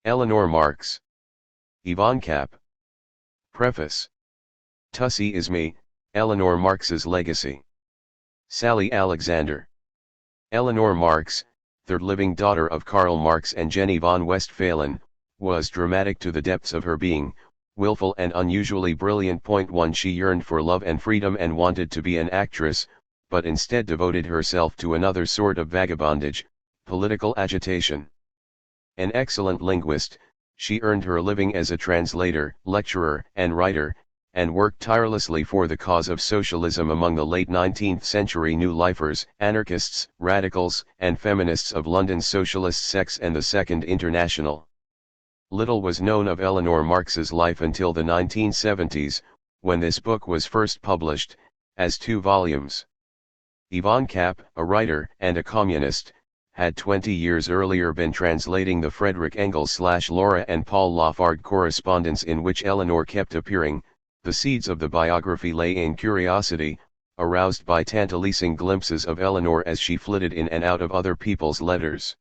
Eleanor Marx. Yvonne Kapp. Preface. Tussie is me, Eleanor Marx's legacy. Sally Alexander. Eleanor Marx, third living daughter of Karl Marx and Jenny von Westphalen, was dramatic to the depths of her being, willful and unusually brilliant. 1 She yearned for love and freedom and wanted to be an actress, but instead devoted herself to another sort of vagabondage, political agitation. An excellent linguist, she earned her living as a translator, lecturer, and writer, and worked tirelessly for the cause of socialism among the late 19th century New Lifers, anarchists, radicals, and feminists of London's socialist sects and the Second International. Little was known of Eleanor Marx's life until the 1970s, when this book was first published, as 2 volumes. Yvonne Kapp, a writer and a communist, had 20 years earlier been translating the Frederick Engels/Laura and Paul Lafargue correspondence in which Eleanor kept appearing. The seeds of the biography lay in curiosity, aroused by tantalizing glimpses of Eleanor as she flitted in and out of other people's letters.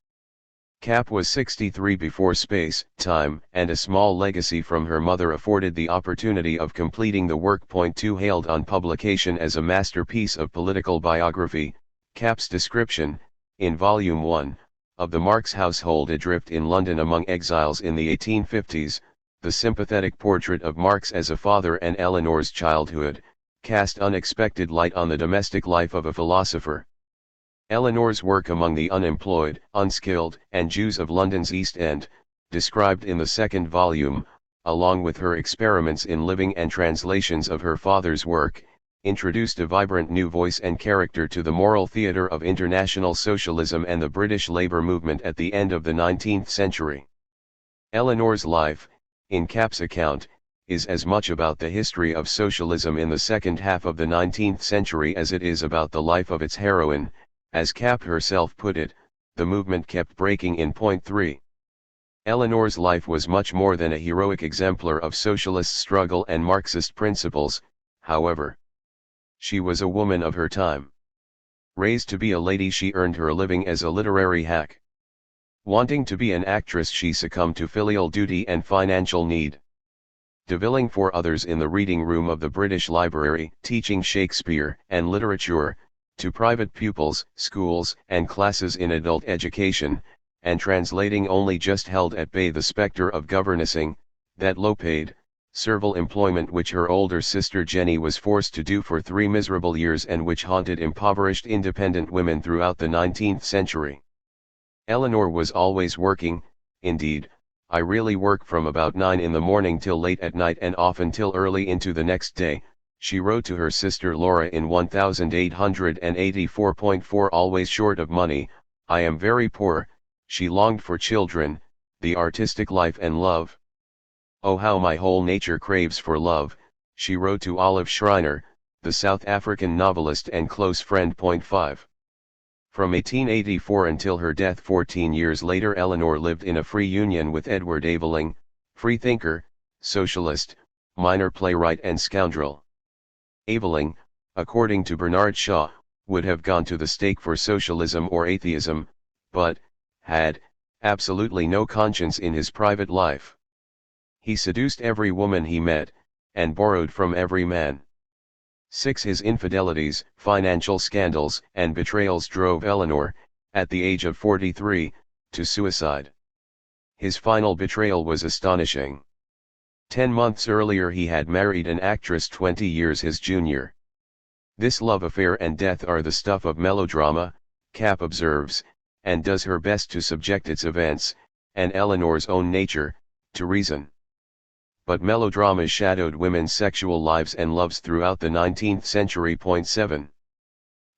Kapp was 63 before space, time, and a small legacy from her mother afforded the opportunity of completing the work. 2 Hailed on publication as a masterpiece of political biography, Kapp's description, in Volume 1, of the Marx household adrift in London among exiles in the 1850s, the sympathetic portrait of Marx as a father and Eleanor's childhood, cast unexpected light on the domestic life of a philosopher. Eleanor's work among the unemployed, unskilled, and Jews of London's East End, described in the 2nd volume, along with her experiments in living and translations of her father's work, introduced a vibrant new voice and character to the moral theatre of international socialism and the British labour movement at the end of the 19th century. Eleanor's life, in Kapp's account, is as much about the history of socialism in the second half of the 19th century as it is about the life of its heroine. As Kapp herself put it, the movement kept breaking in. 3. Eleanor's life was much more than a heroic exemplar of socialist struggle and Marxist principles, however. She was a woman of her time. Raised to be a lady, she earned her living as a literary hack. Wanting to be an actress, she succumbed to filial duty and financial need. Devilling for others in the reading room of the British Library, teaching Shakespeare and literature to private pupils, schools, and classes in adult education, and translating only just held at bay the spectre of governessing, that low-paid, servile employment which her older sister Jenny was forced to do for 3 miserable years and which haunted impoverished independent women throughout the 19th century. Eleanor was always working. Indeed, I really work from about 9 in the morning till late at night and often till early into the next day, she wrote to her sister Laura in 1884.4. Always short of money, I am very poor. She longed for children, the artistic life and love. Oh, how my whole nature craves for love, she wrote to Olive Schreiner, the South African novelist and close friend. 5. From 1884 until her death 14 years later, Eleanor lived in a free union with Edward Aveling, freethinker, socialist, minor playwright and scoundrel. Aveling, according to Bernard Shaw, would have gone to the stake for socialism or atheism, but had absolutely no conscience in his private life. He seduced every woman he met, and borrowed from every man. 6. His infidelities, financial scandals, and betrayals drove Eleanor, at the age of 43, to suicide. His final betrayal was astonishing. 10 months earlier he had married an actress 20 years his junior. This love affair and death are the stuff of melodrama, Kapp observes, and does her best to subject its events, and Eleanor's own nature, to reason. But melodrama shadowed women's sexual lives and loves throughout the 19th century. 7.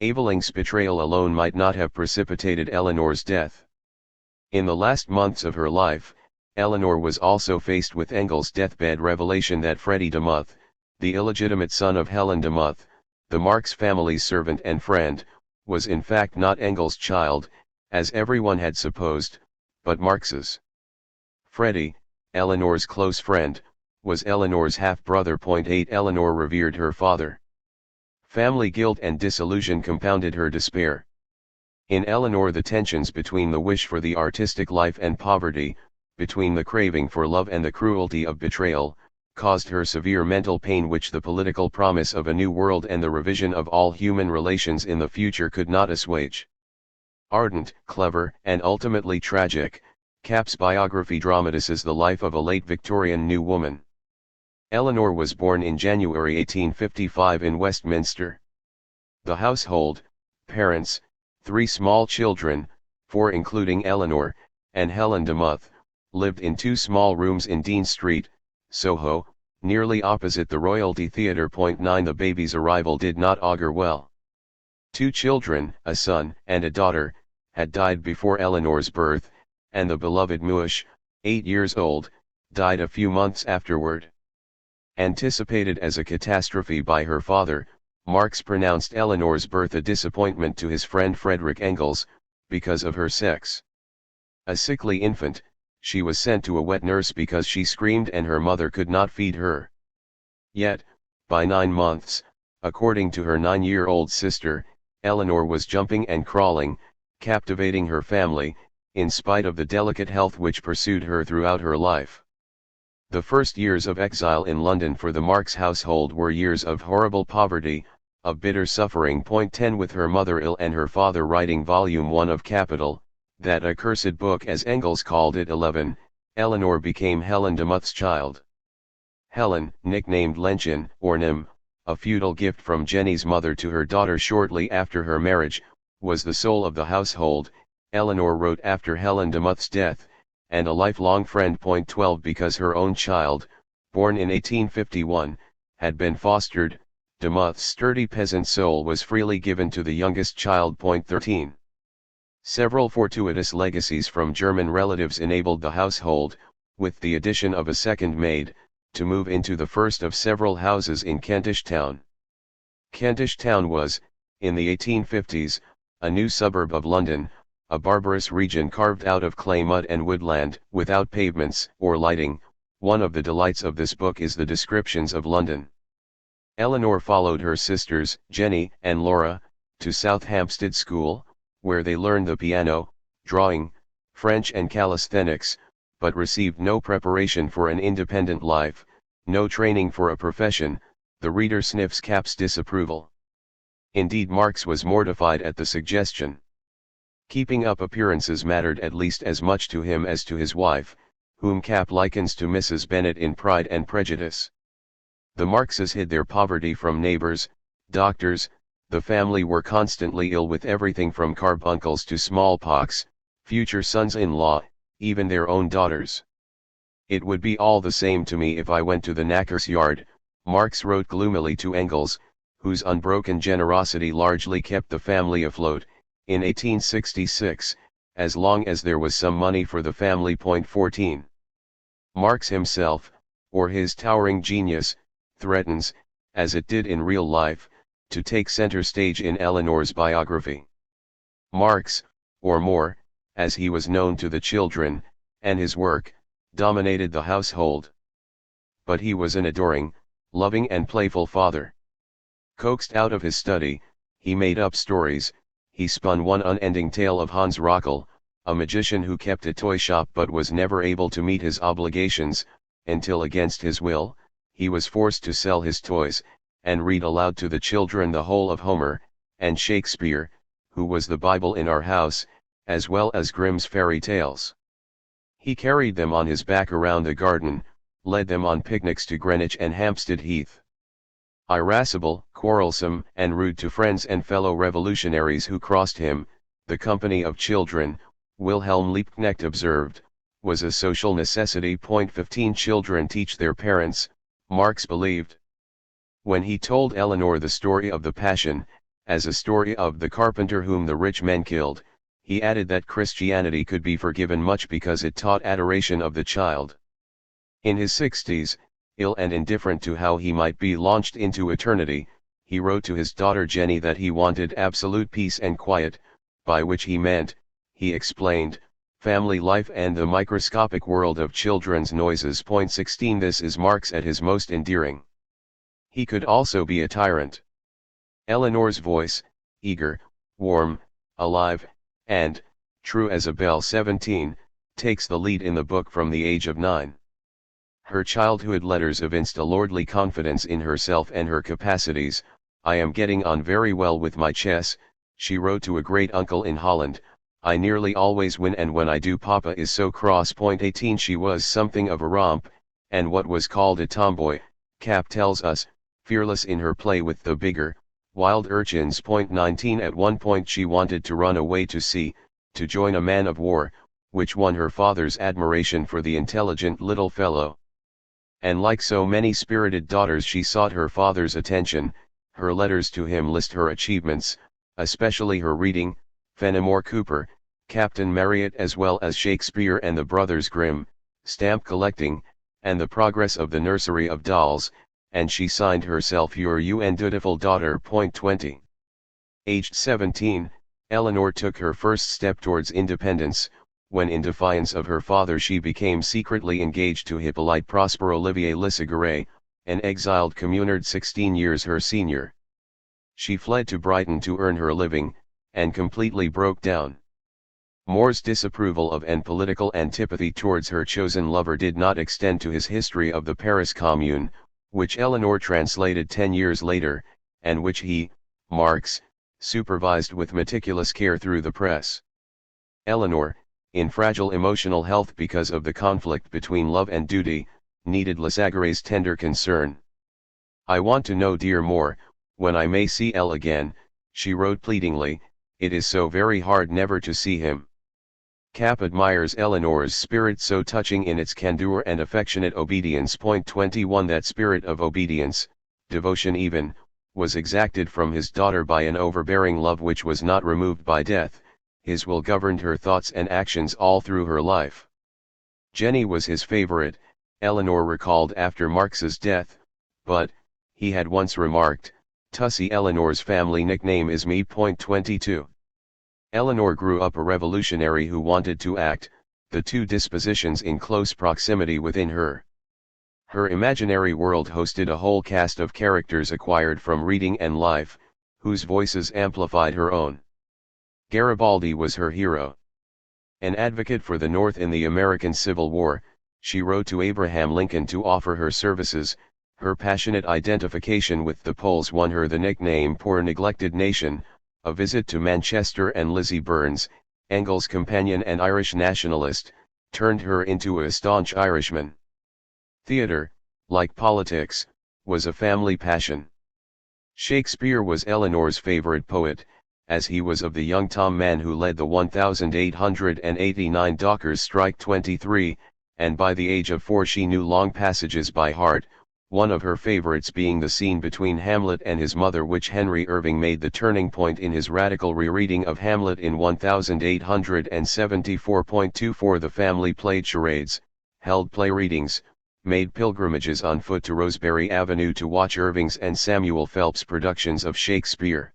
Aveling's betrayal alone might not have precipitated Eleanor's death. In the last months of her life, Eleanor was also faced with Engels' deathbed revelation that Freddie Demuth, the illegitimate son of Helen Demuth, the Marx family's servant and friend, was in fact not Engels' child, as everyone had supposed, but Marx's. Freddie, Eleanor's close friend, was Eleanor's half-brother. 8. Eleanor revered her father. Family guilt and disillusion compounded her despair. In Eleanor the tensions between the wish for the artistic life and poverty, between the craving for love and the cruelty of betrayal, caused her severe mental pain which the political promise of a new world and the revision of all human relations in the future could not assuage. Ardent, clever, and ultimately tragic, Kapp's biography dramatizes the life of a late Victorian new woman. Eleanor was born in January 1855 in Westminster. The household, parents, 3 small children, 4 including Eleanor, and Helen de Muth, lived in 2 small rooms in Dean Street, Soho, nearly opposite the Royalty Theatre. 9 The baby's arrival did not augur well. 2 children, a son and a daughter, had died before Eleanor's birth, and the beloved Muish, 8 years old, died a few months afterward. Anticipated as a catastrophe by her father, Marx pronounced Eleanor's birth a disappointment to his friend Frederick Engels, because of her sex. A sickly infant, she was sent to a wet nurse because she screamed and her mother could not feed her. Yet, by 9 months, according to her 9-year-old sister, Eleanor was jumping and crawling, captivating her family, in spite of the delicate health which pursued her throughout her life. The first years of exile in London for the Marx household were years of horrible poverty, of bitter suffering. 10 With her mother ill and her father writing Volume 1 of Capital, that accursed book as Engels called it, 11, Eleanor became Helen de Muth's child. Helen, nicknamed Lenchen, or Nim, a feudal gift from Jenny's mother to her daughter shortly after her marriage, was the soul of the household, Eleanor wrote after Helen de Muth's death, and a lifelong friend. 12 Because her own child, born in 1851, had been fostered, de Muth's sturdy peasant soul was freely given to the youngest child. 13 Several fortuitous legacies from German relatives enabled the household, with the addition of a second maid, to move into the first of several houses in Kentish Town. Kentish Town was, in the 1850s, a new suburb of London, a barbarous region carved out of clay mud and woodland, without pavements or lighting. One of the delights of this book is the descriptions of London. Eleanor followed her sisters, Jenny and Laura, to South Hampstead School, where they learned the piano, drawing, French and calisthenics, but received no preparation for an independent life, no training for a profession. The reader sniffs Kapp's disapproval. Indeed, Marx was mortified at the suggestion. Keeping up appearances mattered at least as much to him as to his wife, whom Kapp likens to Mrs. Bennet in Pride and Prejudice. The Marxes hid their poverty from neighbors, doctors. The family were constantly ill with everything from carbuncles to smallpox, future sons-in-law, even their own daughters. It would be all the same to me if I went to the knacker's yard, Marx wrote gloomily to Engels, whose unbroken generosity largely kept the family afloat, in 1866, as long as there was some money for the family. 14 Marx himself, or his towering genius, threatens, as it did in real life, to take center stage in Eleanor's biography. Marx, or More, as he was known to the children, and his work, dominated the household. But he was an adoring, loving and playful father. Coaxed out of his study, he made up stories. He spun one unending tale of Hans Rockel, a magician who kept a toy shop but was never able to meet his obligations, until against his will, he was forced to sell his toys, and read aloud to the children the whole of Homer, and Shakespeare, who was the Bible in our house, as well as Grimm's fairy tales. He carried them on his back around the garden, led them on picnics to Greenwich and Hampstead Heath. Irascible, quarrelsome, and rude to friends and fellow revolutionaries who crossed him, the company of children, Wilhelm Liebknecht observed, was a social necessity. 15 Children teach their parents, Marx believed. When he told Eleanor the story of the Passion, as a story of the carpenter whom the rich men killed, he added that Christianity could be forgiven much because it taught adoration of the child. In his 60s, ill and indifferent to how he might be launched into eternity, he wrote to his daughter Jenny that he wanted absolute peace and quiet, by which he meant, he explained, family life and the microscopic world of children's noises. 16 This is Marx at his most endearing. He could also be a tyrant. Eleanor's voice, eager, warm, alive, and, true as a bell. 17, takes the lead in the book from the age of 9. Her childhood letters evinced a lordly confidence in herself and her capacities. "I am getting on very well with my chess," she wrote to a great uncle in Holland. "I nearly always win, and when I do papa is so cross." 18 She was something of a romp, and what was called a tomboy, Kapp tells us, fearless in her play with the bigger, wild urchins. 19 At one point she wanted to run away to sea, to join a man of war, which won her father's admiration for the intelligent little fellow. And like so many spirited daughters she sought her father's attention. Her letters to him list her achievements, especially her reading, Fenimore Cooper, Captain Marryat, as well as Shakespeare and the Brothers Grimm, stamp collecting, and the progress of the nursery of dolls, and she signed herself "Your undutiful daughter." 20. Aged 17, Eleanor took her first step towards independence, when in defiance of her father she became secretly engaged to Hippolyte Prosper Olivier Lissaguret, an exiled communard 16 years her senior. She fled to Brighton to earn her living, and completely broke down. More's disapproval of and political antipathy towards her chosen lover did not extend to his History of the Paris Commune, which Eleanor translated 10 years later, and which he, Marx, supervised with meticulous care through the press. Eleanor, in fragile emotional health because of the conflict between love and duty, needed Lissaguret's tender concern. "I want to know, dear Moore, when I may see Elle again," she wrote pleadingly. "It is so very hard never to see him." Kapp admires Eleanor's spirit, so touching in its candor and affectionate obedience. 21 That spirit of obedience, devotion even, was exacted from his daughter by an overbearing love which was not removed by death. His will governed her thoughts and actions all through her life. Jenny was his favorite, Eleanor recalled after Marx's death, but, he had once remarked, "Tussie, Eleanor's family nickname is me." 22. Eleanor grew up a revolutionary who wanted to act, the two dispositions in close proximity within her. Her imaginary world hosted a whole cast of characters acquired from reading and life, whose voices amplified her own. Garibaldi was her hero. An advocate for the North in the American Civil War, she wrote to Abraham Lincoln to offer her services. Her passionate identification with the Poles won her the nickname "Poor Neglected Nation." A visit to Manchester and Lizzie Burns, Engels' companion and Irish nationalist, turned her into a staunch Irishman. Theatre, like politics, was a family passion. Shakespeare was Eleanor's favorite poet, as he was of the young Tom man who led the 1889 dockers' strike. 23, and by the age of 4 she knew long passages by heart, one of her favorites being the scene between Hamlet and his mother, which Henry Irving made the turning point in his radical rereading of Hamlet in 1874. The family played charades, held play readings, made pilgrimages on foot to Rosebery Avenue to watch Irving's and Samuel Phelps' productions of Shakespeare.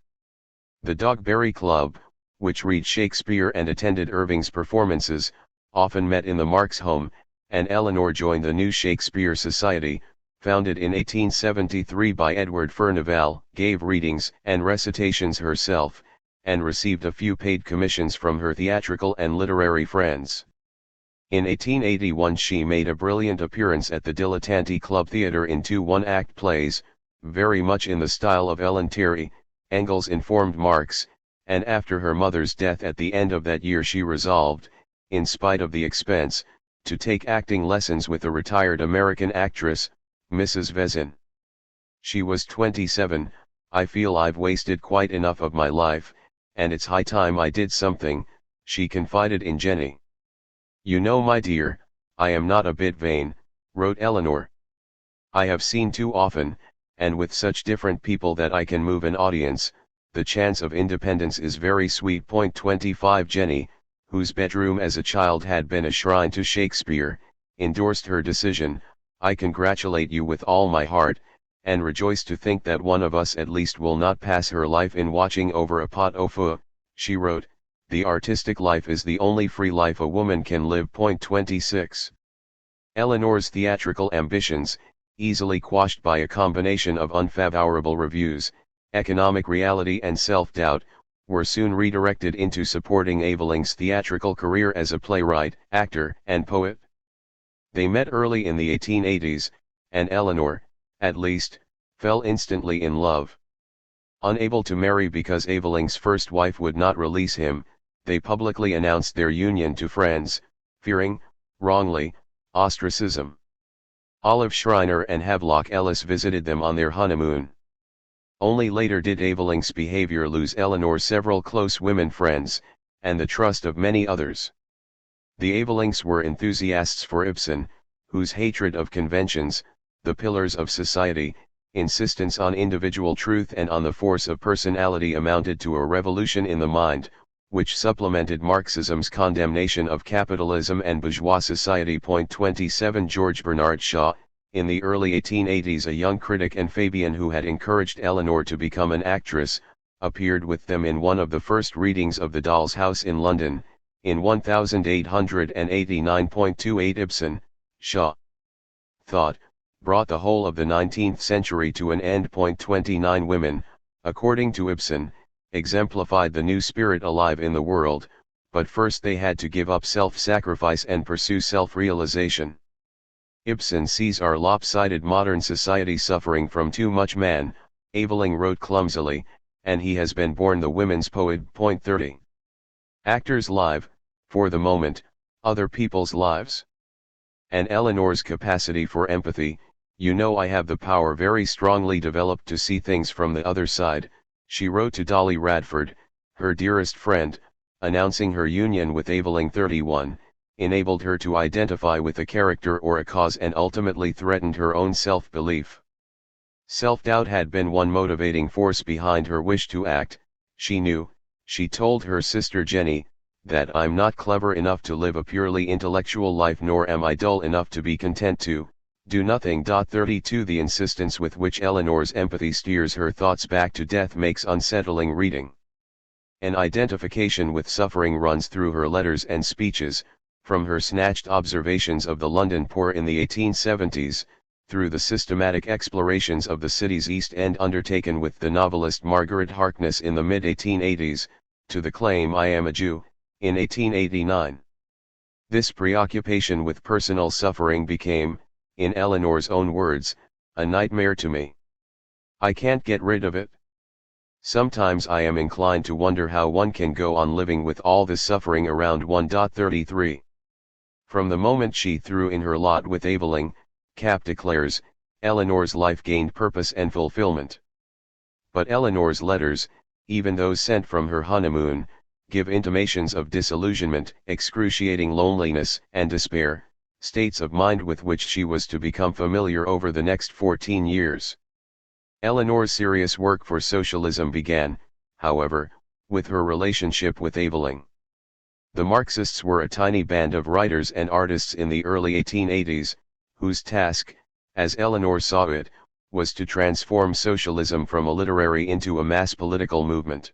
The Dogberry Club, which read Shakespeare and attended Irving's performances, often met in the Marx home, and Eleanor joined the New Shakespeare Society, founded in 1873 by Edward Furnivall, gave readings and recitations herself, and received a few paid commissions from her theatrical and literary friends. In 1881 she made a brilliant appearance at the Dilettanti Club Theatre in 2 one-act plays, very much in the style of Ellen Terry, Engels informed Marx, and after her mother's death at the end of that year she resolved, in spite of the expense, to take acting lessons with a retired American actress, Mrs. Vezin. She was 27. "I feel I've wasted quite enough of my life, and it's high time I did something," she confided in Jenny. "You know, my dear, I am not a bit vain," wrote Eleanor. "I have seen too often, and with such different people, that I can move an audience. The chance of independence is very sweet." 25 Jenny, whose bedroom as a child had been a shrine to Shakespeare, endorsed her decision. "I congratulate you with all my heart, and rejoice to think that one of us at least will not pass her life in watching over a pot au feu," she wrote. "The artistic life is the only free life a woman can live." 26. Eleanor's theatrical ambitions, easily quashed by a combination of unfavorable reviews, economic reality and self-doubt, were soon redirected into supporting Eveling's theatrical career as a playwright, actor, and poet. They met early in the 1880s, and Eleanor, at least, fell instantly in love. Unable to marry because Eveling's first wife would not release him, they publicly announced their union to friends, fearing, wrongly, ostracism. Olive Schreiner and Havelock Ellis visited them on their honeymoon. Only later did Eveling's behavior lose Eleanor several close women friends, and the trust of many others. The Evelings were enthusiasts for Ibsen, whose hatred of conventions, the pillars of society, insistence on individual truth and on the force of personality amounted to a revolution in the mind, which supplemented Marxism's condemnation of capitalism and bourgeois society. 27 George Bernard Shaw, in the early 1880s a young critic and Fabian who had encouraged Eleanor to become an actress, appeared with them in one of the first readings of The Doll's House in London, in 1889.28 Ibsen, Shaw thought, brought the whole of the 19th century to an end. 29 Women, according to Ibsen, exemplified the new spirit alive in the world, but first they had to give up self-sacrifice and pursue self-realization. Ibsen sees our lopsided modern society suffering from too much man, Eveling wrote clumsily, and he has been born the women's poet. 30. Actors live, for the moment, other people's lives. And Eleanor's capacity for empathy, you know I have the power very strongly developed to see things from the other side, she wrote to Dolly Radford, her dearest friend, announcing her union with Eveling. 31, enabled her to identify with a character or a cause and ultimately threatened her own self-belief. Self-doubt had been one motivating force behind her wish to act. She knew, she told her sister Jenny, that I'm not clever enough to live a purely intellectual life nor am I dull enough to be content to do nothing. 32 The insistence with which Eleanor's empathy steers her thoughts back to death makes unsettling reading. An identification with suffering runs through her letters and speeches, from her snatched observations of the London poor in the 1870s, through the systematic explorations of the city's East End undertaken with the novelist Margaret Harkness in the mid-1880s, to the claim I am a Jew, in 1889. This preoccupation with personal suffering became, in Eleanor's own words, a nightmare to me. I can't get rid of it. Sometimes I am inclined to wonder how one can go on living with all this suffering around one. 33. From the moment she threw in her lot with Eveling, Kapp declares, Eleanor's life gained purpose and fulfillment. But Eleanor's letters, even those sent from her honeymoon, give intimations of disillusionment, excruciating loneliness and despair, states of mind with which she was to become familiar over the next 14 years. Eleanor's serious work for socialism began, however, with her relationship with Eveling. The Marxists were a tiny band of writers and artists in the early 1880s, whose task, as Eleanor saw it, was to transform socialism from a literary into a mass political movement.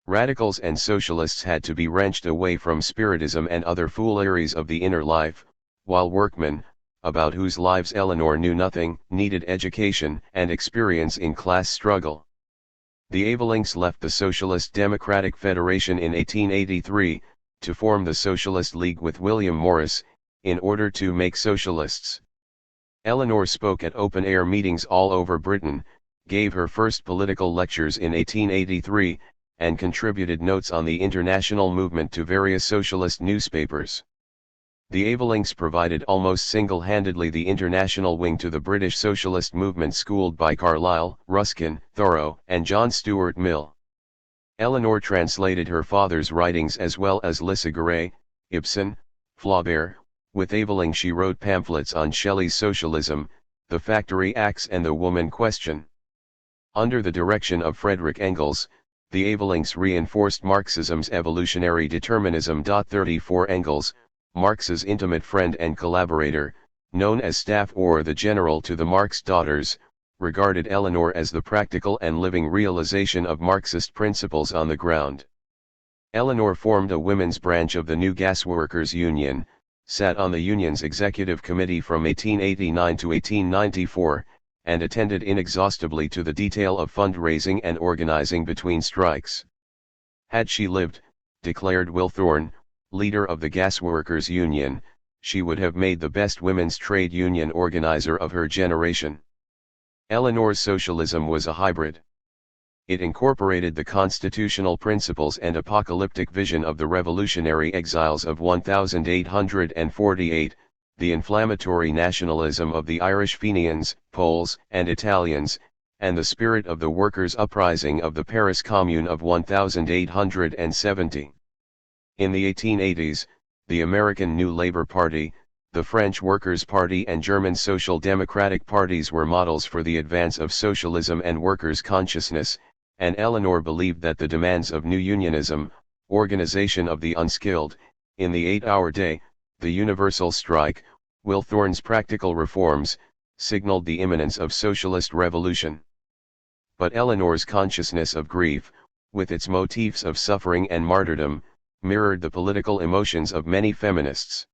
Radicals and socialists had to be wrenched away from spiritism and other fooleries of the inner life, while workmen, about whose lives Eleanor knew nothing, needed education and experience in class struggle. The Evelings left the Socialist Democratic Federation in 1883, to form the Socialist League with William Morris, in order to make socialists. Eleanor spoke at open-air meetings all over Britain, gave her first political lectures in 1883, and contributed notes on the international movement to various socialist newspapers. The Evelings provided almost single-handedly the international wing to the British socialist movement schooled by Carlyle, Ruskin, Thoreau, and John Stuart Mill. Eleanor translated her father's writings as well as Leciguray, Ibsen, Flaubert. With Eveling she wrote pamphlets on Shelley's socialism, the factory acts and the woman question. Under the direction of Frederick Engels, the Evelings reinforced Marxism's evolutionary determinism. 34 Engels, Marx's intimate friend and collaborator, known as Staff or the General to the Marx Daughters, regarded Eleanor as the practical and living realization of Marxist principles on the ground. Eleanor formed a women's branch of the New Gasworkers Union, sat on the union's executive committee from 1889 to 1894, and attended inexhaustibly to the detail of fundraising and organizing between strikes. Had she lived, declared Wilthorne, leader of the Gasworkers' Union, she would have made the best women's trade union organizer of her generation. Eleanor's socialism was a hybrid. It incorporated the constitutional principles and apocalyptic vision of the revolutionary exiles of 1848, the inflammatory nationalism of the Irish Fenians, Poles, and Italians, and the spirit of the workers' uprising of the Paris Commune of 1870. In the 1880s, the American New Labour Party, the French Workers' Party and German Social Democratic parties were models for the advance of socialism and workers' consciousness, and Eleanor believed that the demands of new unionism, organization of the unskilled, in the 8-hour day, the universal strike, Wilthorne's practical reforms, signaled the imminence of socialist revolution. But Eleanor's consciousness of grief, with its motifs of suffering and martyrdom, mirrored the political emotions of many feminists.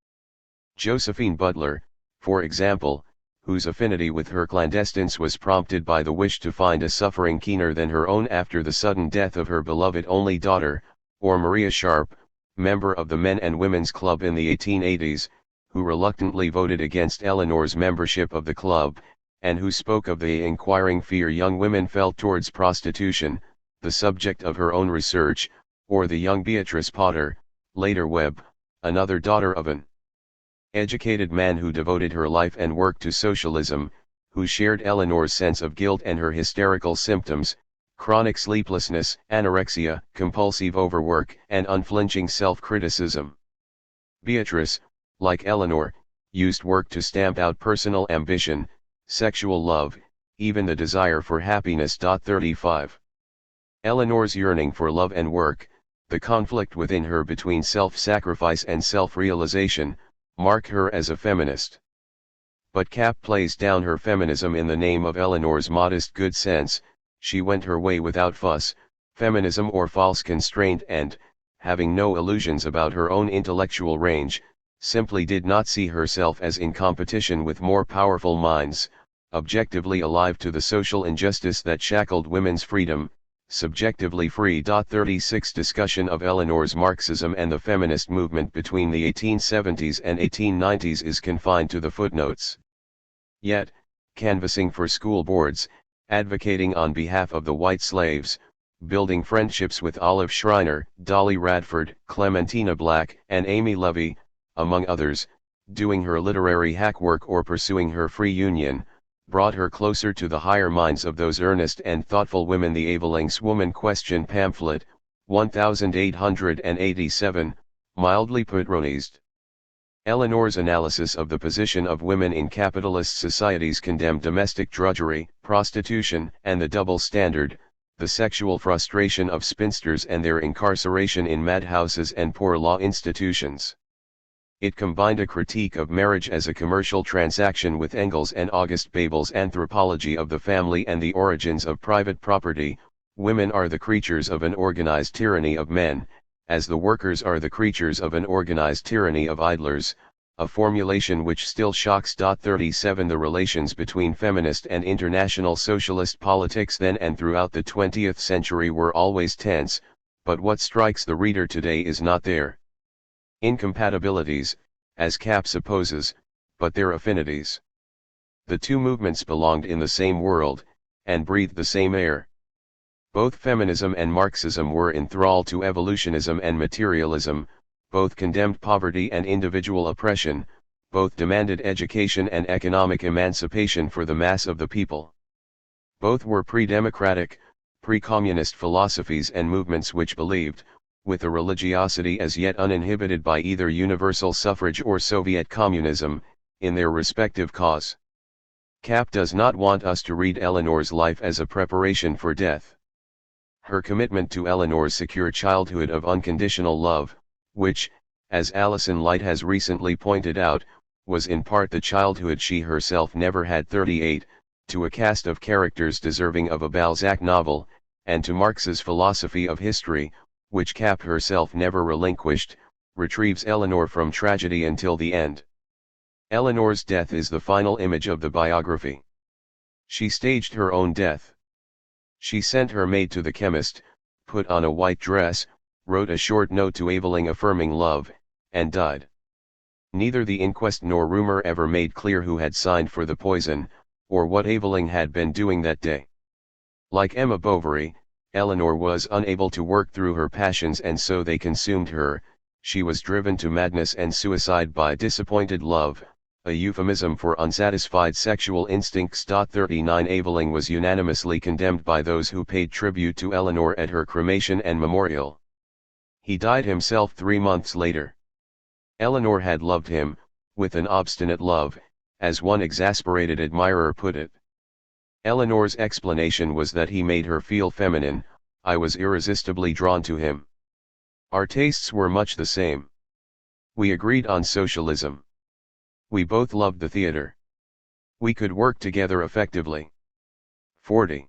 Josephine Butler, for example, whose affinity with her clandestines was prompted by the wish to find a suffering keener than her own after the sudden death of her beloved only daughter, or Maria Sharp, member of the Men and Women's Club in the 1880s, who reluctantly voted against Eleanor's membership of the club, and who spoke of the inquiring fear young women felt towards prostitution, the subject of her own research, or the young Beatrice Potter, later Webb, another daughter of an educated man who devoted her life and work to socialism, who shared Eleanor's sense of guilt and her hysterical symptoms, chronic sleeplessness, anorexia, compulsive overwork, and unflinching self-criticism. Beatrice, like Eleanor, used work to stamp out personal ambition, sexual love, even the desire for happiness. 35. Eleanor's yearning for love and work, the conflict within her between self-sacrifice and self-realization, mark her as a feminist. But Kapp plays down her feminism in the name of Eleanor's modest good sense. She went her way without fuss, feminism or false constraint, and, having no illusions about her own intellectual range, simply did not see herself as in competition with more powerful minds, objectively alive to the social injustice that shackled women's freedom, subjectively free. 36 Discussion of Eleanor's Marxism and the feminist movement between the 1870s and 1890s is confined to the footnotes. Yet, canvassing for school boards, advocating on behalf of the white slaves, building friendships with Olive Schreiner, Dolly Radford, Clementina Black, and Amy Levy, among others, doing her literary hack work or pursuing her free union, brought her closer to the higher minds of those earnest and thoughtful women. The Evelynx Woman Question Pamphlet, 1887, mildly patronized. Eleanor's analysis of the position of women in capitalist societies condemned domestic drudgery, prostitution, and the double standard, the sexual frustration of spinsters and their incarceration in madhouses and poor law institutions. It combined a critique of marriage as a commercial transaction with Engels and August Bebel's anthropology of the family and the origins of private property. Women are the creatures of an organized tyranny of men, as the workers are the creatures of an organized tyranny of idlers, a formulation which still shocks. 37 The relations between feminist and international socialist politics then and throughout the 20th century were always tense, but what strikes the reader today is not their incompatibilities, as Kapp supposes, but their affinities. The two movements belonged in the same world, and breathed the same air. Both feminism and Marxism were enthralled to evolutionism and materialism, both condemned poverty and individual oppression, both demanded education and economic emancipation for the mass of the people. Both were pre-democratic, pre-communist philosophies and movements which believed, with a religiosity as yet uninhibited by either universal suffrage or Soviet communism, in their respective cause. Kapp does not want us to read Eleanor's life as a preparation for death. Her commitment to Eleanor's secure childhood of unconditional love, which, as Alison Light has recently pointed out, was in part the childhood she herself never had. 38, to a cast of characters deserving of a Balzac novel, and to Marx's philosophy of history, which Kapp herself never relinquished, retrieves Eleanor from tragedy until the end. Eleanor's death is the final image of the biography. She staged her own death. She sent her maid to the chemist, put on a white dress, wrote a short note to Aveling affirming love, and died. Neither the inquest nor rumor ever made clear who had signed for the poison, or what Aveling had been doing that day. Like Emma Bovary, Eleanor was unable to work through her passions, and so they consumed her. She was driven to madness and suicide by disappointed love, a euphemism for unsatisfied sexual instincts. 39 Aveling was unanimously condemned by those who paid tribute to Eleanor at her cremation and memorial. He died himself 3 months later. Eleanor had loved him, with an obstinate love, as one exasperated admirer put it. Eleanor's explanation was that he made her feel feminine. I was irresistibly drawn to him. Our tastes were much the same. We agreed on socialism. We both loved the theater. We could work together effectively. 40.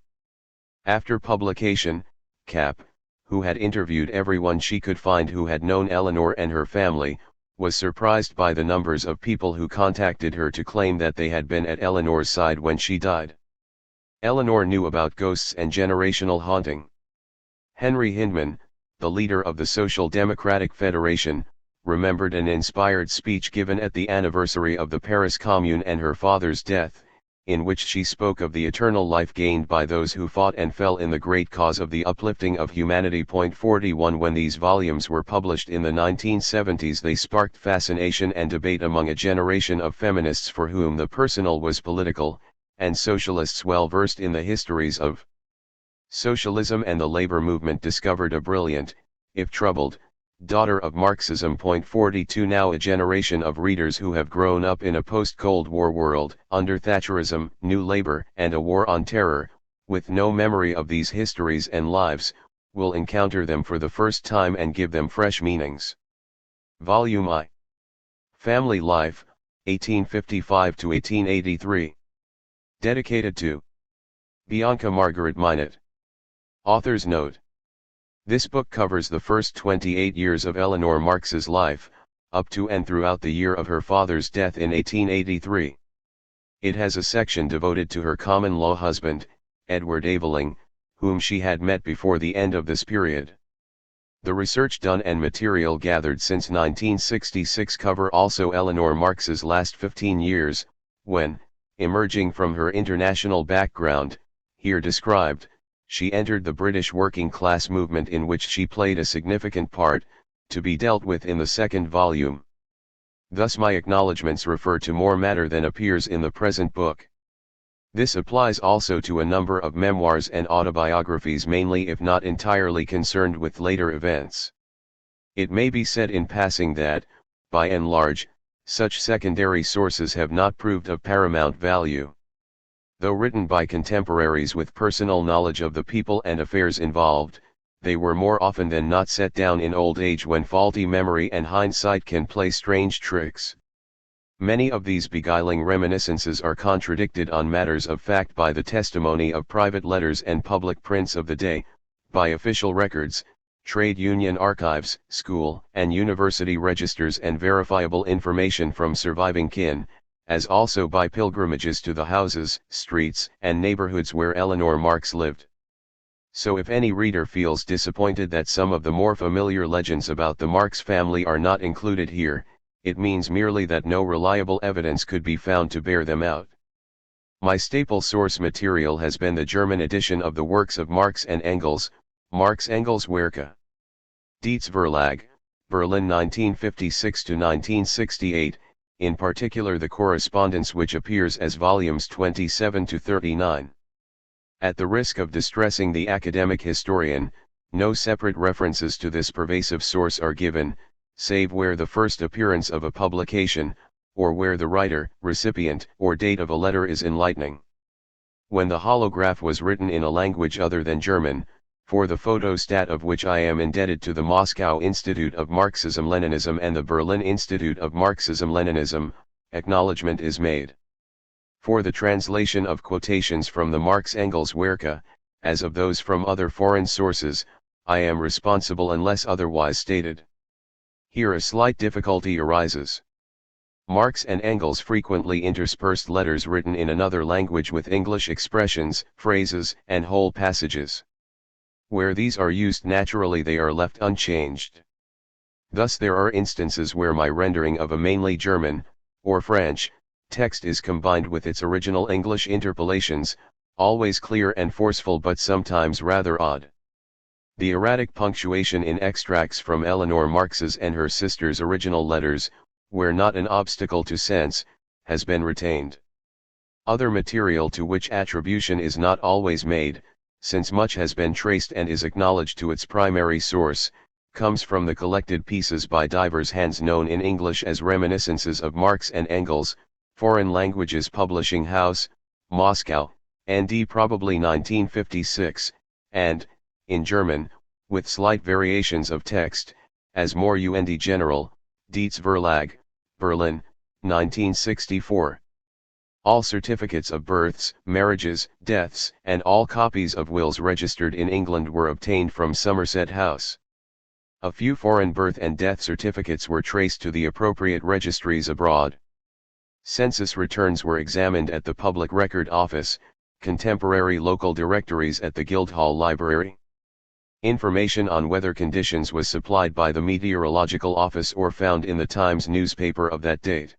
After publication, Kapp, who had interviewed everyone she could find who had known Eleanor and her family, was surprised by the numbers of people who contacted her to claim that they had been at Eleanor's side when she died. Eleanor knew about ghosts and generational haunting. Henry Hyndman, the leader of the Social Democratic Federation, remembered an inspired speech given at the anniversary of the Paris Commune and her father's death, in which she spoke of the eternal life gained by those who fought and fell in the great cause of the uplifting of humanity. 41 When these volumes were published in the 1970s, they sparked fascination and debate among a generation of feminists for whom the personal was political, and socialists well versed in the histories of socialism and the labor movement discovered a brilliant, if troubled, daughter of Marxism. 42 Now a generation of readers who have grown up in a post-Cold War world, under Thatcherism, New Labour, and a war on terror, with no memory of these histories and lives, will encounter them for the first time and give them fresh meanings. Volume I. Family Life, 1855 to 1883. Dedicated to Bianca Margaret Minot. Author's note. This book covers the first 28 years of Eleanor Marx's life, up to and throughout the year of her father's death in 1883. It has a section devoted to her common-law husband, Edward Aveling, whom she had met before the end of this period. The research done and material gathered since 1966 cover also Eleanor Marx's last 15 years, when, emerging from her international background, here described, she entered the British working class movement in which she played a significant part, to be dealt with in the second volume. Thus my acknowledgements refer to more matter than appears in the present book. This applies also to a number of memoirs and autobiographies, mainly if not entirely concerned with later events. It may be said in passing that, by and large, such secondary sources have not proved of paramount value. Though written by contemporaries with personal knowledge of the people and affairs involved, they were more often than not set down in old age when faulty memory and hindsight can play strange tricks. Many of these beguiling reminiscences are contradicted on matters of fact by the testimony of private letters and public prints of the day, by official records, trade union archives, school and university registers, and verifiable information from surviving kin, as also by pilgrimages to the houses, streets, and neighborhoods where Eleanor Marx lived. So if any reader feels disappointed that some of the more familiar legends about the Marx family are not included here, it means merely that no reliable evidence could be found to bear them out. My staple source material has been the German edition of the works of Marx and Engels, Marx Engels Werke. Dietz Verlag, Berlin 1956–1968, in particular the correspondence which appears as volumes 27–39. At the risk of distressing the academic historian, no separate references to this pervasive source are given, save where the first appearance of a publication, or where the writer, recipient, or date of a letter is enlightening. When the holograph was written in a language other than German, for the photostat of which I am indebted to the Moscow Institute of Marxism-Leninism and the Berlin Institute of Marxism-Leninism, acknowledgement is made. For the translation of quotations from the Marx-Engels Werke, as of those from other foreign sources, I am responsible unless otherwise stated. Here a slight difficulty arises. Marx and Engels frequently interspersed letters written in another language with English expressions, phrases, and whole passages. Where these are used naturally they are left unchanged. Thus there are instances where my rendering of a mainly German, or French, text is combined with its original English interpolations, always clear and forceful but sometimes rather odd. The erratic punctuation in extracts from Eleanor Marx's and her sister's original letters, where not an obstacle to sense, has been retained. Other material to which attribution is not always made, since much has been traced and is acknowledged to its primary source, comes from the collected pieces by divers hands known in English as Reminiscences of Marx and Engels, Foreign Languages Publishing House, Moscow, ND probably 1956, and, in German, with slight variations of text, as More und General, Dietz Verlag, Berlin, 1964. All certificates of births, marriages, deaths, and all copies of wills registered in England were obtained from Somerset House. A few foreign birth and death certificates were traced to the appropriate registries abroad. Census returns were examined at the Public Record Office, contemporary local directories at the Guildhall Library. Information on weather conditions was supplied by the Meteorological Office or found in the Times newspaper of that date.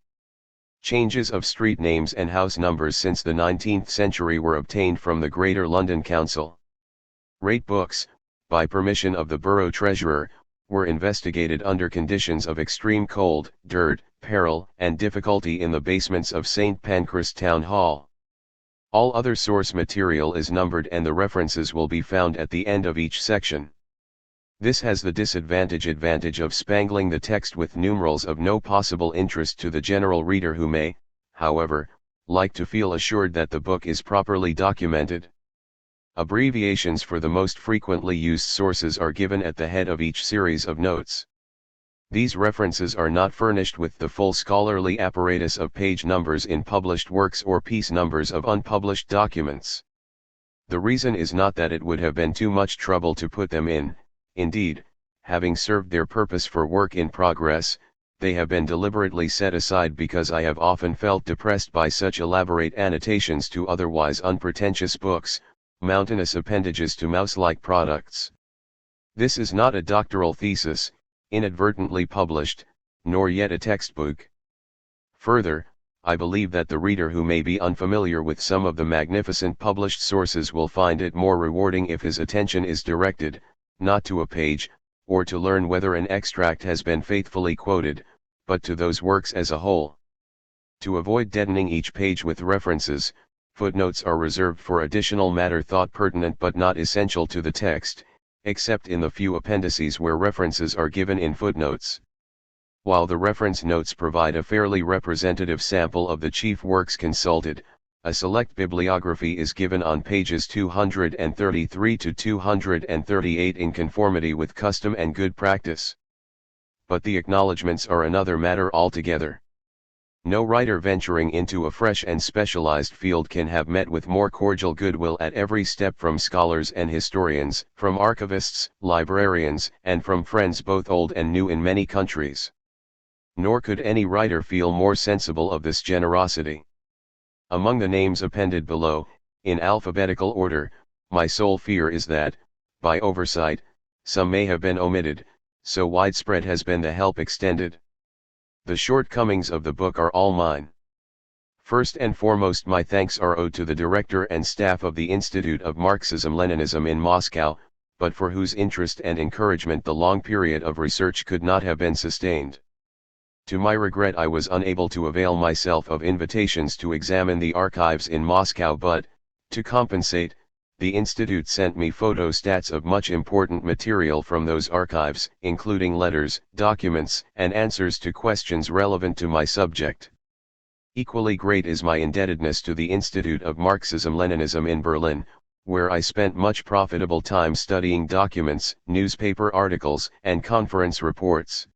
Changes of street names and house numbers since the 19th century were obtained from the Greater London Council. Rate books, by permission of the borough treasurer, were investigated under conditions of extreme cold, dirt, peril, and difficulty in the basements of St. Pancras Town Hall. All other source material is numbered and the references will be found at the end of each section. This has the advantage of spangling the text with numerals of no possible interest to the general reader who may, however, like to feel assured that the book is properly documented. Abbreviations for the most frequently used sources are given at the head of each series of notes. These references are not furnished with the full scholarly apparatus of page numbers in published works or piece numbers of unpublished documents. The reason is not that it would have been too much trouble to put them in, indeed, having served their purpose for work in progress, they have been deliberately set aside because I have often felt depressed by such elaborate annotations to otherwise unpretentious books, mountainous appendages to mouse-like products. This is not a doctoral thesis, inadvertently published, nor yet a textbook. Further, I believe that the reader who may be unfamiliar with some of the magnificent published sources will find it more rewarding if his attention is directed, not to a page, or to learn whether an extract has been faithfully quoted, but to those works as a whole. To avoid deadening each page with references, footnotes are reserved for additional matter thought pertinent but not essential to the text, except in the few appendices where references are given in footnotes. While the reference notes provide a fairly representative sample of the chief works consulted, a select bibliography is given on pages 233 to 238 in conformity with custom and good practice. But the acknowledgements are another matter altogether. No writer venturing into a fresh and specialized field can have met with more cordial goodwill at every step from scholars and historians, from archivists, librarians, and from friends both old and new in many countries. Nor could any writer feel more sensible of this generosity. Among the names appended below, in alphabetical order, my sole fear is that, by oversight, some may have been omitted, so widespread has been the help extended. The shortcomings of the book are all mine. First and foremost, my thanks are owed to the director and staff of the Institute of Marxism-Leninism in Moscow, but for whose interest and encouragement the long period of research could not have been sustained. To my regret, I was unable to avail myself of invitations to examine the archives in Moscow, but, to compensate, the Institute sent me photostats of much important material from those archives, including letters, documents, and answers to questions relevant to my subject. Equally great is my indebtedness to the Institute of Marxism-Leninism in Berlin, where I spent much profitable time studying documents, newspaper articles, and conference reports.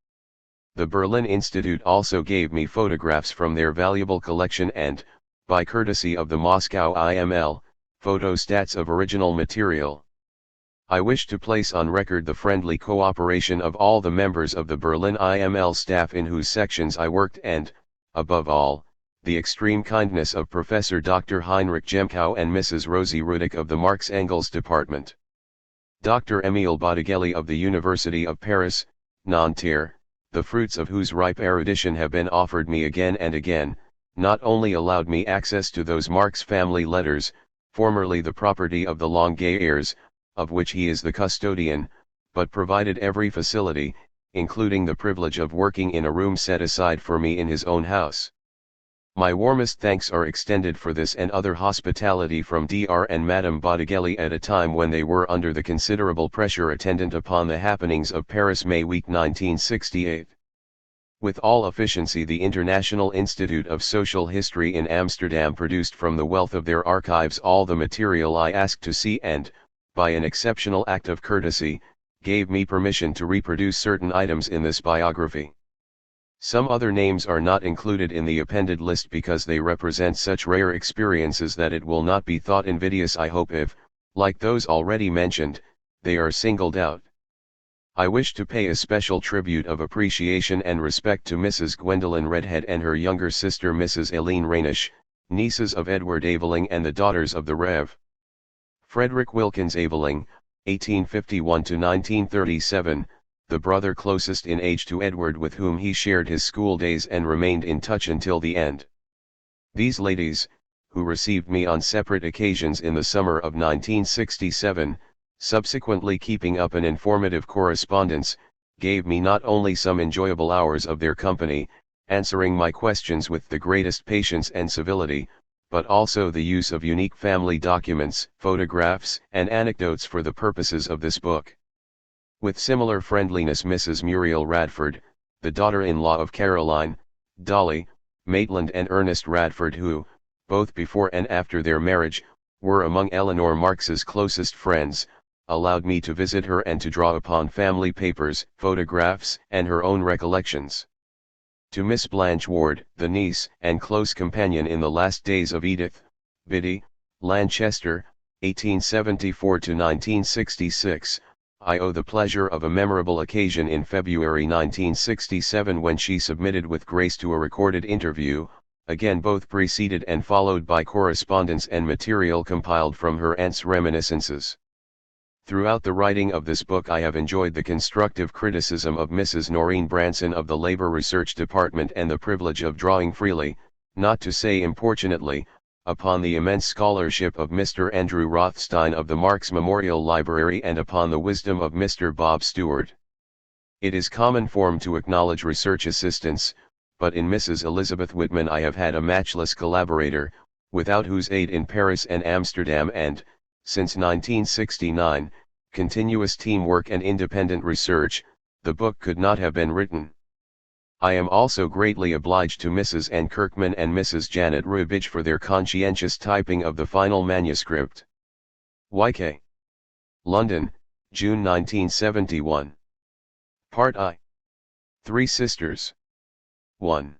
The Berlin Institute also gave me photographs from their valuable collection and, by courtesy of the Moscow IML, photostats of original material. I wish to place on record the friendly cooperation of all the members of the Berlin IML staff in whose sections I worked and, above all, the extreme kindness of Professor Dr. Heinrich Jemkow and Mrs. Rosie Rudick of the Marx Engels department. Dr. Émile Bottigelli of the University of Paris, Nanterre, the fruits of whose ripe erudition have been offered me again and again, not only allowed me access to those Marx family letters, formerly the property of the Longuet heirs, of which he is the custodian, but provided every facility, including the privilege of working in a room set aside for me in his own house. My warmest thanks are extended for this and other hospitality from Dr. and Madame Bottigelli at a time when they were under the considerable pressure attendant upon the happenings of Paris May week 1968. With all efficiency the International Institute of Social History in Amsterdam produced from the wealth of their archives all the material I asked to see and, by an exceptional act of courtesy, gave me permission to reproduce certain items in this biography. Some other names are not included in the appended list because they represent such rare experiences that it will not be thought invidious I hope if, like those already mentioned, they are singled out. I wish to pay a special tribute of appreciation and respect to Mrs. Gwendolen Redhead and her younger sister Mrs. Eileen Rainish, nieces of Edward Aveling and the daughters of the Rev. Frederick Wilkins Aveling, 1851–1937, the brother closest in age to Edward with whom he shared his school days and remained in touch until the end. These ladies, who received me on separate occasions in the summer of 1967, subsequently keeping up an informative correspondence, gave me not only some enjoyable hours of their company, answering my questions with the greatest patience and civility, but also the use of unique family documents, photographs, and anecdotes for the purposes of this book. With similar friendliness Mrs. Muriel Radford, the daughter-in-law of Caroline, Dolly, Maitland and Ernest Radford who, both before and after their marriage, were among Eleanor Marx's closest friends, allowed me to visit her and to draw upon family papers, photographs, and her own recollections. To Miss Blanche Ward, the niece and close companion in the last days of Edith, Biddy, Lanchester, 1874–1966, I owe the pleasure of a memorable occasion in February 1967 when she submitted with grace to a recorded interview, again both preceded and followed by correspondence and material compiled from her aunt's reminiscences. Throughout the writing of this book I have enjoyed the constructive criticism of Mrs. Noreen Branson of the Labor Research Department and the privilege of drawing freely, not to say importunately, upon the immense scholarship of Mr. Andrew Rothstein of the Marx Memorial Library and upon the wisdom of Mr. Bob Stewart. It is common form to acknowledge research assistants, but in Mrs. Elizabeth Whitman I have had a matchless collaborator, without whose aid in Paris and Amsterdam and, since 1969, continuous teamwork and independent research, the book could not have been written. I am also greatly obliged to Mrs. Ann Kirkman and Mrs. Janet Rubidge for their conscientious typing of the final manuscript. YK. London, June 1971. Part I. Three Sisters. 1.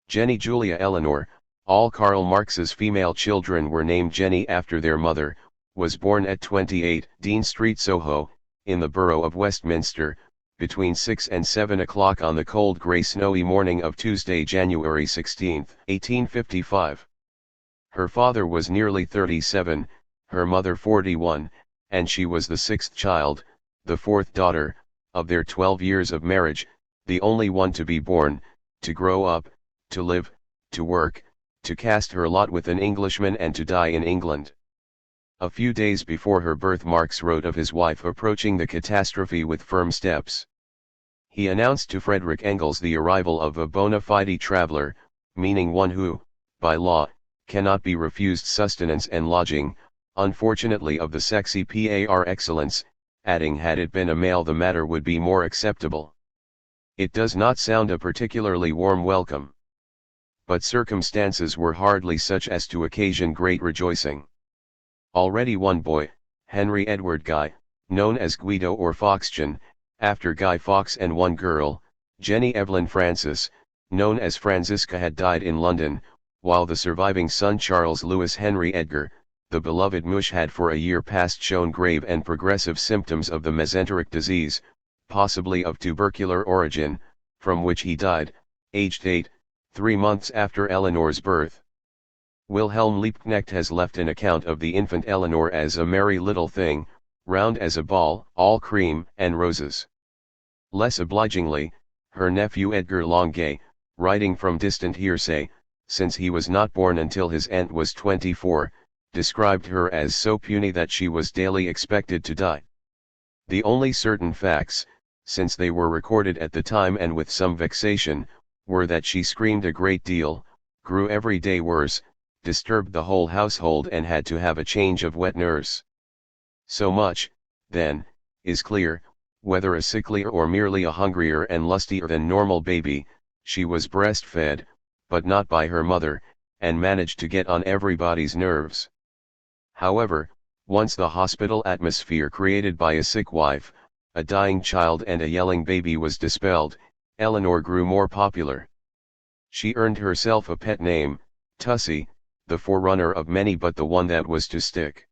Jenny Julia Eleanor, all Karl Marx's female children were named Jenny after their mother, was born at 28 Dean Street, Soho, in the borough of Westminster, between 6 and 7 o'clock on the cold grey snowy morning of Tuesday, January 16, 1855. Her father was nearly 37, her mother 41, and she was the sixth child, the fourth daughter, of their 12 years of marriage, the only one to be born, to grow up, to live, to work, to cast her lot with an Englishman and to die in England. A few days before her birth Marx wrote of his wife approaching the catastrophe with firm steps. He announced to Frederick Engels the arrival of a bona fide traveler, meaning one who, by law, cannot be refused sustenance and lodging, unfortunately of the sexy par excellence, adding had it been a male the matter would be more acceptable. It does not sound a particularly warm welcome. But circumstances were hardly such as to occasion great rejoicing. Already one boy, Henry Edward Guy, known as Guido or Foxjon, after Guy Fawkes, and one girl, Jenny Evelyn Francis, known as Franziska, had died in London, while the surviving son Charles Louis Henry Edgar, the beloved Mush, had for a year past shown grave and progressive symptoms of the mesenteric disease, possibly of tubercular origin, from which he died, aged 8, 3 months after Eleanor's birth. Wilhelm Liebknecht has left an account of the infant Eleanor as a merry little thing, round as a ball, all cream and roses. Less obligingly, her nephew Edgar Longuet, writing from distant hearsay, since he was not born until his aunt was 24, described her as so puny that she was daily expected to die. The only certain facts, since they were recorded at the time and with some vexation, were that she screamed a great deal, grew every day worse, disturbed the whole household and had to have a change of wet nurse. So much, then, is clear, whether a sicklier or merely a hungrier and lustier than normal baby, she was breastfed, but not by her mother, and managed to get on everybody's nerves. However, once the hospital atmosphere created by a sick wife, a dying child and a yelling baby was dispelled, Eleanor grew more popular. She earned herself a pet name, Tussie, the forerunner of many but the one that was to stick.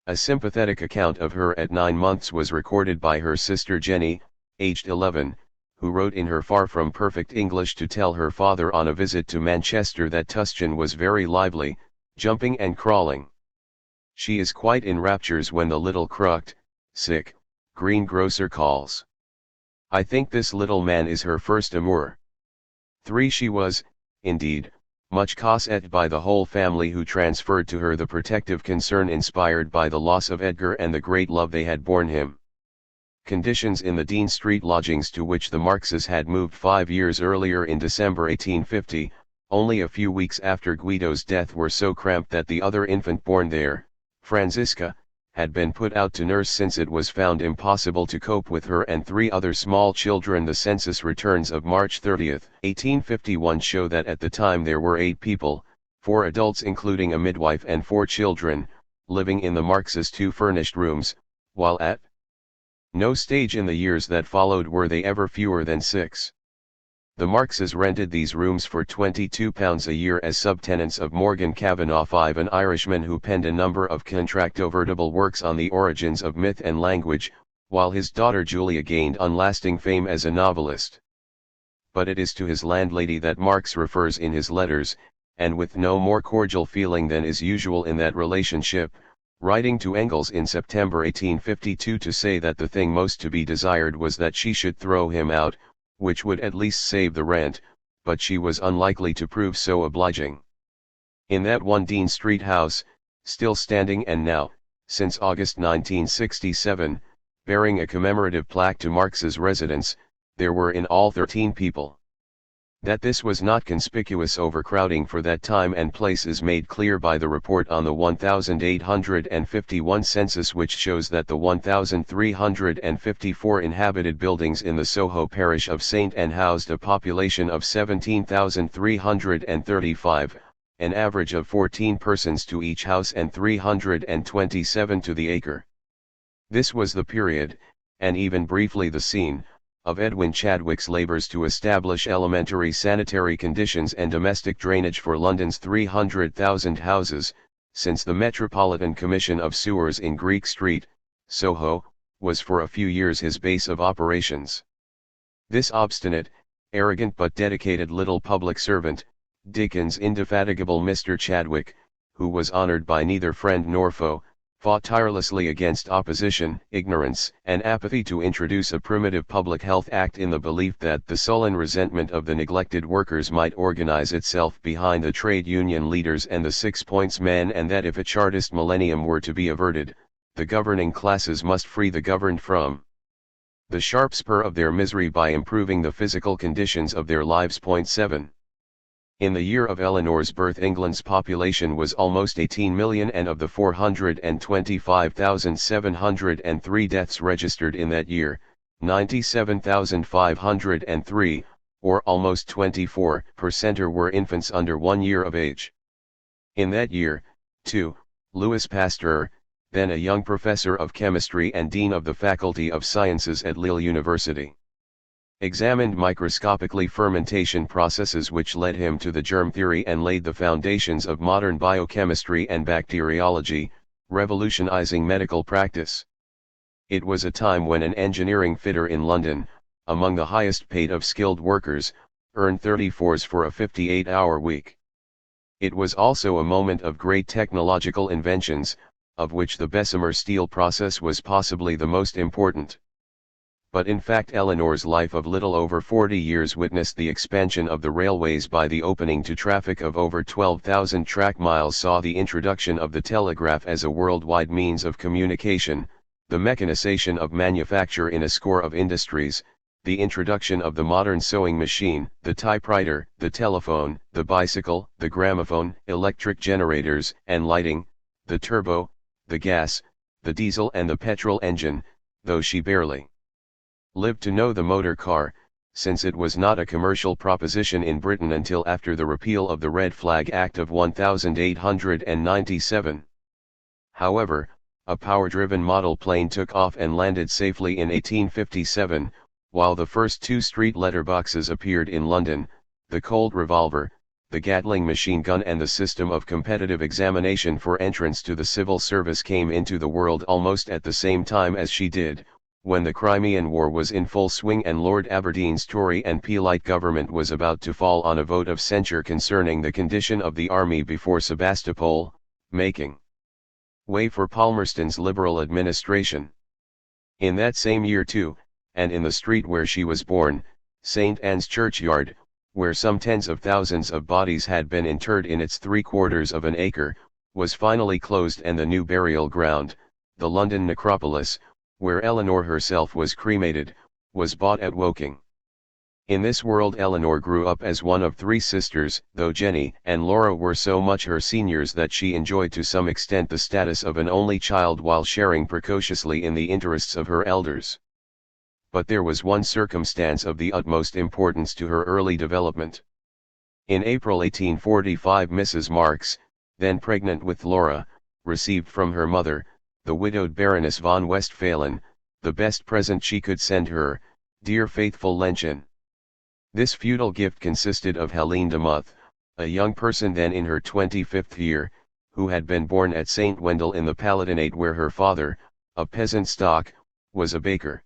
A sympathetic account of her at 9 months was recorded by her sister Jenny, aged 11, who wrote in her far from perfect English to tell her father on a visit to Manchester that Tuscan was very lively, jumping and crawling. She is quite in raptures when the little crooked, sick, greengrocer calls. I think this little man is her first amour. 3. She was, indeed, much cossetted by the whole family, who transferred to her the protective concern inspired by the loss of Edgar and the great love they had borne him. Conditions in the Dean Street lodgings to which the Marxes had moved 5 years earlier in December 1850, only a few weeks after Guido's death, were so cramped that the other infant born there, Franziska, had been put out to nurse since it was found impossible to cope with her and 3 other small children. The census returns of March 30, 1851 show that at the time there were 8 people, 4 adults including a midwife and 4 children, living in the Marxes' 2 furnished rooms, while at no stage in the years that followed were they ever fewer than 6. The Marxes rented these rooms for £22 a year as subtenants of Morgan Kavanagh, an Irishman who penned a number of contractovertible works on the origins of myth and language, while his daughter Julia gained unlasting fame as a novelist. But it is to his landlady that Marx refers in his letters, and with no more cordial feeling than is usual in that relationship, writing to Engels in September 1852 to say that the thing most to be desired was that she should throw him out, which would at least save the rent, but she was unlikely to prove so obliging. In that one Dean Street house, still standing and now, since August 1967, bearing a commemorative plaque to Marx's residence, there were in all 13 people. That this was not conspicuous overcrowding for that time and place is made clear by the report on the 1851 census, which shows that the 1354 inhabited buildings in the Soho parish of St. Anne housed a population of 17,335, an average of 14 persons to each house and 327 to the acre. This was the period, and even briefly the scene, of Edwin Chadwick's labours to establish elementary sanitary conditions and domestic drainage for London's 300,000 houses, since the Metropolitan Commission of Sewers in Greek Street, Soho, was for a few years his base of operations. This obstinate, arrogant but dedicated little public servant, Dickens' indefatigable Mr. Chadwick, who was honoured by neither friend nor foe, fought tirelessly against opposition, ignorance, and apathy to introduce a primitive Public Health Act in the belief that the sullen resentment of the neglected workers might organize itself behind the trade union leaders and the 6 Points men, and that if a Chartist millennium were to be averted, the governing classes must free the governed from the sharp spur of their misery by improving the physical conditions of their lives. 7. In the year of Eleanor's birth, England's population was almost 18 million, and of the 425,703 deaths registered in that year, 97,503, or almost 24%, were infants under 1 year of age. In that year, too, Louis Pasteur, then a young professor of chemistry and dean of the Faculty of Sciences at Lille University, examined microscopically fermentation processes, which led him to the germ theory and laid the foundations of modern biochemistry and bacteriology, revolutionizing medical practice. It was a time when an engineering fitter in London, among the highest paid of skilled workers, earned 34s for a 58-hour week. It was also a moment of great technological inventions, of which the Bessemer steel process was possibly the most important. But in fact Eleanor's life of little over 40 years witnessed the expansion of the railways by the opening to traffic of over 12,000 track miles, saw the introduction of the telegraph as a worldwide means of communication, the mechanization of manufacture in a score of industries, the introduction of the modern sewing machine, the typewriter, the telephone, the bicycle, the gramophone, electric generators and lighting, the turbo, the gas, the diesel and the petrol engine, though she barely lived to know the motor car, since it was not a commercial proposition in Britain until after the repeal of the Red Flag Act of 1897. However, a power-driven model plane took off and landed safely in 1857, while the first two street letterboxes appeared in London, the Colt revolver, the Gatling machine gun and the system of competitive examination for entrance to the civil service came into the world almost at the same time as she did, when the Crimean War was in full swing and Lord Aberdeen's Tory and Peelite government was about to fall on a vote of censure concerning the condition of the army before Sebastopol, making way for Palmerston's Liberal administration. In that same year too, and in the street where she was born, St. Anne's Churchyard, where some tens of thousands of bodies had been interred in its 3/4 of an acre, was finally closed, and the new burial ground, the London necropolis, where Eleanor herself was cremated, was bought at Woking. In this world Eleanor grew up as one of 3 sisters, though Jenny and Laura were so much her seniors that she enjoyed to some extent the status of an only child while sharing precociously in the interests of her elders. But there was one circumstance of the utmost importance to her early development. In April 1845 Mrs. Marx, then pregnant with Laura, received from her mother, the widowed Baroness von Westphalen, the best present she could send her, dear faithful Lenchen. This feudal gift consisted of Helene de Muth, a young person then in her 25th year, who had been born at St. Wendel in the Palatinate, where her father, of peasant stock, was a baker.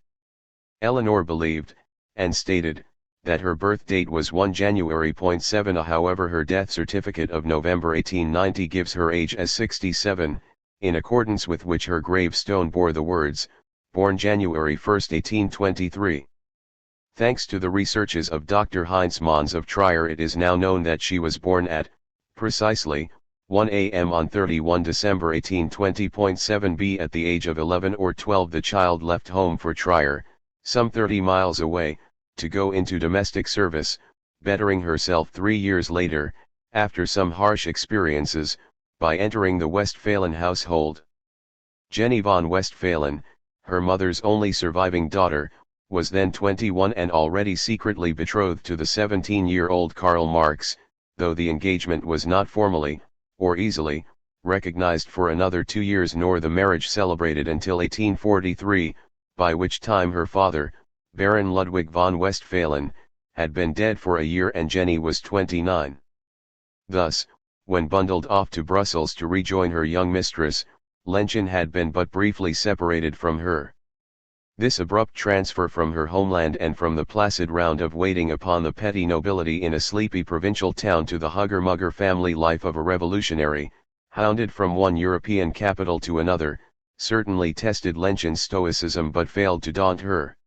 Eleanor believed, and stated, that her birth date was 1 January 7. However, her death certificate of November 1890 gives her age as 67, in accordance with which her gravestone bore the words, born January 1, 1823. Thanks to the researches of Dr. Heinz Mons of Trier, it is now known that she was born at, precisely, 1 a.m. on 31 December 1820. B. At the age of 11 or 12 the child left home for Trier, some 30 miles away, to go into domestic service, bettering herself 3 years later, after some harsh experiences, by entering the Westphalen household. Jenny von Westphalen, her mother's only surviving daughter, was then 21 and already secretly betrothed to the 17-year-old Karl Marx, though the engagement was not formally, or easily, recognized for another 2 years, nor the marriage celebrated until 1843, by which time her father, Baron Ludwig von Westphalen, had been dead for a year and Jenny was 29. Thus, when bundled off to Brussels to rejoin her young mistress, Lenchen had been but briefly separated from her. This abrupt transfer from her homeland and from the placid round of waiting upon the petty nobility in a sleepy provincial town to the hugger-mugger family life of a revolutionary, hounded from one European capital to another, certainly tested Lenchen's stoicism but failed to daunt her.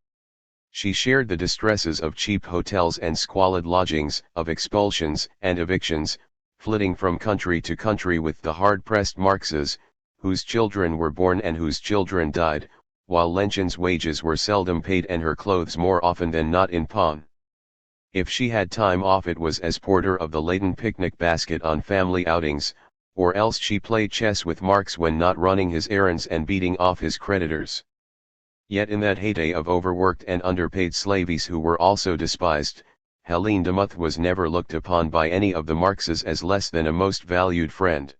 She shared the distresses of cheap hotels and squalid lodgings, of expulsions and evictions, flitting from country to country with the hard-pressed Marxes, whose children were born and whose children died, while Lenchen's wages were seldom paid and her clothes more often than not in pawn. If she had time off, it was as porter of the laden picnic basket on family outings, or else she played chess with Marx when not running his errands and beating off his creditors. Yet in that heyday of overworked and underpaid slavies who were also despised, Helene de Muth was never looked upon by any of the Marxes as less than a most valued friend.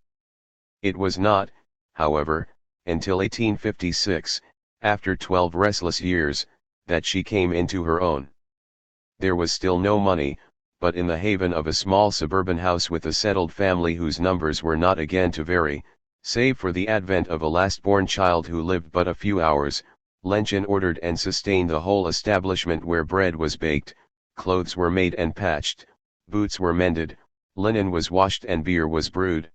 It was not, however, until 1856, after 12 restless years, that she came into her own. There was still no money, but in the haven of a small suburban house with a settled family whose numbers were not again to vary, save for the advent of a last-born child who lived but a few hours, Lenchen ordered and sustained the whole establishment, where bread was baked, clothes were made and patched, boots were mended, linen was washed and beer was brewed.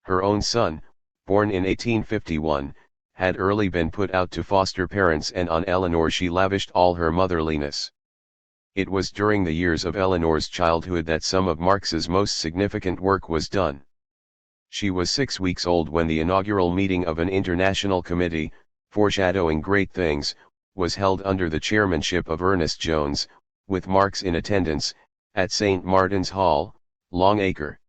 Her own son, born in 1851, had early been put out to foster parents, and on Eleanor she lavished all her motherliness. It was during the years of Eleanor's childhood that some of Marx's most significant work was done. She was 6 weeks old when the inaugural meeting of an international committee, foreshadowing great things, was held under the chairmanship of Ernest Jones, with Marx in attendance, at St. Martin's Hall, Long Acre.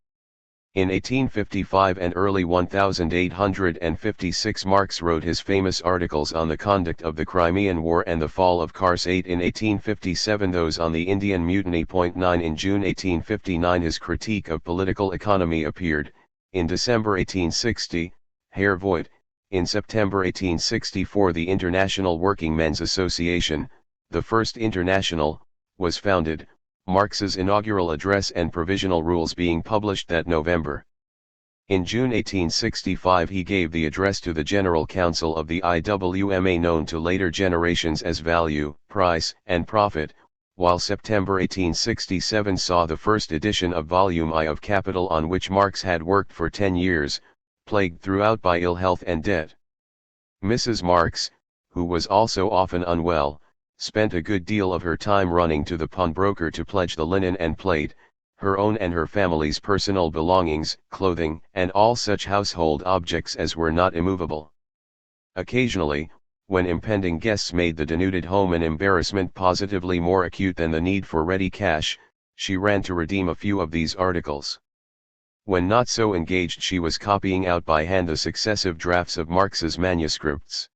In 1855 and early 1856 Marx wrote his famous articles on the conduct of the Crimean War and the fall of Kars 8 in 1857, those on the Indian Mutiny. 9 In June 1859 his critique of political economy appeared. In December 1860, Herr Voigt. In September 1864 the International Working Men's Association, the first international, was founded, Marx's inaugural address and provisional rules being published that November. In June 1865 he gave the address to the General Council of the IWMA, known to later generations as Value, Price, and Profit, while September 1867 saw the first edition of Volume I of Capital, on which Marx had worked for 10 years, plagued throughout by ill health and debt. Mrs. Marx, who was also often unwell, spent a good deal of her time running to the pawnbroker to pledge the linen and plate, her own and her family's personal belongings, clothing, and all such household objects as were not immovable. Occasionally, when impending guests made the denuded home an embarrassment positively more acute than the need for ready cash, she ran to redeem a few of these articles. When not so engaged she was copying out by hand the successive drafts of Marx's manuscripts.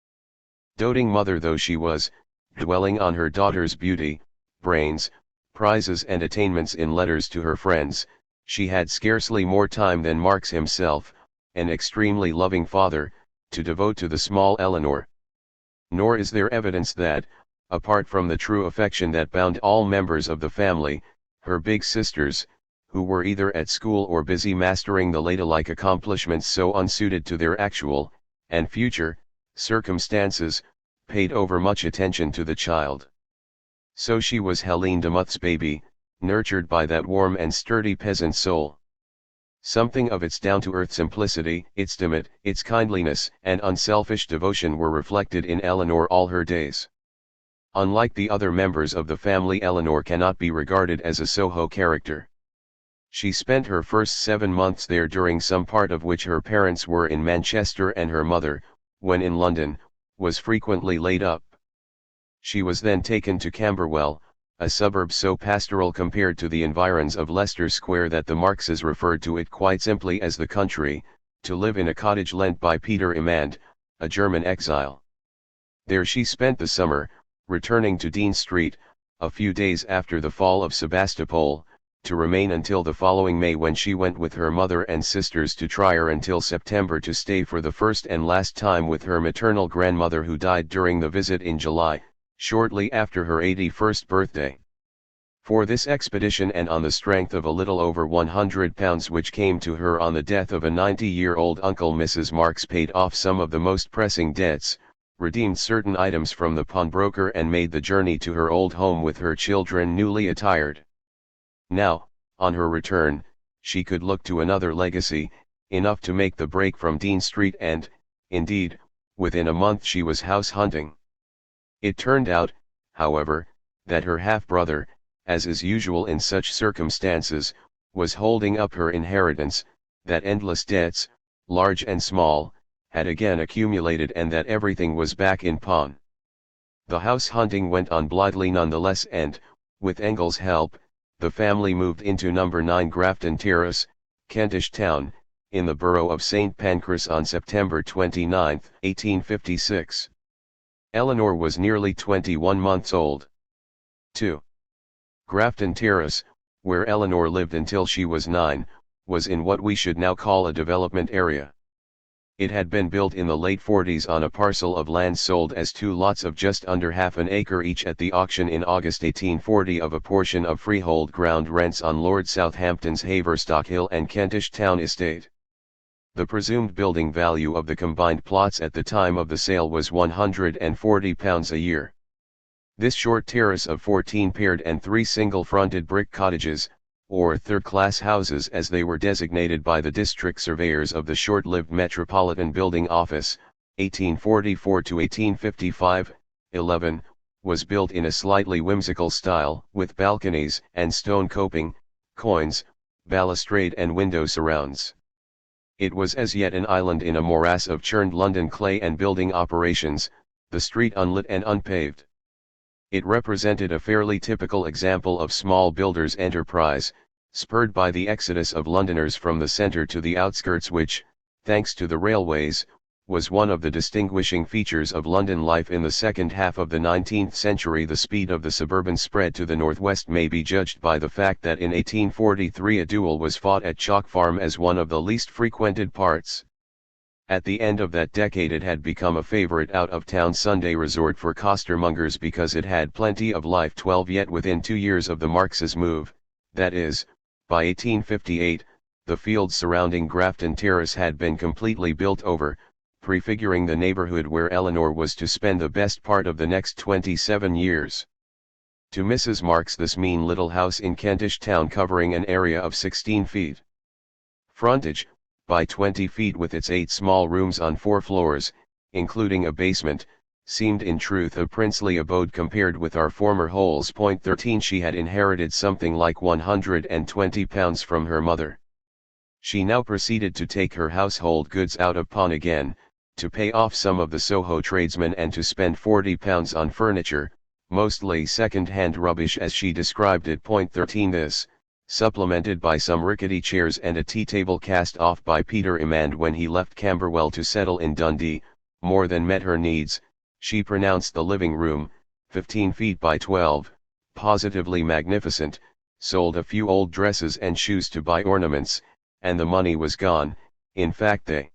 Doting mother though she was, dwelling on her daughter's beauty, brains, prizes and attainments in letters to her friends, she had scarcely more time than Marx himself, an extremely loving father, to devote to the small Eleanor. Nor is there evidence that, apart from the true affection that bound all members of the family, her big sisters, who were either at school or busy mastering the ladylike accomplishments so unsuited to their actual, and future, circumstances, paid overmuch attention to the child. So she was Helene Demuth's baby, nurtured by that warm and sturdy peasant soul. Something of its down-to-earth simplicity, its dimit, its kindliness and unselfish devotion were reflected in Eleanor all her days. Unlike the other members of the family, Eleanor cannot be regarded as a Soho character. She spent her first 7 months there, during some part of which her parents were in Manchester, and her mother, when in London, was frequently laid up. She was then taken to Camberwell, a suburb so pastoral compared to the environs of Leicester Square that the Marxes referred to it quite simply as the country, to live in a cottage lent by Peter Immand, a German exile. There she spent the summer, returning to Dean Street, a few days after the fall of Sebastopol, to remain until the following May, when she went with her mother and sisters to Trier, until September, to stay for the first and last time with her maternal grandmother, who died during the visit in July, shortly after her 81st birthday. For this expedition, and on the strength of a little over £100 which came to her on the death of a 90-year-old uncle, Mrs. Marx paid off some of the most pressing debts, redeemed certain items from the pawnbroker, and made the journey to her old home with her children newly attired. Now, on her return, she could look to another legacy, enough to make the break from Dean Street, and, indeed, within a month she was house hunting. It turned out, however, that her half-brother, as is usual in such circumstances, was holding up her inheritance, that endless debts, large and small, had again accumulated, and that everything was back in pawn. The house hunting went on blithely nonetheless, and, with Engel's help, the family moved into No. 9 Grafton Terrace, Kentish Town, in the borough of St. Pancras on September 29, 1856. Eleanor was nearly 21 months old. 2. Grafton Terrace, where Eleanor lived until she was 9, was in what we should now call a development area. It had been built in the late 40s on a parcel of land sold as 2 lots of just under half an acre each at the auction in August 1840 of a portion of freehold ground rents on Lord Southampton's Haverstock Hill and Kentish Town estate. The presumed building value of the combined plots at the time of the sale was £140 a year. This short terrace of 14 paired and 3 single-fronted brick cottages, or third-class houses as they were designated by the district surveyors of the short-lived Metropolitan Building Office, 1844 to 1855, 11, was built in a slightly whimsical style, with balconies and stone coping, coins, balustrade and window surrounds. It was as yet an island in a morass of churned London clay and building operations, the street unlit and unpaved. It represented a fairly typical example of small builders' enterprise, spurred by the exodus of Londoners from the centre to the outskirts which, thanks to the railways, was one of the distinguishing features of London life in the second half of the 19th century. The speed of the suburban spread to the northwest may be judged by the fact that in 1843 a duel was fought at Chalk Farm as one of the least frequented parts. At the end of that decade it had become a favourite out-of-town Sunday resort for costermongers because it had plenty of life. 12 Yet within 2 years of the Marx's move, that is, by 1858, the fields surrounding Grafton Terrace had been completely built over, prefiguring the neighbourhood where Eleanor was to spend the best part of the next 27 years. To Mrs. Marx this mean little house in Kentish Town, covering an area of 16 feet frontage, by 20 feet with its 8 small rooms on 4 floors, including a basement, seemed in truth a princely abode compared with our former holes. 13 She had inherited something like £120 from her mother. She now proceeded to take her household goods out of pawn again, to pay off some of the Soho tradesmen and to spend £40 on furniture, mostly second-hand rubbish as she described it. 13 This, supplemented by some rickety chairs and a tea table cast off by Peter Immand when he left Camberwell to settle in Dundee, more than met her needs. She pronounced the living room, 15 feet by 12, positively magnificent, sold a few old dresses and shoes to buy ornaments, and the money was gone. In fact they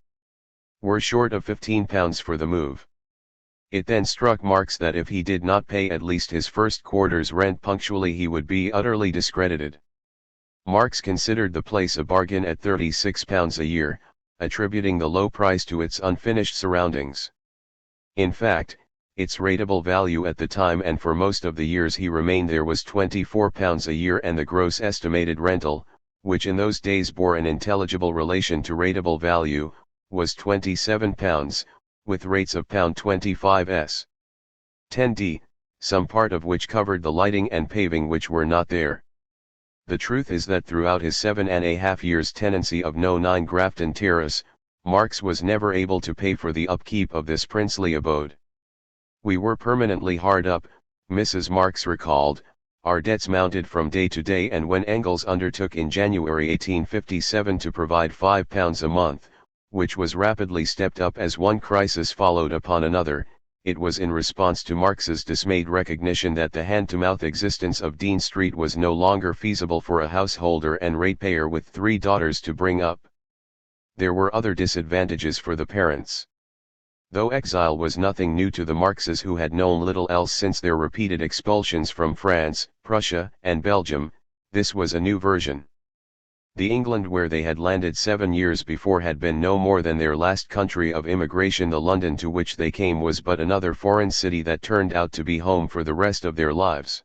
were short of £15 for the move. It then struck Marx that if he did not pay at least his first quarter's rent punctually he would be utterly discredited. Marx considered the place a bargain at £36 a year, attributing the low price to its unfinished surroundings. In fact, its rateable value at the time and for most of the years he remained there was £24 a year, and the gross estimated rental, which in those days bore an intelligible relation to rateable value, was £27, with rates of £25s. 10d, some part of which covered the lighting and paving which were not there. The truth is that throughout his 7.5 years' tenancy of No. 9 Grafton Terrace, Marx was never able to pay for the upkeep of this princely abode. We were permanently hard up, Mrs. Marx recalled, our debts mounted from day to day, and when Engels undertook in January 1857 to provide £5 a month, which was rapidly stepped up as one crisis followed upon another, it was in response to Marx's dismayed recognition that the hand-to-mouth existence of Dean Street was no longer feasible for a householder and ratepayer with 3 daughters to bring up. There were other disadvantages for the parents. Though exile was nothing new to the Marxes, who had known little else since their repeated expulsions from France, Prussia, and Belgium, this was a new version. The England where they had landed 7 years before had been no more than their last country of immigration. The London to which they came was but another foreign city that turned out to be home for the rest of their lives.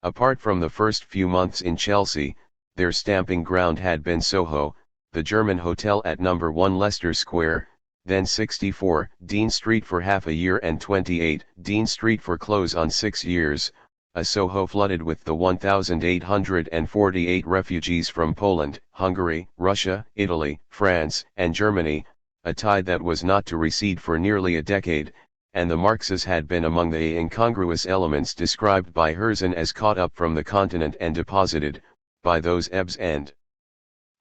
Apart from the first few months in Chelsea, their stamping ground had been Soho, the German Hotel at No. 1 Leicester Square, then 64 Dean Street for half a year and 28 Dean Street for close on 6 years, a Soho flooded with the 1,848 refugees from Poland, Hungary, Russia, Italy, France, and Germany, a tide that was not to recede for nearly a decade, and the Marxes had been among the incongruous elements described by Herzen as caught up from the continent and deposited, by those ebbs and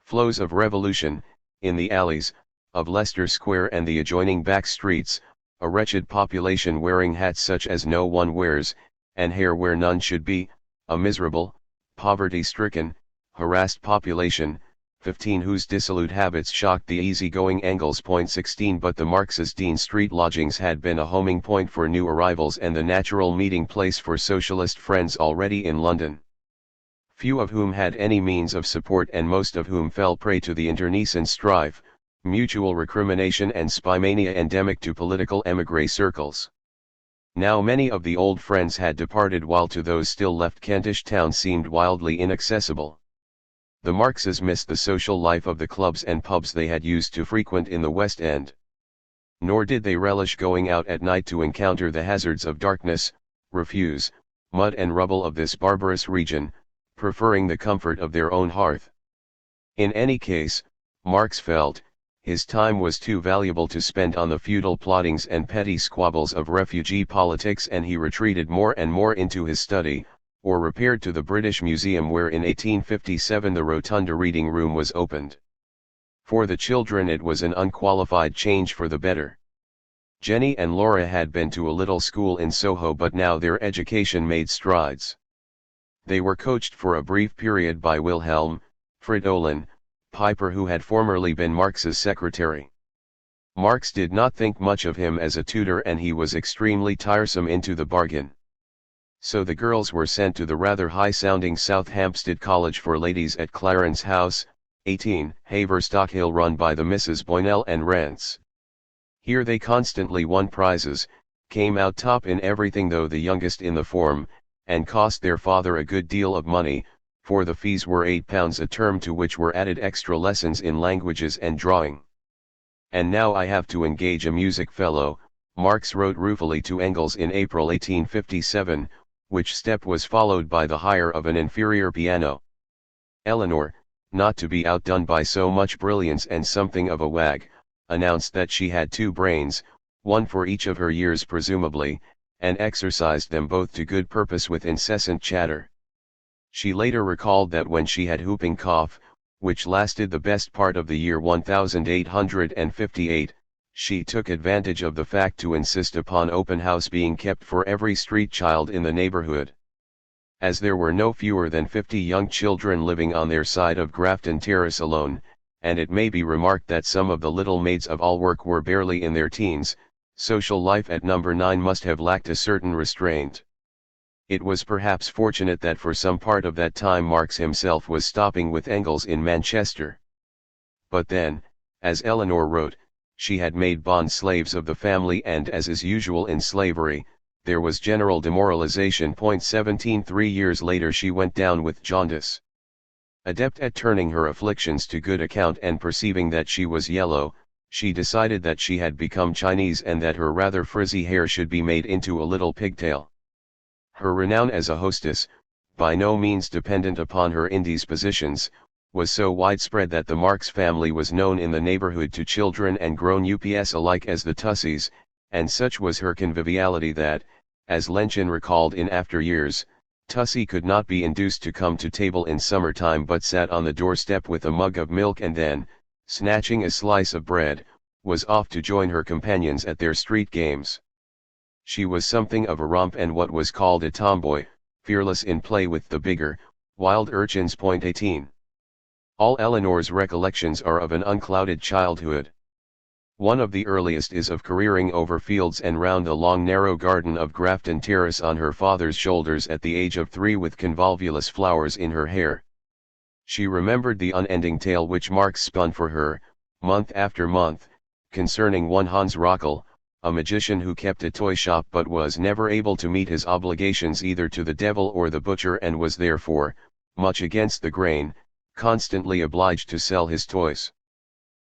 flows of revolution, in the alleys of Leicester Square and the adjoining back streets, a wretched population wearing hats such as no one wears, and hair where none should be, a miserable, poverty-stricken, harassed population, 15 whose dissolute habits shocked the easy-going Engels. 16 But the Marx's Dean Street lodgings had been a homing point for new arrivals and the natural meeting place for socialist friends already in London. Few of whom had any means of support and most of whom fell prey to the internecine strife, mutual recrimination and spymania endemic to political émigré circles. Now many of the old friends had departed, while to those still left Kentish Town seemed wildly inaccessible. The Marxes missed the social life of the clubs and pubs they had used to frequent in the West End. Nor did they relish going out at night to encounter the hazards of darkness, refuse, mud and rubble of this barbarous region, preferring the comfort of their own hearth. In any case, Marx felt, his time was too valuable to spend on the futile plottings and petty squabbles of refugee politics, and he retreated more and more into his study, or repaired to the British Museum, where in 1857 the Rotunda Reading Room was opened. For the children it was an unqualified change for the better. Jenny and Laura had been to a little school in Soho, but now their education made strides. They were coached for a brief period by Wilhelm Fridolin Piper, who had formerly been Marx's secretary. Marx did not think much of him as a tutor, and he was extremely tiresome into the bargain. So the girls were sent to the rather high-sounding South Hampstead College for Ladies at Clarence House, 18, Haverstock Hill, run by the Misses Boynell and Rance. Here they constantly won prizes, came out top in everything, though the youngest in the form, and cost their father a good deal of money, for the fees were £8 a term, to which were added extra lessons in languages and drawing. "And now I have to engage a music fellow," Marx wrote ruefully to Engels in April 1857, which step was followed by the hire of an inferior piano. Eleanor, not to be outdone by so much brilliance and something of a wag, announced that she had 2 brains, one for each of her years presumably, and exercised them both to good purpose with incessant chatter. She later recalled that when she had whooping cough, which lasted the best part of the year 1858, she took advantage of the fact to insist upon open house being kept for every street child in the neighborhood. As there were no fewer than 50 young children living on their side of Grafton Terrace alone, and it may be remarked that some of the little maids of all work were barely in their teens, social life at number 9 must have lacked a certain restraint. It was perhaps fortunate that for some part of that time Marx himself was stopping with Engels in Manchester. But then, as Eleanor wrote, she had made bond slaves of the family, and, as is usual in slavery, there was general demoralization. 17 3 years later she went down with jaundice. Adept at turning her afflictions to good account, and perceiving that she was yellow, she decided that she had become Chinese, and that her rather frizzy hair should be made into a little pigtail. Her renown as a hostess, by no means dependent upon her indispositions, was so widespread that the Marx family was known in the neighborhood to children and grown-ups alike as the Tussies, and such was her conviviality that, as Lenchin recalled in after years, Tussie could not be induced to come to table in summertime, but sat on the doorstep with a mug of milk, and then, snatching a slice of bread, was off to join her companions at their street games. She was something of a romp and what was called a tomboy, fearless in play with the bigger, wild urchins. 18. All Eleanor's recollections are of an unclouded childhood. One of the earliest is of careering over fields and round the long narrow garden of Grafton Terrace on her father's shoulders at the age of 3, with convolvulus flowers in her hair. She remembered the unending tale which Marx spun for her, month after month, concerning one Hans Rockel, a magician who kept a toy shop but was never able to meet his obligations either to the devil or the butcher, and was therefore, much against the grain, constantly obliged to sell his toys.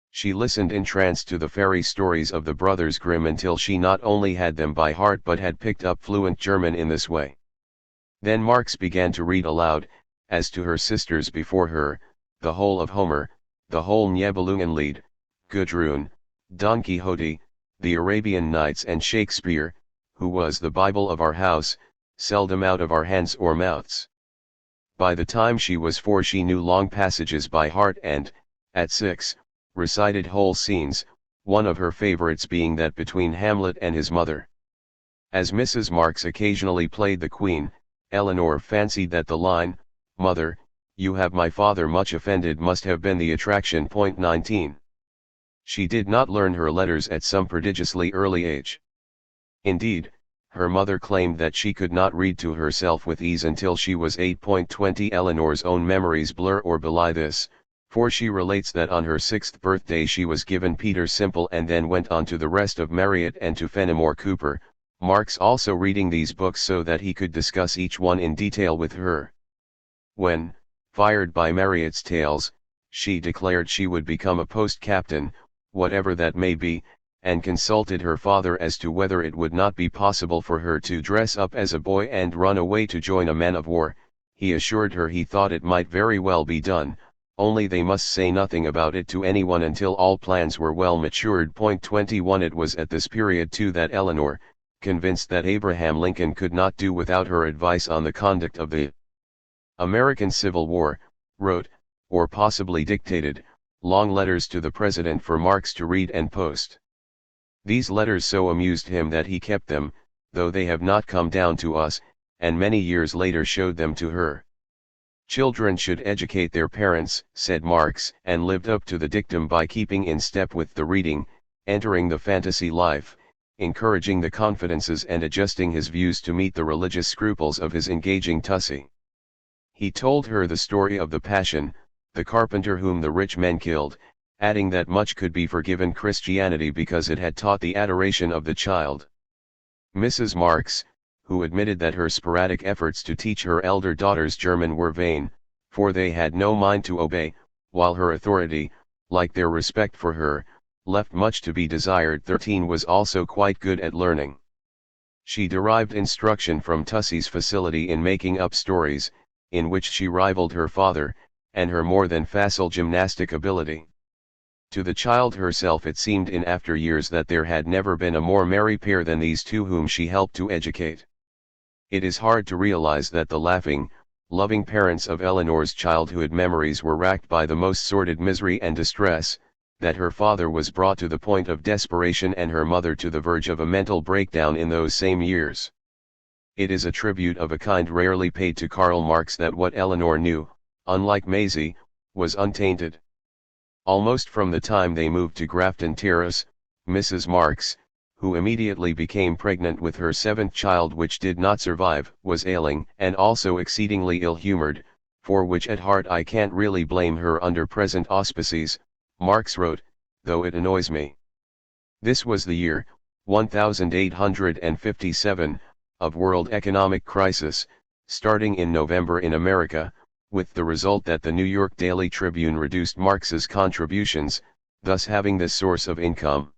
She listened entranced to the fairy stories of the Brothers Grimm until she not only had them by heart but had picked up fluent German in this way. Then Marx began to read aloud, as to her sisters before her, the whole of Homer, the whole Nibelungenlied, Gudrun, Don Quixote, the Arabian Nights, and Shakespeare, who was the Bible of our house, seldom out of our hands or mouths. By the time she was 4 she knew long passages by heart, and, at 6, recited whole scenes, one of her favorites being that between Hamlet and his mother. As Mrs. Marx occasionally played the Queen, Eleanor fancied that the line, "Mother, you have my father much offended," must have been the attraction. 19. She did not learn her letters at some prodigiously early age. Indeed, her mother claimed that she could not read to herself with ease until she was 8. 20. Eleanor's own memories blur or belie this, for she relates that on her 6th birthday she was given Peter Simple and then went on to the rest of Marryat and to Fenimore Cooper, Marx also reading these books so that he could discuss each one in detail with her. When, Fired by Marriott's tales, she declared she would become a post-captain, whatever that may be, and consulted her father as to whether it would not be possible for her to dress up as a boy and run away to join a man of war. He assured her he thought it might very well be done, only they must say nothing about it to anyone until all plans were well matured. 21 It was at this period too that Eleanor, convinced that Abraham Lincoln could not do without her advice on the conduct of the American Civil War, wrote, or possibly dictated, long letters to the President for Marx to read and post. These letters so amused him that he kept them, though they have not come down to us, and many years later showed them to her. Children should educate their parents, said Marx, and lived up to the dictum by keeping in step with the reading, entering the fantasy life, encouraging the confidences and adjusting his views to meet the religious scruples of his engaging Tussie. He told her the story of the Passion, the carpenter whom the rich men killed, adding that much could be forgiven Christianity because it had taught the adoration of the child. Mrs. Marx, who admitted that her sporadic efforts to teach her elder daughters German were vain, for they had no mind to obey, while her authority, like their respect for her, left much to be desired. 13 Was also quite good at learning. She derived instruction from Tussie's facility in making up stories, in which she rivaled her father, and her more than facile gymnastic ability. To the child herself it seemed in after years that there had never been a more merry pair than these two whom she helped to educate. It is hard to realize that the laughing, loving parents of Eleanor's childhood memories were racked by the most sordid misery and distress, that her father was brought to the point of desperation and her mother to the verge of a mental breakdown in those same years. It is a tribute of a kind rarely paid to Karl Marx that what Eleanor knew, unlike Maisie, was untainted. Almost from the time they moved to Grafton Terrace, Mrs. Marx, who immediately became pregnant with her seventh child which did not survive, was ailing and also exceedingly ill-humored, for which at heart I can't really blame her under present auspices, Marx wrote, though it annoys me. This was the year, 1857, of world economic crisis, starting in November in America, with the result that the New York Daily Tribune reduced Marx's contributions, thus having this source of income.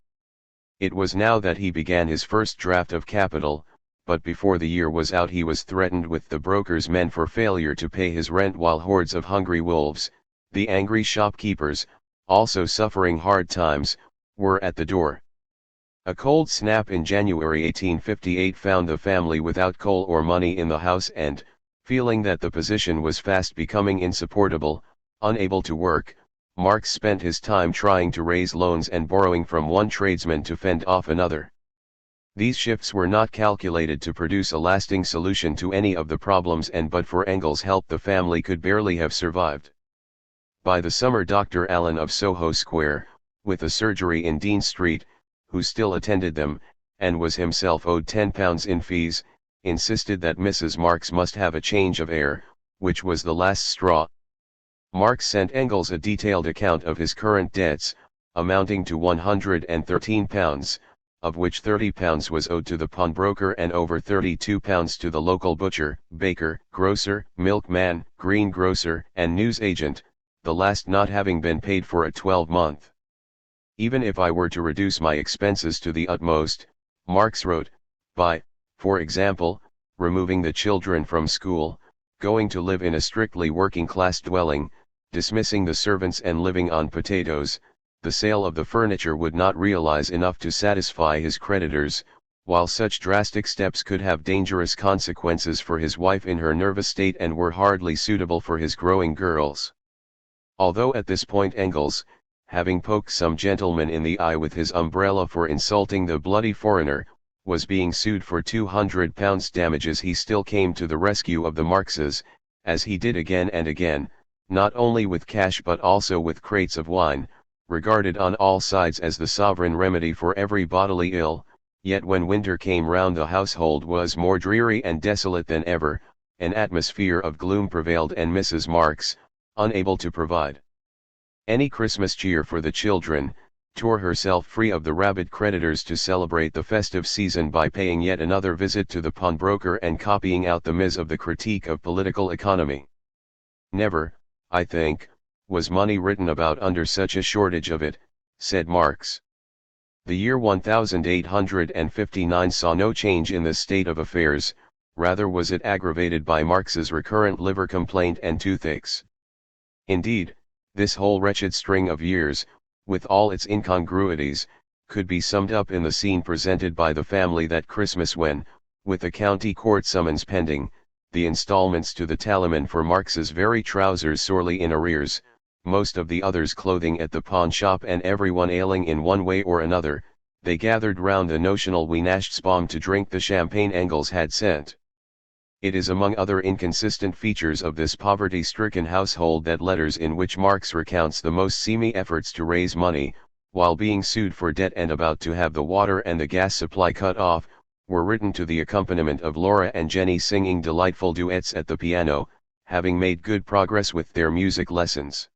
It was now that he began his first draft of capital, but before the year was out he was threatened with the broker's men for failure to pay his rent, while hordes of hungry wolves, the angry shopkeepers, also suffering hard times, were at the door. A cold snap in January 1858 found the family without coal or money in the house and, feeling that the position was fast becoming insupportable, unable to work, Marx spent his time trying to raise loans and borrowing from one tradesman to fend off another. These shifts were not calculated to produce a lasting solution to any of the problems, and but for Engels' help the family could barely have survived. By the summer Dr. Allen of Soho Square, with a surgery in Dean Street, who still attended them, and was himself owed £10 in fees, insisted that Mrs. Marx must have a change of air, which was the last straw. Marx sent Engels a detailed account of his current debts, amounting to £113, of which £30 was owed to the pawnbroker and over £32 to the local butcher, baker, grocer, milkman, greengrocer, and newsagent, the last not having been paid for a 12-month. Even if I were to reduce my expenses to the utmost, Marx wrote, by, for example, removing the children from school, going to live in a strictly working-class dwelling, dismissing the servants and living on potatoes, the sale of the furniture would not realize enough to satisfy his creditors, while such drastic steps could have dangerous consequences for his wife in her nervous state and were hardly suitable for his growing girls. Although at this point Engels, having poked some gentleman in the eye with his umbrella for insulting the bloody foreigner, was being sued for £200 damages, he still came to the rescue of the Marxes, as he did again and again, not only with cash but also with crates of wine, regarded on all sides as the sovereign remedy for every bodily ill. Yet when winter came round the household was more dreary and desolate than ever, an atmosphere of gloom prevailed, and Mrs. Marx, unable to provide any Christmas cheer for the children, tore herself free of the rabid creditors to celebrate the festive season by paying yet another visit to the pawnbroker and copying out the Ms. of the Critique of Political Economy. Never, I think, was money written about under such a shortage of it, said Marx. The year 1859 saw no change in the state of affairs, rather was it aggravated by Marx's recurrent liver complaint and toothaches. Indeed, this whole wretched string of years, with all its incongruities, could be summed up in the scene presented by the family that Christmas when, with the county court summons pending, the installments to the tallyman for Marx's very trousers sorely in arrears, most of the others' clothing at the pawn shop and everyone ailing in one way or another, they gathered round the notional Weihnachtsbaum to drink the champagne Engels had sent. It is among other inconsistent features of this poverty-stricken household that letters in which Marx recounts the most seamy efforts to raise money, while being sued for debt and about to have the water and the gas supply cut off, were written to the accompaniment of Laura and Jenny singing delightful duets at the piano, having made good progress with their music lessons.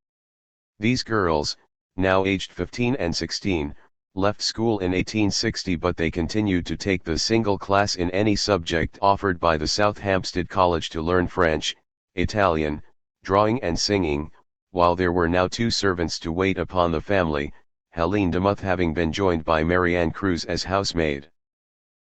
These girls, now aged 15 and 16, left school in 1860, but they continued to take the single class in any subject offered by the South Hampstead College to learn French, Italian, drawing and singing, while there were now 2 servants to wait upon the family, Helene Demuth having been joined by Marianne Cruz as housemaid.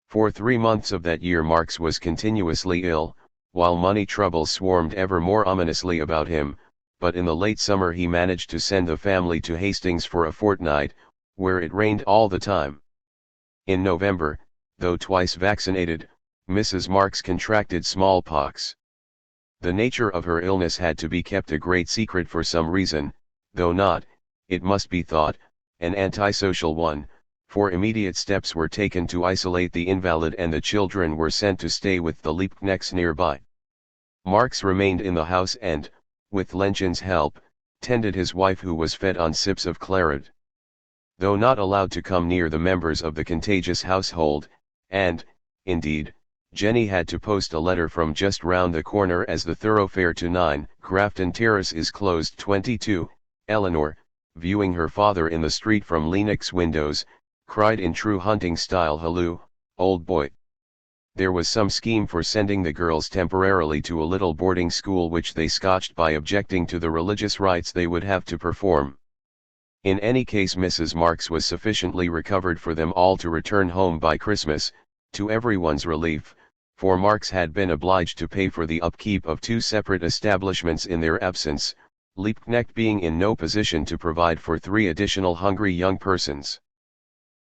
For 3 months of that year Marx was continuously ill, while money troubles swarmed ever more ominously about him, but in the late summer he managed to send the family to Hastings for a fortnight, where it rained all the time. In November, though twice vaccinated, Mrs. Marx contracted smallpox. The nature of her illness had to be kept a great secret for some reason, though not, it must be thought, an antisocial one, for immediate steps were taken to isolate the invalid and the children were sent to stay with the Liebknechts nearby. Marx remained in the house and, with Lenchen's help, tended his wife who was fed on sips of claret. Though not allowed to come near the members of the contagious household, and, indeed, Jenny had to post a letter from just round the corner as the thoroughfare to 9 Grafton Terrace is closed. 22, Eleanor, viewing her father in the street from Lennox windows, cried in true hunting style, "Halloo, old boy." There was some scheme for sending the girls temporarily to a little boarding school which they scotched by objecting to the religious rites they would have to perform. In any case Mrs. Marx was sufficiently recovered for them all to return home by Christmas, to everyone's relief, for Marx had been obliged to pay for the upkeep of 2 separate establishments in their absence, Liebknecht being in no position to provide for 3 additional hungry young persons.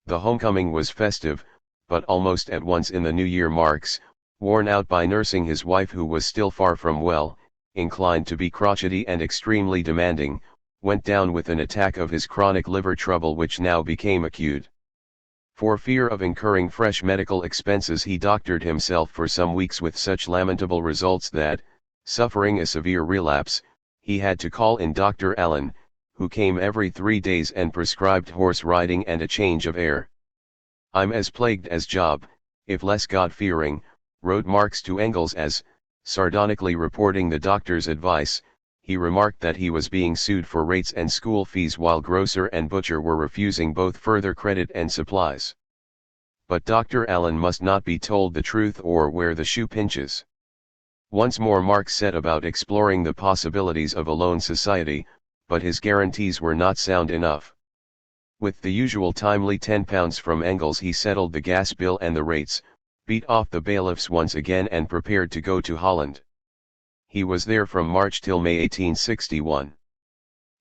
The homecoming was festive, but almost at once in the new year Marx, worn out by nursing his wife who was still far from well, inclined to be crotchety and extremely demanding, went down with an attack of his chronic liver trouble which now became acute. For fear of incurring fresh medical expenses he doctored himself for some weeks with such lamentable results that, suffering a severe relapse, he had to call in Dr. Allen, who came every 3 days and prescribed horse riding and a change of air. "I'm as plagued as Job, if less God-fearing," wrote Marx to Engels as, sardonically reporting the doctor's advice, he remarked that he was being sued for rates and school fees while grocer and butcher were refusing both further credit and supplies. But Dr. Allen must not be told the truth or where the shoe pinches. Once more Marx set about exploring the possibilities of a loan society, but his guarantees were not sound enough. With the usual timely £10 from Engels he settled the gas bill and the rates, beat off the bailiffs once again and prepared to go to Holland. He was there from March till May 1861.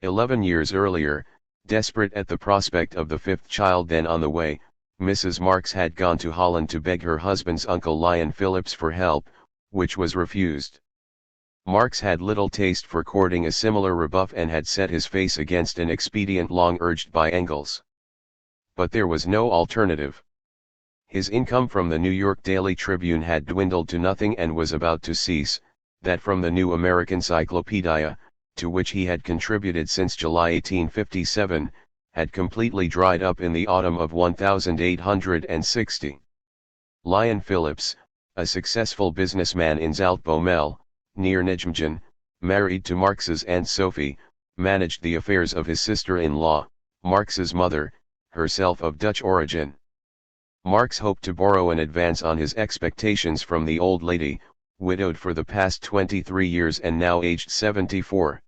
11 years earlier, desperate at the prospect of the 5th child then on the way, Mrs. Marx had gone to Holland to beg her husband's uncle Lion Phillips for help, which was refused. Marx had little taste for courting a similar rebuff and had set his face against an expedient long urged by Engels. But there was no alternative. His income from the New York Daily Tribune had dwindled to nothing and was about to cease, that from the New American Cyclopedia, to which he had contributed since July 1857, had completely dried up in the autumn of 1860. Lion Phillips, a successful businessman in Zaltbommel, near Nijmegen, married to Marx's Aunt Sophie, managed the affairs of his sister-in-law, Marx's mother, herself of Dutch origin. Marx hoped to borrow an advance on his expectations from the old lady, widowed for the past 23 years and now aged 74.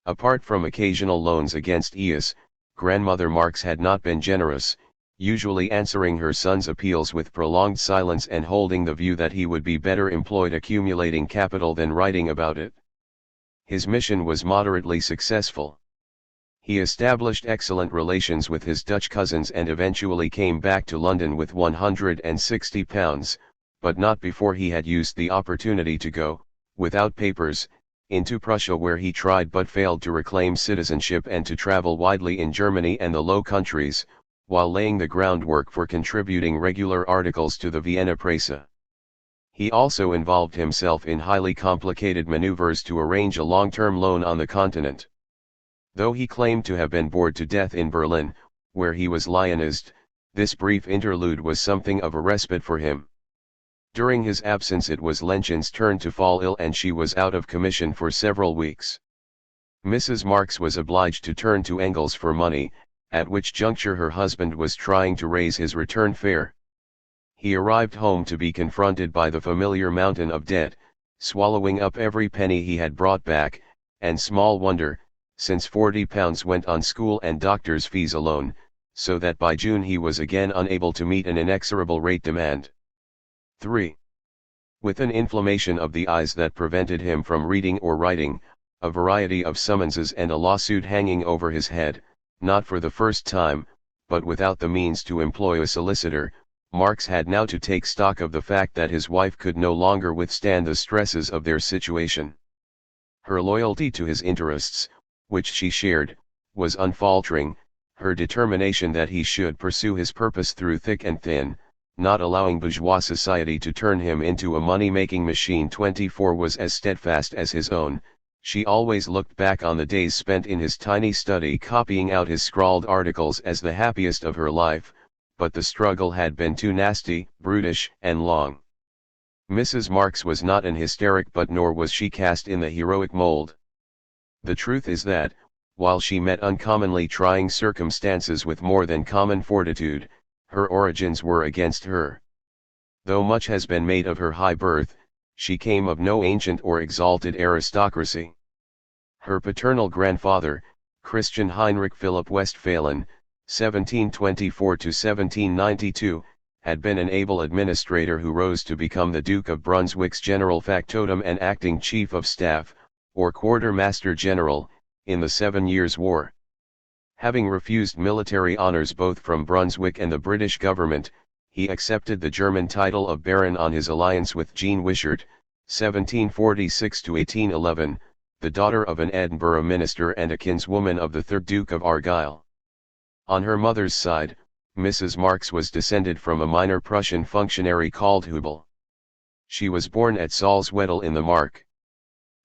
Apart from occasional loans against eas, grandmother Marx had not been generous, usually answering her son's appeals with prolonged silence and holding the view that he would be better employed accumulating capital than writing about it. His mission was moderately successful. He established excellent relations with his Dutch cousins and eventually came back to London with £160, but not before he had used the opportunity to go, without papers, into Prussia, where he tried but failed to reclaim citizenship, and to travel widely in Germany and the Low Countries, while laying the groundwork for contributing regular articles to the Vienna Presse. He also involved himself in highly complicated maneuvers to arrange a long-term loan on the continent. Though he claimed to have been bored to death in Berlin, where he was lionized, this brief interlude was something of a respite for him. During his absence it was Lenschen's turn to fall ill, and she was out of commission for several weeks. Mrs. Marx was obliged to turn to Engels for money, at which juncture her husband was trying to raise his return fare. He arrived home to be confronted by the familiar mountain of debt, swallowing up every penny he had brought back, and small wonder, since £40 went on school and doctor's fees alone, so that by June he was again unable to meet an inexorable rate demand. 3. With an inflammation of the eyes that prevented him from reading or writing, a variety of summonses and a lawsuit hanging over his head, not for the first time, but without the means to employ a solicitor, Marx had now to take stock of the fact that his wife could no longer withstand the stresses of their situation. Her loyalty to his interests, which she shared, was unfaltering, her determination that he should pursue his purpose through thick and thin, not allowing bourgeois society to turn him into a money-making machine 24 was as steadfast as his own. She always looked back on the days spent in his tiny study copying out his scrawled articles as the happiest of her life, but the struggle had been too nasty, brutish, and long. Mrs. Marx was not an hysteric, but nor was she cast in the heroic mold. The truth is that, while she met uncommonly trying circumstances with more than common fortitude, her origins were against her. Though much has been made of her high birth, she came of no ancient or exalted aristocracy. Her paternal grandfather, Christian Heinrich Philipp Westphalen, 1724–1792, had been an able administrator who rose to become the Duke of Brunswick's general factotum and acting chief of staff, or quartermaster general, in the 7 Years' War. Having refused military honors both from Brunswick and the British government, he accepted the German title of Baron on his alliance with Jean Wishart, 1746–1811, the daughter of an Edinburgh minister and a kinswoman of the 3rd Duke of Argyll. On her mother's side, Mrs. Marx was descended from a minor Prussian functionary called Hubel. She was born at Salzwedel in the Mark.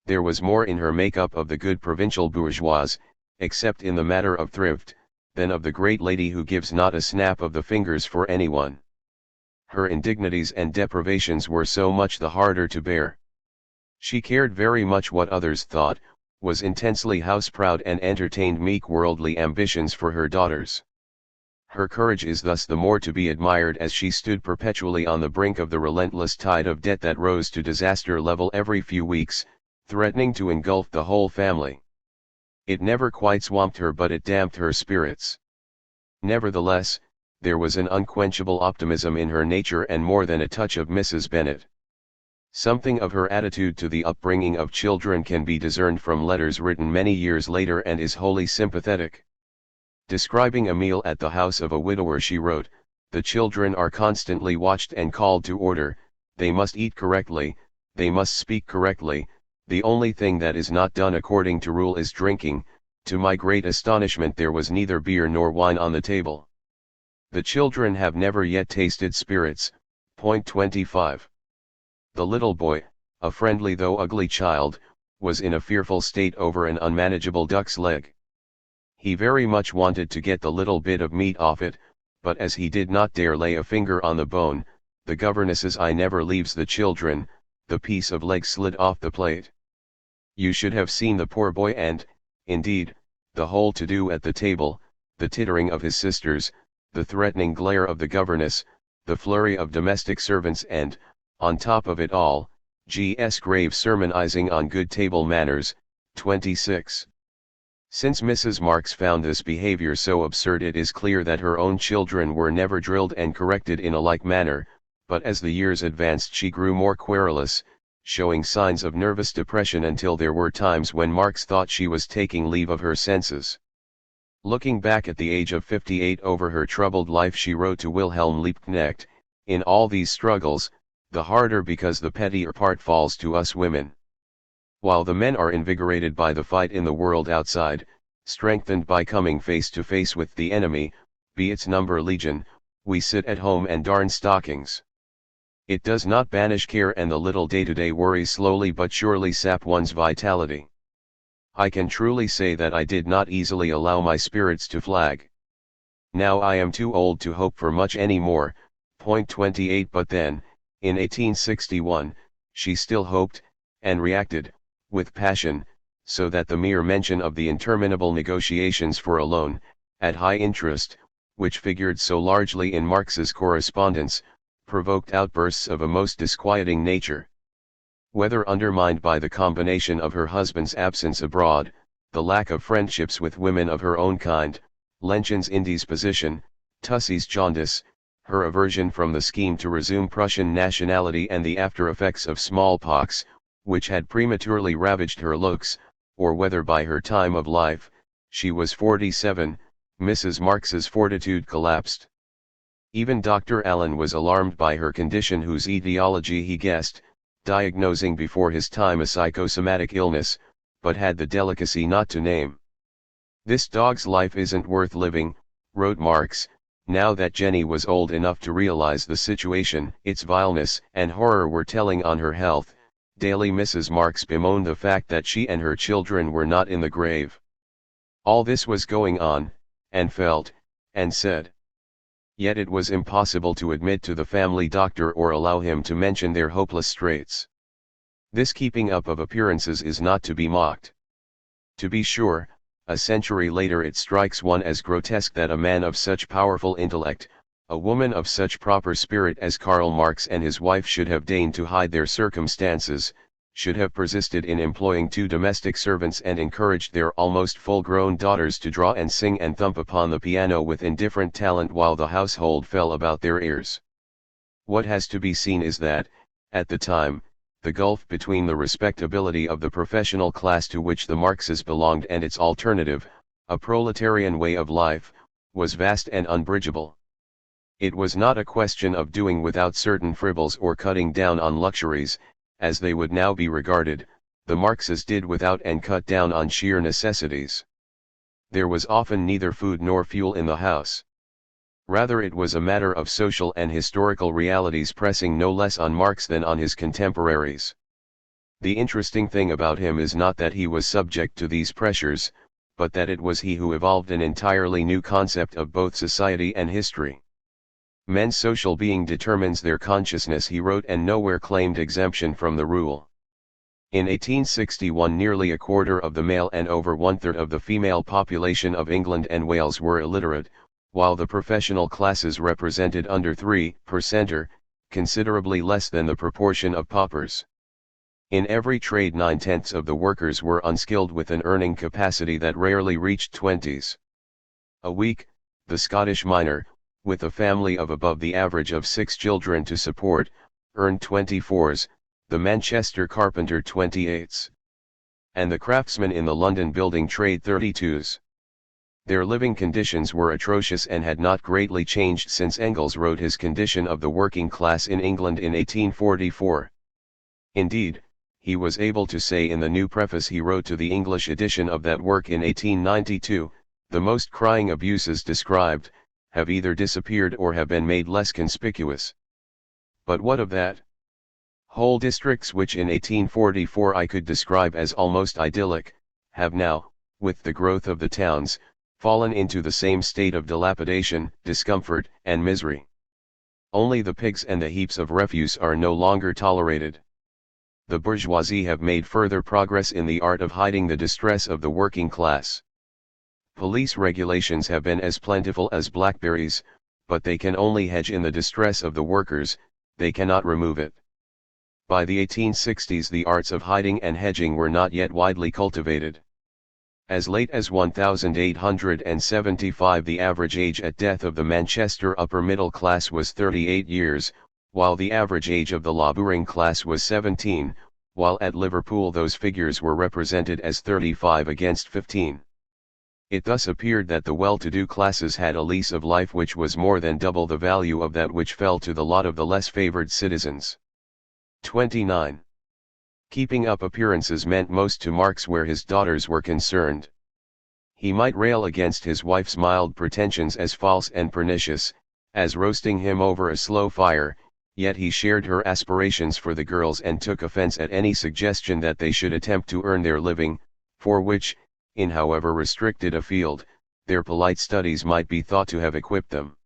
There was more in her make-up of the good provincial bourgeoise, except in the matter of thrift, than of the great lady who gives not a snap of the fingers for anyone. Her indignities and deprivations were so much the harder to bear. She cared very much what others thought, was intensely house-proud, and entertained meek worldly ambitions for her daughters. Her courage is thus the more to be admired as she stood perpetually on the brink of the relentless tide of debt that rose to disaster level every few weeks, threatening to engulf the whole family. It never quite swamped her, but it damped her spirits. Nevertheless, there was an unquenchable optimism in her nature, and more than a touch of Mrs. Bennet. Something of her attitude to the upbringing of children can be discerned from letters written many years later, and is wholly sympathetic. Describing a meal at the house of a widower, she wrote, "The children are constantly watched and called to order, they must eat correctly, they must speak correctly. The only thing that is not done according to rule is drinking. To my great astonishment there was neither beer nor wine on the table. The children have never yet tasted spirits." Point 25. The little boy, a friendly though ugly child, was in a fearful state over an unmanageable duck's leg. He very much wanted to get the little bit of meat off it, but as he did not dare lay a finger on the bone, the governess's eye never leaves the children, the piece of leg slid off the plate. You should have seen the poor boy, and, indeed, the whole to-do at the table, the tittering of his sisters, the threatening glare of the governess, the flurry of domestic servants, and, on top of it all, G.S. Grave sermonizing on good table manners. 26. Since Mrs. Marx found this behavior so absurd, it is clear that her own children were never drilled and corrected in a like manner, but as the years advanced she grew more querulous, showing signs of nervous depression until there were times when Marx thought she was taking leave of her senses. Looking back at the age of 58 over her troubled life, she wrote to Wilhelm Liebknecht, "In all these struggles, the harder because the pettier part falls to us women. While the men are invigorated by the fight in the world outside, strengthened by coming face to face with the enemy, be its number legion, we sit at home and darn stockings. It does not banish care, and the little day-to-day worries slowly but surely sap one's vitality. I can truly say that I did not easily allow my spirits to flag. Now I am too old to hope for much any more." 28 But then, in 1861, she still hoped, and reacted, with passion, so that the mere mention of the interminable negotiations for a loan, at high interest, which figured so largely in Marx's correspondence, provoked outbursts of a most disquieting nature. Whether undermined by the combination of her husband's absence abroad, the lack of friendships with women of her own kind, Lenchen's indisposition, Tussie's jaundice, her aversion from the scheme to resume Prussian nationality, and the after-effects of smallpox, which had prematurely ravaged her looks, or whether by her time of life, she was 47, Mrs. Marx's fortitude collapsed. Even Dr. Allen was alarmed by her condition, whose etiology he guessed, diagnosing before his time a psychosomatic illness, but had the delicacy not to name. "This dog's life isn't worth living," wrote Marx, now that Jenny was old enough to realize the situation. Its vileness and horror were telling on her health. Daily Mrs. Marx bemoaned the fact that she and her children were not in the grave. All this was going on, and felt, and said. Yet it was impossible to admit to the family doctor or allow him to mention their hopeless straits. This keeping up of appearances is not to be mocked. To be sure, a century later it strikes one as grotesque that a man of such powerful intellect, a woman of such proper spirit as Karl Marx and his wife should have deigned to hide their circumstances, should have persisted in employing 2 domestic servants and encouraged their almost full-grown daughters to draw and sing and thump upon the piano with indifferent talent while the household fell about their ears. What has to be seen is that, at the time, the gulf between the respectability of the professional class to which the Marxes belonged and its alternative, a proletarian way of life, was vast and unbridgeable. It was not a question of doing without certain frivels or cutting down on luxuries, as they would now be regarded. The Marxes did without and cut down on sheer necessities. There was often neither food nor fuel in the house. Rather, it was a matter of social and historical realities pressing no less on Marx than on his contemporaries. The interesting thing about him is not that he was subject to these pressures, but that it was he who evolved an entirely new concept of both society and history. Men's social being determines their consciousness, he wrote, and nowhere claimed exemption from the rule. In 1861 nearly a quarter of the male and over 1/3 of the female population of England and Wales were illiterate, while the professional classes represented under 3%, considerably less than the proportion of paupers. In every trade 9/10 of the workers were unskilled, with an earning capacity that rarely reached 20s a week. The Scottish miner, with a family of above the average of 6 children to support, earned 24s, the Manchester carpenter 28s, and the craftsman in the London building trade 32s. Their living conditions were atrocious and had not greatly changed since Engels wrote his Condition of the Working Class in England in 1844. Indeed, he was able to say in the new preface he wrote to the English edition of that work in 1892, "The most crying abuses described, have either disappeared or have been made less conspicuous." But what of that? Whole districts which in 1844 I could describe as almost idyllic, have now, with the growth of the towns, fallen into the same state of dilapidation, discomfort, and misery. Only the pigs and the heaps of refuse are no longer tolerated. The bourgeoisie have made further progress in the art of hiding the distress of the working class. Police regulations have been as plentiful as blackberries, but they can only hedge in the distress of the workers, they cannot remove it. By the 1860s the arts of hiding and hedging were not yet widely cultivated. As late as 1875 the average age at death of the Manchester upper middle class was 38 years, while the average age of the labouring class was 17, while at Liverpool those figures were represented as 35 against 15. It thus appeared that the well-to-do classes had a lease of life which was more than double the value of that which fell to the lot of the less favoured citizens. 29. Keeping up appearances meant most to Marx where his daughters were concerned. He might rail against his wife's mild pretensions as false and pernicious, as roasting him over a slow fire, yet he shared her aspirations for the girls and took offence at any suggestion that they should attempt to earn their living, for which, in however restricted a field, their polite studies might be thought to have equipped them.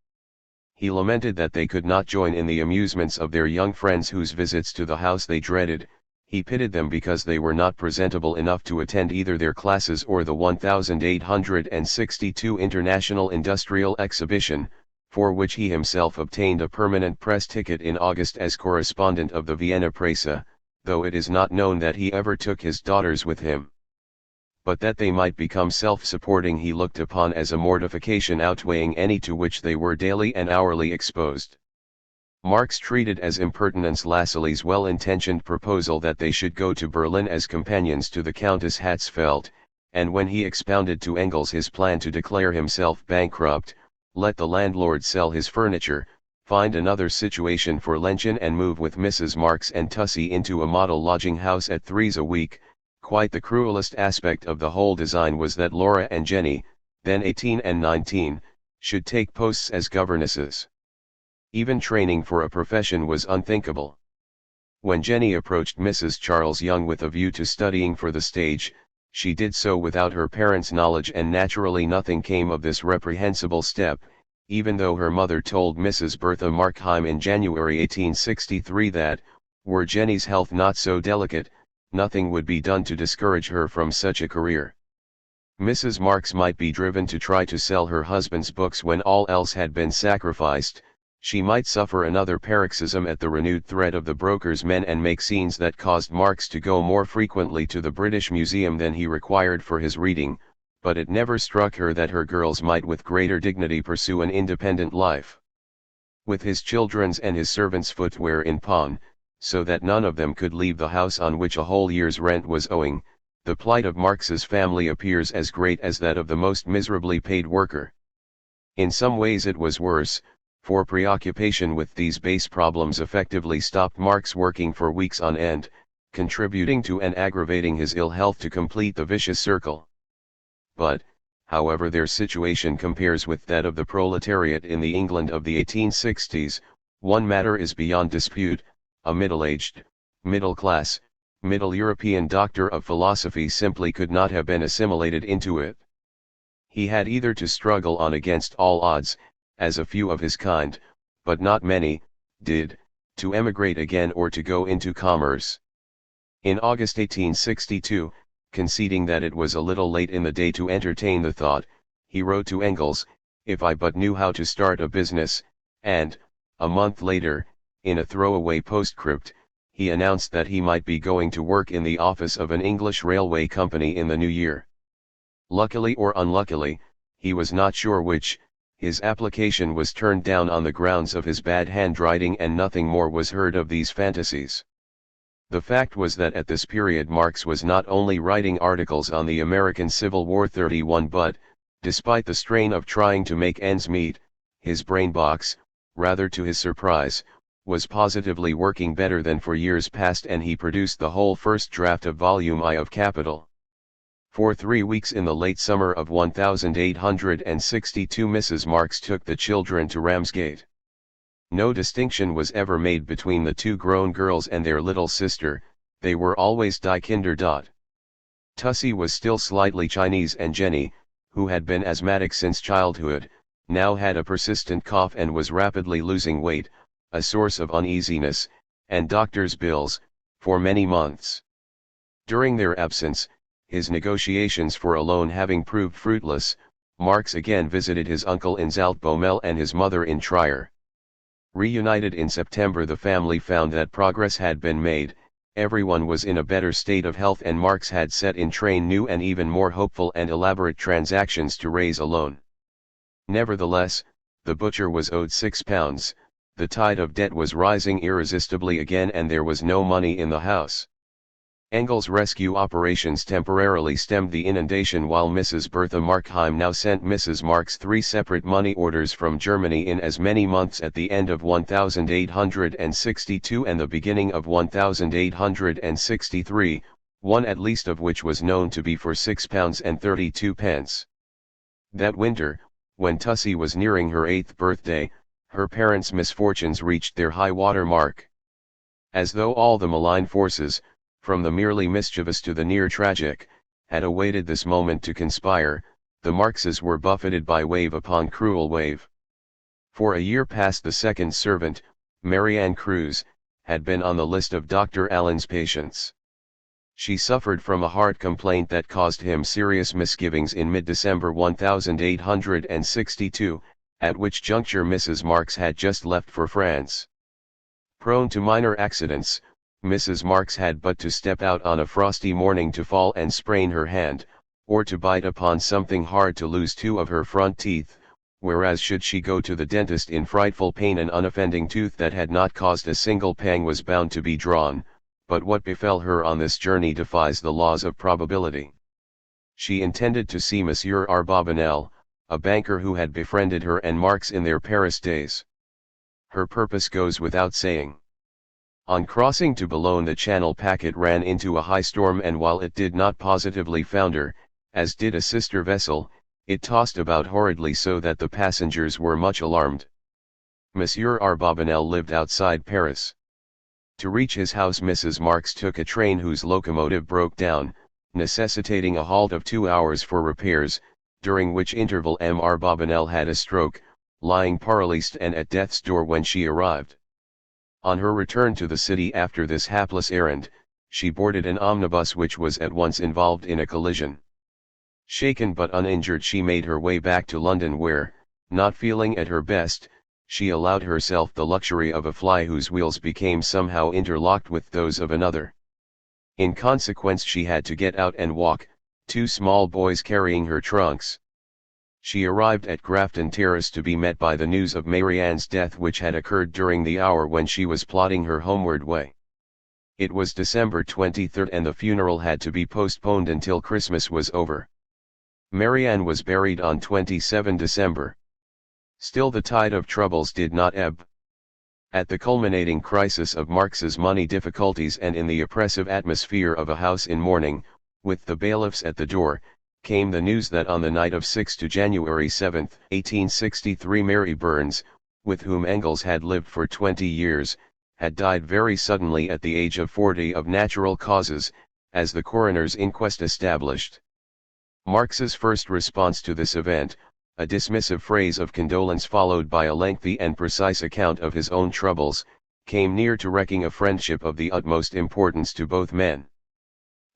He lamented that they could not join in the amusements of their young friends whose visits to the house they dreaded. He pitied them because they were not presentable enough to attend either their classes or the 1862 International Industrial Exhibition, for which he himself obtained a permanent press ticket in August as correspondent of the Vienna Presse, though it is not known that he ever took his daughters with him. But that they might become self-supporting he looked upon as a mortification outweighing any to which they were daily and hourly exposed. Marx treated as impertinence Lassalle's well-intentioned proposal that they should go to Berlin as companions to the Countess Hatzfeld, and when he expounded to Engels his plan to declare himself bankrupt, let the landlord sell his furniture, find another situation for Lenchen and move with Mrs. Marx and Tussie into a model lodging house at 3s a week, quite the cruelest aspect of the whole design was that Laura and Jenny, then 18 and 19, should take posts as governesses. Even training for a profession was unthinkable. When Jenny approached Mrs. Charles Young with a view to studying for the stage, she did so without her parents' knowledge, and naturally nothing came of this reprehensible step, even though her mother told Mrs. Bertha Markheim in January 1863 that, were Jenny's health not so delicate, nothing would be done to discourage her from such a career. Mrs. Marx might be driven to try to sell her husband's books when all else had been sacrificed. She might suffer another paroxysm at the renewed threat of the broker's men and make scenes that caused Marx to go more frequently to the British Museum than he required for his reading, but it never struck her that her girls might with greater dignity pursue an independent life. With his children's and his servants' footwear in pawn, so that none of them could leave the house on which a whole year's rent was owing, the plight of Marx's family appears as great as that of the most miserably paid worker. In some ways it was worse, for preoccupation with these base problems effectively stopped Marx working for weeks on end, contributing to and aggravating his ill health to complete the vicious circle. But, however their situation compares with that of the proletariat in the England of the 1860s, one matter is beyond dispute: a middle-aged, middle-class, Middle European doctor of philosophy simply could not have been assimilated into it. He had either to struggle on against all odds, as a few of his kind, but not many, did, to emigrate again or to go into commerce. In August 1862, conceding that it was a little late in the day to entertain the thought, he wrote to Engels, "If I but knew how to start a business," and, a month later, in a throwaway postscript, he announced that he might be going to work in the office of an English railway company in the new year. Luckily or unluckily, he was not sure which, his application was turned down on the grounds of his bad handwriting, and nothing more was heard of these fantasies. The fact was that at this period Marx was not only writing articles on the American Civil War 31 but, despite the strain of trying to make ends meet, his brain box, rather to his surprise, was positively working better than for years past, and he produced the whole first draft of Volume I of Capital. For 3 weeks in the late summer of 1862 Mrs. Marx took the children to Ramsgate. No distinction was ever made between the two grown girls and their little sister, they were always die Kinder dot. Tussie was still slightly Chinese, and Jenny, who had been asthmatic since childhood, now had a persistent cough and was rapidly losing weight, a source of uneasiness, and doctor's bills, for many months. During their absence, his negotiations for a loan having proved fruitless, Marx again visited his uncle in Zaltbommel and his mother in Trier. Reunited in September, the family found that progress had been made, everyone was in a better state of health and Marx had set in train new and even more hopeful and elaborate transactions to raise a loan. Nevertheless, the butcher was owed £6, the tide of debt was rising irresistibly again and there was no money in the house. Engels' rescue operations temporarily stemmed the inundation while Mrs. Bertha Markheim now sent Mrs. Marx 3 separate money orders from Germany in as many months at the end of 1862 and the beginning of 1863, one at least of which was known to be for £6.32. That winter, when Tussie was nearing her 8th birthday, her parents' misfortunes reached their high water mark. As though all the malign forces, from the merely mischievous to the near tragic, had awaited this moment to conspire, the Marxes were buffeted by wave upon cruel wave. For a year past the second servant, Marianne Cruz, had been on the list of Dr. Allen's patients. She suffered from a heart complaint that caused him serious misgivings in mid-December 1862, at which juncture Mrs. Marx had just left for France. Prone to minor accidents, Mrs. Marx had but to step out on a frosty morning to fall and sprain her hand, or to bite upon something hard to lose 2 of her front teeth, whereas should she go to the dentist in frightful pain an unoffending tooth that had not caused a single pang was bound to be drawn, but what befell her on this journey defies the laws of probability. She intended to see Monsieur Arbabinel, a banker who had befriended her and Marx in their Paris days. Her purpose goes without saying. On crossing to Boulogne the Channel packet ran into a high storm and while it did not positively founder, as did a sister vessel, it tossed about horridly so that the passengers were much alarmed. Monsieur Arbabinel lived outside Paris. To reach his house Mrs. Marx took a train whose locomotive broke down, necessitating a halt of 2 hours for repairs, during which interval M. Arbabinel had a stroke, lying paralysed and at death's door when she arrived. On her return to the city after this hapless errand, she boarded an omnibus which was at once involved in a collision. Shaken but uninjured she made her way back to London where, not feeling at her best, she allowed herself the luxury of a fly whose wheels became somehow interlocked with those of another. In consequence she had to get out and walk, 2 small boys carrying her trunks. She arrived at Grafton Terrace to be met by the news of Marianne's death which had occurred during the hour when she was plodding her homeward way. It was December 23rd and the funeral had to be postponed until Christmas was over. Marianne was buried on 27 December. Still the tide of troubles did not ebb. At the culminating crisis of Marx's money difficulties and in the oppressive atmosphere of a house in mourning, with the bailiffs at the door, came the news that on the night of 6 to January 7, 1863 Mary Burns, with whom Engels had lived for 20 years, had died very suddenly at the age of 40 of natural causes, as the coroner's inquest established. Marx's first response to this event, a dismissive phrase of condolence followed by a lengthy and precise account of his own troubles, came near to wrecking a friendship of the utmost importance to both men.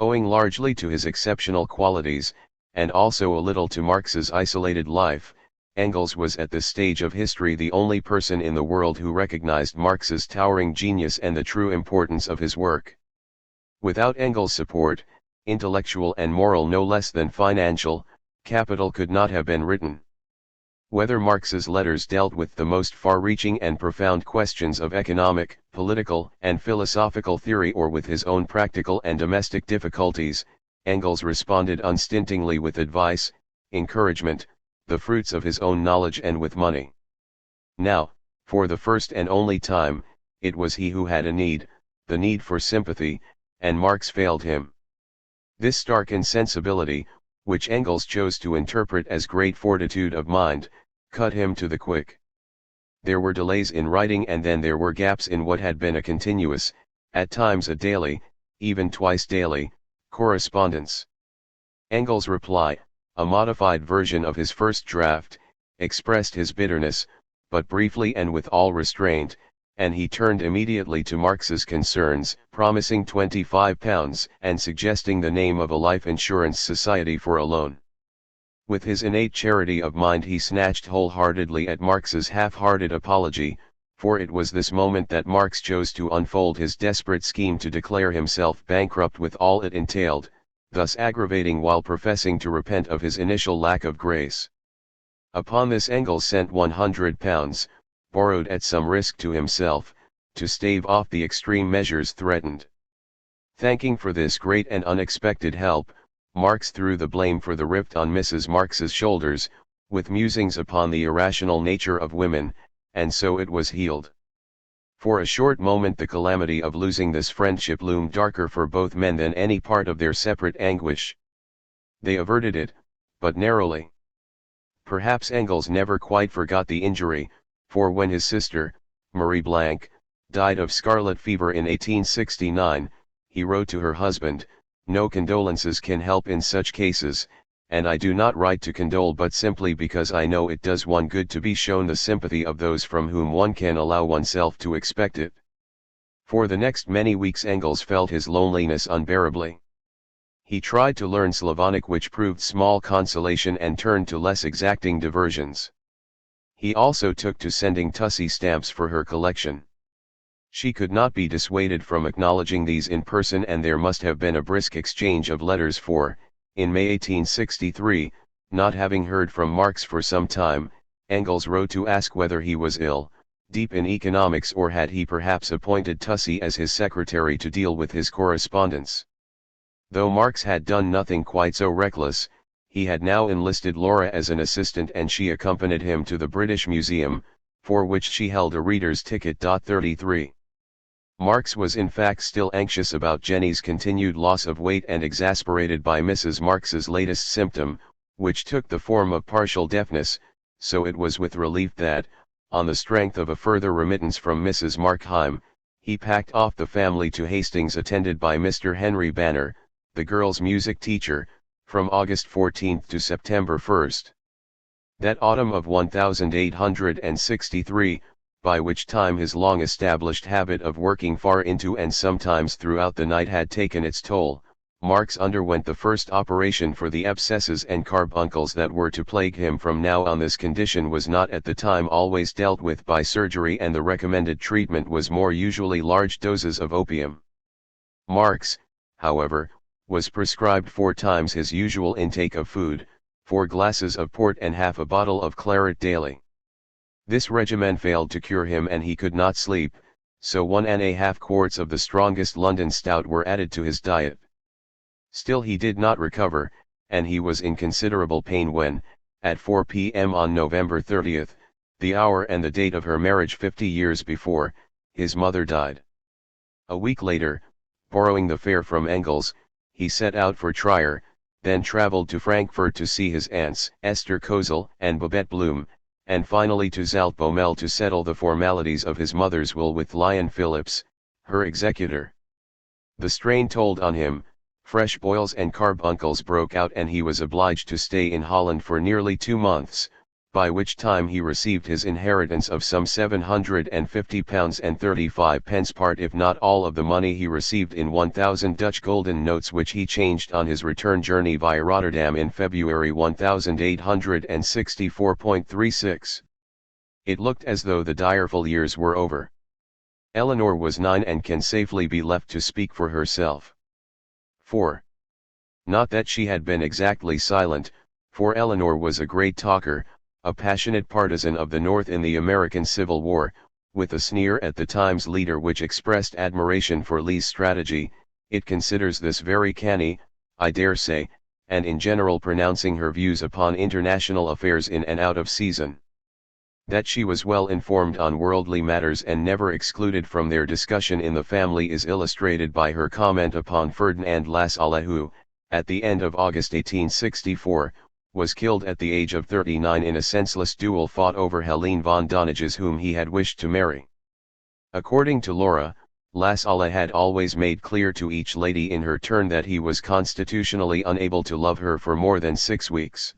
Owing largely to his exceptional qualities, and also a little to Marx's isolated life, Engels was at this stage of history the only person in the world who recognized Marx's towering genius and the true importance of his work. Without Engels' support, intellectual and moral no less than financial, Capital could not have been written. Whether Marx's letters dealt with the most far-reaching and profound questions of economic, political, and philosophical theory or with his own practical and domestic difficulties, Engels responded unstintingly with advice, encouragement, the fruits of his own knowledge and with money. Now, for the first and only time, it was he who had a need, the need for sympathy, and Marx failed him. This stark insensibility, which Engels chose to interpret as great fortitude of mind, cut him to the quick. There were delays in writing and then there were gaps in what had been a continuous, at times a daily, even twice daily, correspondence. Engels' reply, a modified version of his first draft, expressed his bitterness, but briefly and with all restraint, and he turned immediately to Marx's concerns, promising £25 and suggesting the name of a life insurance society for a loan. With his innate charity of mind he snatched wholeheartedly at Marx's half-hearted apology, For it was this moment that Marx chose to unfold his desperate scheme to declare himself bankrupt with all it entailed, thus aggravating while professing to repent of his initial lack of grace. Upon this Engels sent £100, borrowed at some risk to himself, to stave off the extreme measures threatened. Thanking for this great and unexpected help, Marx threw the blame for the rift on Mrs. Marx's shoulders, with musings upon the irrational nature of women, and so it was healed. For a short moment the calamity of losing this friendship loomed darker for both men than any part of their separate anguish. They averted it, but narrowly. Perhaps Engels never quite forgot the injury, for when his sister, Marie Blanc, died of scarlet fever in 1869, he wrote to her husband, "No condolences can help in such cases, and I do not write to condole but simply because I know it does one good to be shown the sympathy of those from whom one can allow oneself to expect it." For the next many weeks Engels felt his loneliness unbearably. He tried to learn Slavonic, which proved small consolation, and turned to less exacting diversions. He also took to sending Tussie stamps for her collection. She could not be dissuaded from acknowledging these in person, and there must have been a brisk exchange of letters, for, in May 1863, not having heard from Marx for some time, Engels wrote to ask whether he was ill, deep in economics, or had he perhaps appointed Tussie as his secretary to deal with his correspondence. Though Marx had done nothing quite so reckless, he had now enlisted Laura as an assistant, and she accompanied him to the British Museum, for which she held a reader's ticket. 33. Marx was in fact still anxious about Jenny's continued loss of weight, and exasperated by Mrs. Marx's latest symptom, which took the form of partial deafness, so it was with relief that, on the strength of a further remittance from Mrs. Markheim, he packed off the family to Hastings, attended by Mr. Henry Banner, the girl's music teacher, from August 14 to September 1. That autumn of 1863, by which time his long-established habit of working far into and sometimes throughout the night had taken its toll, Marx underwent the first operation for the abscesses and carbuncles that were to plague him from now on. This condition was not at the time always dealt with by surgery, and the recommended treatment was more usually large doses of opium. Marx, however, was prescribed 4 times his usual intake of food, 4 glasses of port and half a bottle of claret daily. This regimen failed to cure him, and he could not sleep, so 1½ quarts of the strongest London stout were added to his diet. Still he did not recover, and he was in considerable pain when, at 4 p.m. on November 30, the hour and the date of her marriage 50 years before, his mother died. A week later, borrowing the fare from Engels, he set out for Trier, then travelled to Frankfurt to see his aunts, Esther Kozel and Babette Blum, and finally to Zaltbommel to settle the formalities of his mother's will with Lyon Phillips, her executor. The strain told on him, fresh boils and carbuncles broke out, and he was obliged to stay in Holland for nearly 2 months, by which time he received his inheritance of some £750 and 35 pence, part if not all of the money he received in 1,000 Dutch gulden notes, which he changed on his return journey via Rotterdam in February 1864.36. It looked as though the direful years were over. Eleanor was 9 and can safely be left to speak for herself. 4. Not that she had been exactly silent, for Eleanor was a great talker, a passionate partisan of the North in the American Civil War, with a sneer at the Times leader which expressed admiration for Lee's strategy. It considers this very canny, I dare say, and in general pronouncing her views upon international affairs in and out of season. That she was well informed on worldly matters and never excluded from their discussion in the family is illustrated by her comment upon Ferdinand Lassalle, who, at the end of August 1864, was killed at the age of 39 in a senseless duel fought over Helene von Donnages, whom he had wished to marry. According to Laura, Lassalle had always made clear to each lady in her turn that he was constitutionally unable to love her for more than 6 weeks.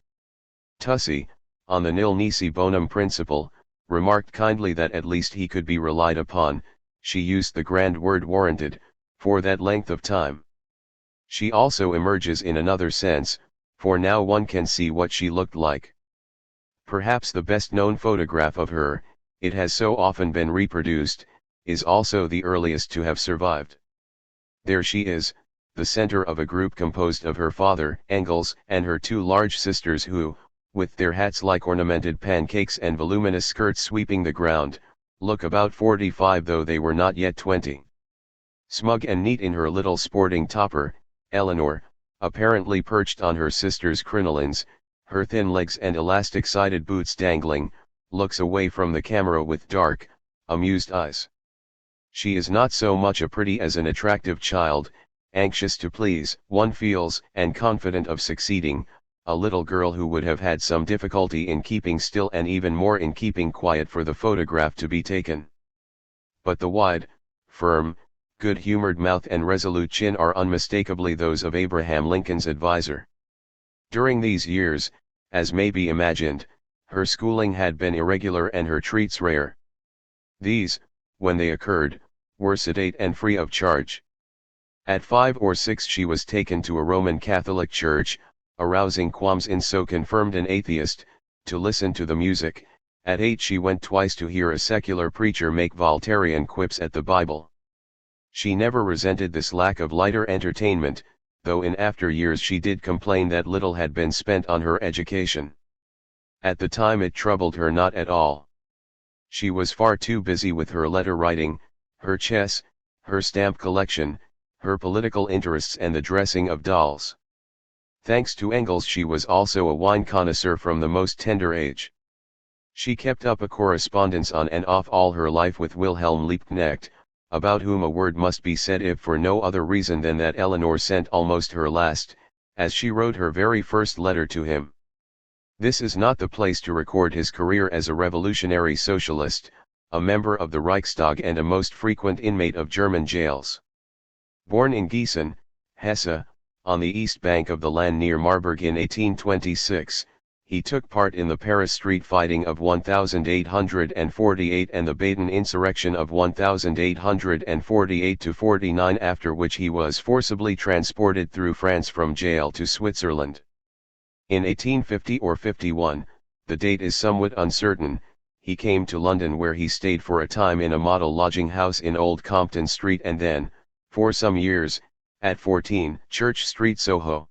Tussie, on the nil nisi bonum principle, remarked kindly that at least he could be relied upon, she used the grand word warranted, for that length of time. She also emerges in another sense, for now one can see what she looked like. Perhaps the best known photograph of her, it has so often been reproduced, is also the earliest to have survived. There she is, the center of a group composed of her father, Engels, and her two large sisters who, with their hats like ornamented pancakes and voluminous skirts sweeping the ground, look about 45 though they were not yet 20. Smug and neat in her little sporting topper, Eleanor, apparently perched on her sister's crinolines, her thin legs and elastic-sided boots dangling, looks away from the camera with dark, amused eyes. She is not so much a pretty as an attractive child, anxious to please, one feels, and confident of succeeding, a little girl who would have had some difficulty in keeping still and even more in keeping quiet for the photograph to be taken. But the wide, firm, good-humored mouth and resolute chin are unmistakably those of Abraham Lincoln's advisor. During these years, as may be imagined, her schooling had been irregular and her treats rare. These, when they occurred, were sedate and free of charge. At 5 or 6 she was taken to a Roman Catholic church, arousing qualms in so confirmed an atheist, to listen to the music. At 8 she went twice to hear a secular preacher make Voltairean quips at the Bible. She never resented this lack of lighter entertainment, though in after years she did complain that little had been spent on her education. At the time it troubled her not at all. She was far too busy with her letter writing, her chess, her stamp collection, her political interests and the dressing of dolls. Thanks to Engels she was also a wine connoisseur from the most tender age. She kept up a correspondence on and off all her life with Wilhelm Liebknecht, about whom a word must be said if for no other reason than that Eleanor sent almost her last, as she wrote her very first letter to him. This is not the place to record his career as a revolutionary socialist, a member of the Reichstag and a most frequent inmate of German jails. Born in Gießen, Hesse, on the east bank of the Lahn near Marburg in 1826, he took part in the Paris street fighting of 1848 and the Baden insurrection of 1848–49, after which he was forcibly transported through France from jail to Switzerland. In 1850 or 51, the date is somewhat uncertain, he came to London where he stayed for a time in a model lodging house in Old Compton Street and then, for some years, at 14 Church Street, Soho.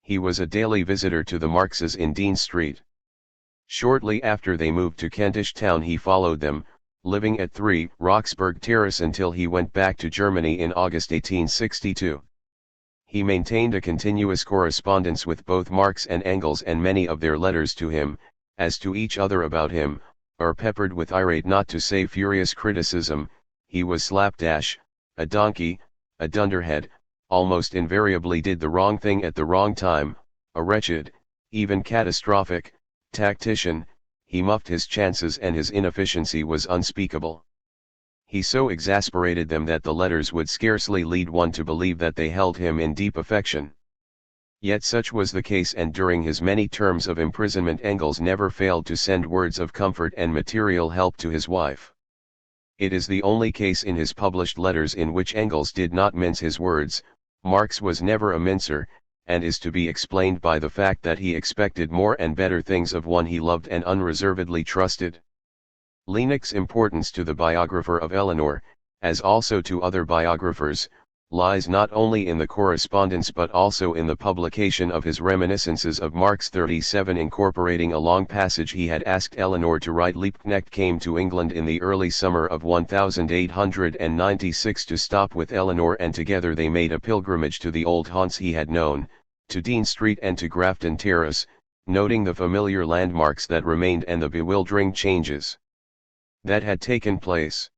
He was a daily visitor to the Marxes in Dean Street. Shortly after they moved to Kentish Town he followed them, living at 3 Roxburgh Terrace until he went back to Germany in August 1862. He maintained a continuous correspondence with both Marx and Engels, and many of their letters to him, as to each other about him, are peppered with irate not to say furious criticism. He was slapdash, a donkey, a dunderhead, almost invariably did the wrong thing at the wrong time, a wretched, even catastrophic, tactician, he muffed his chances and his inefficiency was unspeakable. He so exasperated them that the letters would scarcely lead one to believe that they held him in deep affection. Yet such was the case, and during his many terms of imprisonment Engels never failed to send words of comfort and material help to his wife. It is the only case in his published letters in which Engels did not mince his words. Marx was never a mincer, and is to be explained by the fact that he expected more and better things of one he loved and unreservedly trusted. Liebknecht's importance to the biographer of Eleanor, as also to other biographers, lies not only in the correspondence but also in the publication of his reminiscences of Marx 37, incorporating a long passage he had asked Eleanor to write. Liebknecht came to England in the early summer of 1896 to stop with Eleanor, and together they made a pilgrimage to the old haunts he had known, to Dean Street and to Grafton Terrace, noting the familiar landmarks that remained and the bewildering changes that had taken place.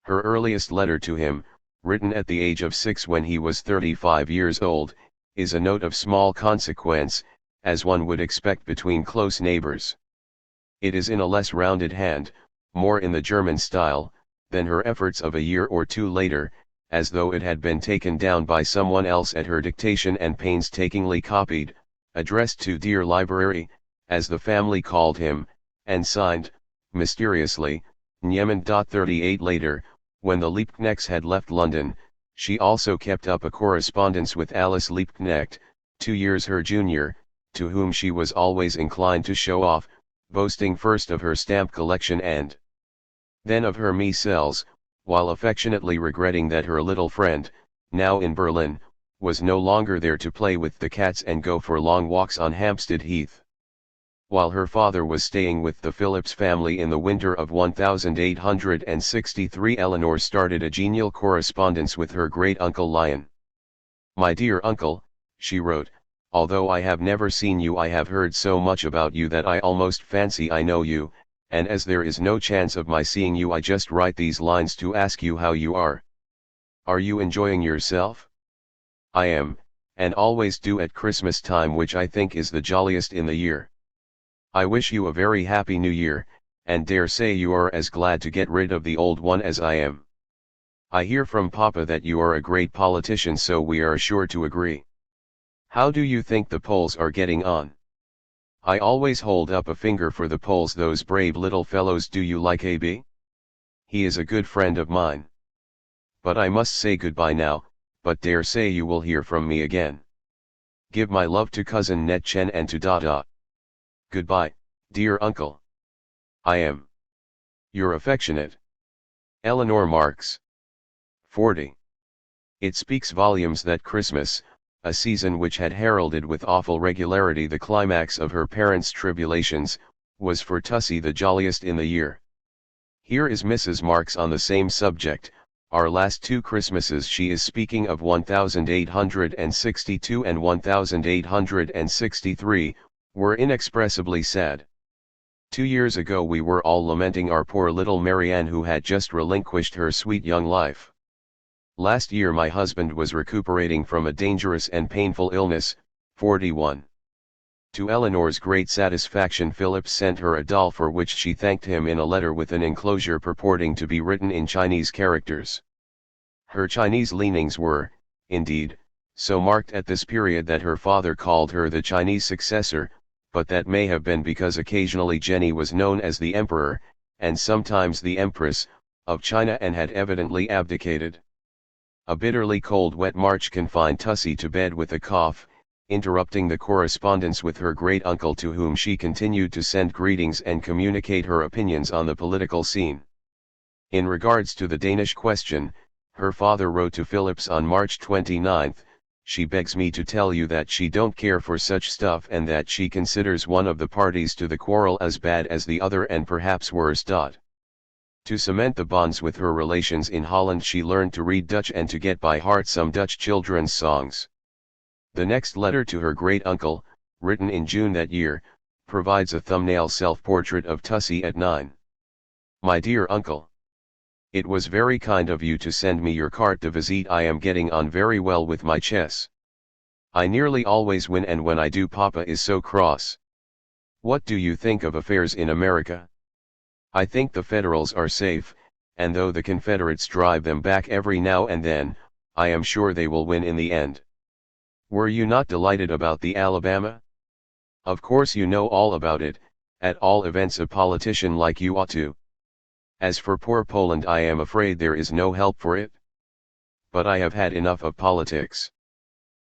Her earliest letter to him, written at the age of 6 when he was 35 years old, is a note of small consequence, as one would expect between close neighbors. It is in a less rounded hand, more in the German style, than her efforts of a year or two later, as though it had been taken down by someone else at her dictation and painstakingly copied, addressed to Dear Library, as the family called him, and signed, mysteriously, Niemann. 38 later, when the Liebknechts had left London, she also kept up a correspondence with Alice Liebknecht, 2 years her junior, to whom she was always inclined to show off, boasting first of her stamp collection and Then of her cells, while affectionately regretting that her little friend, now in Berlin, was no longer there to play with the cats and go for long walks on Hampstead Heath. While her father was staying with the Phillips family in the winter of 1863, Eleanor started a genial correspondence with her great-uncle Lyon. "My dear uncle," she wrote, "although I have never seen you, I have heard so much about you that I almost fancy I know you, and as there is no chance of my seeing you, I just write these lines to ask you how you are. Are you enjoying yourself? I am, and always do at Christmas time, which I think is the jolliest in the year. I wish you a very happy New Year, and dare say you are as glad to get rid of the old one as I am. I hear from Papa that you are a great politician, so we are sure to agree. How do you think the Poles are getting on? I always hold up a finger for the Poles, those brave little fellows. Do you like AB? He is a good friend of mine. But I must say goodbye now, but dare say you will hear from me again. Give my love to cousin Net Chen and to Dada. Goodbye, dear uncle. I am your affectionate Eleanor Marx. 40. It speaks volumes that Christmas, a season which had heralded with awful regularity the climax of her parents' tribulations, was for Tussie the jolliest in the year. Here is Mrs. Marx on the same subject. Our last two Christmases, she is speaking of 1862 and 1863, were inexpressibly sad. 2 years ago we were all lamenting our poor little Marianne, who had just relinquished her sweet young life. Last year my husband was recuperating from a dangerous and painful illness. 41. To Eleanor's great satisfaction, Phillips sent her a doll, for which she thanked him in a letter with an enclosure purporting to be written in Chinese characters. Her Chinese leanings were, indeed, so marked at this period that her father called her the Chinese successor, but that may have been because occasionally Jenny was known as the Emperor, and sometimes the Empress, of China, and had evidently abdicated. A bitterly cold wet March confined Tussie to bed with a cough, interrupting the correspondence with her great-uncle, to whom she continued to send greetings and communicate her opinions on the political scene. In regards to the Danish question, her father wrote to Phillips on March 29, "She begs me to tell you that she don't care for such stuff, and that she considers one of the parties to the quarrel as bad as the other, and perhaps worse. To cement the bonds with her relations in Holland, she learned to read Dutch and to get by heart some Dutch children's songs." The next letter to her great-uncle, written in June that year, provides a thumbnail self-portrait of Tussie at 9. "My dear uncle, it was very kind of you to send me your carte de visite. I am getting on very well with my chess. I nearly always win, and when I do, Papa is so cross. What do you think of affairs in America? I think the Federals are safe, and though the Confederates drive them back every now and then, I am sure they will win in the end. Were you not delighted about the Alabama? Of course you know all about it, at all events a politician like you ought to. As for poor Poland, I am afraid there is no help for it. But I have had enough of politics.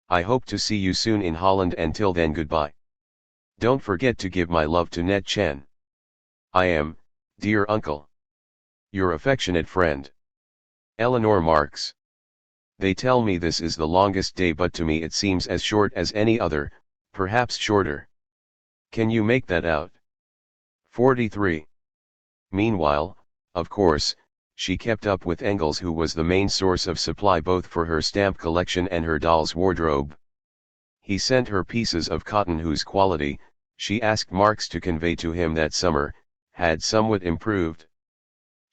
I hope to see you soon in Holland, and till then goodbye. Don't forget to give my love to Net Chen. I am, dear uncle, your affectionate friend, Eleanor Marx." They tell me this is the longest day, but to me it seems as short as any other, perhaps shorter. Can you make that out? 43. Meanwhile, of course, she kept up with Engels, who was the main source of supply both for her stamp collection and her doll's wardrobe. He sent her pieces of cotton whose quality, she asked Marx to convey to him that summer, had somewhat improved.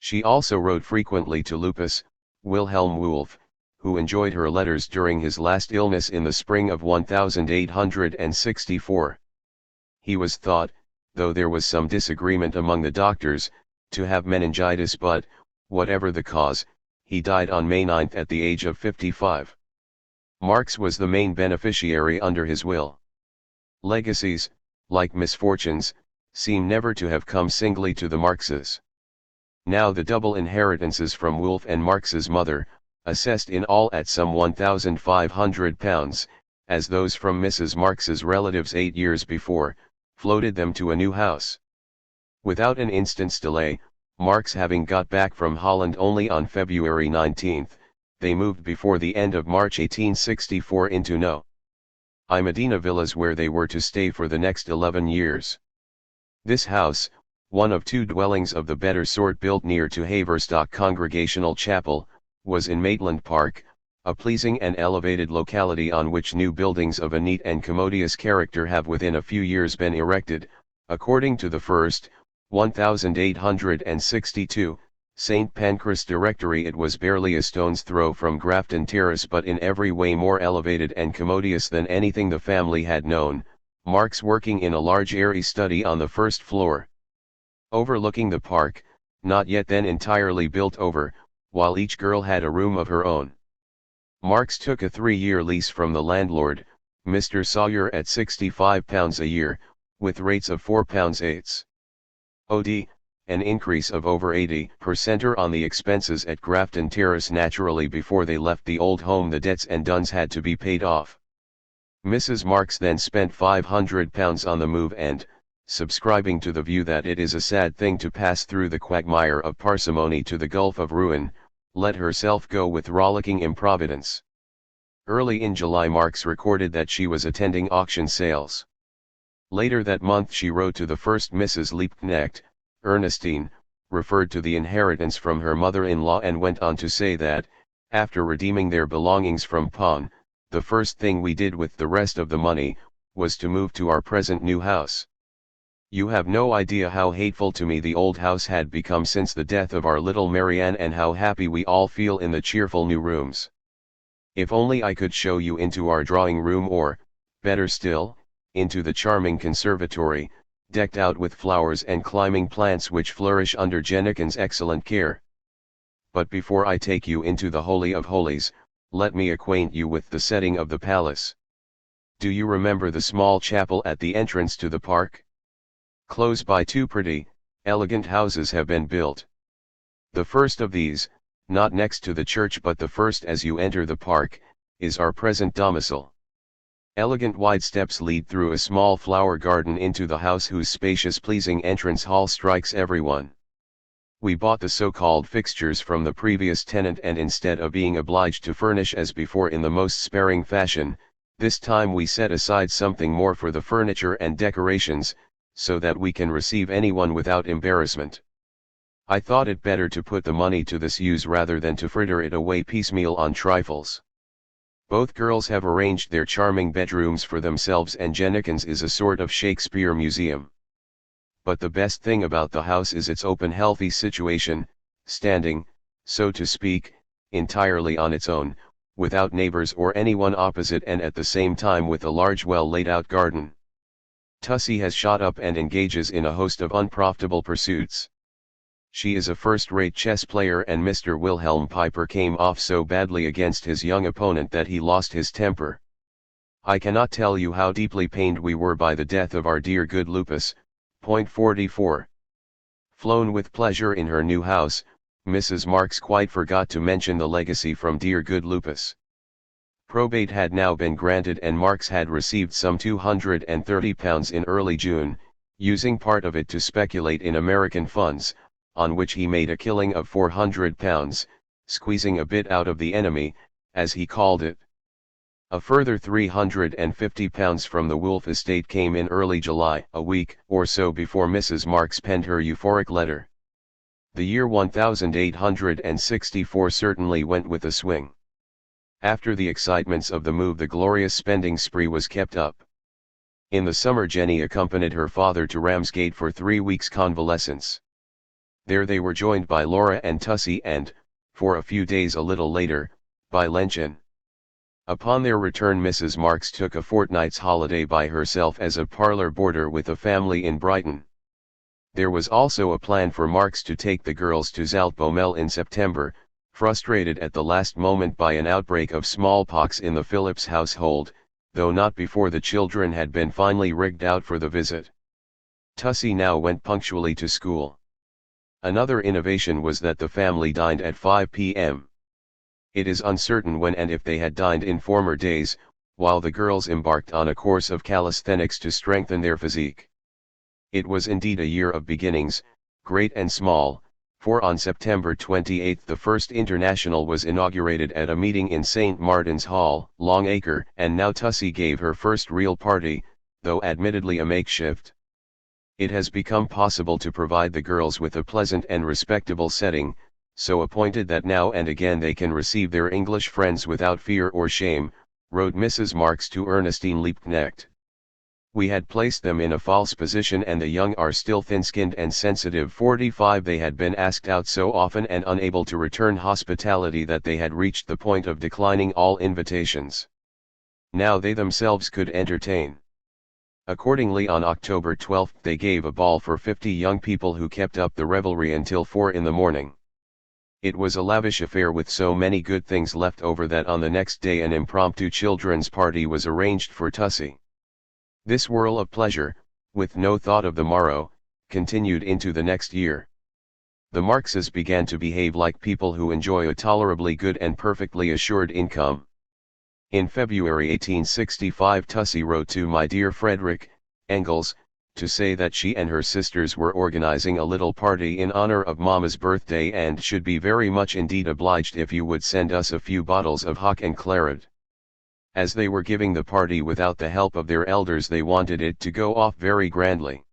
She also wrote frequently to Lupus, Wilhelm Wolff, who enjoyed her letters during his last illness in the spring of 1864. He was thought, though there was some disagreement among the doctors, to have meningitis, but, whatever the cause, he died on May 9 at the age of 55. Marx was the main beneficiary under his will. Legacies, like misfortunes, seem never to have come singly to the Marxes. Now the double inheritances from Wolff and Marx's mother, assessed in all at some £1,500, as those from Mrs. Marx's relatives 8 years before, floated them to a new house. Without an instant's delay, Marx having got back from Holland only on February 19, they moved before the end of March 1864 into No. I Medina villas where they were to stay for the next 11 years. This house, one of two dwellings of the better sort built near to Haverstock Congregational Chapel, was in Maitland Park, a pleasing and elevated locality on which new buildings of a neat and commodious character have within a few years been erected. According to the first, 1862, St. Pancras Directory, it was barely a stone's throw from Grafton Terrace, but in every way more elevated and commodious than anything the family had known, Marx working in a large airy study on the first floor, overlooking the park, not yet then entirely built over, while each girl had a room of her own. Marx took a 3-year lease from the landlord, Mr. Sawyer, at £65 a year, with rates of £4.8 od, an increase of over 80% on the expenses at Grafton Terrace. Naturally, before they left the old home the debts and duns had to be paid off. Mrs. Marx then spent £500 on the move and, subscribing to the view that it is a sad thing to pass through the quagmire of parsimony to the gulf of ruin, let herself go with rollicking improvidence. Early in July Marx recorded that she was attending auction sales. Later that month she wrote to the first Mrs. Liebknecht, Ernestine, referred to the inheritance from her mother-in-law, and went on to say that, after redeeming their belongings from pawn, the first thing we did with the rest of the money, was to move to our present new house. You have no idea how hateful to me the old house had become since the death of our little Marianne, and how happy we all feel in the cheerful new rooms. If only I could show you into our drawing room, or, better still, into the charming conservatory, decked out with flowers and climbing plants which flourish under Jennikin's excellent care. But before I take you into the Holy of Holies, let me acquaint you with the setting of the palace. Do you remember the small chapel at the entrance to the park? Close by two pretty, elegant houses have been built. The first of these, not next to the church but the first as you enter the park, is our present domicile. Elegant wide steps lead through a small flower garden into the house, whose spacious pleasing entrance hall strikes everyone. We bought the so-called fixtures from the previous tenant, and instead of being obliged to furnish as before in the most sparing fashion, this time we set aside something more for the furniture and decorations, so that we can receive anyone without embarrassment. I thought it better to put the money to this use rather than to fritter it away piecemeal on trifles. Both girls have arranged their charming bedrooms for themselves, and Jennikin's is a sort of Shakespeare museum. But the best thing about the house is its open healthy situation, standing, so to speak, entirely on its own, without neighbors or anyone opposite, and at the same time with a large well laid out garden. Tussie has shot up and engages in a host of unprofitable pursuits. She is a first-rate chess player, and Mr. Wilhelm Piper came off so badly against his young opponent that he lost his temper. I cannot tell you how deeply pained we were by the death of our dear good Lupus. Point 44. Flown with pleasure in her new house, Mrs. Marx quite forgot to mention the legacy from dear good Lupus. Probate had now been granted, and Marx had received some £230 in early June, using part of it to speculate in American funds, on which he made a killing of £400, squeezing a bit out of the enemy, as he called it. A further £350 from the Wolf estate came in early July, a week or so before Mrs. Marx penned her euphoric letter. The year 1864 certainly went with a swing. After the excitements of the move, the glorious spending spree was kept up. In the summer Jenny accompanied her father to Ramsgate for 3 weeks' convalescence. There they were joined by Laura and Tussie, and, for a few days a little later, by Lenchen. Upon their return Mrs. Marx took a fortnight's holiday by herself as a parlour boarder with a family in Brighton. There was also a plan for Marx to take the girls to Zaltbommel in September, frustrated at the last moment by an outbreak of smallpox in the Phillips household, though not before the children had been finally rigged out for the visit. Tussie now went punctually to school. Another innovation was that the family dined at 5 p.m. It is uncertain when and if they had dined in former days, while the girls embarked on a course of calisthenics to strengthen their physique. It was indeed a year of beginnings, great and small, For on September 28 the first International was inaugurated at a meeting in St. Martin's Hall, Long Acre, and now Tussie gave her first real party, though admittedly a makeshift. It has become possible to provide the girls with a pleasant and respectable setting, so appointed that now and again they can receive their English friends without fear or shame, wrote Mrs. Marx to Ernestine Liebknecht. We had placed them in a false position, and the young are still thin-skinned and sensitive. 45 They had been asked out so often and unable to return hospitality that they had reached the point of declining all invitations. Now they themselves could entertain. Accordingly on October 12 they gave a ball for 50 young people who kept up the revelry until 4 in the morning. It was a lavish affair with so many good things left over that on the next day an impromptu children's party was arranged for Tussie. This whirl of pleasure, with no thought of the morrow, continued into the next year. The Marxes began to behave like people who enjoy a tolerably good and perfectly assured income. In February 1865 Tussie wrote to my dear Frederick, Engels, to say that she and her sisters were organizing a little party in honor of Mama's birthday and should be very much indeed obliged if you would send us a few bottles of hock and claret. As they were giving the party without the help of their elders, they wanted it to go off very grandly.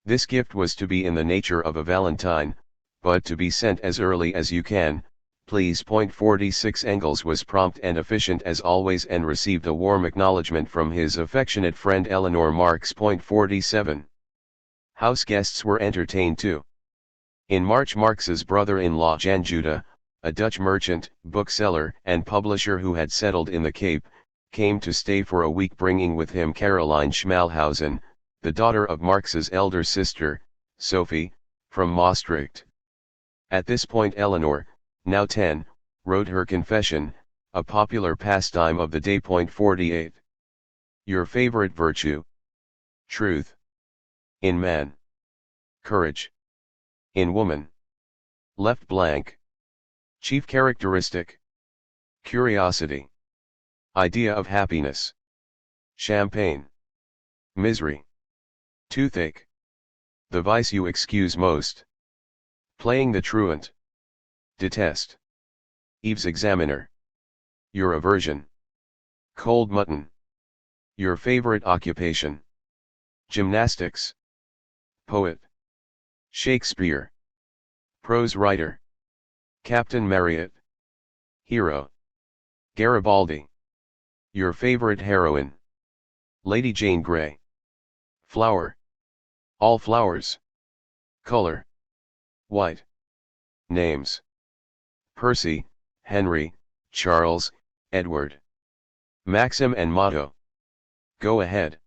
This gift was to be in the nature of a valentine, but to be sent as early as you can, please. 46 Engels was prompt and efficient as always and received a warm acknowledgement from his affectionate friend Eleanor Marx. 47 House guests were entertained too. In March Marx's brother-in-law Jan Juda, a Dutch merchant, bookseller, and publisher who had settled in the Cape, came to stay for a week, bringing with him Caroline Schmalhausen, the daughter of Marx's elder sister, Sophie, from Maastricht. At this point Eleanor, now 10, wrote her confession, a popular pastime of the day. 48 Your favorite virtue? Truth. In man. Courage. In woman. Left blank. Chief characteristic. Curiosity. Idea of happiness. Champagne. Misery. Toothache. The vice you excuse most. Playing the truant. Detest. Eve's examiner. Your aversion. Cold mutton. Your favorite occupation. Gymnastics. Poet. Shakespeare. Prose writer. Captain Marryat. Hero. Garibaldi. Your favorite heroine. Lady Jane Grey. Flower. All flowers. Color. White. Names. Percy, Henry, Charles, Edward. Maxim and motto. Go ahead.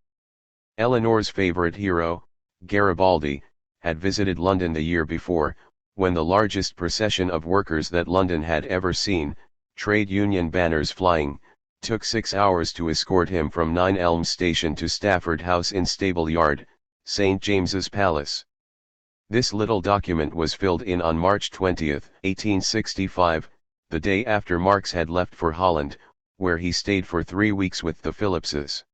Eleanor's favorite hero, Garibaldi, had visited London the year before, when the largest procession of workers that London had ever seen, trade union banners flying, took 6 hours to escort him from 9 Elms Station to Stafford House in Stable Yard, St. James's Palace. This little document was filled in on March 20, 1865, the day after Marx had left for Holland, where he stayed for 3 weeks with the Phillipses.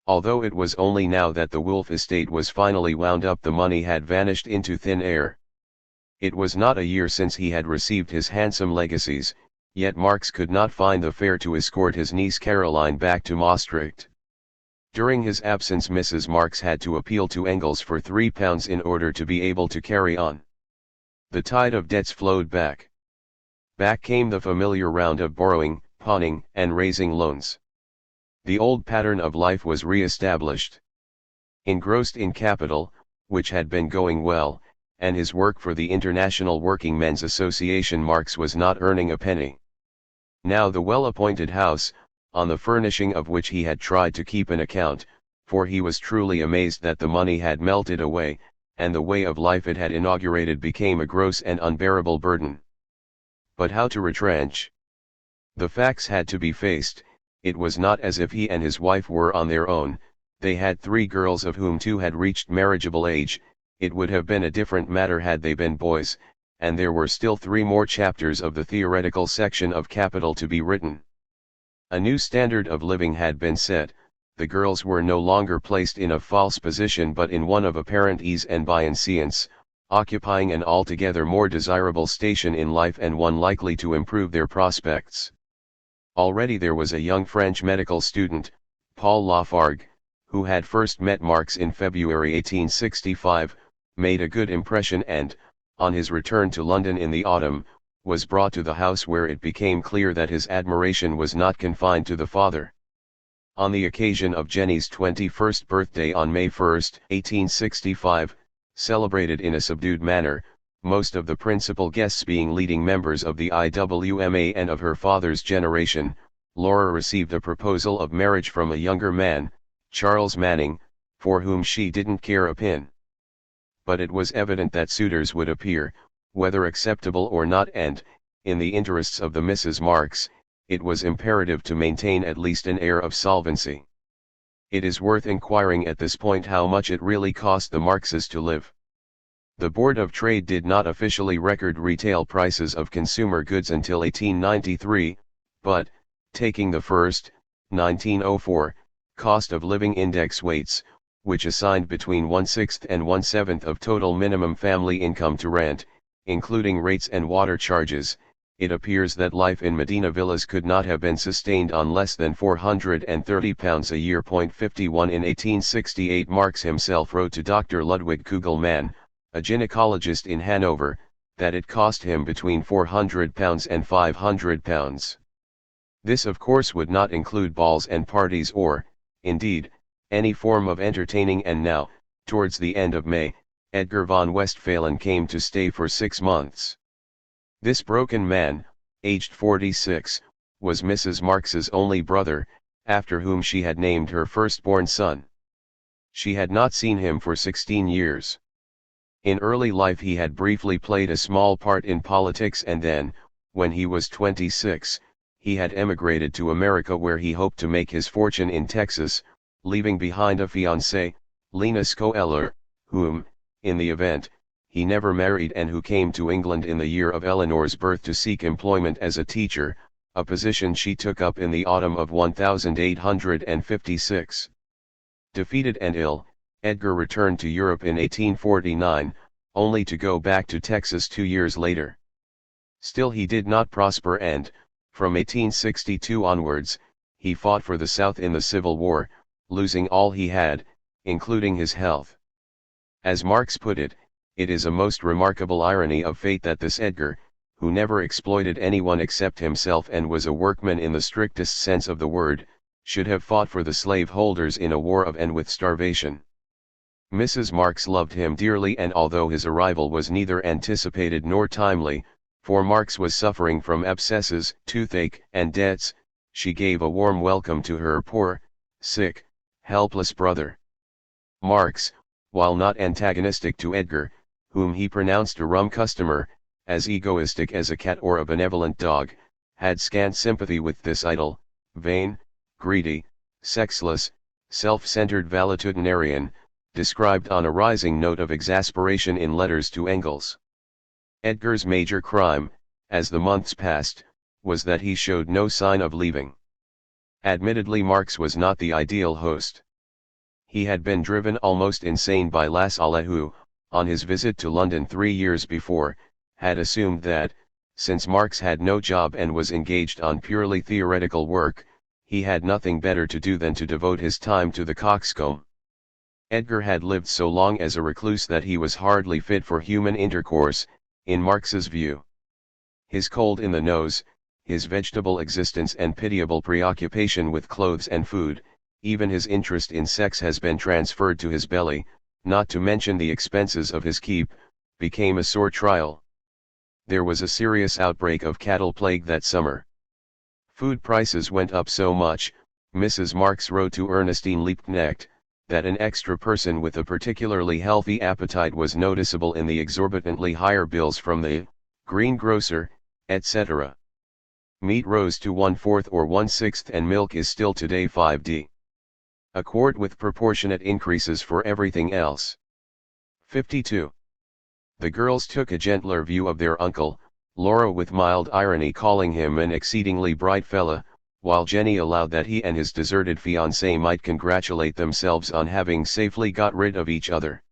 Although it was only now that the Wolf estate was finally wound up, the money had vanished into thin air. It was not a year since he had received his handsome legacies, yet Marx could not find the fare to escort his niece Caroline back to Maastricht. During his absence Mrs. Marx had to appeal to Engels for £3 in order to be able to carry on. The tide of debts flowed back. Back came the familiar round of borrowing, pawning, and raising loans. The old pattern of life was re-established. Engrossed in capital, which had been going well, and his work for the International Working Men's Association, Marx was not earning a penny. Now the well-appointed house, on the furnishing of which he had tried to keep an account, for he was truly amazed that the money had melted away, and the way of life it had inaugurated became a gross and unbearable burden. But how to retrench? The facts had to be faced. It was not as if he and his wife were on their own. They had 3 girls, of whom 2 had reached marriageable age. It would have been a different matter had they been boys, and there were still 3 more chapters of the theoretical section of Capital to be written. A new standard of living had been set. The girls were no longer placed in a false position but in one of apparent ease and bienseance, occupying an altogether more desirable station in life and one likely to improve their prospects. Already there was a young French medical student, Paul Lafargue, who had first met Marx in February 1865, made a good impression and, on his return to London in the autumn, was brought to the house where it became clear that his admiration was not confined to the father. On the occasion of Jenny's 21st birthday on May 1, 1865, celebrated in a subdued manner, most of the principal guests being leading members of the IWMA and of her father's generation, Laura received a proposal of marriage from a younger man, Charles Manning, for whom she didn't care a pin. But it was evident that suitors would appear, whether acceptable or not, and, in the interests of the Mrs. Marx, it was imperative to maintain at least an air of solvency. It is worth inquiring at this point how much it really cost the Marxes to live. The Board of Trade did not officially record retail prices of consumer goods until 1893, but, taking the first, 1904, cost of living index weights, which assigned between 1/6 and 1/7 of total minimum family income to rent, including rates and water charges, it appears that life in Medina villas could not have been sustained on less than £430 a year. 51 In 1868 Marx himself wrote to Dr. Ludwig Kugelmann, a gynecologist in Hanover, that it cost him between £400 and £500. This of course would not include balls and parties or, indeed, any form of entertaining, and now, towards the end of May, Edgar von Westphalen came to stay for 6 months. This broken man, aged 46, was Mrs. Marx's only brother, after whom she had named her firstborn son. She had not seen him for 16 years. In early life he had briefly played a small part in politics, and then, when he was 26, he had emigrated to America, where he hoped to make his fortune in Texas, leaving behind a fiancée, Lena Schoeller, whom, in the event, he never married, and who came to England in the year of Eleanor's birth to seek employment as a teacher, a position she took up in the autumn of 1856. Defeated and ill, Edgar returned to Europe in 1849, only to go back to Texas 2 years later. Still he did not prosper, and, from 1862 onwards, he fought for the South in the Civil War, losing all he had, including his health. As Marx put it, it is a most remarkable irony of fate that this Edgar, who never exploited anyone except himself and was a workman in the strictest sense of the word, should have fought for the slave holders in a war of and with starvation. Mrs. Marx loved him dearly, and although his arrival was neither anticipated nor timely, for Marx was suffering from abscesses, toothache, and debts, she gave a warm welcome to her poor, sick, helpless brother. Marx, while not antagonistic to Edgar, whom he pronounced a rum customer, as egoistic as a cat or a benevolent dog, had scant sympathy with this idle, vain, greedy, sexless, self-centered valetudinarian, described on a rising note of exasperation in letters to Engels. Edgar's major crime, as the months passed, was that he showed no sign of leaving. Admittedly, Marx was not the ideal host. He had been driven almost insane by Lassalle, who, on his visit to London 3 years before, had assumed that, since Marx had no job and was engaged on purely theoretical work, he had nothing better to do than to devote his time to the coxcomb. Edgar had lived so long as a recluse that he was hardly fit for human intercourse, in Marx's view. His cold in the nose, his vegetable existence and pitiable preoccupation with clothes and food, even his interest in sex has been transferred to his belly, not to mention the expenses of his keep, became a sore trial. There was a serious outbreak of cattle plague that summer. Food prices went up so much, Mrs. Marx wrote to Ernestine Liebknecht, that an extra person with a particularly healthy appetite was noticeable in the exorbitantly higher bills from the greengrocer, etc. Meat rose to 1/4 or 1/6, and milk is still today 5d. a quart, with proportionate increases for everything else. 52. The girls took a gentler view of their uncle, Laura with mild irony calling him an exceedingly bright fella, while Jenny allowed that he and his deserted fiancée might congratulate themselves on having safely got rid of each other.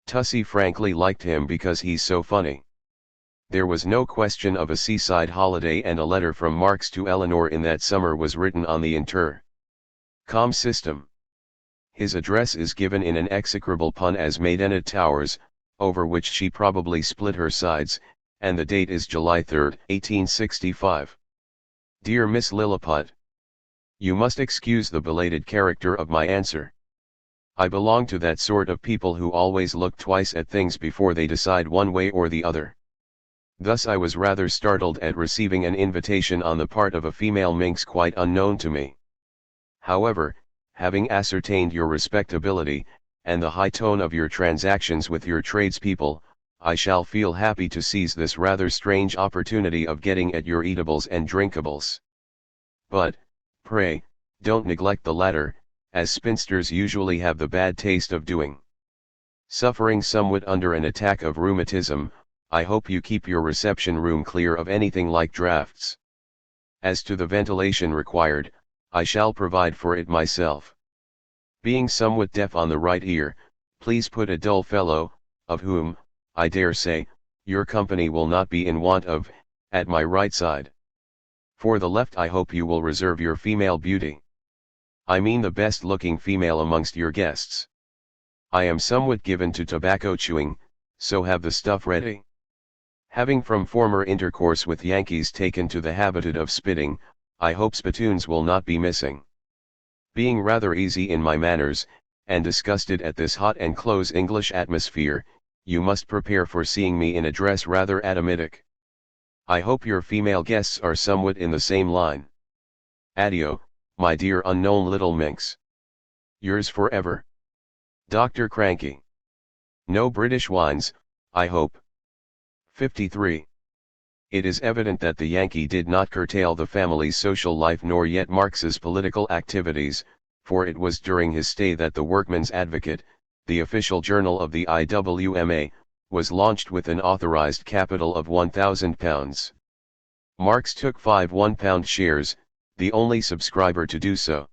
Tussie frankly liked him because he's so funny. There was no question of a seaside holiday, and a letter from Marx to Eleanor in that summer was written on the inter-com system. His address is given in an execrable pun as Maidena Towers, over which she probably split her sides, and the date is July 3, 1865. Dear Miss Lilliput, you must excuse the belated character of my answer. I belong to that sort of people who always look twice at things before they decide one way or the other. Thus I was rather startled at receiving an invitation on the part of a female minx quite unknown to me. However, having ascertained your respectability, and the high tone of your transactions with your tradespeople, I shall feel happy to seize this rather strange opportunity of getting at your eatables and drinkables. But, pray, don't neglect the latter, as spinsters usually have the bad taste of doing. Suffering somewhat under an attack of rheumatism, I hope you keep your reception room clear of anything like drafts. As to the ventilation required, I shall provide for it myself. Being somewhat deaf on the right ear, please put a dull fellow, of whom, I dare say, your company will not be in want of, at my right side. For the left I hope you will reserve your female beauty. I mean the best-looking female amongst your guests. I am somewhat given to tobacco chewing, so have the stuff ready. Having from former intercourse with Yankees taken to the habit of spitting, I hope spittoons will not be missing. Being rather easy in my manners, and disgusted at this hot and close English atmosphere, you must prepare for seeing me in a dress rather atomitic. I hope your female guests are somewhat in the same line. Addio, my dear unknown little minx. Yours forever, Dr. Cranky. No British wines, I hope. 53. It is evident that the Yankee did not curtail the family's social life nor yet Marx's political activities, for it was during his stay that the Workman's Advocate, the official journal of the IWMA, was launched with an authorized capital of £1,000. Marx took 5 £1 shares, the only subscriber to do so.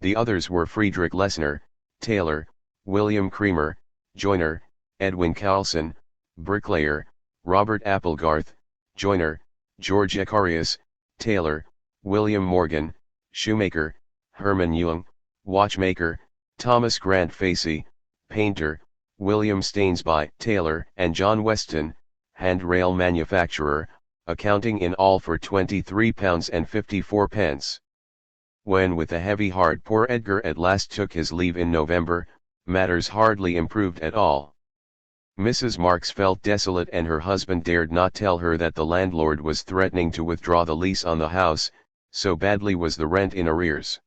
The others were Friedrich Lessner, tailor, William Creamer, joiner, Edwin Carlson, bricklayer, Robert Applegarth, joiner, George Ecarius, tailor, William Morgan, shoemaker, Herman Young, watchmaker, Thomas Grant Facey, painter, William Stainsby, tailor, and John Weston, handrail manufacturer, accounting in all for £23.54. When with a heavy heart poor Edgar at last took his leave in November, matters hardly improved at all. Mrs. Marx felt desolate, and her husband dared not tell her that the landlord was threatening to withdraw the lease on the house, so badly was the rent in arrears.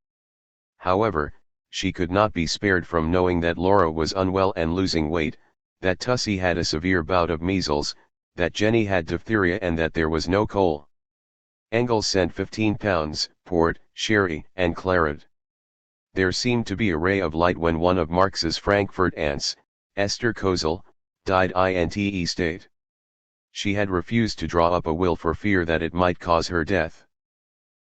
However, she could not be spared from knowing that Laura was unwell and losing weight, that Tussie had a severe bout of measles, that Jenny had diphtheria, and that there was no coal. Engels sent £15, port, sherry, and claret. There seemed to be a ray of light when one of Marx's Frankfurt aunts, Esther Kozel, died in state. She had refused to draw up a will for fear that it might cause her death.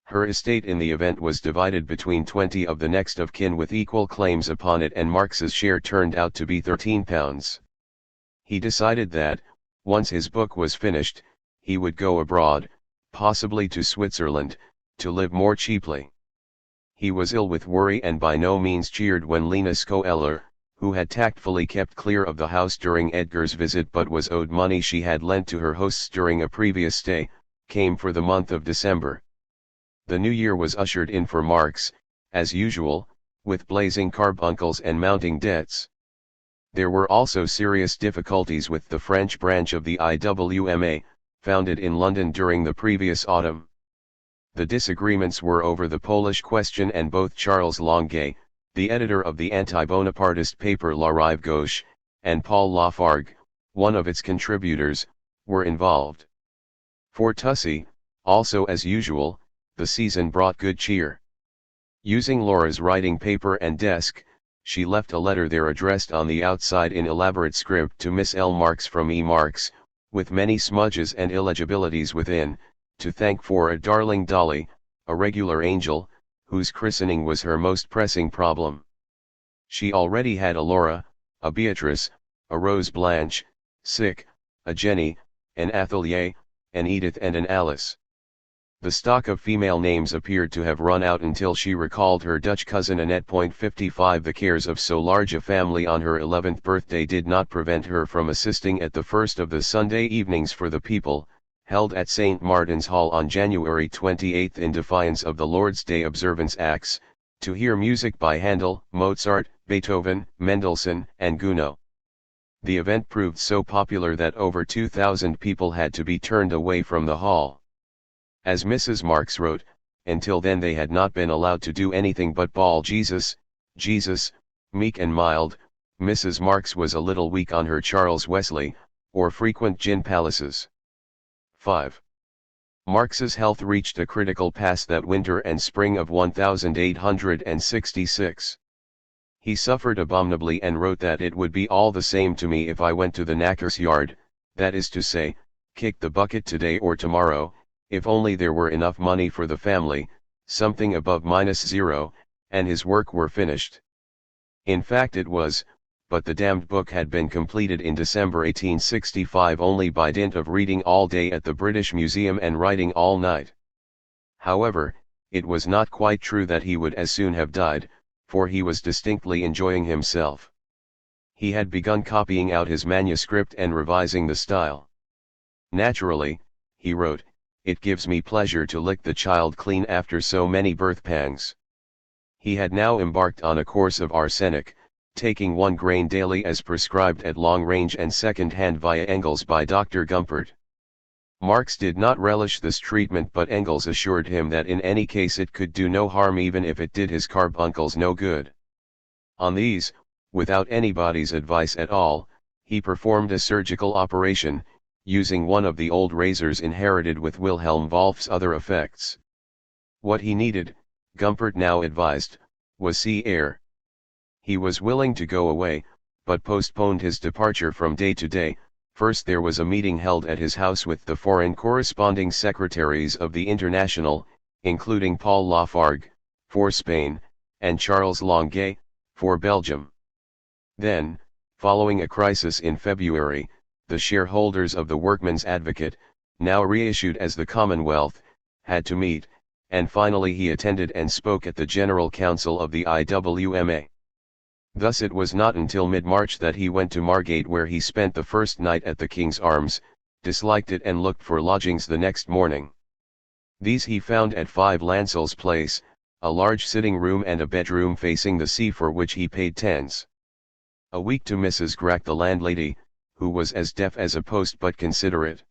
Her estate in the event was divided between 20 of the next of kin with equal claims upon it, and Marx's share turned out to be £13. He decided that, once his book was finished, he would go abroad, possibly to Switzerland, to live more cheaply. He was ill with worry and by no means cheered when Lena Schoeller, who had tactfully kept clear of the house during Edgar's visit but was owed money she had lent to her hosts during a previous stay, came for the month of December. The new year was ushered in for Marx, as usual, with blazing carbuncles and mounting debts. There were also serious difficulties with the French branch of the IWMA, founded in London during the previous autumn. The disagreements were over the Polish question, and both Charles Longuet, the editor of the anti-Bonapartist paper La Rive Gauche, and Paul Lafargue, one of its contributors, were involved. For Tussie, also as usual, the season brought good cheer. Using Laura's writing paper and desk, she left a letter there addressed on the outside in elaborate script to Miss L. Marx from E. Marx, with many smudges and illegibilities within, to thank for a darling dolly, a regular angel, whose christening was her most pressing problem. She already had a Laura, a Beatrice, a Rose Blanche, a Jenny, an Atelier, an Edith and an Alice. The stock of female names appeared to have run out until she recalled her Dutch cousin Annette. 55 The cares of so large a family on her 11th birthday did not prevent her from assisting at the first of the Sunday evenings for the people, held at St. Martin's Hall on January 28 in defiance of the Lord's Day observance acts, to hear music by Handel, Mozart, Beethoven, Mendelssohn, and Gounod. The event proved so popular that over 2,000 people had to be turned away from the hall. As Mrs. Marx wrote, until then they had not been allowed to do anything but bawl Jesus, Jesus, meek and mild. Mrs. Marx was a little weak on her Charles Wesley, or frequent gin palaces. 5. Marx's health reached a critical pass that winter and spring of 1866. He suffered abominably and wrote that it would be all the same to me if I went to the knacker's yard, that is to say, kicked the bucket today or tomorrow, if only there were enough money for the family, something above -0, and his work were finished. In fact it was, but the damned book had been completed in December 1865 only by dint of reading all day at the British Museum and writing all night. However, it was not quite true that he would as soon have died, for he was distinctly enjoying himself. He had begun copying out his manuscript and revising the style. Naturally, he wrote, it gives me pleasure to lick the child clean after so many birth pangs. He had now embarked on a course of arsenic, taking 1 grain daily as prescribed at long range and second hand via Engels by Dr. Gumpert. Marx did not relish this treatment, but Engels assured him that in any case it could do no harm even if it did his carbuncles no good. On these, without anybody's advice at all, he performed a surgical operation, using one of the old razors inherited with Wilhelm Wolff's other effects. What he needed, Gumpert now advised, was sea air. He was willing to go away, but postponed his departure from day to day. First there was a meeting held at his house with the foreign corresponding secretaries of the International, including Paul Lafargue, for Spain, and Charles Longuet, for Belgium. Then, following a crisis in February, the shareholders of the Workmen's Advocate, now reissued as the Commonwealth, had to meet, and finally he attended and spoke at the General Council of the IWMA. Thus it was not until mid-March that he went to Margate, where he spent the first night at the King's Arms, disliked it and looked for lodgings the next morning. These he found at 5 Lancels Place, a large sitting room and a bedroom facing the sea for which he paid tens a week to Mrs. Grack the landlady, who was as deaf as a post but considerate.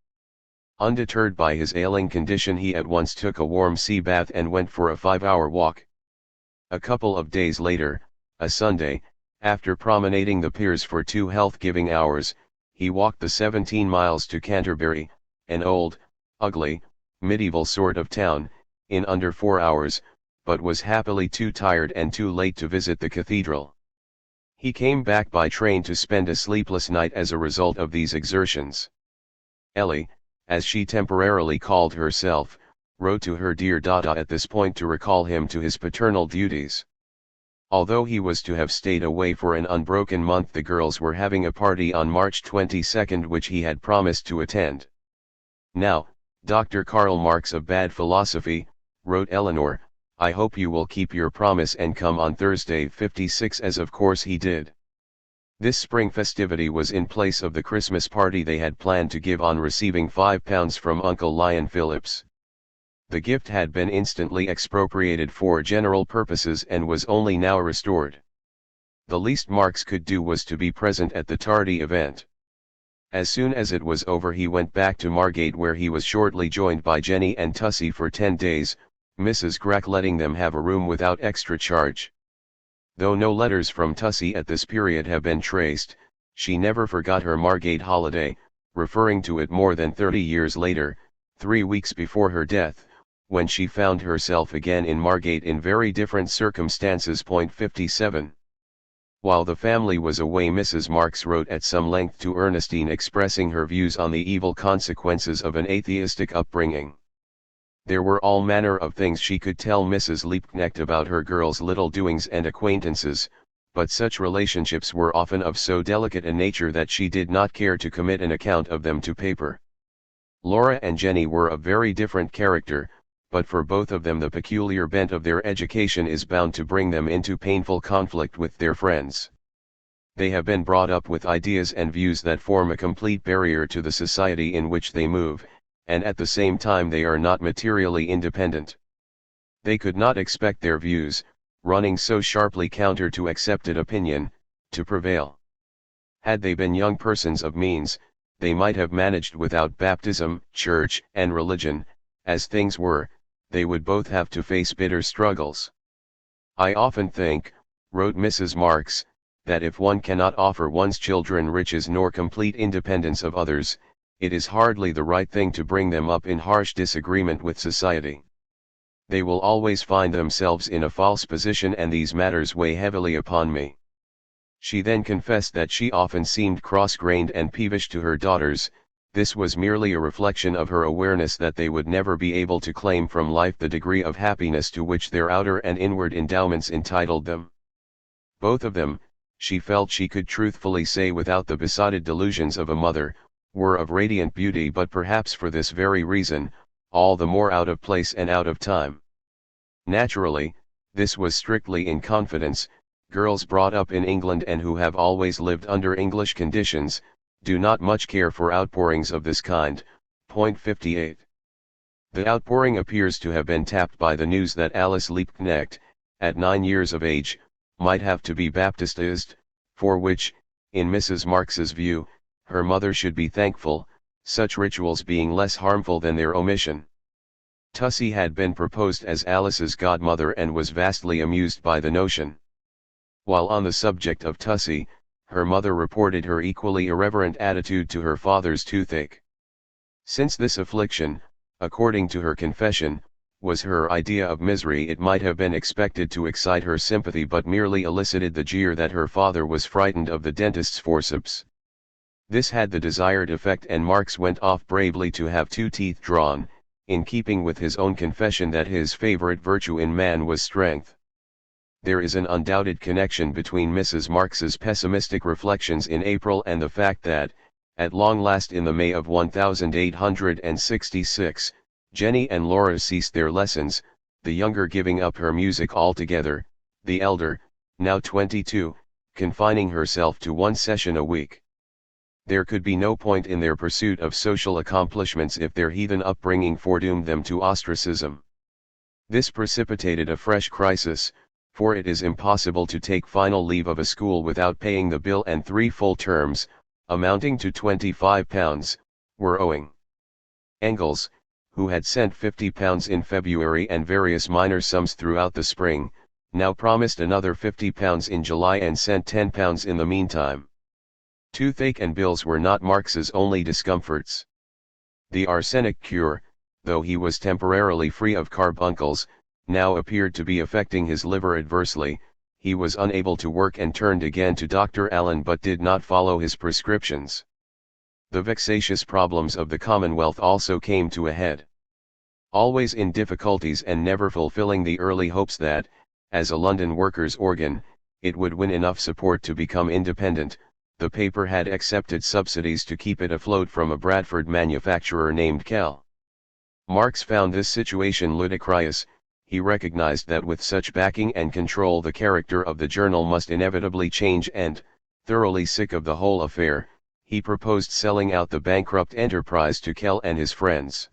Undeterred by his ailing condition he at once took a warm sea bath and went for a 5-hour walk. A couple of days later, a Sunday, after promenading the piers for 2 health-giving hours, he walked the 17 miles to Canterbury, an old, ugly, medieval sort of town, in under 4 hours, but was happily too tired and too late to visit the cathedral. He came back by train to spend a sleepless night as a result of these exertions. Ellie, as she temporarily called herself, wrote to her dear Dada at this point to recall him to his paternal duties. Although he was to have stayed away for an unbroken month, the girls were having a party on March 22 which he had promised to attend. Now, Dr. Karl Marx of bad philosophy, wrote Eleanor, I hope you will keep your promise and come on Thursday 56, as of course he did. This spring festivity was in place of the Christmas party they had planned to give on receiving £5 from Uncle Lyon Phillips. The gift had been instantly expropriated for general purposes and was only now restored. The least Marx could do was to be present at the tardy event. As soon as it was over he went back to Margate, where he was shortly joined by Jenny and Tussie for 10 days, Mrs. Grack letting them have a room without extra charge. Though no letters from Tussie at this period have been traced, she never forgot her Margate holiday, referring to it more than 30 years later, 3 weeks before her death, when she found herself again in Margate in very different circumstances. 57. While the family was away, Mrs. Marx wrote at some length to Ernestine expressing her views on the evil consequences of an atheistic upbringing. There were all manner of things she could tell Mrs. Liebknecht about her girls' little doings and acquaintances, but such relationships were often of so delicate a nature that she did not care to commit an account of them to paper. Laura and Jenny were of very different character, but for both of them the peculiar bent of their education is bound to bring them into painful conflict with their friends. They have been brought up with ideas and views that form a complete barrier to the society in which they move, and at the same time they are not materially independent. They could not expect their views, running so sharply counter to accepted opinion, to prevail. Had they been young persons of means, they might have managed without baptism, church, and religion. As things were, they would both have to face bitter struggles. "I often think," wrote Mrs. Marx, "that if one cannot offer one's children riches nor complete independence of others, it is hardly the right thing to bring them up in harsh disagreement with society. They will always find themselves in a false position and these matters weigh heavily upon me." She then confessed that she often seemed cross-grained and peevish to her daughters. This was merely a reflection of her awareness that they would never be able to claim from life the degree of happiness to which their outer and inward endowments entitled them. Both of them, she felt she could truthfully say without the besotted delusions of a mother, were of radiant beauty, but perhaps for this very reason, all the more out of place and out of time. Naturally, this was strictly in confidence. Girls brought up in England and who have always lived under English conditions, do not much care for outpourings of this kind. Point 58. The outpouring appears to have been tapped by the news that Alice Liebknecht, at 9 years of age, might have to be baptized, for which, in Mrs. Marx's view, her mother should be thankful, such rituals being less harmful than their omission. Tussie had been proposed as Alice's godmother and was vastly amused by the notion. While on the subject of Tussie, her mother reported her equally irreverent attitude to her father's toothache. Since this affliction, according to her confession, was her idea of misery, it might have been expected to excite her sympathy but merely elicited the jeer that her father was frightened of the dentist's forceps. This had the desired effect and Marx went off bravely to have 2 teeth drawn, in keeping with his own confession that his favorite virtue in man was strength. There is an undoubted connection between Mrs. Marx's pessimistic reflections in April and the fact that, at long last in the May of 1866, Jenny and Laura ceased their lessons, the younger giving up her music altogether, the elder, now 22, confining herself to 1 session a week. There could be no point in their pursuit of social accomplishments if their heathen upbringing foredoomed them to ostracism. This precipitated a fresh crisis, for it is impossible to take final leave of a school without paying the bill, and 3 full terms, amounting to £25, were owing. Engels, who had sent £50 in February and various minor sums throughout the spring, now promised another £50 in July and sent £10 in the meantime. Toothache and bills were not Marx's only discomforts. The arsenic cure, though he was temporarily free of carbuncles, now appeared to be affecting his liver adversely. He was unable to work and turned again to Dr. Allen but did not follow his prescriptions. The vexatious problems of the Commonwealth also came to a head. Always in difficulties and never fulfilling the early hopes that, as a London workers' organ, it would win enough support to become independent, the paper had accepted subsidies to keep it afloat from a Bradford manufacturer named Kell. Marx found this situation ludicrous. He recognized that with such backing and control the character of the journal must inevitably change and, thoroughly sick of the whole affair, he proposed selling out the bankrupt enterprise to Kell and his friends.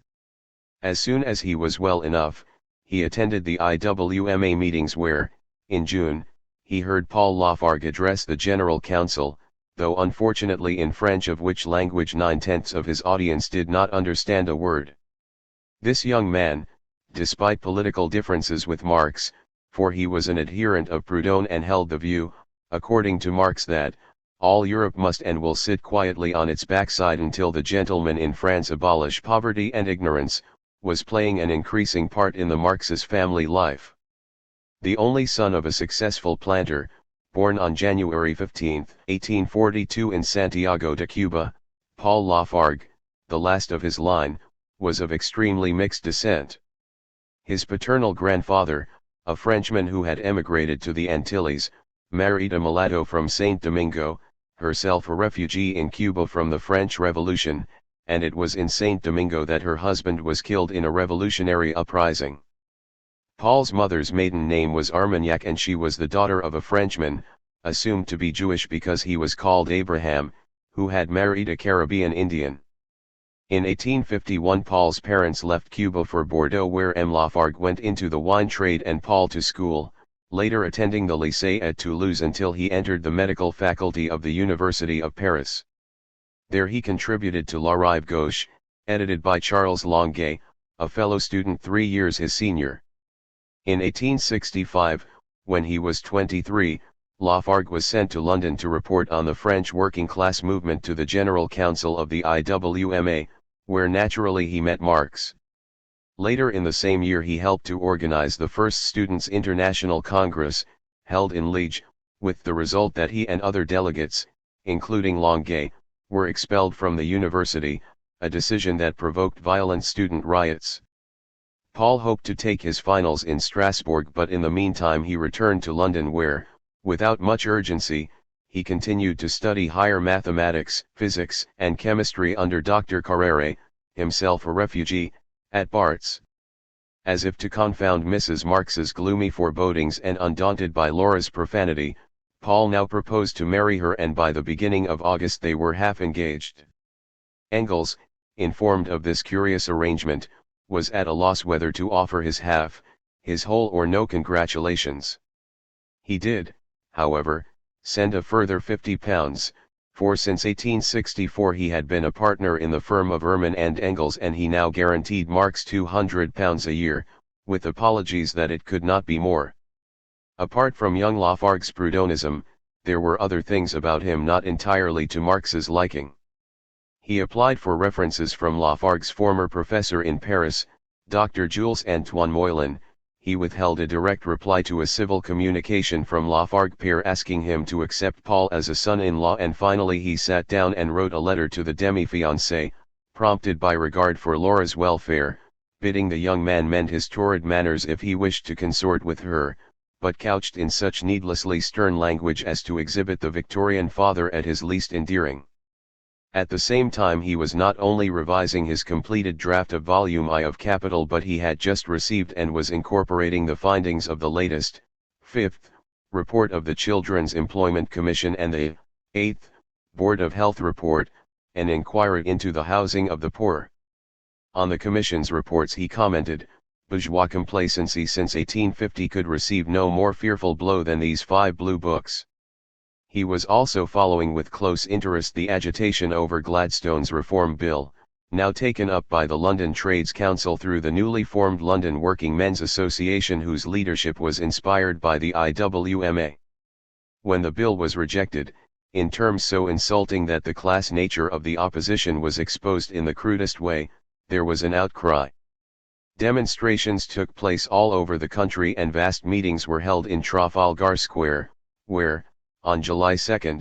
As soon as he was well enough, he attended the IWMA meetings where, in June, he heard Paul Lafargue address the General Council, though unfortunately in French, of which language 9/10 of his audience did not understand a word. This young man, despite political differences with Marx, for he was an adherent of Proudhon and held the view, according to Marx, that all Europe must and will sit quietly on its backside until the gentlemen in France abolish poverty and ignorance, was playing an increasing part in the Marxist family life. The only son of a successful planter, born on January 15, 1842 in Santiago de Cuba, Paul Lafargue, the last of his line, was of extremely mixed descent. His paternal grandfather, a Frenchman who had emigrated to the Antilles, married a mulatto from Saint Domingo, herself a refugee in Cuba from the French Revolution, and it was in Saint Domingo that her husband was killed in a revolutionary uprising. Paul's mother's maiden name was Armagnac and she was the daughter of a Frenchman, assumed to be Jewish because he was called Abraham, who had married a Caribbean Indian. In 1851 Paul's parents left Cuba for Bordeaux where M. Lafargue went into the wine trade and Paul to school, later attending the Lycée at Toulouse until he entered the medical faculty of the University of Paris. There he contributed to La Rive Gauche, edited by Charles Longuet, a fellow student 3 years his senior. In 1865, when he was 23, Lafargue was sent to London to report on the French working class movement to the General Council of the IWMA, where naturally he met Marx. Later in the same year he helped to organize the first Students' International Congress, held in Liège, with the result that he and other delegates, including Longuet, were expelled from the university, a decision that provoked violent student riots. Paul hoped to take his finals in Strasbourg, but in the meantime he returned to London where, without much urgency, he continued to study higher mathematics, physics, and chemistry under Dr. Carrere, himself a refugee, at Bart's. As if to confound Mrs. Marx's gloomy forebodings and undaunted by Laura's profanity, Paul now proposed to marry her, and by the beginning of August they were half engaged. Engels, informed of this curious arrangement, was at a loss whether to offer his half, his whole or no congratulations. He did, however, send a further £50, for since 1864 he had been a partner in the firm of Ehrman and Engels, and he now guaranteed Marx £200 a year, with apologies that it could not be more. Apart from young Lafargue's Proudhonism, there were other things about him not entirely to Marx's liking. He applied for references from Lafargue's former professor in Paris, Dr. Jules Antoine Moylin. He withheld a direct reply to a civil communication from Lafargue père asking him to accept Paul as a son-in-law, and finally he sat down and wrote a letter to the demi-fiancé, prompted by regard for Laura's welfare, bidding the young man mend his torrid manners if he wished to consort with her, but couched in such needlessly stern language as to exhibit the Victorian father at his least endearing. At the same time he was not only revising his completed draft of Volume I of Capital, but he had just received and was incorporating the findings of the latest, 5th, report of the Children's Employment Commission and the 8th, Board of Health report, an inquiry into the housing of the poor. On the Commission's reports he commented, bourgeois complacency since 1850 could receive no more fearful blow than these 5 blue books. He was also following with close interest the agitation over Gladstone's Reform Bill, now taken up by the London Trades Council through the newly formed London Working Men's Association, whose leadership was inspired by the IWMA. When the bill was rejected, in terms so insulting that the class nature of the opposition was exposed in the crudest way, there was an outcry. Demonstrations took place all over the country and vast meetings were held in Trafalgar Square, where, on July 2,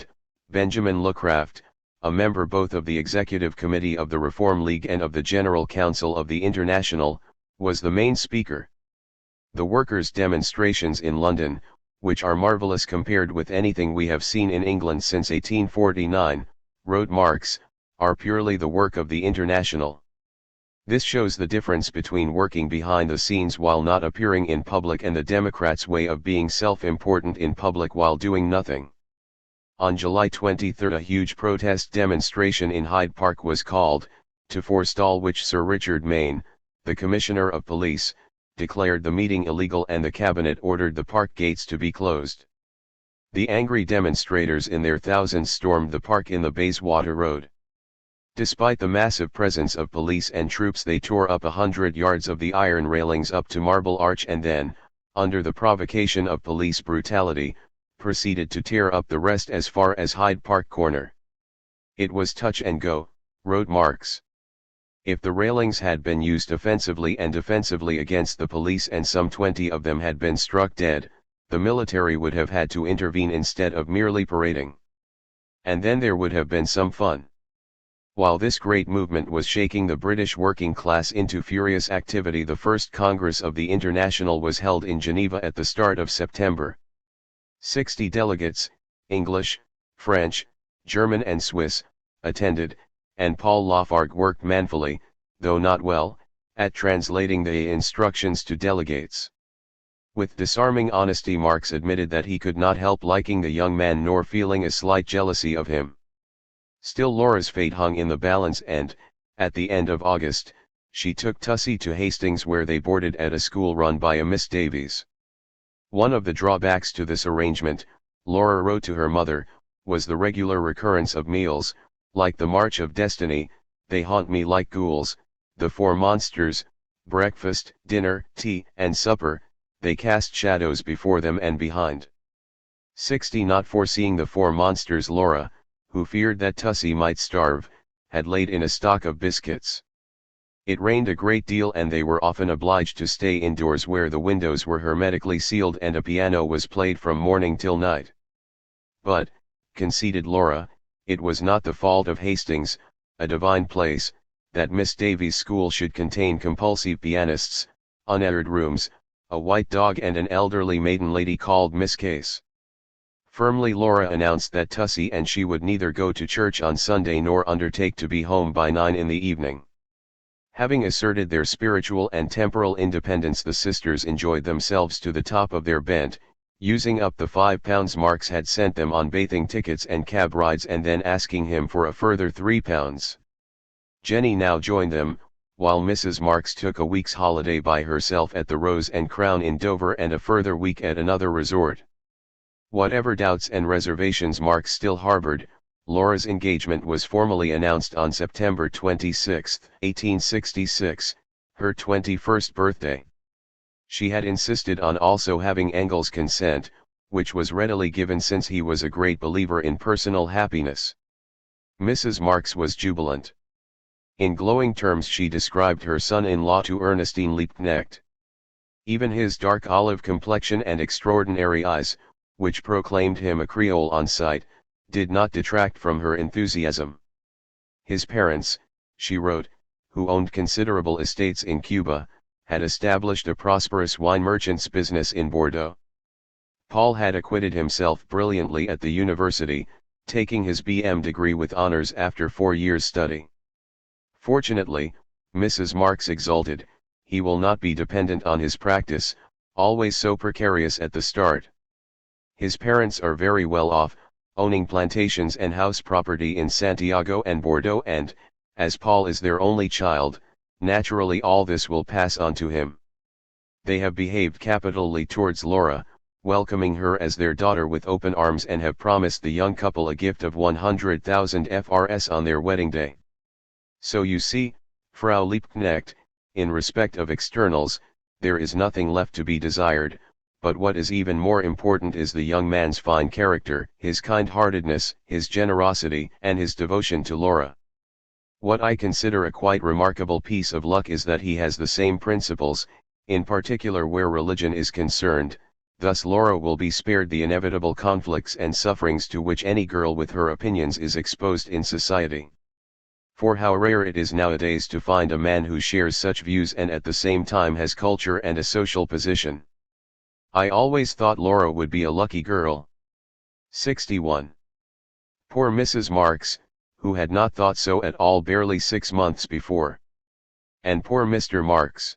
Benjamin Lucraft, a member both of the Executive Committee of the Reform League and of the General Council of the International, was the main speaker. The workers' demonstrations in London, which are marvellous compared with anything we have seen in England since 1849, wrote Marx, are purely the work of the International. This shows the difference between working behind the scenes while not appearing in public and the Democrats' way of being self-important in public while doing nothing. On July 23 a huge protest demonstration in Hyde Park was called, to forestall which Sir Richard Mayne, the Commissioner of Police, declared the meeting illegal and the Cabinet ordered the park gates to be closed. The angry demonstrators in their thousands stormed the park in the Bayswater Road. Despite the massive presence of police and troops, they tore up 100 yards of the iron railings up to Marble Arch and then, under the provocation of police brutality, proceeded to tear up the rest as far as Hyde Park Corner. It was touch and go, wrote Marx. If the railings had been used offensively and defensively against the police and some 20 of them had been struck dead, the military would have had to intervene instead of merely parading. And then there would have been some fun. While this great movement was shaking the British working class into furious activity, the first Congress of the International was held in Geneva at the start of September. 60 delegates, English, French, German and Swiss, attended, and Paul Lafargue worked manfully, though not well, at translating the instructions to delegates. With disarming honesty, Marx admitted that he could not help liking the young man nor feeling a slight jealousy of him. Still, Laura's fate hung in the balance, and, at the end of August, she took Tussie to Hastings, where they boarded at a school run by a Miss Davies. One of the drawbacks to this arrangement, Laura wrote to her mother, was the regular recurrence of meals. Like the March of Destiny, they haunt me like ghouls, the four monsters, breakfast, dinner, tea, and supper, they cast shadows before them and behind. 60 Not foreseeing the four monsters, Laura, who feared that Tussie might starve, had laid in a stock of biscuits. It rained a great deal, and they were often obliged to stay indoors, where the windows were hermetically sealed and a piano was played from morning till night. But, conceded Laura, it was not the fault of Hastings, a divine place, that Miss Davies' school should contain compulsive pianists, unaired rooms, a white dog and an elderly maiden lady called Miss Case. Firmly Laura announced that Tussie and she would neither go to church on Sunday nor undertake to be home by 9 in the evening. Having asserted their spiritual and temporal independence, the sisters enjoyed themselves to the top of their bent, using up the £5 Marx had sent them on bathing tickets and cab rides, and then asking him for a further £3. Jenny now joined them, while Mrs. Marx took a week's holiday by herself at the Rose and Crown in Dover and a further week at another resort. Whatever doubts and reservations Marx still harbored, Laura's engagement was formally announced on September 26, 1866, her 21st birthday. She had insisted on also having Engel's consent, which was readily given since he was a great believer in personal happiness. Mrs. Marx was jubilant. In glowing terms she described her son-in-law to Ernestine Liebknecht. Even his dark olive complexion and extraordinary eyes, which proclaimed him a Creole on sight, did not detract from her enthusiasm. His parents, she wrote, who owned considerable estates in Cuba, had established a prosperous wine merchant's business in Bordeaux. Paul had acquitted himself brilliantly at the university, taking his B.M. degree with honors after 4 years' study. Fortunately, Mrs. Marx exulted, he will not be dependent on his practice, always so precarious at the start. His parents are very well off, owning plantations and house property in Santiago and Bordeaux, and, as Paul is their only child, naturally all this will pass on to him. They have behaved capitally towards Laura, welcoming her as their daughter with open arms, and have promised the young couple a gift of 100,000 FRS on their wedding day. So you see, Frau Liebknecht, in respect of externals, there is nothing left to be desired, but what is even more important is the young man's fine character, his kind-heartedness, his generosity, and his devotion to Laura. What I consider a quite remarkable piece of luck is that he has the same principles, in particular where religion is concerned. Thus Laura will be spared the inevitable conflicts and sufferings to which any girl with her opinions is exposed in society. For how rare it is nowadays to find a man who shares such views and at the same time has culture and a social position. I always thought Laura would be a lucky girl. 61. Poor Mrs. Marx, who had not thought so at all barely 6 months before. And poor Mr. Marx.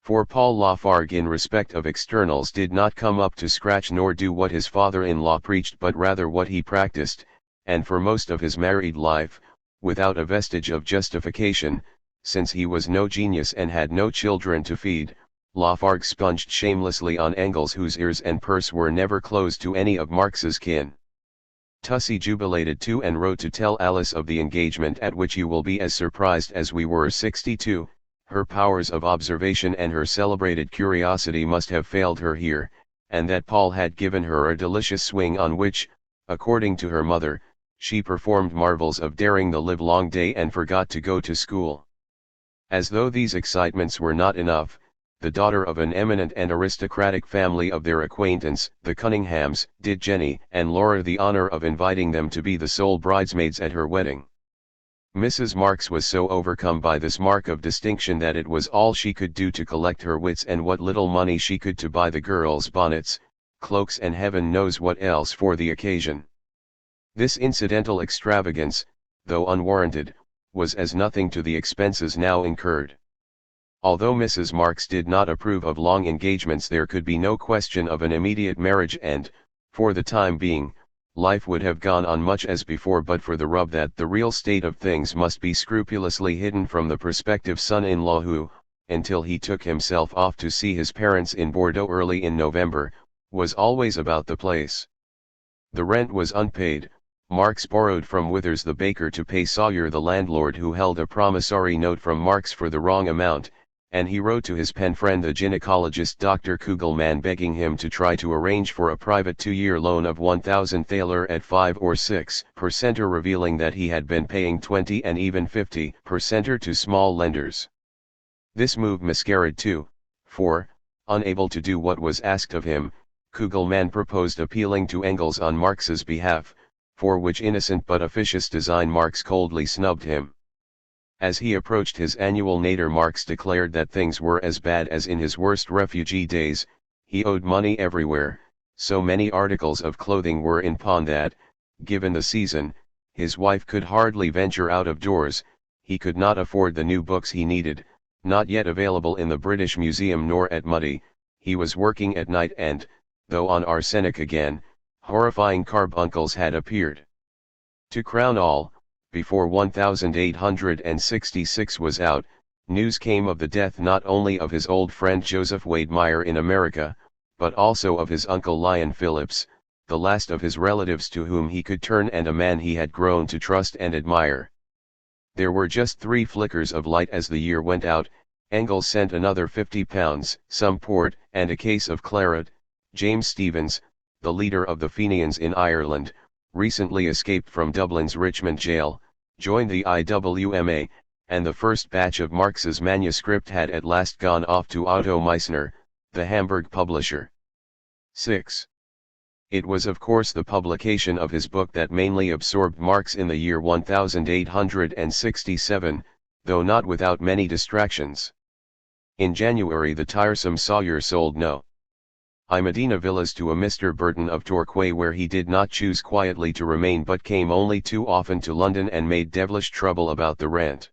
For Paul Lafargue in respect of externals did not come up to scratch nor do what his father-in-law preached, but rather what he practiced, and for most of his married life, without a vestige of justification, since he was no genius and had no children to feed, Lafargue sponged shamelessly on Engels, whose ears and purse were never closed to any of Marx's kin. Tussie jubilated too and wrote to tell Alice of the engagement, at which you will be as surprised as we were. 62. Her powers of observation and her celebrated curiosity must have failed her here, and that Paul had given her a delicious swing on which, according to her mother, she performed marvels of daring the livelong day and forgot to go to school. As though these excitements were not enough, the daughter of an eminent and aristocratic family of their acquaintance, the Cunninghams, did Jenny and Laura the honor of inviting them to be the sole bridesmaids at her wedding. Mrs. Marx was so overcome by this mark of distinction that it was all she could do to collect her wits and what little money she could to buy the girls' bonnets, cloaks and heaven knows what else for the occasion. This incidental extravagance, though unwarranted, was as nothing to the expenses now incurred. Although Mrs. Marx did not approve of long engagements, there could be no question of an immediate marriage, and, for the time being, life would have gone on much as before but for the rub that the real state of things must be scrupulously hidden from the prospective son-in-law who, until he took himself off to see his parents in Bordeaux early in November, was always about the place. The rent was unpaid. Marx borrowed from Withers the baker to pay Sawyer the landlord, who held a promissory note from Marx for the wrong amount, and he wrote to his pen friend the gynecologist Dr. Kugelmann begging him to try to arrange for a private 2-year loan of 1,000 thaler at 5 or 6%, revealing that he had been paying 20 and even 50% to small lenders. This move miscarried too, for, unable to do what was asked of him, Kugelmann proposed appealing to Engels on Marx's behalf, for which innocent but officious design Marx coldly snubbed him. As he approached his annual nadir, Marx declared that things were as bad as in his worst refugee days. He owed money everywhere, so many articles of clothing were in pawn that, given the season, his wife could hardly venture out of doors. He could not afford the new books he needed, not yet available in the British Museum nor at Mudie. He was working at night and, though on arsenic again, horrifying carbuncles had appeared. To crown all, before 1866 was out, news came of the death not only of his old friend Joseph Wade Meyer in America, but also of his uncle Lyon Phillips, the last of his relatives to whom he could turn and a man he had grown to trust and admire. There were just 3 flickers of light as the year went out. Engels sent another £50, some port, and a case of claret. James Stephens, the leader of the Fenians in Ireland, recently escaped from Dublin's Richmond jail, joined the IWMA, and the first batch of Marx's manuscript had at last gone off to Otto Meissner, the Hamburg publisher. 6. It was of course the publication of his book that mainly absorbed Marx in the year 1867, though not without many distractions. In January the tiresome Sawyer sold No. I Medina villas to a Mr. Burton of Torquay, where he did not choose quietly to remain but came only too often to London and made devilish trouble about the rent.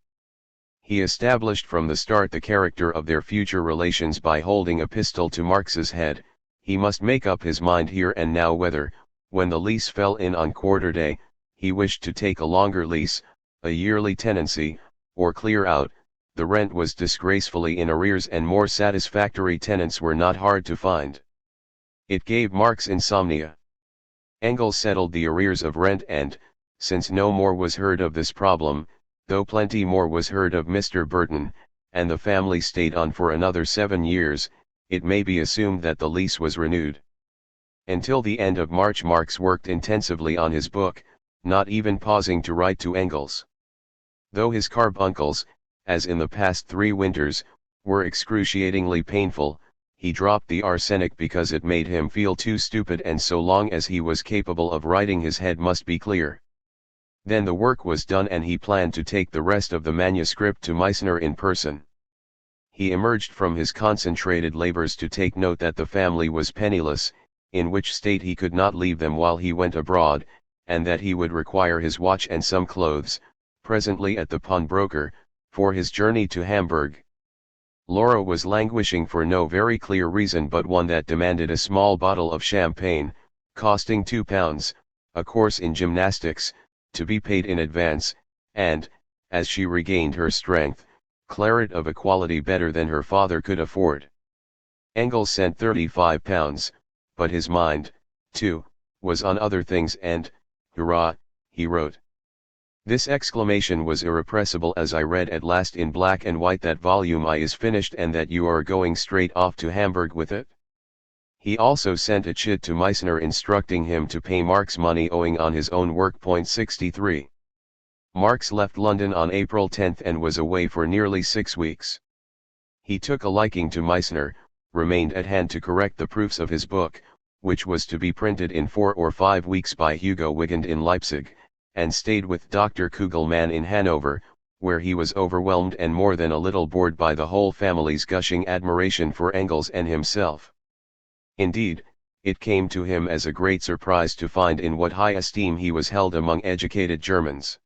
He established from the start the character of their future relations by holding a pistol to Marx's head. He must make up his mind here and now whether, when the lease fell in on quarter day, he wished to take a longer lease, a yearly tenancy, or clear out. The rent was disgracefully in arrears and more satisfactory tenants were not hard to find. It gave Marx insomnia. Engels settled the arrears of rent and, since no more was heard of this problem, though plenty more was heard of Mr. Burton, and the family stayed on for another 7 years, it may be assumed that the lease was renewed. Until the end of March Marx worked intensively on his book, not even pausing to write to Engels. Though his carbuncles, as in the past 3 winters, were excruciatingly painful, he dropped the arsenic because it made him feel too stupid, and so long as he was capable of writing his head must be clear. Then the work was done and he planned to take the rest of the manuscript to Meissner in person. He emerged from his concentrated labors to take note that the family was penniless, in which state he could not leave them while he went abroad, and that he would require his watch and some clothes, presently at the pawnbroker, for his journey to Hamburg. Laura was languishing for no very clear reason but one that demanded a small bottle of champagne, costing £2, a course in gymnastics, to be paid in advance, and, as she regained her strength, claret of a quality better than her father could afford. Engels sent £35, but his mind, too, was on other things and, hurrah, he wrote. This exclamation was irrepressible as I read at last in black and white that volume I is finished and that you are going straight off to Hamburg with it. He also sent a chit to Meissner instructing him to pay Marx money owing on his own work. 63. Marx left London on April 10 and was away for nearly 6 weeks. He took a liking to Meissner, remained at hand to correct the proofs of his book, which was to be printed in 4 or 5 weeks by Hugo Wigand in Leipzig, and stayed with Dr. Kugelmann in Hanover, where he was overwhelmed and more than a little bored by the whole family's gushing admiration for Engels and himself. Indeed, It came to him as a great surprise to find in what high esteem he was held among educated Germans.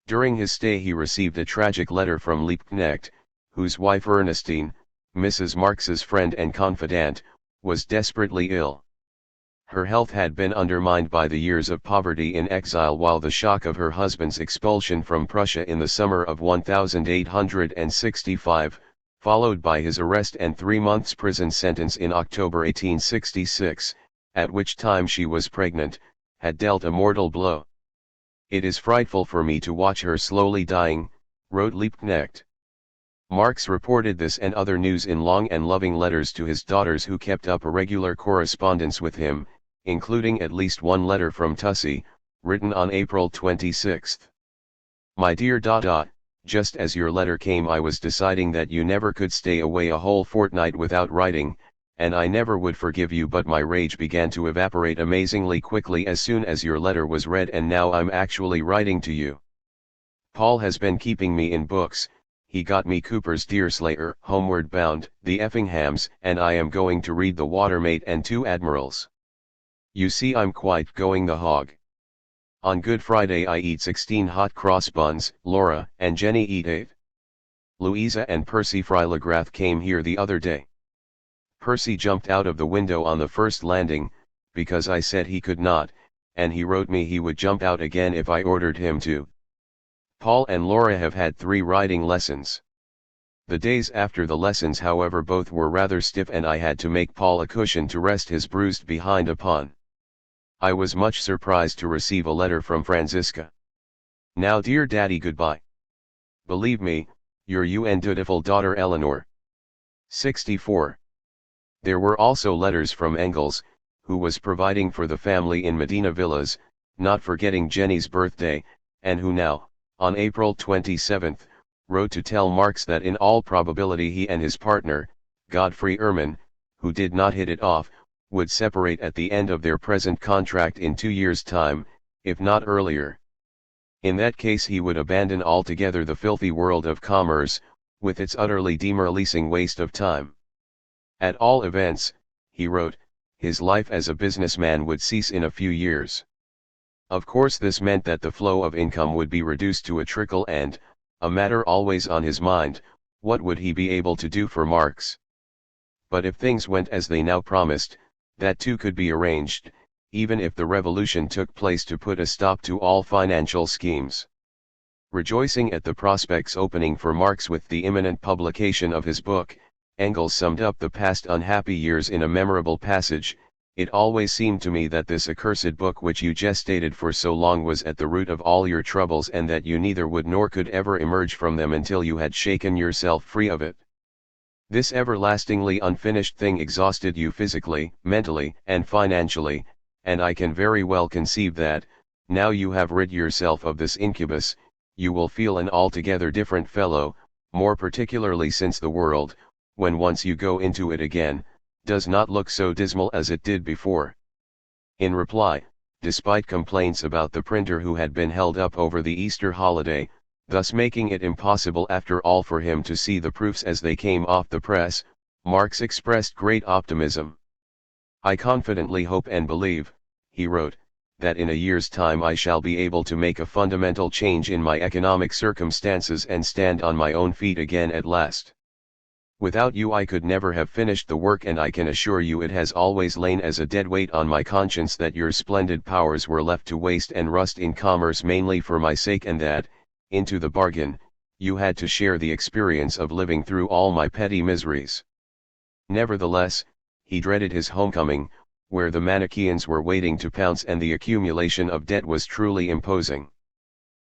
During his stay he received a tragic letter from Liebknecht, whose wife Ernestine, Mrs. Marx's friend and confidant, was desperately ill. Her health had been undermined by the years of poverty in exile, while the shock of her husband's expulsion from Prussia in the summer of 1865, followed by his arrest and 3 months' prison sentence in October 1866, at which time she was pregnant, had dealt a mortal blow. "It is frightful for me to watch her slowly dying," wrote Liebknecht. Marx reported this and other news in long and loving letters to his daughters, who kept up a regular correspondence with him, including at least one letter from Tussie, written on April 26. "My dear Dada, just as your letter came I was deciding that you never could stay away a whole fortnight without writing, and I never would forgive you, but my rage began to evaporate amazingly quickly as soon as your letter was read, and now I'm actually writing to you. Paul has been keeping me in books. He got me Cooper's Deerslayer, Homeward Bound, The Effinghams, and I am going to read The Watermate and Two Admirals. You see I'm quite going the hog. On Good Friday I eat 16 hot cross buns, Laura and Jenny eat 8. Louisa and Percy Frylegrath came here the other day. Percy jumped out of the window on the first landing, because I said he could not, and he wrote me he would jump out again if I ordered him to. Paul and Laura have had 3 riding lessons. The days after the lessons, however, both were rather stiff, and I had to make Paul a cushion to rest his bruised behind upon. I was much surprised to receive a letter from Franziska. Now dear Daddy, goodbye. Believe me, your undutiful daughter Eleanor. 64. There were also letters from Engels, who was providing for the family in Medina Villas, not forgetting Jenny's birthday, and who now, on April 27, wrote to tell Marx that in all probability he and his partner, Godfrey Ehrman, who did not hit it off, would separate at the end of their present contract in 2 years' time, if not earlier. In that case he would abandon altogether the filthy world of commerce, with its utterly demoralizing waste of time. At all events, he wrote, his life as a businessman would cease in a few years. Of course this meant that the flow of income would be reduced to a trickle, and, a matter always on his mind, what would he be able to do for Marx? But if things went as they now promised, that too could be arranged, even if the revolution took place to put a stop to all financial schemes. Rejoicing at the prospects opening for Marx with the imminent publication of his book, Engels summed up the past unhappy years in a memorable passage: "It always seemed to me that this accursed book which you gestated for so long was at the root of all your troubles, and that you neither would nor could ever emerge from them until you had shaken yourself free of it. This everlastingly unfinished thing exhausted you physically, mentally, and financially, and I can very well conceive that, now you have rid yourself of this incubus, you will feel an altogether different fellow, more particularly since the world, when once you go into it again, does not look so dismal as it did before." In reply, despite complaints about the printer who had been held up over the Easter holiday, thus making it impossible after all for him to see the proofs as they came off the press, Marx expressed great optimism. "I confidently hope and believe," he wrote, "that in a year's time I shall be able to make a fundamental change in my economic circumstances and stand on my own feet again at last. Without you I could never have finished the work, and I can assure you it has always lain as a dead weight on my conscience that your splendid powers were left to waste and rust in commerce mainly for my sake, and that, into the bargain, you had to share the experience of living through all my petty miseries." Nevertheless, he dreaded his homecoming, where the Manichaeans were waiting to pounce and the accumulation of debt was truly imposing.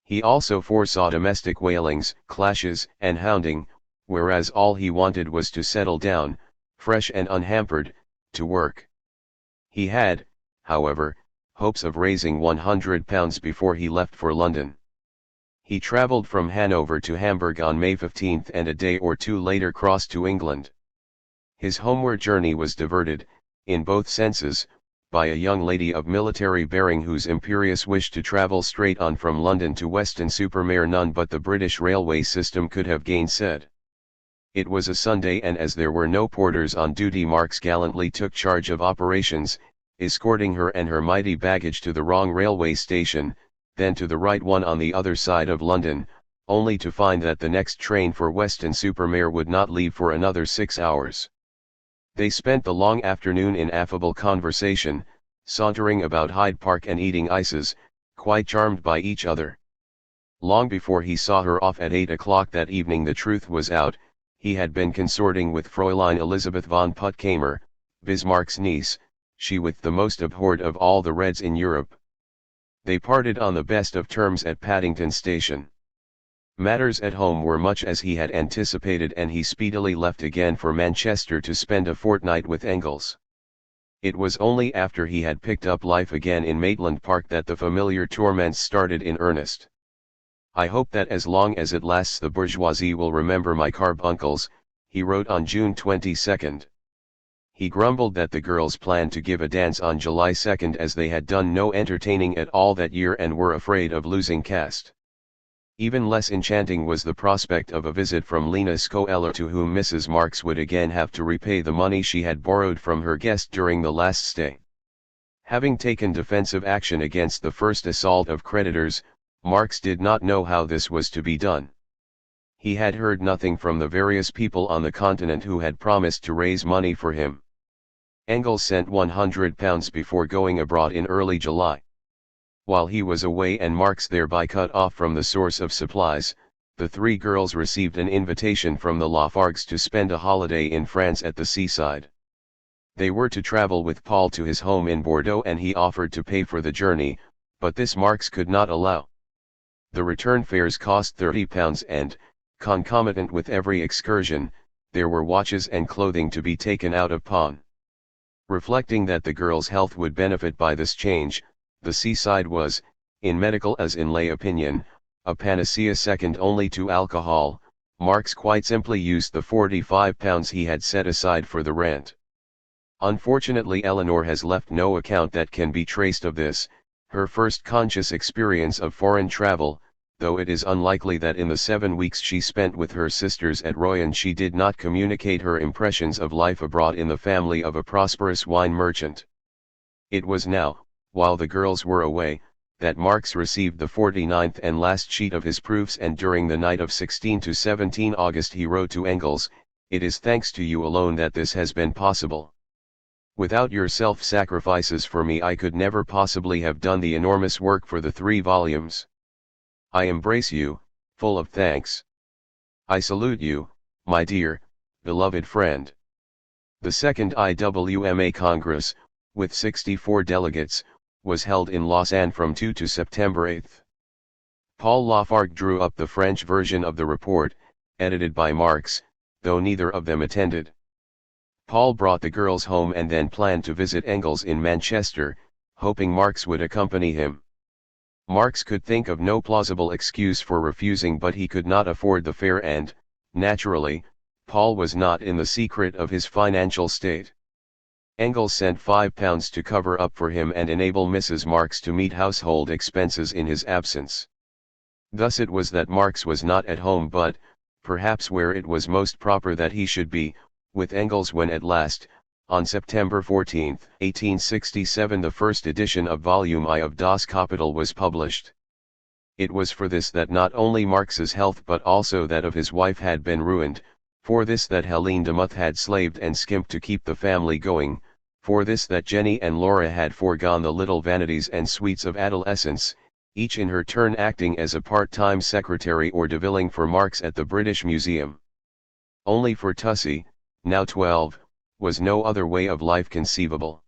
He also foresaw domestic wailings, clashes, and hounding, whereas all he wanted was to settle down, fresh and unhampered, to work. He had, however, hopes of raising £100 before he left for London. He travelled from Hanover to Hamburg on May 15 and a day or two later crossed to England. His homeward journey was diverted, in both senses, by a young lady of military bearing whose imperious wish to travel straight on from London to Weston-super-Mare none but the British railway system could have gainsaid. It was a Sunday, and as there were no porters on duty, Marx gallantly took charge of operations, escorting her and her mighty baggage to the wrong railway station, then to the right one on the other side of London, only to find that the next train for Weston-super-Mare would not leave for another 6 hours. They spent the long afternoon in affable conversation, sauntering about Hyde Park and eating ices, quite charmed by each other. Long before he saw her off at 8 o'clock that evening the truth was out. He had been consorting with Fräulein Elisabeth von Puttkamer, Bismarck's niece, she with the most abhorred of all the Reds in Europe. They parted on the best of terms at Paddington Station. Matters at home were much as he had anticipated, and he speedily left again for Manchester to spend a fortnight with Engels. It was only after he had picked up life again in Maitland Park that the familiar torments started in earnest. "I hope that as long as it lasts the bourgeoisie will remember my carbuncles," he wrote on June 22. He grumbled that the girls planned to give a dance on July 2 as they had done no entertaining at all that year and were afraid of losing caste. Even less enchanting was the prospect of a visit from Lena Skoeller, to whom Mrs. Marx would again have to repay the money she had borrowed from her guest during the last stay. Having taken defensive action against the first assault of creditors, Marx did not know how this was to be done. He had heard nothing from the various people on the continent who had promised to raise money for him. Engels sent £100 before going abroad in early July. While he was away and Marx thereby cut off from the source of supplies, the three girls received an invitation from the Lafargues to spend a holiday in France at the seaside. They were to travel with Paul to his home in Bordeaux, and he offered to pay for the journey, but this Marx could not allow. The return fares cost £30, and, concomitant with every excursion, there were watches and clothing to be taken out of pawn. Reflecting that the girls' health would benefit by this change, the seaside was, in medical as in lay opinion, a panacea second only to alcohol. Marx quite simply used the £45 he had set aside for the rent. Unfortunately, Eleanor has left no account that can be traced of this, her first conscious experience of foreign travel, though it is unlikely that in the 7 weeks she spent with her sisters at Royan she did not communicate her impressions of life abroad in the family of a prosperous wine merchant. It was now, while the girls were away, that Marx received the 49th and last sheet of his proofs, and during the night of 16 to 17 August he wrote to Engels, "It is thanks to you alone that this has been possible. Without your self-sacrifices for me I could never possibly have done the enormous work for the 3 volumes. I embrace you, full of thanks. I salute you, my dear, beloved friend." The second IWMA Congress, with 64 delegates, was held in Lausanne from 2 to September 8. Paul Lafargue drew up the French version of the report, edited by Marx, though neither of them attended. Paul brought the girls home and then planned to visit Engels in Manchester, hoping Marx would accompany him. Marx could think of no plausible excuse for refusing, but he could not afford the fare and, naturally, Paul was not in the secret of his financial state. Engels sent £5 to cover up for him and enable Mrs. Marx to meet household expenses in his absence. Thus it was that Marx was not at home, but, perhaps where it was most proper that he should be, with Engels when at last, on September 14, 1867, the first edition of Volume I of Das Kapital was published. It was for this that not only Marx's health but also that of his wife had been ruined, for this that Helene de Muth had slaved and skimped to keep the family going, for this that Jenny and Laura had foregone the little vanities and sweets of adolescence, each in her turn acting as a part-time secretary or devilling for Marx at the British Museum. Only for Tussie, now 12, was no other way of life conceivable.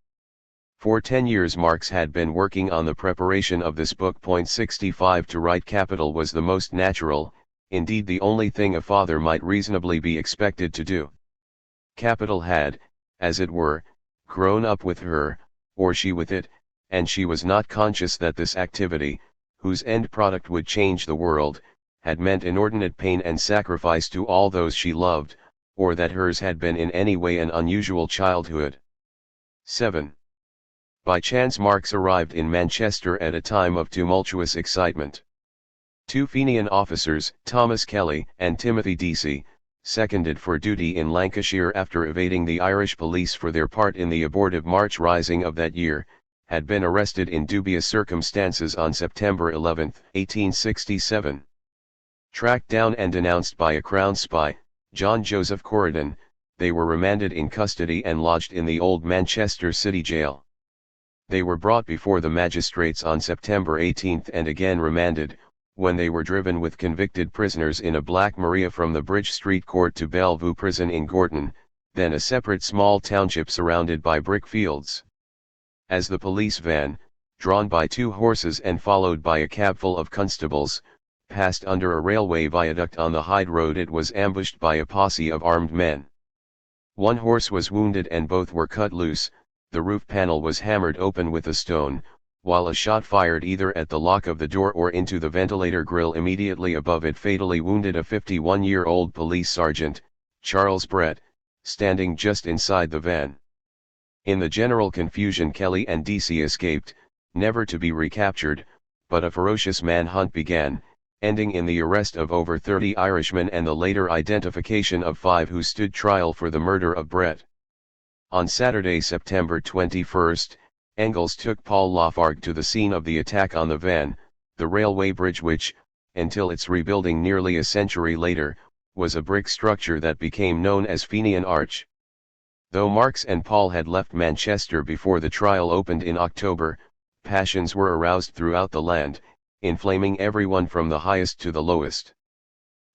For 10 years Marx had been working on the preparation of this book. 65 To write Capital was the most natural, indeed the only thing a father might reasonably be expected to do. Capital had, as it were, grown up with her, or she with it, and she was not conscious that this activity, whose end product would change the world, had meant inordinate pain and sacrifice to all those she loved, or that hers had been in any way an unusual childhood. 7. By chance Marx arrived in Manchester at a time of tumultuous excitement. 2 Fenian officers, Thomas Kelly and Timothy Deasy, seconded for duty in Lancashire after evading the Irish police for their part in the abortive March Rising of that year, had been arrested in dubious circumstances on September 11, 1867. Tracked down and denounced by a Crown spy, John Joseph Corridon, they were remanded in custody and lodged in the old Manchester City Jail. They were brought before the magistrates on September 18 and again remanded, when they were driven with convicted prisoners in a Black Maria from the Bridge Street Court to Bellevue Prison in Gorton, then a separate small township surrounded by brick fields. As the police van, drawn by 2 horses and followed by a cab full of constables, passed under a railway viaduct on the Hyde Road, it was ambushed by a posse of armed men. 1 horse was wounded and both were cut loose, the roof panel was hammered open with a stone, while a shot fired either at the lock of the door or into the ventilator grill immediately above it fatally wounded a 51-year-old police sergeant, Charles Brett, standing just inside the van. In the general confusion, Kelly and Deasy escaped, never to be recaptured, but a ferocious manhunt began, ending in the arrest of over 30 Irishmen and the later identification of 5 who stood trial for the murder of Brett. On Saturday, September 21, Engels took Paul Lafargue to the scene of the attack on the van, the railway bridge which, until its rebuilding nearly a century later, was a brick structure that became known as Fenian Arch. Though Marx and Paul had left Manchester before the trial opened in October, passions were aroused throughout the land, inflaming everyone from the highest to the lowest.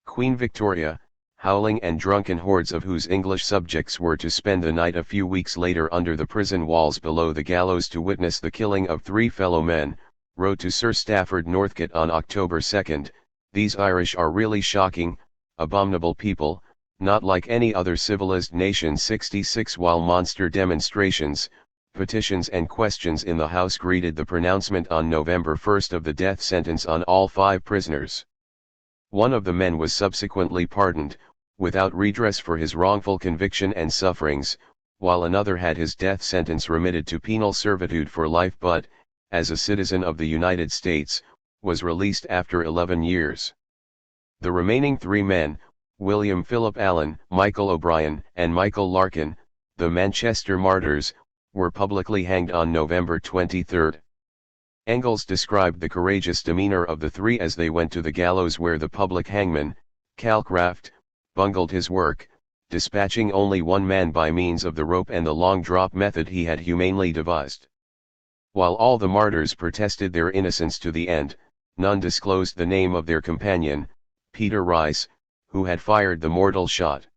Queen Victoria, howling and drunken hordes of whose English subjects were to spend the night a few weeks later under the prison walls below the gallows to witness the killing of 3 fellow men, wrote to Sir Stafford Northcote on October 2, "These Irish are really shocking, abominable people, not like any other civilized nation." 66 While monster demonstrations, petitions and questions in the House greeted the pronouncement on November 1 of the death sentence on all 5 prisoners. One of the men was subsequently pardoned, without redress for his wrongful conviction and sufferings, while another had his death sentence remitted to penal servitude for life but, as a citizen of the United States, was released after 11 years. The remaining 3 men, William Philip Allen, Michael O'Brien, and Michael Larkin, the Manchester martyrs, were publicly hanged on November 23. Engels described the courageous demeanor of the 3 as they went to the gallows, where the public hangman, Calcraft, bungled his work, dispatching only 1 man by means of the rope and the long drop method he had humanely devised. While all the martyrs protested their innocence to the end, none disclosed the name of their companion, Peter Rice, who had fired the mortal shot.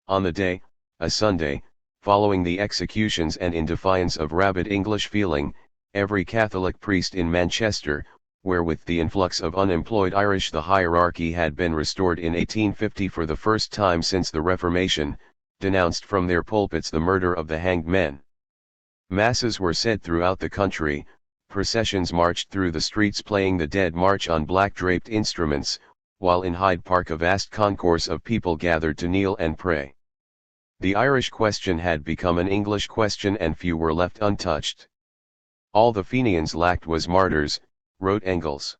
On the day, a Sunday, following the executions and in defiance of rabid English feeling, every Catholic priest in Manchester, where with the influx of unemployed Irish the hierarchy had been restored in 1850 for the first time since the Reformation, denounced from their pulpits the murder of the hanged men. Masses were said throughout the country, processions marched through the streets playing the Dead March on black-draped instruments, while in Hyde Park a vast concourse of people gathered to kneel and pray. The Irish question had become an English question and few were left untouched. All the Fenians lacked was martyrs, wrote Engels.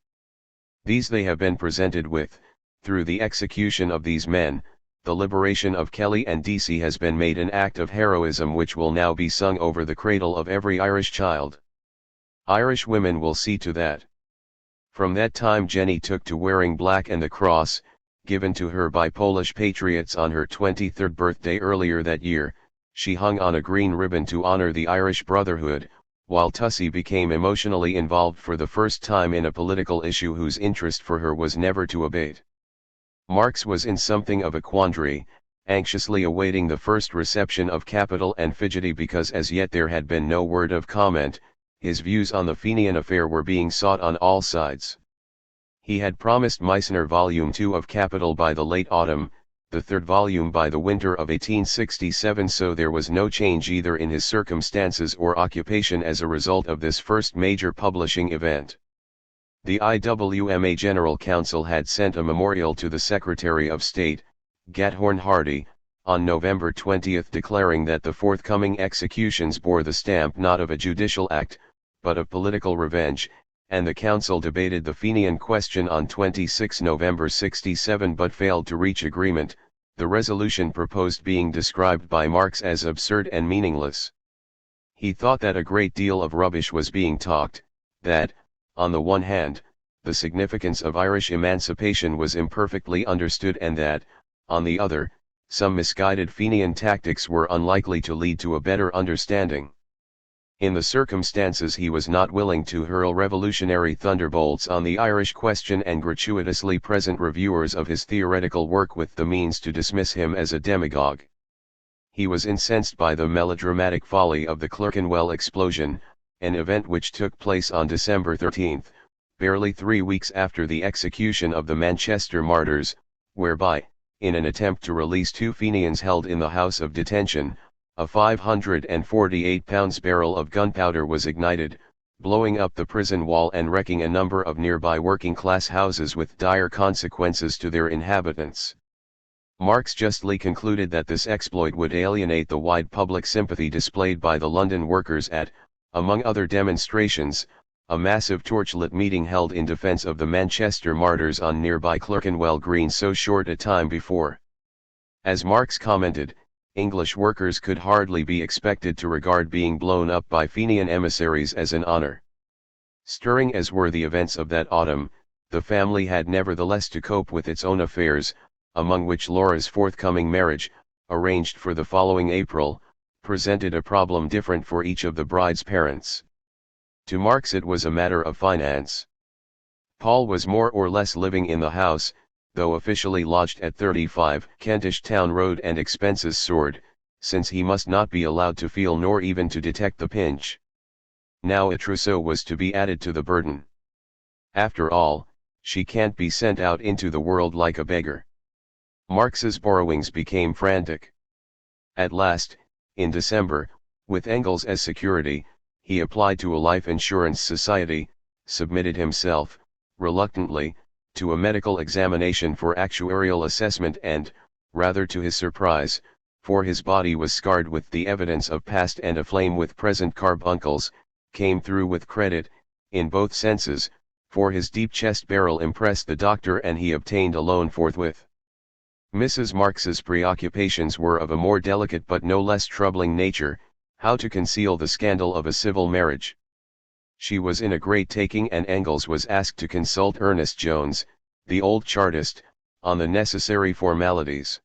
These they have been presented with. Through the execution of these men, the liberation of Kelly and Deasy has been made an act of heroism which will now be sung over the cradle of every Irish child. Irish women will see to that. From that time Jenny took to wearing black, and the cross, given to her by Polish patriots on her 23rd birthday earlier that year, she hung on a green ribbon to honor the Irish brotherhood, while Tussie became emotionally involved for the first time in a political issue whose interest for her was never to abate. Marx was in something of a quandary, anxiously awaiting the first reception of Capital and fidgety because as yet there had been no word of comment. His views on the Fenian affair were being sought on all sides. He had promised Meissner Volume 2 of Capital by the late autumn, the 3rd volume by the winter of 1867, so there was no change either in his circumstances or occupation as a result of this first major publishing event. The IWMA General Council had sent a memorial to the Secretary of State, Gathorne Hardy, on November 20 declaring that the forthcoming executions bore the stamp not of a judicial act, but of political revenge, and the council debated the Fenian question on 26 November 67 but failed to reach agreement, the resolution proposed being described by Marx as absurd and meaningless. He thought that a great deal of rubbish was being talked, that, on the one hand, the significance of Irish emancipation was imperfectly understood and that, on the other, some misguided Fenian tactics were unlikely to lead to a better understanding. In the circumstances he was not willing to hurl revolutionary thunderbolts on the Irish question and gratuitously present reviewers of his theoretical work with the means to dismiss him as a demagogue. He was incensed by the melodramatic folly of the Clerkenwell explosion, an event which took place on December 13, barely 3 weeks after the execution of the Manchester martyrs, whereby, in an attempt to release 2 Fenians held in the house of detention, a 548-pound barrel of gunpowder was ignited, blowing up the prison wall and wrecking a number of nearby working-class houses with dire consequences to their inhabitants. Marx justly concluded that this exploit would alienate the wide public sympathy displayed by the London workers at, among other demonstrations, a massive torchlit meeting held in defence of the Manchester martyrs on nearby Clerkenwell Green so short a time before. As Marx commented, English workers could hardly be expected to regard being blown up by Fenian emissaries as an honor. Stirring as were the events of that autumn, the family had nevertheless to cope with its own affairs, among which Laura's forthcoming marriage, arranged for the following April, presented a problem different for each of the bride's parents. To Marx it was a matter of finance. Paul was more or less living in the house, though officially lodged at 35 Kentish Town Road, and expenses soared, since he must not be allowed to feel nor even to detect the pinch. Now a trousseau was to be added to the burden. After all, she can't be sent out into the world like a beggar. Marx's borrowings became frantic. At last, in December, with Engels as security, he applied to a life insurance society, submitted himself, reluctantly, to a medical examination for actuarial assessment and, rather to his surprise, for his body was scarred with the evidence of past and aflame with present carbuncles, came through with credit, in both senses, for his deep chest barrel impressed the doctor and he obtained a loan forthwith. Mrs. Marx's preoccupations were of a more delicate but no less troubling nature, how to conceal the scandal of a civil marriage. She was in a great taking and Engels was asked to consult Ernest Jones, the old Chartist, on the necessary formalities.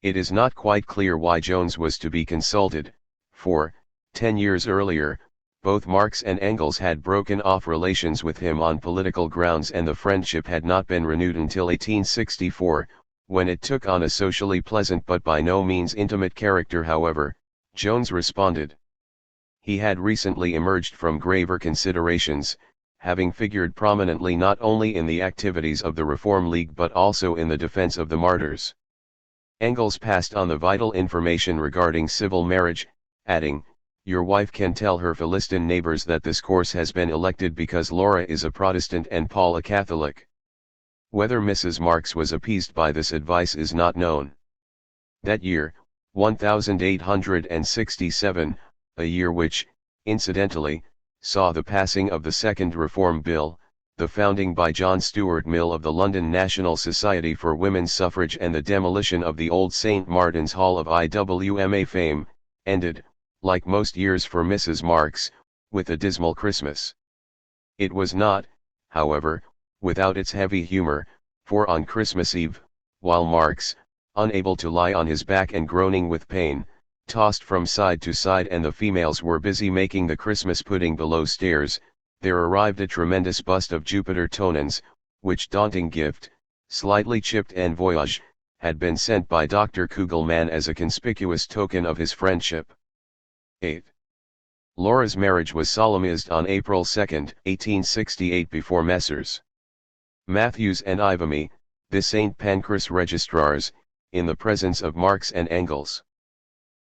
It is not quite clear why Jones was to be consulted, for, 10 years earlier, both Marx and Engels had broken off relations with him on political grounds and the friendship had not been renewed until 1864, when it took on a socially pleasant but by no means intimate character. However, Jones responded. He had recently emerged from graver considerations, having figured prominently not only in the activities of the Reform League but also in the defense of the martyrs. Engels passed on the vital information regarding civil marriage, adding, "Your wife can tell her Philistine neighbors that this course has been elected because Laura is a Protestant and Paul a Catholic." Whether Mrs. Marx was appeased by this advice is not known. That year, 1867, a year which, incidentally, saw the passing of the Second Reform Bill, the founding by John Stuart Mill of the London National Society for Women's Suffrage and the demolition of the old St. Martin's Hall of IWMA fame, ended, like most years for Mrs. Marx, with a dismal Christmas. It was not, however, without its heavy humor, for on Christmas Eve, while Marx, unable to lie on his back and groaning with pain, tossed from side to side and the females were busy making the Christmas pudding below stairs, there arrived a tremendous bust of Jupiter Tonans, which daunting gift, slightly chipped en voyage, had been sent by Dr. Kugelmann as a conspicuous token of his friendship. 8. Laura's marriage was solemnized on April 2, 1868 before Messrs. Matthews and Yvonne, the St. Pancras registrars, in the presence of Marx and Engels.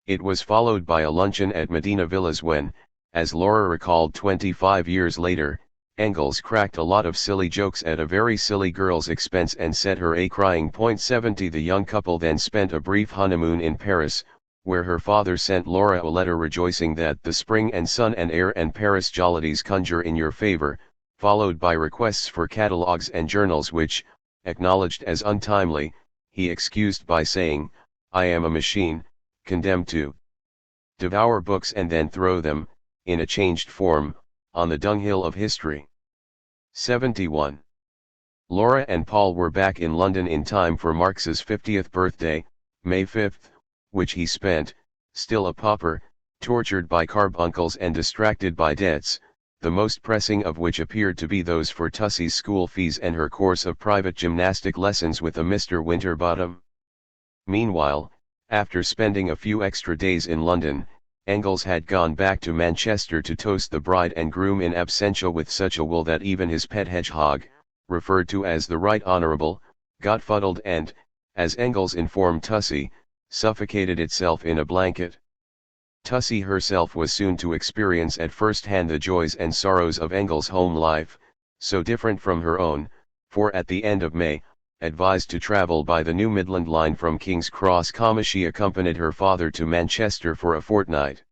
It was followed by a luncheon at Medina Villas when, as Laura recalled 25 years later, Engels cracked a lot of silly jokes at a very silly girl's expense and set her a crying .70. The young couple then spent a brief honeymoon in Paris, where her father sent Laura a letter rejoicing that the spring and sun and air and Paris jollities conjure in your favor, followed by requests for catalogues and journals which, acknowledged as untimely, he excused by saying, "I am a machine, condemned to devour books and then throw them, in a changed form, on the dunghill of history." 71. Laura and Paul were back in London in time for Marx's 50th birthday, May 5, which he spent, still a pauper, tortured by carbuncles and distracted by debts, the most pressing of which appeared to be those for Tussie's school fees and her course of private gymnastic lessons with a Mr. Winterbottom. Meanwhile, after spending a few extra days in London, Engels had gone back to Manchester to toast the bride and groom in absentia with such a will that even his pet hedgehog, referred to as the Right Honourable, got fuddled and, as Engels informed Tussie, suffocated itself in a blanket. Tussie herself was soon to experience at first hand the joys and sorrows of Engels' home life, so different from her own, for at the end of May, advised to travel by the New Midland line from King's Cross, she accompanied her father to Manchester for a fortnight.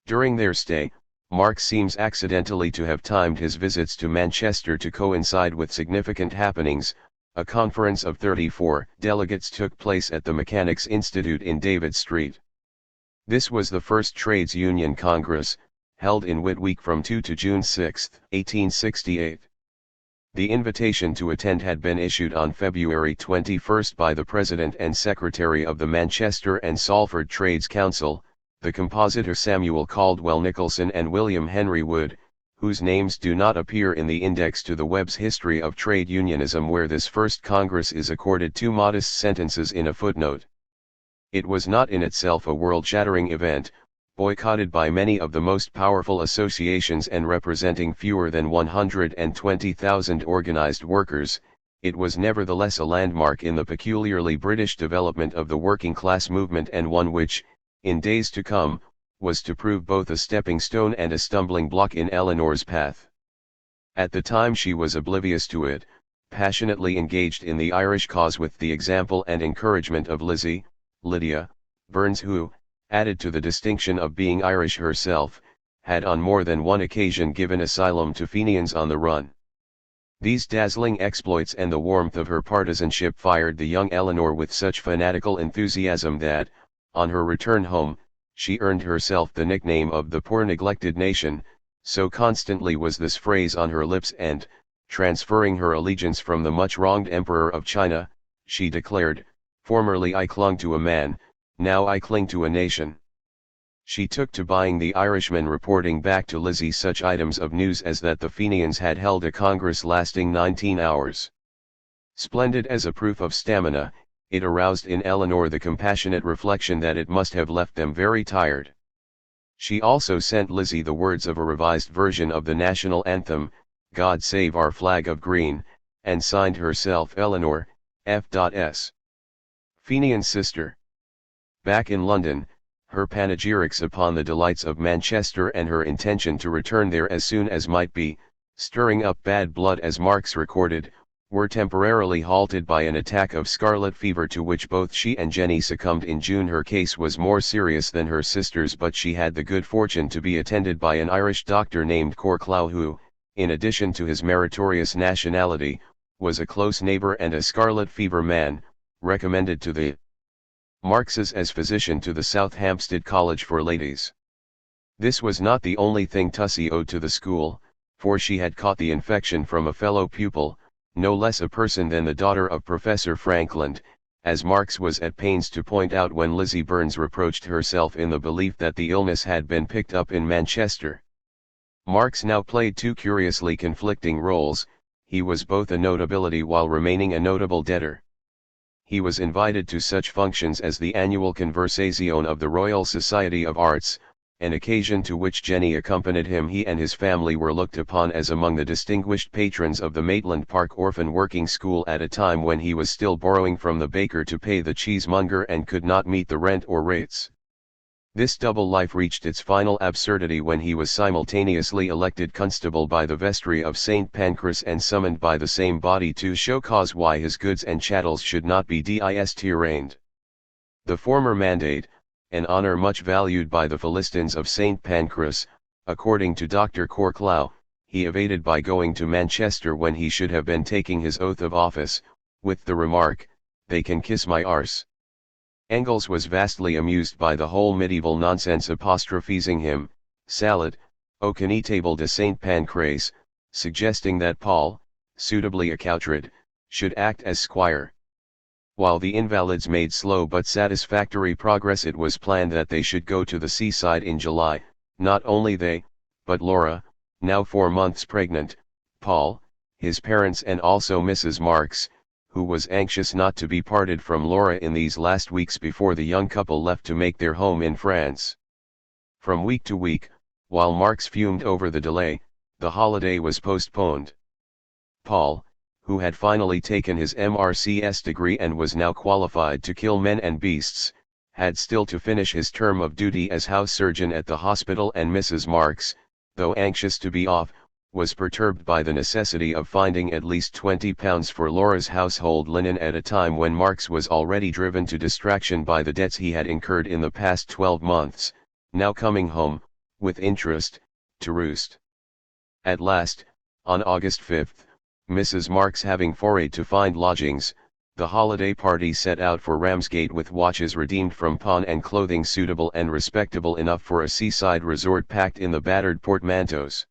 During their stay, Marx seems accidentally to have timed his visits to Manchester to coincide with significant happenings. A conference of 34 delegates took place at the Mechanics' Institute in David Street. This was the first Trades Union Congress, held in Whit Week from 2 to June 6, 1868. The invitation to attend had been issued on February 21 by the President and Secretary of the Manchester and Salford Trades Council, the compositor Samuel Caldwell Nicholson and William Henry Wood, whose names do not appear in the index to the Webb's History of Trade Unionism, where this first Congress is accorded 2 modest sentences in a footnote. It was not in itself a world-shattering event, boycotted by many of the most powerful associations and representing fewer than 120,000 organized workers. It was nevertheless a landmark in the peculiarly British development of the working class movement, and one which, in days to come, was to prove both a stepping stone and a stumbling block in Eleanor's path. At the time she was oblivious to it, passionately engaged in the Irish cause with the example and encouragement of Lydia Burns, who, added to the distinction of being Irish herself, had on more than one occasion given asylum to Fenians on the run. These dazzling exploits and the warmth of her partisanship fired the young Eleanor with such fanatical enthusiasm that, on her return home, she earned herself the nickname of the poor neglected nation, so constantly was this phrase on her lips, and, transferring her allegiance from the much-wronged Emperor of China, she declared, "Formerly I clung to a man, now I cling to a nation." She took to buying the Irishman, reporting back to Lizzie such items of news as that the Fenians had held a congress lasting 19 hours. Splendid as a proof of stamina, it aroused in Eleanor the compassionate reflection that it must have left them very tired. She also sent Lizzie the words of a revised version of the national anthem, "God Save Our Flag of Green," and signed herself Eleanor, F.S. Fenian's sister. Back in London, her panegyrics upon the delights of Manchester and her intention to return there as soon as might be, stirring up bad blood as Marx recorded, were temporarily halted by an attack of scarlet fever to which both she and Jenny succumbed in June. Her case was more serious than her sister's, but she had the good fortune to be attended by an Irish doctor named Corclough, who, in addition to his meritorious nationality, was a close neighbor and a scarlet fever man, recommended to the Marxes as physician to the South Hampstead College for Ladies. This was not the only thing Tussie owed to the school, for she had caught the infection from a fellow pupil, no less a person than the daughter of Professor Frankland, as Marx was at pains to point out when Lizzie Burns reproached herself in the belief that the illness had been picked up in Manchester. Marx now played 2 curiously conflicting roles. He was both a notability while remaining a notable debtor. He was invited to such functions as the annual Conversation of the Royal Society of Arts, an occasion to which Jenny accompanied him. He and his family were looked upon as among the distinguished patrons of the Maitland Park Orphan Working School at a time when he was still borrowing from the baker to pay the cheesemonger and could not meet the rent or rates. This double life reached its final absurdity when he was simultaneously elected constable by the vestry of St. Pancras and summoned by the same body to show cause why his goods and chattels should not be disturbed. The former mandate, an honour much valued by the Philistines of St. Pancras, according to Dr. Corclough, he evaded by going to Manchester when he should have been taking his oath of office, with the remark, they can kiss my arse. Engels was vastly amused by the whole medieval nonsense, apostrophizing him, salad, au connétable de Saint Pancrace, suggesting that Paul, suitably accoutred, should act as squire. While the invalids made slow but satisfactory progress, it was planned that they should go to the seaside in July, not only they, but Laura, now 4 months pregnant, Paul, his parents, and also Mrs. Marx, who was anxious not to be parted from Laura in these last weeks before the young couple left to make their home in France. From week to week, while Marx fumed over the delay, the holiday was postponed. Paul, who had finally taken his MRCS degree and was now qualified to kill men and beasts, had still to finish his term of duty as house surgeon at the hospital, and Mrs. Marx, though anxious to be off, was perturbed by the necessity of finding at least £20 for Laura's household linen at a time when Marx was already driven to distraction by the debts he had incurred in the past 12 months, now coming home, with interest, to roost. At last, on August 5, Mrs. Marx having forayed to find lodgings, the holiday party set out for Ramsgate with watches redeemed from pawn and clothing suitable and respectable enough for a seaside resort packed in the battered portmanteaus.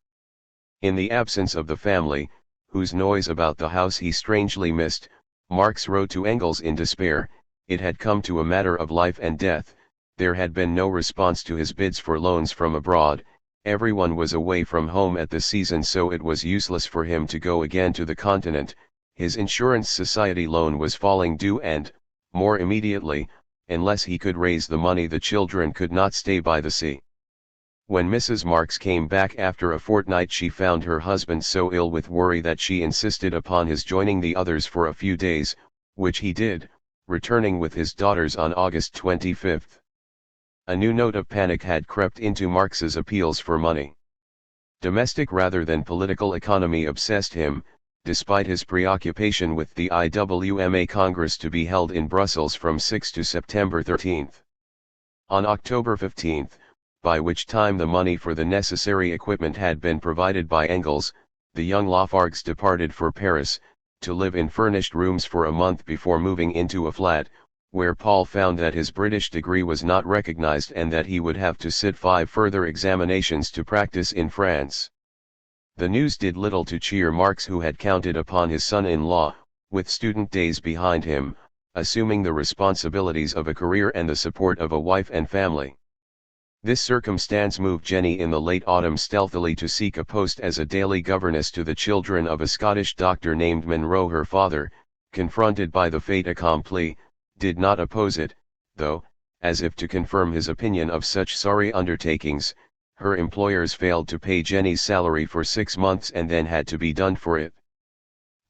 In the absence of the family, whose noise about the house he strangely missed, Marx wrote to Engels in despair. It had come to a matter of life and death. There had been no response to his bids for loans from abroad. Everyone was away from home at the season, so it was useless for him to go again to the continent. His insurance society loan was falling due, and, more immediately, unless he could raise the money, the children could not stay by the sea. When Mrs. Marx came back after a fortnight, she found her husband so ill with worry that she insisted upon his joining the others for a few days, which he did, returning with his daughters on August 25. A new note of panic had crept into Marx's appeals for money. Domestic rather than political economy obsessed him, despite his preoccupation with the IWMA Congress to be held in Brussels from 6 to September 13. On October 15, by which time the money for the necessary equipment had been provided by Engels, the young Lafargues departed for Paris, to live in furnished rooms for a month before moving into a flat, where Paul found that his British degree was not recognized and that he would have to sit 5 further examinations to practice in France. The news did little to cheer Marx, who had counted upon his son-in-law, with student days behind him, assuming the responsibilities of a career and the support of a wife and family. This circumstance moved Jenny in the late autumn stealthily to seek a post as a daily governess to the children of a Scottish doctor named Munro. Her father, confronted by the fait accompli, did not oppose it, though, as if to confirm his opinion of such sorry undertakings, her employers failed to pay Jenny's salary for 6 months and then had to be done for it.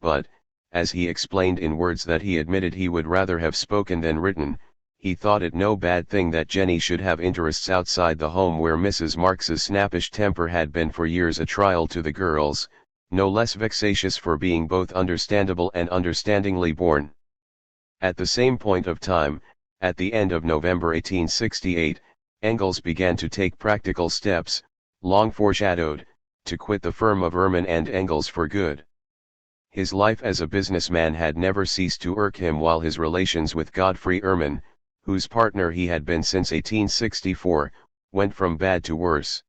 But, as he explained in words that he admitted he would rather have spoken than written, he thought it no bad thing that Jenny should have interests outside the home where Mrs. Marx's snappish temper had been for years a trial to the girls, no less vexatious for being both understandable and understandingly born. At the same point of time, at the end of November 1868, Engels began to take practical steps, long foreshadowed, to quit the firm of Ehrman and Engels for good. His life as a businessman had never ceased to irk him, while his relations with Godfrey Ehrman, whose partner he had been since 1864, went from bad to worse.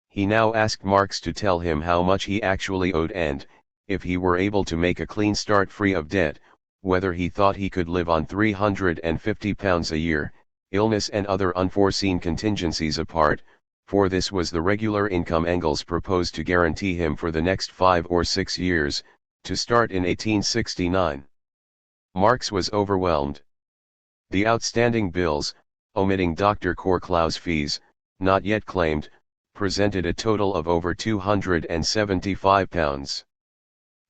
He now asked Marx to tell him how much he actually owed and, if he were able to make a clean start free of debt, whether he thought he could live on £350 a year, illness and other unforeseen contingencies apart, for this was the regular income Engels proposed to guarantee him for the next 5 or 6 years, to start in 1869. Marx was overwhelmed. The outstanding bills, omitting Dr. Corclau's fees, not yet claimed, presented a total of over £275.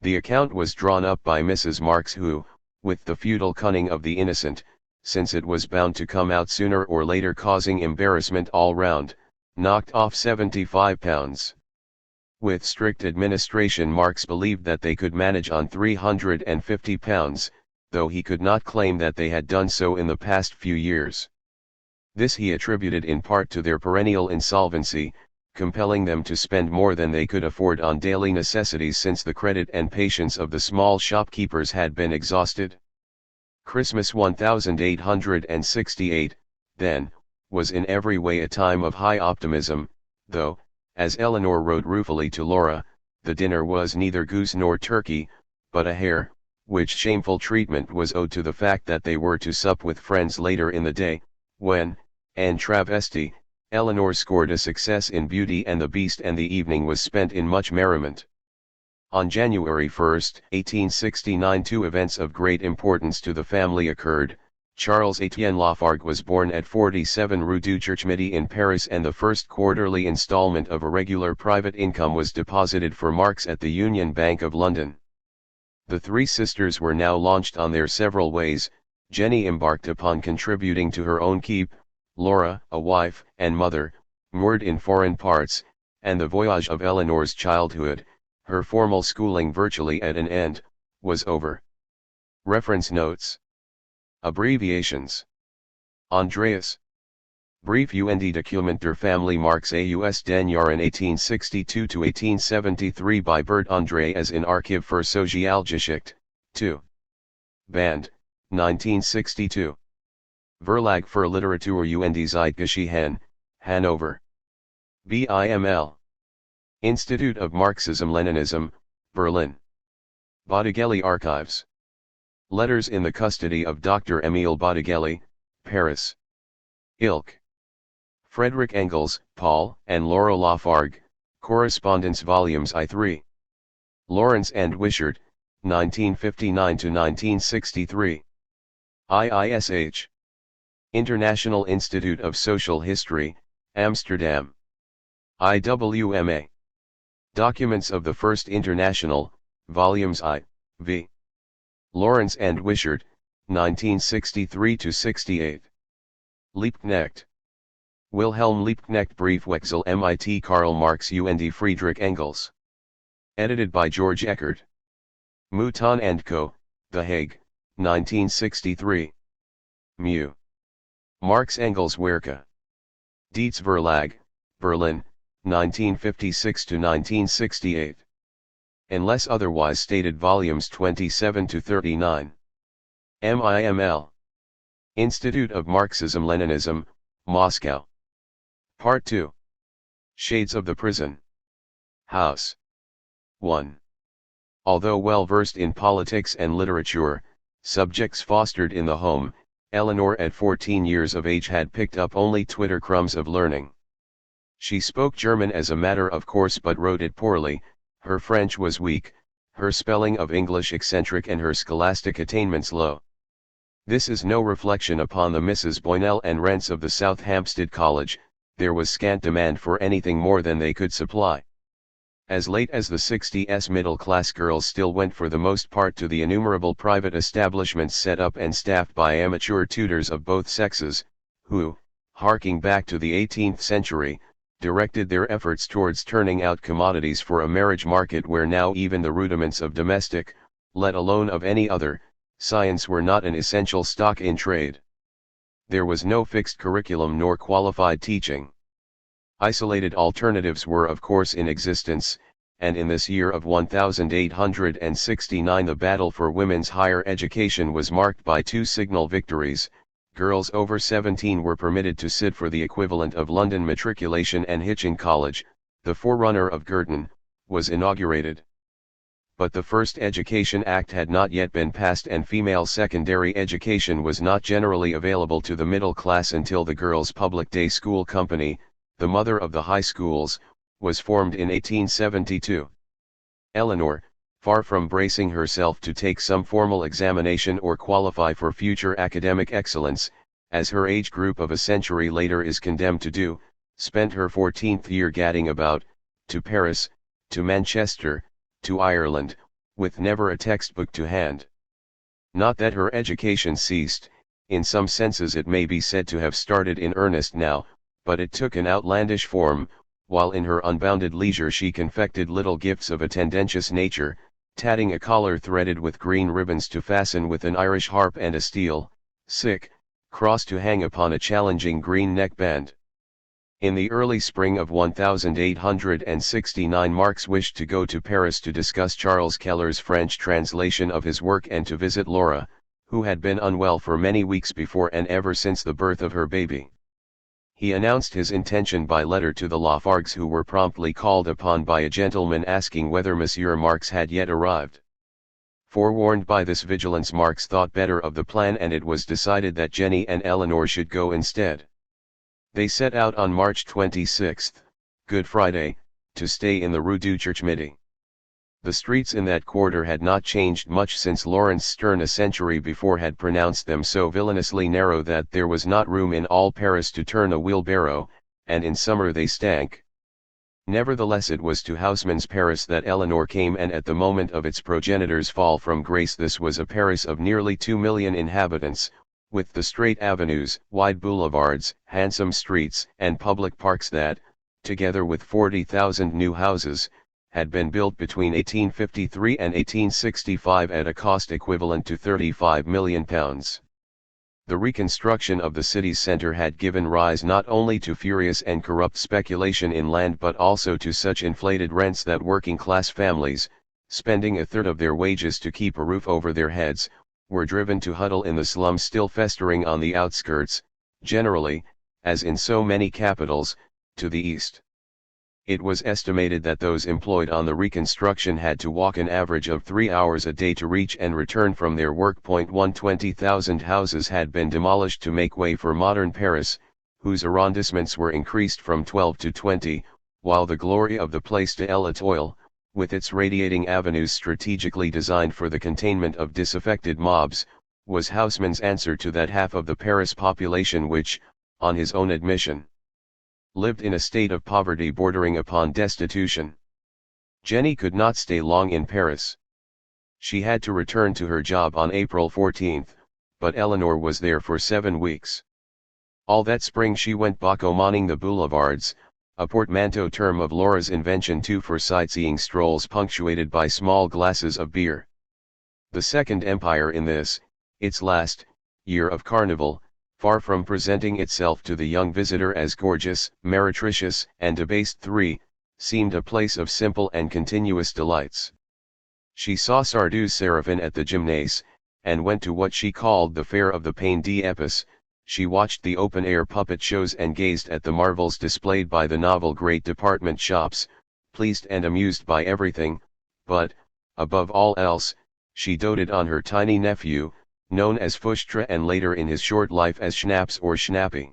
The account was drawn up by Mrs. Marx, who, with the futile cunning of the innocent, since it was bound to come out sooner or later causing embarrassment all round, knocked off £75. With strict administration, Marx believed that they could manage on £350, though he could not claim that they had done so in the past few years. This he attributed in part to their perennial insolvency, compelling them to spend more than they could afford on daily necessities since the credit and patience of the small shopkeepers had been exhausted. Christmas 1868, then, was in every way a time of high optimism, though, as Eleanor wrote ruefully to Laura, the dinner was neither goose nor turkey, but a hare, which shameful treatment was owed to the fact that they were to sup with friends later in the day, when, en travesti, Eleanor scored a success in Beauty and the Beast and the evening was spent in much merriment. On January 1, 1869 two events of great importance to the family occurred. Charles Etienne Lafargue was born at 47 Rue du Church-Midi in Paris and the first quarterly installment of a regular private income was deposited for Marx at the Union Bank of London. The three sisters were now launched on their several ways. Jenny embarked upon contributing to her own keep, Laura, a wife and mother, moored in foreign parts, and the voyage of Eleanor's childhood, her formal schooling virtually at an end, was over. Reference notes. Abbreviations. Andreas. Brief und Document der Familie Marx aus den Jahren 1862-1873 by Bert Andreas in Archiv für Sozialgeschichte, 2. Band, 1962. Verlag für Literatur und Zeitgeschichte, Hannover. BIML. Institute of Marxism-Leninism, Berlin. Bottigelli Archives. Letters in the custody of Dr. Émile Bottigelli, Paris. Ilk. Frederick Engels, Paul, and Laura Lafargue, Correspondence Volumes I-3. Lawrence and Wishart, 1959-1963. IISH. International Institute of Social History, Amsterdam. IWMA. Documents of the First International, Volumes I, v. Lawrence and Wishart, 1963-68. Liebknecht. Wilhelm Liebknecht Briefwechsel mit Karl Marx und Friedrich Engels. Edited by George Eckert. Mouton & Co., The Hague, 1963. Mu. Marx Engels Werke. Dietz Verlag, Berlin, 1956-1968. Unless otherwise stated volumes 27-39. MIML. Institute of Marxism-Leninism, Moscow. Part 2. Shades of the Prison. House. 1. Although well versed in politics and literature, subjects fostered in the home, Eleanor at 14 years of age had picked up only twitter crumbs of learning. She spoke German as a matter of course but wrote it poorly, her French was weak, her spelling of English eccentric and her scholastic attainments low. This is no reflection upon the Mrs. Boynell and Rents of the South Hampstead College, there was scant demand for anything more than they could supply. As late as the 60s middle-class girls still went for the most part to the innumerable private establishments set up and staffed by amateur tutors of both sexes, who, harking back to the 18th century, directed their efforts towards turning out commodities for a marriage market where now even the rudiments of domestic, let alone of any other, science were not an essential stock in trade. There was no fixed curriculum nor qualified teaching. Isolated alternatives were of course in existence, and in this year of 1869 the battle for women's higher education was marked by two signal victories. Girls over 17 were permitted to sit for the equivalent of London matriculation, and Hitchin College, the forerunner of Girton, was inaugurated. But the first Education Act had not yet been passed and female secondary education was not generally available to the middle class until the Girls' Public Day School Company, the mother of the high schools, was formed in 1872. Eleanor, far from bracing herself to take some formal examination or qualify for future academic excellence, as her age group of a century later is condemned to do, spent her 14th year gadding about, to Paris, to Manchester, to Ireland, with never a textbook to hand. Not that her education ceased, in some senses it may be said to have started in earnest now, but it took an outlandish form, while in her unbounded leisure she confected little gifts of a tendentious nature, tatting a collar threaded with green ribbons to fasten with an Irish harp and a steel, cross to hang upon a challenging green neckband. In the early spring of 1869 Marx wished to go to Paris to discuss Charles Keller's French translation of his work and to visit Laura, who had been unwell for many weeks before and ever since the birth of her baby. He announced his intention by letter to the Lafargues, who were promptly called upon by a gentleman asking whether Monsieur Marx had yet arrived. Forewarned by this vigilance, Marx thought better of the plan, and it was decided that Jenny and Eleanor should go instead. They set out on March 26, Good Friday, to stay in the Rue du Church Midi. The streets in that quarter had not changed much since Laurence Sterne a century before had pronounced them so villainously narrow that there was not room in all Paris to turn a wheelbarrow, and in summer they stank. Nevertheless, it was to Haussmann's Paris that Eleanor came, and at the moment of its progenitor's fall from grace this was a Paris of nearly 2 million inhabitants, with the straight avenues, wide boulevards, handsome streets, and public parks that, together with 40,000 new houses, had been built between 1853 and 1865 at a cost equivalent to £35 million. The reconstruction of the city's centre had given rise not only to furious and corrupt speculation in land but also to such inflated rents that working-class families, spending a third of their wages to keep a roof over their heads, were driven to huddle in the slums still festering on the outskirts, generally, as in so many capitals, to the east. It was estimated that those employed on the reconstruction had to walk an average of 3 hours a day to reach and return from their work. 120,000 houses had been demolished to make way for modern Paris, whose arrondissements were increased from 12 to 20, while the glory of the Place de l'Étoile, with its radiating avenues strategically designed for the containment of disaffected mobs, was Haussmann's answer to that half of the Paris population which, on his own admission, lived in a state of poverty bordering upon destitution. Jenny could not stay long in Paris. She had to return to her job on April 14, but Eleanor was there for 7 weeks. All that spring she went baccomaning the boulevards, a portmanteau term of Laura's invention too, for sightseeing strolls punctuated by small glasses of beer. The Second Empire in this, its last, year of carnival, far from presenting itself to the young visitor as gorgeous, meretricious, and debased, seemed a place of simple and continuous delights. She saw Sardou's Seraphine at the Gymnase, and went to what she called the Fair of the Pain d'Epis. She watched the open-air puppet shows and gazed at the marvels displayed by the novel great department shops, pleased and amused by everything, but, above all else, she doted on her tiny nephew, known as Fustre and later in his short life as Schnaps or Schnappy.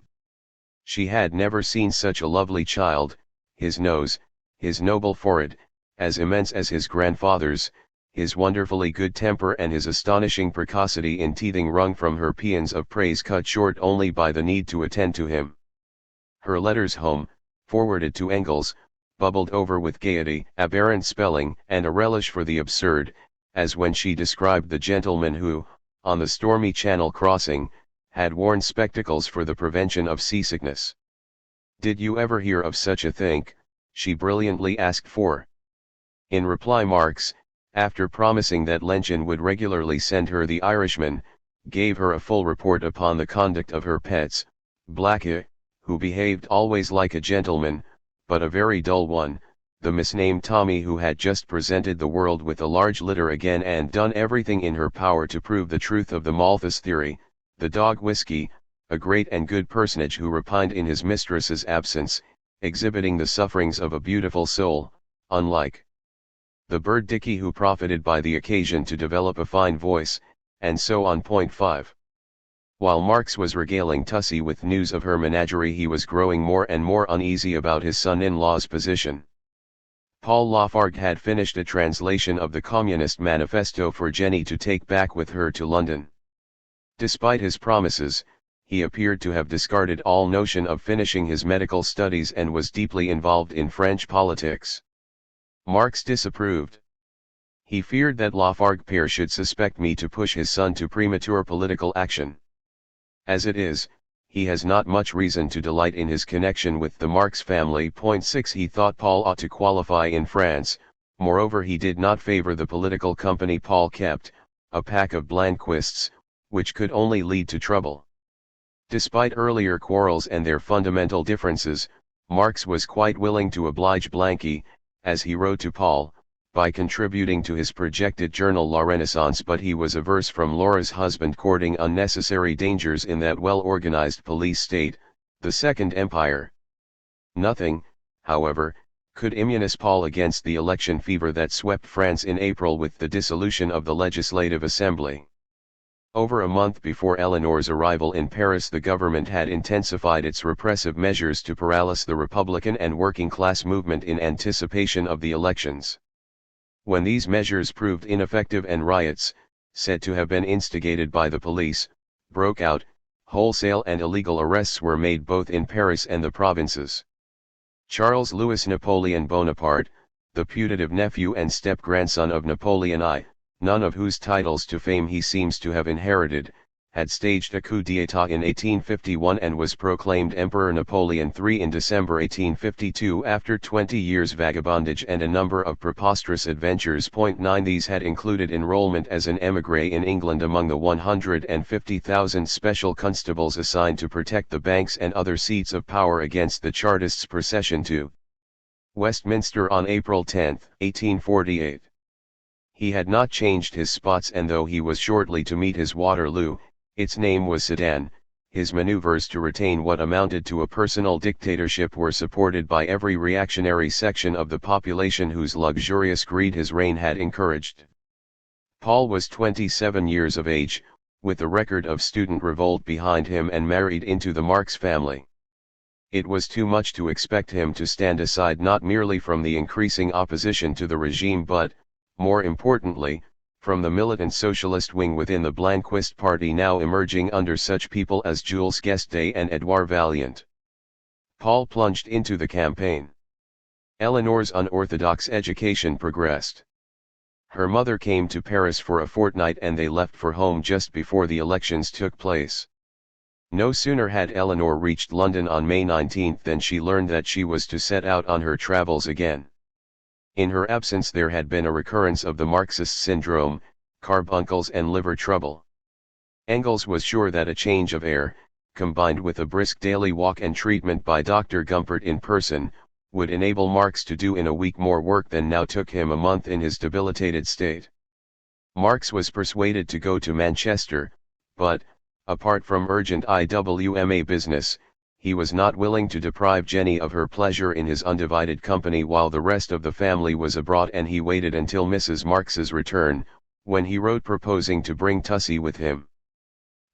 She had never seen such a lovely child, his nose, his noble forehead, as immense as his grandfather's, his wonderfully good temper and his astonishing precocity in teething wrung from her paeans of praise cut short only by the need to attend to him. Her letters home, forwarded to Engels, bubbled over with gaiety, aberrant spelling, and a relish for the absurd, as when she described the gentleman who, on the stormy Channel crossing, had worn spectacles for the prevention of seasickness. "Did you ever hear of such a thing?" she brilliantly asked for. In reply, Marx, after promising that Lenchen would regularly send her the Irishman, gave her a full report upon the conduct of her pets, Blackie, who behaved always like a gentleman, but a very dull one, the misnamed Tommy, who had just presented the world with a large litter again and done everything in her power to prove the truth of the Malthus theory, the dog Whiskey, a great and good personage who repined in his mistress's absence, exhibiting the sufferings of a beautiful soul, unlike the bird Dicky, who profited by the occasion to develop a fine voice, and so on. 5. While Marx was regaling Tussie with news of her menagerie, he was growing more and more uneasy about his son-in-law's position. Paul Lafargue had finished a translation of the Communist Manifesto for Jenny to take back with her to London. Despite his promises, he appeared to have discarded all notion of finishing his medical studies and was deeply involved in French politics. Marx disapproved. He feared that Lafargue père should suspect me to push his son to premature political action. As it is, he has not much reason to delight in his connection with the Marx family. 6. He thought Paul ought to qualify in France. Moreover, he did not favor the political company Paul kept, a pack of Blanquists, which could only lead to trouble. Despite earlier quarrels and their fundamental differences, Marx was quite willing to oblige Blanqui, as he wrote to Paul, by contributing to his projected journal La Renaissance, but he was averse from Laura's husband courting unnecessary dangers in that well-organized police state, the Second Empire. Nothing, however, could immunize Paul against the election fever that swept France in April with the dissolution of the Legislative Assembly. Over a month before Eleanor's arrival in Paris, the government had intensified its repressive measures to paralyze the Republican and working-class movement in anticipation of the elections. When these measures proved ineffective and riots, said to have been instigated by the police, broke out, wholesale and illegal arrests were made both in Paris and the provinces. Charles Louis Napoleon Bonaparte, the putative nephew and step-grandson of Napoleon I, none of whose titles to fame he seems to have inherited, had staged a coup d'état in 1851 and was proclaimed Emperor Napoleon III in December 1852 after 20 years vagabondage and a number of preposterous adventures. 9 These had included enrollment as an émigré in England among the 150,000 special constables assigned to protect the banks and other seats of power against the Chartists' procession to Westminster on April 10, 1848. He had not changed his spots, and though he was shortly to meet his Waterloo, its name was Sedan, his maneuvers to retain what amounted to a personal dictatorship were supported by every reactionary section of the population whose luxurious greed his reign had encouraged. Paul was 27 years of age, with the record of student revolt behind him, and married into the Marx family. It was too much to expect him to stand aside not merely from the increasing opposition to the regime but, more importantly, from the militant socialist wing within the Blanquist party now emerging under such people as Jules Guesde and Edouard Vaillant. Paul plunged into the campaign. Eleanor's unorthodox education progressed. Her mother came to Paris for a fortnight and they left for home just before the elections took place. No sooner had Eleanor reached London on May 19 than she learned that she was to set out on her travels again. In her absence there had been a recurrence of the Marxist syndrome, carbuncles and liver trouble. Engels was sure that a change of air, combined with a brisk daily walk and treatment by Dr. Gumpert in person, would enable Marx to do in a week more work than now took him a month in his debilitated state. Marx was persuaded to go to Manchester, but, apart from urgent IWMA business, he was not willing to deprive Jenny of her pleasure in his undivided company while the rest of the family was abroad, and he waited until Mrs. Marx's return, when he wrote proposing to bring Tussie with him.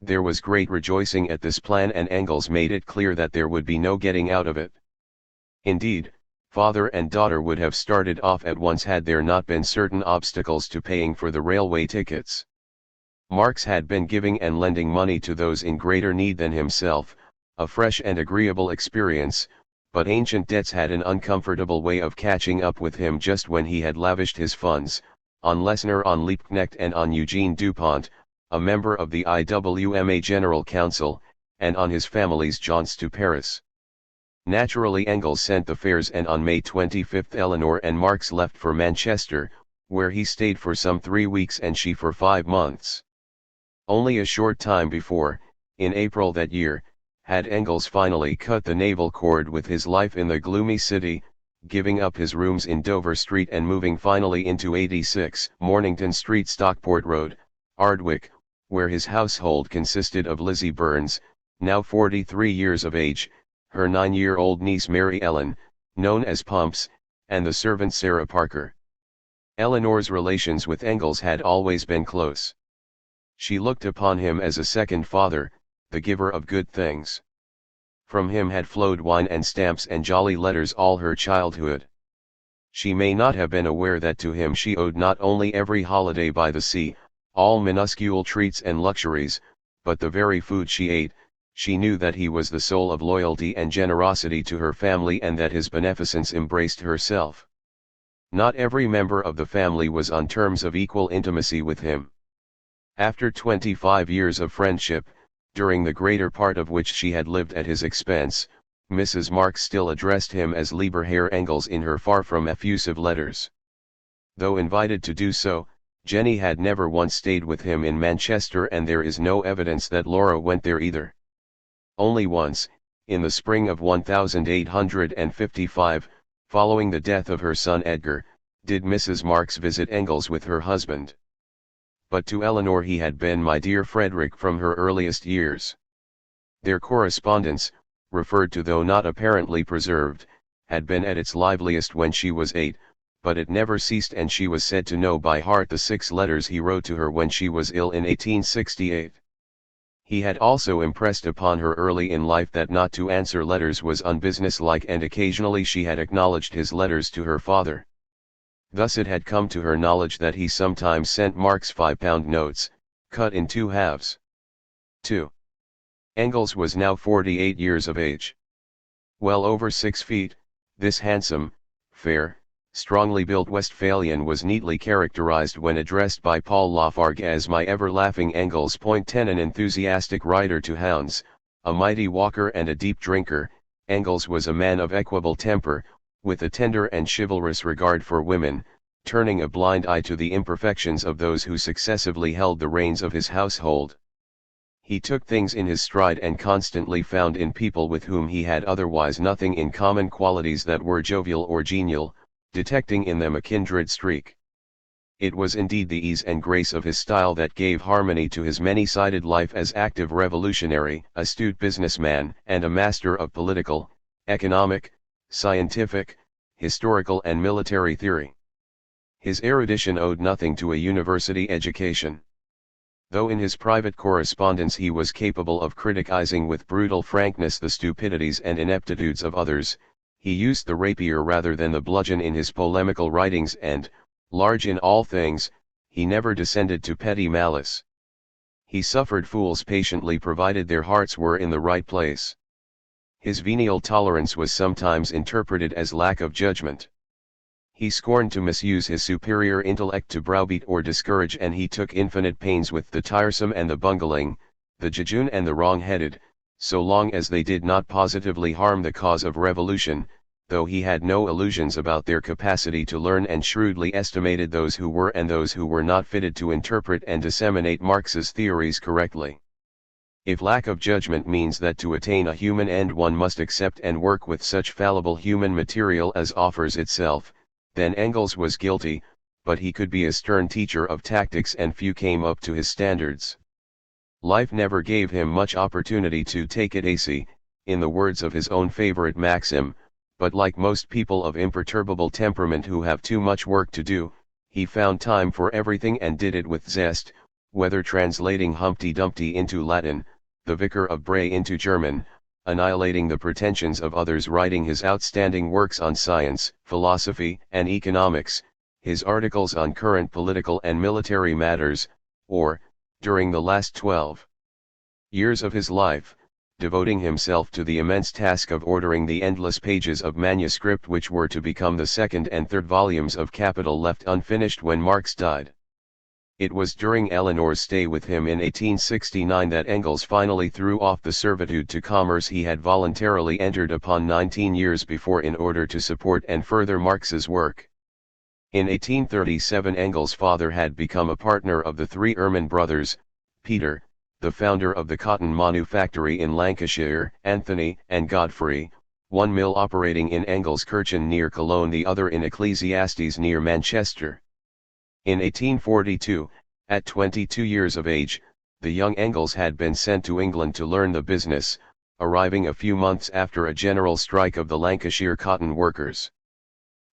There was great rejoicing at this plan, and Engels made it clear that there would be no getting out of it. Indeed, father and daughter would have started off at once had there not been certain obstacles to paying for the railway tickets. Marx had been giving and lending money to those in greater need than himself, a fresh and agreeable experience, but ancient debts had an uncomfortable way of catching up with him just when he had lavished his funds, on Lessner, on Liebknecht and on Eugene Dupont, a member of the IWMA General Council, and on his family's jaunts to Paris. Naturally Engels sent the fares, and on May 25 Eleanor and Marx left for Manchester, where he stayed for some 3 weeks and she for 5 months. Only a short time before, in April that year, had Engels finally cut the naval cord with his life in the gloomy city, giving up his rooms in Dover Street and moving finally into 86 Mornington Street, Stockport Road, Ardwick, where his household consisted of Lizzie Burns, now 43 years of age, her 9-year-old niece Mary Ellen, known as Pumps, and the servant Sarah Parker. Eleanor's relations with Engels had always been close. She looked upon him as a second father, the giver of good things. From him had flowed wine and stamps and jolly letters all her childhood. She may not have been aware that to him she owed not only every holiday by the sea, all minuscule treats and luxuries, but the very food she ate. She knew that he was the soul of loyalty and generosity to her family, and that his beneficence embraced herself. Not every member of the family was on terms of equal intimacy with him. After 25 years of friendship, during the greater part of which she had lived at his expense, Mrs. Marx still addressed him as Lieber Herr Engels in her far from effusive letters. Though invited to do so, Jenny had never once stayed with him in Manchester, and there is no evidence that Laura went there either. Only once, in the spring of 1855, following the death of her son Edgar, Did Mrs. Marx visit Engels with her husband? But to Eleanor he had been my dear Frederick from her earliest years. Their correspondence, referred to though not apparently preserved, had been at its liveliest when she was 8, but it never ceased, and she was said to know by heart the 6 letters he wrote to her when she was ill in 1868. He had also impressed upon her early in life that not to answer letters was unbusinesslike, and occasionally she had acknowledged his letters to her father. Thus it had come to her knowledge that he sometimes sent Marx £5 notes, cut in 2 halves. 2. Engels was now 48 years of age. Well over 6 feet, this handsome, fair, strongly built Westphalian was neatly characterized when addressed by Paul Lafargue as my ever-laughing Engels. 10 An enthusiastic rider to hounds, a mighty walker and a deep drinker, Engels was a man of equable temper, with a tender and chivalrous regard for women, turning a blind eye to the imperfections of those who successively held the reins of his household. He took things in his stride and constantly found in people with whom he had otherwise nothing in common qualities that were jovial or genial, detecting in them a kindred streak. It was indeed the ease and grace of his style that gave harmony to his many-sided life as active revolutionary, astute businessman, and a master of political, economic, scientific, historical and military theory. His erudition owed nothing to a university education. Though in his private correspondence he was capable of criticizing with brutal frankness the stupidities and ineptitudes of others, he used the rapier rather than the bludgeon in his polemical writings, and, large in all things, he never descended to petty malice. He suffered fools patiently provided their hearts were in the right place. His venial tolerance was sometimes interpreted as lack of judgment. He scorned to misuse his superior intellect to browbeat or discourage, and he took infinite pains with the tiresome and the bungling, the jejune and the wrong-headed, so long as they did not positively harm the cause of revolution, though he had no illusions about their capacity to learn, and shrewdly estimated those who were and those who were not fitted to interpret and disseminate Marx's theories correctly. If lack of judgment means that to attain a human end one must accept and work with such fallible human material as offers itself, then Engels was guilty, but he could be a stern teacher of tactics and few came up to his standards. Life never gave him much opportunity to take it easy, in the words of his own favorite maxim, but like most people of imperturbable temperament who have too much work to do, he found time for everything and did it with zest, whether translating Humpty Dumpty into Latin, the Vicar of Bray into German, annihilating the pretensions of others, writing his outstanding works on science, philosophy, and economics, his articles on current political and military matters, or, during the last 12 years of his life, devoting himself to the immense task of ordering the endless pages of manuscript which were to become the second and third volumes of Capital, left unfinished when Marx died. It was during Eleanor's stay with him in 1869 that Engels finally threw off the servitude to commerce he had voluntarily entered upon 19 years before in order to support and further Marx's work. In 1837 Engels' father had become a partner of the 3 Erman brothers, Peter, the founder of the cotton manufactory in Lancashire, Anthony and Godfrey, one mill operating in Engelskirchen near Cologne, the other in Ecclesiastes near Manchester. In 1842, at 22 years of age, the young Engels had been sent to England to learn the business, arriving a few months after a general strike of the Lancashire cotton workers.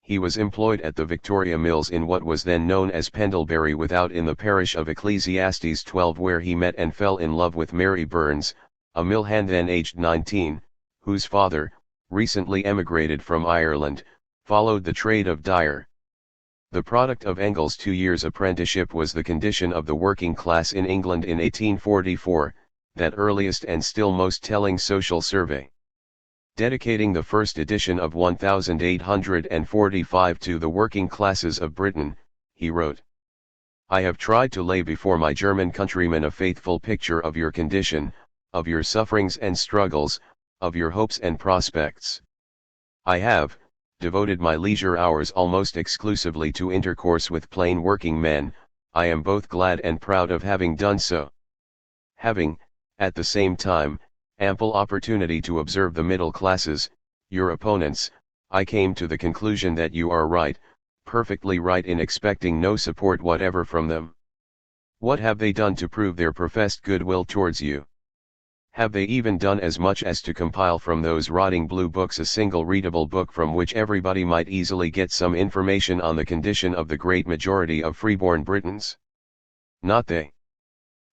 He was employed at the Victoria Mills in what was then known as Pendlebury Without in the parish of Ecclesiastes 12, where he met and fell in love with Mary Burns, a mill hand then aged 19, whose father, recently emigrated from Ireland, followed the trade of dyer. The product of Engels' 2 years' apprenticeship was the condition of the working class in England in 1844, that earliest and still most telling social survey. Dedicating the first edition of 1845 to the working classes of Britain, he wrote, "I have tried to lay before my German countrymen a faithful picture of your condition, of your sufferings and struggles, of your hopes and prospects. I have devoted my leisure hours almost exclusively to intercourse with plain working men. I am both glad and proud of having done so. Having, at the same time, ample opportunity to observe the middle classes, your opponents, I came to the conclusion that you are right, perfectly right in expecting no support whatever from them. What have they done to prove their professed goodwill towards you? Have they even done as much as to compile from those rotting blue books a single readable book from which everybody might easily get some information on the condition of the great majority of freeborn Britons? Not they.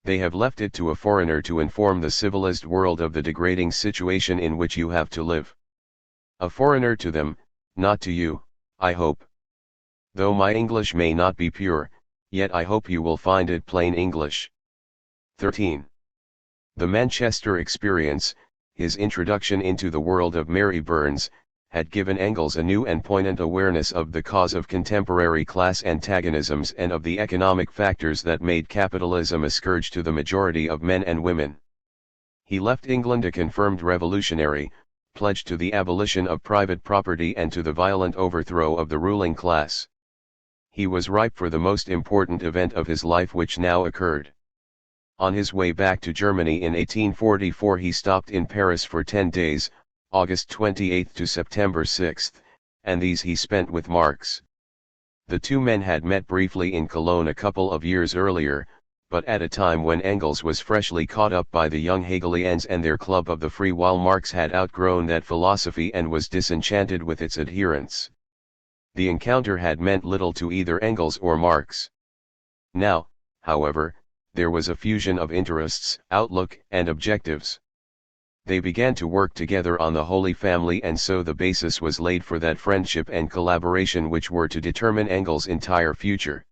They have left it to a foreigner to inform the civilized world of the degrading situation in which you have to live. A foreigner to them, not to you, I hope. Though my English may not be pure, yet I hope you will find it plain English. 13. The Manchester experience, his introduction into the world of Mary Burns, had given Engels a new and poignant awareness of the cause of contemporary class antagonisms and of the economic factors that made capitalism a scourge to the majority of men and women. He left England a confirmed revolutionary, pledged to the abolition of private property and to the violent overthrow of the ruling class. He was ripe for the most important event of his life which now occurred. On his way back to Germany in 1844 he stopped in Paris for 10 days, August 28 to September 6, and these he spent with Marx. The two men had met briefly in Cologne a couple of years earlier, but at a time when Engels was freshly caught up by the young Hegelians and their club of the free, while Marx had outgrown that philosophy and was disenchanted with its adherents. The encounter had meant little to either Engels or Marx. Now, however, there was a fusion of interests, outlook, and objectives. They began to work together on the Holy Family, and so the basis was laid for that friendship and collaboration which were to determine Engels' entire future.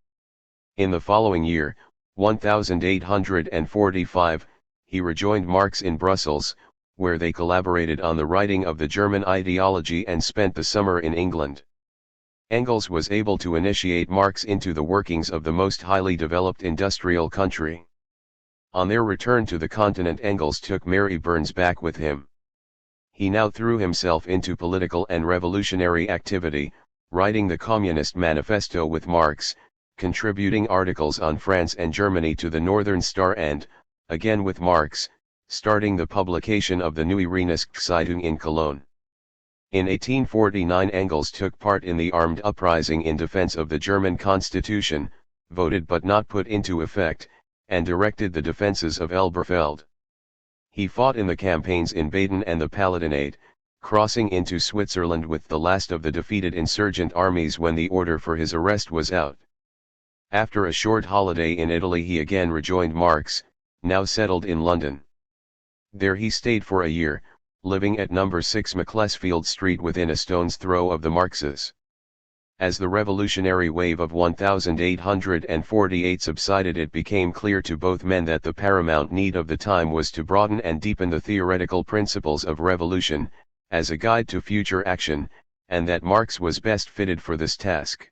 In the following year, 1845, he rejoined Marx in Brussels, where they collaborated on the writing of the German ideology and spent the summer in England. Engels was able to initiate Marx into the workings of the most highly developed industrial country. On their return to the continent, Engels took Mary Burns back with him. He now threw himself into political and revolutionary activity, writing the Communist Manifesto with Marx, contributing articles on France and Germany to the Northern Star, and, again with Marx, starting the publication of the Neue Rheinische Zeitung in Cologne. In 1849 Engels took part in the armed uprising in defense of the German constitution, voted but not put into effect, and directed the defenses of Elberfeld. He fought in the campaigns in Baden and the Palatinate, crossing into Switzerland with the last of the defeated insurgent armies when the order for his arrest was out. After a short holiday in Italy he again rejoined Marx, now settled in London. There he stayed for a year, living at No. 6 Macclesfield Street within a stone's throw of the Marxes. As the revolutionary wave of 1848 subsided, it became clear to both men that the paramount need of the time was to broaden and deepen the theoretical principles of revolution, as a guide to future action, and that Marx was best fitted for this task.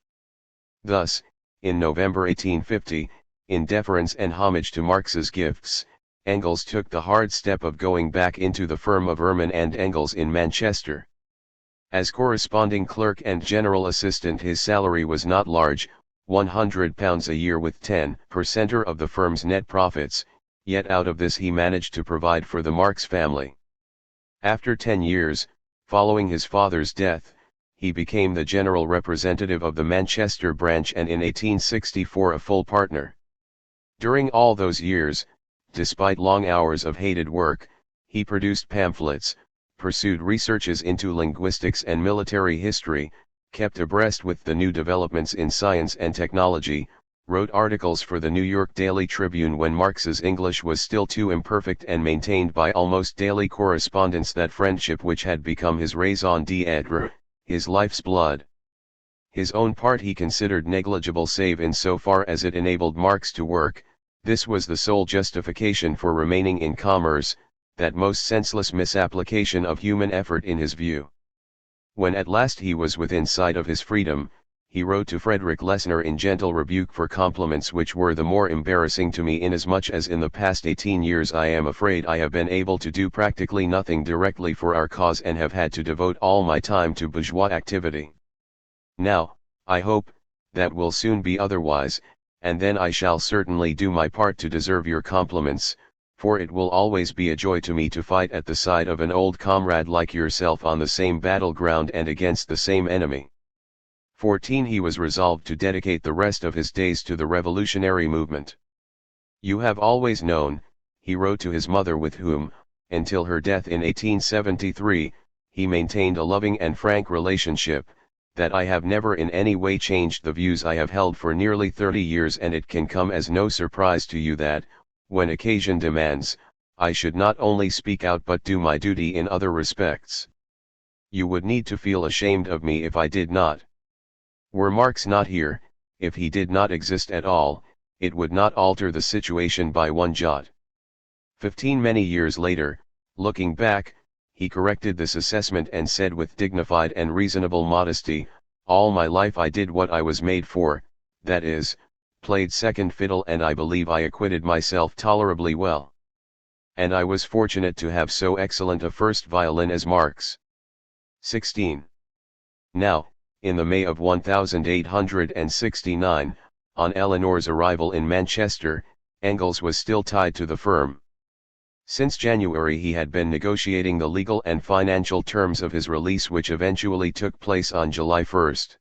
Thus, in November 1850, in deference and homage to Marx's gifts, Engels took the hard step of going back into the firm of Ehrman and Engels in Manchester. As corresponding clerk and general assistant his salary was not large, £100 a year with 10% of the firm's net profits, yet out of this he managed to provide for the Marx family. After 10 years, following his father's death, he became the general representative of the Manchester branch and in 1864 a full partner. During all those years, despite long hours of hated work, he produced pamphlets, pursued researches into linguistics and military history, kept abreast with the new developments in science and technology, wrote articles for the New York Daily Tribune when Marx's English was still too imperfect, and maintained by almost daily correspondence that friendship which had become his raison d'être, his life's blood. His own part he considered negligible save in so far as it enabled Marx to work. This was the sole justification for remaining in commerce, that most senseless misapplication of human effort in his view. When at last he was within sight of his freedom, he wrote to Frederick Lessner in gentle rebuke for compliments which were the more embarrassing to me inasmuch as in the past 18 years I am afraid I have been able to do practically nothing directly for our cause and have had to devote all my time to bourgeois activity. Now, I hope, that will soon be otherwise, and then I shall certainly do my part to deserve your compliments, for it will always be a joy to me to fight at the side of an old comrade like yourself on the same battleground and against the same enemy. 14 He was resolved to dedicate the rest of his days to the revolutionary movement. "You have always known," he wrote to his mother with whom, until her death in 1873, he maintained a loving and frank relationship, "that I have never in any way changed the views I have held for nearly 30 years, and it can come as no surprise to you that, when occasion demands, I should not only speak out but do my duty in other respects. You would need to feel ashamed of me if I did not. Were Marx not here, if he did not exist at all, it would not alter the situation by one jot." 15 Many years later, looking back, he corrected this assessment and said with dignified and reasonable modesty, "All my life I did what I was made for, that is, played second fiddle, and I believe I acquitted myself tolerably well. And I was fortunate to have so excellent a first violin as Marx." 16. Now, in the May of 1869, on Eleanor's arrival in Manchester, Engels was still tied to the firm. Since January he had been negotiating the legal and financial terms of his release, which eventually took place on July 1.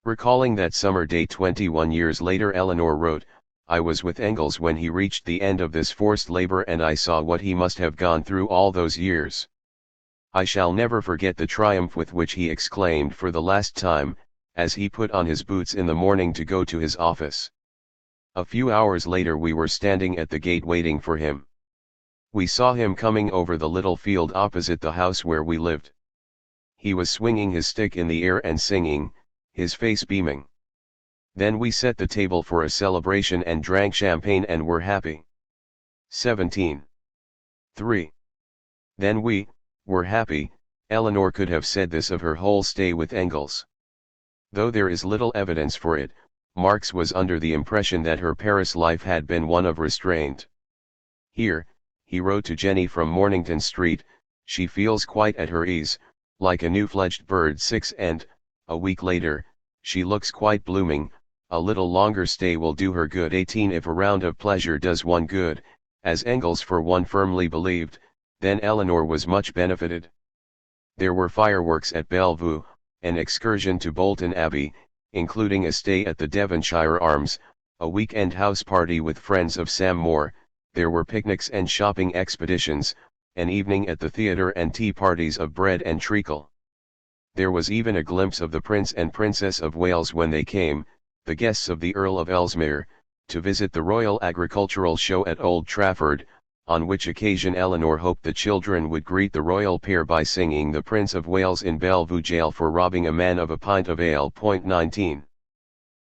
Recalling that summer day 21 years later, Eleanor wrote, "I was with Engels when he reached the end of this forced labor, and I saw what he must have gone through all those years. I shall never forget the triumph with which he exclaimed for the last time, as he put on his boots in the morning to go to his office. A few hours later we were standing at the gate waiting for him. We saw him coming over the little field opposite the house where we lived. He was swinging his stick in the air and singing, his face beaming. Then we set the table for a celebration and drank champagne and were happy." 17. 3. Then we were happy. Eleanor could have said this of her whole stay with Engels. Though there is little evidence for it, Marx was under the impression that her Paris life had been one of restraint. Here, he wrote to Jenny from Mornington Street, "She feels quite at her ease, like a new-fledged bird." 6. And, a week later, "She looks quite blooming, a little longer stay will do her good." 18. If a round of pleasure does one good, as Engels for one firmly believed, then Eleanor was much benefited. There were fireworks at Bellevue, an excursion to Bolton Abbey, including a stay at the Devonshire Arms, a week-end house party with friends of Sam Moore. There were picnics and shopping expeditions, an evening at the theatre and tea parties of bread and treacle. There was even a glimpse of the Prince and Princess of Wales when they came, the guests of the Earl of Ellesmere, to visit the Royal Agricultural Show at Old Trafford, on which occasion Eleanor hoped the children would greet the royal pair by singing "The Prince of Wales in Bellevue Jail for robbing a man of a pint of ale." 19.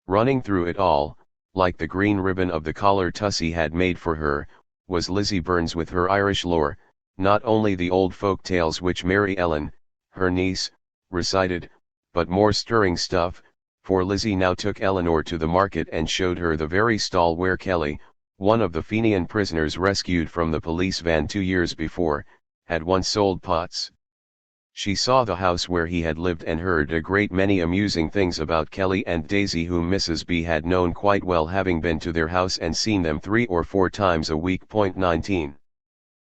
Running through it all, like the green ribbon of the collar Tussie had made for her, was Lizzie Burns with her Irish lore, not only the old folk tales which Mary Ellen, her niece, recited, but more stirring stuff, for Lizzie now took Eleanor to the market and showed her the very stall where Kelly, one of the Fenian prisoners rescued from the police van 2 years before, had once sold pots. She saw the house where he had lived and heard a great many amusing things about Kelly and Daisy, whom Mrs. B had known quite well, having been to their house and seen them 3 or 4 times a week. 19.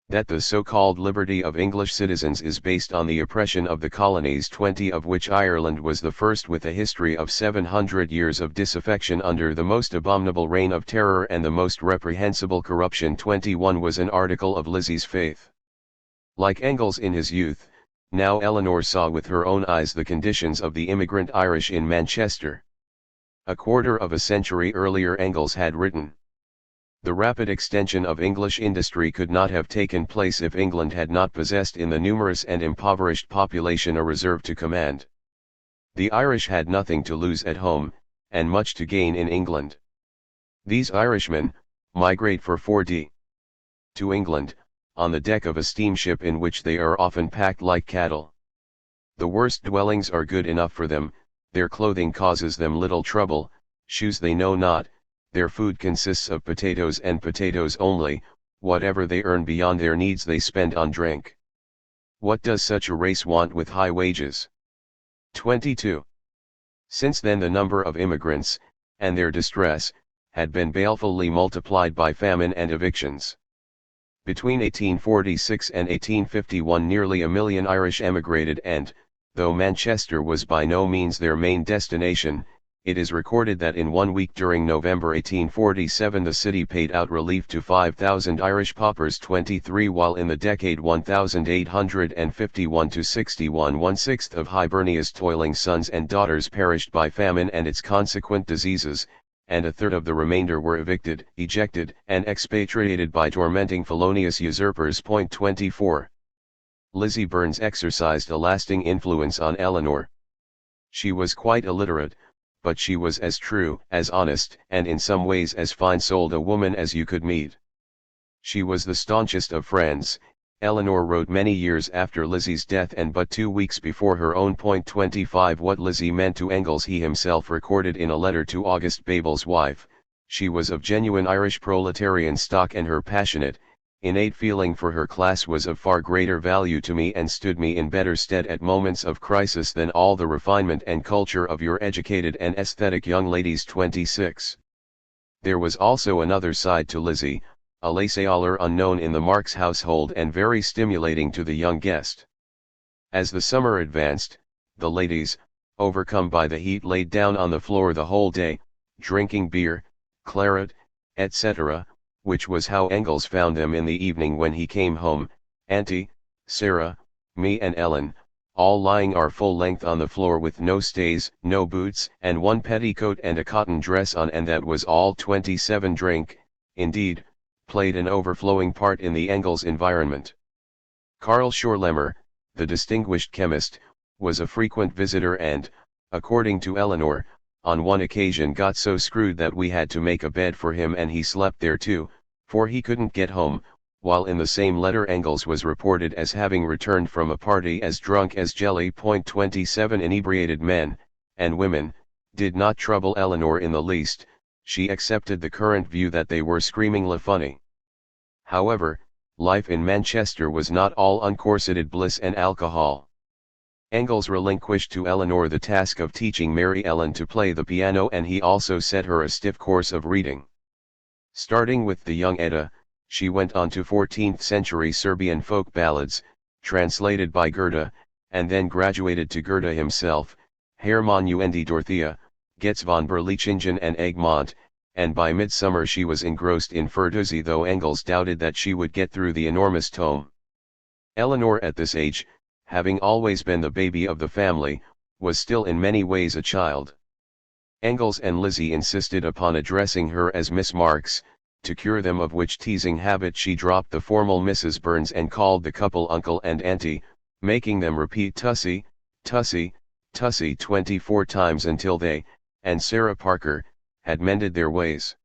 That the so-called liberty of English citizens is based on the oppression of the colonies, 20 of which Ireland was the first, with a history of 700 years of disaffection under the most abominable reign of terror and the most reprehensible corruption. 21 was an article of Lizzie's faith. Like Engels in his youth, now Eleanor saw with her own eyes the conditions of the immigrant Irish in Manchester. A quarter of a century earlier Engels had written, "The rapid extension of English industry could not have taken place if England had not possessed in the numerous and impoverished population a reserve to command. The Irish had nothing to lose at home, and much to gain in England. These Irishmen migrate for 4d to England, on the deck of a steamship in which they are often packed like cattle. The worst dwellings are good enough for them, their clothing causes them little trouble, shoes they know not, their food consists of potatoes and potatoes only, whatever they earn beyond their needs they spend on drink. What does such a race want with high wages?" 22. Since then the number of immigrants, and their distress, had been balefully multiplied by famine and evictions. Between 1846 and 1851 nearly 1 million Irish emigrated, and, Though Manchester was by no means their main destination, it is recorded that in 1 week during November 1847 the city paid out relief to 5,000 Irish paupers 23, while in the decade 1851 to 61 1/6 of Hibernia's toiling sons and daughters perished by famine and its consequent diseases, and a third of the remainder were evicted, ejected, and expatriated by tormenting felonious usurpers. 24. Lizzie Burns exercised a lasting influence on Eleanor. She was quite illiterate, but she was as true, as honest, and in some ways as fine-souled a woman as you could meet. She was the staunchest of friends, Eleanor wrote many years after Lizzie's death and but 2 weeks before her own. 25 What Lizzie meant to Engels he himself recorded in a letter to August Babel's wife. She was of genuine Irish proletarian stock, and her passionate, innate feeling for her class was of far greater value to me and stood me in better stead at moments of crisis than all the refinement and culture of your educated and aesthetic young ladies. 26. There was also another side to Lizzie, a laissez-aller unknown in the Marx household and very stimulating to the young guest. As the summer advanced, the ladies, overcome by the heat, laid down on the floor the whole day, drinking beer, claret, etc., which was how Engels found them in the evening when he came home, Auntie, Sarah, me and Ellen, all lying our full length on the floor with no stays, no boots, and one petticoat and a cotton dress on, and that was all. 27 Drink, indeed, played an overflowing part in the Engels environment. Karl Schorlemmer, the distinguished chemist, was a frequent visitor and, according to Eleanor, on one occasion got so screwed that we had to make a bed for him and he slept there too, for he couldn't get home, while in the same letter Engels was reported as having returned from a party as drunk as jelly. 27 Inebriated men, and women, did not trouble Eleanor in the least. She accepted the current view that they were screamingly funny. However, life in Manchester was not all uncorseted bliss and alcohol. Engels relinquished to Eleanor the task of teaching Mary Ellen to play the piano, and he also set her a stiff course of reading. Starting with the young Edda, she went on to 14th-century Serbian folk ballads, translated by Goethe, and then graduated to Goethe himself, Hermann und Dorothea, Getz von Berlichingen and Egmont, and by midsummer she was engrossed in Ferduzi, though Engels doubted that she would get through the enormous tome. Eleanor at this age, having always been the baby of the family, was still in many ways a child. Engels and Lizzie insisted upon addressing her as Miss Marx, to cure them of which teasing habit she dropped the formal Mrs. Burns and called the couple uncle and auntie, making them repeat Tussie, Tussie, Tussie 24 times until they, and Sarah Parker, had mended their ways.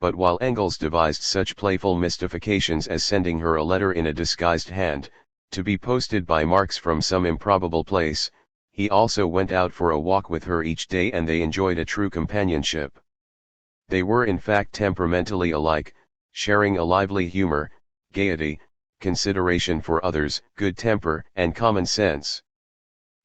But while Engels devised such playful mystifications as sending her a letter in a disguised hand, to be posted by Marx from some improbable place, he also went out for a walk with her each day, and they enjoyed a true companionship. They were in fact temperamentally alike, sharing a lively humor, gaiety, consideration for others, good temper, and common sense.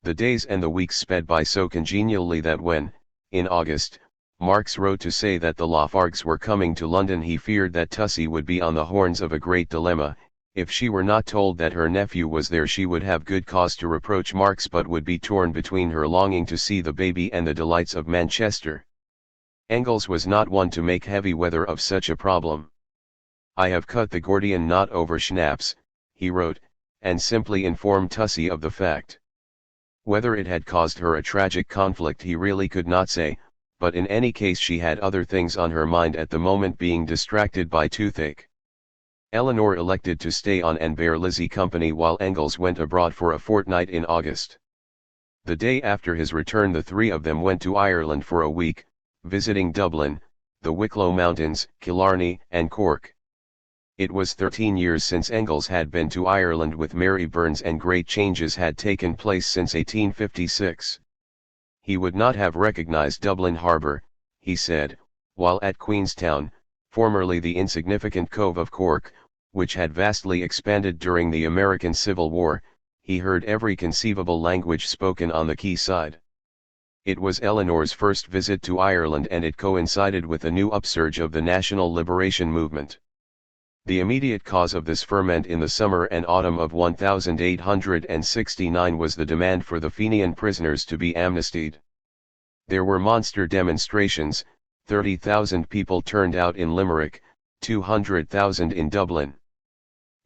The days and the weeks sped by so congenially that when, in August, Marx wrote to say that the Lafargues were coming to London, he feared that Tussie would be on the horns of a great dilemma. If she were not told that her nephew was there, she would have good cause to reproach Marx, but would be torn between her longing to see the baby and the delights of Manchester. Engels was not one to make heavy weather of such a problem. I have cut the Gordian knot over schnapps, he wrote, and simply informed Tussie of the fact. Whether it had caused her a tragic conflict he really could not say, but in any case she had other things on her mind at the moment, being distracted by toothache. Eleanor elected to stay on and bear Lizzie company while Engels went abroad for a fortnight in August. The day after his return the three of them went to Ireland for a week, visiting Dublin, the Wicklow Mountains, Killarney, and Cork. It was 13 years since Engels had been to Ireland with Mary Burns, and great changes had taken place since 1856. He would not have recognized Dublin Harbour, he said, while at Queenstown, formerly the insignificant Cove of Cork, which had vastly expanded during the American Civil War. He heard every conceivable language spoken on the quayside. It was Eleanor's first visit to Ireland, and it coincided with a new upsurge of the national liberation movement. The immediate cause of this ferment in the summer and autumn of 1869 was the demand for the Fenian prisoners to be amnestied. There were monster demonstrations, 30,000 people turned out in Limerick, 200,000 in Dublin.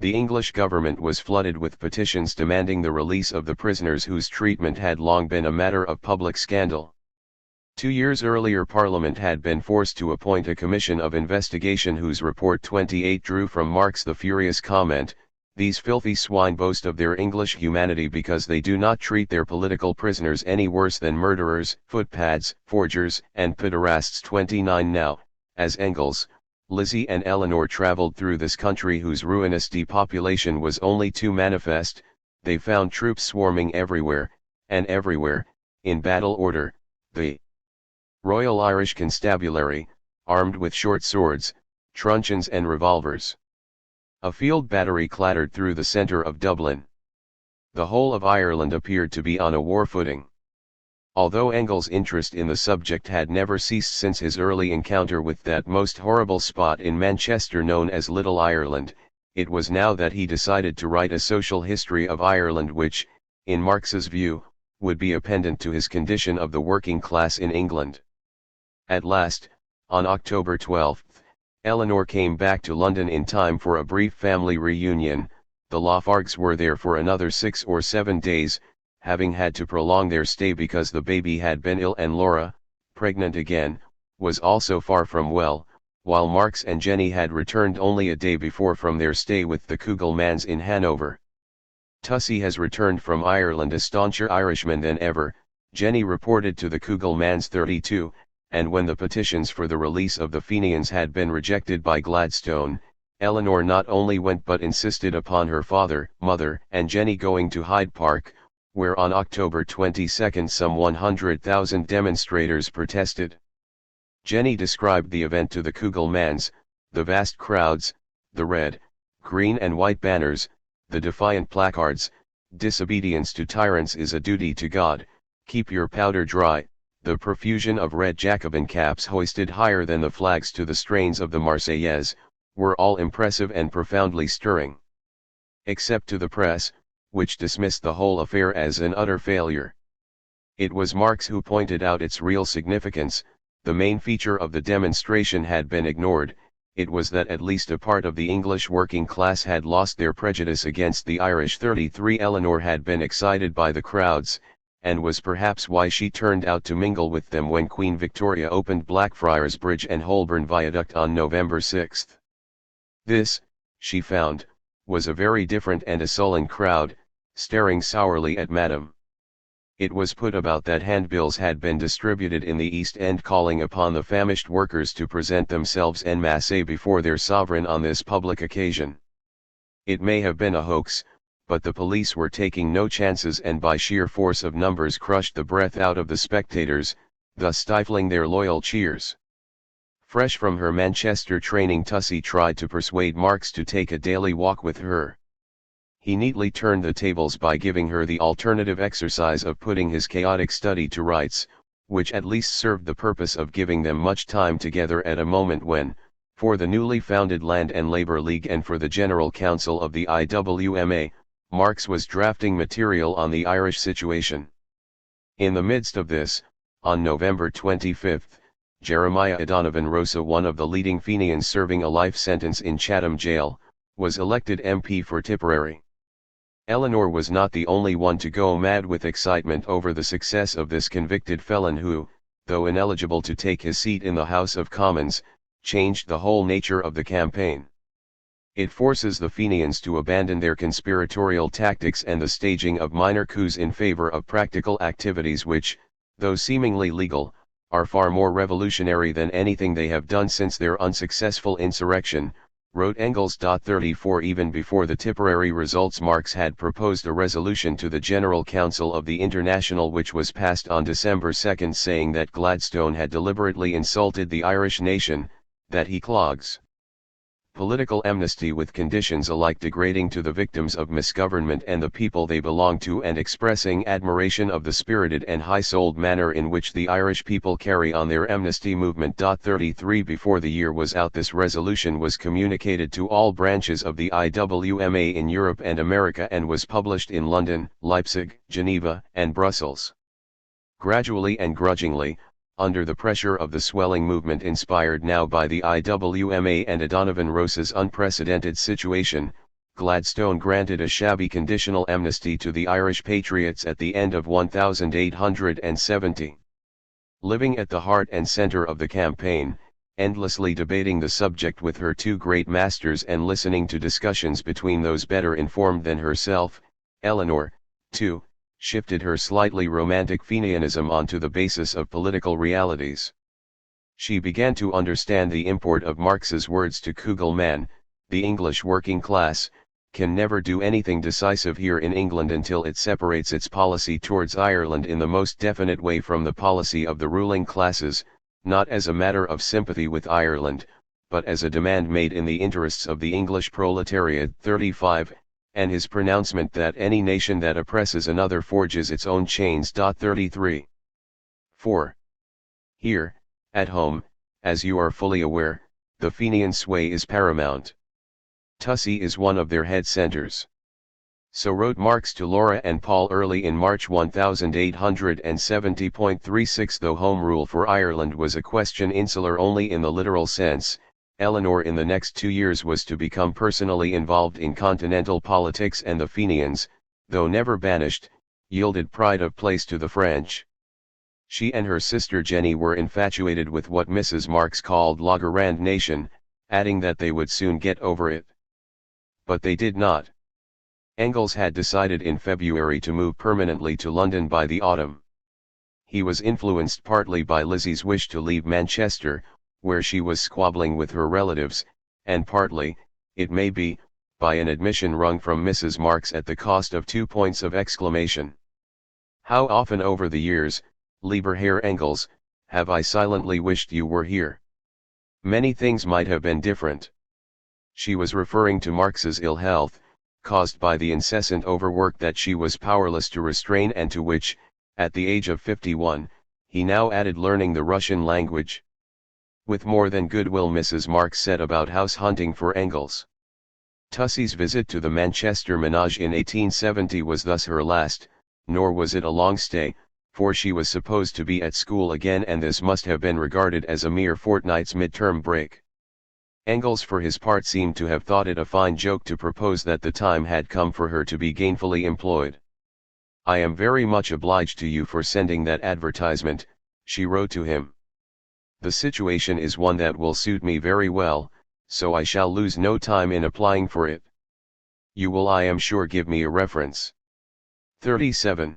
The English government was flooded with petitions demanding the release of the prisoners whose treatment had long been a matter of public scandal. 2 years earlier Parliament had been forced to appoint a commission of investigation whose report 28 drew from Marx the furious comment, "These filthy swine boast of their English humanity because they do not treat their political prisoners any worse than murderers, footpads, forgers, and pederasts." 29 Now, as Engels, Lizzie and Eleanor traveled through this country whose ruinous depopulation was only too manifest, they found troops swarming everywhere, and everywhere, in battle order, the Royal Irish Constabulary, armed with short swords, truncheons and revolvers. A field battery clattered through the centre of Dublin. The whole of Ireland appeared to be on a war footing. Although Engels' interest in the subject had never ceased since his early encounter with that most horrible spot in Manchester known as Little Ireland, it was now that he decided to write a social history of Ireland which, in Marx's view, would be a pendant to his condition of the working class in England. At last, on October 12, Eleanor came back to London in time for a brief family reunion. The Lafargues were there for another 6 or 7 days, having had to prolong their stay because the baby had been ill and Laura, pregnant again, was also far from well, while Marx and Jenny had returned only a day before from their stay with the Kugelmans in Hanover. "Tussie has returned from Ireland a stauncher Irishman than ever," Jenny reported to the Kugelmans 32, and when the petitions for the release of the Fenians had been rejected by Gladstone, Eleanor not only went but insisted upon her father, mother, and Jenny going to Hyde Park, where on October 22 some 100,000 demonstrators protested. Jenny described the event to the Kugelmans, the vast crowds, the red, green and white banners, the defiant placards, "Disobedience to tyrants is a duty to God, keep your powder dry," the profusion of red Jacobin caps hoisted higher than the flags to the strains of the Marseillaise, were all impressive and profoundly stirring. Except to the press, which dismissed the whole affair as an utter failure. It was Marx who pointed out its real significance. The main feature of the demonstration had been ignored. It was that at least a part of the English working class had lost their prejudice against the Irish. 33 Eleanor had been excited by the crowds, and was perhaps why she turned out to mingle with them when Queen Victoria opened Blackfriars Bridge and Holborn Viaduct on November 6. This, she found, was a very different and a sullen crowd, staring sourly at Madame. It was put about that handbills had been distributed in the East End calling upon the famished workers to present themselves en masse before their sovereign on this public occasion. It may have been a hoax, but the police were taking no chances and by sheer force of numbers crushed the breath out of the spectators, thus stifling their loyal cheers. Fresh from her Manchester training, Tussie tried to persuade Marx to take a daily walk with her. He neatly turned the tables by giving her the alternative exercise of putting his chaotic study to rights, which at least served the purpose of giving them much time together at a moment when, for the newly founded Land and Labour League and for the General Council of the IWMA, Marx was drafting material on the Irish situation. In the midst of this, on November 25, Jeremiah O'Donovan Rosa, one of the leading Fenians serving a life sentence in Chatham Jail, was elected MP for Tipperary. Eleanor was not the only one to go mad with excitement over the success of this convicted felon who, though ineligible to take his seat in the House of Commons, changed the whole nature of the campaign. It forces the Fenians to abandon their conspiratorial tactics and the staging of minor coups in favor of practical activities which, though seemingly legal, are far more revolutionary than anything they have done since their unsuccessful insurrection, wrote Engels. 34 Even before the Tipperary results, Marx had proposed a resolution to the General Council of the International which was passed on December 2 saying that Gladstone had deliberately insulted the Irish nation, that he clogs Political amnesty with conditions alike degrading to the victims of misgovernment and the people they belong to, and expressing admiration of the spirited and high-souled manner in which the Irish people carry on their amnesty movement. 33 Before the year was out, this resolution was communicated to all branches of the IWMA in Europe and America and was published in London, Leipzig, Geneva, and Brussels. Gradually and grudgingly, under the pressure of the swelling movement inspired now by the IWMA and O'Donovan Ross's unprecedented situation, Gladstone granted a shabby conditional amnesty to the Irish patriots at the end of 1870. Living at the heart and centre of the campaign, endlessly debating the subject with her two great masters and listening to discussions between those better informed than herself, Eleanor, too, shifted her slightly romantic Fenianism onto the basis of political realities. She began to understand the import of Marx's words to Kugelman: the English working class can never do anything decisive here in England until it separates its policy towards Ireland in the most definite way from the policy of the ruling classes, not as a matter of sympathy with Ireland, but as a demand made in the interests of the English proletariat. 35. And his pronouncement that any nation that oppresses another forges its own chains. 33. 4. Here, at home, as you are fully aware, the Fenian sway is paramount. Tussey is one of their head centers. So wrote Marx to Laura and Paul early in March 1870.36. Though Home Rule for Ireland was a question insular only in the literal sense, Eleanor in the next 2 years was to become personally involved in continental politics, and the Fenians, though never banished, yielded pride of place to the French. She and her sister Jenny were infatuated with what Mrs. Marx called la grande nation, adding that they would soon get over it. But they did not. Engels had decided in February to move permanently to London by the autumn. He was influenced partly by Lizzie's wish to leave Manchester, where she was squabbling with her relatives, and partly, it may be, by an admission wrung from Mrs. Marx at the cost of 2 points of exclamation. How often over the years, lieber Herr Engels, have I silently wished you were here. Many things might have been different. She was referring to Marx's ill health, caused by the incessant overwork that she was powerless to restrain, and to which, at the age of 51, he now added learning the Russian language. With more than goodwill Mrs. Marx set about house hunting for Engels. Tussey's visit to the Manchester menage in 1870 was thus her last, nor was it a long stay, for she was supposed to be at school again, and this must have been regarded as a mere fortnight's mid-term break. Engels for his part seemed to have thought it a fine joke to propose that the time had come for her to be gainfully employed. "I am very much obliged to you for sending that advertisement," she wrote to him. "The situation is one that will suit me very well, so I shall lose no time in applying for it. You will, I am sure, give me a reference." 37.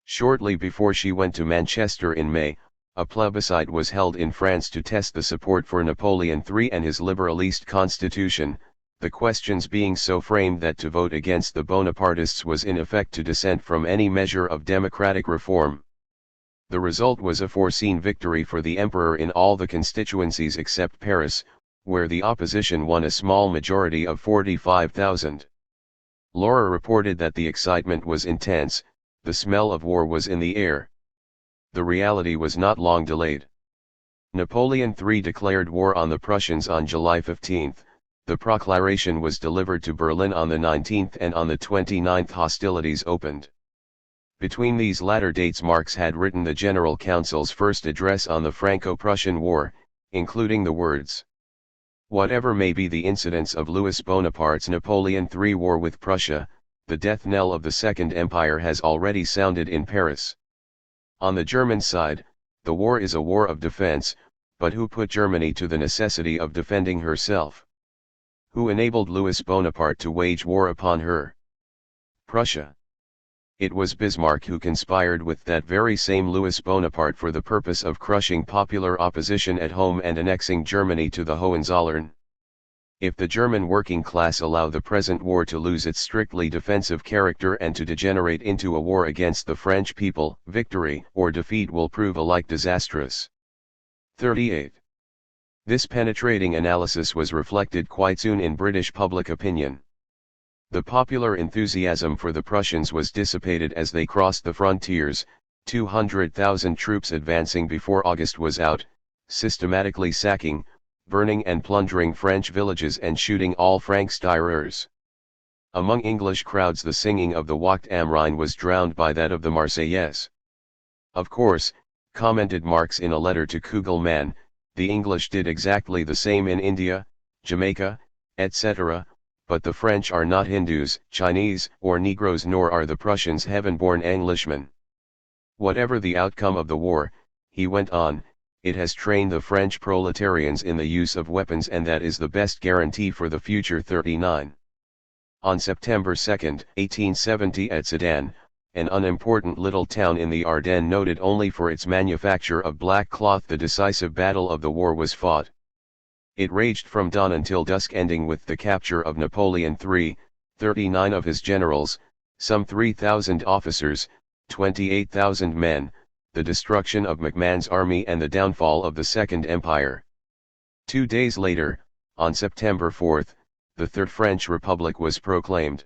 Shortly before she went to Manchester in May, a plebiscite was held in France to test the support for Napoleon III and his liberalist constitution, the questions being so framed that to vote against the Bonapartists was in effect to dissent from any measure of democratic reform. The result was a foreseen victory for the emperor in all the constituencies except Paris, where the opposition won a small majority of 45,000. Laura reported that the excitement was intense, the smell of war was in the air. The reality was not long delayed. Napoleon III declared war on the Prussians on July 15, the proclamation was delivered to Berlin on the 19th, and on the 29th hostilities opened. Between these latter dates Marx had written the General Council's first address on the Franco-Prussian War, including the words, "Whatever may be the incidents of Louis Bonaparte's Napoleon III war with Prussia, the death knell of the Second Empire has already sounded in Paris. On the German side, the war is a war of defense, but who put Germany to the necessity of defending herself? Who enabled Louis Bonaparte to wage war upon her? Prussia. It was Bismarck who conspired with that very same Louis Bonaparte for the purpose of crushing popular opposition at home and annexing Germany to the Hohenzollern. If the German working class allow the present war to lose its strictly defensive character and to degenerate into a war against the French people, victory or defeat will prove alike disastrous." 38. This penetrating analysis was reflected quite soon in British public opinion. The popular enthusiasm for the Prussians was dissipated as they crossed the frontiers, 200,000 troops advancing before August was out, systematically sacking, burning and plundering French villages and shooting all francs-tireurs. Among English crowds the singing of the Wacht am Rhein was drowned by that of the Marseillaise. Of course, commented Marx in a letter to Kugelmann, the English did exactly the same in India, Jamaica, etc., but the French are not Hindus, Chinese, or Negroes, nor are the Prussians heaven-born Englishmen. Whatever the outcome of the war, he went on, it has trained the French proletarians in the use of weapons, and that is the best guarantee for the future. 39. On September 2, 1870 at Sedan, an unimportant little town in the Ardennes noted only for its manufacture of black cloth, the decisive battle of the war was fought. It raged from dawn until dusk, ending with the capture of Napoleon III, 39 of his generals, some 3,000 officers, 28,000 men, the destruction of MacMahon's army and the downfall of the Second Empire. 2 days later, on September 4, the Third French Republic was proclaimed.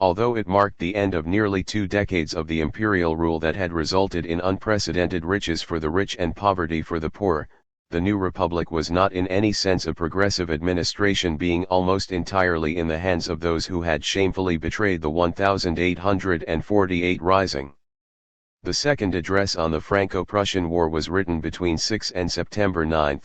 Although it marked the end of nearly 2 decades of the imperial rule that had resulted in unprecedented riches for the rich and poverty for the poor, the new republic was not in any sense a progressive administration, being almost entirely in the hands of those who had shamefully betrayed the 1848 Rising. The second address on the Franco-Prussian War was written between 6 and September 9,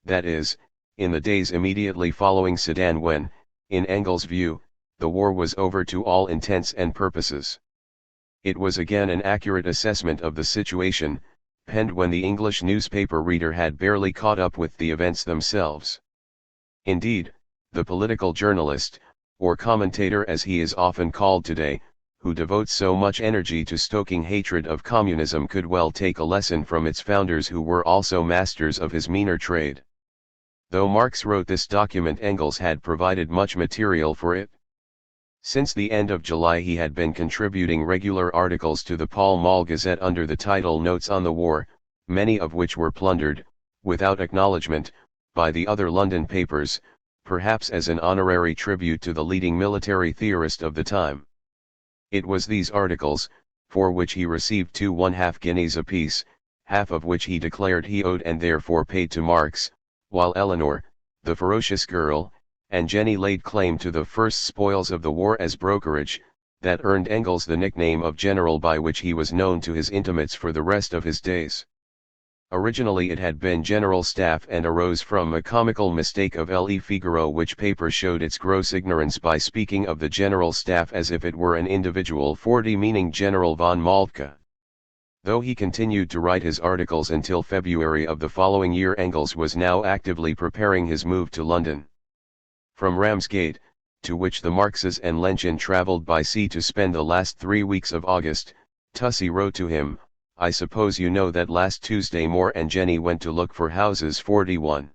that is, in the days immediately following Sedan, when, in Engels' view, the war was over to all intents and purposes. It was again an accurate assessment of the situation, penned when the English newspaper reader had barely caught up with the events themselves. Indeed, the political journalist, or commentator as he is often called today, who devotes so much energy to stoking hatred of communism, could well take a lesson from its founders, who were also masters of his meaner trade. Though Marx wrote this document, Engels had provided much material for it. Since the end of July he had been contributing regular articles to the Pall Mall Gazette under the title Notes on the War, many of which were plundered, without acknowledgement, by the other London papers, perhaps as an honorary tribute to the leading military theorist of the time. It was these articles, for which he received 2 1/2 guineas apiece, half of which he declared he owed and therefore paid to Marx, while Eleanor, the ferocious girl, and Jenny laid claim to the first spoils of the war as brokerage, that earned Engels the nickname of General, by which he was known to his intimates for the rest of his days. Originally it had been General Staff, and arose from a comical mistake of Le Figaro, which paper showed its gross ignorance by speaking of the General Staff as if it were an individual, meaning General von Moltke. Though he continued to write his articles until February of the following year, Engels was now actively preparing his move to London. From Ramsgate, to which the Marxes and Lenin travelled by sea to spend the last 3 weeks of August, Tussey wrote to him, "I suppose you know that last Tuesday Moore and Jenny went to look for houses 41.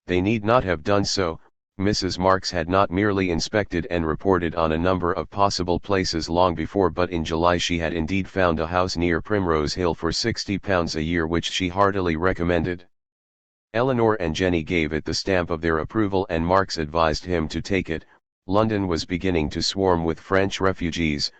They need not have done so. Mrs. Marx had not merely inspected and reported on a number of possible places long before, but in July she had indeed found a house near Primrose Hill for £60 a year, which she heartily recommended. Eleanor and Jenny gave it the stamp of their approval, and Marx advised him to take it. London was beginning to swarm with French refugees,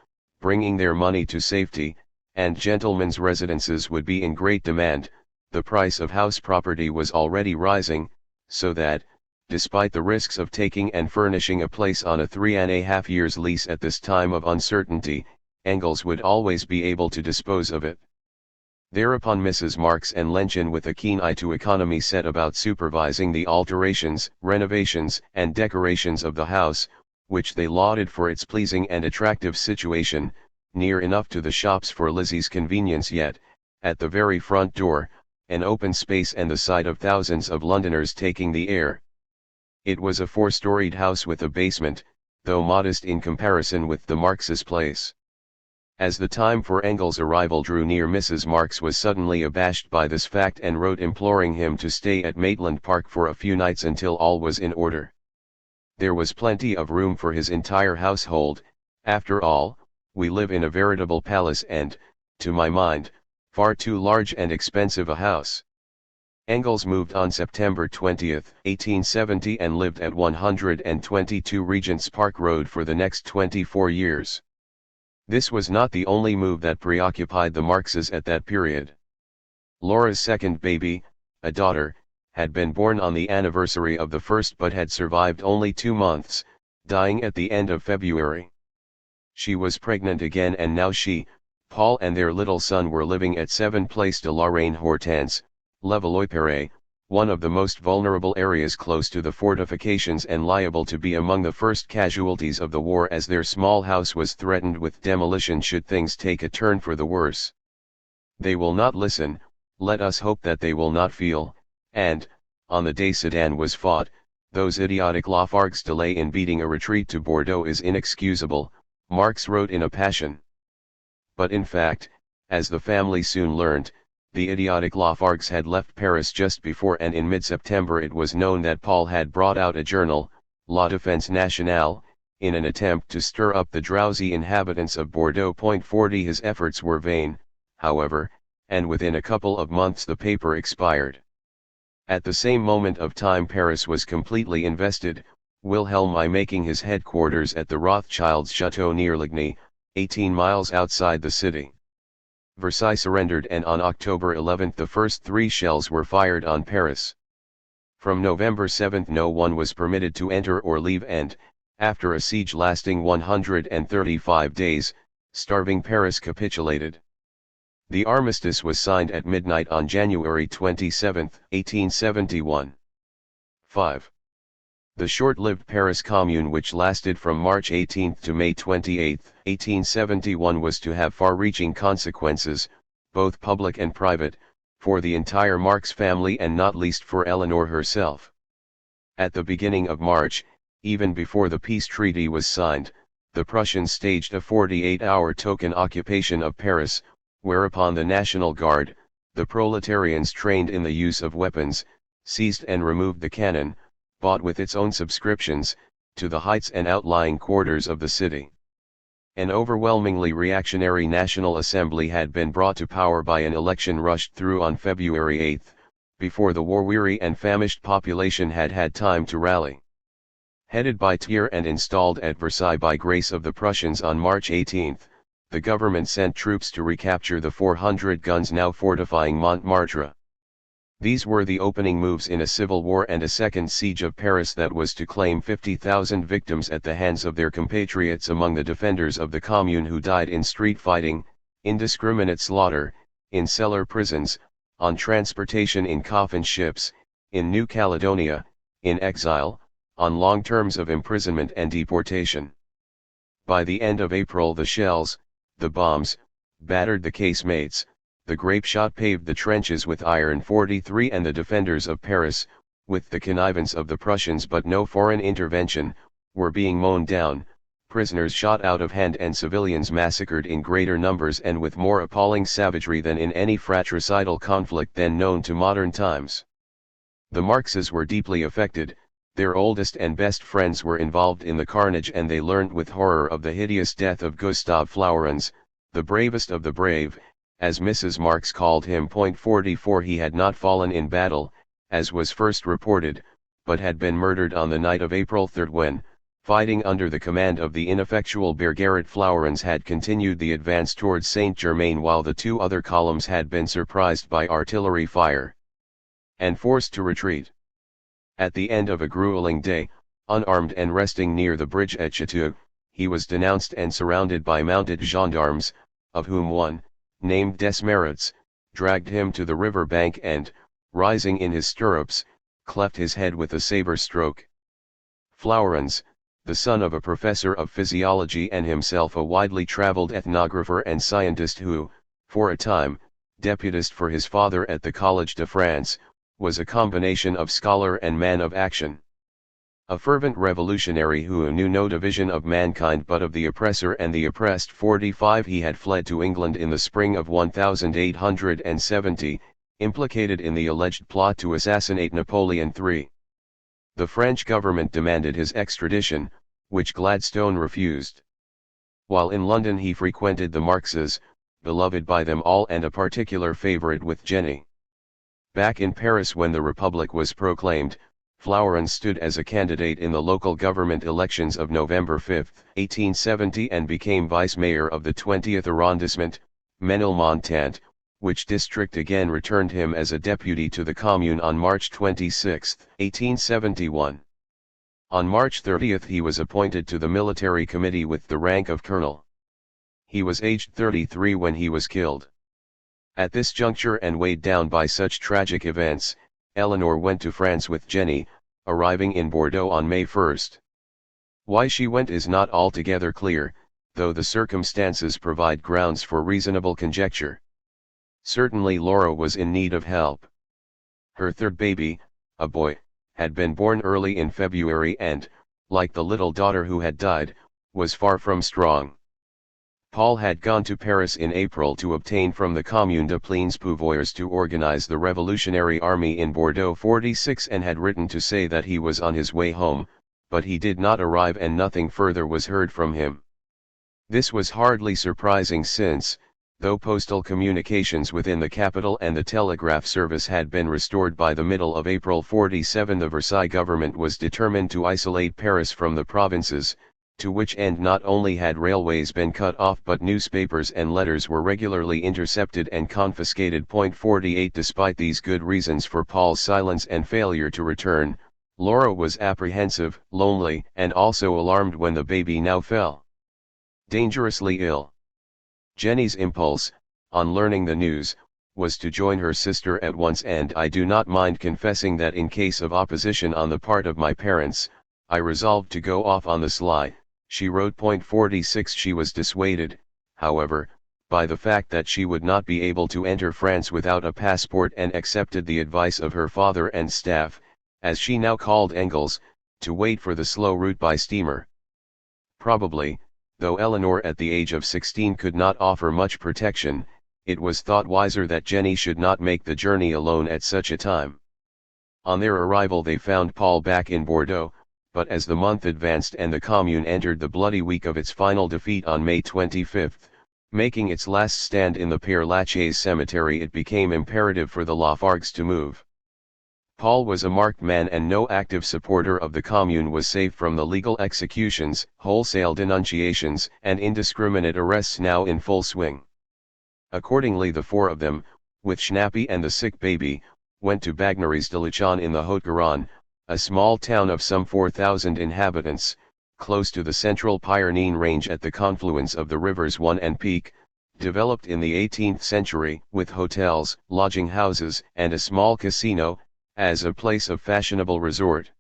bringing their money to safety, and gentlemen's residences would be in great demand. The price of house property was already rising, so that, despite the risks of taking and furnishing a place on a 3½ years lease at this time of uncertainty, Engels would always be able to dispose of it. Thereupon Mrs. Marx and Lenin, with a keen eye to economy, set about supervising the alterations, renovations, and decorations of the house, which they lauded for its pleasing and attractive situation, near enough to the shops for Lizzie's convenience, yet, at the very front door, an open space and the sight of thousands of Londoners taking the air. It was a 4-storied house with a basement, though modest in comparison with the Marx's place. As the time for Engels' arrival drew near, Mrs. Marx was suddenly abashed by this fact, and wrote imploring him to stay at Maitland Park for a few nights until all was in order. There was plenty of room for his entire household. After all, we live in a veritable palace, and, to my mind, far too large and expensive a house. Engels moved on September 20, 1870 and lived at 122 Regent's Park Road for the next 24 years. This was not the only move that preoccupied the Marxes at that period. Laura's second baby, a daughter, had been born on the anniversary of the first but had survived only 2 months, dying at the end of February. She was pregnant again and now she, Paul and their little son were living at 7 Place de la Reine Hortense, Levallois-Perret, one of the most vulnerable areas close to the fortifications and liable to be among the first casualties of the war, as their small house was threatened with demolition should things take a turn for the worse. They will not listen, let us hope that they will not feel, and, on the day Sedan was fought, those idiotic Lafargue's delay in beating a retreat to Bordeaux is inexcusable, Marx wrote in a passion. But in fact, as the family soon learned, the idiotic Lafargues had left Paris just before, and in mid-September it was known that Paul had brought out a journal, La Défense Nationale, in an attempt to stir up the drowsy inhabitants of Bordeaux. 40 His efforts were vain, however, and within a couple of months the paper expired. At the same moment of time Paris was completely invested, Wilhelm I making his headquarters at the Rothschilds' chateau near Ligny, 18 miles outside the city. Versailles surrendered, and on October 11 the first 3 shells were fired on Paris. From November 7 no one was permitted to enter or leave, and, after a siege lasting 135 days, starving Paris capitulated. The armistice was signed at midnight on January 27, 1871. 5. The short-lived Paris Commune, which lasted from March 18 to May 28, 1871, was to have far-reaching consequences, both public and private, for the entire Marx family and not least for Eleanor herself. At the beginning of March, even before the peace treaty was signed, the Prussians staged a 48-hour token occupation of Paris, whereupon the National Guard, the proletarians trained in the use of weapons, seized and removed the cannon, bought with its own subscriptions, to the heights and outlying quarters of the city. An overwhelmingly reactionary National Assembly had been brought to power by an election rushed through on February 8, before the war-weary and famished population had had time to rally. Headed by Thiers and installed at Versailles by grace of the Prussians on March 18, the government sent troops to recapture the 400 guns now fortifying Montmartre. These were the opening moves in a civil war and a second siege of Paris that was to claim 50,000 victims at the hands of their compatriots among the defenders of the Commune who died in street fighting, indiscriminate slaughter, in cellar prisons, on transportation in coffin ships, in New Caledonia, in exile, on long terms of imprisonment and deportation. By the end of April the shells, the bombs, battered the casemates, the grape shot paved the trenches with iron. 43 And the defenders of Paris, with the connivance of the Prussians but no foreign intervention, were being mown down, prisoners shot out of hand and civilians massacred in greater numbers and with more appalling savagery than in any fratricidal conflict then known to modern times. The Marxes were deeply affected, their oldest and best friends were involved in the carnage, and they learnt with horror of the hideous death of Gustave Flourens, the bravest of the brave, as Mrs. Marx called him. 44 He had not fallen in battle, as was first reported, but had been murdered on the night of April 3 when, fighting under the command of the ineffectual Bergeret, Flourens had continued the advance towards Saint-Germain while the 2 other columns had been surprised by artillery fire and forced to retreat. At the end of a grueling day, unarmed and resting near the bridge at Chateau, he was denounced and surrounded by mounted gendarmes, of whom one, named Desmarets, dragged him to the river bank and, rising in his stirrups, cleft his head with a saber stroke. Flourens, the son of a professor of physiology and himself a widely traveled ethnographer and scientist who, for a time, deputist for his father at the Collège de France, was a combination of scholar and man of action. A fervent revolutionary who knew no division of mankind but of the oppressor and the oppressed. 45 He had fled to England in the spring of 1870, implicated in the alleged plot to assassinate Napoleon III. The French government demanded his extradition, which Gladstone refused. While in London he frequented the Marxes, beloved by them all and a particular favorite with Jenny. Back in Paris when the Republic was proclaimed, Fleury stood as a candidate in the local government elections of November 5, 1870 and became vice-mayor of the 20th arrondissement, Ménilmontant, which district again returned him as a deputy to the Commune on March 26, 1871. On March 30 he was appointed to the military committee with the rank of colonel. He was aged 33 when he was killed. At this juncture and weighed down by such tragic events, Eleanor went to France with Jenny, arriving in Bordeaux on May 1. Why she went is not altogether clear, though the circumstances provide grounds for reasonable conjecture. Certainly Laura was in need of help. Her third baby, a boy, had been born early in February and, like the little daughter who had died, was far from strong. Paul had gone to Paris in April to obtain from the Commune de Pleins pouvoirs to organize the Revolutionary Army in Bordeaux 46 and had written to say that he was on his way home, but he did not arrive and nothing further was heard from him. This was hardly surprising since, though postal communications within the capital and the telegraph service had been restored by the middle of April 47, the Versailles government was determined to isolate Paris from the provinces, to which end not only had railways been cut off but newspapers and letters were regularly intercepted and confiscated. 48 Despite these good reasons for Paul's silence and failure to return, Laura was apprehensive, lonely, and also alarmed when the baby now fell dangerously ill. Jenny's impulse, on learning the news, was to join her sister at once, and I do not mind confessing that in case of opposition on the part of my parents, I resolved to go off on the sly. She wrote. 46 She was dissuaded, however, by the fact that she would not be able to enter France without a passport and accepted the advice of her father and staff, as she now called Engels, to wait for the slow route by steamer. Probably, though Eleanor at the age of 16 could not offer much protection, it was thought wiser that Jenny should not make the journey alone at such a time. On their arrival they found Paul back in Bordeaux, but as the month advanced and the Commune entered the bloody week of its final defeat on May 25, making its last stand in the Père Lachaise cemetery, it became imperative for the Lafargues to move. Paul was a marked man and no active supporter of the Commune was safe from the legal executions, wholesale denunciations, and indiscriminate arrests now in full swing. Accordingly the four of them, with Schnappi and the sick baby, went to Bagneries de Luchon in the Haute-Garonne, a small town of some 4,000 inhabitants, close to the central Pyrenean range at the confluence of the rivers One and Peak, developed in the 18th century, with hotels, lodging houses, and a small casino, as a place of fashionable resort.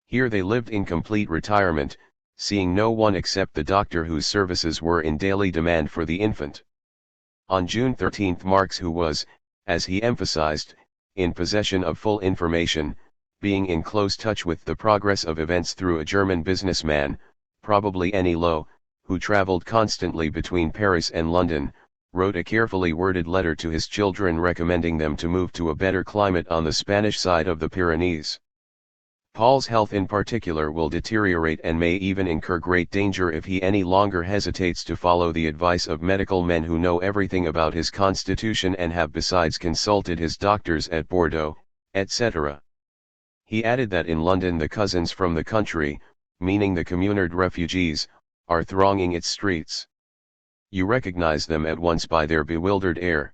Here they lived in complete retirement, seeing no one except the doctor whose services were in daily demand for the infant. On June 13 Marx, who was, as he emphasized, in possession of full information, being in close touch with the progress of events through a German businessman, probably Annie Lowe, who traveled constantly between Paris and London, wrote a carefully worded letter to his children recommending them to move to a better climate on the Spanish side of the Pyrenees. Paul's health in particular will deteriorate and may even incur great danger if he any longer hesitates to follow the advice of medical men who know everything about his constitution and have besides consulted his doctors at Bordeaux, etc. He added that in London the cousins from the country, meaning the communard refugees, are thronging its streets. You recognize them at once by their bewildered air.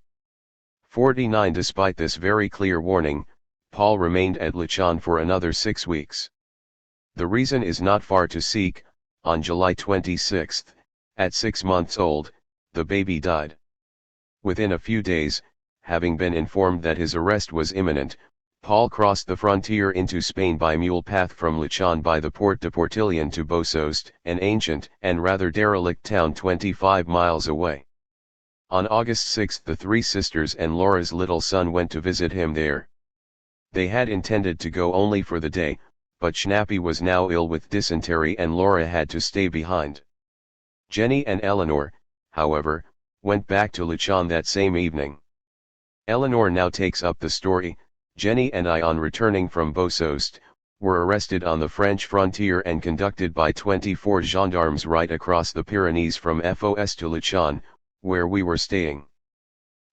49 Despite this very clear warning, Paul remained at Luchon for another 6 weeks. The reason is not far to seek. On July 26, at 6 months old, the baby died. Within a few days, having been informed that his arrest was imminent, Paul crossed the frontier into Spain by mule path from Luchon by the Port de Portillon to Bosost, an ancient and rather derelict town 25 miles away. On August 6 the three sisters and Laura's little son went to visit him there. They had intended to go only for the day, but Schnappi was now ill with dysentery and Laura had to stay behind. Jenny and Eleanor, however, went back to Luchon that same evening. Eleanor now takes up the story. Jenny and I, on returning from Bosost, were arrested on the French frontier and conducted by 24 gendarmes right across the Pyrenees from Fos to Luchon, where we were staying.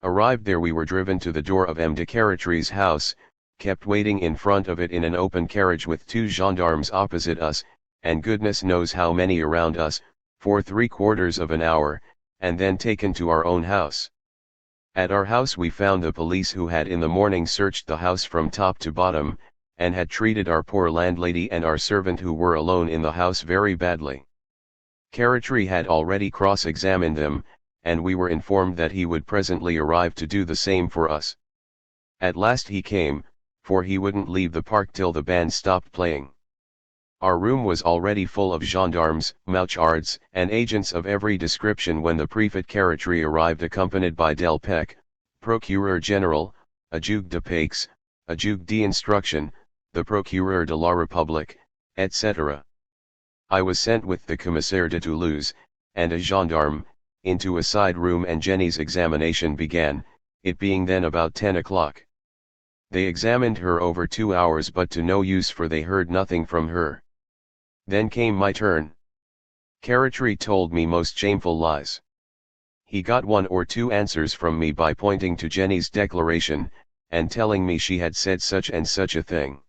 Arrived there we were driven to the door of M. de Caratry's house, kept waiting in front of it in an open carriage with 2 gendarmes opposite us, and goodness knows how many around us, for 3/4 of an hour, and then taken to our own house. At our house we found the police who had in the morning searched the house from top to bottom, and had treated our poor landlady and our servant who were alone in the house very badly. Caratry had already cross-examined them, and we were informed that he would presently arrive to do the same for us. At last he came, for he wouldn't leave the park till the band stopped playing. Our room was already full of gendarmes, mouchards, and agents of every description when the Prefect Caratry arrived accompanied by Delpech, Procureur General, a Juge de Paix, a Juge d'instruction, the Procureur de la République, etc. I was sent with the Commissaire de Toulouse, and a gendarme, into a side room and Jenny's examination began, it being then about 10 o'clock. They examined her over 2 hours but to no use for they heard nothing from her. Then came my turn. Caratry told me most shameful lies. He got 1 or 2 answers from me by pointing to Jenny's declaration, and telling me she had said such and such a thing.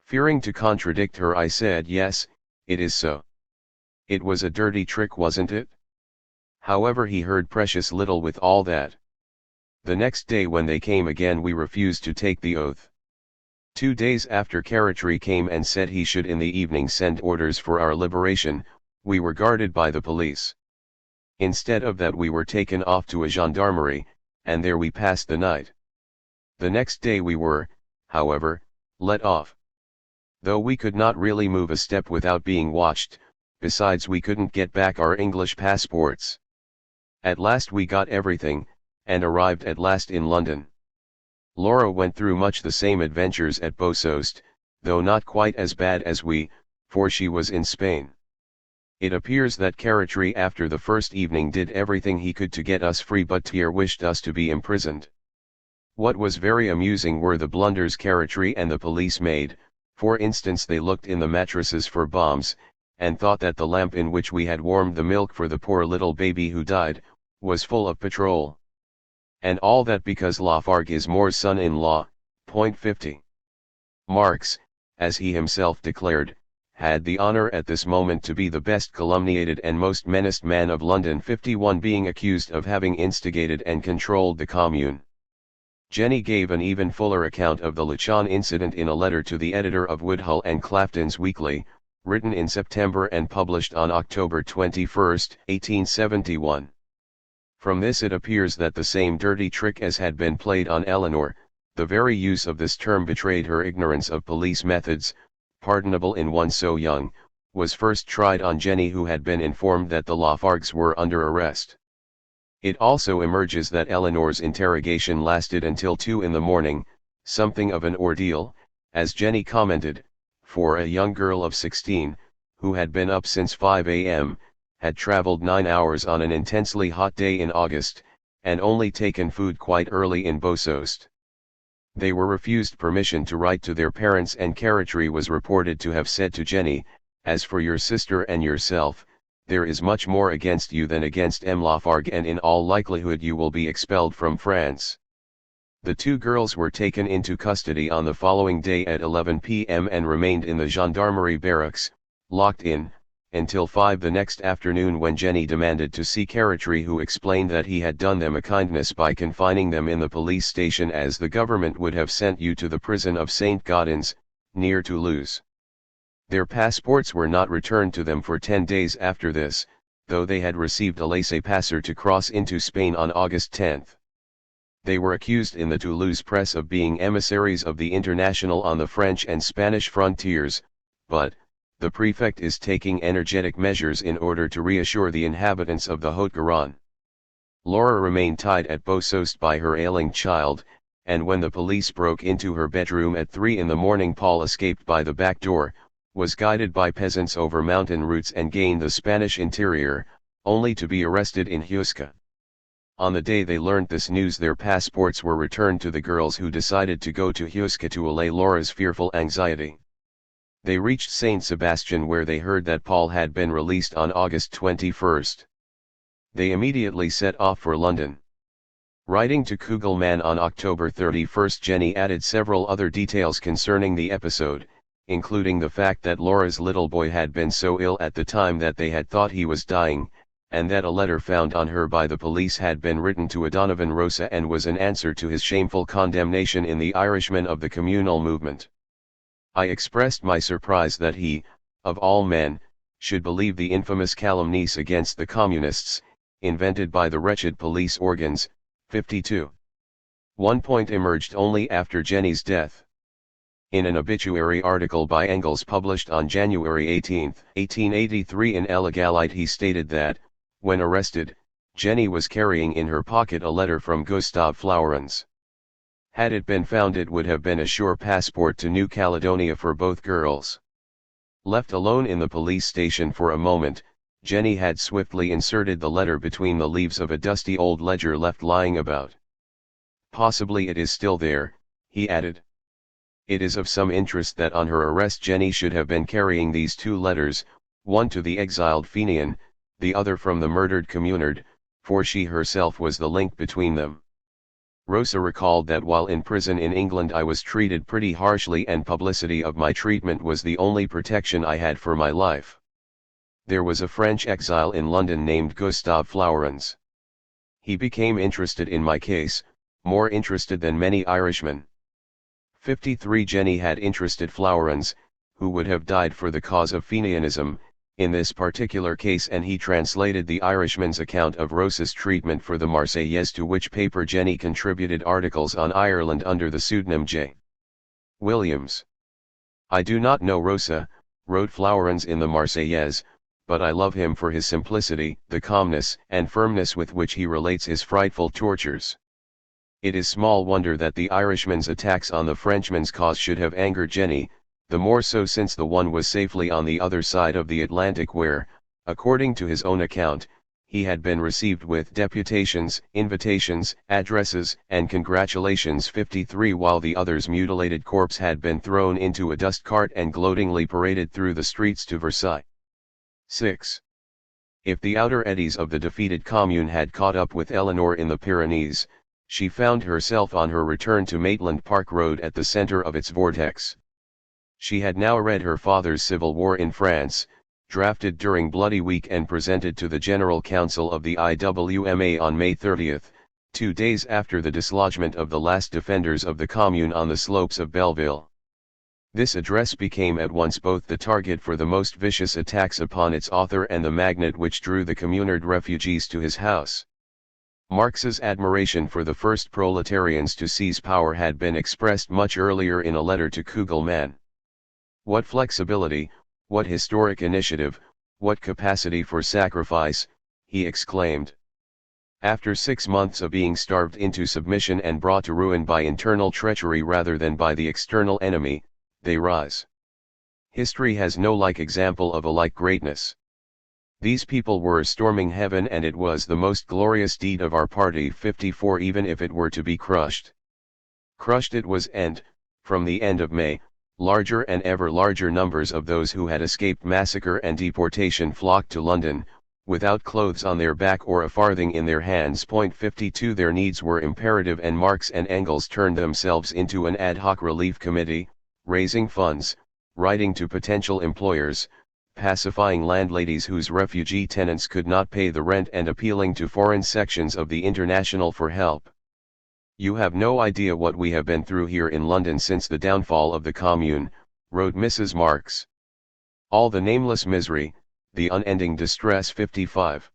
Fearing to contradict her I said yes, it is so. It was a dirty trick, wasn't it? However, he heard precious little with all that. The next day when they came again we refused to take the oath. 2 days after Caratry came and said he should in the evening send orders for our liberation, we were guarded by the police. Instead of that we were taken off to a gendarmerie, and there we passed the night. The next day we were, however, let off. Though we could not really move a step without being watched, besides we couldn't get back our English passports. At last we got everything, and arrived at last in London. Laura went through much the same adventures at Bosost, though not quite as bad as we, for she was in Spain. It appears that Caratry after the first evening did everything he could to get us free, but Thiers wished us to be imprisoned. What was very amusing were the blunders Caratry and the police made. For instance, they looked in the mattresses for bombs, and thought that the lamp in which we had warmed the milk for the poor little baby who died, was full of petrol. And all that because Lafargue is Moore's son-in-law. Point 50. Marx, as he himself declared, had the honor at this moment to be the best calumniated and most menaced man of London, 51, being accused of having instigated and controlled the Commune. Jenny gave an even fuller account of the Luchon incident in a letter to the editor of Woodhull and Clapton's Weekly, written in September and published on October 21, 1871. From this it appears that the same dirty trick as had been played on Eleanor, the very use of this term betrayed her ignorance of police methods, pardonable in one so young, was first tried on Jenny, who had been informed that the Lafargues were under arrest. It also emerges that Eleanor's interrogation lasted until 2 in the morning, something of an ordeal, as Jenny commented, for a young girl of 16, who had been up since 5 a.m., had travelled 9 hours on an intensely hot day in August, and only taken food quite early in Bosost. They were refused permission to write to their parents, and Caratry was reported to have said to Jenny, "As for your sister and yourself, there is much more against you than against M. Lafargue, and in all likelihood you will be expelled from France." The 2 girls were taken into custody on the following day at 11 p.m. and remained in the gendarmerie barracks, locked in, until 5 the next afternoon, when Jenny demanded to see Caratry, who explained that he had done them a kindness by confining them in the police station, as the government would have sent you to the prison of St. Gaudens, near Toulouse. Their passports were not returned to them for 10 days after this, though they had received a laissez-passer to cross into Spain on August 10. They were accused in the Toulouse press of being emissaries of the International on the French and Spanish frontiers, but the prefect is taking energetic measures in order to reassure the inhabitants of the Haute-Garonne. Laura remained tied at Bosost by her ailing child, and when the police broke into her bedroom at 3 in the morning, Paul escaped by the back door, was guided by peasants over mountain routes and gained the Spanish interior, only to be arrested in Huesca. On the day they learnt this news, their passports were returned to the girls, who decided to go to Huesca to allay Laura's fearful anxiety. They reached Saint Sebastian, where they heard that Paul had been released on August 21. They immediately set off for London. Writing to Kugelman on October 31, Jenny added several other details concerning the episode, including the fact that Laura's little boy had been so ill at the time that they had thought he was dying, and that a letter found on her by the police had been written to O'Donovan Rosa and was an answer to his shameful condemnation in The Irishman of the communal movement. I expressed my surprise that he, of all men, should believe the infamous calumnies against the communists, invented by the wretched police organs. 52. One point emerged only after Jenny's death. In an obituary article by Engels published on January 18, 1883 in Illegalite, he stated that, when arrested, Jenny was carrying in her pocket a letter from Gustav Flowerens. Had it been found, it would have been a sure passport to New Caledonia for both girls. Left alone in the police station for a moment, Jenny had swiftly inserted the letter between the leaves of a dusty old ledger left lying about. Possibly it is still there, he added. It is of some interest that on her arrest Jenny should have been carrying these two letters, one to the exiled Fenian, the other from the murdered communard, for she herself was the link between them. Rosa recalled that while in prison in England I was treated pretty harshly, and publicity of my treatment was the only protection I had for my life. There was a French exile in London named Gustav Flowerens. He became interested in my case, more interested than many Irishmen. 53. Jenny had interested Flowerens, who would have died for the cause of Fenianism, in this particular case, and he translated the Irishman's account of Rosa's treatment for the Marseillaise, to which paper Jenny contributed articles on Ireland under the pseudonym J. Williams. I do not know Rosa, wrote Flowerens in the Marseillaise, but I love him for his simplicity, the calmness and firmness with which he relates his frightful tortures. It is small wonder that the Irishman's attacks on the Frenchman's cause should have angered Jenny, the more so since the one was safely on the other side of the Atlantic, where, according to his own account, he had been received with deputations, invitations, addresses, and congratulations. 53. While the other's mutilated corpse had been thrown into a dust cart and gloatingly paraded through the streets to Versailles. 6. If the outer eddies of the defeated commune had caught up with Eleanor in the Pyrenees, she found herself on her return to Maitland Park Road at the center of its vortex. She had now read her father's Civil War in France, drafted during Bloody Week and presented to the General Council of the IWMA on May 30, 2 days after the dislodgement of the last defenders of the Commune on the slopes of Belleville. This address became at once both the target for the most vicious attacks upon its author and the magnet which drew the communard refugees to his house. Marx's admiration for the first proletarians to seize power had been expressed much earlier in a letter to Kugelman. What flexibility, what historic initiative, what capacity for sacrifice, he exclaimed. After 6 months of being starved into submission and brought to ruin by internal treachery rather than by the external enemy, they rise. History has no like example of a like greatness. These people were storming heaven, and it was the most glorious deed of our party. 54. Even if it were to be crushed. Crushed it was, and, from the end of May, larger and ever larger numbers of those who had escaped massacre and deportation flocked to London, without clothes on their back or a farthing in their hands. 52. Their needs were imperative, and Marx and Engels turned themselves into an ad hoc relief committee, raising funds, writing to potential employers, pacifying landladies whose refugee tenants could not pay the rent, and appealing to foreign sections of the International for help. You have no idea what we have been through here in London since the downfall of the Commune, wrote Mrs. Marx. All the nameless misery, the unending distress. 55.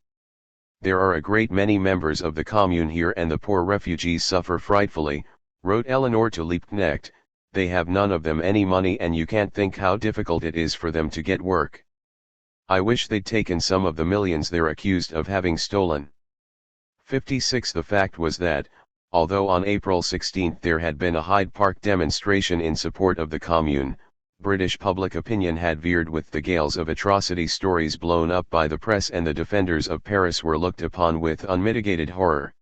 There are a great many members of the Commune here, and the poor refugees suffer frightfully, wrote Eleanor to Liebknecht. They have none of them any money, and you can't think how difficult it is for them to get work. I wish they'd taken some of the millions they're accused of having stolen. 56. The fact was that, although on April 16 there had been a Hyde Park demonstration in support of the Commune, British public opinion had veered with the gales of atrocity stories blown up by the press, and the defenders of Paris were looked upon with unmitigated horror.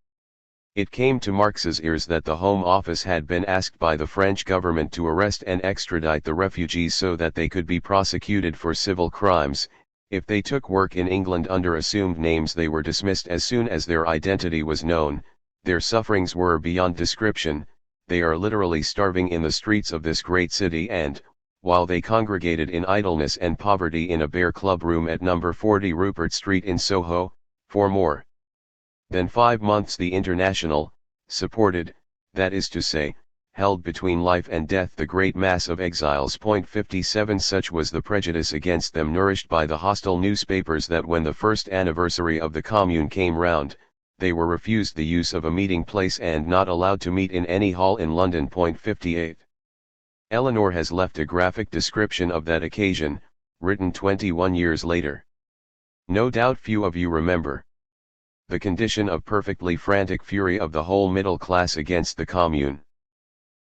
It came to Marx's ears that the Home Office had been asked by the French government to arrest and extradite the refugees so that they could be prosecuted for civil crimes. If they took work in England under assumed names, they were dismissed as soon as their identity was known. Their sufferings were beyond description. They are literally starving in the streets of this great city, and, while they congregated in idleness and poverty in a bare club room at number 40 Rupert Street in Soho, for more than 5 months the International supported, that is to say, held between life and death the great mass of exiles. 57 Such was the prejudice against them nourished by the hostile newspapers that when the first anniversary of the Commune came round, they were refused the use of a meeting place and not allowed to meet in any hall in London. 58. Eleanor has left a graphic description of that occasion, written 21 years later. No doubt few of you remember the condition of perfectly frantic fury of the whole middle class against the Commune.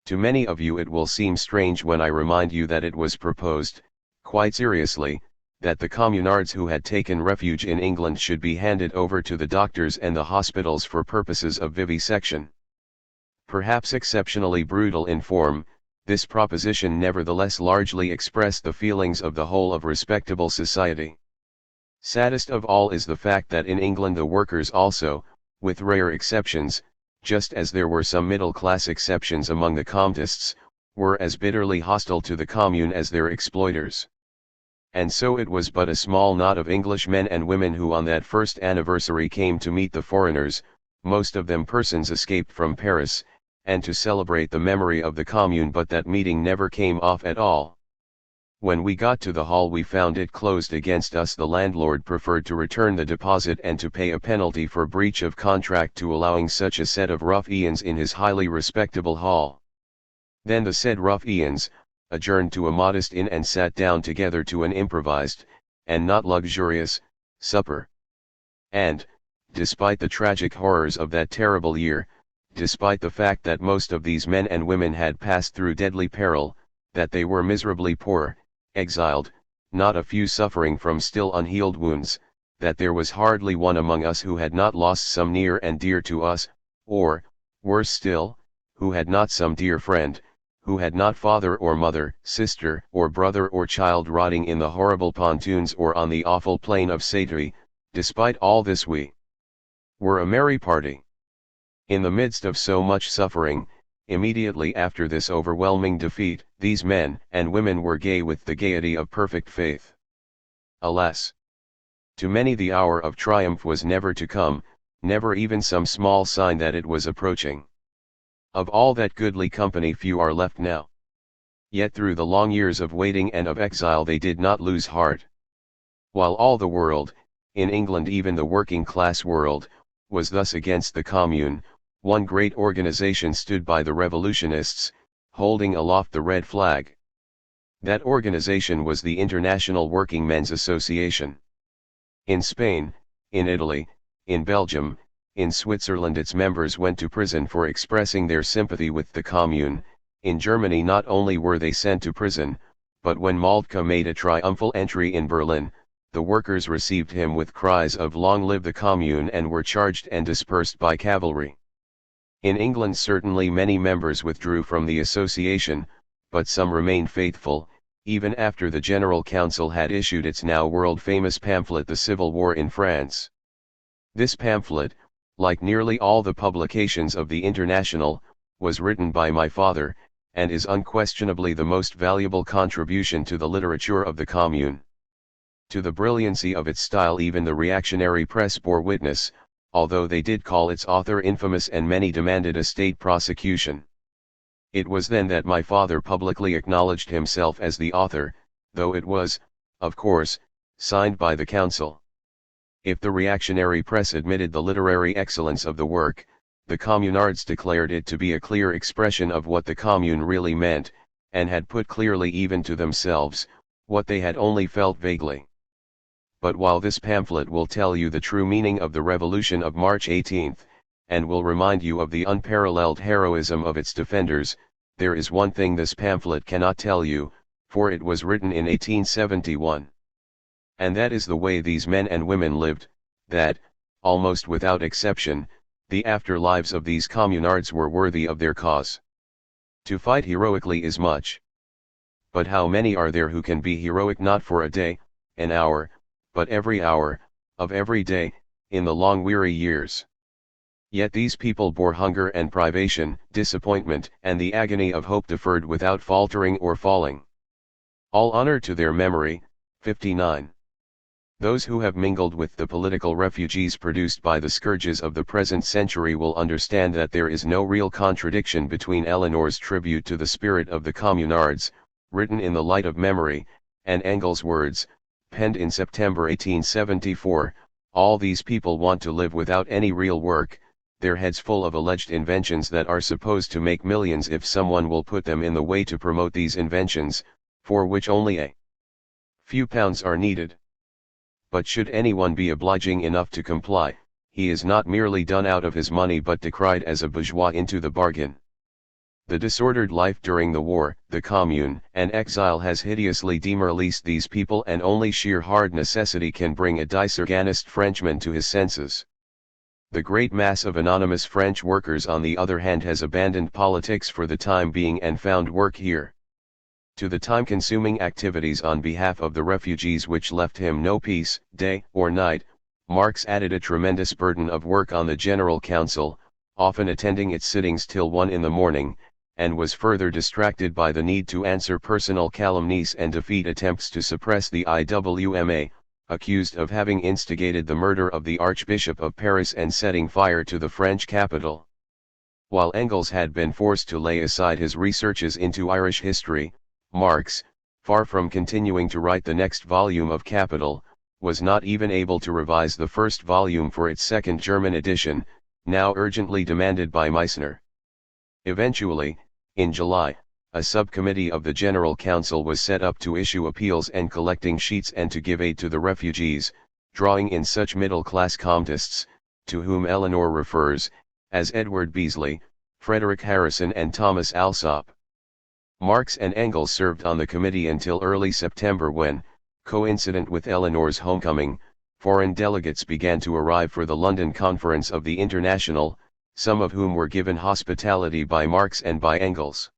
To many of you it will seem strange when I remind you that it was proposed, quite seriously, that the communards who had taken refuge in England should be handed over to the doctors and the hospitals for purposes of vivisection. Perhaps exceptionally brutal in form, this proposition nevertheless largely expressed the feelings of the whole of respectable society. Saddest of all is the fact that in England the workers also, with rare exceptions, just as there were some middle-class exceptions among the Communists, were as bitterly hostile to the Commune as their exploiters. And so it was but a small knot of English men and women who on that first anniversary came to meet the foreigners, most of them persons escaped from Paris, and to celebrate the memory of the Commune, but that meeting never came off at all. When we got to the hall we found it closed against us. The landlord preferred to return the deposit and to pay a penalty for breach of contract to allowing such a set of ruffians in his highly respectable hall. Then the said ruffians adjourned to a modest inn and sat down together to an improvised, and not luxurious, supper. And, despite the tragic horrors of that terrible year, despite the fact that most of these men and women had passed through deadly peril, that they were miserably poor, exiled, not a few suffering from still unhealed wounds, that there was hardly one among us who had not lost some near and dear to us, or, worse still, who had not some dear friend, who had not father or mother, sister or brother or child rotting in the horrible pontoons or on the awful plain of Satry. Despite all this we were a merry party. In the midst of so much suffering, immediately after this overwhelming defeat, these men and women were gay with the gaiety of perfect faith. Alas! To many the hour of triumph was never to come, never even some small sign that it was approaching. Of all that goodly company few are left now. Yet through the long years of waiting and of exile they did not lose heart. While all the world, in England even the working class world, was thus against the Commune, one great organization stood by the revolutionists, holding aloft the red flag. That organization was the International Working Men's Association. In Spain, in Italy, in Belgium, in Switzerland its members went to prison for expressing their sympathy with the Commune. In Germany not only were they sent to prison, but when Moltke made a triumphal entry in Berlin, the workers received him with cries of "Long live the Commune" and were charged and dispersed by cavalry. In England certainly many members withdrew from the association, but some remained faithful, even after the General Council had issued its now world-famous pamphlet The Civil War in France. This pamphlet, like nearly all the publications of the International, was written by my father, and is unquestionably the most valuable contribution to the literature of the Commune. To the brilliancy of its style even the reactionary press bore witness, although they did call its author infamous and many demanded a state prosecution. It was then that my father publicly acknowledged himself as the author, though it was, of course, signed by the council. If the reactionary press admitted the literary excellence of the work, the communards declared it to be a clear expression of what the Commune really meant, and had put clearly even to themselves, what they had only felt vaguely. But while this pamphlet will tell you the true meaning of the revolution of March 18, and will remind you of the unparalleled heroism of its defenders, there is one thing this pamphlet cannot tell you, for it was written in 1871. And that is the way these men and women lived, that, almost without exception, the after lives of these communards were worthy of their cause. To fight heroically is much. But how many are there who can be heroic not for a day, an hour, but every hour, of every day, in the long weary years? Yet these people bore hunger and privation, disappointment, and the agony of hope deferred without faltering or falling. All honor to their memory. 59. Those who have mingled with the political refugees produced by the scourges of the present century will understand that there is no real contradiction between Eleanor's tribute to the spirit of the communards, written in the light of memory, and Engels' words, penned in September 1874, all these people want to live without any real work, their heads full of alleged inventions that are supposed to make millions if someone will put them in the way to promote these inventions, for which only a few pounds are needed. But should anyone be obliging enough to comply, he is not merely done out of his money but decried as a bourgeois into the bargain. The disordered life during the war, the commune, and exile has hideously demoralized these people, and only sheer hard necessity can bring a disorganized Frenchman to his senses. The great mass of anonymous French workers on the other hand has abandoned politics for the time being and found work here. To the time-consuming activities on behalf of the refugees which left him no peace, day or night, Marx added a tremendous burden of work on the General Council, often attending its sittings till 1 in the morning, and was further distracted by the need to answer personal calumnies and defeat attempts to suppress the IWMA, accused of having instigated the murder of the Archbishop of Paris and setting fire to the French capital. While Engels had been forced to lay aside his researches into Irish history, Marx, far from continuing to write the next volume of Capital, was not even able to revise the first volume for its second German edition, now urgently demanded by Meissner. Eventually, in July, a subcommittee of the General Council was set up to issue appeals and collecting sheets and to give aid to the refugees, drawing in such middle-class Communists, to whom Eleanor refers, as Edward Beasley, Frederick Harrison and Thomas Alsop. Marx and Engels served on the committee until early September when, coincident with Eleanor's homecoming, foreign delegates began to arrive for the London conference of the International, some of whom were given hospitality by Marx and by Engels.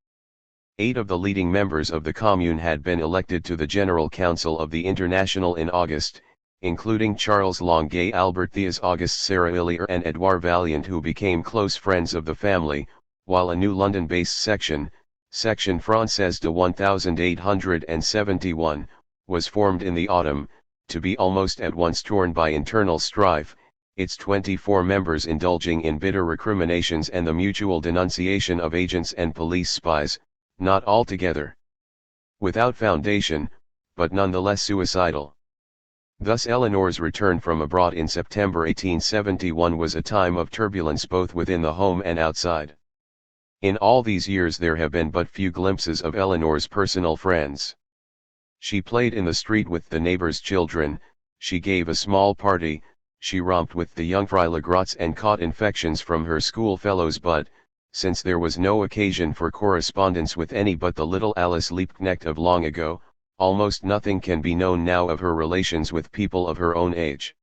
8 of the leading members of the Commune had been elected to the General Council of the International in August, including Charles Longuet, Albert Thiers, Auguste Sarah Hillier and Edouard Vaillant, who became close friends of the family, while a new London-based section, Section Française de 1871, was formed in the autumn, to be almost at once torn by internal strife, its 24 members indulging in bitter recriminations and the mutual denunciation of agents and police spies, not altogether without foundation, but nonetheless suicidal. Thus Eleanor's return from abroad in September 1871 was a time of turbulence both within the home and outside. In all these years there have been but few glimpses of Eleanor's personal friends. She played in the street with the neighbors' children, she gave a small party, she romped with the young Freilagrots and caught infections from her schoolfellows, but, since there was no occasion for correspondence with any but the little Alice Liebknecht of long ago, almost nothing can be known now of her relations with people of her own age.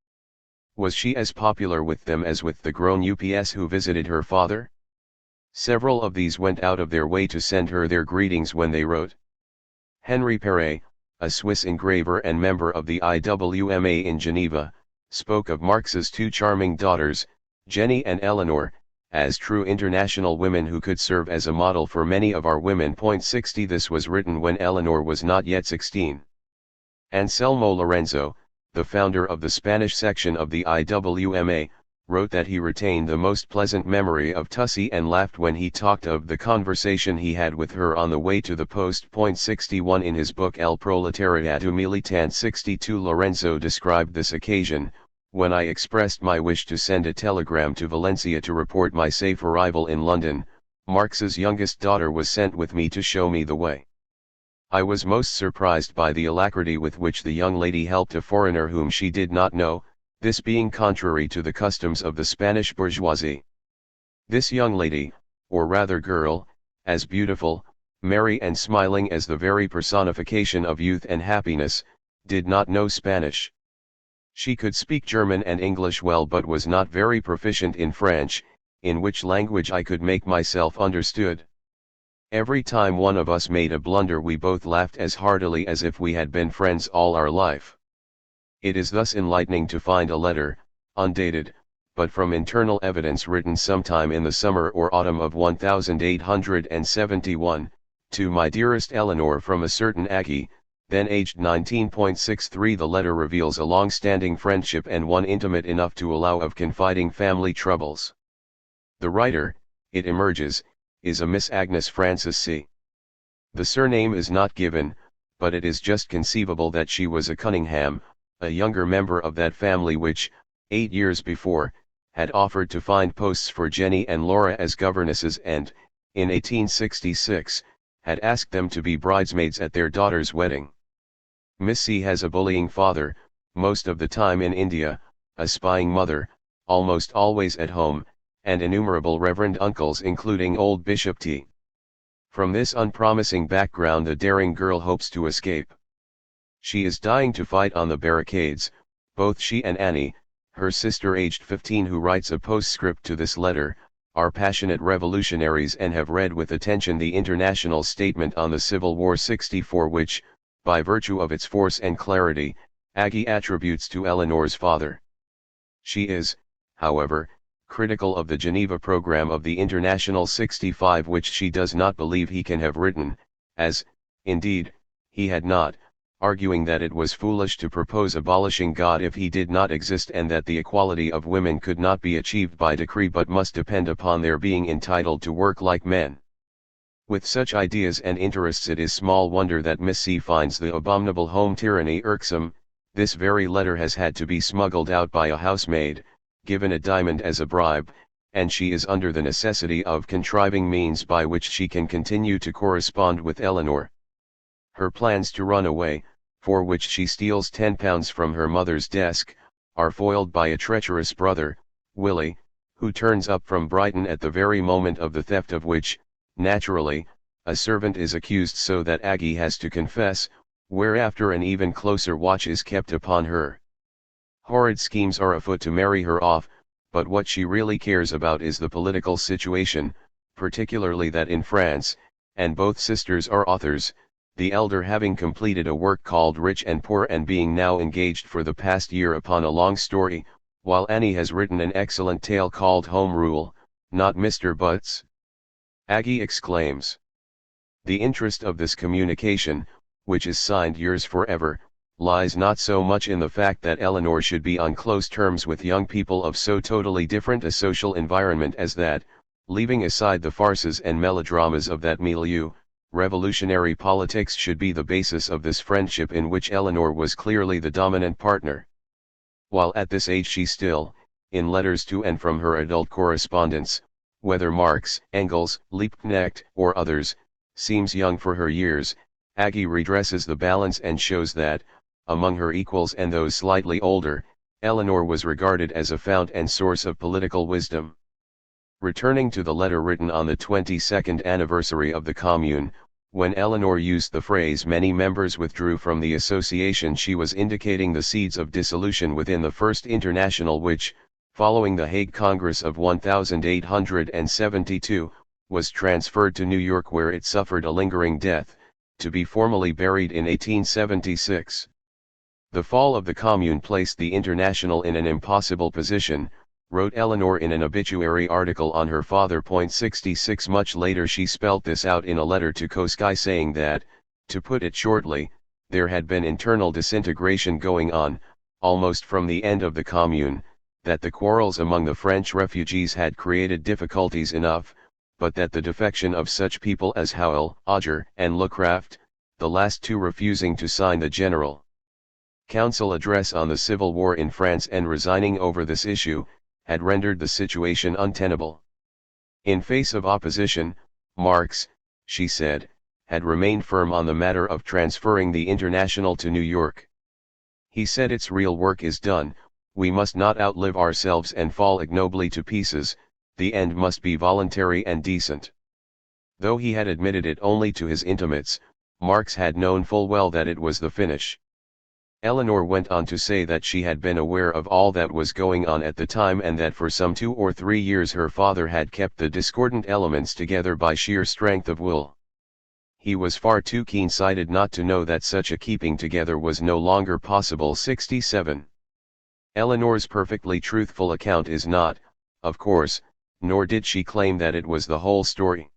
Was she as popular with them as with the grown ups who visited her father? Several of these went out of their way to send her their greetings when they wrote. Henri Perret, a Swiss engraver and member of the IWMA in Geneva, spoke of Marx's 2 charming daughters, Jenny and Eleanor, as true international women who could serve as a model for many of our women. 60 This was written when Eleanor was not yet 16. Anselmo Lorenzo, the founder of the Spanish section of the IWMA, wrote that he retained the most pleasant memory of Tussie and laughed when he talked of the conversation he had with her on the way to the post. 61 In his book El Proletariado Militant 62 Lorenzo described this occasion, when I expressed my wish to send a telegram to Valencia to report my safe arrival in London. Marx's youngest daughter was sent with me to show me the way. I was most surprised by the alacrity with which the young lady helped a foreigner whom she did not know, this being contrary to the customs of the Spanish bourgeoisie. This young lady, or rather girl, as beautiful, merry and smiling as the very personification of youth and happiness, did not know Spanish. She could speak German and English well but was not very proficient in French, in which language I could make myself understood. Every time one of us made a blunder we both laughed as heartily as if we had been friends all our life. It is thus enlightening to find a letter, undated, but from internal evidence written sometime in the summer or autumn of 1871, to my dearest Eleanor from a certain Aggie, then aged 19.63. The letter reveals a long-standing friendship and one intimate enough to allow of confiding family troubles. The writer, it emerges, is a Miss Agnes Frances C. The surname is not given, but it is just conceivable that she was a Cunningham, a younger member of that family which, 8 years before, had offered to find posts for Jenny and Laura as governesses and, in 1866, had asked them to be bridesmaids at their daughter's wedding. Miss C has a bullying father, most of the time in India, a spying mother, almost always at home, and innumerable reverend uncles including old Bishop T. From this unpromising background the daring girl hopes to escape. She is dying to fight on the barricades. Both she and Annie, her sister aged 15 who writes a postscript to this letter, are passionate revolutionaries and have read with attention the International Statement on the Civil War 64 which, by virtue of its force and clarity, Aggie attributes to Eleanor's father. She is, however, critical of the Geneva program of the International 65 which she does not believe he can have written, as, indeed, he had not, arguing that it was foolish to propose abolishing God if he did not exist and that the equality of women could not be achieved by decree but must depend upon their being entitled to work like men. With such ideas and interests it is small wonder that Miss C finds the abominable home tyranny irksome. This very letter has had to be smuggled out by a housemaid, given a diamond as a bribe, and she is under the necessity of contriving means by which she can continue to correspond with Eleanor. Her plans to run away, for which she steals £10 from her mother's desk, are foiled by a treacherous brother, Willie, who turns up from Brighton at the very moment of the theft of which, naturally, a servant is accused so that Aggie has to confess, whereafter an even closer watch is kept upon her. Horrid schemes are afoot to marry her off, but what she really cares about is the political situation, particularly that in France, and both sisters are authors, the elder having completed a work called Rich and Poor and being now engaged for the past year upon a long story, while Annie has written an excellent tale called Home Rule, not Mr. Butts. Aggie exclaims. The interest of this communication, which is signed Yours Forever, lies not so much in the fact that Eleanor should be on close terms with young people of so totally different a social environment as that, leaving aside the farces and melodramas of that milieu, revolutionary politics should be the basis of this friendship in which Eleanor was clearly the dominant partner. While at this age she still, in letters to and from her adult correspondents, whether Marx, Engels, Liebknecht, or others, seems young for her years, Aggie redresses the balance and shows that, among her equals and those slightly older, Eleanor was regarded as a fount and source of political wisdom. Returning to the letter written on the 22nd anniversary of the Commune, when Eleanor used the phrase many members withdrew from the association, she was indicating the seeds of dissolution within the First International which, following the Hague Congress of 1872, was transferred to New York where it suffered a lingering death, to be formally buried in 1876. The fall of the Commune placed the International in an impossible position, wrote Eleanor in an obituary article on her father. 66 Much later she spelt this out in a letter to Koskai saying that, to put it shortly, there had been internal disintegration going on, almost from the end of the Commune, that the quarrels among the French refugees had created difficulties enough, but that the defection of such people as Howell, Auger, and Lecraft, the last two refusing to sign the General Council address on the Civil War in France and resigning over this issue, had rendered the situation untenable. In face of opposition, Marx, she said, had remained firm on the matter of transferring the International to New York. He said its real work is done, we must not outlive ourselves and fall ignobly to pieces, the end must be voluntary and decent. Though he had admitted it only to his intimates, Marx had known full well that it was the finish. Eleanor went on to say that she had been aware of all that was going on at the time and that for some 2 or 3 years her father had kept the discordant elements together by sheer strength of will. He was far too keen-sighted not to know that such a keeping together was no longer possible. 67. Eleanor's perfectly truthful account is not, of course, nor did she claim that it was the whole story.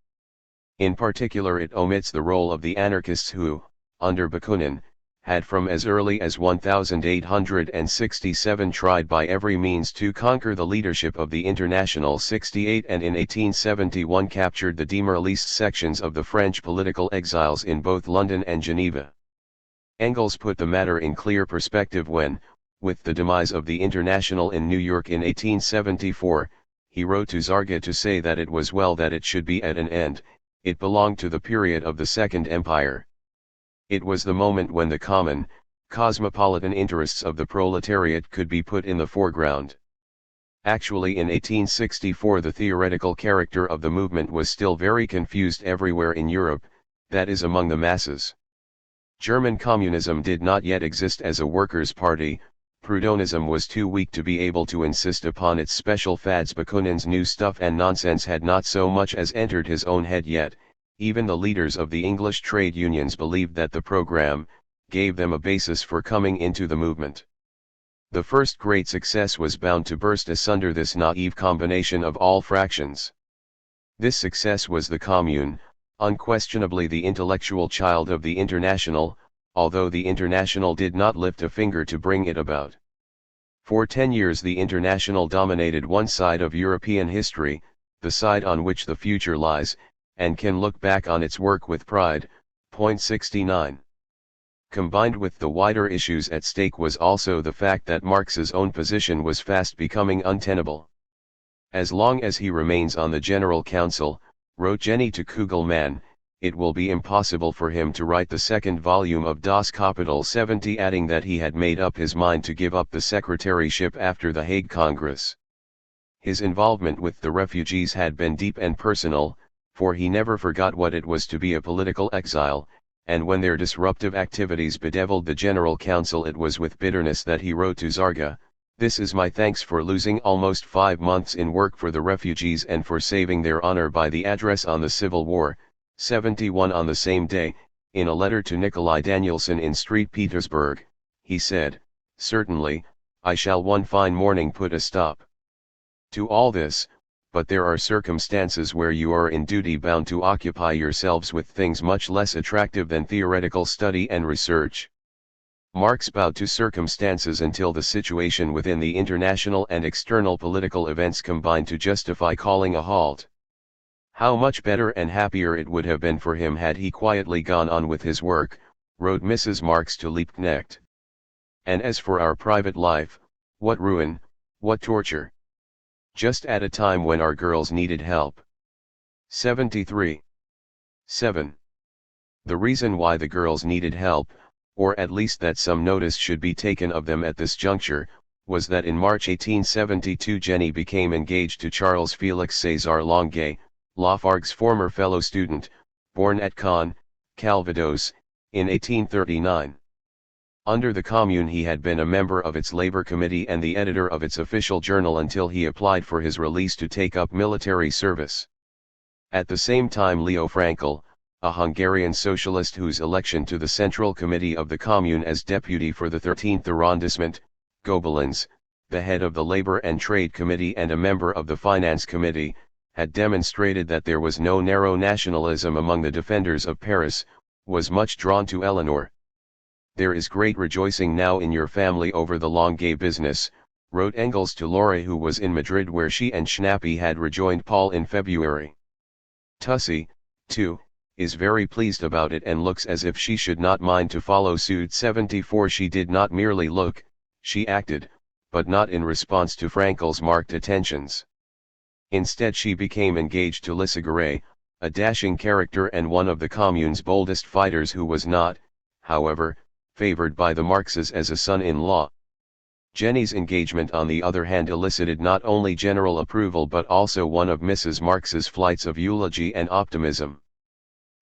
In particular, it omits the role of the anarchists who, under Bakunin, had from as early as 1867 tried by every means to conquer the leadership of the International 68 and in 1871 captured the demoralised sections of the French political exiles in both London and Geneva. Engels put the matter in clear perspective when, with the demise of the International in New York in 1874, he wrote to Zarga to say that it was well that it should be at an end. It belonged to the period of the Second Empire. It was the moment when the common, cosmopolitan interests of the proletariat could be put in the foreground. Actually, in 1864 the theoretical character of the movement was still very confused everywhere in Europe, that is among the masses. German communism did not yet exist as a workers' party, Prudhonism was too weak to be able to insist upon its special fads, Bakunin's new stuff and nonsense had not so much as entered his own head yet. Even the leaders of the English trade unions believed that the program gave them a basis for coming into the movement. The first great success was bound to burst asunder this naive combination of all fractions. This success was the Commune, unquestionably the intellectual child of the International, although the International did not lift a finger to bring it about. For 10 years the International dominated one side of European history, the side on which the future lies, and can look back on its work with pride. 69. Combined with the wider issues at stake was also the fact that Marx's own position was fast becoming untenable. As long as he remains on the General Council, wrote Jenny to Kugelmann, it will be impossible for him to write the second volume of Das Kapital 70, adding that he had made up his mind to give up the secretaryship after the Hague Congress. His involvement with the refugees had been deep and personal, for he never forgot what it was to be a political exile, and when their disruptive activities bedeviled the General Council it was with bitterness that he wrote to Zarga, "This is my thanks for losing almost 5 months in work for the refugees and for saving their honor by the address on the Civil War." 71. On the same day, in a letter to Nikolai Danielson in St. Petersburg, he said, "Certainly, I shall one fine morning put a stop to all this, but there are circumstances where you are in duty bound to occupy yourselves with things much less attractive than theoretical study and research." Marx bowed to circumstances until the situation within the international and external political events combined to justify calling a halt. How much better and happier it would have been for him had he quietly gone on with his work, wrote Mrs. Marx to Liebknecht. And as for our private life, what ruin, what torture! Just at a time when our girls needed help. 73. 7. The reason why the girls needed help, or at least that some notice should be taken of them at this juncture, was that in March 1872 Jenny became engaged to Charles Felix César Longuet, Lafargue's former fellow student, born at Caen, Calvados, in 1839. Under the Commune he had been a member of its labor committee and the editor of its official journal until he applied for his release to take up military service. At the same time Leo Frankel, a Hungarian socialist whose election to the Central Committee of the Commune as deputy for the 13th arrondissement, Gobelins, the head of the Labor and Trade Committee and a member of the Finance Committee, had demonstrated that there was no narrow nationalism among the defenders of Paris, was much drawn to Eleanor. "There is great rejoicing now in your family over the Longuet business," wrote Engels to Laure, who was in Madrid where she and Schnappi had rejoined Paul in February. "Tussie, too, is very pleased about it and looks as if she should not mind to follow suit." 74. She did not merely look, she acted, but not in response to Frankel's marked attentions. Instead she became engaged to Lissaguet, a dashing character and one of the Commune's boldest fighters who was not, however, favored by the Marxes as a son-in-law. Jenny's engagement on the other hand elicited not only general approval but also one of Mrs. Marx's flights of eulogy and optimism.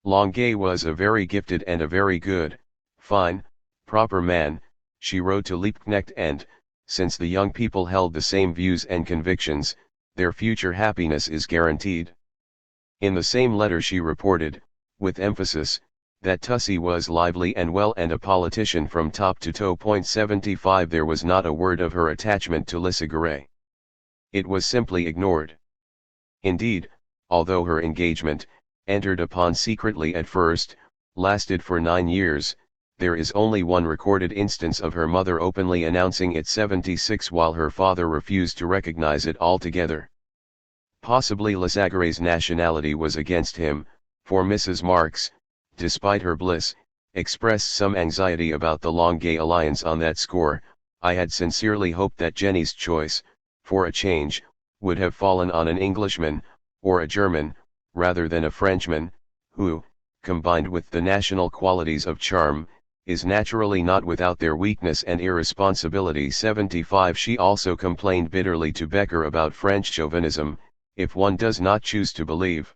Longuet was a very gifted and a very good, fine, proper man, she wrote to Liebknecht, and, since the young people held the same views and convictions, their future happiness is guaranteed. In the same letter she reported, with emphasis, That Tussie was lively and well and a politician from top to toe. 75 There was not a word of her attachment to Lissaguet. It was simply ignored. Indeed, although her engagement, entered upon secretly at first, lasted for 9 years, there is only one recorded instance of her mother openly announcing it 76 while her father refused to recognize it altogether. Possibly Lissaguet's nationality was against him, for Mrs. Marx, despite her bliss, expressed some anxiety about the Longuet alliance on that score. I had sincerely hoped that Jenny's choice, for a change, would have fallen on an Englishman, or a German, rather than a Frenchman, who, combined with the national qualities of charm, is naturally not without their weakness and irresponsibility. 75 She also complained bitterly to Becker about French chauvinism, if one does not choose to believe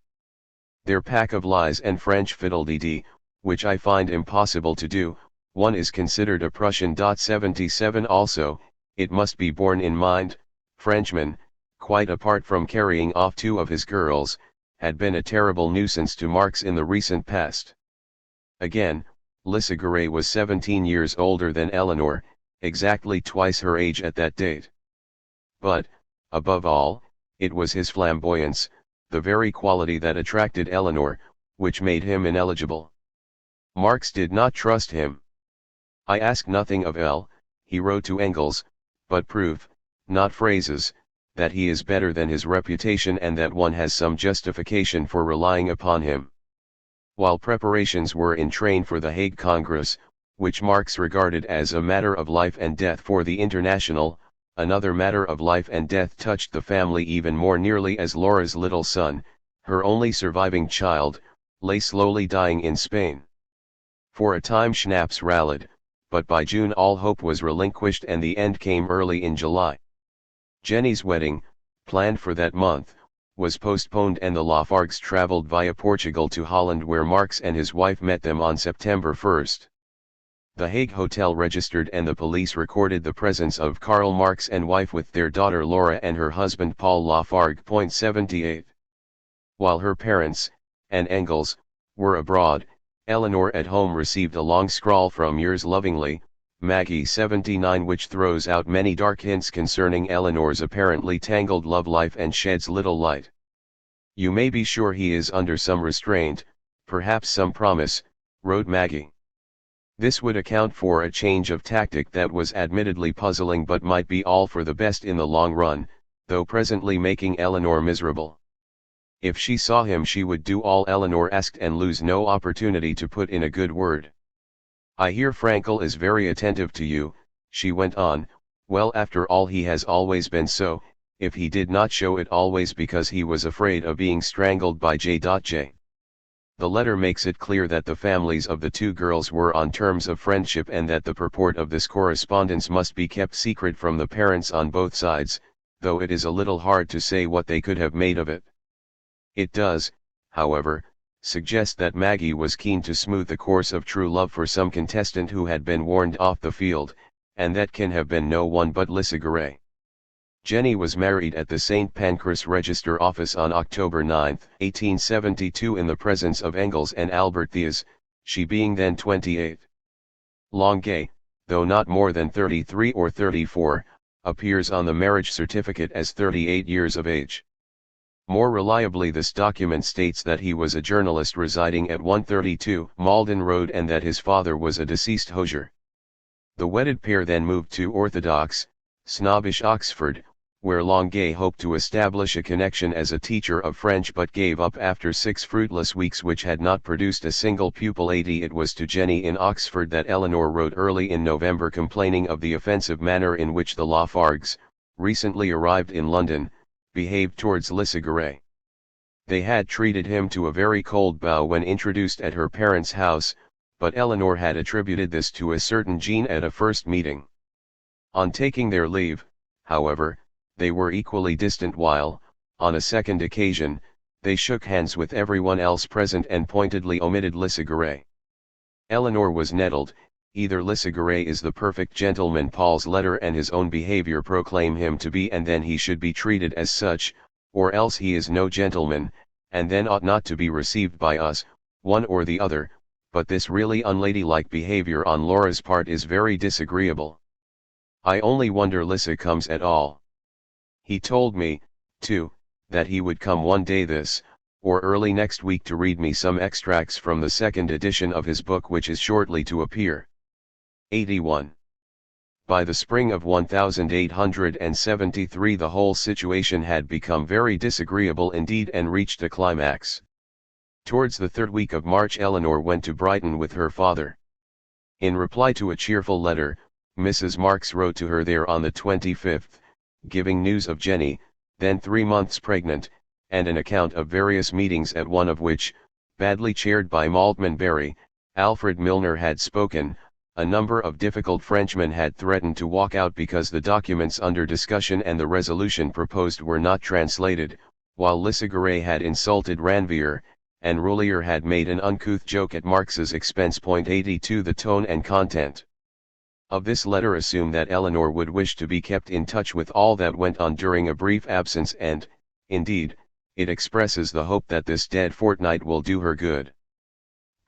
their pack of lies and French fiddle-dee-dee, which I find impossible to do, one is considered a Prussian. 77 Also, it must be borne in mind, Frenchmen, quite apart from carrying off 2 of his girls, had been a terrible nuisance to Marx in the recent past. Again, Lissaguet was 17 years older than Eleanor, exactly twice her age at that date. But, above all, it was his flamboyance, the very quality that attracted Eleanor, which made him ineligible. Marx did not trust him. I ask nothing of L, he wrote to Engels, but proof, not phrases, that he is better than his reputation and that one has some justification for relying upon him. While preparations were in train for the Hague Congress, which Marx regarded as a matter of life and death for the International, another matter of life and death touched the family even more nearly as Laura's little son, her only surviving child, lay slowly dying in Spain. For a time Schnapps rallied, but by June all hope was relinquished and the end came early in July. Jenny's wedding, planned for that month, was postponed and the Lafargues travelled via Portugal to Holland where Marx and his wife met them on September 1. The Hague Hotel registered and the police recorded the presence of Karl Marx and wife with their daughter Laura and her husband Paul Lafargue. 78 While her parents, and Engels, were abroad, Eleanor at home received a long scrawl from yours lovingly, Maggie 79 which throws out many dark hints concerning Eleanor's apparently tangled love life and sheds little light. You may be sure he is under some restraint, perhaps some promise, wrote Maggie. This would account for a change of tactic that was admittedly puzzling but might be all for the best in the long run, though presently making Eleanor miserable. If she saw him she would do all Eleanor asked and lose no opportunity to put in a good word. I hear Frankel is very attentive to you, she went on. Well, after all he has always been so, if he did not show it always because he was afraid of being strangled by J.J. The letter makes it clear that the families of the 2 girls were on terms of friendship and that the purport of this correspondence must be kept secret from the parents on both sides, though it is a little hard to say what they could have made of it. It does, however, suggest that Maggie was keen to smooth the course of true love for some contestant who had been warned off the field, and that can have been no one but Lissaguet. Jenny was married at the St. Pancras Register Office on October 9, 1872 in the presence of Engels and Albert Thiers, she being then 28. Longuet, though not more than 33 or 34, appears on the marriage certificate as 38 years of age. More reliably this document states that he was a journalist residing at 132 Malden Road and that his father was a deceased hosier. The wedded pair then moved to orthodox, snobbish Oxford, where Longuet hoped to establish a connection as a teacher of French but gave up after 6 fruitless weeks which had not produced a single pupil. It was to Jenny in Oxford that Eleanor wrote early in November complaining of the offensive manner in which the Lafargues, recently arrived in London, behaved towards Lissaguet. They had treated him to a very cold bow when introduced at her parents' house, but Eleanor had attributed this to a certain Jean at a first meeting. On taking their leave, however, they were equally distant while, on a second occasion, they shook hands with everyone else present and pointedly omitted Lissaguet. Eleanor was nettled, either Lissaguet is the perfect gentleman Paul's letter and his own behavior proclaim him to be and then he should be treated as such, or else he is no gentleman, and then ought not to be received by us, one or the other. but this really unladylike behavior on Laura's part is very disagreeable. I only wonder Lissa comes at all. He told me, too, that he would come one day this, or early next week to read me some extracts from the second edition of his book which is shortly to appear. 81. By the spring of 1873 the whole situation had become very disagreeable indeed and reached a climax. Towards the third week of March Eleanor went to Brighton with her father. In reply to a cheerful letter, Mrs. Marx wrote to her there on the 25th, giving news of Jenny, then 3 months pregnant, and an account of various meetings at one of which, badly chaired by Maltman Berry, Alfred Milner had spoken. A number of difficult Frenchmen had threatened to walk out because the documents under discussion and the resolution proposed were not translated, while Lissaguret had insulted Ranvier, and Roulier had made an uncouth joke at Marx's expense. 82 The tone and content of this letter assume that Eleanor would wish to be kept in touch with all that went on during a brief absence and, indeed, it expresses the hope that this dead fortnight will do her good.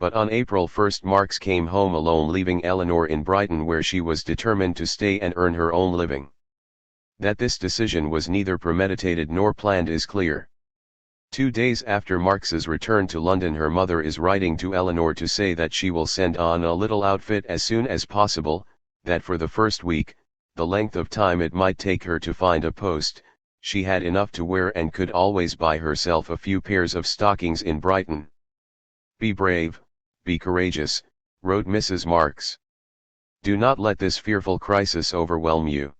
But on April 1 Marx came home alone, leaving Eleanor in Brighton, where she was determined to stay and earn her own living. That this decision was neither premeditated nor planned is clear. 2 days after Marx's return to London her mother is writing to Eleanor to say that she will send on a little outfit as soon as possible, that for the first week, the length of time it might take her to find a post, she had enough to wear and could always buy herself a few pairs of stockings in Brighton. Be brave, be courageous, wrote Mrs. Marx. Do not let this fearful crisis overwhelm you.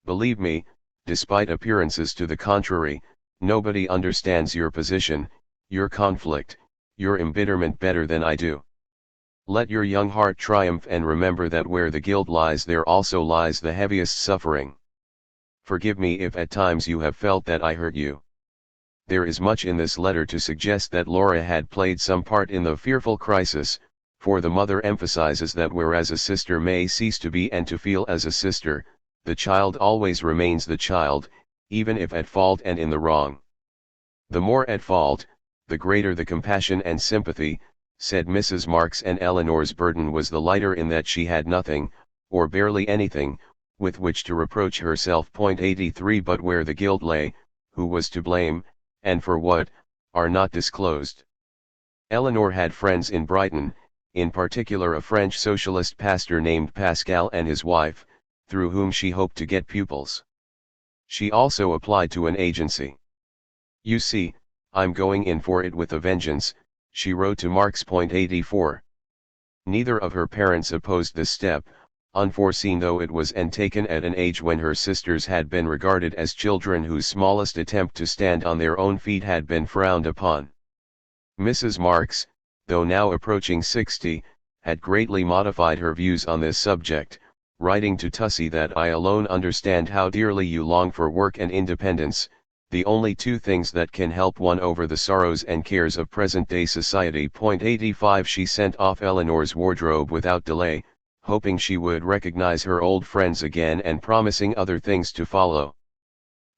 Believe me, despite appearances to the contrary, nobody understands your position, your conflict, your embitterment better than I do. Let your young heart triumph and remember that where the guilt lies there also lies the heaviest suffering. Forgive me if at times you have felt that I hurt you. There is much in this letter to suggest that Laura had played some part in the fearful crisis, for the mother emphasizes that whereas a sister may cease to be and to feel as a sister, the child always remains the child, even if at fault and in the wrong. The more at fault, the greater the compassion and sympathy, said Mrs. Marx, and Eleanor's burden was the lighter in that she had nothing, or barely anything, with which to reproach herself. 83 But where the guilt lay, who was to blame, and for what, are not disclosed. Eleanor had friends in Brighton, in particular a French socialist pastor named Pascal and his wife, through whom she hoped to get pupils. She also applied to an agency. You see, I'm going in for it with a vengeance, she wrote to Marx. 84. Neither of her parents opposed this step, unforeseen though it was and taken at an age when her sisters had been regarded as children whose smallest attempt to stand on their own feet had been frowned upon. Mrs. Marx, though now approaching 60, had greatly modified her views on this subject, writing to Tussie that I alone understand how dearly you long for work and independence, the only two things that can help one over the sorrows and cares of present-day society. 85 She sent off Eleanor's wardrobe without delay, hoping she would recognize her old friends again and promising other things to follow.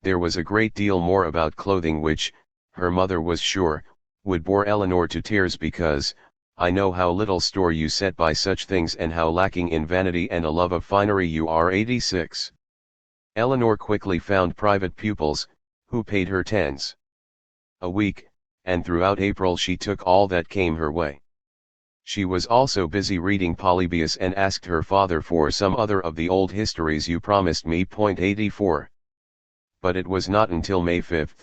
There was a great deal more about clothing which, her mother was sure, would bore Eleanor to tears because, I know how little store you set by such things and how lacking in vanity and a love of finery you are. 86. Eleanor quickly found private pupils, who paid her tens a week, and throughout April she took all that came her way. She was also busy reading Polybius and asked her father for some other of the old histories you promised me. 84. But it was not until May 5,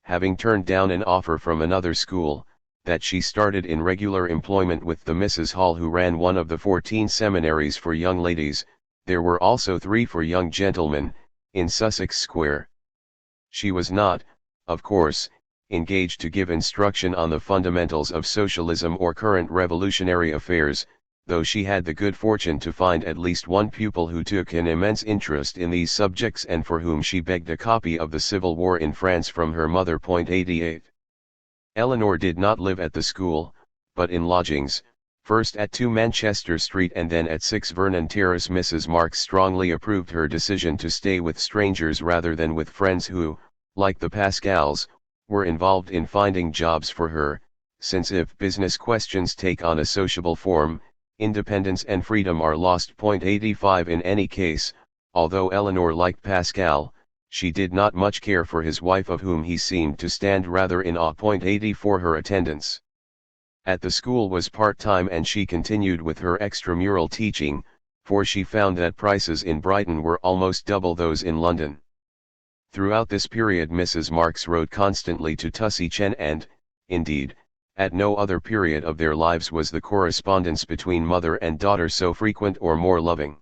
having turned down an offer from another school, that she started in regular employment with the Mrs. Hall who ran one of the 14 seminaries for young ladies. There were also 3 for young gentlemen, in Sussex Square. She was not, of course, engaged to give instruction on the fundamentals of socialism or current revolutionary affairs, though she had the good fortune to find at least one pupil who took an immense interest in these subjects and for whom she begged a copy of the Civil War in France from her mother. 88. Eleanor did not live at the school, but in lodgings, first at 2 Manchester Street and then at 6 Vernon Terrace. Mrs. Marx strongly approved her decision to stay with strangers rather than with friends who, like the Pascals, were involved in finding jobs for her, since if business questions take on a sociable form, independence and freedom are lost. 85 In any case, although Eleanor liked Pascal, she did not much care for his wife, of whom he seemed to stand rather in awe. 84 Her attendance at the school was part-time, and she continued with her extramural teaching, for she found that prices in Brighton were almost double those in London. Throughout this period Mrs. Marx wrote constantly to Tussie Chen, and, indeed, at no other period of their lives was the correspondence between mother and daughter so frequent or more loving.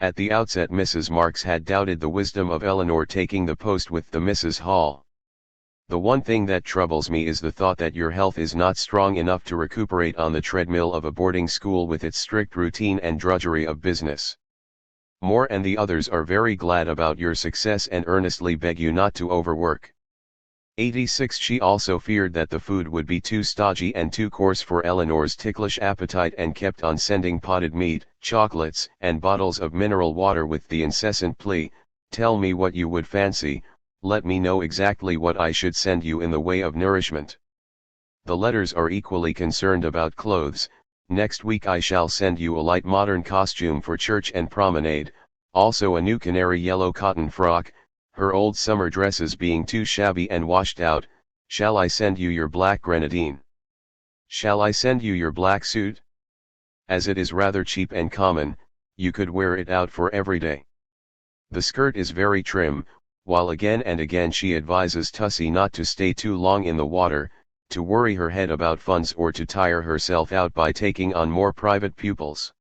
At the outset Mrs. Marx had doubted the wisdom of Eleanor taking the post with the Misses Hall. "The one thing that troubles me is the thought that your health is not strong enough to recuperate on the treadmill of a boarding school with its strict routine and drudgery of business. Moore and the others are very glad about your success and earnestly beg you not to overwork." 86 She also feared that the food would be too stodgy and too coarse for Eleanor's ticklish appetite, and kept on sending potted meat, chocolates, and bottles of mineral water with the incessant plea, "Tell me what you would fancy, let me know exactly what I should send you in the way of nourishment." The letters are equally concerned about clothes. "Next week I shall send you a light modern costume for church and promenade, also a new canary yellow cotton frock, her old summer dresses being too shabby and washed out. Shall I send you your black grenadine? Shall I send you your black suit? As it is rather cheap and common, you could wear it out for every day. The skirt is very trim," while again and again she advises Tussie not to stay too long in the water, to worry her head about funds, or to tire herself out by taking on more private pupils.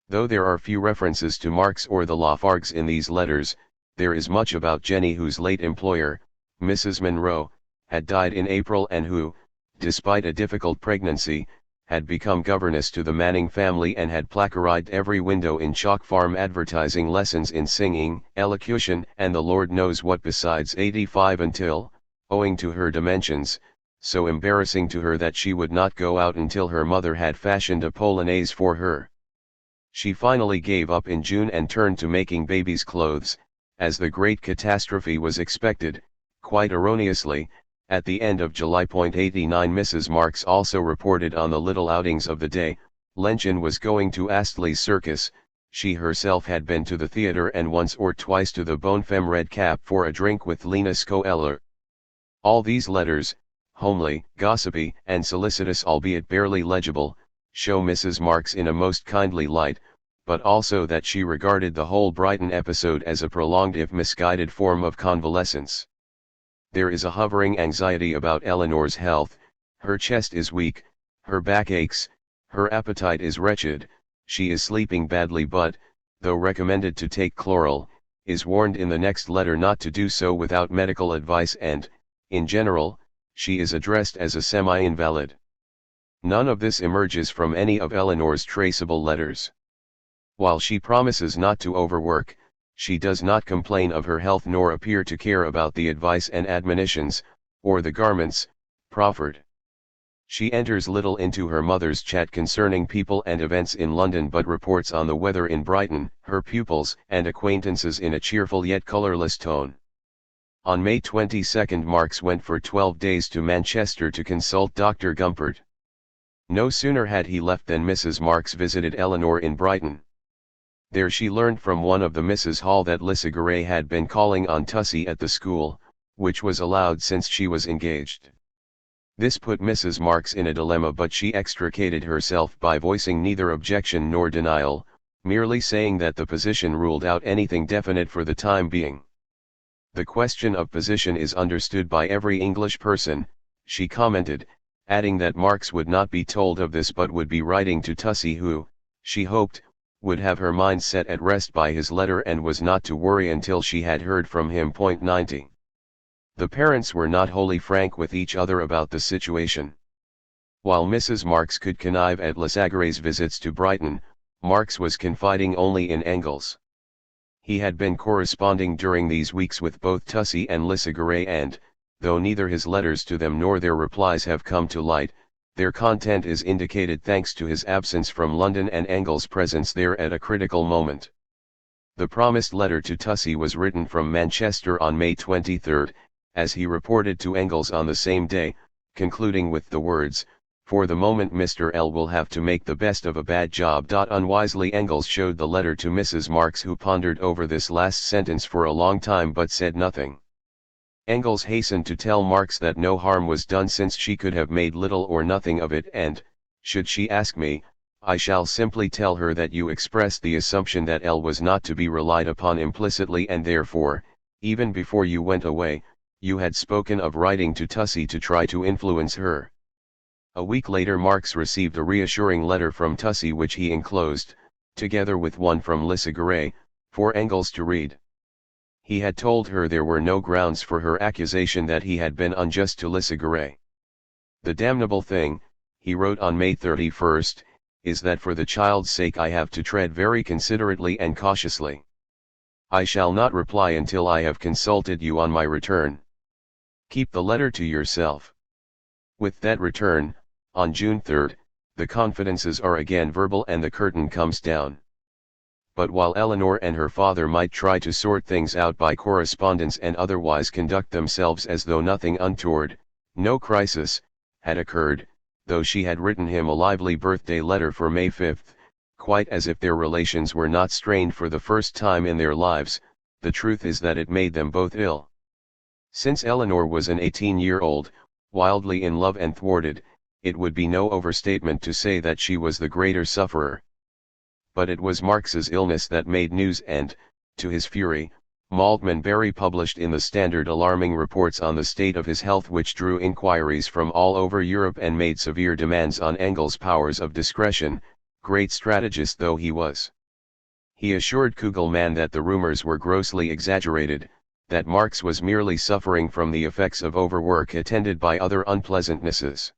Though there are few references to Marx or the Lafargues in these letters, there is much about Jenny, whose late employer, Mrs. Munro, had died in April, and who, despite a difficult pregnancy, had become governess to the Manning family and had placarded every window in Chalk Farm advertising lessons in singing, elocution, and the Lord knows what besides. 85 Until, owing to her dimensions, so embarrassing to her that she would not go out until her mother had fashioned a polonaise for her, she finally gave up in June and turned to making babies' clothes, as the great catastrophe was expected, quite erroneously. At the end of July. 89 Mrs. Marx also reported on the little outings of the day. Lenchen was going to Astley's Circus, she herself had been to the theatre and once or twice to the Bonne Femme Red Cap for a drink with Lena Scoeller. All these letters, homely, gossipy, and solicitous, albeit barely legible, show Mrs. Marx in a most kindly light, but also that she regarded the whole Brighton episode as a prolonged if misguided form of convalescence. There is a hovering anxiety about Eleanor's health. Her chest is weak, her back aches, her appetite is wretched, she is sleeping badly, but, though recommended to take chloral, is warned in the next letter not to do so without medical advice, and, in general, she is addressed as a semi-invalid. None of this emerges from any of Eleanor's traceable letters. While she promises not to overwork, she does not complain of her health nor appear to care about the advice and admonitions, or the garments, proffered. She enters little into her mother's chat concerning people and events in London, but reports on the weather in Brighton, her pupils and acquaintances in a cheerful yet colourless tone. On May 22 Marx went for 12 days to Manchester to consult Dr. Gumpert. No sooner had he left than Mrs. Marx visited Eleanor in Brighton. There she learned from one of the Misses Hall that Lisagaray had been calling on Tussie at the school, which was allowed since she was engaged. This put Mrs. Marx in a dilemma, but she extricated herself by voicing neither objection nor denial, merely saying that the position ruled out anything definite for the time being. "The question of position is understood by every English person," she commented, adding that Marx would not be told of this but would be writing to Tussie, who, she hoped, would have her mind set at rest by his letter and was not to worry until she had heard from him. 90. The parents were not wholly frank with each other about the situation. While Mrs. Marx could connive at Lisagaray's visits to Brighton, Marx was confiding only in Engels. He had been corresponding during these weeks with both Tussie and Lisagaray, and, though neither his letters to them nor their replies have come to light, their content is indicated thanks to his absence from London and Engels' presence there at a critical moment. The promised letter to Tussie was written from Manchester on May 23, as he reported to Engels on the same day, concluding with the words, "For the moment Mr. L will have to make the best of a bad job." Unwisely Engels showed the letter to Mrs. Marx, who pondered over this last sentence for a long time but said nothing. Engels hastened to tell Marx that no harm was done, since she could have made little or nothing of it, and, should she ask me, I shall simply tell her that you expressed the assumption that L was not to be relied upon implicitly, and therefore, even before you went away, you had spoken of writing to Tussie to try to influence her. A week later Marx received a reassuring letter from Tussie, which he enclosed, together with one from Lissaguret, for Engels to read. He had told her there were no grounds for her accusation that he had been unjust to Lissaguret. "The damnable thing," he wrote on May 31st, "is that for the child's sake I have to tread very considerately and cautiously. I shall not reply until I have consulted you on my return. Keep the letter to yourself." With that return, on June 3, the confidences are again verbal and the curtain comes down. But while Eleanor and her father might try to sort things out by correspondence and otherwise conduct themselves as though nothing untoward, no crisis, had occurred, though she had written him a lively birthday letter for May 5, quite as if their relations were not strained for the first time in their lives, the truth is that it made them both ill. Since Eleanor was an 18-year-old, wildly in love and thwarted, it would be no overstatement to say that she was the greater sufferer. But it was Marx's illness that made news, and, to his fury, Maldman Berry published in the Standard alarming reports on the state of his health, which drew inquiries from all over Europe and made severe demands on Engels' powers of discretion, great strategist though he was. He assured Kugelmann that the rumors were grossly exaggerated, that Marx was merely suffering from the effects of overwork attended by other unpleasantnesses.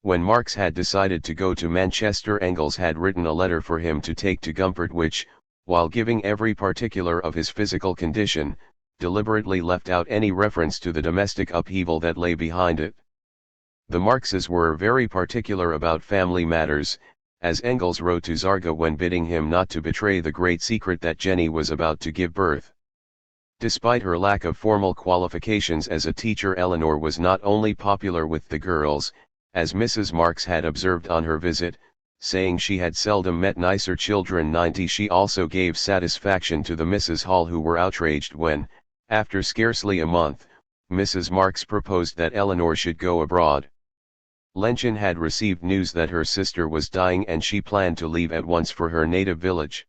When Marx had decided to go to Manchester, Engels had written a letter for him to take to Gumpert, which, while giving every particular of his physical condition, deliberately left out any reference to the domestic upheaval that lay behind it. The Marxes were very particular about family matters, as Engels wrote to Zarga when bidding him not to betray the great secret that Jenny was about to give birth. Despite her lack of formal qualifications as a teacher, Eleanor was not only popular with the girls, as Mrs. Marx had observed on her visit, saying she had seldom met nicer children. 90 She also gave satisfaction to the Mrs. Hall, who were outraged when, after scarcely a month, Mrs. Marx proposed that Eleanor should go abroad. Lenchen had received news that her sister was dying and she planned to leave at once for her native village.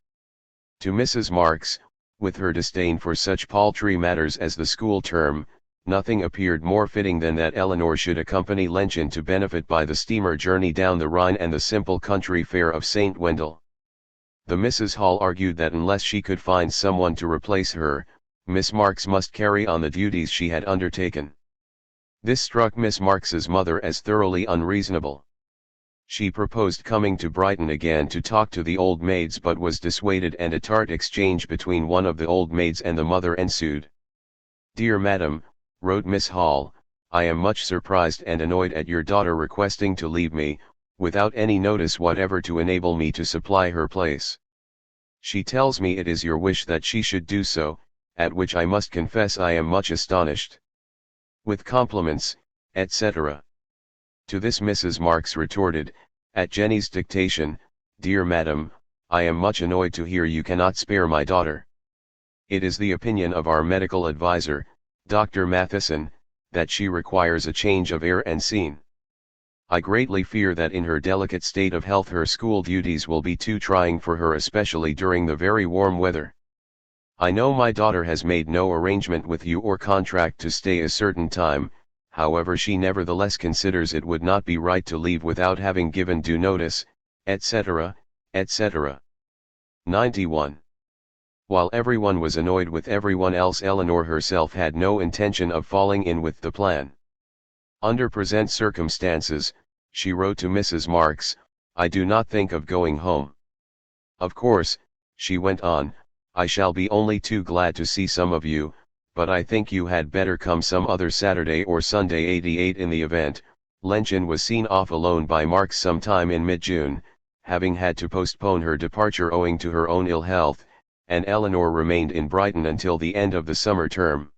To Mrs. Marx, with her disdain for such paltry matters as the school term, nothing appeared more fitting than that Eleanor should accompany Lenchen to benefit by the steamer journey down the Rhine and the simple country fare of St. Wendel. The Mrs. Hall argued that unless she could find someone to replace her, Miss Marx must carry on the duties she had undertaken. This struck Miss Marx's mother as thoroughly unreasonable. She proposed coming to Brighton again to talk to the old maids, but was dissuaded, and a tart exchange between one of the old maids and the mother ensued. "Dear Madam," wrote Miss Hall, "I am much surprised and annoyed at your daughter requesting to leave me, without any notice whatever to enable me to supply her place. She tells me it is your wish that she should do so, at which I must confess I am much astonished. With compliments, etc." To this Mrs. Marx retorted, at Jenny's dictation, "Dear Madam, I am much annoyed to hear you cannot spare my daughter. It is the opinion of our medical adviser, Dr. Matheson, that she requires a change of air and scene. I greatly fear that in her delicate state of health her school duties will be too trying for her, especially during the very warm weather. I know my daughter has made no arrangement with you or contract to stay a certain time, however she nevertheless considers it would not be right to leave without having given due notice, etc., etc." 91. While everyone was annoyed with everyone else, Eleanor herself had no intention of falling in with the plan. Under present circumstances, she wrote to Mrs. Marx, "I do not think of going home. Of course," she went on, "I shall be only too glad to see some of you, but I think you had better come some other Saturday or Sunday." 88 In the event, Lenchen was seen off alone by Marx sometime in mid-June, having had to postpone her departure owing to her own ill health, and Eleanor remained in Brighton until the end of the summer term.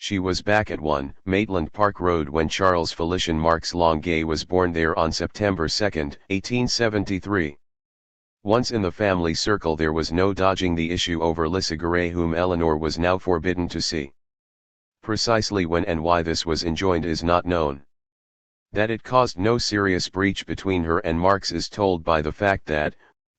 She was back at 1 Maitland Park Road when Charles Felician Marx Longuet was born there on September 2, 1873. Once in the family circle there was no dodging the issue over Lissaguret, whom Eleanor was now forbidden to see. Precisely when and why this was enjoined is not known. That it caused no serious breach between her and Marx is told by the fact that,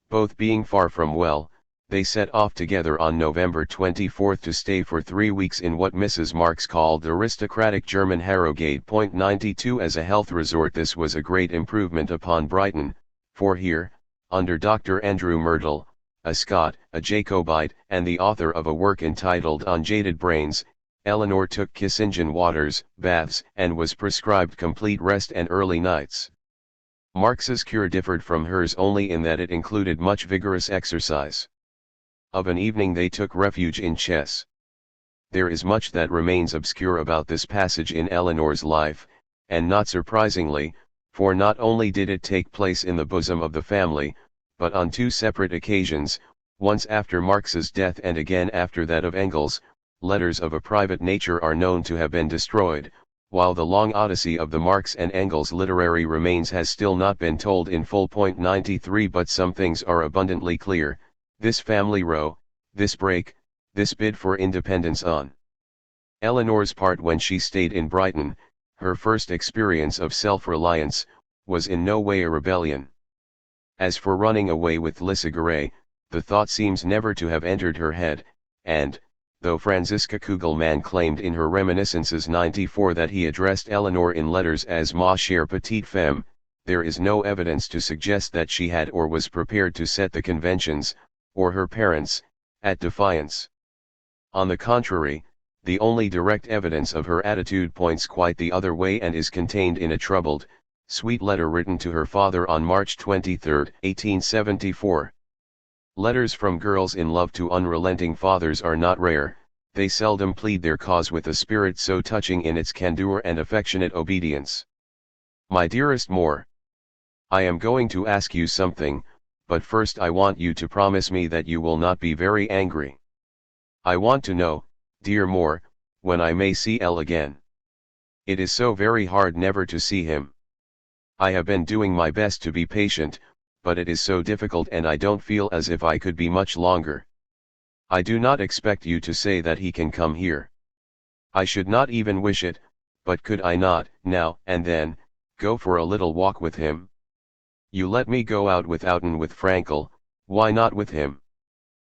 both being far from well, they set off together on November 24 to stay for 3 weeks in what Mrs. Marx called the aristocratic German Harrogate. 92 As a health resort, this was a great improvement upon Brighton, for here, under Dr. Andrew Myrtle, a Scot, a Jacobite, and the author of a work entitled On Jaded Brains, Eleanor took Kissingen waters, baths, and was prescribed complete rest and early nights. Marx's cure differed from hers only in that it included much vigorous exercise. Of an evening they took refuge in chess. There is much that remains obscure about this passage in Eleanor's life, and not surprisingly, for not only did it take place in the bosom of the family, but on 2 separate occasions, once after Marx's death and again after that of Engels, letters of a private nature are known to have been destroyed, while the long odyssey of the Marx and Engels literary remains has still not been told in full. 93 But some things are abundantly clear: this family row, this break, this bid for independence on Eleanor's part when she stayed in Brighton, her first experience of self-reliance, was in no way a rebellion. As for running away with Lissaguret, the thought seems never to have entered her head, and, though Franziska Kugelmann claimed in her Reminiscences 94 that he addressed Eleanor in letters as ma chère petite femme, there is no evidence to suggest that she had or was prepared to set the conventions, or her parents, at defiance. On the contrary, the only direct evidence of her attitude points quite the other way and is contained in a troubled, sweet letter written to her father on March 23, 1874. Letters from girls in love to unrelenting fathers are not rare. They seldom plead their cause with a spirit so touching in its candor and affectionate obedience. My dearest Moore, I am going to ask you something, but first I want you to promise me that you will not be very angry. I want to know, dear Moore, when I may see L again. It is so very hard never to see him. I have been doing my best to be patient, but it is so difficult and I don't feel as if I could be much longer. I do not expect you to say that he can come here. I should not even wish it, but could I not, now and then, go for a little walk with him? You let me go out withouten with Frankel, why not with him?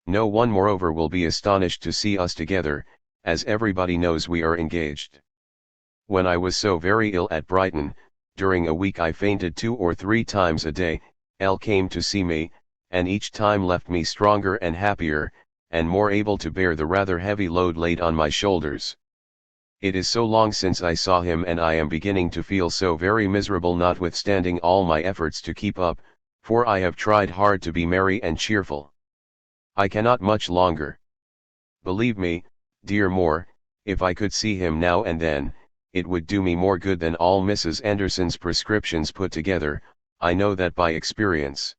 No one moreover will be astonished to see us together, as everybody knows we are engaged. When I was so very ill at Brighton, during a week I fainted 2 or 3 times a day, L came to see me, and each time left me stronger and happier, and more able to bear the rather heavy load laid on my shoulders. It is so long since I saw him and I am beginning to feel so very miserable notwithstanding all my efforts to keep up, for I have tried hard to be merry and cheerful. I cannot much longer. Believe me, dear Moore, if I could see him now and then, it would do me more good than all Mrs. Anderson's prescriptions put together, I know that by experience.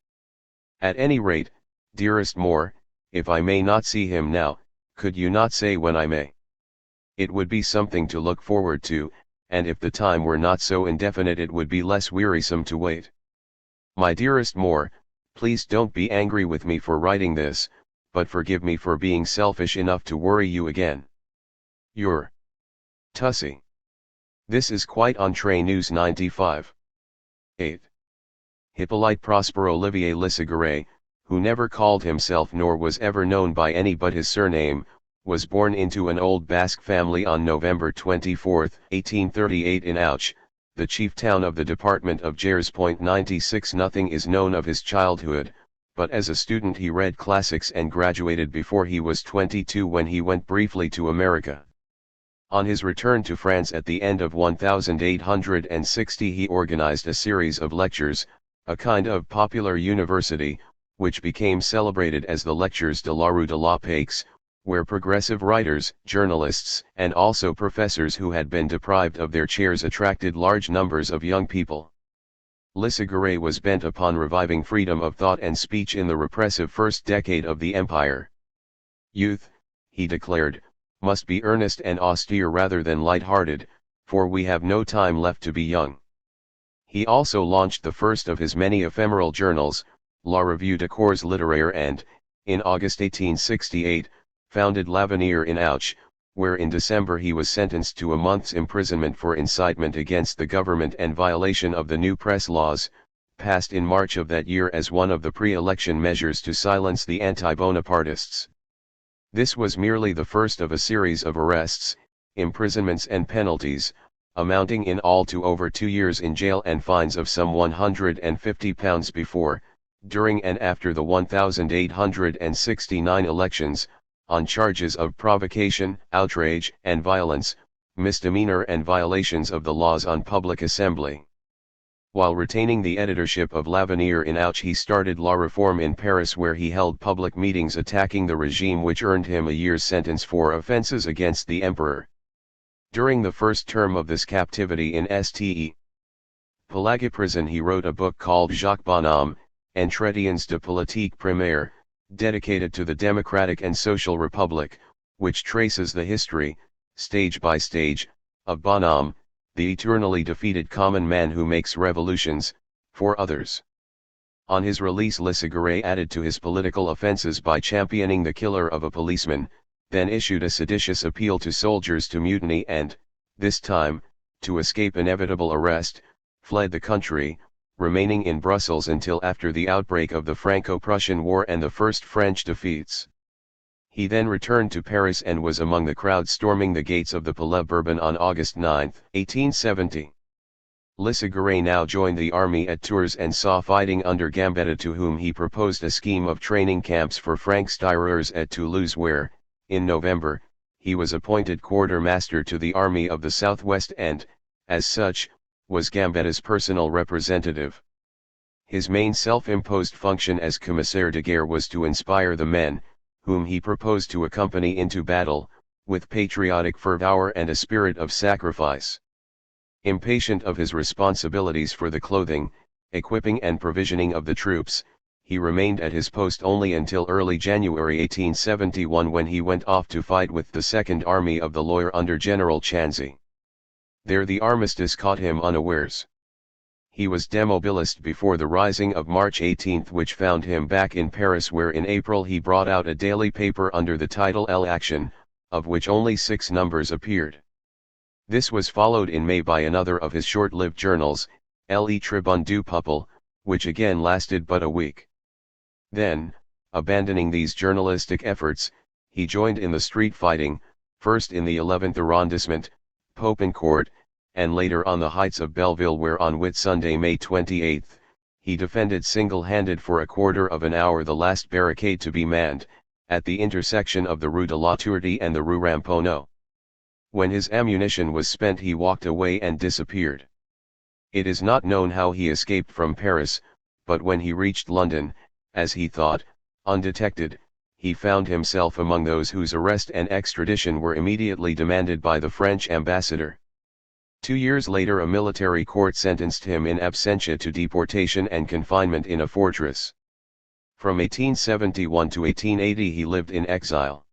At any rate, dearest Moore, if I may not see him now, could you not say when I may? It would be something to look forward to, and if the time were not so indefinite it would be less wearisome to wait. My dearest Moore, please don't be angry with me for writing this, but forgive me for being selfish enough to worry you again. Your Tussie. This is quite Entrée News 95. 8. Hippolyte Prosper Olivier Lissaguret, who never called himself nor was ever known by any but his surname, was born into an old Basque family on November 24, 1838 in Auch, the chief town of the department of Gers. 96 Nothing is known of his childhood, but as a student he read classics and graduated before he was 22 when he went briefly to America. On his return to France at the end of 1860 he organized a series of lectures, a kind of popular university, which became celebrated as the Lectures de la Rue de la Paix, where progressive writers, journalists, and also professors who had been deprived of their chairs attracted large numbers of young people. Lissaguret was bent upon reviving freedom of thought and speech in the repressive first decade of the empire. Youth, he declared, must be earnest and austere rather than light-hearted, for we have no time left to be young. He also launched the first of his many ephemeral journals, La Revue des Cours Littéraires, and, in August 1868, founded L'Avenir in Auch, where in December he was sentenced to a month's imprisonment for incitement against the government and violation of the new press laws, passed in March of that year as one of the pre-election measures to silence the anti-Bonapartists. This was merely the first of a series of arrests, imprisonments and penalties, amounting in all to over 2 years in jail and fines of some £150 before, during and after the 1869 elections, on charges of provocation, outrage and violence, misdemeanor and violations of the laws on public assembly. While retaining the editorship of L'Avenir in Auch, he started La Réforme in Paris, where he held public meetings attacking the regime, which earned him a year's sentence for offences against the emperor. During the first term of this captivity in St. Pelagie prison, he wrote a book called Jacques Bonhomme, Entretiens de politique primaire, dedicated to the democratic and social republic, which traces the history, stage by stage, of Bonhomme, the eternally defeated common man who makes revolutions, for others. On his release, Leciguray added to his political offences by championing the killer of a policeman, then issued a seditious appeal to soldiers to mutiny and, this time, to escape inevitable arrest, fled the country, remaining in Brussels until after the outbreak of the Franco-Prussian War and the first French defeats. He then returned to Paris and was among the crowd storming the gates of the Palais Bourbon on August 9, 1870. Leciguray now joined the army at Tours and saw fighting under Gambetta, to whom he proposed a scheme of training camps for francs-tireurs at Toulouse, where, in November, he was appointed quartermaster to the Army of the Southwest and, as such, was Gambetta's personal representative. His main self-imposed function as commissaire de guerre was to inspire the men, whom he proposed to accompany into battle, with patriotic fervour and a spirit of sacrifice. Impatient of his responsibilities for the clothing, equipping and provisioning of the troops, he remained at his post only until early January 1871, when he went off to fight with the Second Army of the Loire under General Chanzy. There the armistice caught him unawares. He was demobilised before the rising of March 18, which found him back in Paris, where in April he brought out a daily paper under the title L'Action, of which only 6 numbers appeared. This was followed in May by another of his short-lived journals, Le Tribune du Peuple, which again lasted but a week. Then, abandoning these journalistic efforts, he joined in the street fighting, first in the 11th arrondissement, Popincourt, and later on the heights of Belleville, where on Whitsunday, May 28, he defended single-handed for a quarter of an hour the last barricade to be manned, at the intersection of the Rue de la Tourdie and the Rue Ramponneau. When his ammunition was spent, he walked away and disappeared. It is not known how he escaped from Paris, but when he reached London, as he thought, undetected, he found himself among those whose arrest and extradition were immediately demanded by the French ambassador. 2 years later, a military court sentenced him in absentia to deportation and confinement in a fortress. From 1871 to 1880 he lived in exile.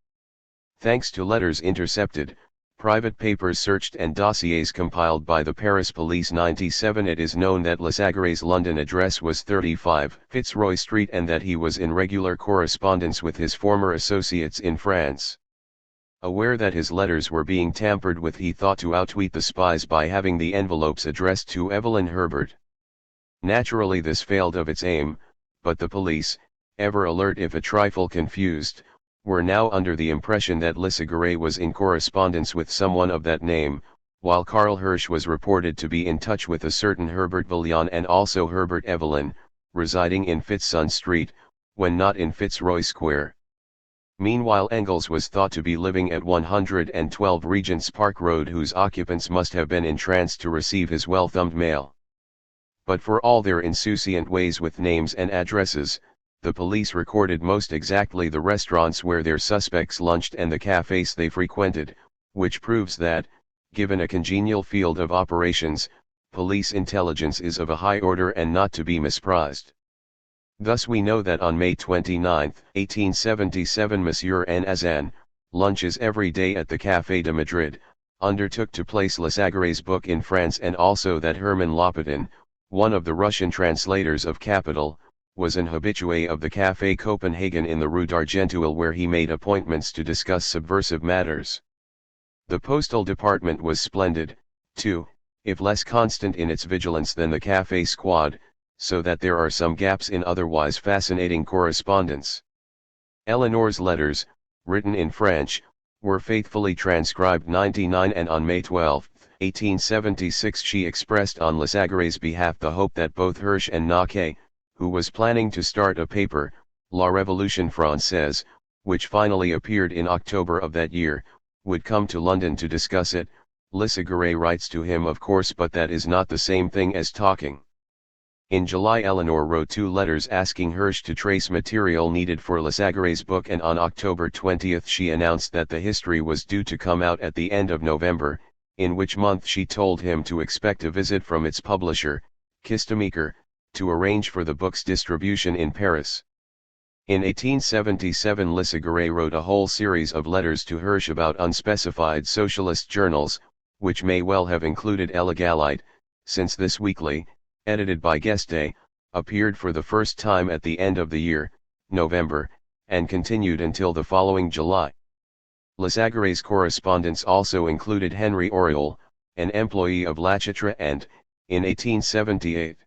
Thanks to letters intercepted, private papers searched and dossiers compiled by the Paris Police 97, it is known that Leciguray's London address was 35 Fitzroy Street and that he was in regular correspondence with his former associates in France. Aware that his letters were being tampered with, he thought to outwit the spies by having the envelopes addressed to Evelyn Herbert. Naturally this failed of its aim, but the police, ever alert if a trifle confused, were now under the impression that Leciguray was in correspondence with someone of that name, while Karl Hirsch was reported to be in touch with a certain Herbert Villion and also Herbert Evelyn, residing in Fitzsun Street, when not in Fitzroy Square. Meanwhile Engels was thought to be living at 112 Regent's Park Road, whose occupants must have been entranced to receive his well-thumbed mail. But for all their insouciant ways with names and addresses, the police recorded most exactly the restaurants where their suspects lunched and the cafes they frequented, which proves that, given a congenial field of operations, police intelligence is of a high order and not to be misprized. Thus we know that on May 29, 1877 Monsieur N. Azan, lunches every day at the Café de Madrid, undertook to place Lesagare's book in France, and also that Hermann Lopatin, one of the Russian translators of Capital, was an habitué of the Café Copenhagen in the Rue d'Argenteuil, where he made appointments to discuss subversive matters. The postal department was splendid, too, if less constant in its vigilance than the Café squad, so that there are some gaps in otherwise fascinating correspondence. Eleanor's letters, written in French, were faithfully transcribed 99, and on May 12, 1876 she expressed on Lesagare's behalf the hope that both Hirsch and Naquet, who was planning to start a paper, La Révolution Française, which finally appeared in October of that year, would come to London to discuss it. Lesagare writes to him, of course, but that is not the same thing as talking. In July Eleanor wrote 2 letters asking Hirsch to trace material needed for Lesagare's book, and on October 20 she announced that the history was due to come out at the end of November, in which month she told him to expect a visit from its publisher, Kistemaker, to arrange for the book's distribution in Paris. In 1877 Lesagare wrote a whole series of letters to Hirsch about unspecified socialist journals, which may well have included Illegalite, since this weekly, edited by Geste, appeared for the first time at the end of the year, November, and continued until the following July. Lesagare's correspondence also included Henry Auriol, an employee of Lachatre, and, in 1878,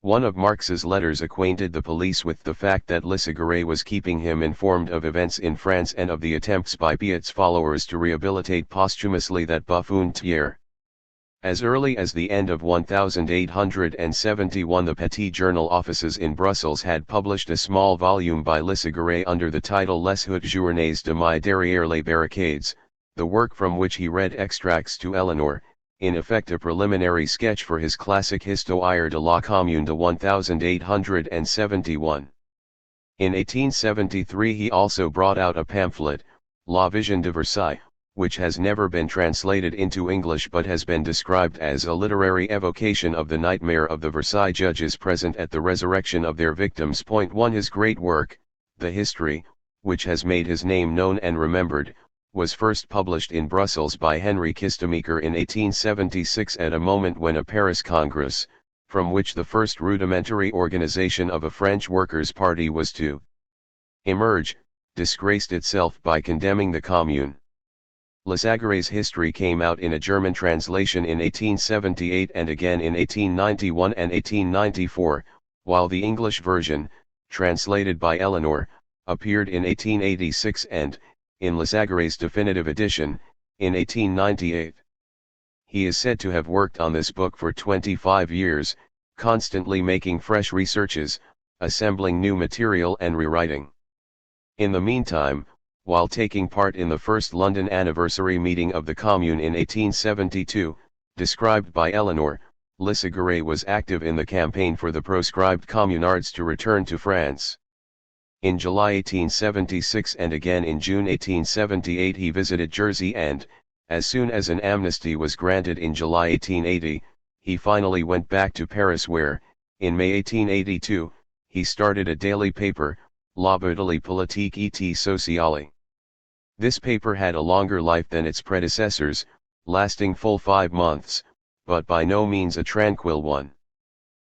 one of Marx's letters acquainted the police with the fact that Lesagare was keeping him informed of events in France and of the attempts by Piet's followers to rehabilitate posthumously that buffoon Thiers. As early as the end of 1871 the Petit Journal offices in Brussels had published a small volume by Lesagare under the title Les Hautes Journées de Mai derrière les barricades, the work from which he read extracts to Eleanor, in effect a preliminary sketch for his classic Histoire de la Commune de 1871. In 1873 he also brought out a pamphlet, La Vision de Versailles, which has never been translated into English but has been described as a literary evocation of the nightmare of the Versailles judges present at the resurrection of their victims. 1 His great work, The History, which has made his name known and remembered, was first published in Brussels by Henry Kistemaker in 1876 at a moment when a Paris Congress, from which the first rudimentary organization of a French workers' party was to emerge, disgraced itself by condemning the Commune. Lesagare's history came out in a German translation in 1878 and again in 1891 and 1894, while the English version, translated by Eleanor, appeared in 1886 and, in Lesagare's definitive edition, in 1898. He is said to have worked on this book for 25 years, constantly making fresh researches, assembling new material and rewriting. In the meantime, while taking part in the first London anniversary meeting of the Commune in 1872, described by Eleanor, Lesagare was active in the campaign for the proscribed communards to return to France. In July 1876 and again in June 1878 he visited Jersey and, as soon as an amnesty was granted in July 1880, he finally went back to Paris where, in May 1882, he started a daily paper, La Bouteille politique et sociale. This paper had a longer life than its predecessors, lasting full 5 months, but by no means a tranquil one.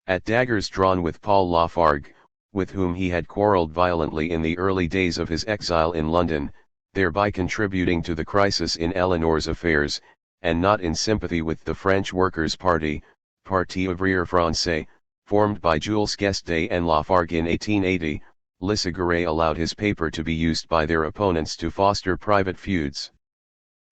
At daggers drawn with Paul Lafargue, with whom he had quarrelled violently in the early days of his exile in London, thereby contributing to the crisis in Eleanor's affairs, and not in sympathy with the French Workers' Party, Parti ouvrier français, formed by Jules Guesde and Lafargue in 1880, Lesagare allowed his paper to be used by their opponents to foster private feuds.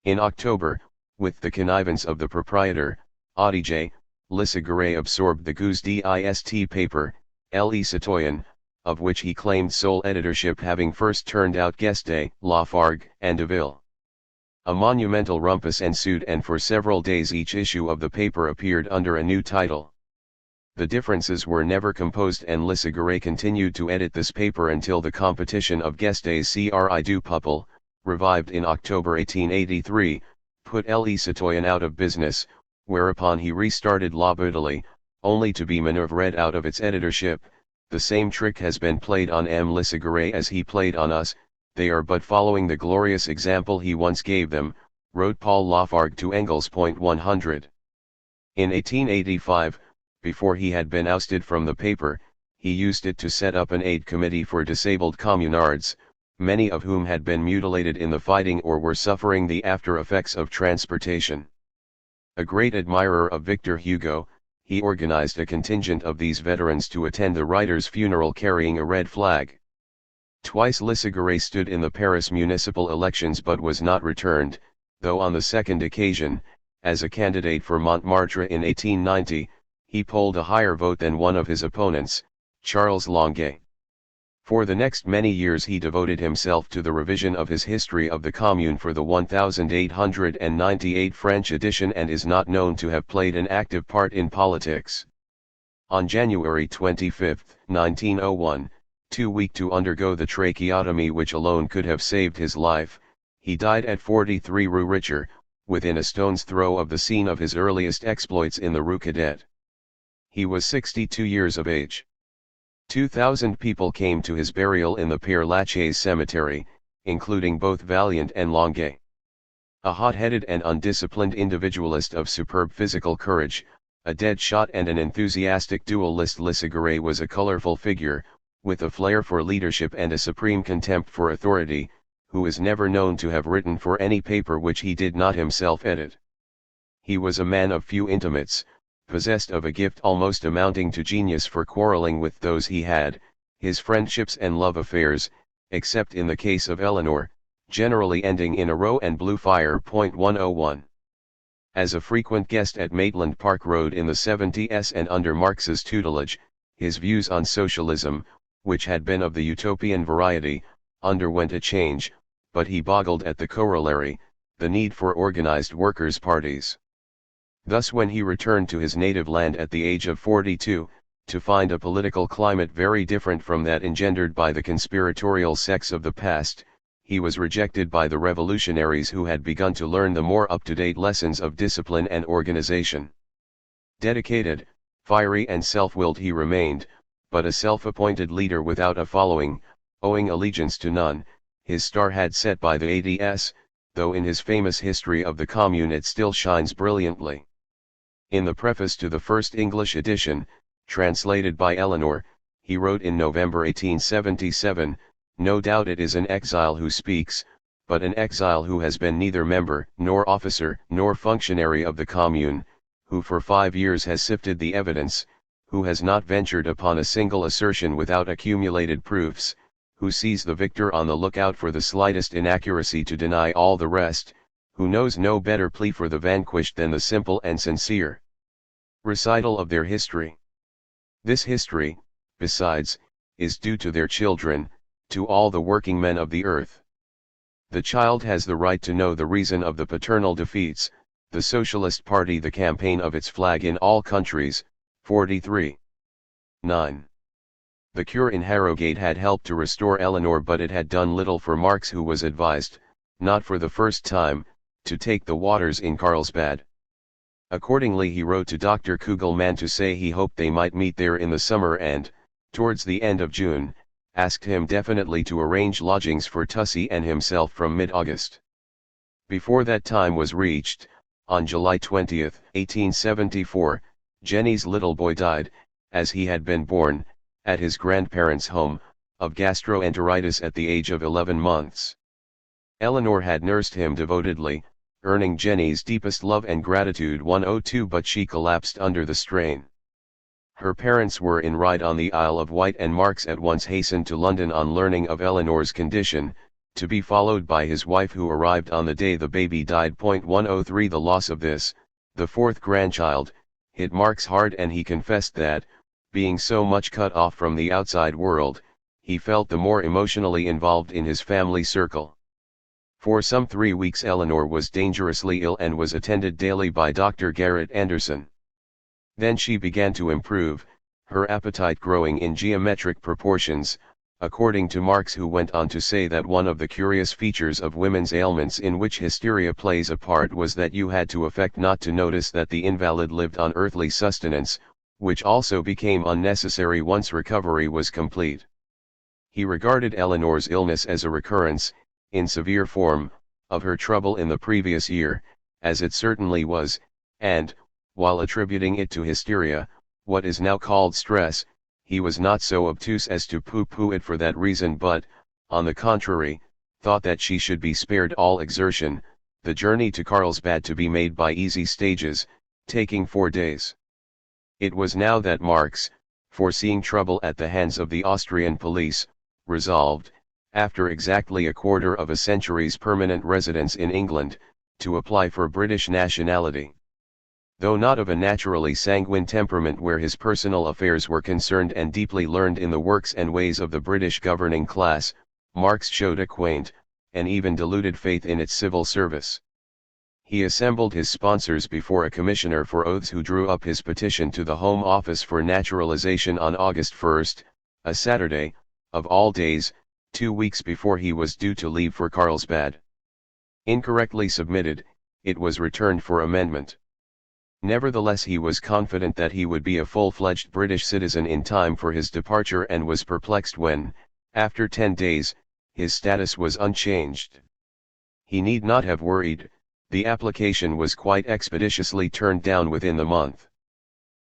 In October, with the connivance of the proprietor, Audije, Lesagare absorbed the Gouze d'Ist paper, Le Citoyen, of which he claimed sole editorship, having first turned out Guesde, Lafargue, and Deville. A monumental rumpus ensued, and for several days each issue of the paper appeared under a new title. The differences were never composed, and Lesagare continued to edit this paper until the competition of Guesde's Cri du Peuple, revived in October 1883, put Le Citoyen out of business, whereupon he restarted La Bouteille, only to be maneuvered out of its editorship. The same trick has been played on M. Lesagare as he played on us, they are but following the glorious example he once gave them, wrote Paul Lafargue to Engels. 100. In 1885, before he had been ousted from the paper, he used it to set up an aid committee for disabled communards, many of whom had been mutilated in the fighting or were suffering the after effects of transportation. A great admirer of Victor Hugo, he organized a contingent of these veterans to attend the writer's funeral carrying a red flag. Twice Lissaguet stood in the Paris municipal elections but was not returned, though on the second occasion, as a candidate for Montmartre in 1890, he polled a higher vote than one of his opponents, Charles Longuet. For the next many years he devoted himself to the revision of his History of the Commune for the 1898 French edition and is not known to have played an active part in politics. On January 25, 1901, too weak to undergo the tracheotomy which alone could have saved his life, he died at 43 Rue Richer, within a stone's throw of the scene of his earliest exploits in the Rue Cadet. He was 62 years of age. 2,000 people came to his burial in the Père Lachaise cemetery, including both Vaillant and Longuet. A hot-headed and undisciplined individualist of superb physical courage, a dead shot and an enthusiastic duelist, Lissaguet was a colorful figure, with a flair for leadership and a supreme contempt for authority, who is never known to have written for any paper which he did not himself edit. He was a man of few intimates, possessed of a gift almost amounting to genius for quarreling with those he had, his friendships and love affairs, except in the case of Eleanor, generally ending in a row and blue fire. 101. As a frequent guest at Maitland Park Road in the 70s and under Marx's tutelage, his views on socialism, which had been of the utopian variety, underwent a change, but he boggled at the corollary, the need for organized workers' parties. Thus when he returned to his native land at the age of 42, to find a political climate very different from that engendered by the conspiratorial sects of the past, he was rejected by the revolutionaries who had begun to learn the more up-to-date lessons of discipline and organization. Dedicated, fiery and self-willed he remained, but a self-appointed leader without a following, owing allegiance to none, his star had set by the ADS, though in his famous History of the Commune it still shines brilliantly. In the preface to the first English edition, translated by Eleanor, he wrote in November 1877, "No doubt it is an exile who speaks, but an exile who has been neither member, nor officer, nor functionary of the Commune, who for 5 years has sifted the evidence, who has not ventured upon a single assertion without accumulated proofs, who sees the victor on the lookout for the slightest inaccuracy to deny all the rest, who knows no better plea for the vanquished than the simple and sincere recital of their history. This history, besides, is due to their children, to all the working men of the earth. The child has the right to know the reason of the paternal defeats, the Socialist Party, the campaign of its flag in all countries." 43. 9. The cure in Harrogate had helped to restore Eleanor, but it had done little for Marx, who was advised, not for the first time, to take the waters in Carlsbad. Accordingly he wrote to Dr. Kugelmann to say he hoped they might meet there in the summer and, towards the end of June, asked him definitely to arrange lodgings for Tussie and himself from mid-August. Before that time was reached, on July 20, 1874, Jenny's little boy died, as he had been born, at his grandparents' home, of gastroenteritis at the age of 11 months. Eleanor had nursed him devotedly, earning Jenny's deepest love and gratitude. 102 But she collapsed under the strain. Her parents were in Ryde on the Isle of Wight, and Marx at once hastened to London on learning of Eleanor's condition, to be followed by his wife, who arrived on the day the baby died. 103 The loss of this, the fourth grandchild, hit Marx hard, and he confessed that, being so much cut off from the outside world, he felt the more emotionally involved in his family circle. For some 3 weeks Eleanor was dangerously ill and was attended daily by Dr. Garrett Anderson. Then she began to improve, her appetite growing in geometric proportions, according to Marx, who went on to say that one of the curious features of women's ailments in which hysteria plays a part was that you had to affect not to notice that the invalid lived on earthly sustenance, which also became unnecessary once recovery was complete. He regarded Eleanor's illness as a recurrence, in severe form, of her trouble in the previous year, as it certainly was, and, while attributing it to hysteria, what is now called stress, he was not so obtuse as to pooh-pooh it for that reason but, on the contrary, thought that she should be spared all exertion, the journey to Carlsbad to be made by easy stages, taking 4 days. It was now that Marx, foreseeing trouble at the hands of the Austrian police, resolved, after exactly a quarter of a century's permanent residence in England, to apply for British nationality. Though not of a naturally sanguine temperament where his personal affairs were concerned and deeply learned in the works and ways of the British governing class, Marx showed a quaint, and even deluded faith in its civil service. He assembled his sponsors before a commissioner for oaths who drew up his petition to the Home Office for naturalization on August 1, a Saturday, of all days, 2 weeks before he was due to leave for Carlsbad. Incorrectly submitted, it was returned for amendment. Nevertheless, he was confident that he would be a full-fledged British citizen in time for his departure and was perplexed when, after 10 days, his status was unchanged. He need not have worried, the application was quite expeditiously turned down within the month.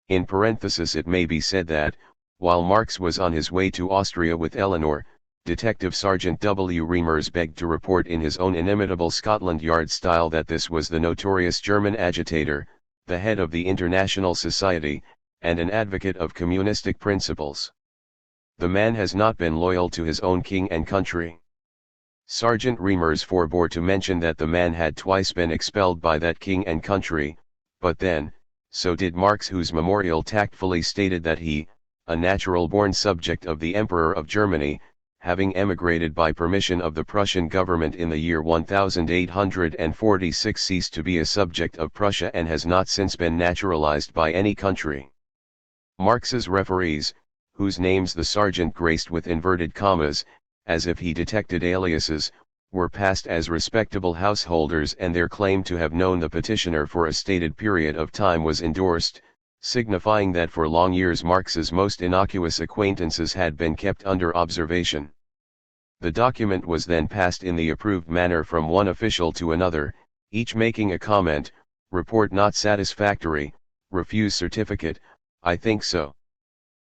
In parenthesis, it may be said that, while Marx was on his way to Austria with Eleanor, Detective Sergeant W. Reimers begged to report in his own inimitable Scotland Yard style that this was the notorious German agitator, the head of the International Society, and an advocate of communistic principles. The man has not been loyal to his own king and country. Sergeant Reimers forbore to mention that the man had twice been expelled by that king and country, but then, so did Marx, whose memorial tactfully stated that he, a natural-born subject of the Emperor of Germany, having emigrated by permission of the Prussian government in the year 1846, ceased to be a subject of Prussia and has not since been naturalized by any country. Marx's referees, whose names the sergeant graced with inverted commas, as if he detected aliases, were passed as respectable householders, and their claim to have known the petitioner for a stated period of time was endorsed, signifying that for long years Marx's most innocuous acquaintances had been kept under observation. The document was then passed in the approved manner from one official to another, each making a comment: report not satisfactory, refuse certificate, I think so,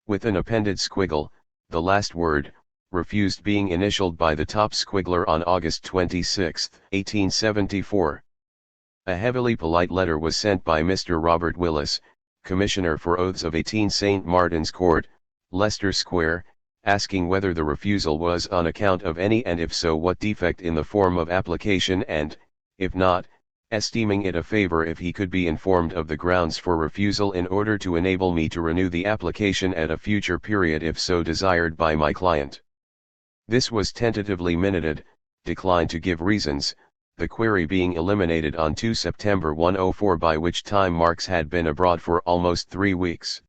with an appended squiggle, the last word, refused, being initialed by the top squiggler on August 26, 1874. A heavily polite letter was sent by Mr. Robert Willis, Commissioner for Oaths of 18 St. Martin's Court, Leicester Square, asking whether the refusal was on account of any, and if so what defect in the form of application, and, if not, esteeming it a favor if he could be informed of the grounds for refusal in order to enable me to renew the application at a future period if so desired by my client. This was tentatively minuted, declined to give reasons, the query being eliminated on 2 September 104, by which time Marx had been abroad for almost 3 weeks.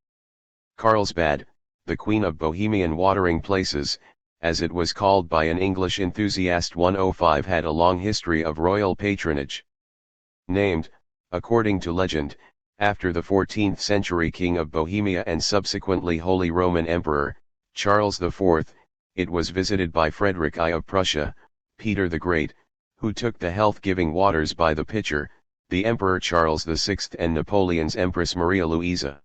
Carlsbad, the Queen of Bohemian watering places, as it was called by an English enthusiast 105, had a long history of royal patronage. Named, according to legend, after the 14th century King of Bohemia and subsequently Holy Roman Emperor, Charles IV, it was visited by Frederick I of Prussia, Peter the Great, who took the health-giving waters by the pitcher, the Emperor Charles VI, and Napoleon's Empress Maria Louisa.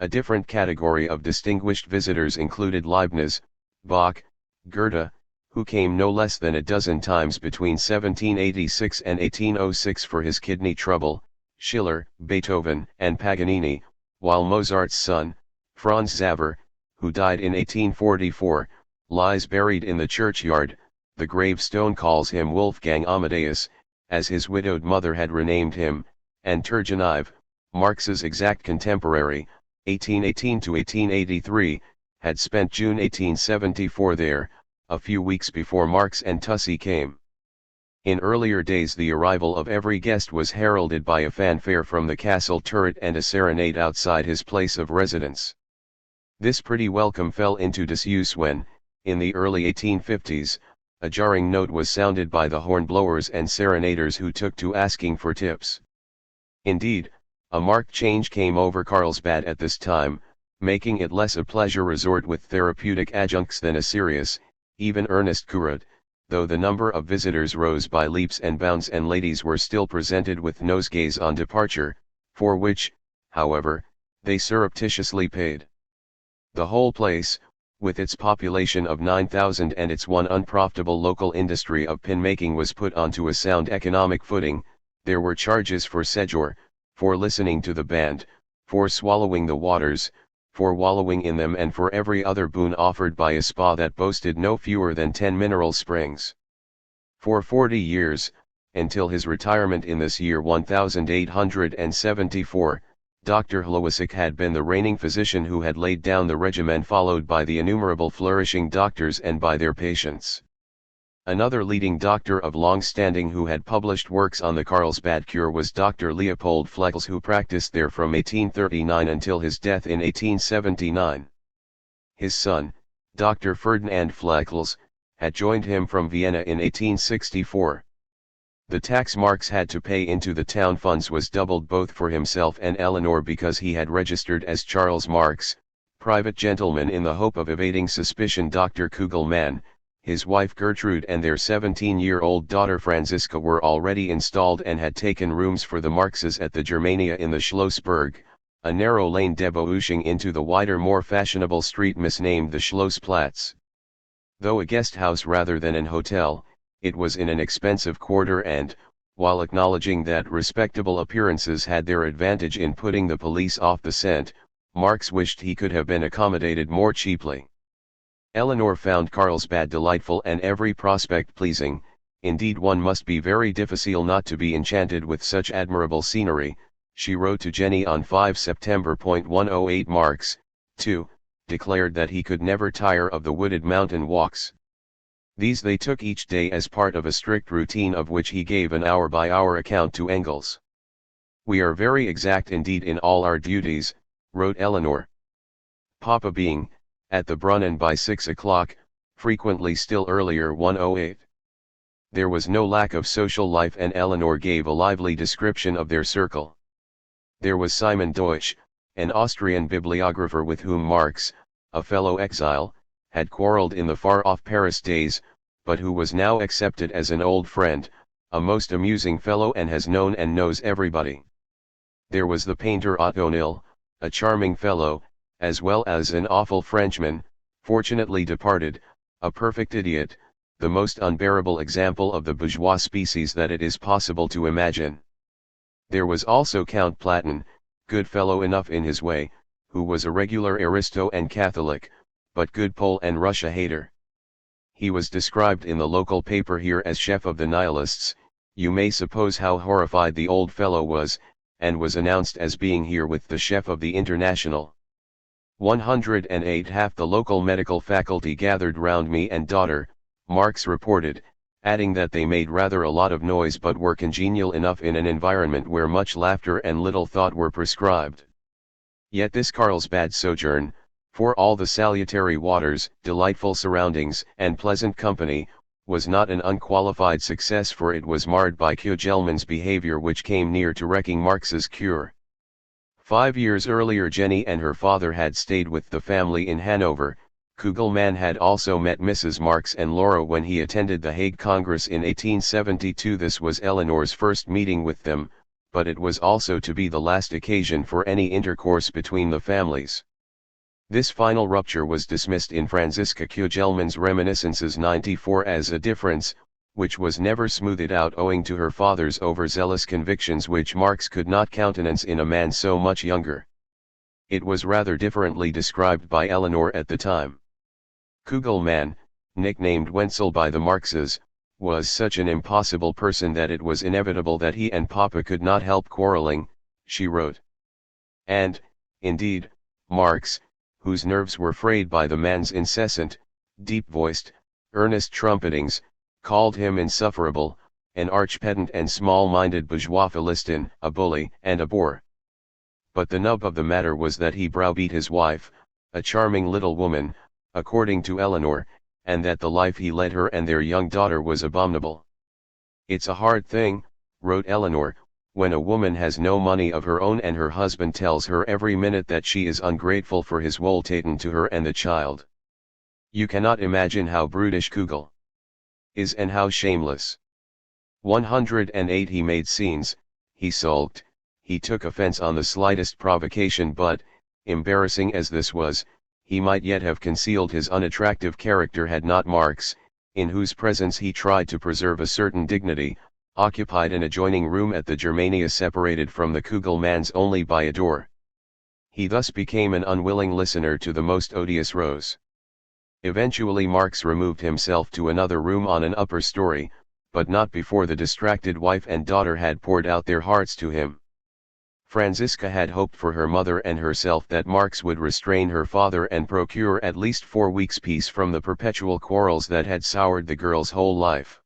A different category of distinguished visitors included Leibniz, Bach, Goethe, who came no less than a dozen times between 1786 and 1806 for his kidney trouble, Schiller, Beethoven, and Paganini, while Mozart's son, Franz Xaver, who died in 1844, lies buried in the churchyard. The gravestone calls him Wolfgang Amadeus, as his widowed mother had renamed him, and Turgenev, Marx's exact contemporary, 1818 to 1883, had spent June 1874 there, a few weeks before Marx and Tussie came. In earlier days the arrival of every guest was heralded by a fanfare from the castle turret and a serenade outside his place of residence. This pretty welcome fell into disuse when, in the early 1850s, a jarring note was sounded by the hornblowers and serenaders who took to asking for tips. Indeed, a marked change came over Carlsbad at this time, making it less a pleasure resort with therapeutic adjuncts than a serious, even earnest curate, though the number of visitors rose by leaps and bounds and ladies were still presented with nosegays on departure, for which, however, they surreptitiously paid. The whole place, with its population of 9,000 and its one unprofitable local industry of pin-making, was put onto a sound economic footing. There were charges for sejour, for listening to the band, for swallowing the waters, for wallowing in them, and for every other boon offered by a spa that boasted no fewer than 10 mineral springs. For 40 years, until his retirement in this year 1874, Dr. Hlowisic had been the reigning physician who had laid down the regimen followed by the innumerable flourishing doctors and by their patients. Another leading doctor of long standing who had published works on the Carlsbad cure was Dr. Leopold Fleckels, who practiced there from 1839 until his death in 1879. His son, Dr. Ferdinand Fleckels, had joined him from Vienna in 1864. The tax Marx had to pay into the town funds was doubled both for himself and Eleanor, because he had registered as Charles Marx, private gentleman, in the hope of evading suspicion. Dr. Kugelmann, his wife Gertrude, and their 17-year-old daughter Franziska were already installed and had taken rooms for the Marxes at the Germania in the Schlossberg, a narrow lane debouching into the wider, more fashionable street misnamed the Schlossplatz. Though a guest house rather than an hotel, it was in an expensive quarter, and, while acknowledging that respectable appearances had their advantage in putting the police off the scent, Marx wished he could have been accommodated more cheaply. Eleanor found Carlsbad delightful and every prospect pleasing. Indeed, one must be very difficile not to be enchanted with such admirable scenery, she wrote to Jenny on 5 September. 108 Marx, too, declared that he could never tire of the wooded mountain walks. These they took each day as part of a strict routine of which he gave an hour-by-hour account to Engels. "We are very exact indeed in all our duties," wrote Eleanor. Papa being, at the Brunnen by 6 o'clock, frequently still earlier. 108. There was no lack of social life, and Eleanor gave a lively description of their circle. There was Simon Deutsch, an Austrian bibliographer with whom Marx, a fellow exile, had quarreled in the far-off Paris days, but who was now accepted as an old friend, a most amusing fellow, and has known and knows everybody. There was the painter Otto, a charming fellow, as well as an awful Frenchman, fortunately departed, a perfect idiot, the most unbearable example of the bourgeois species that it is possible to imagine. There was also Count Platon, good fellow enough in his way, who was a regular aristo and Catholic, but good Pole and Russia hater. He was described in the local paper here as chef of the nihilists. You may suppose how horrified the old fellow was, and was announced as being here with the chef of the International. 108 Half the local medical faculty gathered round me and daughter, Marx reported, adding that they made rather a lot of noise but were congenial enough in an environment where much laughter and little thought were prescribed. Yet this Carlsbad sojourn, for all the salutary waters, delightful surroundings, and pleasant company, was not an unqualified success, for it was marred by Kugelmann's behavior, which came near to wrecking Marx's cure. 5 years earlier Jenny and her father had stayed with the family in Hanover. Kugelmann had also met Mrs. Marx and Laura when he attended the Hague Congress in 1872. This was Eleanor's first meeting with them, but it was also to be the last occasion for any intercourse between the families. This final rupture was dismissed in Franziska Kugelmann's Reminiscences 94 as a difference, which was never smoothed out owing to her father's overzealous convictions, which Marx could not countenance in a man so much younger. It was rather differently described by Eleanor at the time. Kugelmann, nicknamed Wenzel by the Marxes, was such an impossible person that it was inevitable that he and Papa could not help quarreling, she wrote. And, indeed, Marx, whose nerves were frayed by the man's incessant, deep-voiced, earnest trumpetings, called him insufferable, an arch-pedant and small-minded bourgeois Philistine, a bully and a bore. But the nub of the matter was that he browbeat his wife, a charming little woman, according to Eleanor, and that the life he led her and their young daughter was abominable. "It's a hard thing," wrote Eleanor, "when a woman has no money of her own and her husband tells her every minute that she is ungrateful for his wohltaten to her and the child. You cannot imagine how brutish Kugel is and how shameless. 108 He made scenes, he sulked, he took offense on the slightest provocation, but, embarrassing as this was, he might yet have concealed his unattractive character had not Marx, in whose presence he tried to preserve a certain dignity, occupied an adjoining room at the Germania separated from the Kugel man's only by a door. He thus became an unwilling listener to the most odious rows. Eventually Marx removed himself to another room on an upper story, but not before the distracted wife and daughter had poured out their hearts to him. Franziska had hoped for her mother and herself that Marx would restrain her father and procure at least 4 weeks' peace from the perpetual quarrels that had soured the girl's whole life.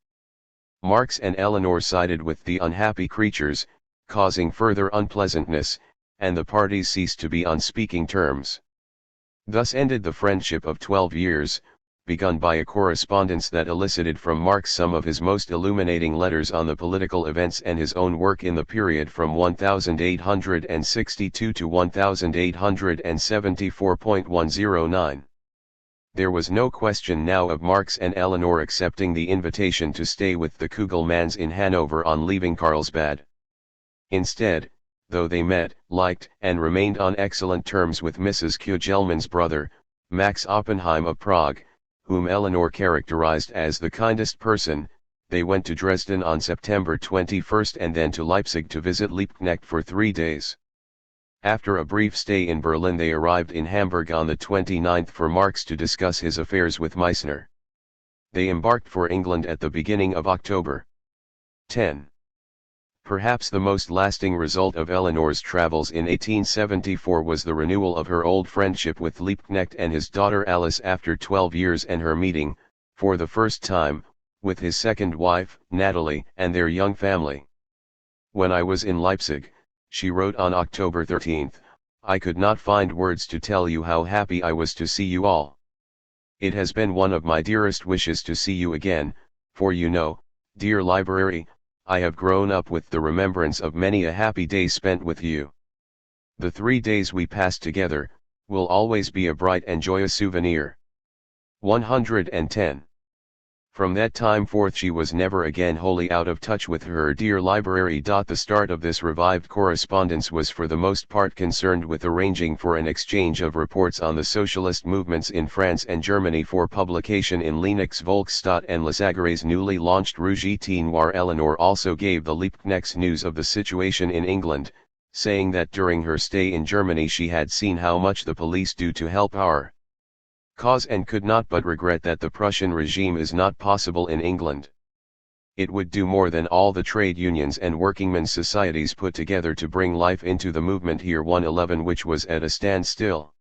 Marx and Eleanor sided with the unhappy creatures, causing further unpleasantness, and the parties ceased to be on speaking terms. Thus ended the friendship of 12 years, begun by a correspondence that elicited from Marx some of his most illuminating letters on the political events and his own work in the period from 1862 to 1874.109. There was no question now of Marx and Eleanor accepting the invitation to stay with the Kugelmans in Hanover on leaving Carlsbad. Instead, though they met, liked, and remained on excellent terms with Mrs. Kugelman's brother, Max Oppenheim of Prague, whom Eleanor characterized as the kindest person, they went to Dresden on September 21 and then to Leipzig to visit Liebknecht for 3 days. After a brief stay in Berlin they arrived in Hamburg on the 29th for Marx to discuss his affairs with Meissner. They embarked for England at the beginning of October. 10. Perhaps the most lasting result of Eleanor's travels in 1874 was the renewal of her old friendship with Liebknecht and his daughter Alice after 12 years and her meeting, for the first time, with his second wife, Natalie, and their young family. When I was in Leipzig, she wrote on October 13, I could not find words to tell you how happy I was to see you all. It has been one of my dearest wishes to see you again, for you know, dear library, I have grown up with the remembrance of many a happy day spent with you. The 3 days we passed together, will always be a bright and joyous souvenir. 110. From that time forth she was never again wholly out of touch with her dear library. The start of this revived correspondence was for the most part concerned with arranging for an exchange of reports on the socialist movements in France and Germany for publication in Linux Volksstadt and Lasagare's newly launched Rouge et Noir. Eleanor also gave the Liebknechts news of the situation in England, saying that during her stay in Germany she had seen how much the police do to help our cause and could not but regret that the Prussian regime is not possible in England. It would do more than all the trade unions and workingmen's societies put together to bring life into the movement here. 111 which was at a standstill.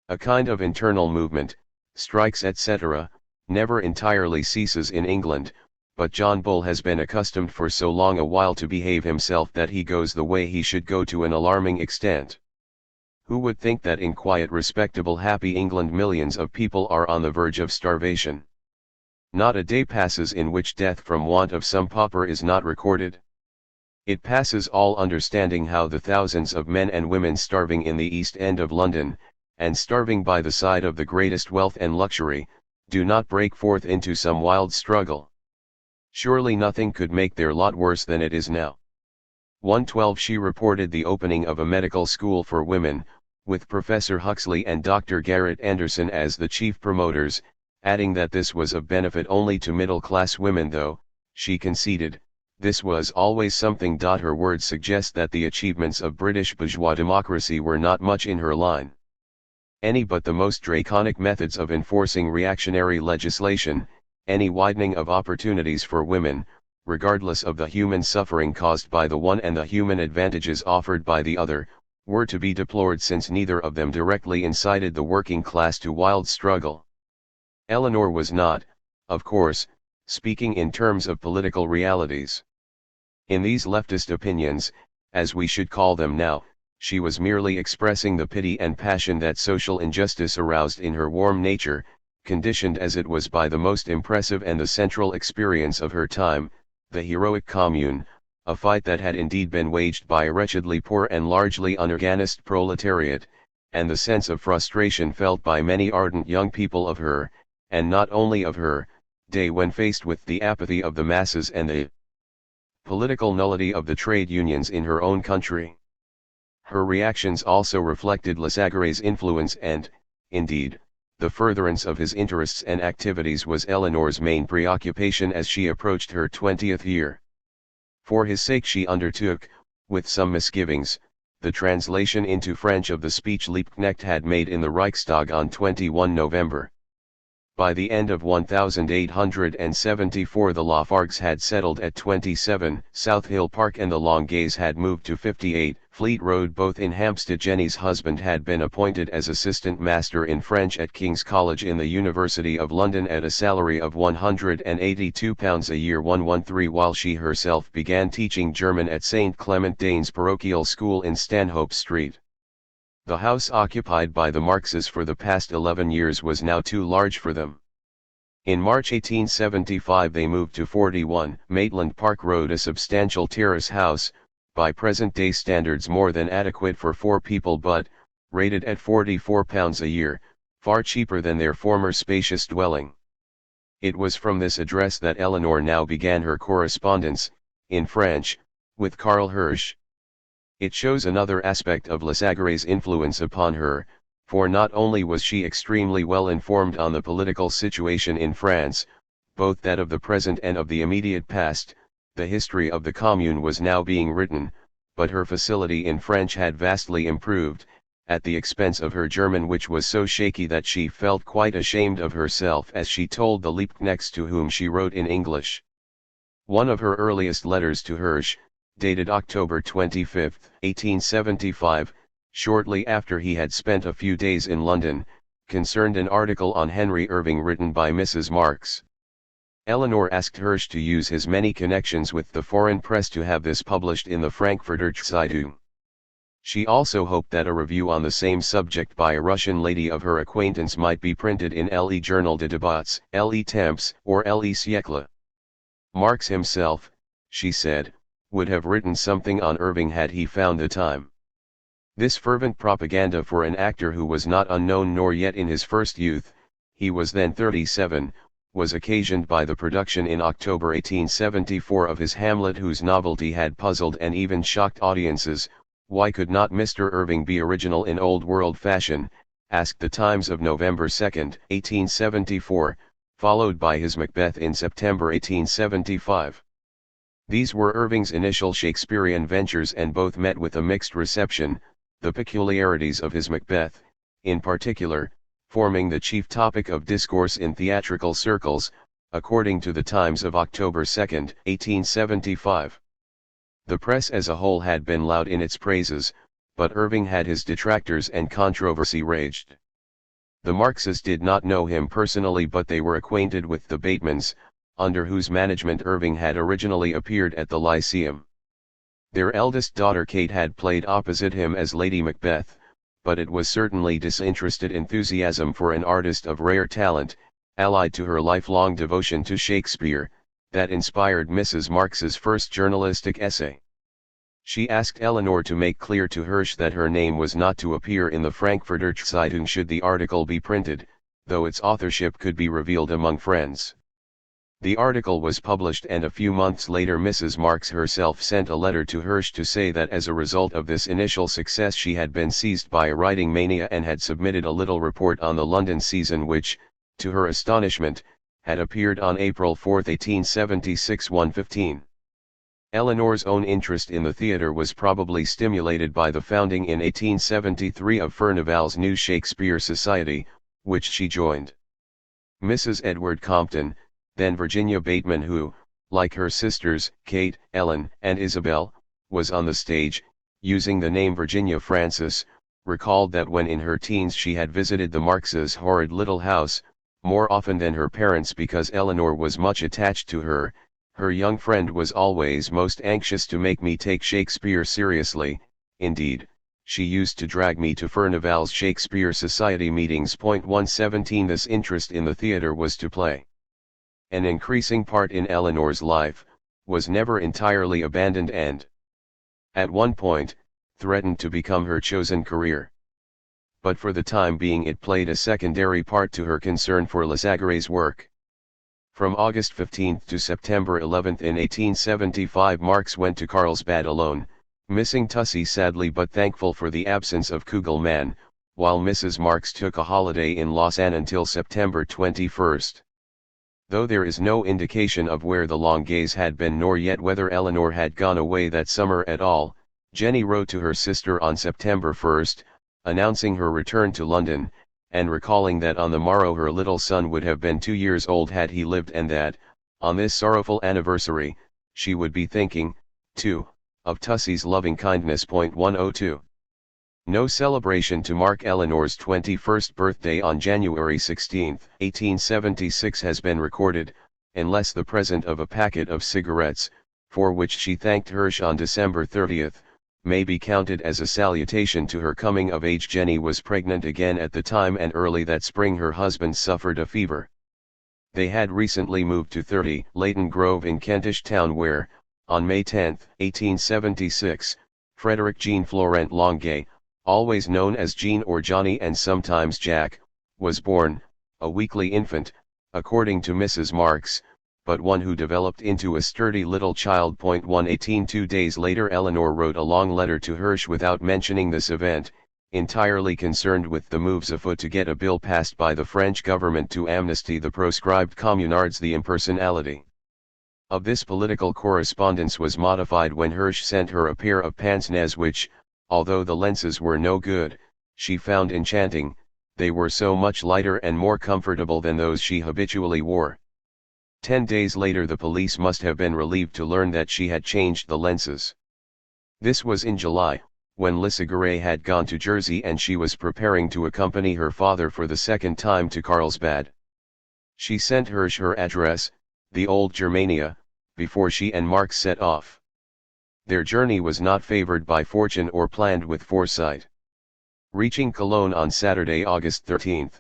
A kind of internal movement, strikes etc., never entirely ceases in England, but John Bull has been accustomed for so long a while to behave himself that he goes the way he should go to an alarming extent. Who would think that in quiet respectable happy England millions of people are on the verge of starvation? Not a day passes in which death from want of some pauper is not recorded. It passes all understanding how the thousands of men and women starving in the East End of London, and starving by the side of the greatest wealth and luxury, do not break forth into some wild struggle. Surely nothing could make their lot worse than it is now. 112 She reported the opening of a medical school for women, with Professor Huxley and Dr. Garrett Anderson as the chief promoters, adding that this was of benefit only to middle-class women, though, she conceded, this was always something. Her words suggest that the achievements of British bourgeois democracy were not much in her line. Any but the most draconic methods of enforcing reactionary legislation, any widening of opportunities for women, regardless of the human suffering caused by the one and the human advantages offered by the other, were to be deplored, since neither of them directly incited the working class to wild struggle. Eleanor was not, of course, speaking in terms of political realities. In these leftist opinions, as we should call them now, she was merely expressing the pity and passion that social injustice aroused in her warm nature, conditioned as it was by the most impressive and the central experience of her time, the heroic Commune, a fight that had indeed been waged by a wretchedly poor and largely unorganized proletariat, and the sense of frustration felt by many ardent young people of her, and not only of her, day when faced with the apathy of the masses and the political nullity of the trade unions in her own country. Her reactions also reflected Lasagare's influence and, indeed, the furtherance of his interests and activities was Eleanor's main preoccupation as she approached her 20th year. For his sake she undertook, with some misgivings, the translation into French of the speech Liebknecht had made in the Reichstag on 21 November. By the end of 1874 the Lafargues had settled at 27 South Hill Park and the Longuets had moved to 58 Fleet Road. Both in Hampstead. Jenny's husband had been appointed as assistant master in French at King's College in the University of London at a salary of £182 a year 113, while she herself began teaching German at St. Clement Danes Parochial School in Stanhope Street. The house occupied by the Marxes for the past 11 years was now too large for them. In March 1875 they moved to 41 Maitland Park Road, a substantial terrace house, by present-day standards more than adequate for 4 people but, rated at £44 a year, far cheaper than their former spacious dwelling. It was from this address that Eleanor now began her correspondence, in French, with Karl Hirsch. It shows another aspect of Lasagare's influence upon her, for not only was she extremely well informed on the political situation in France, both that of the present and of the immediate past, the history of the Commune was now being written, but her facility in French had vastly improved, at the expense of her German, which was so shaky that she felt quite ashamed of herself as she told the Liebknechts to whom she wrote in English. One of her earliest letters to Hirsch, dated October 25, 1875, shortly after he had spent a few days in London, concerned an article on Henry Irving written by Mrs. Marx. Eleanor asked Hirsch to use his many connections with the foreign press to have this published in the Frankfurter Zeitung. She also hoped that a review on the same subject by a Russian lady of her acquaintance might be printed in Le Journal de Débats, Le Temps, or Le Siècle. Marx himself, she said, would have written something on Irving had he found the time. This fervent propaganda for an actor who was not unknown nor yet in his first youth, he was then 37, was occasioned by the production in October 1874 of his Hamlet, whose novelty had puzzled and even shocked audiences. Why could not Mr. Irving be original in old world fashion, asked the Times of November 2, 1874, followed by his Macbeth in September 1875. These were Irving's initial Shakespearean ventures and both met with a mixed reception, the peculiarities of his Macbeth, in particular, forming the chief topic of discourse in theatrical circles, according to the Times of October 2, 1875. The press as a whole had been loud in its praises, but Irving had his detractors and controversy raged. The Marxes did not know him personally, but they were acquainted with the Batemans, under whose management Irving had originally appeared at the Lyceum. Their eldest daughter Kate had played opposite him as Lady Macbeth, but it was certainly disinterested enthusiasm for an artist of rare talent, allied to her lifelong devotion to Shakespeare, that inspired Mrs. Marx's first journalistic essay. She asked Eleanor to make clear to Hirsch that her name was not to appear in the Frankfurter Zeitung should the article be printed, though its authorship could be revealed among friends. The article was published, and a few months later Mrs. Marx herself sent a letter to Hirsch to say that as a result of this initial success she had been seized by a writing mania and had submitted a little report on the London season which, to her astonishment, had appeared on April 4, 1876 1:15. Eleanor's own interest in the theatre was probably stimulated by the founding in 1873 of Furnivall's New Shakespeare Society, which she joined. Mrs. Edward Compton, then Virginia Bateman, who, like her sisters, Kate, Ellen, and Isabel, was on the stage, using the name Virginia Frances, recalled that when in her teens she had visited the Marxes' horrid little house, more often than her parents because Eleanor was much attached to her. Her young friend was always most anxious to make me take Shakespeare seriously. Indeed, she used to drag me to Furnivall's Shakespeare Society meetings. 117 This interest in the theatre was to play an increasing part in Eleanor's life, was never entirely abandoned and, at one point, threatened to become her chosen career. but for the time being it played a secondary part to her concern for Lasagare's work. From August 15 to September 11 in 1875 Marx went to Carlsbad alone, missing Tussie sadly but thankful for the absence of Kugelmann, while Mrs. Marx took a holiday in Lausanne until September 21. Though there is no indication of where the Longuets had been nor yet whether Eleanor had gone away that summer at all, Jenny wrote to her sister on September 1, announcing her return to London, and recalling that on the morrow her little son would have been 2 years old had he lived, and that, on this sorrowful anniversary, she would be thinking, too, of Tussie's loving kindness. 102. No celebration to mark Eleanor's 21st birthday on January 16, 1876 has been recorded, unless the present of a packet of cigarettes, for which she thanked Hirsch on December 30, may be counted as a salutation to her coming of age. Jenny was pregnant again at the time, and early that spring her husband suffered a fever. They had recently moved to 30 Leighton Grove in Kentish Town where, on May 10, 1876, Frederick Jean Florent Longuet, always known as Jean or Johnny and sometimes Jack, was born, a weakly infant, according to Mrs. Marx, but one who developed into a sturdy little child. 118 2 days later Eleanor wrote a long letter to Hirsch without mentioning this event, entirely concerned with the moves afoot to get a bill passed by the French government to amnesty the proscribed communards. The impersonality of this political correspondence was modified when Hirsch sent her a pair of pince-nez which, although the lenses were no good, she found enchanting. They were so much lighter and more comfortable than those she habitually wore. 10 days later the police must have been relieved to learn that she had changed the lenses. This was in July, when Lasagare had gone to Jersey and she was preparing to accompany her father for the second time to Carlsbad. She sent Hirsch her address, the old Germania, before she and Marx set off. Their journey was not favored by fortune or planned with foresight. Reaching Cologne on Saturday, August 13,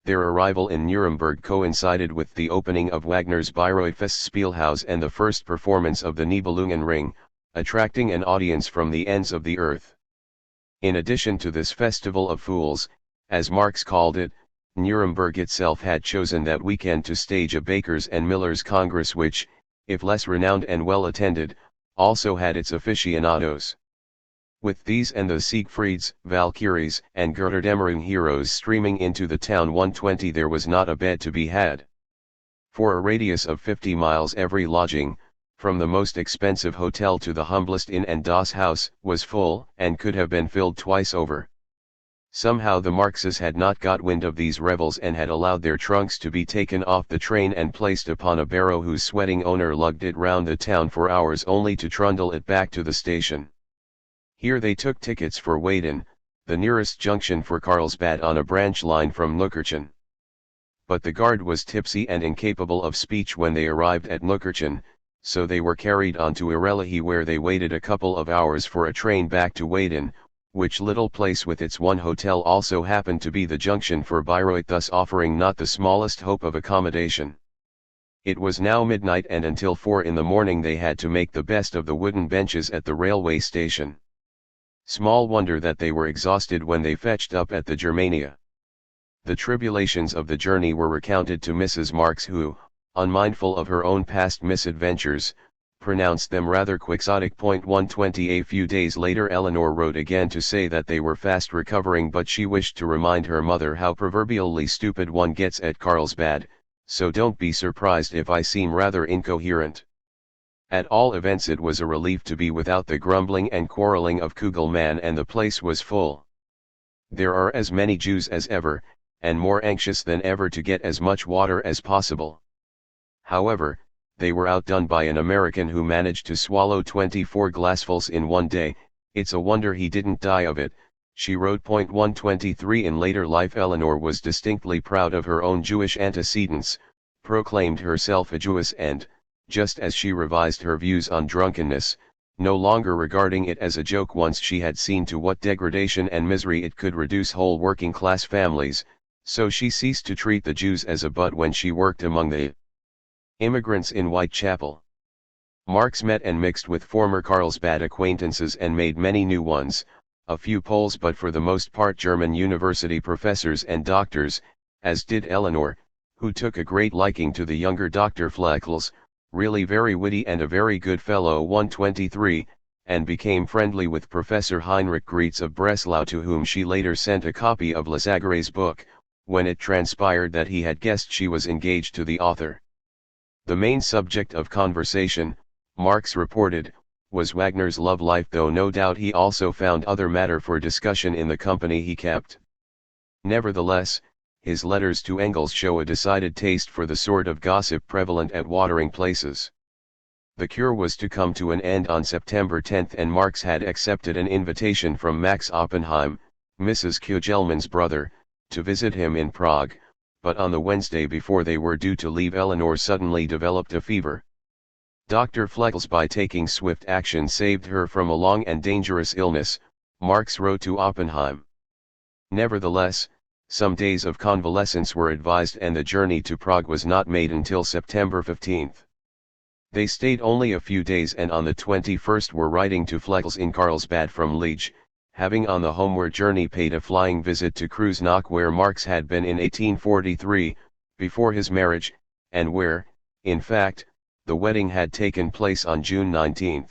their arrival in Nuremberg coincided with the opening of Wagner's Bayreuth Festspielhaus and the first performance of the Nibelungenring, attracting an audience from the ends of the earth. In addition to this festival of fools, as Marx called it, Nuremberg itself had chosen that weekend to stage a bakers' and millers' congress which, if less renowned and well attended, also had its aficionados. With these and the Siegfrieds, Valkyries, and Götterdämmerung heroes streaming into the town 120 there was not a bed to be had. For a radius of 50 miles every lodging, from the most expensive hotel to the humblest inn and das house, was full, and could have been filled twice over. Somehow the Marxes had not got wind of these revels and had allowed their trunks to be taken off the train and placed upon a barrow whose sweating owner lugged it round the town for hours only to trundle it back to the station. Here they took tickets for Weiden, the nearest junction for Carlsbad on a branch line from Leukertschen. But the guard was tipsy and incapable of speech when they arrived at Leukertschen, so they were carried on to Irelahi where they waited a couple of hours for a train back to Weiden, which little place with its one hotel also happened to be the junction for Bayreuth, thus offering not the smallest hope of accommodation. It was now midnight and until 4 in the morning they had to make the best of the wooden benches at the railway station. Small wonder that they were exhausted when they fetched up at the Germania. The tribulations of the journey were recounted to Mrs. Marx who, unmindful of her own past misadventures, pronounced them rather quixotic. 120 A few days later Eleanor wrote again to say that they were fast recovering, but she wished to remind her mother how proverbially stupid one gets at Carlsbad, so don't be surprised if I seem rather incoherent. At all events it was a relief to be without the grumbling and quarreling of Kugelmann, and the place was full. There are as many Jews as ever, and more anxious than ever to get as much water as possible. However, they were outdone by an American who managed to swallow 24 glassfuls in one day. It's a wonder he didn't die of it, she wrote. 123 In later life Eleanor was distinctly proud of her own Jewish antecedents, proclaimed herself a Jewess and, just as she revised her views on drunkenness, no longer regarding it as a joke once she had seen to what degradation and misery it could reduce whole working-class families, so she ceased to treat the Jews as a butt when she worked among the immigrants in Whitechapel. Marx met and mixed with former Carlsbad acquaintances and made many new ones, a few Poles but for the most part German university professors and doctors, as did Eleanor, who took a great liking to the younger Dr. Fleckles, really very witty and a very good fellow 123, and became friendly with Professor Heinrich Gretz of Breslau, to whom she later sent a copy of Lesagare's book, when it transpired that he had guessed she was engaged to the author. The main subject of conversation, Marx reported, was Wagner's love life, though no doubt he also found other matter for discussion in the company he kept. Nevertheless, his letters to Engels show a decided taste for the sort of gossip prevalent at watering places. The cure was to come to an end on September 10, and Marx had accepted an invitation from Max Oppenheim, Mrs. Kugelmann's brother, to visit him in Prague, but on the Wednesday before they were due to leave, Eleanor suddenly developed a fever. Dr. Fleckles, by taking swift action, saved her from a long and dangerous illness, Marx wrote to Oppenheim. Nevertheless, some days of convalescence were advised, and the journey to Prague was not made until September 15. They stayed only a few days, and on the 21st were writing to Fleckles in Carlsbad from Liege, having on the homeward journey paid a flying visit to Kreuznach, where Marx had been in 1843, before his marriage, and where, in fact, the wedding had taken place on June 19.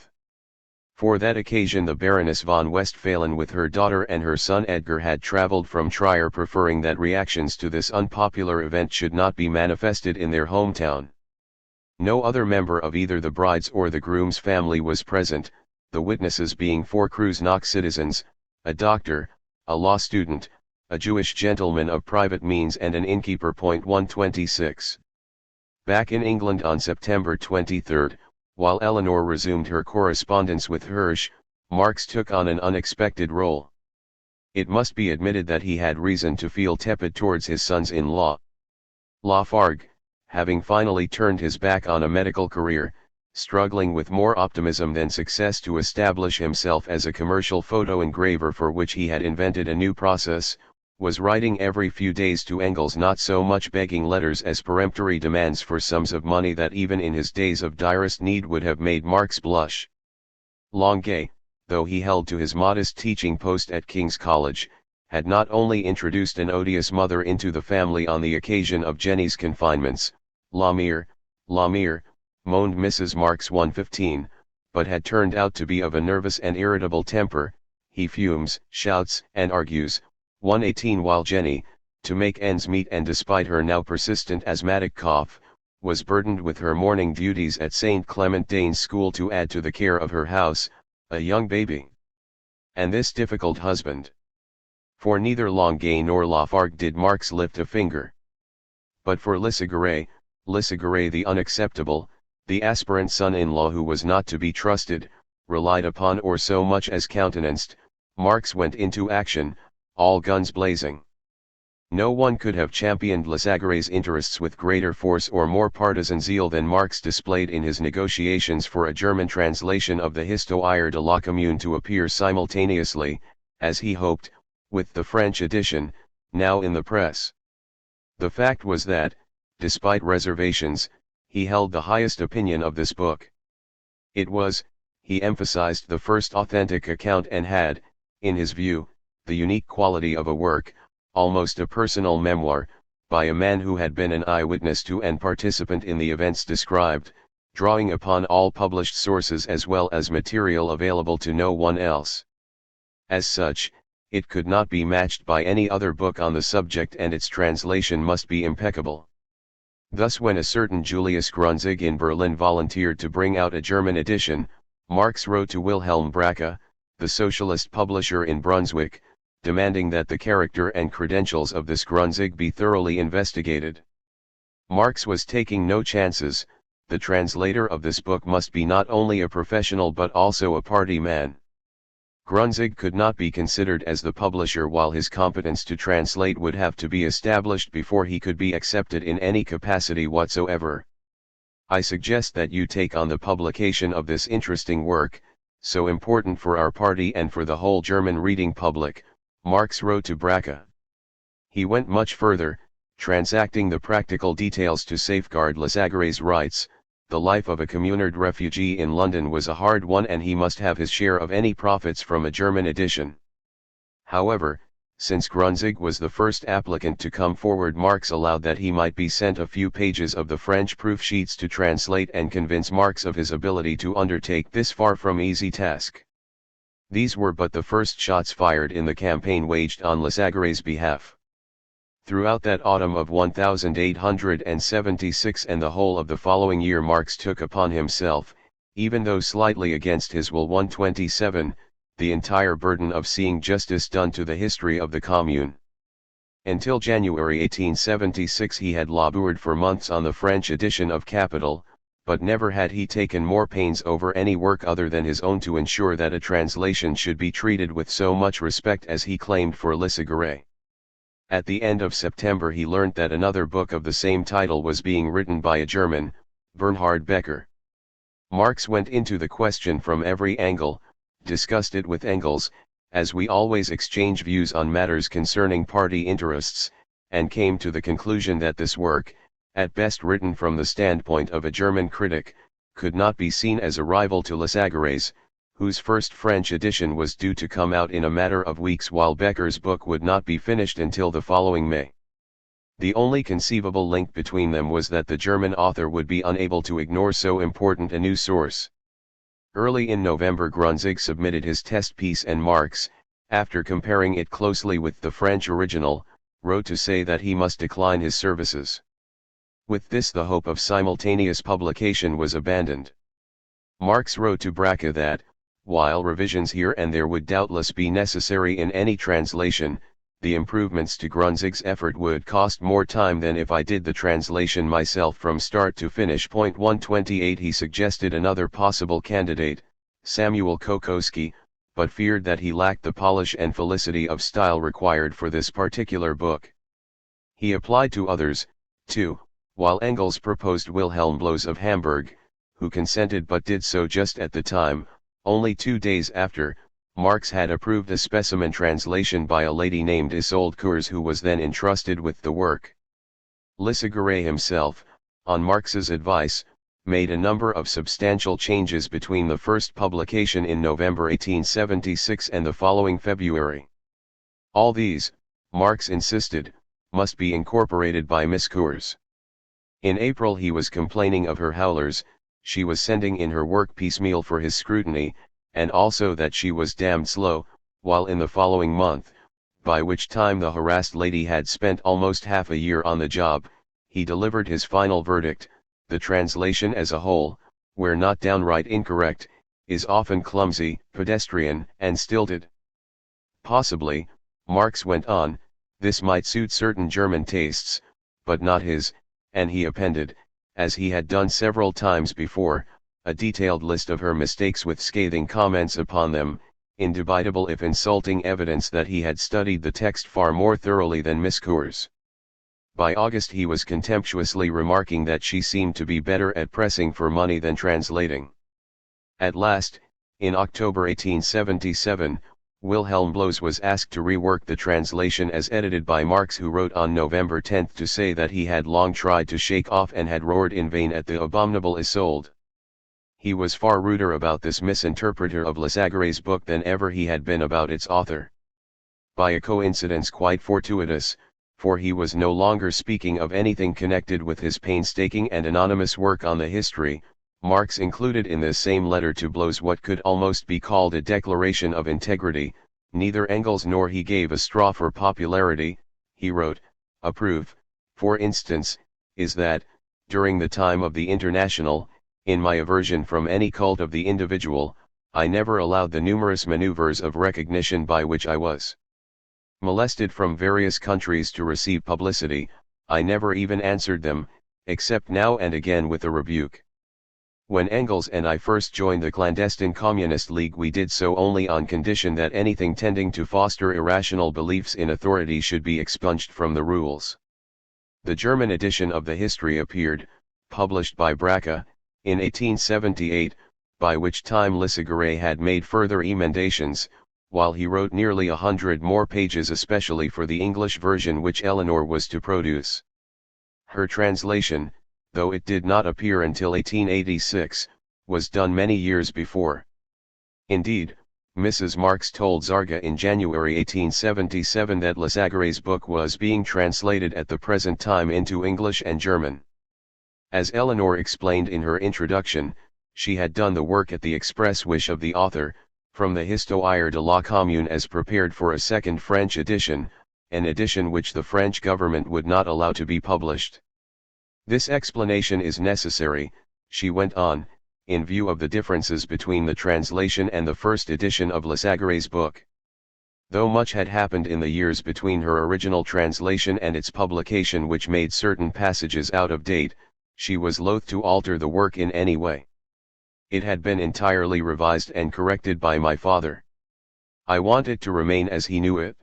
For that occasion the Baroness von Westphalen with her daughter and her son Edgar had travelled from Trier, preferring that reactions to this unpopular event should not be manifested in their hometown. No other member of either the bride's or the groom's family was present, the witnesses being 4 Kreuznach citizens, a doctor, a law student, a Jewish gentleman of private means, and an innkeeper. 126. Back in England on September 23, while Eleanor resumed her correspondence with Hirsch, Marx took on an unexpected role. It must be admitted that he had reason to feel tepid towards his sons-in-law. Lafargue, having finally turned his back on a medical career, struggling with more optimism than success to establish himself as a commercial photo engraver, for which he had invented a new process, was writing every few days to Engels, not so much begging letters as peremptory demands for sums of money that even in his days of direst need would have made Marx blush. Longuet, though he held to his modest teaching post at King's College, had not only introduced an odious mother into the family on the occasion of Jenny's confinements, la mère, moaned Mrs. Marx 115, but had turned out to be of a nervous and irritable temper. He fumes, shouts, and argues, 118, while Jenny, to make ends meet and despite her now persistent asthmatic cough, was burdened with her morning duties at St. Clement Danes School, to add to the care of her house, a young baby. And this difficult husband. For neither Longuet nor Lafargue did Marx lift a finger. But for Lesagare the unacceptable, the aspirant son-in-law who was not to be trusted, relied upon, or so much as countenanced, Marx went into action, all guns blazing. No one could have championed Lesagare's interests with greater force or more partisan zeal than Marx displayed in his negotiations for a German translation of the Histoire de la Commune to appear simultaneously, as he hoped, with the French edition, now in the press. The fact was that, despite reservations, he held the highest opinion of this book. It was, he emphasized, the first authentic account, and had, in his view, the unique quality of a work, almost a personal memoir, by a man who had been an eyewitness to and participant in the events described, drawing upon all published sources as well as material available to no one else. As such, it could not be matched by any other book on the subject, and its translation must be impeccable. Thus, when a certain Julius Grunzig in Berlin volunteered to bring out a German edition, Marx wrote to Wilhelm Brache, the socialist publisher in Brunswick, demanding that the character and credentials of this Grunzig be thoroughly investigated. Marx was taking no chances. The translator of this book must be not only a professional but also a party man. Grunzig could not be considered as the publisher, while his competence to translate would have to be established before he could be accepted in any capacity whatsoever. I suggest that you take on the publication of this interesting work, so important for our party and for the whole German reading public, Marx wrote to Brache. He went much further, transacting the practical details to safeguard Lesagare's rights. The life of a communard refugee in London was a hard one, and he must have his share of any profits from a German edition. However, since Grunzig was the first applicant to come forward, Marx allowed that he might be sent a few pages of the French proof sheets to translate and convince Marx of his ability to undertake this far from easy task. These were but the first shots fired in the campaign waged on Lasagare's behalf. Throughout that autumn of 1876 and the whole of the following year, Marx took upon himself, even though slightly against his will, 127, the entire burden of seeing justice done to the history of the Commune. Until January 1876 he had labored for months on the French edition of Capital, but never had he taken more pains over any work other than his own to ensure that a translation should be treated with so much respect as he claimed for Lasagare. At the end of September he learnt that another book of the same title was being written by a German, Bernhard Becker. Marx went into the question from every angle, discussed it with Engels, as we always exchange views on matters concerning party interests, and came to the conclusion that this work, at best written from the standpoint of a German critic, could not be seen as a rival to Lasagare's, whose first French edition was due to come out in a matter of weeks, while Becker's book would not be finished until the following May. The only conceivable link between them was that the German author would be unable to ignore so important a new source. Early in November Grunzig submitted his test piece, and Marx, after comparing it closely with the French original, wrote to say that he must decline his services. With this the hope of simultaneous publication was abandoned. Marx wrote to Braque that, while revisions here and there would doubtless be necessary in any translation, the improvements to Grunzig's effort would cost more time than if I did the translation myself from start to finish. 128 He suggested another possible candidate, Samuel Kokoski, but feared that he lacked the polish and felicity of style required for this particular book. He applied to others, too, while Engels proposed Wilhelm Bloss of Hamburg, who consented but did so just at the time, only 2 days after, Marx had approved a specimen translation by a lady named Isolde Cours, who was then entrusted with the work. Lasagare himself, on Marx's advice, made a number of substantial changes between the first publication in November 1876 and the following February. All these, Marx insisted, must be incorporated by Miss Cours. In April he was complaining of her howlers, she was sending in her work piecemeal for his scrutiny, and also that she was damned slow, while in the following month, by which time the harassed lady had spent almost half a year on the job, he delivered his final verdict: the translation as a whole, where not downright incorrect, is often clumsy, pedestrian, and stilted. Possibly, Marx went on, this might suit certain German tastes, but not his, and he appended, as he had done several times before, a detailed list of her mistakes with scathing comments upon them, indubitable if insulting evidence that he had studied the text far more thoroughly than Miss Cours. By August he was contemptuously remarking that she seemed to be better at pressing for money than translating. At last, in October 1877, Wilhelm Bloss was asked to rework the translation as edited by Marx, who wrote on November 10 to say that he had long tried to shake off and had roared in vain at the abominable Isolde. He was far ruder about this misinterpreter of Lasagare's book than ever he had been about its author. By a coincidence quite fortuitous, for he was no longer speaking of anything connected with his painstaking and anonymous work on the history, Marx included in this same letter to Bloss what could almost be called a declaration of integrity. Neither Engels nor he gave a straw for popularity. He wrote, "A proof, for instance, is that, during the time of the International, in my aversion from any cult of the individual, I never allowed the numerous maneuvers of recognition by which I was molested from various countries to receive publicity. I never even answered them, except now and again with a rebuke. When Engels and I first joined the clandestine Communist League, we did so only on condition that anything tending to foster irrational beliefs in authority should be expunged from the rules." The German edition of the history appeared, published by Braque, in 1878, by which time Lasagare had made further emendations, while he wrote nearly 100 more pages especially for the English version which Eleanor was to produce. Her translation, though it did not appear until 1886, was done many years before. Indeed, Mrs. Marx told Zarga in January 1877 that Lesagare's book was being translated at the present time into English and German. As Eleanor explained in her introduction, she had done the work at the express wish of the author, from the Histoire de la Commune as prepared for a second French edition, an edition which the French government would not allow to be published. This explanation is necessary, she went on, in view of the differences between the translation and the first edition of Lesagare's book. Though much had happened in the years between her original translation and its publication which made certain passages out of date, she was loath to alter the work in any way. It had been entirely revised and corrected by my father. I want it to remain as he knew it.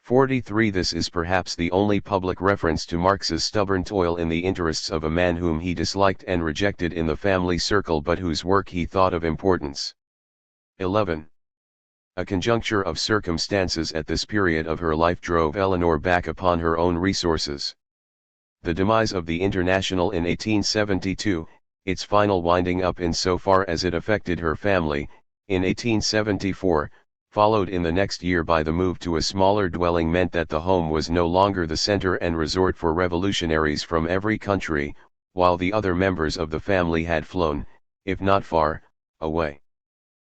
43. This is perhaps the only public reference to Marx's stubborn toil in the interests of a man whom he disliked and rejected in the family circle but whose work he thought of importance. 11. A conjuncture of circumstances at this period of her life drove Eleanor back upon her own resources. The demise of the International in 1872, its final winding up in so far as it affected her family, in 1874, followed in the next year by the move to a smaller dwelling meant that the home was no longer the center and resort for revolutionaries from every country, while the other members of the family had flown, if not far, away.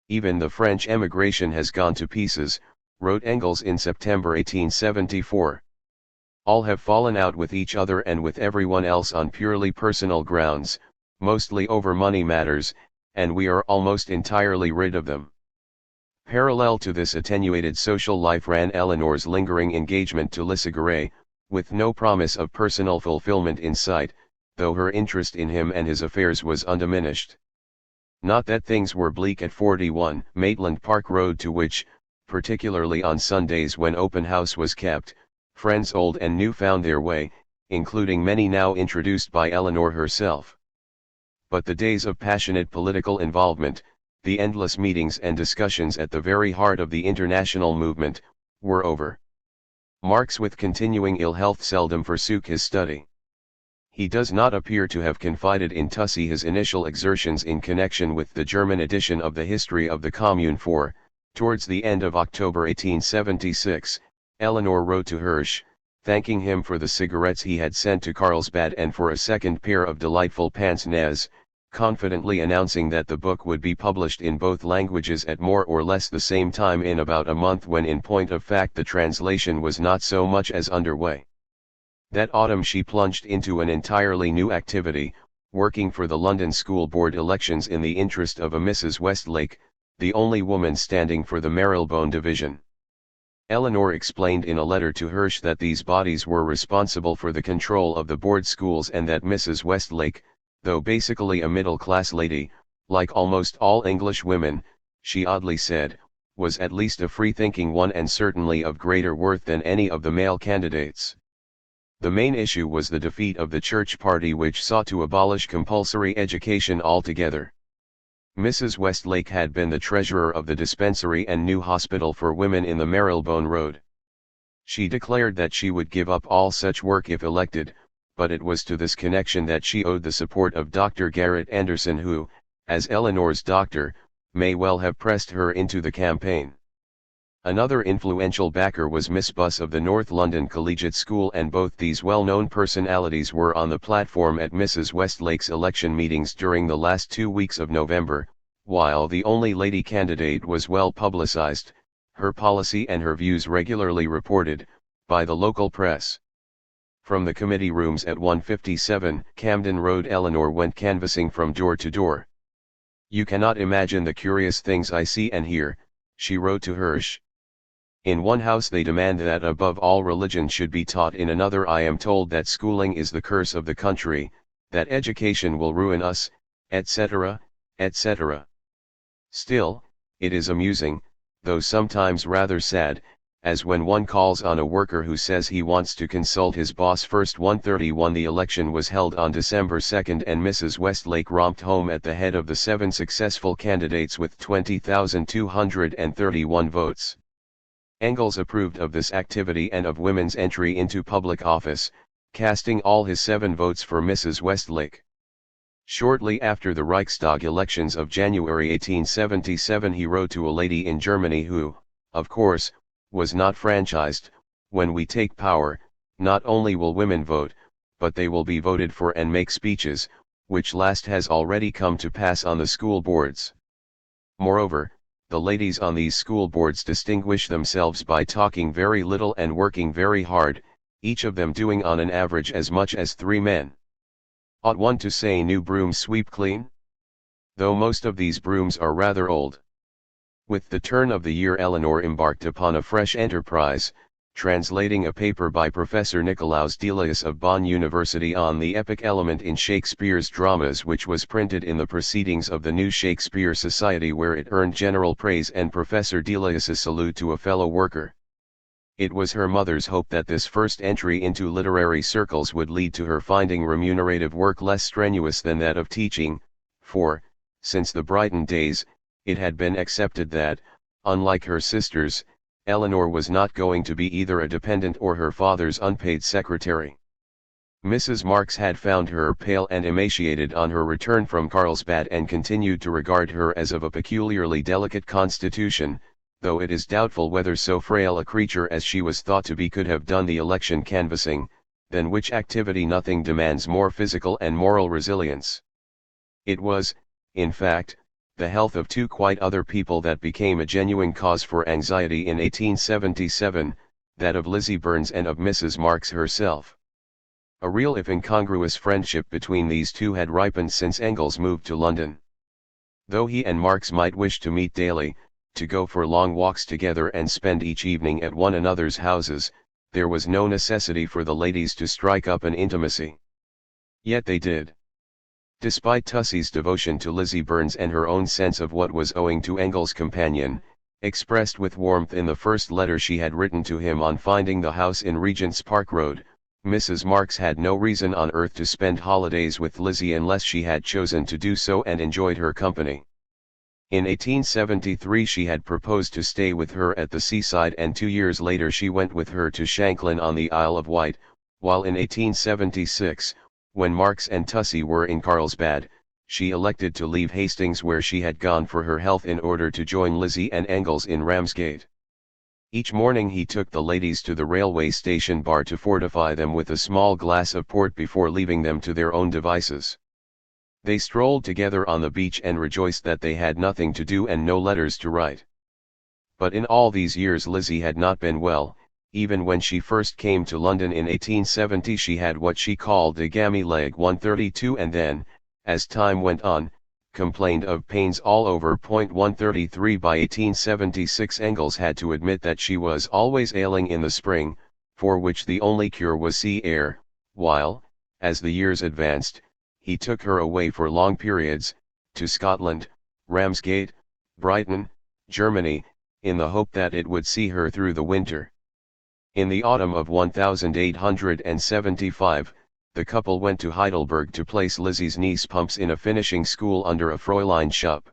Even the French emigration has gone to pieces, wrote Engels in September 1874. All have fallen out with each other and with everyone else on purely personal grounds, mostly over money matters, and we are almost entirely rid of them. Parallel to this attenuated social life ran Eleanor's lingering engagement to Lesagare, with no promise of personal fulfillment in sight, though her interest in him and his affairs was undiminished. Not that things were bleak at 41 Maitland Park Road, to which, particularly on Sundays when open house was kept, friends old and new found their way, including many now introduced by Eleanor herself. But the days of passionate political involvement, the endless meetings and discussions at the very heart of the international movement, were over. Marx, with continuing ill health, seldom forsook his study. He does not appear to have confided in Tussie his initial exertions in connection with the German edition of the History of the Commune, for, towards the end of October 1876, Eleanor wrote to Hirsch, thanking him for the cigarettes he had sent to Carlsbad and for a second pair of delightful pince nez, confidently announcing that the book would be published in both languages at more or less the same time in about a month, when in point of fact the translation was not so much as underway. That autumn she plunged into an entirely new activity, working for the London School Board elections in the interest of a Mrs. Westlake, the only woman standing for the Marylebone division. Eleanor explained in a letter to Hirsch that these bodies were responsible for the control of the board schools, and that Mrs. Westlake, though basically a middle-class lady, like almost all English women, she oddly said, was at least a free-thinking one and certainly of greater worth than any of the male candidates. The main issue was the defeat of the Church party, which sought to abolish compulsory education altogether. Mrs. Westlake had been the treasurer of the dispensary and new hospital for women in the Marylebone Road. She declared that she would give up all such work if elected, but it was to this connection that she owed the support of Dr. Garrett Anderson, who, as Eleanor's doctor, may well have pressed her into the campaign. Another influential backer was Miss Buss of the North London Collegiate School, and both these well-known personalities were on the platform at Mrs. Westlake's election meetings during the last 2 weeks of November, while the only lady candidate was well publicized, her policy and her views regularly reported, by the local press. From the committee rooms at 157 Camden Road, Eleanor went canvassing from door to door. "You cannot imagine the curious things I see and hear," she wrote to Hirsch. "In one house they demand that above all religion should be taught, in another I am told that schooling is the curse of the country, that education will ruin us, etc., etc. Still, it is amusing, though sometimes rather sad, as when one calls on a worker who says he wants to consult his boss first. 131 The election was held on December 2 and Mrs. Westlake romped home at the head of the 7 successful candidates with 20,231 votes. Engels approved of this activity and of women's entry into public office, casting all his 7 votes for Mrs. Westlake. Shortly after the Reichstag elections of January 1877 he wrote to a lady in Germany who, of course, was not franchised, "When we take power, not only will women vote, but they will be voted for and make speeches, which last has already come to pass on the school boards. Moreover, the ladies on these school boards distinguish themselves by talking very little and working very hard, each of them doing on an average as much as 3 men. Ought one to say new brooms sweep clean? Though most of these brooms are rather old." With the turn of the year Eleanor embarked upon a fresh enterprise, translating a paper by Professor Nicolaus Delius of Bonn University on the epic element in Shakespeare's dramas, which was printed in the Proceedings of the New Shakespeare Society, where it earned general praise and Professor Delius's salute to a fellow worker. It was her mother's hope that this first entry into literary circles would lead to her finding remunerative work less strenuous than that of teaching, for, since the Brighton days, it had been accepted that, unlike her sisters, Eleanor was not going to be either a dependent or her father's unpaid secretary. Mrs. Marx had found her pale and emaciated on her return from Carlsbad and continued to regard her as of a peculiarly delicate constitution, though it is doubtful whether so frail a creature as she was thought to be could have done the election canvassing, than which activity nothing demands more physical and moral resilience. It was, in fact, the health of 2 quite other people that became a genuine cause for anxiety in 1877, that of Lizzie Burns and of Mrs. Marx herself. A real if incongruous friendship between these two had ripened since Engels moved to London. Though he and Marx might wish to meet daily, to go for long walks together and spend each evening at one another's houses, there was no necessity for the ladies to strike up an intimacy. Yet they did. Despite Tussie's devotion to Lizzie Burns and her own sense of what was owing to Engels' companion, expressed with warmth in the first letter she had written to him on finding the house in Regent's Park Road, Mrs. Marx had no reason on earth to spend holidays with Lizzie unless she had chosen to do so and enjoyed her company. In 1873 she had proposed to stay with her at the seaside, and 2 years later she went with her to Shanklin on the Isle of Wight, while in 1876, when Marx and Tussie were in Carlsbad, she elected to leave Hastings where she had gone for her health in order to join Lizzie and Engels in Ramsgate. Each morning he took the ladies to the railway station bar to fortify them with a small glass of port before leaving them to their own devices. They strolled together on the beach and rejoiced that they had nothing to do and no letters to write. But in all these years Lizzie had not been well. Even when she first came to London in 1870 she had what she called a gammy leg 132, and then, as time went on, complained of pains all over. 133 By 1876 Engels had to admit that she was always ailing in the spring, for which the only cure was sea air, while, as the years advanced, he took her away for long periods, to Scotland, Ramsgate, Brighton, Germany, in the hope that it would see her through the winter. In the autumn of 1875, the couple went to Heidelberg to place Lizzie's niece Pumps in a finishing school under a Fräulein Schupp.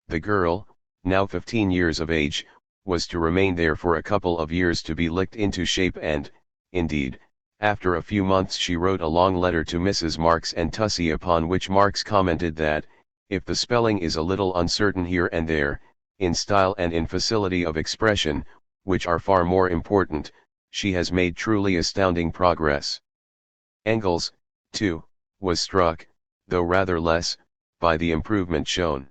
The girl, now 15 years of age, was to remain there for a couple of years to be licked into shape, and, indeed, after a few months she wrote a long letter to Mrs. Marx and Tussie, upon which Marx commented that, if the spelling is a little uncertain here and there, in style and in facility of expression, which are far more important, she has made truly astounding progress. Engels, too, was struck, though rather less, by the improvement shown.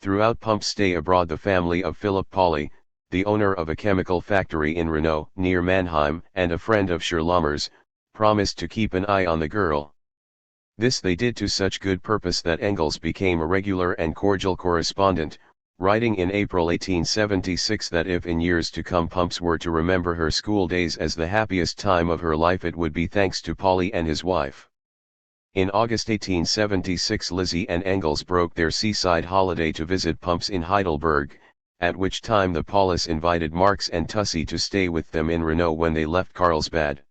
Throughout Pump's stay abroad the family of Philip Pauli, the owner of a chemical factory in Renault near Mannheim and a friend of Schirlammer's, promised to keep an eye on the girl. This they did to such good purpose that Engels became a regular and cordial correspondent, writing in April 1876 that if in years to come Pumps were to remember her school days as the happiest time of her life, it would be thanks to Pauli and his wife. In August 1876 Lizzie and Engels broke their seaside holiday to visit Pumps in Heidelberg, at which time the Paulis invited Marx and Tussie to stay with them in Renault when they left Carlsbad.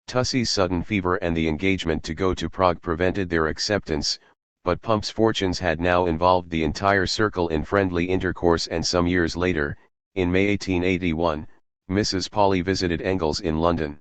Tussie's sudden fever and the engagement to go to Prague prevented their acceptance, but Pump's fortunes had now involved the entire circle in friendly intercourse, and some years later, in May 1881, Mrs. Pauli visited Engels in London.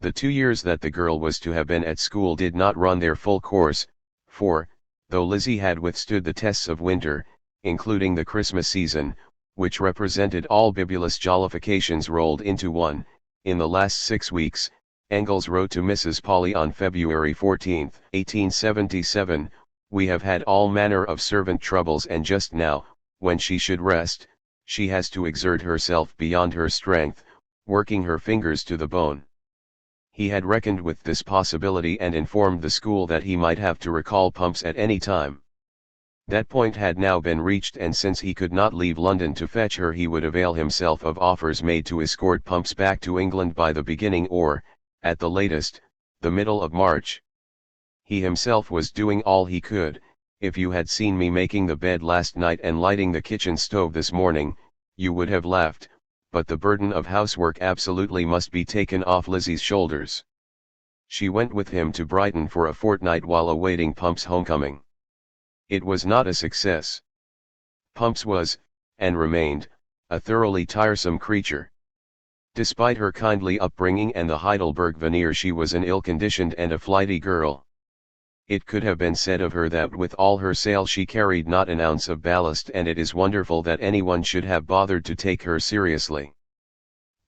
The 2 years that the girl was to have been at school did not run their full course, For, though Lizzie had withstood the tests of winter, including the Christmas season, which represented all bibulous jollifications rolled into one, in the last 6 weeks, Engels wrote to Mrs. Polly on February 14, 1877, "We have had all manner of servant troubles, and just now, when she should rest, she has to exert herself beyond her strength, working her fingers to the bone." He had reckoned with this possibility and informed the school that he might have to recall Pumps at any time. That point had now been reached, and since he could not leave London to fetch her, he would avail himself of offers made to escort Pumps back to England by the beginning or, at the latest, the middle of March. He himself was doing all he could. "If you had seen me making the bed last night and lighting the kitchen stove this morning, you would have laughed, but the burden of housework absolutely must be taken off Lizzie's shoulders." She went with him to Brighton for a fortnight while awaiting Pumps' homecoming. It was not a success. Pumps was, and remained, a thoroughly tiresome creature. Despite her kindly upbringing and the Heidelberg veneer, she was an ill-conditioned and a flighty girl. It could have been said of her that with all her sail she carried not an ounce of ballast, and it is wonderful that anyone should have bothered to take her seriously.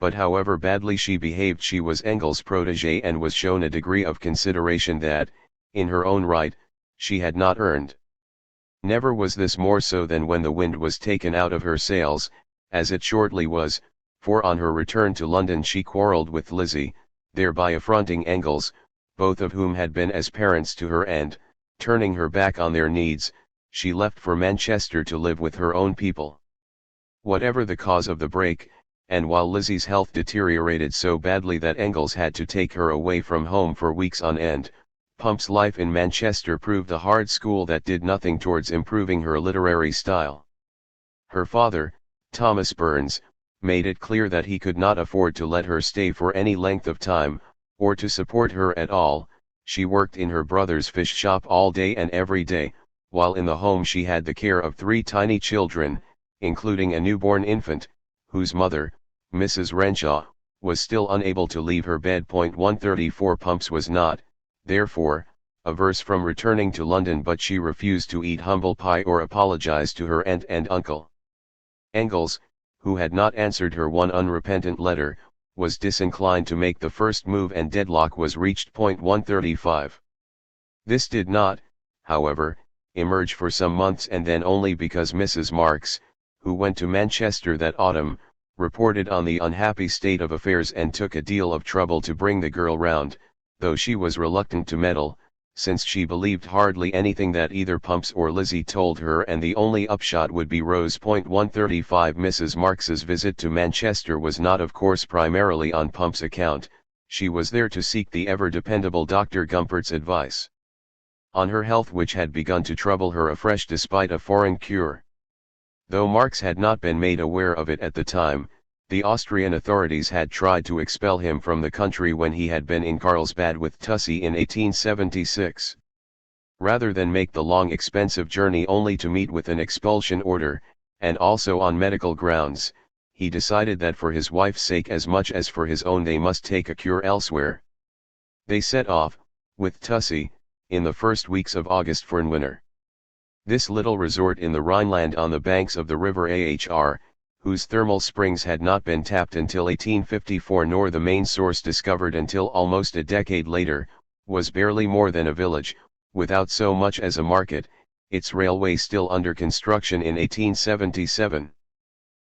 But however badly she behaved, she was Engels' protégée and was shown a degree of consideration that, in her own right, she had not earned. Never was this more so than when the wind was taken out of her sails, as it shortly was, for on her return to London she quarrelled with Lizzie, thereby affronting Engels, both of whom had been as parents to her, and, turning her back on their needs, she left for Manchester to live with her own people. Whatever the cause of the break, and while Lizzie's health deteriorated so badly that Engels had to take her away from home for weeks on end, Pump's life in Manchester proved a hard school that did nothing towards improving her literary style. Her father, Thomas Burns, made it clear that he could not afford to let her stay for any length of time, or to support her at all. She worked in her brother's fish shop all day and every day, while in the home she had the care of 3 tiny children, including a newborn infant, whose mother, Mrs. Renshaw, was still unable to leave her bed. 134 Pumps was not, therefore, averse from returning to London, but she refused to eat humble pie or apologize to her aunt and uncle. Engels, who had not answered her one unrepentant letter, was disinclined to make the first move, and deadlock was reached. 135. This did not, however, emerge for some months, and then only because Mrs. Marx, who went to Manchester that autumn, reported on the unhappy state of affairs and took a deal of trouble to bring the girl round, though she was reluctant to meddle, since she believed hardly anything that either Pumps or Lizzie told her, and the only upshot would be Rose. 135 Mrs. Marx's visit to Manchester was not, of course, primarily on Pumps' account. She was there to seek the ever-dependable Dr. Gumpert's advice on her health, which had begun to trouble her afresh despite a foreign cure. Though Marx had not been made aware of it at the time, the Austrian authorities had tried to expel him from the country when he had been in Carlsbad with Tussie in 1876. Rather than make the long expensive journey only to meet with an expulsion order, and also on medical grounds, he decided that for his wife's sake as much as for his own they must take a cure elsewhere. They set off, with Tussie, in the first weeks of August for Nwinner. This little resort in the Rhineland on the banks of the river Ahr, whose thermal springs had not been tapped until 1854 nor the main source discovered until almost a decade later, was barely more than a village, without so much as a market, its railway still under construction in 1877.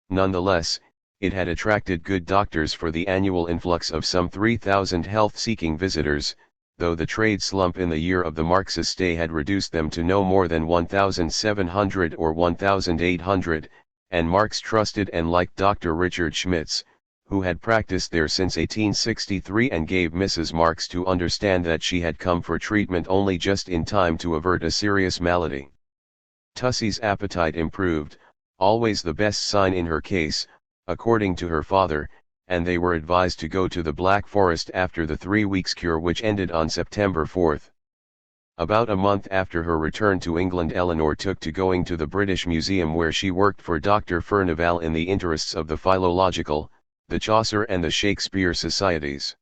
Nonetheless, it had attracted good doctors for the annual influx of some 3,000 health-seeking visitors, though the trade slump in the year of the Marx's stay had reduced them to no more than 1,700 or 1,800, and Marx trusted and liked Dr. Richard Schmitz, who had practiced there since 1863 and gave Mrs. Marx to understand that she had come for treatment only just in time to avert a serious malady. Tussie's appetite improved, always the best sign in her case, according to her father, and they were advised to go to the Black Forest after the 3 weeks' cure, which ended on September 4. About a month after her return to England, Eleanor took to going to the British Museum, where she worked for Dr. Furnivall in the interests of the Philological, the Chaucer and the Shakespeare Societies.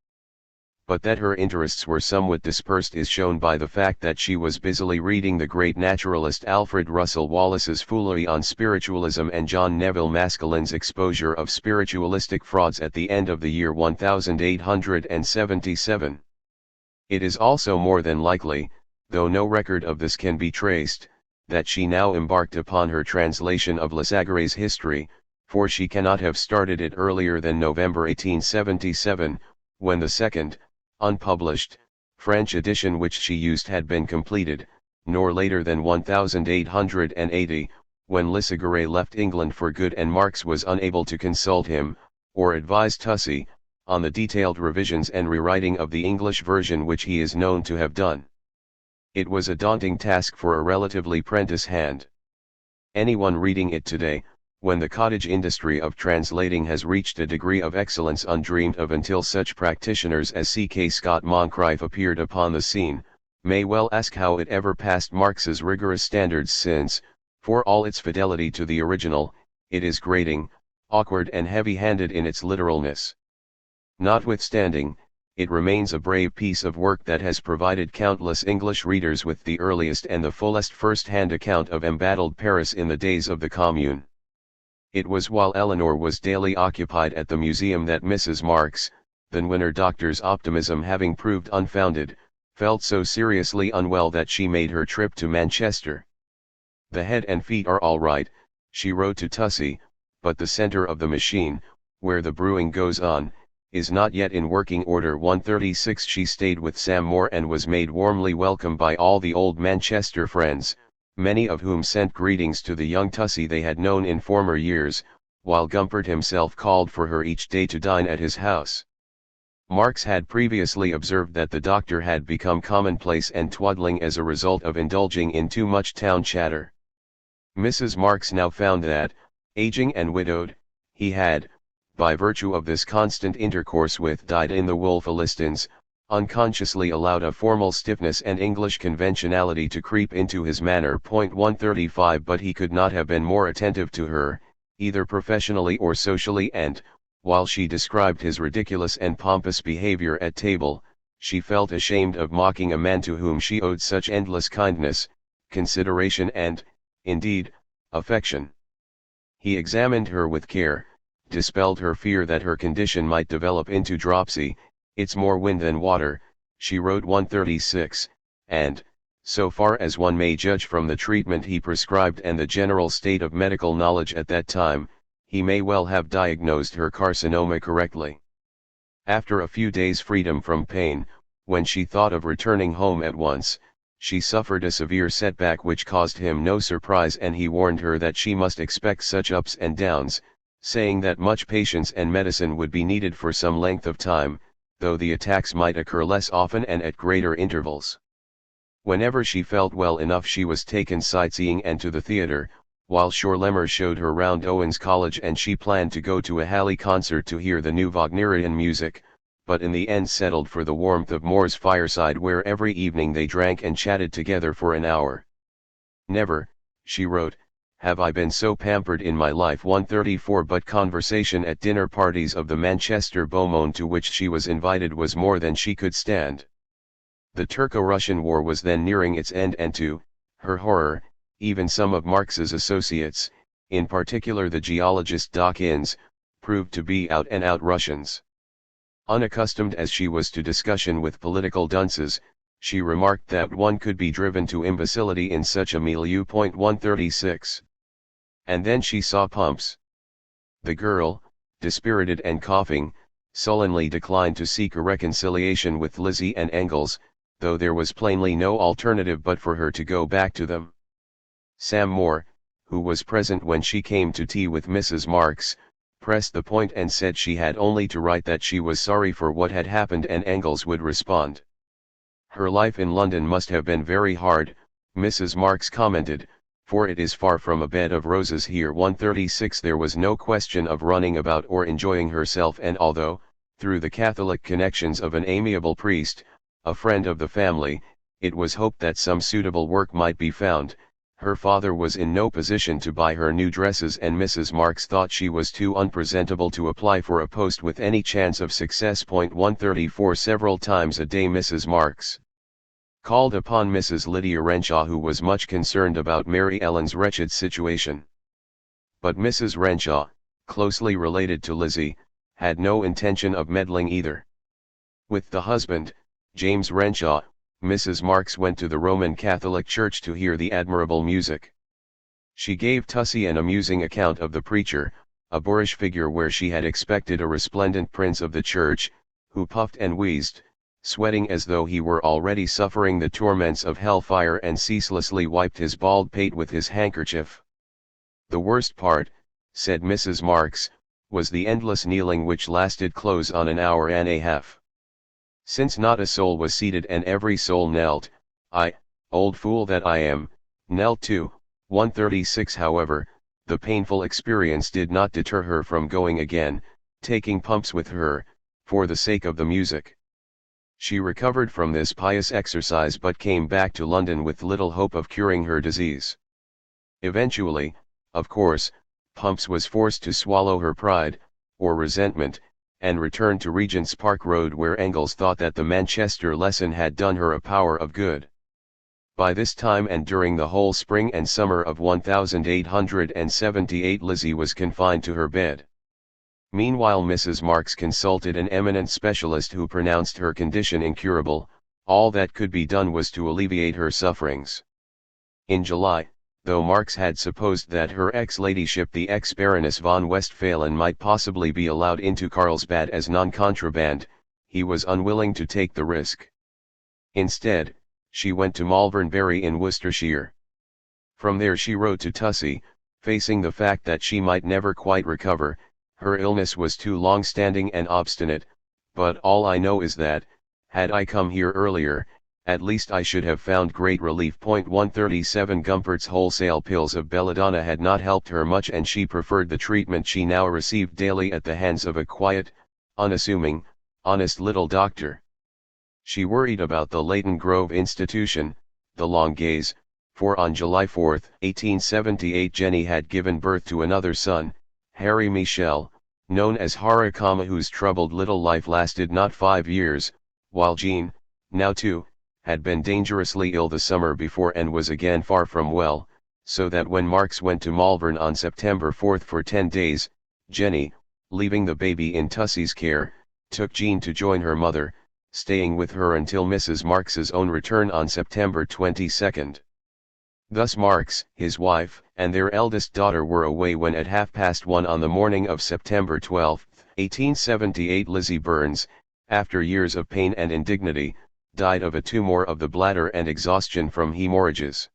but that her interests were somewhat dispersed is shown by the fact that she was busily reading the great naturalist Alfred Russel Wallace's Foolery on Spiritualism and John Neville Maskelyne's exposure of spiritualistic frauds at the end of the year 1877. It is also more than likely, though no record of this can be traced, that she now embarked upon her translation of Lasagare's history, for she cannot have started it earlier than November 1877, when the second, unpublished, French edition which she used had been completed, nor later than 1880, when Lasagare left England for good and Marx was unable to consult him, or advise Tussey, on the detailed revisions and rewriting of the English version which he is known to have done. It was a daunting task for a relatively prentice hand. Anyone reading it today, when the cottage industry of translating has reached a degree of excellence undreamed of until such practitioners as C.K. Scott Moncrieff appeared upon the scene, may well ask how it ever passed Marx's rigorous standards since, for all its fidelity to the original, it is grating, awkward and heavy-handed in its literalness. Notwithstanding, it remains a brave piece of work that has provided countless English readers with the earliest and the fullest first-hand account of embattled Paris in the days of the Commune. It was while Eleanor was daily occupied at the museum that Mrs. Marx, the Winter doctor's optimism having proved unfounded, felt so seriously unwell that she made her trip to Manchester. "The head and feet are all right," she wrote to Tussey, "but the centre of the machine, where the brewing goes on, is not yet in working order." 136 She stayed with Sam Moore and was made warmly welcome by all the old Manchester friends, many of whom sent greetings to the young Tussey they had known in former years, while Gumpert himself called for her each day to dine at his house. Marx had previously observed that the doctor had become commonplace and twaddling as a result of indulging in too much town chatter. Mrs. Marx now found that, aging and widowed, he had, by virtue of this constant intercourse with dyed-in-the-wool Philistines, unconsciously allowed a formal stiffness and English conventionality to creep into his manner. 135 But he could not have been more attentive to her, either professionally or socially, and, while she described his ridiculous and pompous behavior at table, she felt ashamed of mocking a man to whom she owed such endless kindness, consideration and, indeed, affection. He examined her with care, dispelled her fear that her condition might develop into dropsy. "It's more wind than water," she wrote 136, and, so far as one may judge from the treatment he prescribed and the general state of medical knowledge at that time, he may well have diagnosed her carcinoma correctly. After a few days' freedom from pain, when she thought of returning home at once, she suffered a severe setback which caused him no surprise, and he warned her that she must expect such ups and downs, saying that much patience and medicine would be needed for some length of time, though the attacks might occur less often and at greater intervals. Whenever she felt well enough she was taken sightseeing and to the theatre, while Schorlemmer showed her round Owens College, and she planned to go to a Halle concert to hear the new Wagnerian music, but in the end settled for the warmth of Moore's fireside, where every evening they drank and chatted together for an hour. "Never," she wrote, "have I been so pampered in my life." 134 But conversation at dinner parties of the Manchester beau monde to which she was invited was more than she could stand. The Turco-Russian War was then nearing its end, and to her horror, even some of Marx's associates, in particular the geologist Doc Innes, proved to be out-and-out Russians. Unaccustomed as she was to discussion with political dunces, she remarked that one could be driven to imbecility in such a milieu. 136. And then she saw Pumps. The girl, dispirited and coughing, sullenly declined to seek a reconciliation with Lizzie and Engels, though there was plainly no alternative but for her to go back to them. Sam Moore, who was present when she came to tea with Mrs. Marx, pressed the point and said she had only to write that she was sorry for what had happened and Engels would respond. "Her life in London must have been very hard," Mrs. Marx commented, "for it is far from a bed of roses here." 136 There was no question of running about or enjoying herself, and although, through the Catholic connections of an amiable priest, a friend of the family, it was hoped that some suitable work might be found, Her father was in no position to buy her new dresses, and Mrs. Marx thought she was too unpresentable to apply for a post with any chance of success. 134 Several times a day Mrs. Marx called upon Mrs. Lydia Renshaw, who was much concerned about Mary Ellen's wretched situation. But Mrs. Renshaw, closely related to Lizzie, had no intention of meddling either. With the husband, James Renshaw, Mrs. Marx went to the Roman Catholic Church to hear the admirable music. She gave Tussie an amusing account of the preacher, a boorish figure where she had expected a resplendent prince of the church, who puffed and wheezed, sweating as though he were already suffering the torments of hellfire, and ceaselessly wiped his bald pate with his handkerchief. The worst part, said Mrs. Marx, was the endless kneeling, which lasted close on an hour and a half. Since not a soul was seated and every soul knelt, I, old fool that I am, knelt too. 136 However, the painful experience did not deter her from going again, taking pumps with her, for the sake of the music. She recovered from this pious exercise, but came back to London with little hope of curing her disease. Eventually, of course, Pumps was forced to swallow her pride, or resentment, and return to Regent's Park Road, where Engels thought that the Manchester lesson had done her a power of good. By this time, and during the whole spring and summer of 1878, Lizzie was confined to her bed. Meanwhile Mrs. Marx consulted an eminent specialist who pronounced her condition incurable. All that could be done was to alleviate her sufferings. In July, though Marx had supposed that her ex-ladyship the ex-Baroness von Westphalen might possibly be allowed into Carlsbad as non-contraband, he was unwilling to take the risk. Instead, she went to Malvern Bury in Worcestershire. From there she wrote to Tussie, facing the fact that she might never quite recover. Her illness was too long-standing and obstinate, but all I know is that, had I come here earlier, at least I should have found great relief. 137 Gumpert's wholesale pills of belladonna had not helped her much, and she preferred the treatment she now received daily at the hands of a quiet, unassuming, honest little doctor. She worried about the Leighton Grove Institution, the long gaze, for on July 4, 1878 Jenny had given birth to another son, Harry Michel, known as Harakama, whose troubled little life lasted not 5 years, while Jean, now 2, had been dangerously ill the summer before and was again far from well, so that when Marx went to Malvern on September 4 for 10 days, Jenny, leaving the baby in Tussie's care, took Jean to join her mother, staying with her until Mrs. Marx's own return on September 22. Thus Marx, his wife, and their eldest daughter were away when at 1:30 on the morning of September 12, 1878 Lizzie Burns, after years of pain and indignity, died of a tumor of the bladder and exhaustion from hemorrhages.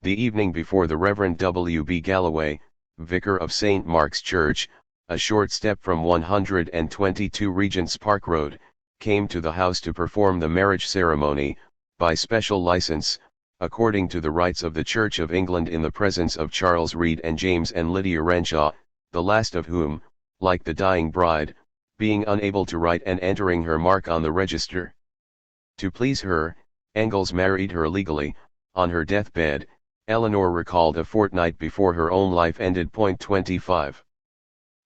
The evening before, the Reverend W. B. Galloway, vicar of St. Mark's Church, a short step from 122 Regent's Park Road, came to the house to perform the marriage ceremony, by special license, according to the rites of the Church of England, in the presence of Charles Reed and James and Lydia Renshaw, the last of whom, like the dying bride, being unable to write and entering her mark on the register. To please her, Engels married her legally, on her deathbed. Eleanor recalled a fortnight before her own life ended. 25.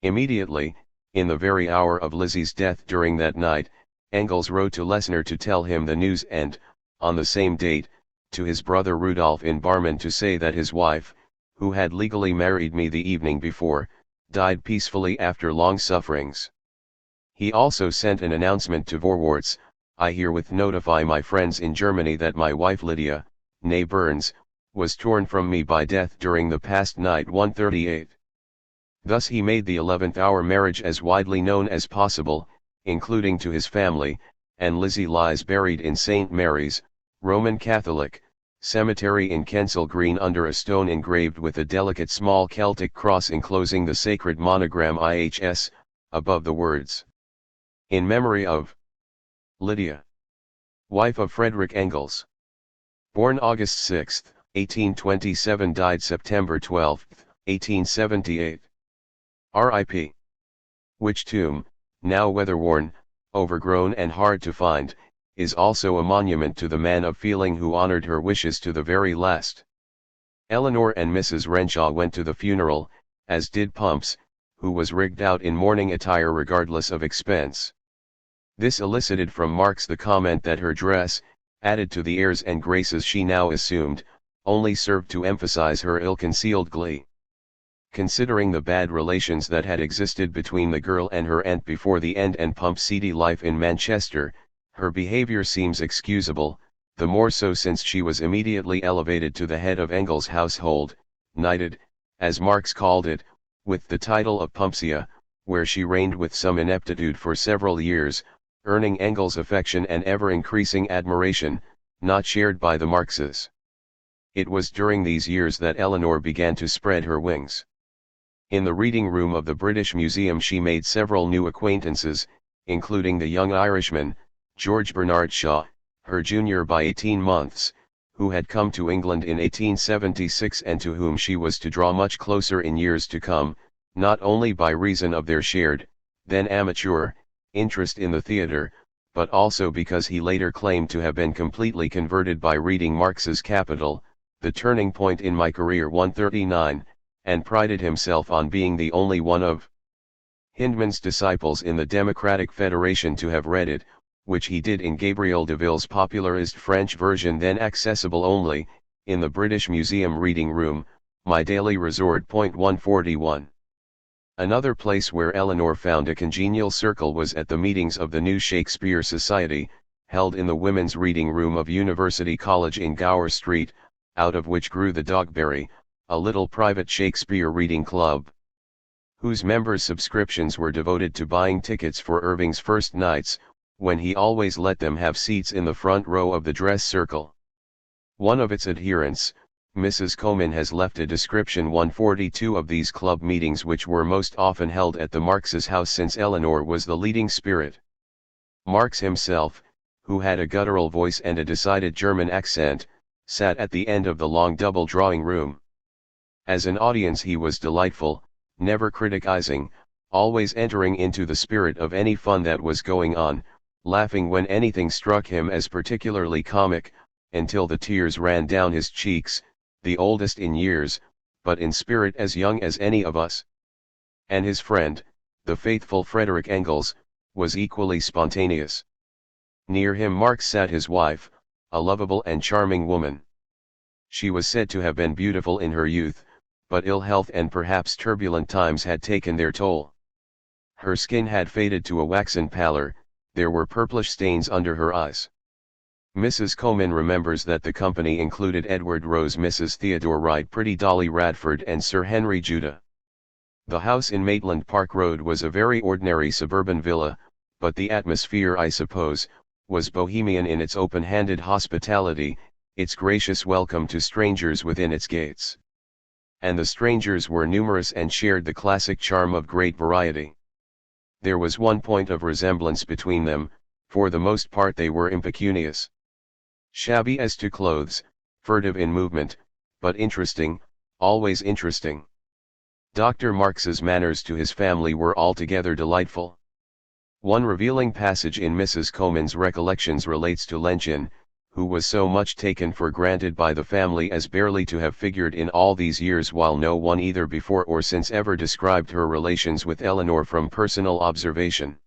Immediately, in the very hour of Lizzie's death during that night, Engels wrote to Lesnar to tell him the news, and, on the same date, to his brother Rudolph in Barman to say that his wife, who had legally married me the evening before, died peacefully after long sufferings. He also sent an announcement to Vorwärts: I herewith notify my friends in Germany that my wife Lydia, née Burns, was torn from me by death during the past night. 138. Thus he made the 11th hour marriage as widely known as possible, including to his family, and Lizzie lies buried in St. Mary's, Roman Catholic, cemetery in Kensal Green, under a stone engraved with a delicate small Celtic cross enclosing the sacred monogram IHS, above the words, "In memory of Lydia, wife of Frederick Engels. Born August 6, 1827, died September 12, 1878. R.I.P. Which tomb, now weather-worn, overgrown and hard to find, is also a monument to the man of feeling who honored her wishes to the very last. Eleanor and Mrs. Renshaw went to the funeral, as did Pumps, who was rigged out in mourning attire regardless of expense. This elicited from Marx the comment that her dress, added to the airs and graces she now assumed, only served to emphasize her ill-concealed glee. Considering the bad relations that had existed between the girl and her aunt before the end and Pump's seedy life in Manchester, her behavior seems excusable, the more so since she was immediately elevated to the head of Engels' household, knighted, as Marx called it, with the title of Pumpsia, where she reigned with some ineptitude for several years, earning Engels' affection and ever-increasing admiration, not shared by the Marxes. It was during these years that Eleanor began to spread her wings. In the reading room of the British Museum she made several new acquaintances, including the young Irishman, George Bernard Shaw, her junior by 18 months, who had come to England in 1876 and to whom she was to draw much closer in years to come, not only by reason of their shared, then amateur, interest in the theatre, but also because he later claimed to have been completely converted by reading Marx's Capital, the turning point in my career 139, and prided himself on being the only one of Hindman's disciples in the Democratic Federation to have read it, which he did in Gabriel Deville's popularized French version then accessible only, in the British Museum reading room, my daily resort. 141. Another place where Eleanor found a congenial circle was at the meetings of the New Shakespeare Society, held in the Women's Reading Room of University College in Gower Street, out of which grew the Dogberry, a little private Shakespeare reading club, whose members' subscriptions were devoted to buying tickets for Irving's first nights, when he always let them have seats in the front row of the dress circle. One of its adherents, Mrs. Comyn, has left a description 142 of these club meetings, which were most often held at the Marx's house since Eleanor was the leading spirit. Marx himself, who had a guttural voice and a decided German accent, sat at the end of the long double drawing room. As an audience he was delightful, never criticizing, always entering into the spirit of any fun that was going on, laughing when anything struck him as particularly comic, until the tears ran down his cheeks, the oldest in years, but in spirit as young as any of us. And his friend, the faithful Frederick Engels, was equally spontaneous. Near him Marx sat his wife, a lovable and charming woman. She was said to have been beautiful in her youth, but ill health and perhaps turbulent times had taken their toll. Her skin had faded to a waxen pallor, there were purplish stains under her eyes. Mrs. Comyn remembers that the company included Edward Rose, Mrs. Theodore Wright, Pretty Dolly Radford and Sir Henry Judah. The house in Maitland Park Road was a very ordinary suburban villa, but the atmosphere, I suppose, was bohemian in its open-handed hospitality, its gracious welcome to strangers within its gates. And the strangers were numerous and shared the classic charm of great variety. There was one point of resemblance between them, for the most part they were impecunious. Shabby as to clothes, furtive in movement, but interesting, always interesting. Dr. Marx's manners to his family were altogether delightful. One revealing passage in Mrs. Comyn's recollections relates to Lenchen, who was so much taken for granted by the family as barely to have figured in all these years, while no one either before or since ever described her relations with Eleanor from personal observation.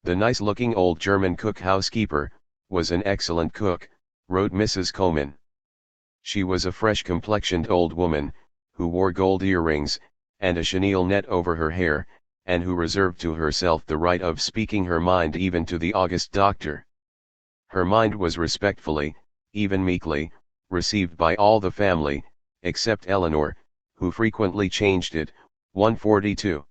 The nice-looking old German cook-housekeeper was an excellent cook, wrote Mrs. Comyn. She was a fresh-complexioned old woman, who wore gold earrings, and a chenille net over her hair, and who reserved to herself the right of speaking her mind even to the august doctor. Her mind was respectfully, even meekly, received by all the family, except Eleanor, who frequently changed it. 142.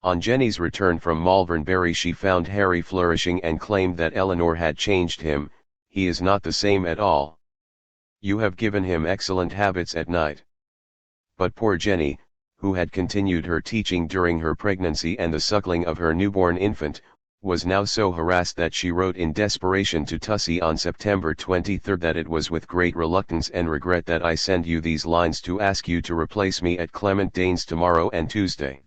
On Jenny's return from Malvernbury she found Harry flourishing and claimed that Eleanor had changed him. He is not the same at all. You have given him excellent habits at night. But poor Jenny, who had continued her teaching during her pregnancy and the suckling of her newborn infant, was now so harassed that she wrote in desperation to Tussie on September 23 that it was with great reluctance and regret that I send you these lines to ask you to replace me at Clement Danes tomorrow and Tuesday.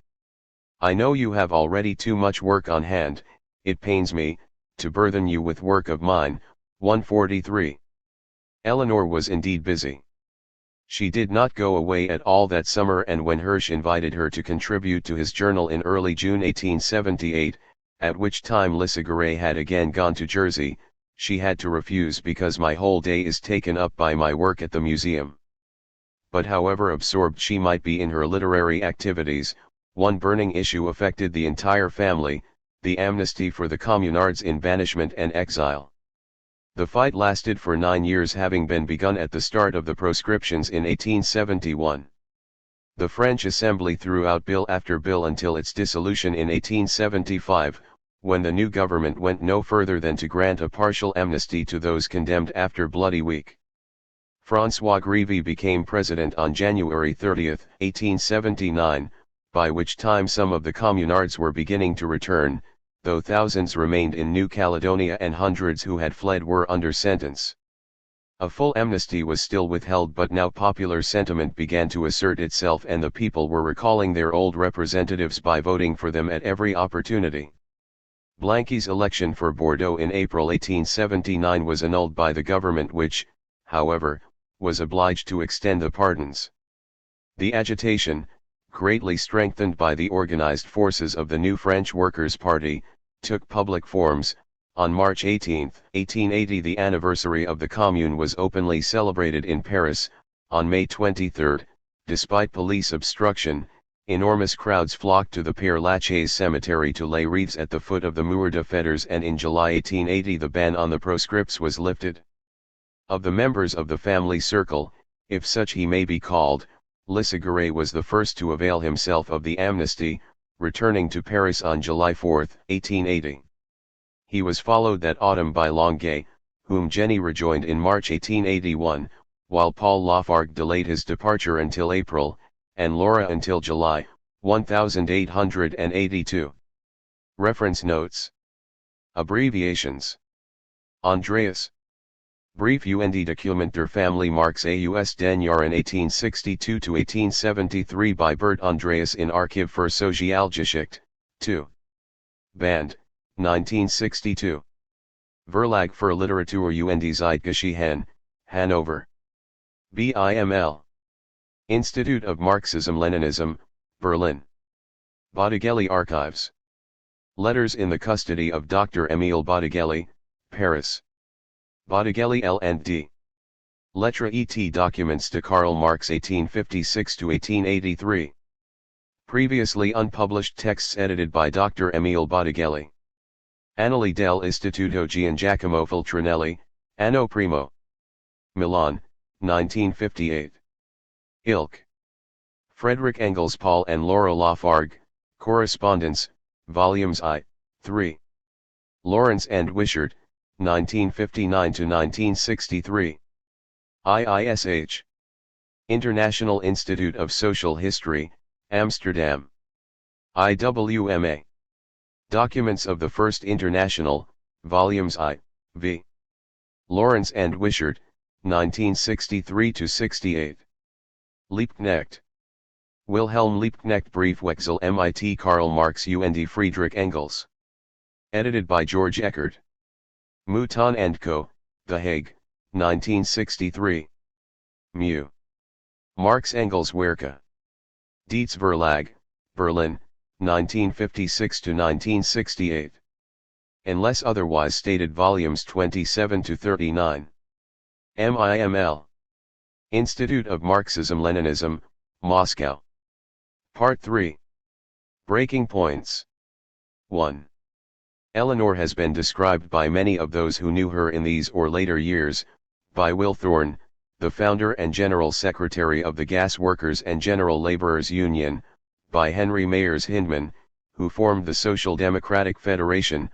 I know you have already too much work on hand, it pains me, to burthen you with work of mine. 143. Eleanor was indeed busy. She did not go away at all that summer, and when Hirsch invited her to contribute to his journal in early June 1878, at which time Lissaguret had again gone to Jersey, she had to refuse because my whole day is taken up by my work at the museum. But however absorbed she might be in her literary activities, one burning issue affected the entire family, the amnesty for the communards in banishment and exile. The fight lasted for 9 years, having been begun at the start of the proscriptions in 1871. The French Assembly threw out bill after bill until its dissolution in 1875, when the new government went no further than to grant a partial amnesty to those condemned after Bloody Week. François Grevy became president on January 30, 1879, by which time some of the communards were beginning to return, though thousands remained in New Caledonia and hundreds who had fled were under sentence. A full amnesty was still withheld, but now popular sentiment began to assert itself, and the people were recalling their old representatives by voting for them at every opportunity. Blanquy's election for Bordeaux in April 1879 was annulled by the government, which, however, was obliged to extend the pardons. The agitation, greatly strengthened by the organized forces of the new French Workers' Party, took public forms. On March 18, 1880, the anniversary of the Commune was openly celebrated in Paris. On May 23, despite police obstruction, enormous crowds flocked to the Père Lachaise cemetery to lay wreaths at the foot of the Mur de Fetters, and in July 1880 the ban on the proscripts was lifted. Of the members of the family circle, if such he may be called, Lissaguret was the first to avail himself of the amnesty, returning to Paris on July 4, 1880. He was followed that autumn by Longuet, whom Jenny rejoined in March 1881, while Paul Lafargue delayed his departure until April, and Laura until July, 1882. Reference notes. Abbreviations. Andreas. Brief und Document der Familie Marx aus den Jahren 1862–1873 by Bert Andreas in Archiv für Sozialgeschichte, 2. Band, 1962. Verlag für Literatur und Zeitgeschichte, Hanover. BIML. Institute of Marxism-Leninism, Berlin. Bottigelli Archives. Letters in the custody of Dr. Émile Bottigelli, Paris. Bottigelli L&D. Lettres et Documents de Karl Marx 1856–1883. Previously unpublished texts edited by Dr. Émile Bottigelli. Annali dell'Istituto Giangiacomo Feltrinelli, Anno Primo. Milan, 1958. Ilk. Frederick Engels, Paul and Laura Lafargue, Correspondence, Volumes I, 3. Lawrence and Wishart, 1959–1963. IISH. International Institute of Social History, Amsterdam. IWMA. Documents of the First International, Volumes I, v. Lawrence and Wishart, 1963–68. Liebknecht. Wilhelm Liebknecht Briefwechsel mit Karl Marx und Friedrich Engels. Edited by George Eckert. Mouton & Co., The Hague, 1963. Mu. Marx Engels Werke. Dietz Verlag, Berlin, 1956–1968. Unless otherwise stated, volumes 27–39. MIML. Institute of Marxism-Leninism, Moscow. Part 3. Breaking Points. 1. Eleanor has been described by many of those who knew her in these or later years, by Will Thorne, the founder and general secretary of the Gas Workers and General Laborers Union, by Henry Mayers Hindman, who formed the Social Democratic Federation,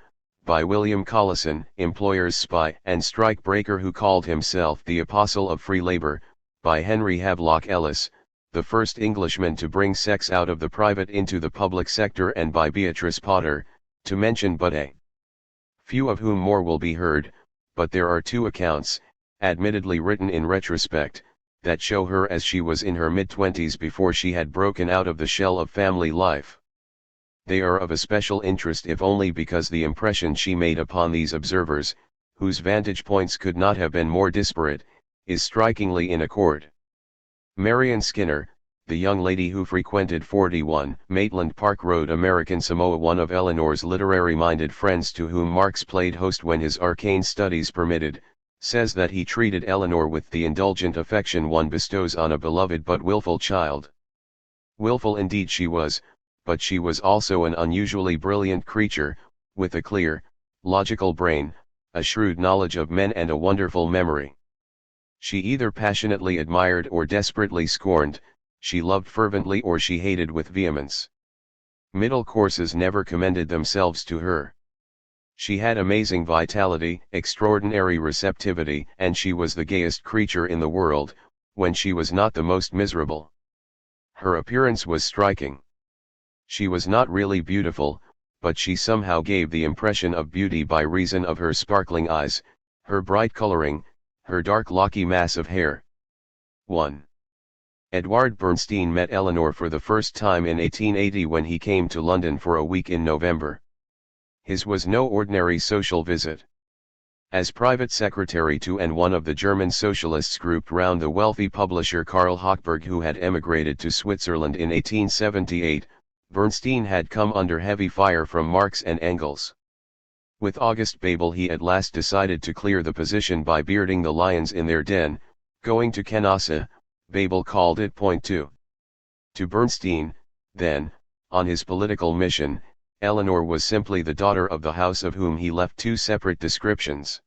by William Collison, employer's spy and strike breaker who called himself the Apostle of Free Labor, by Henry Havelock Ellis, the first Englishman to bring sex out of the private into the public sector, and by Beatrice Potter, to mention but a few of whom more will be heard, but there are two accounts, admittedly written in retrospect, that show her as she was in her mid-twenties before she had broken out of the shell of family life. They are of especial interest if only because the impression she made upon these observers, whose vantage points could not have been more disparate, is strikingly in accord. Marion Skinner, the young lady who frequented 41 Maitland Park Road, American Samoa, one of Eleanor's literary-minded friends to whom Marx played host when his arcane studies permitted, says that he treated Eleanor with the indulgent affection one bestows on a beloved but willful child. Willful indeed she was, but she was also an unusually brilliant creature, with a clear, logical brain, a shrewd knowledge of men and a wonderful memory. She either passionately admired or desperately scorned, she loved fervently or she hated with vehemence. Middle courses never commended themselves to her. She had amazing vitality, extraordinary receptivity, and she was the gayest creature in the world, when she was not the most miserable. Her appearance was striking. She was not really beautiful, but she somehow gave the impression of beauty by reason of her sparkling eyes, her bright coloring, her dark locky mass of hair. 1. Edward Bernstein met Eleanor for the first time in 1880 when he came to London for a week in November. His was no ordinary social visit. As private secretary to and one of the German socialists grouped round the wealthy publisher Karl Hochberg, who had emigrated to Switzerland in 1878, Bernstein had come under heavy fire from Marx and Engels. With August Bebel he at last decided to clear the position by bearding the lions in their den, going to Canossa. Bebel called it point two. To Bernstein, then, on his political mission, Eleanor was simply the daughter of the house, of whom he left two separate descriptions.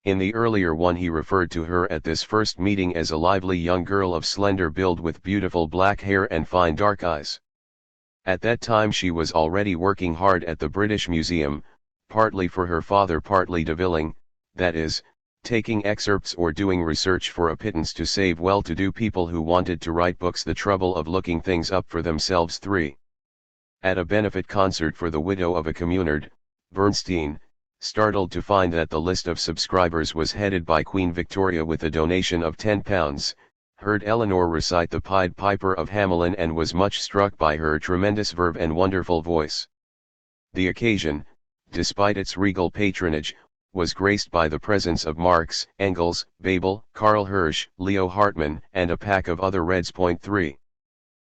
In the earlier one he referred to her at this first meeting as a lively young girl of slender build with beautiful black hair and fine dark eyes. At that time she was already working hard at the British Museum, partly for her father, partly devilling, that is, taking excerpts or doing research for a pittance to save well-to-do people who wanted to write books the trouble of looking things up for themselves. 3. At a benefit concert for the widow of a communard, Bernstein, startled to find that the list of subscribers was headed by Queen Victoria with a donation of £10, heard Eleanor recite the Pied Piper of Hamelin and was much struck by her tremendous verve and wonderful voice. The occasion, despite its regal patronage, was graced by the presence of Marx, Engels, Bebel, Karl Hirsch, Leo Hartmann, and a pack of other Reds. 3.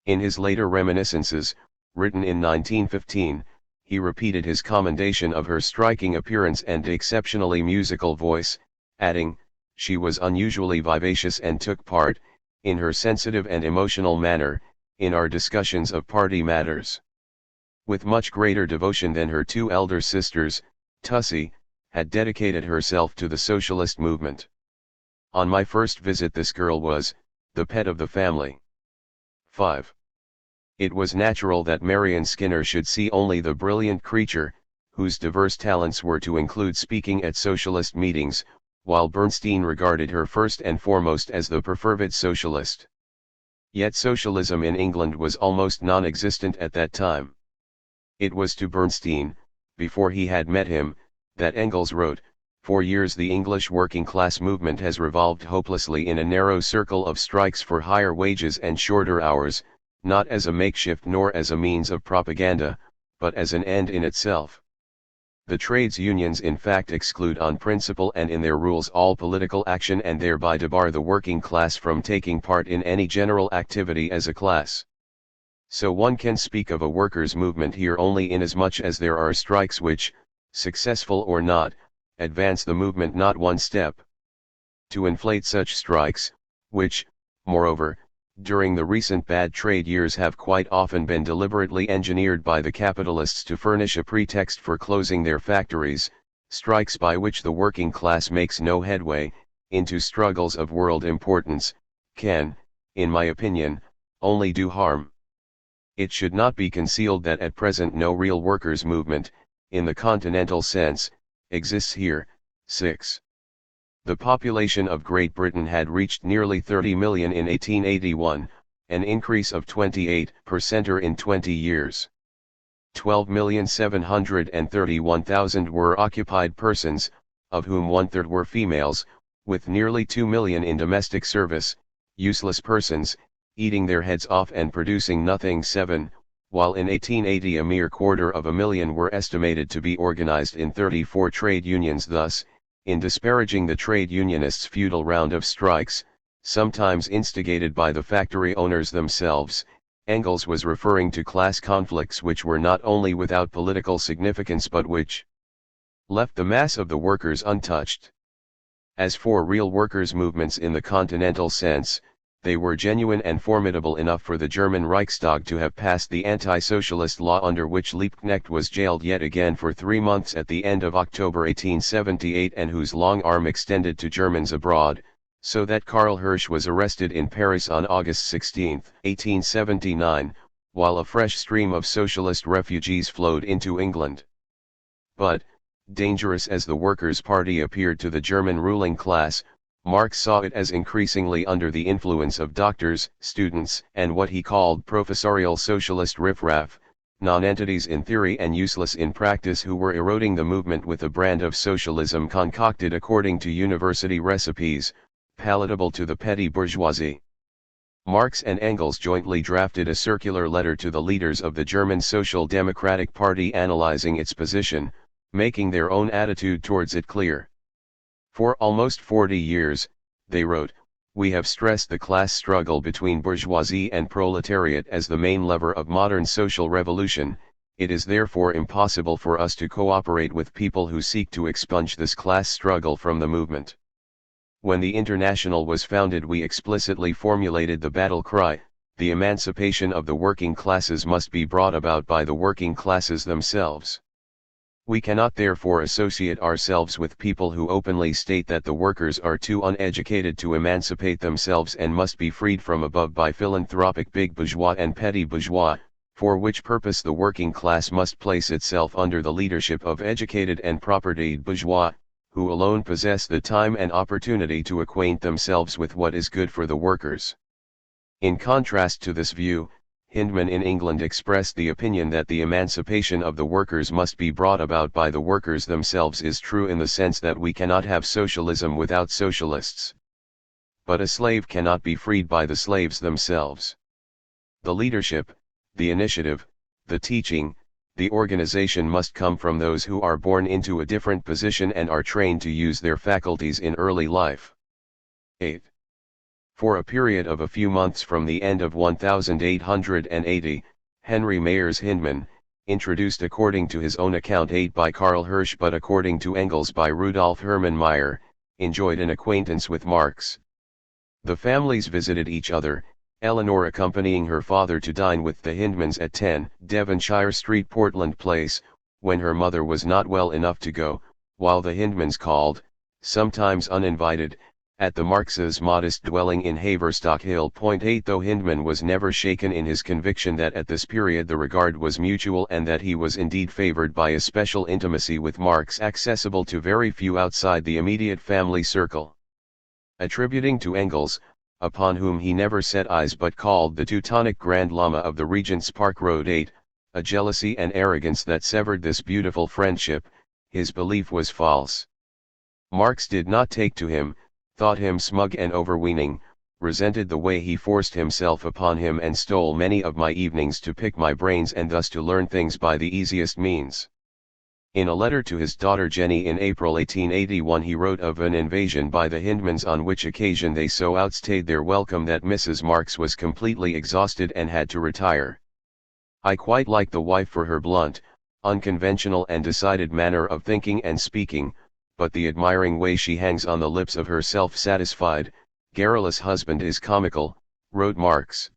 In his later reminiscences, written in 1915, he repeated his commendation of her striking appearance and exceptionally musical voice, adding, "She was unusually vivacious and took part, in her sensitive and emotional manner, in our discussions of party matters. With much greater devotion than her two elder sisters, Tussie, had dedicated herself to the socialist movement. On my first visit this girl was, the pet of the family." 5. It was natural that Marion Skinner should see only the brilliant creature, whose diverse talents were to include speaking at socialist meetings, while Bernstein regarded her first and foremost as the perfervid socialist. Yet socialism in England was almost non-existent at that time. It was to Bernstein, before he had met him, that Engels wrote, "For years the English working class movement has revolved hopelessly in a narrow circle of strikes for higher wages and shorter hours, not as a makeshift nor as a means of propaganda, but as an end in itself. The trades unions in fact exclude on principle and in their rules all political action and thereby debar the working class from taking part in any general activity as a class. So one can speak of a workers' movement here only inasmuch as there are strikes which, successful or not, advance the movement not one step. To inflate such strikes, which, moreover, during the recent bad trade years have quite often been deliberately engineered by the capitalists to furnish a pretext for closing their factories, strikes by which the working class makes no headway, into struggles of world importance, can, in my opinion, only do harm. It should not be concealed that at present no real workers' movement, in the continental sense, exists here. 6. The population of Great Britain had reached nearly 30 million in 1881, an increase of 28% in 20 years. 12,731,000 were occupied persons, of whom one-third were females, with nearly 2 million in domestic service, useless persons, eating their heads off and producing nothing. 7. While in 1880 a mere 250,000 were estimated to be organized in 34 trade unions. Thus, in disparaging the trade unionists' futile round of strikes, sometimes instigated by the factory owners themselves. Engels was referring to class conflicts which were not only without political significance but which left the mass of the workers untouched. As for real workers' movements in the continental sense, they were genuine and formidable enough for the German Reichstag to have passed the anti-socialist law under which Liebknecht was jailed yet again for 3 months at the end of October 1878 and whose long arm extended to Germans abroad, so that Karl Hirsch was arrested in Paris on August 16, 1879, while a fresh stream of socialist refugees flowed into England. But, dangerous as the Workers' Party appeared to the German ruling class, Marx saw it as increasingly under the influence of doctors, students, and what he called professorial socialist riffraff, non-entities in theory and useless in practice who were eroding the movement with a brand of socialism concocted according to university recipes, palatable to the petty bourgeoisie. Marx and Engels jointly drafted a circular letter to the leaders of the German Social Democratic Party analyzing its position, making their own attitude towards it clear. For almost 40 years, they wrote, we have stressed the class struggle between bourgeoisie and proletariat as the main lever of modern social revolution. It is therefore impossible for us to cooperate with people who seek to expunge this class struggle from the movement. When the International was founded, we explicitly formulated the battle cry, the emancipation of the working classes must be brought about by the working classes themselves. We cannot therefore associate ourselves with people who openly state that the workers are too uneducated to emancipate themselves and must be freed from above by philanthropic big bourgeois and petty bourgeois, for which purpose the working class must place itself under the leadership of educated and propertied bourgeois, who alone possess the time and opportunity to acquaint themselves with what is good for the workers. In contrast to this view, Hyndman in England expressed the opinion that the emancipation of the workers must be brought about by the workers themselves is true in the sense that we cannot have socialism without socialists. But a slave cannot be freed by the slaves themselves. The leadership, the initiative, the teaching, the organization must come from those who are born into a different position and are trained to use their faculties in early life. 8. For a period of a few months from the end of 1880, Henry Mayers Hyndman, introduced according to his own account 8 by Karl Hirsch but according to Engels by Rudolf Hermann Meyer, enjoyed an acquaintance with Marx. The families visited each other, Eleanor accompanying her father to dine with the Hyndmans at 10 Devonshire Street, Portland Place, when her mother was not well enough to go, while the Hyndmans called, sometimes uninvited, at the Marx's modest dwelling in Haverstock Hill. 8 Though Hyndman was never shaken in his conviction that at this period the regard was mutual and that he was indeed favored by a special intimacy with Marx accessible to very few outside the immediate family circle. Attributing to Engels, upon whom he never set eyes but called the Teutonic Grand Lama of the Regent's Park Road 8, a jealousy and arrogance that severed this beautiful friendship, his belief was false. Marx did not take to him, thought him smug and overweening, resented the way he forced himself upon him and stole many of my evenings to pick my brains and thus to learn things by the easiest means. In a letter to his daughter Jenny in April 1881 he wrote of an invasion by the Hyndmans on which occasion they so outstayed their welcome that Mrs. Marx was completely exhausted and had to retire. I quite like the wife for her blunt, unconventional and decided manner of thinking and speaking, but the admiring way she hangs on the lips of her self-satisfied, garrulous husband is comical, wrote Marx.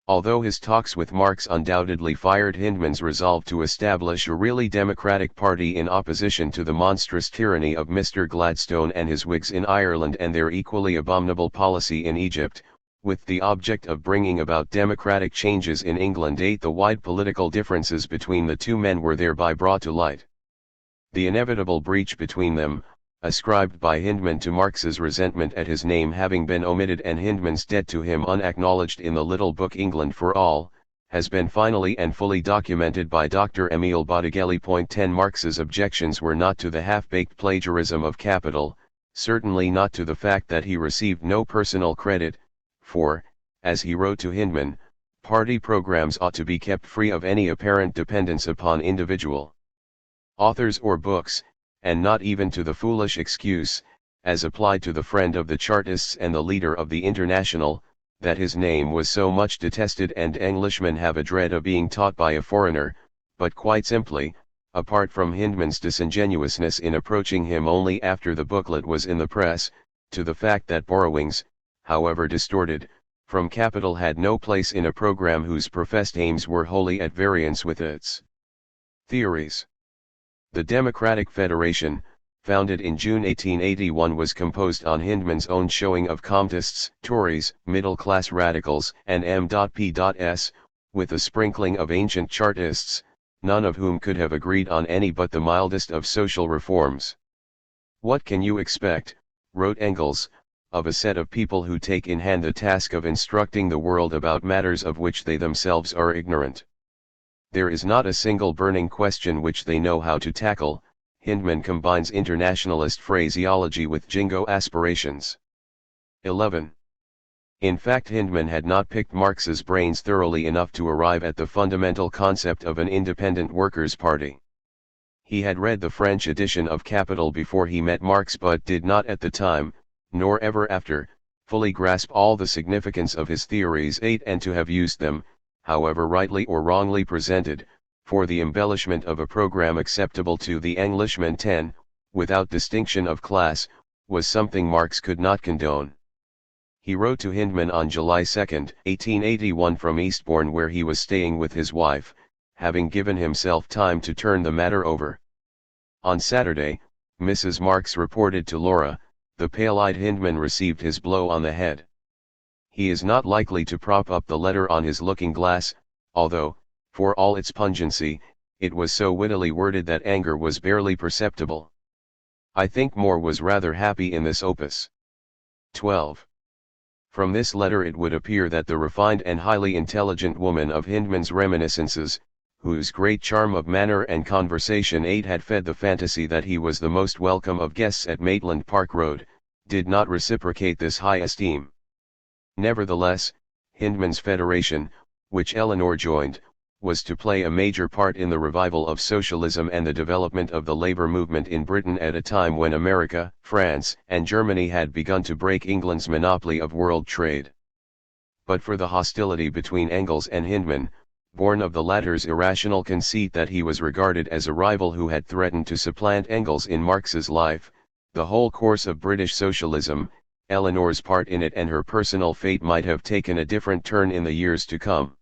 Although his talks with Marx undoubtedly fired Hyndman's resolve to establish a really democratic party in opposition to the monstrous tyranny of Mr. Gladstone and his Whigs in Ireland and their equally abominable policy in Egypt, with the object of bringing about democratic changes in England. 8 The wide political differences between the two men were thereby brought to light. The inevitable breach between them, ascribed by Hyndman to Marx's resentment at his name having been omitted and Hyndman's debt to him unacknowledged in the little book England for All, has been finally and fully documented by Dr. Emile Bottigelli. 10 Marx's objections were not to the half-baked plagiarism of Capital, certainly not to the fact that he received no personal credit, for, as he wrote to Hyndman, party programs ought to be kept free of any apparent dependence upon individual authors or books, and not even to the foolish excuse, as applied to the friend of the Chartists and the leader of the International, that his name was so much detested and Englishmen have a dread of being taught by a foreigner, but quite simply, apart from Hindman's disingenuousness in approaching him only after the booklet was in the press, to the fact that borrowings, however distorted, from capital had no place in a program whose professed aims were wholly at variance with its theories. The Democratic Federation, founded in June 1881, was composed on Hindman's own showing of Communists, Tories, middle-class radicals, and M.P.S., with a sprinkling of ancient Chartists, none of whom could have agreed on any but the mildest of social reforms. "What can you expect," wrote Engels, "of a set of people who take in hand the task of instructing the world about matters of which they themselves are ignorant? There is not a single burning question which they know how to tackle." Hindman combines internationalist phraseology with jingo aspirations. 11. In fact, Hindman had not picked Marx's brains thoroughly enough to arrive at the fundamental concept of an independent workers' party. He had read the French edition of Capital before he met Marx, but did not at the time, nor ever after, fully grasp all the significance of his theories 8 and to have used them, however rightly or wrongly presented, for the embellishment of a program acceptable to the Englishman 10, without distinction of class, was something Marx could not condone. He wrote to Hindman on July 2, 1881 from Eastbourne, where he was staying with his wife, having given himself time to turn the matter over. On Saturday, Mrs. Marx reported to Laura, the pale-eyed Hindman received his blow on the head. He is not likely to prop up the letter on his looking-glass, although, for all its pungency, it was so wittily worded that anger was barely perceptible. I think Moore was rather happy in this opus. 12. From this letter it would appear that the refined and highly intelligent woman of Hindman's reminiscences, whose great charm of manner and conversation 8 had fed the fantasy that he was the most welcome of guests at Maitland Park Road, did not reciprocate this high esteem. Nevertheless, Hindman's federation, which Eleanor joined, was to play a major part in the revival of socialism and the development of the labor movement in Britain at a time when America, France, and Germany had begun to break England's monopoly of world trade. But for the hostility between Engels and Hindman, born of the latter's irrational conceit that he was regarded as a rival who had threatened to supplant Engels in Marx's life, the whole course of British socialism, Eleanor's part in it and her personal fate might have taken a different turn in the years to come.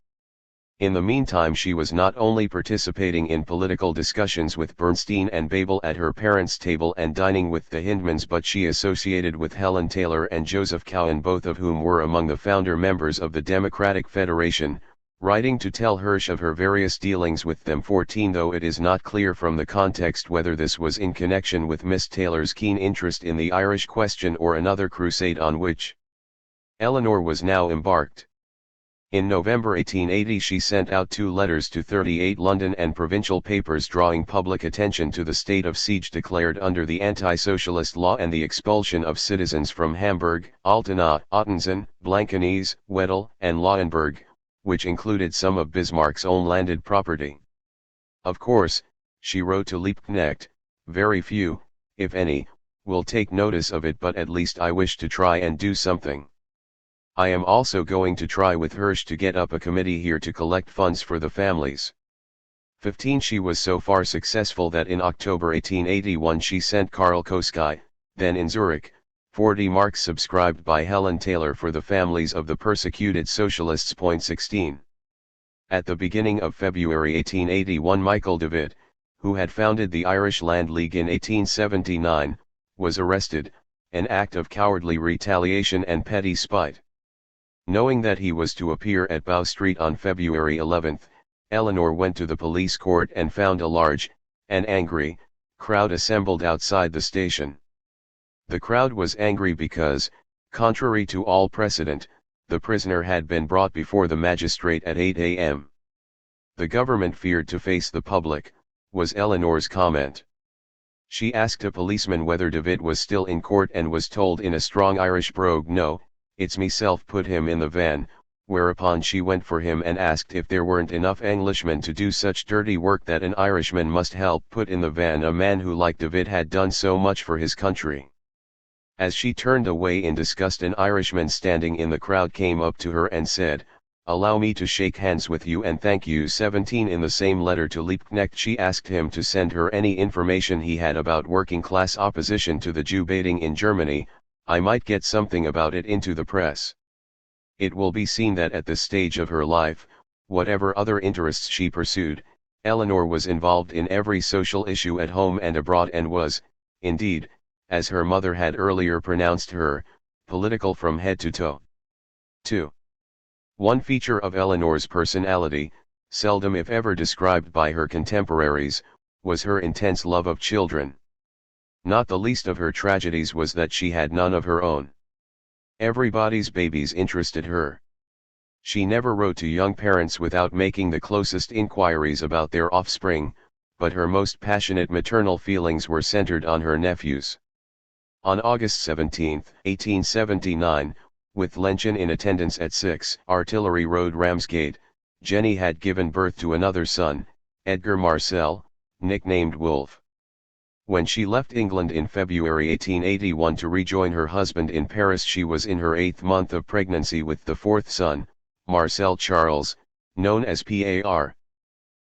In the meantime she was not only participating in political discussions with Bernstein and Babel at her parents' table and dining with the Hindmans, but she associated with Helen Taylor and Joseph Cowen, both of whom were among the founder members of the Democratic Federation, writing to tell Hirsch of her various dealings with them. 14. Though it is not clear from the context whether this was in connection with Miss Taylor's keen interest in the Irish question or another crusade on which Eleanor was now embarked. In November 1880 she sent out 2 letters to 38 London and provincial papers drawing public attention to the state of siege declared under the anti-socialist law and the expulsion of citizens from Hamburg, Altena, Ottensen, Blankenese, Wedel, and Lauenburg, which included some of Bismarck's own landed property. Of course, she wrote to Liebknecht, very few, if any, will take notice of it, but at least I wish to try and do something. I am also going to try with Hirsch to get up a committee here to collect funds for the families. 15. She was so far successful that in October 1881 she sent Karl Koski, then in Zurich, 40 marks subscribed by Helen Taylor for the families of the persecuted socialists. 16. At the beginning of February 1881 Michael David, who had founded the Irish Land League in 1879, was arrested, an act of cowardly retaliation and petty spite. Knowing that he was to appear at Bow Street on February 11, Eleanor went to the police court and found a large, and angry, crowd assembled outside the station. The crowd was angry because, contrary to all precedent, the prisoner had been brought before the magistrate at 8 a.m. The government feared to face the public, was Eleanor's comment. She asked a policeman whether David was still in court and was told in a strong Irish brogue, "No, it's meself put him in the van," whereupon she went for him and asked if there weren't enough Englishmen to do such dirty work that an Irishman must help put in the van a man who like David had done so much for his country. As she turned away in disgust, an Irishman standing in the crowd came up to her and said, "Allow me to shake hands with you and thank you." 17 In the same letter to Liebknecht, she asked him to send her any information he had about working class opposition to the Jew baiting in Germany. "I might get something about it into the press." It will be seen that at this stage of her life, whatever other interests she pursued, Eleanor was involved in every social issue at home and abroad, and was, indeed, as her mother had earlier pronounced her, political from head to toe. 2. One feature of Eleanor's personality, seldom if ever described by her contemporaries, was her intense love of children. Not the least of her tragedies was that she had none of her own. Everybody's babies interested her. She never wrote to young parents without making the closest inquiries about their offspring, but her most passionate maternal feelings were centered on her nephews. On August 17, 1879, with Lenchen in attendance at 6 Artillery Road, Ramsgate, Jenny had given birth to another son, Edgar Marcel, nicknamed Wolf. When she left England in February 1881 to rejoin her husband in Paris, she was in her 8th month of pregnancy with the fourth son, Marcel Charles, known as Par.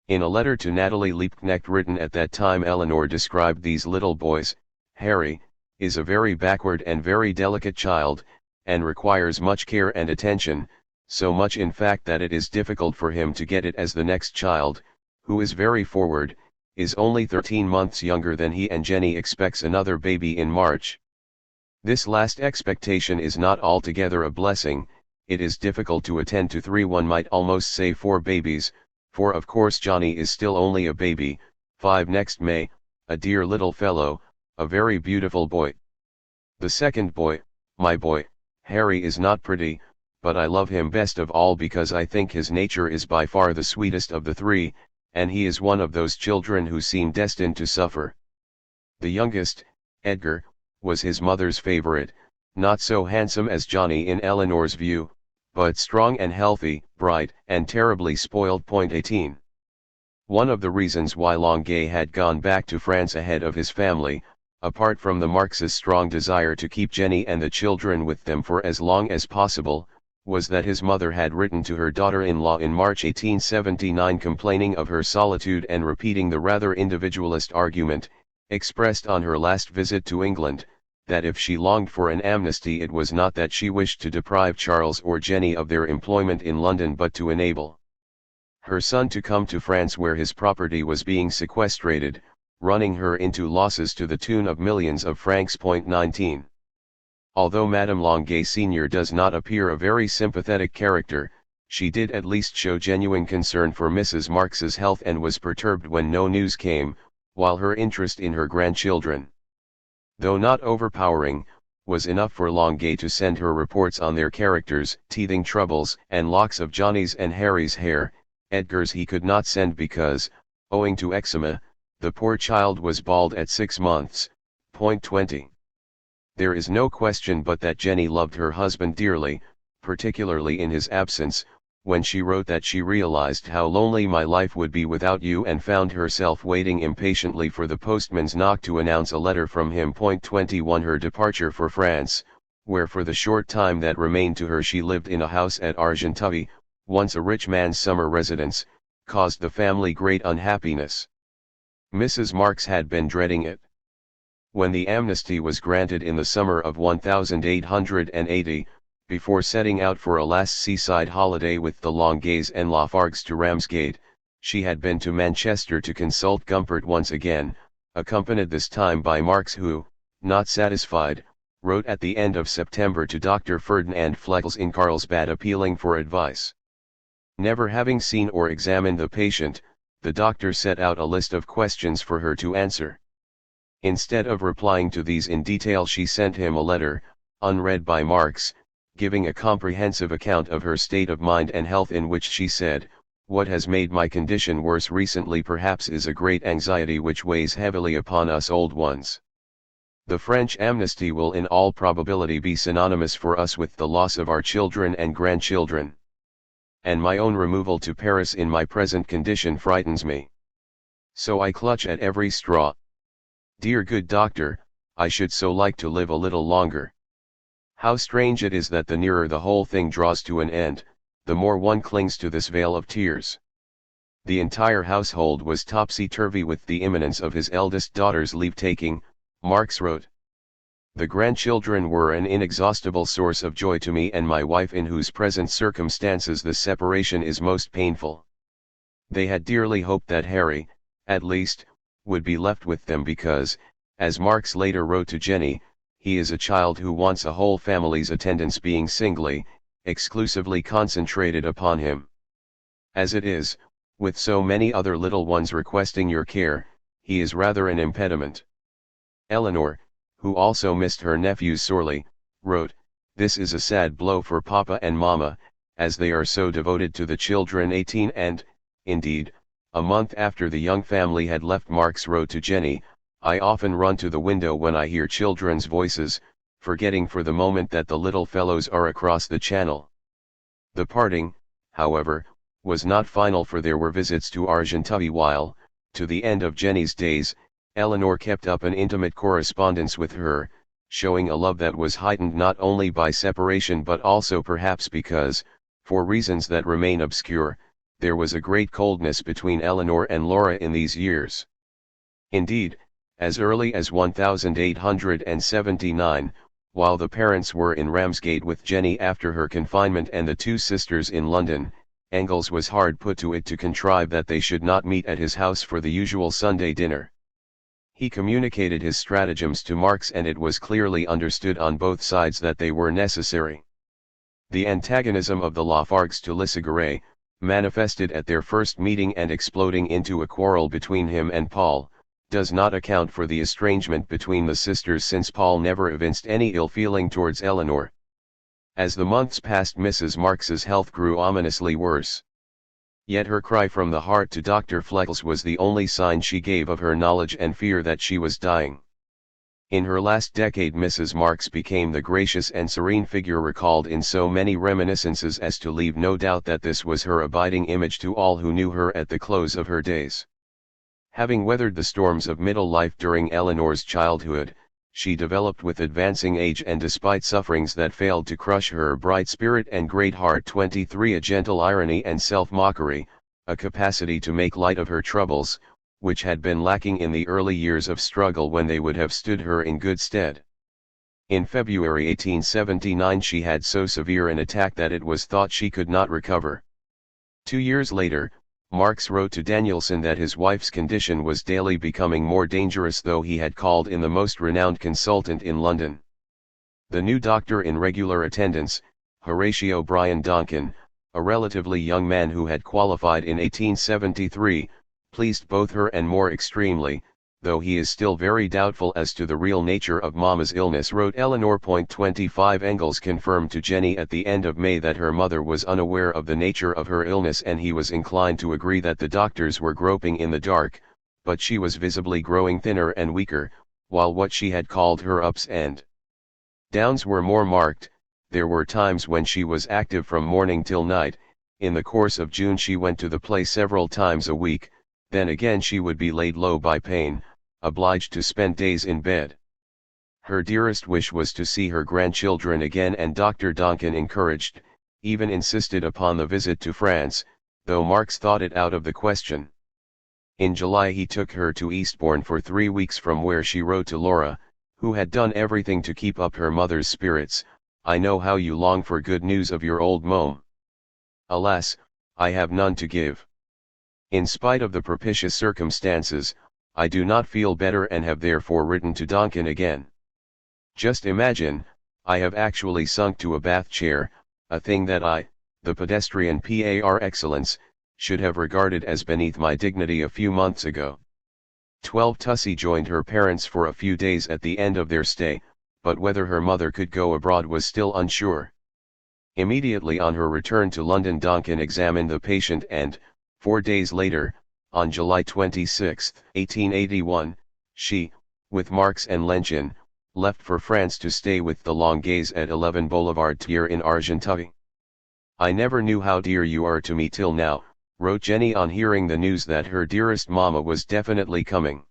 In a letter to Natalie Liebknecht written at that time, Eleanor described these little boys. "Harry is a very backward and very delicate child, and requires much care and attention, so much in fact that it is difficult for him to get it, as the next child, who is very forward, is only 13 months younger than he, and Jenny expects another baby in March. This last expectation is not altogether a blessing. It is difficult to attend to 3, one might almost say 4 babies, for of course Johnny is still only a baby. 5 next May, a dear little fellow, a very beautiful boy. The second boy, my boy, Harry, is not pretty, but I love him best of all because I think his nature is by far the sweetest of the 3, and he is one of those children who seem destined to suffer." The youngest, Edgar, was his mother's favorite, not so handsome as Johnny in Eleanor's view, but strong and healthy, bright, and terribly spoiled. 18. One of the reasons why Longuet had gone back to France ahead of his family, apart from the Marx's strong desire to keep Jenny and the children with them for as long as possible, was that his mother had written to her daughter-in-law in March 1879 complaining of her solitude and repeating the rather individualist argument, expressed on her last visit to England, that if she longed for an amnesty, it was not that she wished to deprive Charles or Jenny of their employment in London, but to enable her son to come to France, where his property was being sequestrated, running her into losses to the tune of millions of francs. 19. Although Madame Longuet Sr. does not appear a very sympathetic character, she did at least show genuine concern for Mrs. Marx's health and was perturbed when no news came, while her interest in her grandchildren, though not overpowering, was enough for Longuet to send her reports on their characters, teething troubles, and locks of Johnny's and Harry's hair. Edgar's he could not send because, owing to eczema, the poor child was bald at 6 months. 20. There is no question but that Jenny loved her husband dearly, particularly in his absence, when she wrote that she realized how lonely my life would be without you, and found herself waiting impatiently for the postman's knock to announce a letter from him. 21. Her departure for France, where for the short time that remained to her she lived in a house at Argenteuil, once a rich man's summer residence, caused the family great unhappiness. Mrs. Marx had been dreading it. When the amnesty was granted in the summer of 1880, before setting out for a last seaside holiday with the Longuets and Lafargues to Ramsgate, she had been to Manchester to consult Gumpert once again, accompanied this time by Marx, who, not satisfied, wrote at the end of September to Dr. Ferdinand Fleckels in Carlsbad appealing for advice. Never having seen or examined the patient, the doctor set out a list of questions for her to answer. Instead of replying to these in detail, she sent him a letter, unread by Marx, giving a comprehensive account of her state of mind and health, in which she said, "What has made my condition worse recently perhaps is a great anxiety which weighs heavily upon us old ones. The French amnesty will in all probability be synonymous for us with the loss of our children and grandchildren. And my own removal to Paris in my present condition frightens me. So I clutch at every straw. Dear good doctor, I should so like to live a little longer. How strange it is that the nearer the whole thing draws to an end, the more one clings to this vale of tears. The entire household was topsy-turvy with the imminence of his eldest daughter's leave-taking, Marx wrote. The grandchildren were an inexhaustible source of joy to me and my wife, in whose present circumstances the separation is most painful. They had dearly hoped that Harry, at least, would be left with them because, as Marx later wrote to Jenny, he is a child who wants a whole family's attendance being singly, exclusively concentrated upon him. As it is, with so many other little ones requesting your care, he is rather an impediment. Eleanor, who also missed her nephews sorely, wrote, "This is a sad blow for Papa and Mama, as they are so devoted to the children." 18 And, indeed, a month after the young family had left, Marx wrote to Jenny, "I often run to the window when I hear children's voices, forgetting for the moment that the little fellows are across the channel." The parting, however, was not final, for there were visits to Argenteuil while, to the end of Jenny's days, Eleanor kept up an intimate correspondence with her, showing a love that was heightened not only by separation but also perhaps because, for reasons that remain obscure, there was a great coldness between Eleanor and Laura in these years. Indeed, as early as 1879, while the parents were in Ramsgate with Jenny after her confinement and the two sisters in London, Engels was hard put to it to contrive that they should not meet at his house for the usual Sunday dinner. He communicated his stratagems to Marx, and it was clearly understood on both sides that they were necessary. The antagonism of the Lafargues to Lissaguet, manifested at their first meeting and exploding into a quarrel between him and Paul, does not account for the estrangement between the sisters, since Paul never evinced any ill feeling towards Eleanor. As the months passed, Mrs. Marx's health grew ominously worse. Yet her cry from the heart to Dr. Fleckles was the only sign she gave of her knowledge and fear that she was dying. In her last decade, Mrs. Marx became the gracious and serene figure recalled in so many reminiscences as to leave no doubt that this was her abiding image to all who knew her at the close of her days. Having weathered the storms of middle life during Eleanor's childhood, she developed with advancing age, and despite sufferings that failed to crush her bright spirit and great heart, 23, a gentle irony and self-mockery, a capacity to make light of her troubles, which had been lacking in the early years of struggle when they would have stood her in good stead. In February 1879 she had so severe an attack that it was thought she could not recover. 2 years later, Marx wrote to Danielson that his wife's condition was daily becoming more dangerous, though he had called in the most renowned consultant in London. The new doctor in regular attendance, Horatio Bryan Donkin, a relatively young man who had qualified in 1873, pleased both her and more extremely, though he is still very doubtful as to the real nature of Mama's illness, wrote Eleanor. 25 Engels confirmed to Jenny at the end of May that her mother was unaware of the nature of her illness, and he was inclined to agree that the doctors were groping in the dark, but she was visibly growing thinner and weaker, while what she had called her ups and downs were more marked. There were times when she was active from morning till night. In the course of June she went to the play several times a week, then again she would be laid low by pain, obliged to spend days in bed. Her dearest wish was to see her grandchildren again, and Dr. Donkin encouraged, even insisted upon the visit to France, though Marx thought it out of the question. In July he took her to Eastbourne for 3 weeks, from where she wrote to Laura, who had done everything to keep up her mother's spirits, "I know how you long for good news of your old Môme. Alas, I have none to give. In spite of the propitious circumstances, I do not feel better and have therefore written to Donkin again. Just imagine, I have actually sunk to a bath chair, a thing that I, the pedestrian par excellence, should have regarded as beneath my dignity a few months ago." 12 Tussie joined her parents for a few days at the end of their stay, but whether her mother could go abroad was still unsure. Immediately on her return to London, Donkin examined the patient and, 4 days later, on July 26, 1881, she, with Marx and Lenchen, left for France to stay with the Longuets at 11 Boulevard Thiers in Argenteuil. "I never knew how dear you are to me till now," wrote Jenny on hearing the news that her dearest Mama was definitely coming.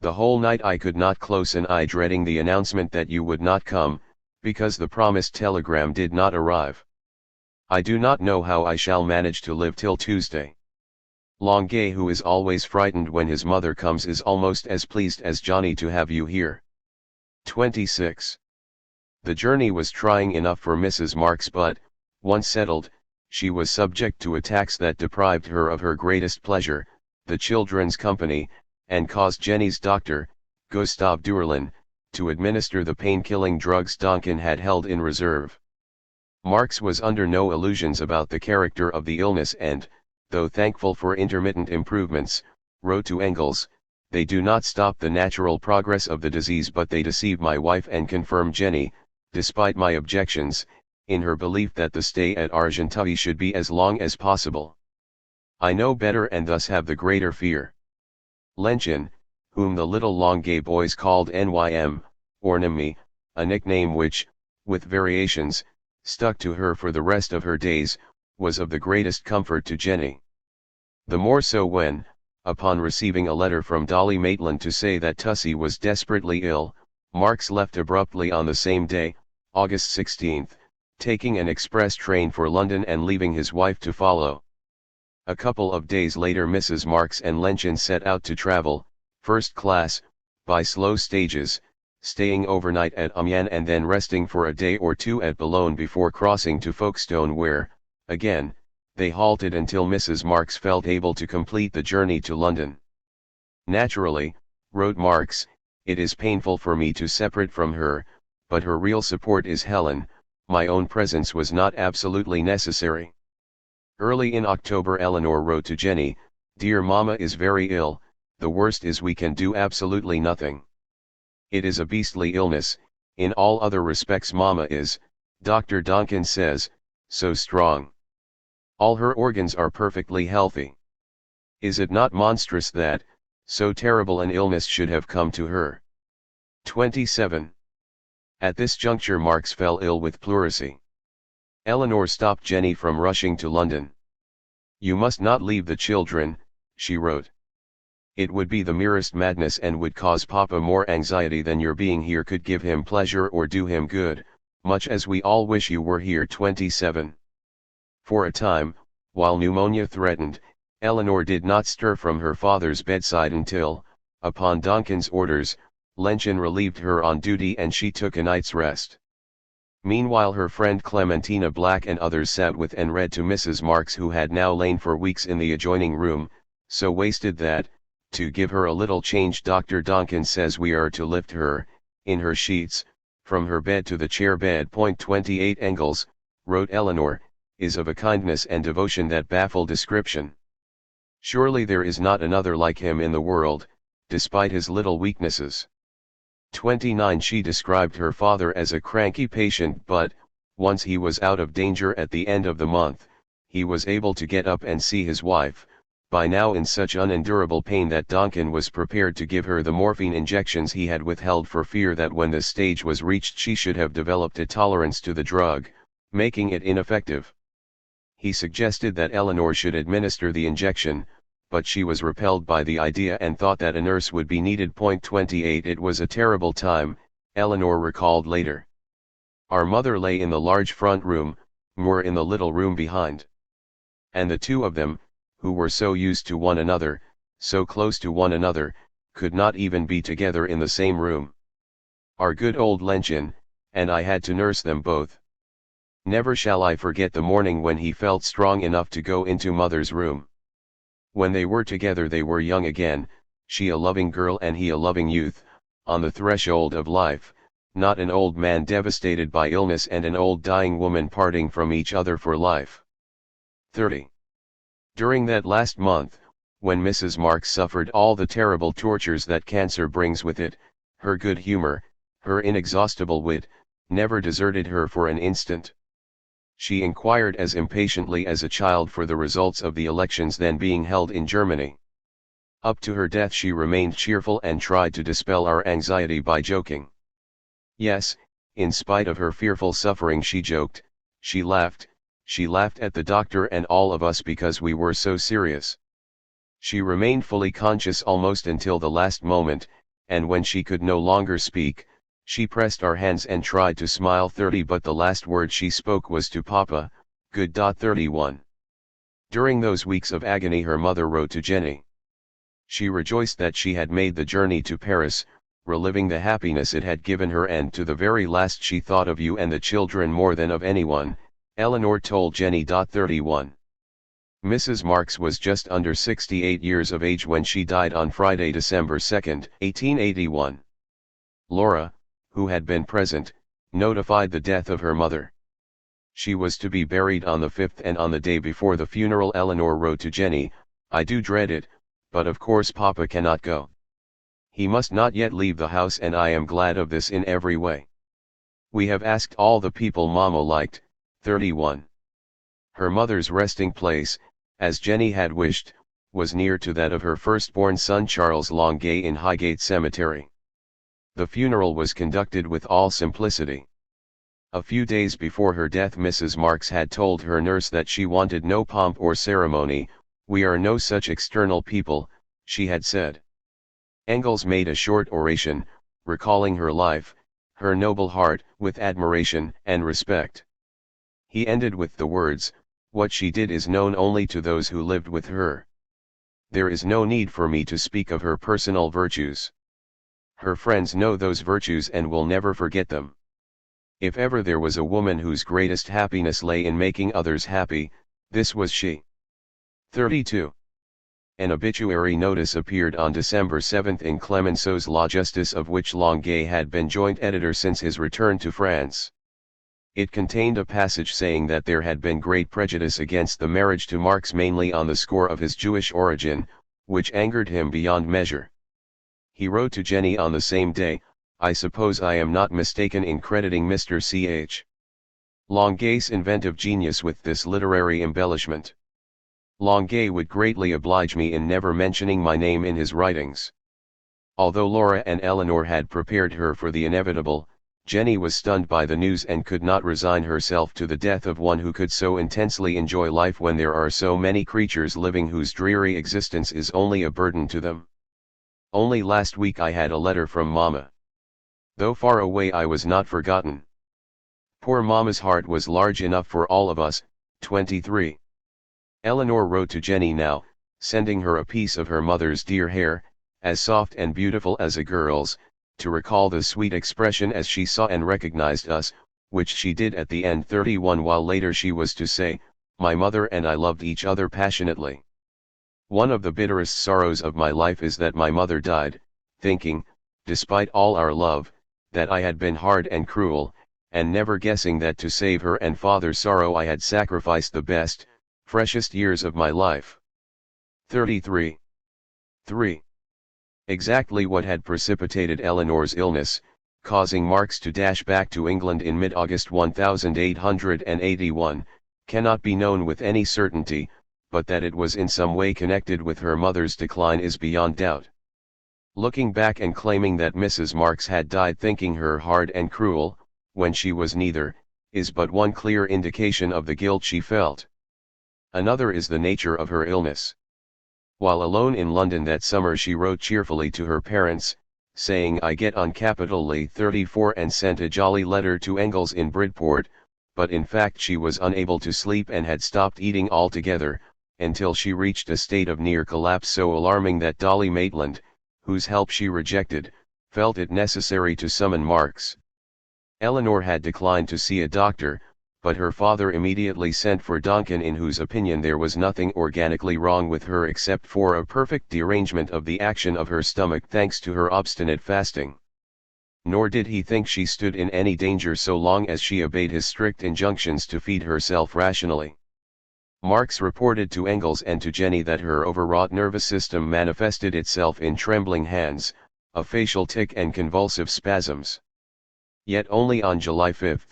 The whole night I could not close an eye, dreading the announcement that you would not come, because the promised telegram did not arrive. I do not know how I shall manage to live till Tuesday. Longuet, who is always frightened when his mother comes, is almost as pleased as Johnny to have you here. 26. The journey was trying enough for Mrs. Marx, but, once settled, she was subject to attacks that deprived her of her greatest pleasure, the children's company, and caused Jenny's doctor, Gustave Durlin, to administer the pain-killing drugs Donkin had held in reserve. Marx was under no illusions about the character of the illness and, though thankful for intermittent improvements, wrote to Engels, "They do not stop the natural progress of the disease, but they deceive my wife and confirm Jenny, despite my objections, in her belief that the stay at Argenteuil should be as long as possible. I know better and thus have the greater fear." Lenchen, whom the little Longuet boys called Nym, or Nimi, a nickname which, with variations, stuck to her for the rest of her days, was of the greatest comfort to Jenny. The more so when, upon receiving a letter from Dolly Maitland to say that Tussie was desperately ill, Marx left abruptly on the same day, August 16, taking an express train for London and leaving his wife to follow. A couple of days later Mrs. Marx and Lenchen set out to travel, first class, by slow stages, staying overnight at Amiens and then resting for a day or two at Boulogne before crossing to Folkestone, where, again, they halted until Mrs. Marx felt able to complete the journey to London. "Naturally," wrote Marx, "it is painful for me to separate from her, but her real support is Helen. My own presence was not absolutely necessary." Early in October Eleanor wrote to Jenny, "Dear Mama is very ill, the worst is we can do absolutely nothing. It is a beastly illness, in all other respects Mama is, Dr. Donkin says, so strong. All her organs are perfectly healthy. Is it not monstrous that, so terrible an illness should have come to her?" 27. At this juncture Marx fell ill with pleurisy. Eleanor stopped Jenny from rushing to London. "You must not leave the children," she wrote. "It would be the merest madness and would cause Papa more anxiety than your being here could give him pleasure or do him good, much as we all wish you were here." 27. For a time, while pneumonia threatened, Eleanor did not stir from her father's bedside until, upon Donkin's orders, Lenchen relieved her on duty and she took a night's rest. Meanwhile her friend Clementina Black and others sat with and read to Mrs. Marx, who had now lain for weeks in the adjoining room, so wasted that, to give her a little change, Dr. Donkin says we are to lift her, in her sheets, from her bed to the chair bed. 28 Engels, wrote Eleanor, is of a kindness and devotion that baffle description. Surely there is not another like him in the world, despite his little weaknesses. 29 She described her father as a cranky patient, but, once he was out of danger at the end of the month, he was able to get up and see his wife, by now in such unendurable pain that Donkin was prepared to give her the morphine injections he had withheld for fear that when the stage was reached she should have developed a tolerance to the drug, making it ineffective. He suggested that Eleanor should administer the injection, but she was repelled by the idea and thought that a nurse would be needed. 28 It was a terrible time, Eleanor recalled later. Our mother lay in the large front room, Moore in the little room behind. And the two of them, who were so used to one another, so close to one another, could not even be together in the same room. Our good old Lenchen, and I had to nurse them both. Never shall I forget the morning when he felt strong enough to go into mother's room. When they were together they were young again, she a loving girl and he a loving youth, on the threshold of life, not an old man devastated by illness and an old dying woman parting from each other for life. 30. During that last month, when Mrs. Marx suffered all the terrible tortures that cancer brings with it, her good humor, her inexhaustible wit, never deserted her for an instant. She inquired as impatiently as a child for the results of the elections then being held in Germany. Up to her death she remained cheerful and tried to dispel our anxiety by joking. Yes, in spite of her fearful suffering she joked, she laughed at the doctor and all of us because we were so serious. She remained fully conscious almost until the last moment, and when she could no longer speak, she pressed our hands and tried to smile 30, but the last word she spoke was to Papa, good. 31. During those weeks of agony her mother wrote to Jenny. She rejoiced that she had made the journey to Paris, reliving the happiness it had given her, and to the very last she thought of you and the children more than of anyone, Eleanor told Jenny. 31. Mrs. Marx was just under 68 years of age when she died on Friday, December 2, 1881. Laura, who had been present, notified the death of her mother. She was to be buried on the 5th, and on the day before the funeral Eleanor wrote to Jenny, I do dread it, but of course Papa cannot go. He must not yet leave the house, and I am glad of this in every way. We have asked all the people Mama liked. 31. Her mother's resting place, as Jenny had wished, was near to that of her firstborn son Charles Longuet in Highgate Cemetery. The funeral was conducted with all simplicity. A few days before her death Mrs. Marx had told her nurse that she wanted no pomp or ceremony. We are no such external people, she had said. Engels made a short oration, recalling her life, her noble heart, with admiration and respect. He ended with the words, what she did is known only to those who lived with her. There is no need for me to speak of her personal virtues. Her friends know those virtues and will never forget them. If ever there was a woman whose greatest happiness lay in making others happy, this was she. 32. An obituary notice appeared on December 7 in Clemenceau's La Justice, of which Longuet had been joint editor since his return to France. It contained a passage saying that there had been great prejudice against the marriage to Marx, mainly on the score of his Jewish origin, which angered him beyond measure. He wrote to Jenny on the same day, I suppose I am not mistaken in crediting Mr. Ch. Longuet's inventive genius with this literary embellishment. Longuet would greatly oblige me in never mentioning my name in his writings. Although Laura and Eleanor had prepared her for the inevitable, Jenny was stunned by the news and could not resign herself to the death of one who could so intensely enjoy life when there are so many creatures living whose dreary existence is only a burden to them. Only last week I had a letter from Mama. Though far away I was not forgotten. Poor Mama's heart was large enough for all of us. 23. Eleanor wrote to Jenny now, sending her a piece of her mother's dear hair, as soft and beautiful as a girl's, to recall the sweet expression as she saw and recognized us, which she did at the end. 31. While later she was to say, my mother and I loved each other passionately. One of the bitterest sorrows of my life is that my mother died, thinking, despite all our love, that I had been hard and cruel, and never guessing that to save her and father's sorrow I had sacrificed the best, freshest years of my life. 33. 3. Exactly what had precipitated Eleanor's illness, causing Marx to dash back to England in mid-August 1881, cannot be known with any certainty, but that it was in some way connected with her mother's decline is beyond doubt. Looking back and claiming that Mrs. Marx had died thinking her hard and cruel, when she was neither, is but one clear indication of the guilt she felt. Another is the nature of her illness. While alone in London that summer she wrote cheerfully to her parents, saying I get on capitally. 34 and sent a jolly letter to Engels in Bridport, but in fact she was unable to sleep and had stopped eating altogether, until she reached a state of near collapse so alarming that Dolly Maitland, whose help she rejected, felt it necessary to summon Marx. Eleanor had declined to see a doctor, but her father immediately sent for Donkin, in whose opinion there was nothing organically wrong with her except for a perfect derangement of the action of her stomach thanks to her obstinate fasting. Nor did he think she stood in any danger so long as she obeyed his strict injunctions to feed herself rationally. Marx reported to Engels and to Jenny that her overwrought nervous system manifested itself in trembling hands, a facial tic and convulsive spasms. Yet only on July 5,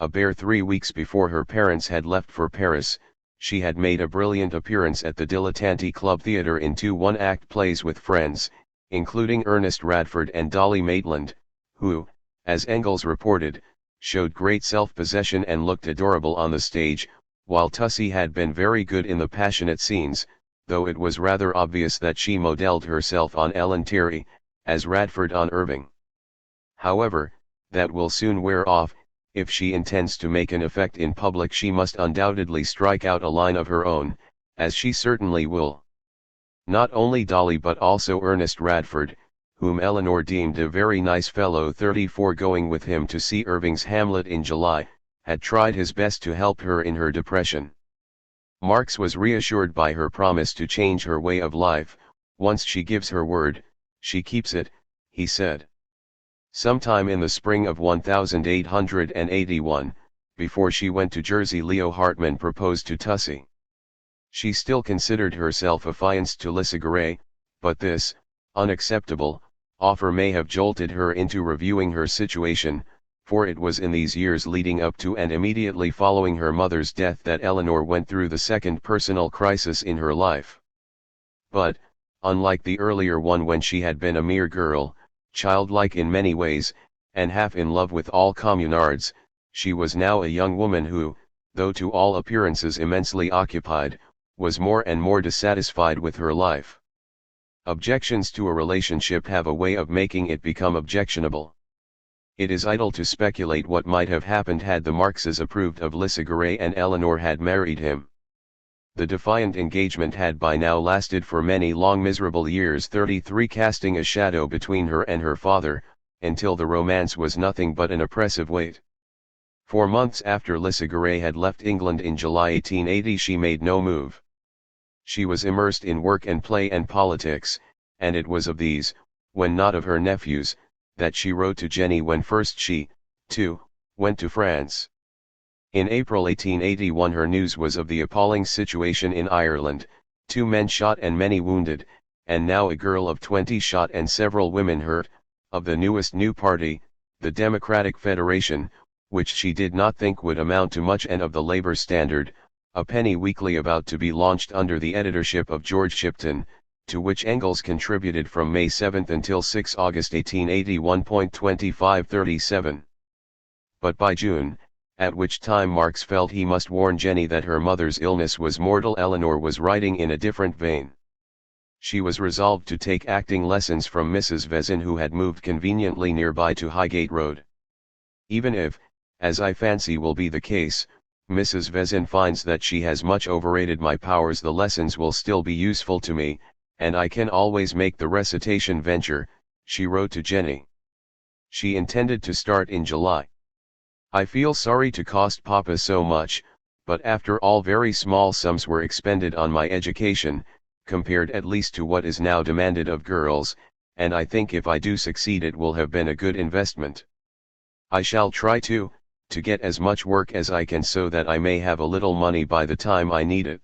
a bare 3 weeks before her parents had left for Paris, she had made a brilliant appearance at the Dilettanti Club Theatre in 2 one-act plays with friends, including Ernest Radford and Dolly Maitland, who, as Engels reported, showed great self-possession and looked adorable on the stage, while Tussie had been very good in the passionate scenes, though it was rather obvious that she modelled herself on Ellen Terry, as Radford on Irving. However, that will soon wear off. If she intends to make an effect in public, she must undoubtedly strike out a line of her own, as she certainly will. Not only Dolly but also Ernest Radford, whom Eleanor deemed a very nice fellow 34, going with him to see Irving's Hamlet in July, had tried his best to help her in her depression. Marx was reassured by her promise to change her way of life. Once she gives her word, she keeps it, he said. Sometime in the spring of 1881, before she went to Jersey, Leo Hartman proposed to Tussie. She still considered herself affianced to Lissaguet, but this, unacceptable, offer may have jolted her into reviewing her situation, for it was in these years leading up to and immediately following her mother's death that Eleanor went through the second personal crisis in her life. But, unlike the earlier one when she had been a mere girl, childlike in many ways, and half in love with all communards, she was now a young woman who, though to all appearances immensely occupied, was more and more dissatisfied with her life. Objections to a relationship have a way of making it become objectionable. It is idle to speculate what might have happened had the Marxes approved of Lissaguet and Eleanor had married him. The defiant engagement had by now lasted for many long miserable years, 33, casting a shadow between her and her father, until the romance was nothing but an oppressive weight. 4 months after Lissaguet had left England in July 1880, she made no move. She was immersed in work and play and politics, and it was of these, when not of her nephews, that she wrote to Jenny when first she, too, went to France. In April 1881 her news was of the appalling situation in Ireland, 2 men shot and many wounded, and now a girl of 20 shot and several women hurt, of the newest new party, the Democratic Federation, which she did not think would amount to much, and of the Labour Standard, a penny weekly about to be launched under the editorship of George Shipton, to which Engels contributed from May 7 until 6 August 1881.2537. But by June, at which time Marx felt he must warn Jenny that her mother's illness was mortal, Eleanor was writing in a different vein. She was resolved to take acting lessons from Mrs. Vezin, who had moved conveniently nearby to Highgate Road. Even if, as I fancy will be the case, Mrs. Vezin finds that she has much overrated my powers, the lessons will still be useful to me, and I can always make the recitation venture, she wrote to Jenny. She intended to start in July. I feel sorry to cost Papa so much, but after all very small sums were expended on my education, compared at least to what is now demanded of girls, and I think if I do succeed it will have been a good investment. I shall try to get as much work as I can so that I may have a little money by the time I need it.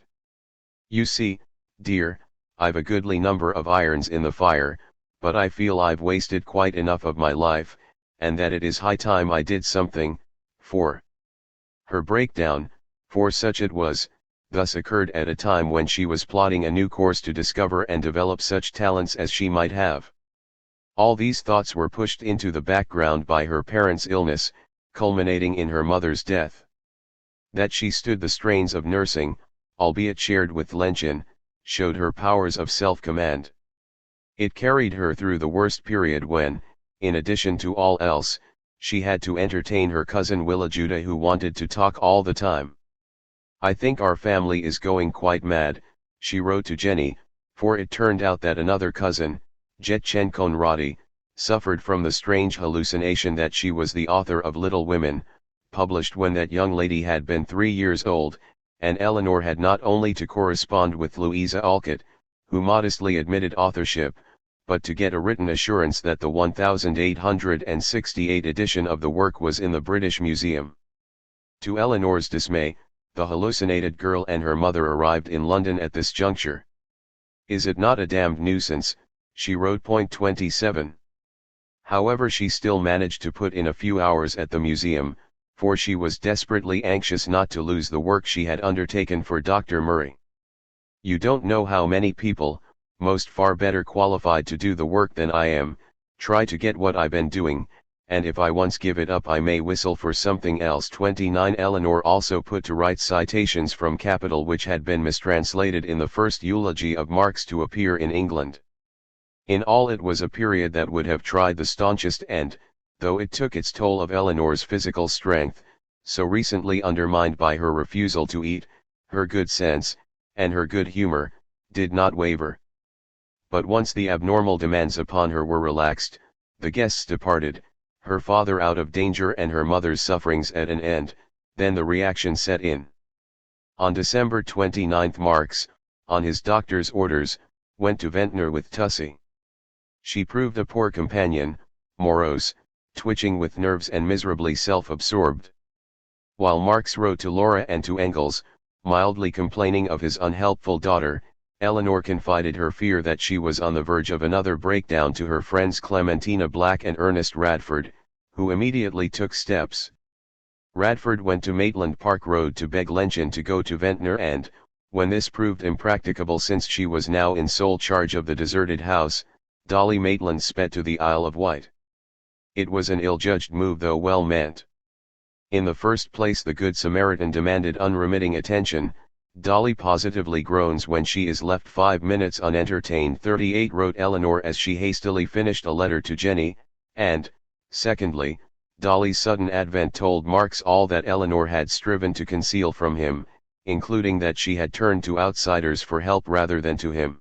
You see, dear, I've a goodly number of irons in the fire, but I feel I've wasted quite enough of my life, and that it is high time I did something, for her breakdown, for such it was, thus occurred at a time when she was plotting a new course to discover and develop such talents as she might have. All these thoughts were pushed into the background by her parents' illness, culminating in her mother's death. That she stood the strains of nursing, albeit shared with Lenchen, showed her powers of self-command. It carried her through the worst period when, in addition to all else, she had to entertain her cousin Willajuda, who wanted to talk all the time. I think our family is going quite mad, she wrote to Jenny, for it turned out that another cousin, Jetchen Conradi, suffered from the strange hallucination that she was the author of Little Women, published when that young lady had been 3 years old, and Eleanor had not only to correspond with Louisa Alcott, who modestly admitted authorship, but to get a written assurance that the 1868 edition of the work was in the British Museum. To Eleanor's dismay, the hallucinated girl and her mother arrived in London at this juncture. "Is it not a damned nuisance?" she wrote. 27. However, she still managed to put in a few hours at the museum, for she was desperately anxious not to lose the work she had undertaken for Dr. Murray. "You don't know how many people, most far better qualified to do the work than I am, try to get what I've been doing, and if I once give it up I may whistle for something else." 29. Eleanor also put to rights citations from Capital which had been mistranslated in the first eulogy of Marx to appear in England. In all it was a period that would have tried the staunchest and, though it took its toll of Eleanor's physical strength, so recently undermined by her refusal to eat, her good sense, and her good humor, did not waver. But once the abnormal demands upon her were relaxed, the guests departed, her father out of danger and her mother's sufferings at an end, then the reaction set in. On December 29 Marx, on his doctor's orders, went to Ventnor with Tussie. She proved a poor companion, morose, twitching with nerves and miserably self-absorbed. While Marx wrote to Laura and to Engels, mildly complaining of his unhelpful daughter, Eleanor confided her fear that she was on the verge of another breakdown to her friends Clementina Black and Ernest Radford, who immediately took steps. Radford went to Maitland Park Road to beg Lenchen to go to Ventnor and, when this proved impracticable since she was now in sole charge of the deserted house, Dolly Maitland sped to the Isle of Wight. It was an ill-judged move though well meant. In the first place the Good Samaritan demanded unremitting attention. Dolly positively groans when she is left 5 minutes unentertained, 38 wrote Eleanor as she hastily finished a letter to Jenny, and, secondly, Dolly's sudden advent told Marx all that Eleanor had striven to conceal from him, including that she had turned to outsiders for help rather than to him.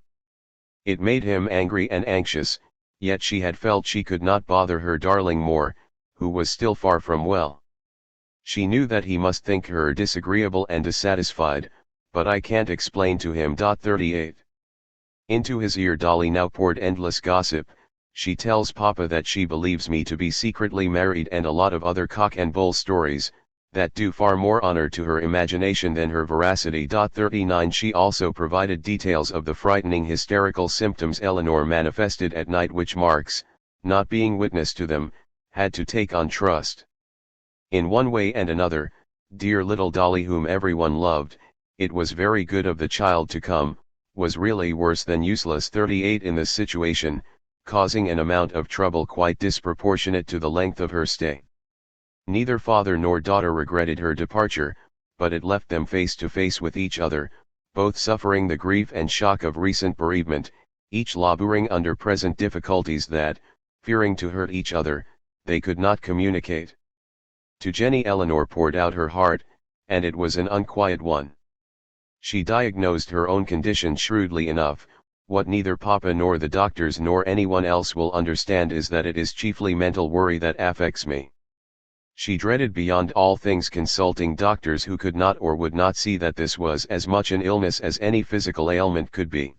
It made him angry and anxious, yet she had felt she could not bother her darling more, who was still far from well. She knew that he must think her disagreeable and dissatisfied, but I can't explain to him. 38. Into his ear Dolly now poured endless gossip. She tells Papa that she believes me to be secretly married and a lot of other cock and bull stories, that do far more honor to her imagination than her veracity. 39. She also provided details of the frightening hysterical symptoms Eleanor manifested at night which Marx, not being witness to them, had to take on trust. In one way and another, dear little Dolly whom everyone loved, it was very good of the child to come, was really worse than useless. 38. In this situation, causing an amount of trouble quite disproportionate to the length of her stay. Neither father nor daughter regretted her departure, but it left them face to face with each other, both suffering the grief and shock of recent bereavement, each laboring under present difficulties that, fearing to hurt each other, they could not communicate. To Jenny Eleanor poured out her heart, and it was an unquiet one. She diagnosed her own condition shrewdly enough. What neither Papa nor the doctors nor anyone else will understand is that it is chiefly mental worry that affects me. She dreaded beyond all things consulting doctors who could not or would not see that this was as much an illness as any physical ailment could be.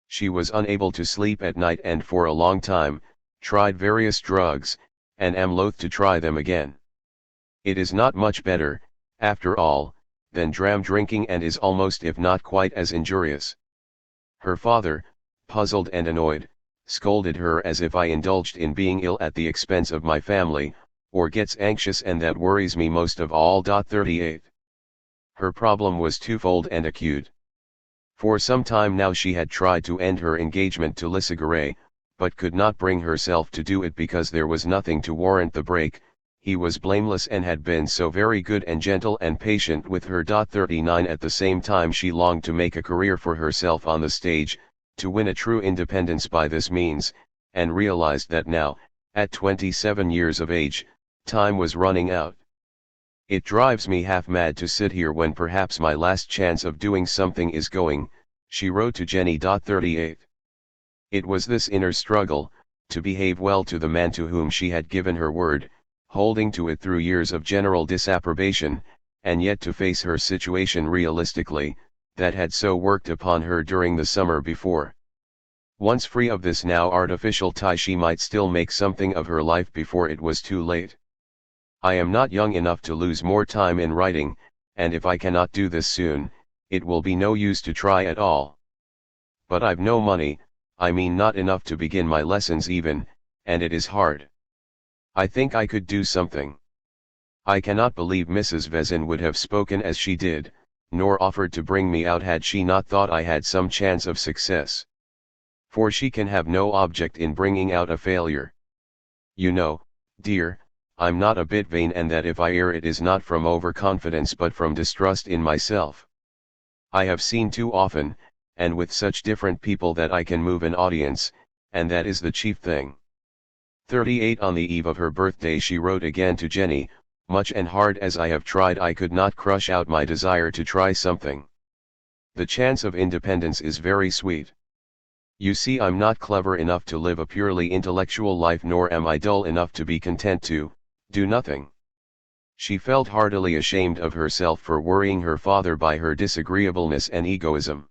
She was unable to sleep at night and for a long time, tried various drugs, and am loath to try them again. It is not much better, after all, than dram drinking and is almost if not quite as injurious. Her father, puzzled and annoyed, scolded her as if I indulged in being ill at the expense of my family, or gets anxious, and that worries me most of all. 38. Her problem was twofold and acute. For some time now she had tried to end her engagement to Lisagaray, but could not bring herself to do it because there was nothing to warrant the break. He was blameless and had been so very good and gentle and patient with her. 39. At the same time she longed to make a career for herself on the stage, to win a true independence by this means, and realized that now, at 27 years of age, time was running out. It drives me half mad to sit here when perhaps my last chance of doing something is going, she wrote to Jenny. 38. It was this inner struggle, to behave well to the man to whom she had given her word, holding to it through years of general disapprobation, and yet to face her situation realistically, that had so worked upon her during the summer before. Once free of this now artificial tie she might still make something of her life before it was too late. I am not young enough to lose more time in writing, and if I cannot do this soon, it will be no use to try at all. But I've no money, I mean not enough to begin my lessons even, and it is hard. I think I could do something. I cannot believe Mrs. Vezin would have spoken as she did, nor offered to bring me out had she not thought I had some chance of success. For she can have no object in bringing out a failure. You know, dear, I'm not a bit vain, and that if I err it is not from overconfidence but from distrust in myself. I have seen too often, and with such different people, that I can move an audience, and that is the chief thing. 38 On the eve of her birthday she wrote again to Jenny, much and hard as I have tried I could not crush out my desire to try something. The chance of independence is very sweet. You see I'm not clever enough to live a purely intellectual life nor am I dull enough to be content to do nothing. She felt heartily ashamed of herself for worrying her father by her disagreeableness and egoism.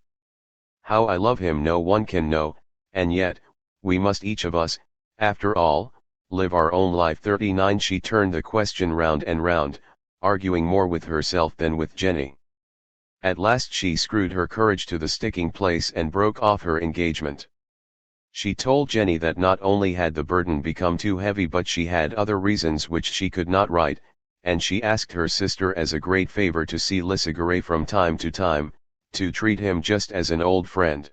How I love him no one can know, and yet, we must each of us, after all, live our own life. 39 She turned the question round and round, arguing more with herself than with Jenny. At last she screwed her courage to the sticking place and broke off her engagement. She told Jenny that not only had the burden become too heavy but she had other reasons which she could not write, and she asked her sister as a great favor to see Lisagaray from time to time, to treat him just as an old friend.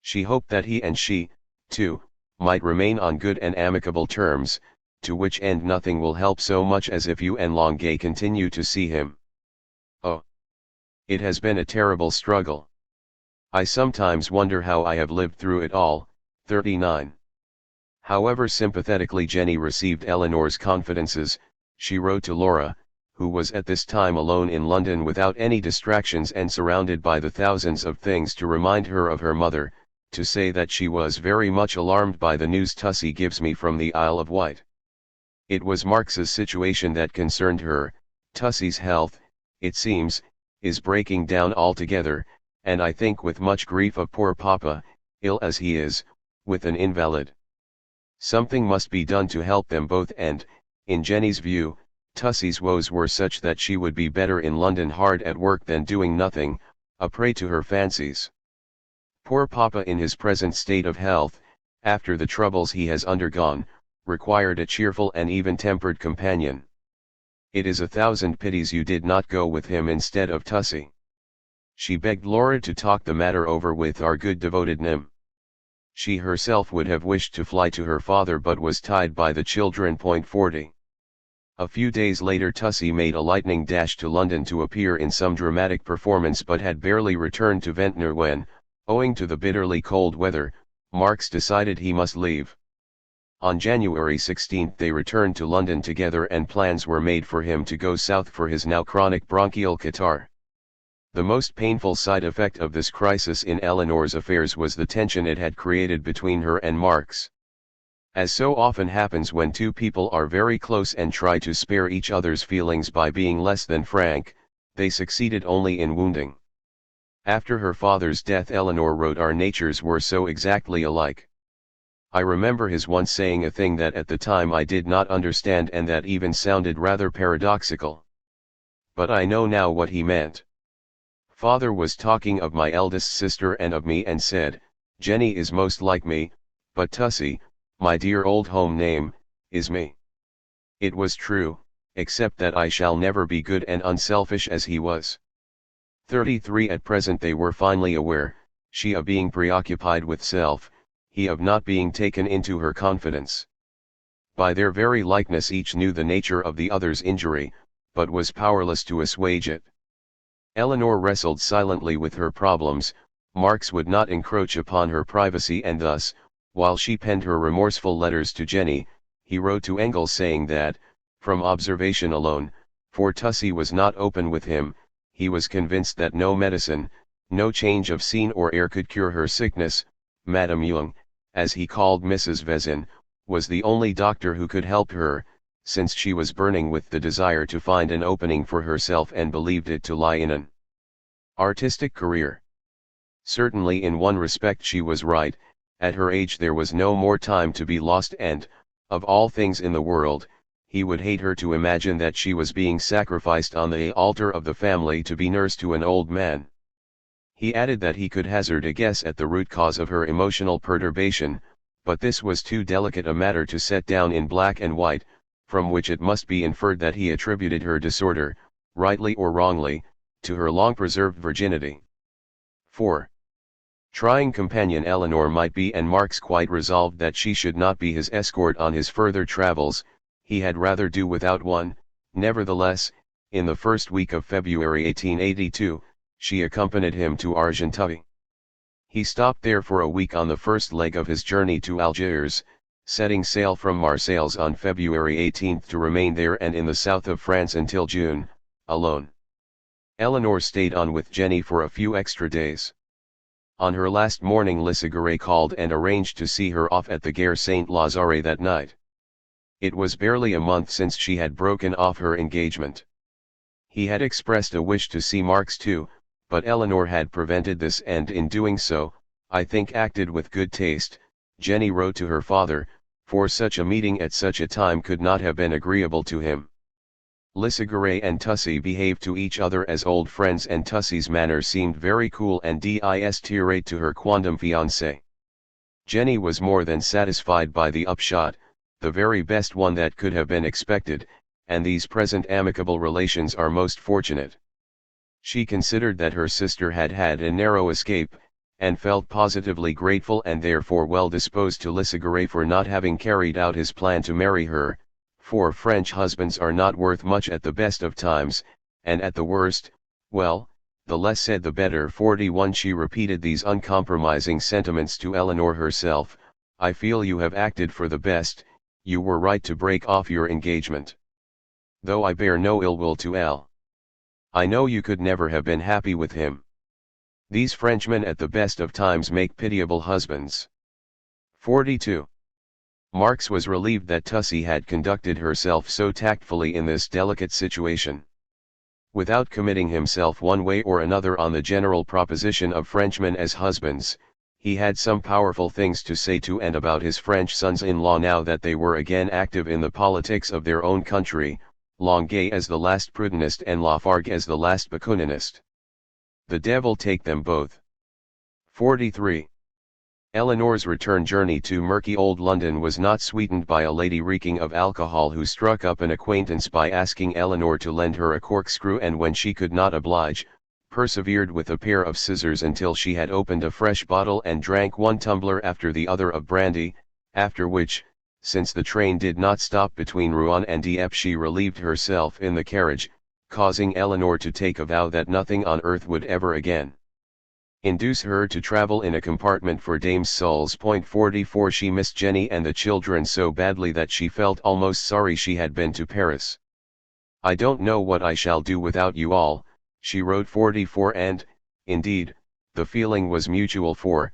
She hoped that he and she, too, might remain on good and amicable terms, to which end nothing will help so much as if you and Longuet continue to see him. Oh! It has been a terrible struggle. I sometimes wonder how I have lived through it all. 39. However sympathetically Jenny received Eleanor's confidences, she wrote to Laura, who was at this time alone in London without any distractions and surrounded by the thousands of things to remind her of her mother, to say that she was very much alarmed by the news Tussie gives me from the Isle of Wight. It was Marx's situation that concerned her. Tussie's health, it seems, is breaking down altogether, and I think with much grief of poor Papa, ill as he is, with an invalid. Something must be done to help them both and, in Jenny's view, Tussie's woes were such that she would be better in London hard at work than doing nothing, a prey to her fancies. Poor Papa in his present state of health, after the troubles he has undergone, required a cheerful and even-tempered companion. It is 1,000 pities you did not go with him instead of Tussie. She begged Laura to talk the matter over with our good devoted Nim. She herself would have wished to fly to her father but was tied by the children. 40. A few days later Tussie made a lightning dash to London to appear in some dramatic performance but had barely returned to Ventnor when, owing to the bitterly cold weather, Marx decided he must leave. On January 16 they returned to London together and plans were made for him to go south for his now chronic bronchial catarrh. The most painful side effect of this crisis in Eleanor's affairs was the tension it had created between her and Marx. As so often happens when two people are very close and try to spare each other's feelings by being less than frank, they succeeded only in wounding. After her father's death Eleanor wrote, "Our natures were so exactly alike. I remember his once saying a thing that at the time I did not understand and that even sounded rather paradoxical. But I know now what he meant. Father was talking of my eldest sister and of me and said, 'Jenny is most like me, but Tussie, my dear old home name, is me.' It was true, except that I shall never be good and unselfish as he was." 33 At present they were finally aware, she of being preoccupied with self, he of not being taken into her confidence. By their very likeness each knew the nature of the other's injury, but was powerless to assuage it. Eleanor wrestled silently with her problems. Marx would not encroach upon her privacy and thus, while she penned her remorseful letters to Jenny, he wrote to Engels saying that, from observation alone, for Tussie was not open with him, he was convinced that no medicine, no change of scene or air could cure her sickness. Madame Young, as he called Mrs. Vezin, was the only doctor who could help her, since she was burning with the desire to find an opening for herself and believed it to lie in an artistic career. Certainly in one respect she was right. At her age there was no more time to be lost and, of all things in the world, he would hate her to imagine that she was being sacrificed on the altar of the family to be nurse to an old man. He added that he could hazard a guess at the root cause of her emotional perturbation, but this was too delicate a matter to set down in black and white, from which it must be inferred that he attributed her disorder, rightly or wrongly, to her long-preserved virginity. 4. Trying companion Eleanor might be, and Marx quite resolved that she should not be his escort on his further travels, he had rather do without one. Nevertheless, in the first week of February 1882, she accompanied him to Argenteuil. He stopped there for a week on the first leg of his journey to Algiers, setting sail from Marseilles on February 18 to remain there and in the south of France until June, alone. Eleanor stayed on with Jenny for a few extra days. On her last morning Lissaguet called and arranged to see her off at the Gare Saint-Lazare that night. It was barely a month since she had broken off her engagement. He had expressed a wish to see Marx too, but Eleanor had prevented this and in doing so, I think acted with good taste. Jenny wrote to her father, for such a meeting at such a time could not have been agreeable to him. Lissaguet and Tussy behaved to each other as old friends and Tussy's manner seemed very cool and distirate to her quondam fiancé. Jenny was more than satisfied by the upshot, the very best one that could have been expected, and these present amicable relations are most fortunate. She considered that her sister had had a narrow escape, and felt positively grateful and therefore well disposed to Lissaguet for not having carried out his plan to marry her, for French husbands are not worth much at the best of times, and at the worst, well, the less said the better. 41 She repeated these uncompromising sentiments to Eleanor herself. I feel you have acted for the best, you were right to break off your engagement. Though I bear no ill will to L. I know you could never have been happy with him. These Frenchmen at the best of times make pitiable husbands. 42. Marx was relieved that Tussy had conducted herself so tactfully in this delicate situation. Without committing himself one way or another on the general proposition of Frenchmen as husbands, he had some powerful things to say to and about his French sons-in-law now that they were again active in the politics of their own country, Longuet as the last Proudhonist and Lafargue as the last Bakuninist. The devil take them both. 43. Eleanor's return journey to murky old London was not sweetened by a lady reeking of alcohol who struck up an acquaintance by asking Eleanor to lend her a corkscrew and when she could not oblige, persevered with a pair of scissors until she had opened a fresh bottle and drank one tumbler after the other of brandy, after which, since the train did not stop between Rouen and Dieppe, she relieved herself in the carriage, causing Eleanor to take a vow that nothing on earth would ever again induce her to travel in a compartment for dames' souls. 44 She missed Jenny and the children so badly that she felt almost sorry she had been to Paris. I don't know what I shall do without you all, she wrote 44 and, indeed, the feeling was mutual for,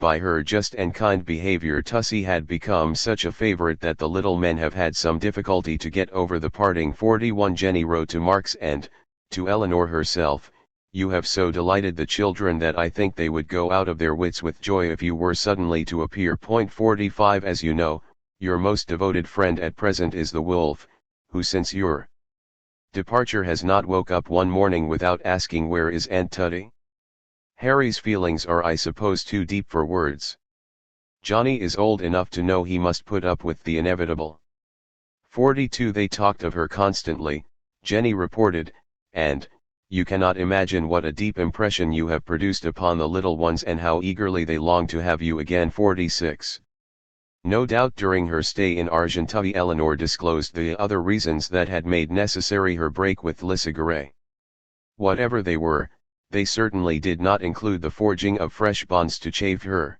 by her just and kind behavior Tussy had become such a favorite that the little men have had some difficulty to get over the parting. 41 Jenny wrote to Marx and, to Eleanor herself, you have so delighted the children that I think they would go out of their wits with joy if you were suddenly to appear. 45 As you know, your most devoted friend at present is the wolf, who since your departure has not woke up one morning without asking where is Aunt Tuddy? Harry's feelings are I suppose too deep for words. Johnny is old enough to know he must put up with the inevitable. 42 They talked of her constantly, Jenny reported, and, you cannot imagine what a deep impression you have produced upon the little ones and how eagerly they long to have you again. 46. No doubt during her stay in Argenteuil Eleanor disclosed the other reasons that had made necessary her break with Lissaguet. Whatever they were, they certainly did not include the forging of fresh bonds to chafe her.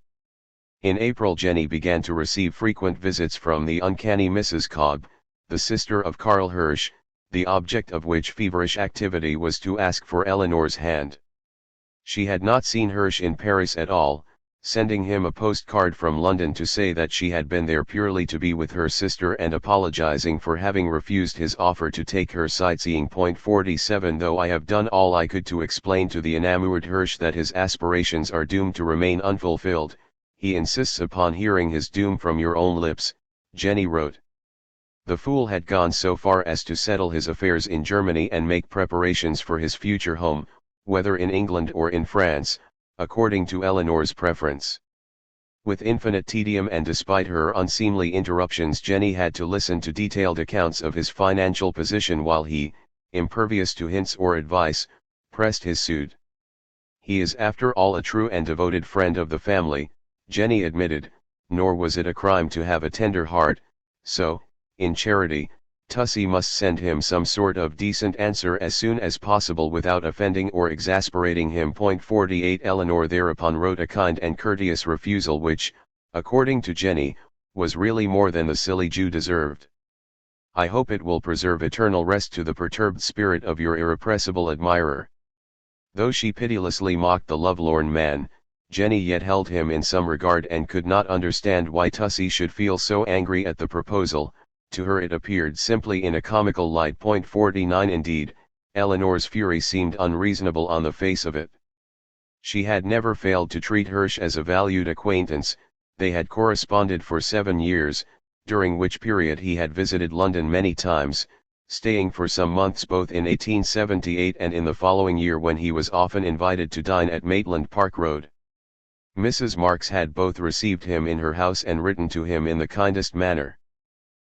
In April Jenny began to receive frequent visits from the uncanny Mrs. Cobb, the sister of Karl Hirsch, the object of which feverish activity was to ask for Eleanor's hand. She had not seen Hirsch in Paris at all, sending him a postcard from London to say that she had been there purely to be with her sister and apologizing for having refused his offer to take her sightseeing. 47 Though I have done all I could to explain to the enamored Hirsch that his aspirations are doomed to remain unfulfilled, he insists upon hearing his doom from your own lips, Jenny wrote. The fool had gone so far as to settle his affairs in Germany and make preparations for his future home, whether in England or in France, according to Eleanor's preference. With infinite tedium and despite her unseemly interruptions, Jenny had to listen to detailed accounts of his financial position while he, impervious to hints or advice, pressed his suit. He is after all a true and devoted friend of the family, Jenny admitted, nor was it a crime to have a tender heart, so, in charity, Tussie must send him some sort of decent answer as soon as possible without offending or exasperating him. 48 Eleanor thereupon wrote a kind and courteous refusal which, according to Jenny, was really more than the silly Jew deserved. I hope it will preserve eternal rest to the perturbed spirit of your irrepressible admirer. Though she pitilessly mocked the lovelorn man, Jenny yet held him in some regard and could not understand why Tussie should feel so angry at the proposal. To her it appeared simply in a comical light. 49 Indeed, Eleanor's fury seemed unreasonable on the face of it. She had never failed to treat Hirsch as a valued acquaintance. They had corresponded for 7 years, during which period he had visited London many times, staying for some months both in 1878 and in the following year when he was often invited to dine at Maitland Park Road. Mrs. Marx had both received him in her house and written to him in the kindest manner.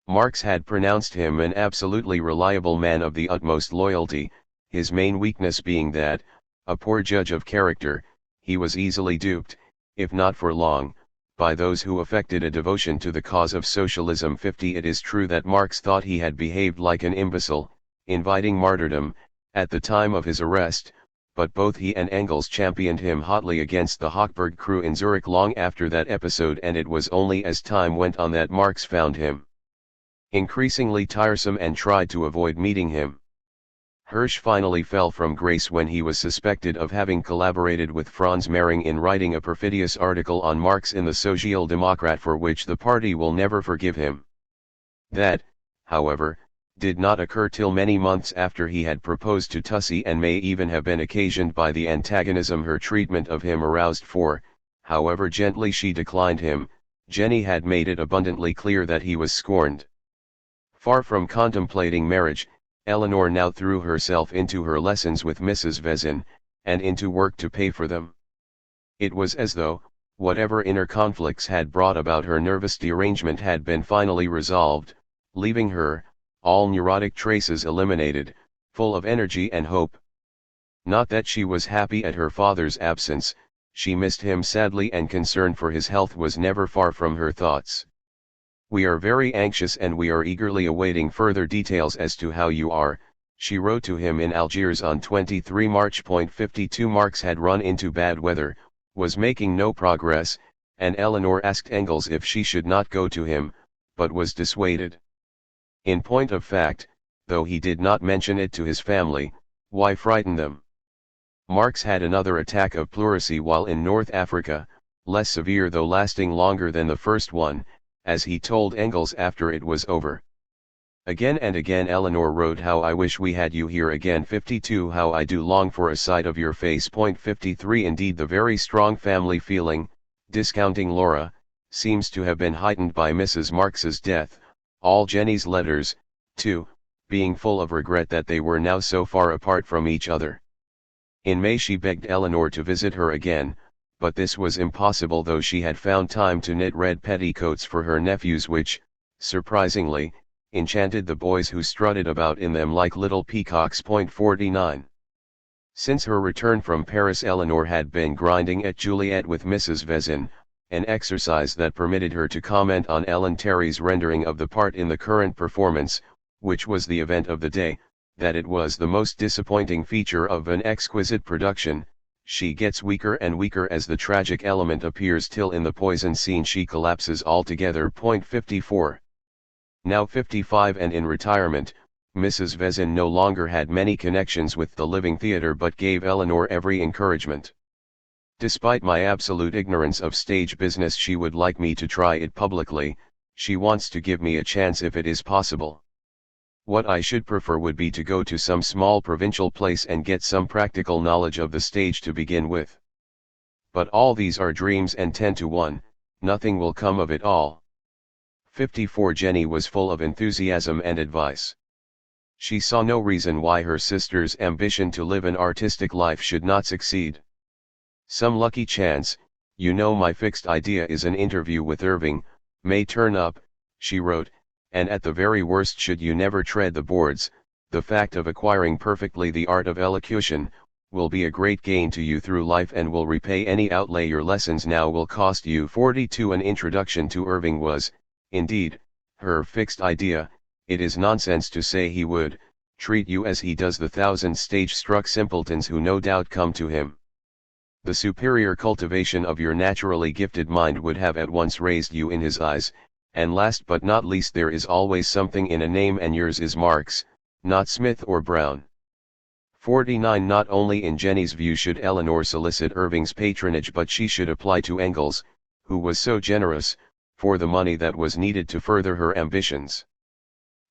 Marx had pronounced him an absolutely reliable man of the utmost loyalty, his main weakness being that, a poor judge of character, he was easily duped, if not for long, by those who affected a devotion to the cause of socialism. 50 It is true that Marx thought he had behaved like an imbecile, inviting martyrdom, at the time of his arrest, but both he and Engels championed him hotly against the Hochberg crew in Zurich long after that episode, and it was only as time went on that Marx found him increasingly tiresome and tried to avoid meeting him. Hirsch finally fell from grace when he was suspected of having collaborated with Franz Mehring in writing a perfidious article on Marx in the Social Democrat, for which the party will never forgive him. That, however, did not occur till many months after he had proposed to Tussie, and may even have been occasioned by the antagonism her treatment of him aroused, for, however gently she declined him, Jenny had made it abundantly clear that he was scorned. Far from contemplating marriage, Eleanor now threw herself into her lessons with Mrs. Vezin, and into work to pay for them. It was as though, whatever inner conflicts had brought about her nervous derangement had been finally resolved, leaving her, all neurotic traces eliminated, full of energy and hope. Not that she was happy at her father's absence, she missed him sadly, and concern for his health was never far from her thoughts. "We are very anxious and we are eagerly awaiting further details as to how you are," she wrote to him in Algiers on 23 March. 52 Marx had run into bad weather, was making no progress, and Eleanor asked Engels if she should not go to him, but was dissuaded. In point of fact, though he did not mention it to his family, why frighten them? Marx had another attack of pleurisy while in North Africa, less severe though lasting longer than the first one, as he told Engels after it was over. Again and again Eleanor wrote, "How I wish we had you here again." 52 How I do long for a sight of your face. 53 Indeed, the very strong family feeling, discounting Laura, seems to have been heightened by Mrs. Marx's death, all Jenny's letters, too, being full of regret that they were now so far apart from each other. In May she begged Eleanor to visit her again, but this was impossible, though she had found time to knit red petticoats for her nephews which, surprisingly, enchanted the boys who strutted about in them like little peacocks. 49 Since her return from Paris Eleanor had been grinding at Juliet with Mrs. Vezin, an exercise that permitted her to comment on Ellen Terry's rendering of the part in the current performance, which was the event of the day, that it was the most disappointing feature of an exquisite production. She gets weaker and weaker as the tragic element appears, till in the poison scene she collapses altogether. 54 Now 55 and in retirement, Mrs. Vezin no longer had many connections with the living theatre, but gave Eleanor every encouragement. "Despite my absolute ignorance of stage business, she would like me to try it publicly. She wants to give me a chance if it is possible. What I should prefer would be to go to some small provincial place and get some practical knowledge of the stage to begin with. But all these are dreams, and 10 to 1, nothing will come of it all." 54 Jenny was full of enthusiasm and advice. She saw no reason why her sister's ambition to live an artistic life should not succeed. "Some lucky chance, you know, my fixed idea is an interview with Irving, may turn up," she wrote, "and at the very worst, should you never tread the boards, the fact of acquiring perfectly the art of elocution, will be a great gain to you through life and will repay any outlay your lessons now will cost you." 42 An introduction to Irving was, indeed, her fixed idea, it is nonsense to say he would treat you as he does the thousand stage-struck simpletons who no doubt come to him. The superior cultivation of your naturally gifted mind would have at once raised you in his eyes, and last but not least there is always something in a name, and yours is Marx, not Smith or Brown. 49. Not only in Jenny's view should Eleanor solicit Irving's patronage, but she should apply to Engels, who was so generous, for the money that was needed to further her ambitions.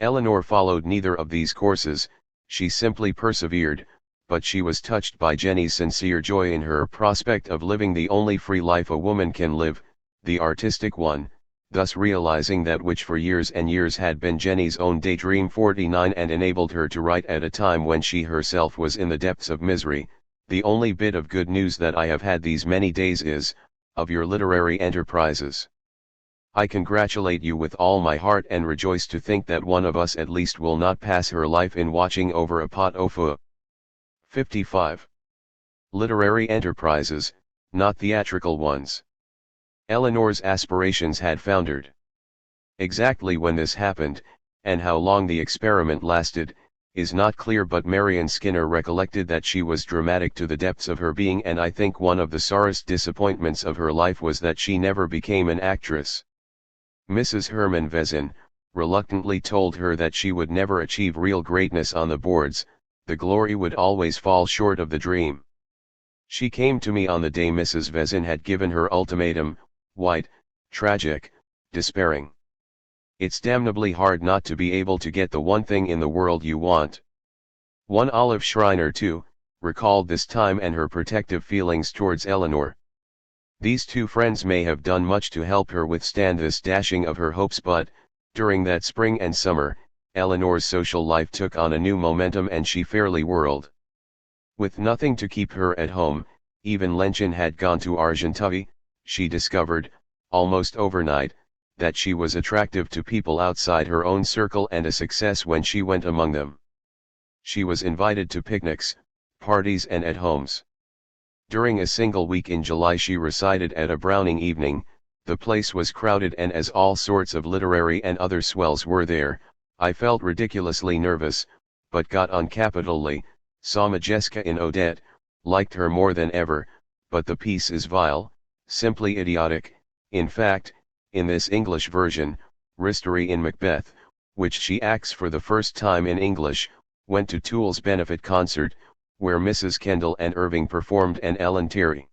Eleanor followed neither of these courses, she simply persevered, but she was touched by Jenny's sincere joy in her prospect of living the only free life a woman can live, the artistic one, thus realizing that which for years and years had been Jenny's own daydream. 49. And enabled her to write at a time when she herself was in the depths of misery. The only bit of good news that I have had these many days is, of your literary enterprises. I congratulate you with all my heart and rejoice to think that one of us at least will not pass her life in watching over a pot au feu. 55. Literary enterprises, not theatrical ones. Eleanor's aspirations had foundered. Exactly when this happened, and how long the experiment lasted, is not clear, but Marion Skinner recollected that she was dramatic to the depths of her being, and I think one of the sorest disappointments of her life was that she never became an actress. Mrs. Herman Vezin reluctantly told her that she would never achieve real greatness on the boards, the glory would always fall short of the dream. She came to me on the day Mrs. Vezin had given her ultimatum, white, tragic, despairing. It's damnably hard not to be able to get the one thing in the world you want. One Olive Schreiner too, recalled this time and her protective feelings towards Eleanor. These two friends may have done much to help her withstand this dashing of her hopes, but, during that spring and summer, Eleanor's social life took on a new momentum and she fairly whirled. With nothing to keep her at home, even Lenchen had gone to Argenteuil. She discovered, almost overnight, that she was attractive to people outside her own circle and a success when she went among them. She was invited to picnics, parties and at-homes. During a single week in July she recited at a Browning evening. The place was crowded, and as all sorts of literary and other swells were there, I felt ridiculously nervous, but got on capitally, saw Majeska in Odette, liked her more than ever, but the piece is vile, simply idiotic. In fact, in this English version, Ristori in Macbeth, which she acts for the first time in English, went to Toole's benefit concert, where Mrs. Kendall and Irving performed, and Ellen Terry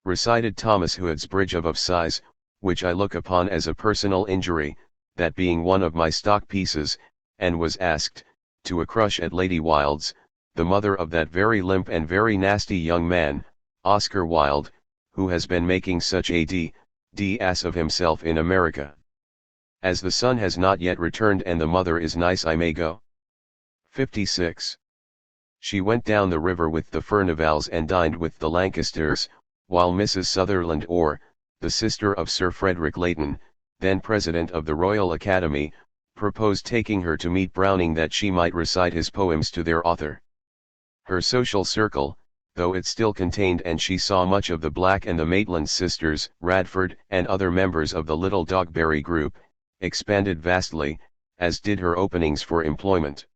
recited Thomas Hood's Bridge of Sighs, which I look upon as a personal injury, that being one of my stock pieces, and was asked, to a crush at Lady Wilde's, the mother of that very limp and very nasty young man, Oscar Wilde, who has been making such a ass of himself in America. As the son has not yet returned and the mother is nice, I may go. 56. She went down the river with the Furnivals and dined with the Lancasters, while Mrs. Sutherland Orr, the sister of Sir Frederick Leighton, then President of the Royal Academy, proposed taking her to meet Browning that she might recite his poems to their author. Her social circle, though it still contained, and she saw much of the Black and the Maitland sisters, Radford and other members of the Little Dogberry group, expanded vastly, as did her openings for employment.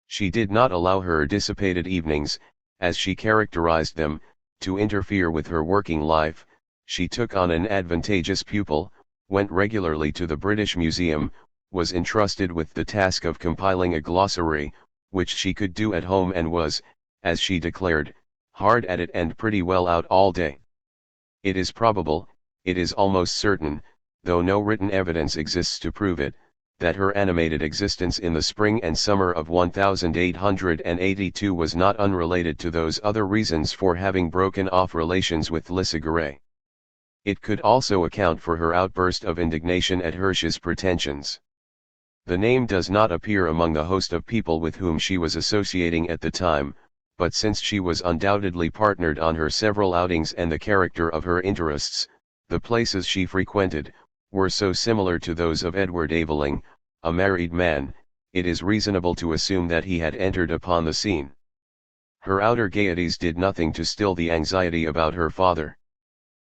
She did not allow her dissipated evenings, as she characterized them, to interfere with her working life. She took on an advantageous pupil, went regularly to the British Museum, was entrusted with the task of compiling a glossary, which she could do at home, and was, as she declared, hard at it and pretty well out all day. It is probable, it is almost certain, though no written evidence exists to prove it, that her animated existence in the spring and summer of 1882 was not unrelated to those other reasons for having broken off relations with Lissaguet. It could also account for her outburst of indignation at Hirsch's pretensions. The name does not appear among the host of people with whom she was associating at the time, but since she was undoubtedly partnered on her several outings and the character of her interests, the places she frequented, were so similar to those of Edward Aveling, a married man, it is reasonable to assume that he had entered upon the scene. Her outer gaieties did nothing to still the anxiety about her father.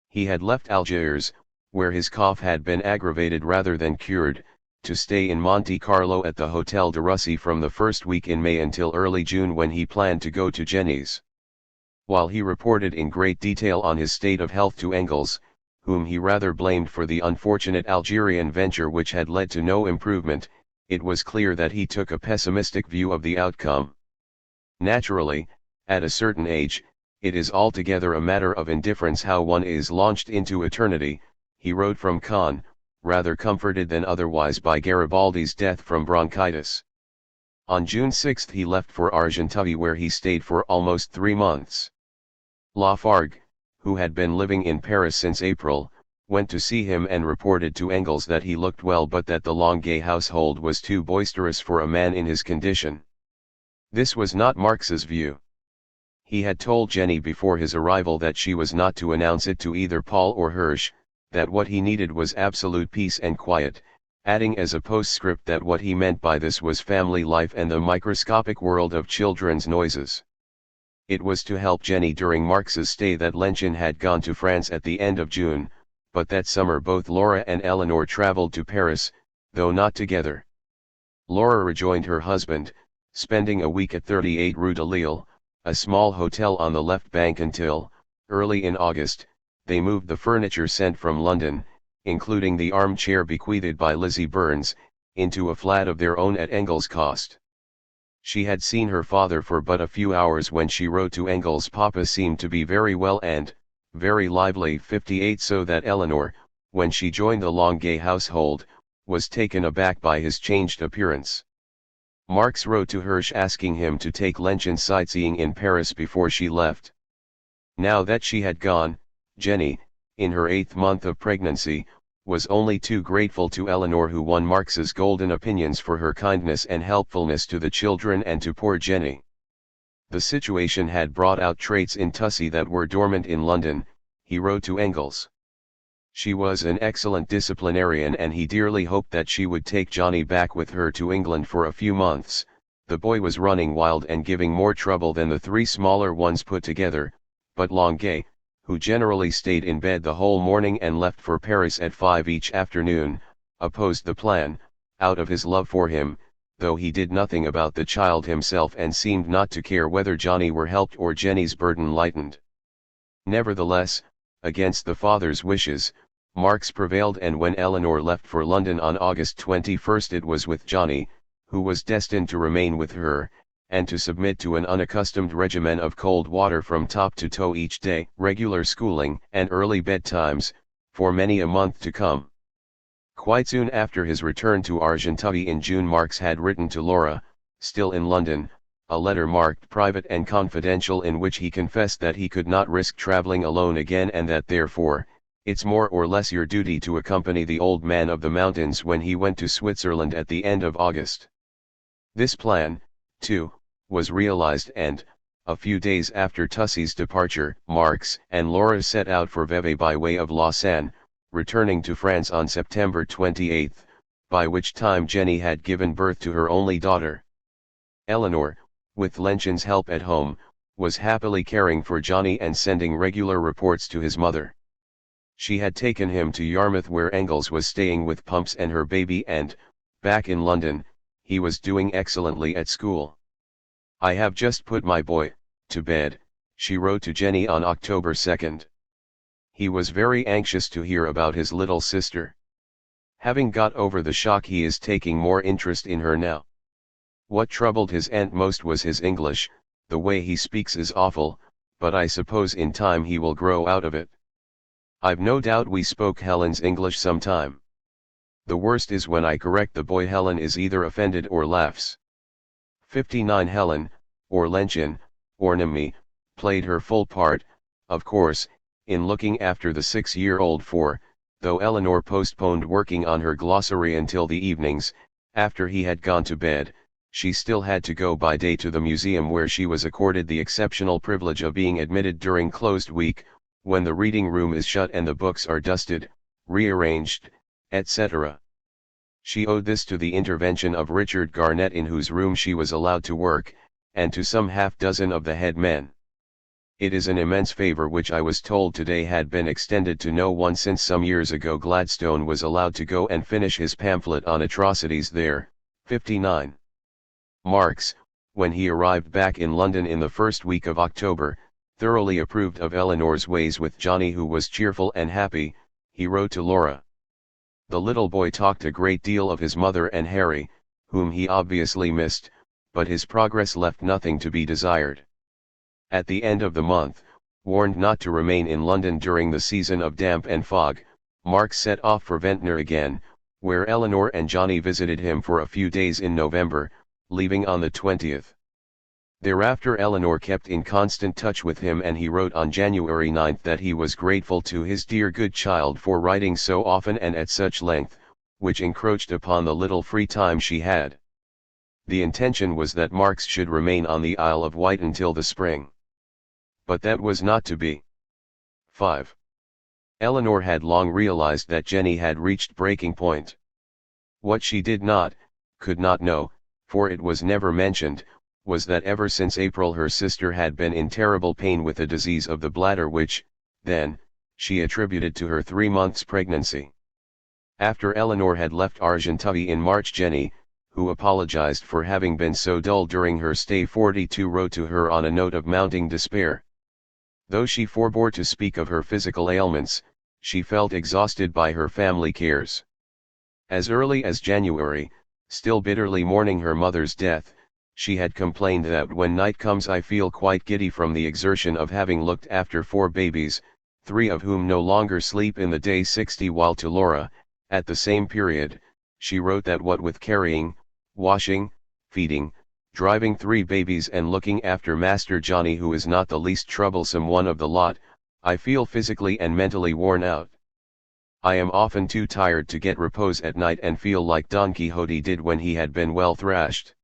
He had left Algiers, where his cough had been aggravated rather than cured, to stay in Monte Carlo at the Hotel de Russie from the first week in May until early June, when he planned to go to Jenny's. While he reported in great detail on his state of health to Engels, whom he rather blamed for the unfortunate Algerian venture which had led to no improvement, it was clear that he took a pessimistic view of the outcome. Naturally, at a certain age, it is altogether a matter of indifference how one is launched into eternity, he wrote from Cannes, rather comforted than otherwise by Garibaldi's death from bronchitis. On June 6 he left for Argenteuil, where he stayed for almost 3 months. Lafargue, who had been living in Paris since April, went to see him and reported to Engels that he looked well, but that the Longuet household was too boisterous for a man in his condition. This was not Marx's view. He had told Jenny before his arrival that she was not to announce it to either Paul or Hirsch, that what he needed was absolute peace and quiet, adding as a postscript that what he meant by this was family life and the microscopic world of children's noises. It was to help Jenny during Marx's stay that Lenchen had gone to France at the end of June, but that summer both Laura and Eleanor traveled to Paris, though not together. Laura rejoined her husband, spending a week at 38 Rue de Lille, a small hotel on the left bank, until, early in August, they moved the furniture sent from London, including the armchair bequeathed by Lizzie Burns, into a flat of their own at Engels' cost. She had seen her father for but a few hours when she wrote to Engels Papa seemed to be very well and very lively 58, so that Eleanor, when she joined the Longuet household, was taken aback by his changed appearance. Marx wrote to Hirsch asking him to take Lenchen sightseeing in Paris before she left. Now that she had gone, Jenny, in her 8th month of pregnancy, was only too grateful to Eleanor, who won Marx's golden opinions for her kindness and helpfulness to the children and to poor Jenny. The situation had brought out traits in Tussie that were dormant in London, he wrote to Engels. She was an excellent disciplinarian and he dearly hoped that she would take Johnny back with her to England for a few months. The boy was running wild and giving more trouble than the 3 smaller ones put together, but Longuet, who generally stayed in bed the whole morning and left for Paris at 5 each afternoon, opposed the plan, out of his love for him, though he did nothing about the child himself and seemed not to care whether Johnny were helped or Jenny's burden lightened. Nevertheless, against the father's wishes, Marx prevailed, and when Eleanor left for London on August 21 it was with Johnny, who was destined to remain with her, and to submit to an unaccustomed regimen of cold water from top to toe each day, regular schooling, and early bedtimes, for many a month to come. Quite soon after his return to Argenteuil in June, Marx had written to Laura, still in London, a letter marked private and confidential, in which he confessed that he could not risk traveling alone again, and that therefore, it's more or less your duty to accompany the old man of the mountains when he went to Switzerland at the end of August. This plan, too, was realized, and, a few days after Tussie's departure, Marx and Laura set out for Vevey by way of Lausanne, returning to France on September 28, by which time Jenny had given birth to her only daughter. Eleanor, with Lenchen's help at home, was happily caring for Johnny and sending regular reports to his mother. She had taken him to Yarmouth, where Engels was staying with Pumps and her baby, and, back in London, he was doing excellently at school. "I have just put my boy to bed," she wrote to Jenny on October 2. He was very anxious to hear about his little sister. Having got over the shock, he is taking more interest in her now. What troubled his aunt most was his English. The way he speaks is awful, but I suppose in time he will grow out of it. I've no doubt we spoke Helen's English sometime. The worst is when I correct the boy, Helen is either offended or laughs. 59 Helen, or Lenchen, or Nemi, played her full part, of course, in looking after the 6-year-old, for, though Eleanor postponed working on her glossary until the evenings, after he had gone to bed, she still had to go by day to the museum, where she was accorded the exceptional privilege of being admitted during closed week, when the reading room is shut and the books are dusted, rearranged, etc. She owed this to the intervention of Richard Garnett, in whose room she was allowed to work, and to some half-dozen of the head men. It is an immense favour which I was told today had been extended to no one since some years ago Gladstone was allowed to go and finish his pamphlet on atrocities there. 59. Marx, when he arrived back in London in the first week of October, thoroughly approved of Eleanor's ways with Johnny, who was cheerful and happy. He wrote to Laura. The little boy talked a great deal of his mother and Harry, whom he obviously missed, but his progress left nothing to be desired. At the end of the month, warned not to remain in London during the season of damp and fog, Marx set off for Ventnor again, where Eleanor and Johnny visited him for a few days in November, leaving on the 20th. Thereafter Eleanor kept in constant touch with him, and he wrote on January 9 that he was grateful to his dear good child for writing so often and at such length, which encroached upon the little free time she had. The intention was that Marx should remain on the Isle of Wight until the spring. But that was not to be. 5. Eleanor had long realized that Jenny had reached breaking point. What she did not, could not know, for it was never mentioned, was that ever since April her sister had been in terrible pain with a disease of the bladder which, then, she attributed to her 3 months' pregnancy. After Eleanor had left Argenteuil in March, Jenny, who apologized for having been so dull during her stay 42, wrote to her on a note of mounting despair. Though she forbore to speak of her physical ailments, she felt exhausted by her family cares. As early as January, still bitterly mourning her mother's death, she had complained that when night comes I feel quite giddy from the exertion of having looked after 4 babies, 3 of whom no longer sleep in the day. 60. While to Laura, at the same period, she wrote that what with carrying, washing, feeding, driving 3 babies and looking after Master Johnny, who is not the least troublesome one of the lot, I feel physically and mentally worn out. I am often too tired to get repose at night and feel like Don Quixote did when he had been well thrashed.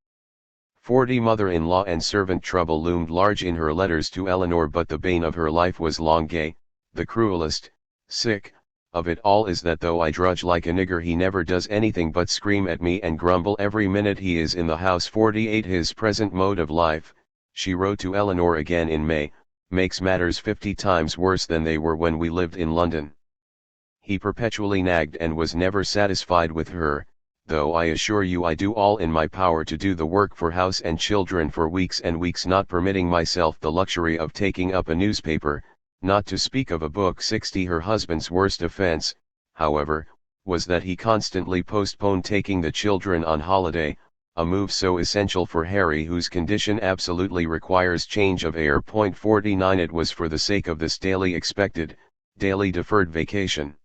40. Mother-in-law and servant trouble loomed large in her letters to Eleanor, but the bane of her life was Longuet, the cruelest. Sick of it all is that though I drudge like a nigger, he never does anything but scream at me and grumble every minute he is in the house. 48. His present mode of life, she wrote to Eleanor again in May, makes matters 50 times worse than they were when we lived in London. He perpetually nagged and was never satisfied with her, though I assure you I do all in my power to do the work for house and children for weeks and weeks, not permitting myself the luxury of taking up a newspaper, not to speak of a book. 60. Her husband's worst offense, however, was that he constantly postponed taking the children on holiday, a move so essential for Harry, whose condition absolutely requires change of air. 49. It was for the sake of this daily expected, daily deferred vacation,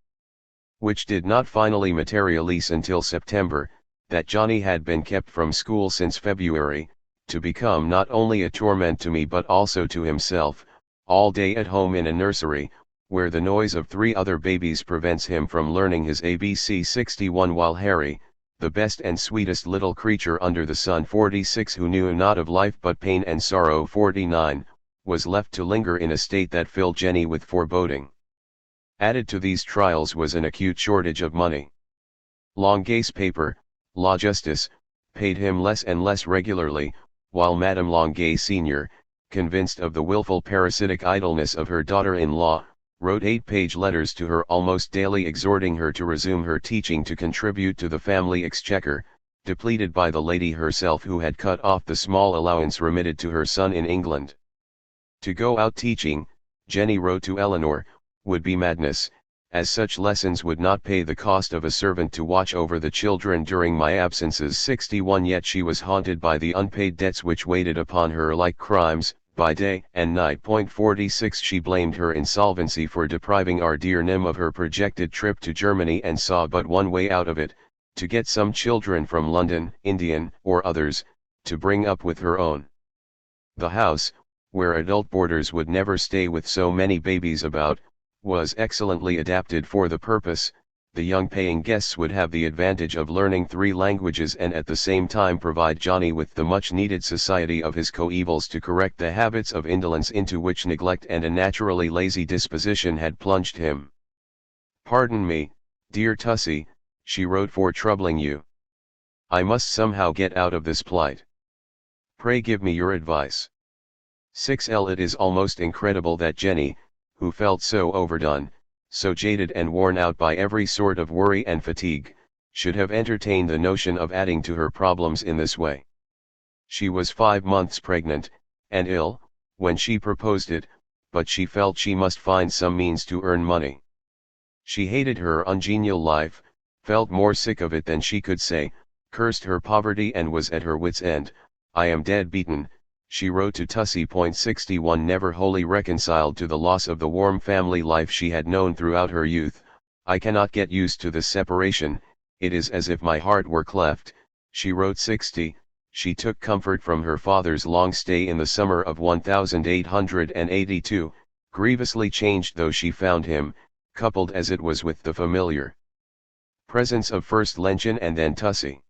which did not finally materialize until September, that Johnny had been kept from school since February, to become not only a torment to me but also to himself, all day at home in a nursery, where the noise of 3 other babies prevents him from learning his ABC. 61. While Harry, the best and sweetest little creature under the sun, 46, who knew not of life but pain and sorrow, 49, was left to linger in a state that filled Jenny with foreboding. Added to these trials was an acute shortage of money. Longuet's paper, La Justice, paid him less and less regularly, while Madame Longuet Sr., convinced of the wilful parasitic idleness of her daughter-in-law, wrote 8-page letters to her almost daily, exhorting her to resume her teaching, to contribute to the family exchequer, depleted by the lady herself, who had cut off the small allowance remitted to her son in England. To go out teaching, Jenny wrote to Eleanor, would be madness, as such lessons would not pay the cost of a servant to watch over the children during my absences. 61. Yet she was haunted by the unpaid debts which waited upon her like crimes, by day and night. 46. She blamed her insolvency for depriving our dear Nim of her projected trip to Germany, and saw but one way out of it, to get some children from London, Indian, or others, to bring up with her own. The house, where adult boarders would never stay with so many babies about, was excellently adapted for the purpose. The young paying guests would have the advantage of learning 3 languages and at the same time provide Johnny with the much needed society of his coevals to correct the habits of indolence into which neglect and a naturally lazy disposition had plunged him. Pardon me, dear Tussie, she wrote, for troubling you. I must somehow get out of this plight. Pray give me your advice. 6L It is almost incredible that Jenny, who felt so overdone, so jaded and worn out by every sort of worry and fatigue, should have entertained the notion of adding to her problems in this way. She was 5 months pregnant, and ill, when she proposed it, but she felt she must find some means to earn money. She hated her ungenial life, felt more sick of it than she could say, cursed her poverty and was at her wits' end. I am dead beaten, she wrote to Tussie. 61 Never wholly reconciled to the loss of the warm family life she had known throughout her youth, I cannot get used to this separation, it is as if my heart were cleft, she wrote. 60. She took comfort from her father's long stay in the summer of 1882, grievously changed though she found him, coupled as it was with the familiar presence of first Lenchen and then Tussie.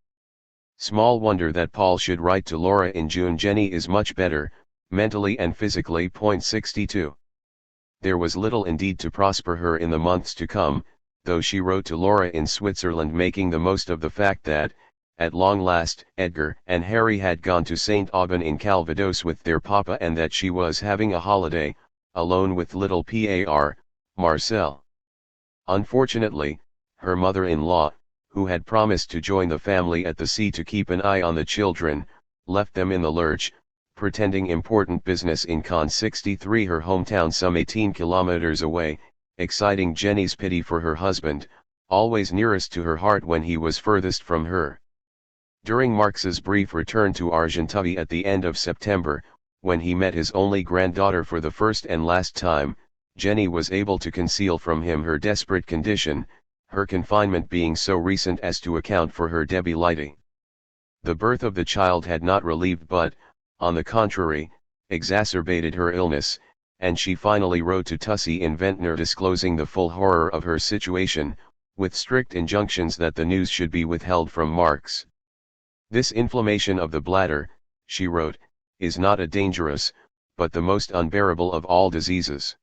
Small wonder that Paul should write to Laura in June. Jenny is much better, mentally and physically. 62. There was little indeed to prosper her in the months to come, though she wrote to Laura in Switzerland, making the most of the fact that, at long last, Edgar and Harry had gone to St. Aubin in Calvados with their papa, and that she was having a holiday, alone with little Marcel. Unfortunately, her mother-in-law, who had promised to join the family at the sea to keep an eye on the children, left them in the lurch, pretending important business in Caen. 63 Her hometown some 18 kilometers away, exciting Jenny's pity for her husband, always nearest to her heart when he was furthest from her. During Marx's brief return to Argenteuil at the end of September, when he met his only granddaughter for the first and last time, Jenny was able to conceal from him her desperate condition, her confinement being so recent as to account for her debility. The birth of the child had not relieved but, on the contrary, exacerbated her illness, and she finally wrote to Tussie in Ventnor disclosing the full horror of her situation, with strict injunctions that the news should be withheld from Marx. This inflammation of the bladder, she wrote, is not a dangerous, but the most unbearable of all diseases.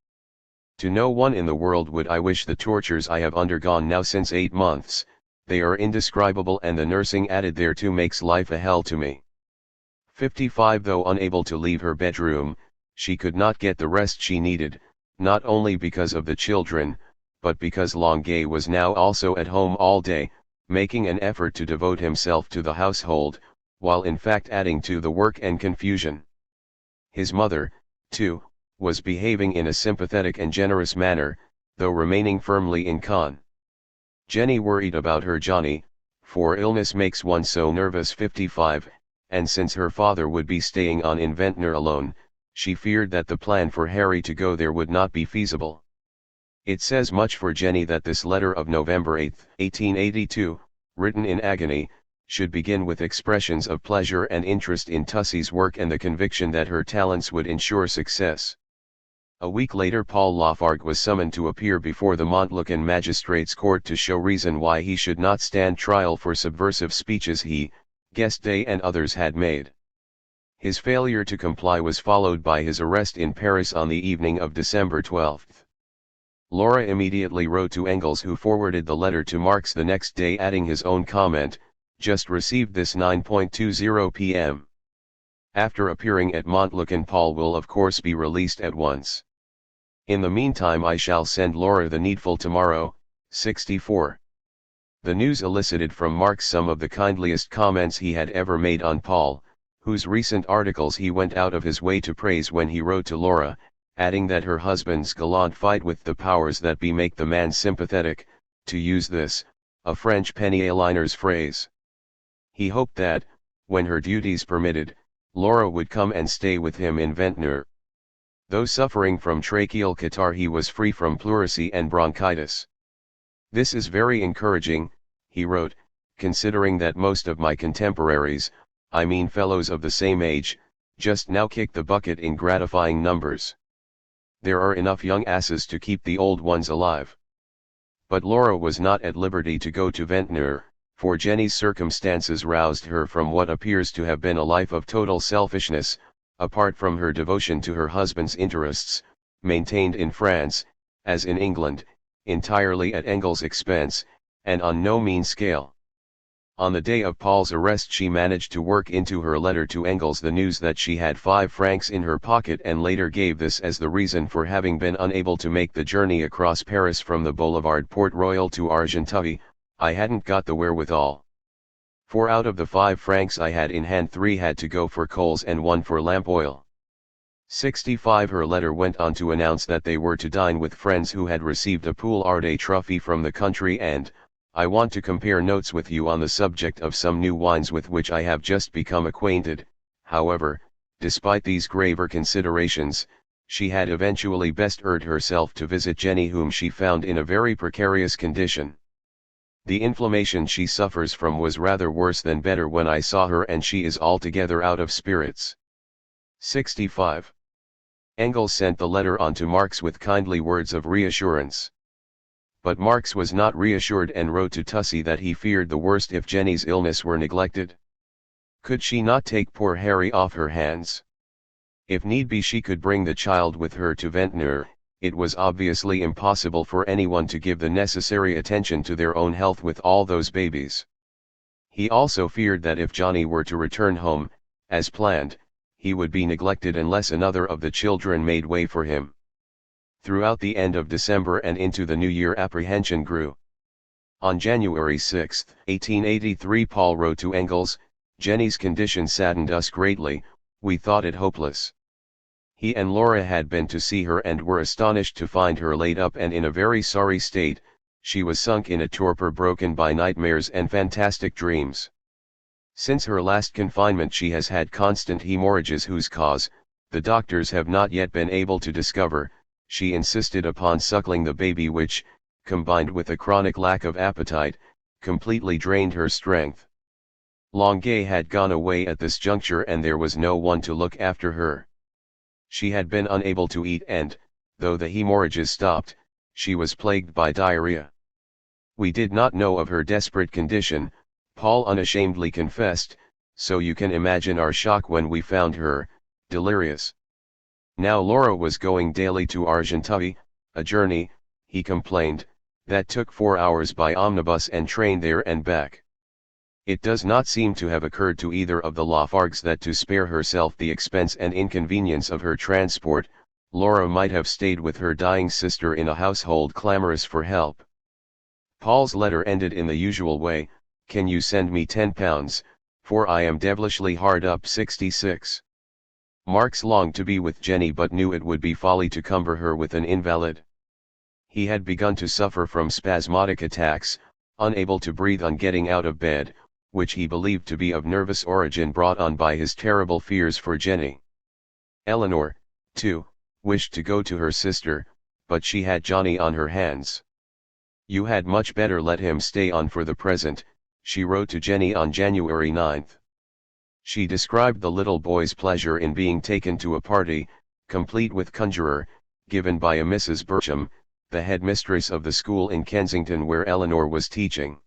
To no one in the world would I wish the tortures I have undergone now since 8 months, they are indescribable, and the nursing added thereto makes life a hell to me. 55 Though unable to leave her bedroom, she could not get the rest she needed, not only because of the children, but because Longuet was now also at home all day, making an effort to devote himself to the household, while in fact adding to the work and confusion. His mother, too, was behaving in a sympathetic and generous manner, though remaining firmly in Caen. Jenny worried about her Johnny, for illness makes one so nervous. 55, and since her father would be staying on in Ventnor alone, she feared that the plan for Harry to go there would not be feasible. It says much for Jenny that this letter of November 8, 1882, written in agony, should begin with expressions of pleasure and interest in Tussie's work and the conviction that her talents would ensure success. A week later Paul Lafargue was summoned to appear before the Montlucan magistrates' court to show reason why he should not stand trial for subversive speeches he, Guesde and others had made. His failure to comply was followed by his arrest in Paris on the evening of December 12. Laura immediately wrote to Engels, who forwarded the letter to Marx the next day, adding his own comment, "Just received this 9:20 p.m. After appearing at Montlucan, Paul will of course be released at once. In the meantime I shall send Laura the needful tomorrow." 64. The news elicited from Marx some of the kindliest comments he had ever made on Paul, whose recent articles he went out of his way to praise when he wrote to Laura, adding that her husband's gallant fight with the powers that be make the man sympathetic, to use this, a French penny liner's phrase. He hoped that, when her duties permitted, Laura would come and stay with him in Ventnor. Though suffering from tracheal catarrh, he was free from pleurisy and bronchitis. "This is very encouraging," he wrote, "considering that most of my contemporaries, I mean fellows of the same age, just now kick the bucket in gratifying numbers. There are enough young asses to keep the old ones alive." But Laura was not at liberty to go to Ventnor, for Jenny's circumstances roused her from what appears to have been a life of total selfishness, apart from her devotion to her husband's interests, maintained in France, as in England, entirely at Engels' expense, and on no mean scale. On the day of Paul's arrest she managed to work into her letter to Engels the news that she had 5 francs in her pocket, and later gave this as the reason for having been unable to make the journey across Paris from the Boulevard Port Royal to Argenteuil. I hadn't got the wherewithal. 4 out of the 5 francs I had in hand, 3 had to go for coals and 1 for lamp oil. 65. Her letter went on to announce that they were to dine with friends who had received a poule ardée trophy from the country, and I want to compare notes with you on the subject of some new wines with which I have just become acquainted. However, despite these graver considerations, she had eventually bestirred herself to visit Jenny, whom she found in a very precarious condition. The inflammation she suffers from was rather worse than better when I saw her, and she is altogether out of spirits. 65. Engels sent the letter on to Marx with kindly words of reassurance. But Marx was not reassured and wrote to Tussie that he feared the worst if Jenny's illness were neglected. Could she not take poor Harry off her hands? If need be she could bring the child with her to Ventnor. It was obviously impossible for anyone to give the necessary attention to their own health with all those babies. He also feared that if Johnny were to return home, as planned, he would be neglected unless another of the children made way for him. Throughout the end of December and into the new year apprehension grew. On January 6, 1883, Paul wrote to Engels, "Jenny's condition saddened us greatly, we thought it hopeless." He and Laura had been to see her and were astonished to find her laid up and in a very sorry state. She was sunk in a torpor broken by nightmares and fantastic dreams. Since her last confinement she has had constant hemorrhages whose cause, the doctors have not yet been able to discover. She insisted upon suckling the baby, which, combined with a chronic lack of appetite, completely drained her strength. Longuet had gone away at this juncture and there was no one to look after her. She had been unable to eat and, though the hemorrhages stopped, she was plagued by diarrhea. We did not know of her desperate condition, Paul unashamedly confessed, so you can imagine our shock when we found her, delirious. Now Laura was going daily to Argenteuil, a journey, he complained, that took 4 hours by omnibus and train there and back. It does not seem to have occurred to either of the Lafargues that to spare herself the expense and inconvenience of her transport, Laura might have stayed with her dying sister in a household clamorous for help. Paul's letter ended in the usual way, "Can you send me £10, for I am devilishly hard up." 66. Marx longed to be with Jenny but knew it would be folly to cumber her with an invalid. He had begun to suffer from spasmodic attacks, unable to breathe on getting out of bed, which he believed to be of nervous origin brought on by his terrible fears for Jenny. Eleanor, too, wished to go to her sister, but she had Johnny on her hands. "You had much better let him stay on for the present," she wrote to Jenny on January 9. She described the little boy's pleasure in being taken to a party, complete with conjurer, given by a Mrs. Bertram, the headmistress of the school in Kensington where Eleanor was teaching.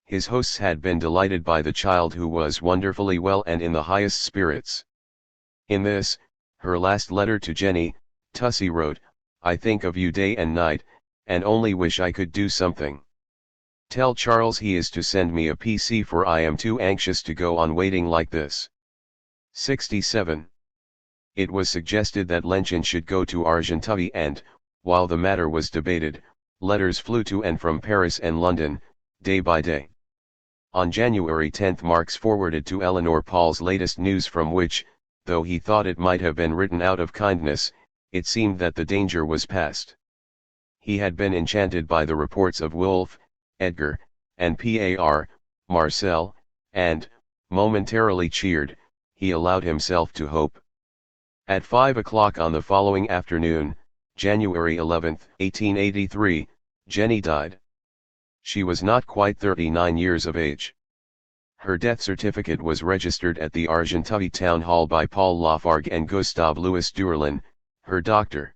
His hosts had been delighted by the child, who was wonderfully well and in the highest spirits. In this, her last letter to Jenny, Tussie wrote, "I think of you day and night, and only wish I could do something. Tell Charles he is to send me a PC, for I am too anxious to go on waiting like this." 67. It was suggested that Lenchen should go to Argenteuil and, while the matter was debated, letters flew to and from Paris and London, day by day. On January 10 Marx forwarded to Eleanor Paul's latest news, from which, though he thought it might have been written out of kindness, it seemed that the danger was past. He had been enchanted by the reports of Wolfe, Edgar, and Marcel, and, momentarily cheered, he allowed himself to hope. At 5 o'clock on the following afternoon, January 11, 1883, Jenny died. She was not quite 39 years of age. Her death certificate was registered at the Argenteuil town hall by Paul Lafargue and Gustave Louis Durlin, her doctor.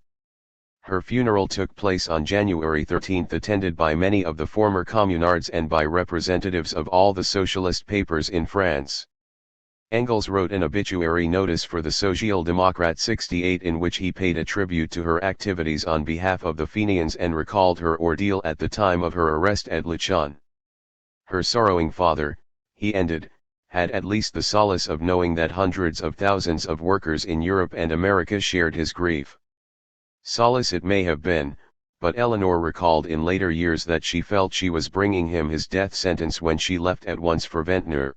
Her funeral took place on January 13, attended by many of the former communards and by representatives of all the socialist papers in France. Engels wrote an obituary notice for the Social Democrat 68 in which he paid a tribute to her activities on behalf of the Fenians and recalled her ordeal at the time of her arrest at Luchon. Her sorrowing father, he ended, had at least the solace of knowing that hundreds of thousands of workers in Europe and America shared his grief. Solace it may have been, but Eleanor recalled in later years that she felt she was bringing him his death sentence when she left at once for Ventnor.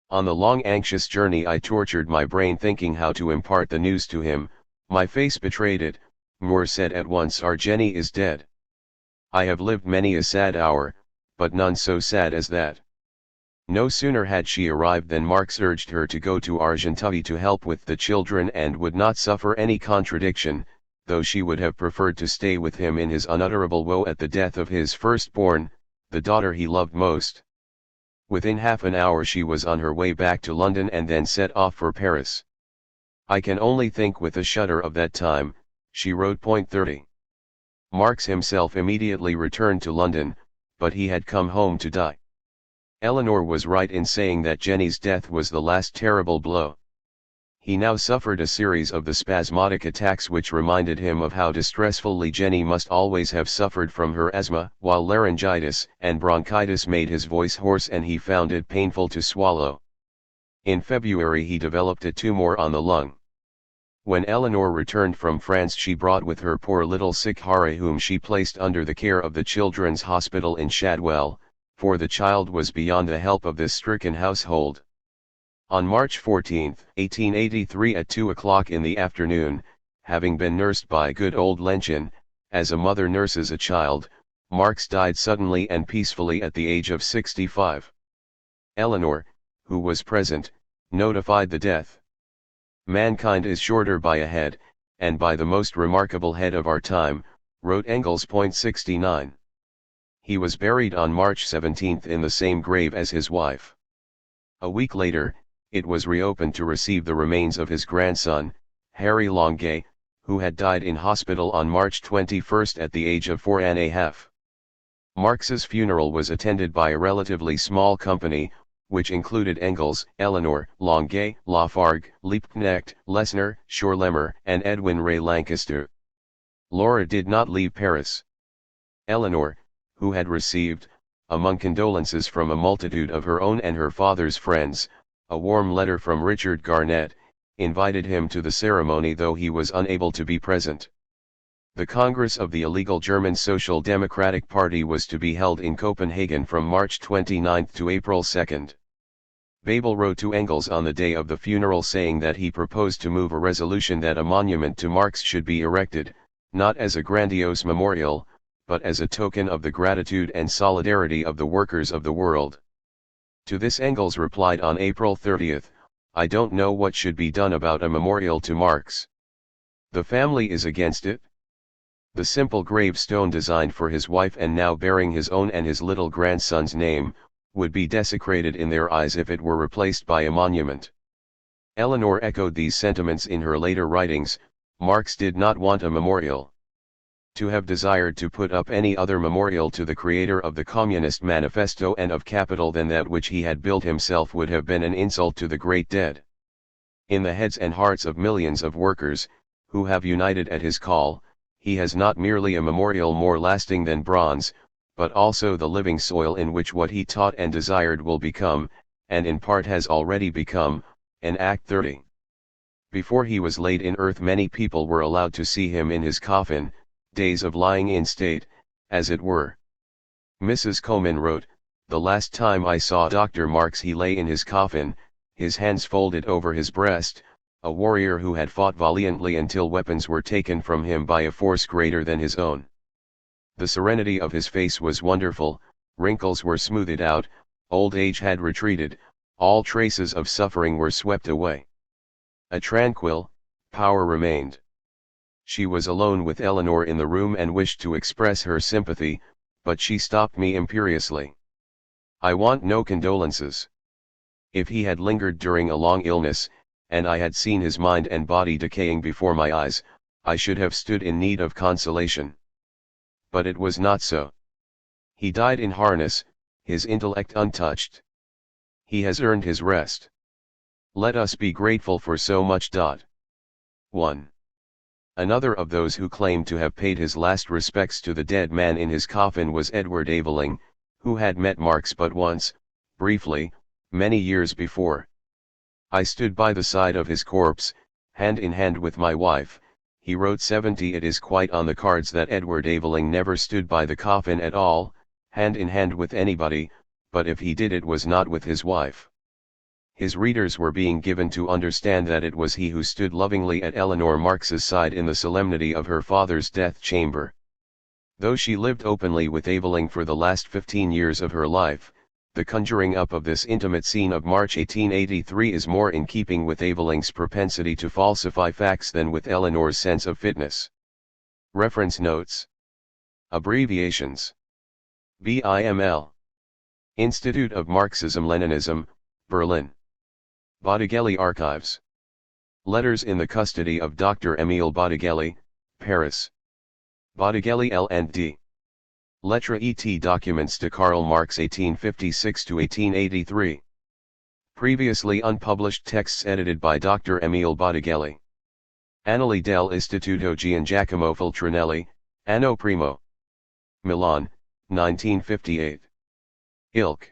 On the long anxious journey I tortured my brain thinking how to impart the news to him. My face betrayed it. Moore said at once, "Our Jenny is dead. I have lived many a sad hour, but none so sad as that." No sooner had she arrived than Marx urged her to go to Argenteuil to help with the children and would not suffer any contradiction, though she would have preferred to stay with him in his unutterable woe at the death of his firstborn, the daughter he loved most. Within half an hour she was on her way back to London and then set off for Paris. "I can only think with a shudder of that time," she wrote. 30. Marx himself immediately returned to London, but he had come home to die. Eleanor was right in saying that Jenny's death was the last terrible blow. He now suffered a series of the spasmodic attacks which reminded him of how distressfully Jenny must always have suffered from her asthma, while laryngitis and bronchitis made his voice hoarse and he found it painful to swallow. In February he developed a tumor on the lung. When Eleanor returned from France she brought with her poor little sick Harry, whom she placed under the care of the Children's Hospital in Shadwell, for the child was beyond the help of this stricken household. On March 14, 1883 at 2 o'clock in the afternoon, having been nursed by good old Lenchen, as a mother nurses a child, Marx died suddenly and peacefully at the age of 65. Eleanor, who was present, notified the death. "Mankind is shorter by a head, and by the most remarkable head of our time," wrote Engels. 69. He was buried on March 17 in the same grave as his wife. A week later, it was reopened to receive the remains of his grandson, Harry Longuet, who had died in hospital on March 21 at the age of 4½. Marx's funeral was attended by a relatively small company, which included Engels, Eleanor, Longuet, Lafargue, Liebknecht, Lessner, Schorlemmer, and Edwin Ray Lancaster. Laura did not leave Paris. Eleanor, who had received, among condolences from a multitude of her own and her father's friends, a warm letter from Richard Garnett, invited him to the ceremony though he was unable to be present. The Congress of the illegal German Social Democratic Party was to be held in Copenhagen from March 29 to April 2. Babel wrote to Engels on the day of the funeral saying that he proposed to move a resolution that a monument to Marx should be erected, not as a grandiose memorial, but as a token of the gratitude and solidarity of the workers of the world. To this Engels replied on April 30, "I don't know what should be done about a memorial to Marx. The family is against it." The simple gravestone designed for his wife and now bearing his own and his little grandson's name, would be desecrated in their eyes if it were replaced by a monument. Eleanor echoed these sentiments in her later writings. Marx did not want a memorial. To have desired to put up any other memorial to the creator of the Communist Manifesto and of capital than that which he had built himself would have been an insult to the great dead. In the heads and hearts of millions of workers, who have united at his call, he has not merely a memorial more lasting than bronze, but also the living soil in which what he taught and desired will become, and in part has already become, an Act 30. Before he was laid in earth many people were allowed to see him in his coffin, days of lying in state, as it were. Mrs. Coman wrote, "The last time I saw Dr. Marx he lay in his coffin, his hands folded over his breast, a warrior who had fought valiantly until weapons were taken from him by a force greater than his own. The serenity of his face was wonderful, wrinkles were smoothed out, old age had retreated, all traces of suffering were swept away. A tranquil power remained." She was alone with Eleanor in the room and wished to express her sympathy, but she stopped me imperiously. "I want no condolences. If he had lingered during a long illness, and I had seen his mind and body decaying before my eyes, I should have stood in need of consolation. But it was not so. He died in harness, his intellect untouched. He has earned his rest. Let us be grateful for so much. 1. Another of those who claimed to have paid his last respects to the dead man in his coffin was Edward Aveling, who had met Marx but once, briefly, Many years before, I stood by the side of his corpse, hand in hand with my wife. He wrote 70. It is quite on the cards that Edward Aveling never stood by the coffin at all, hand in hand with anybody, but if he did it was not with his wife. His readers were being given to understand that it was he who stood lovingly at Eleanor Marx's side in the solemnity of her father's death chamber. Though she lived openly with Aveling for the last 15 years of her life, the conjuring up of this intimate scene of March 1883 is more in keeping with Aveling's propensity to falsify facts than with Eleanor's sense of fitness. Reference notes. Abbreviations. BIML. Institute of Marxism-Leninism, Berlin. Bottigelli Archives. Letters in the custody of Dr. Émile Bottigelli, Paris. Bottigelli L&D. Lettres et Documents de Karl Marx 1856–1883. Previously unpublished texts edited by Dr. Émile Bottigelli. Annali dell'Istituto Giangiacomo Feltrinelli, Anno Primo. Milan, 1958. Ilk.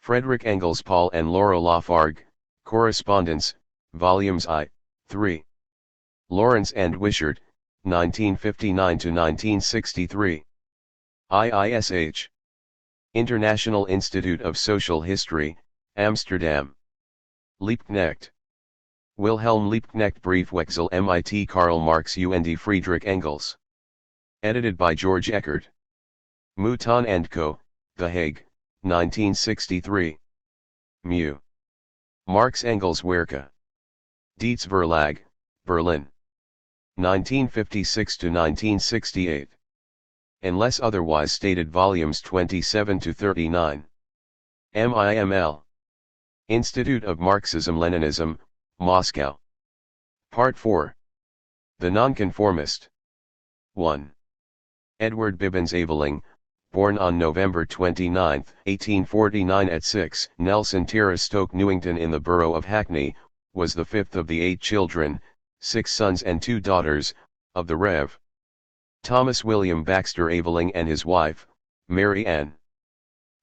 Frederick Engels Paul and Laura Lafargue, Correspondence, Volumes I, 3. Lawrence and Wishart, 1959–1963. IISH. International Institute of Social History, Amsterdam. Liebknecht. Wilhelm Liebknecht Briefwechsel mit Karl Marx und Friedrich Engels. Edited by George Eckert. Mouton & Co., The Hague, 1963. Mu. Marx Engels Werke. Dietz Verlag, Berlin. 1956–1968. Unless otherwise stated, volumes 27–39. MIML. Institute of Marxism-Leninism, Moscow. Part 4. The Nonconformist. 1. Edward Bibbins Aveling, born on November 29, 1849 at 6 Nelson Terrace, Stoke Newington in the borough of Hackney, was the fifth of the 8 children, 6 sons and 2 daughters, of the Rev. Thomas William Baxter Aveling and his wife, Mary Ann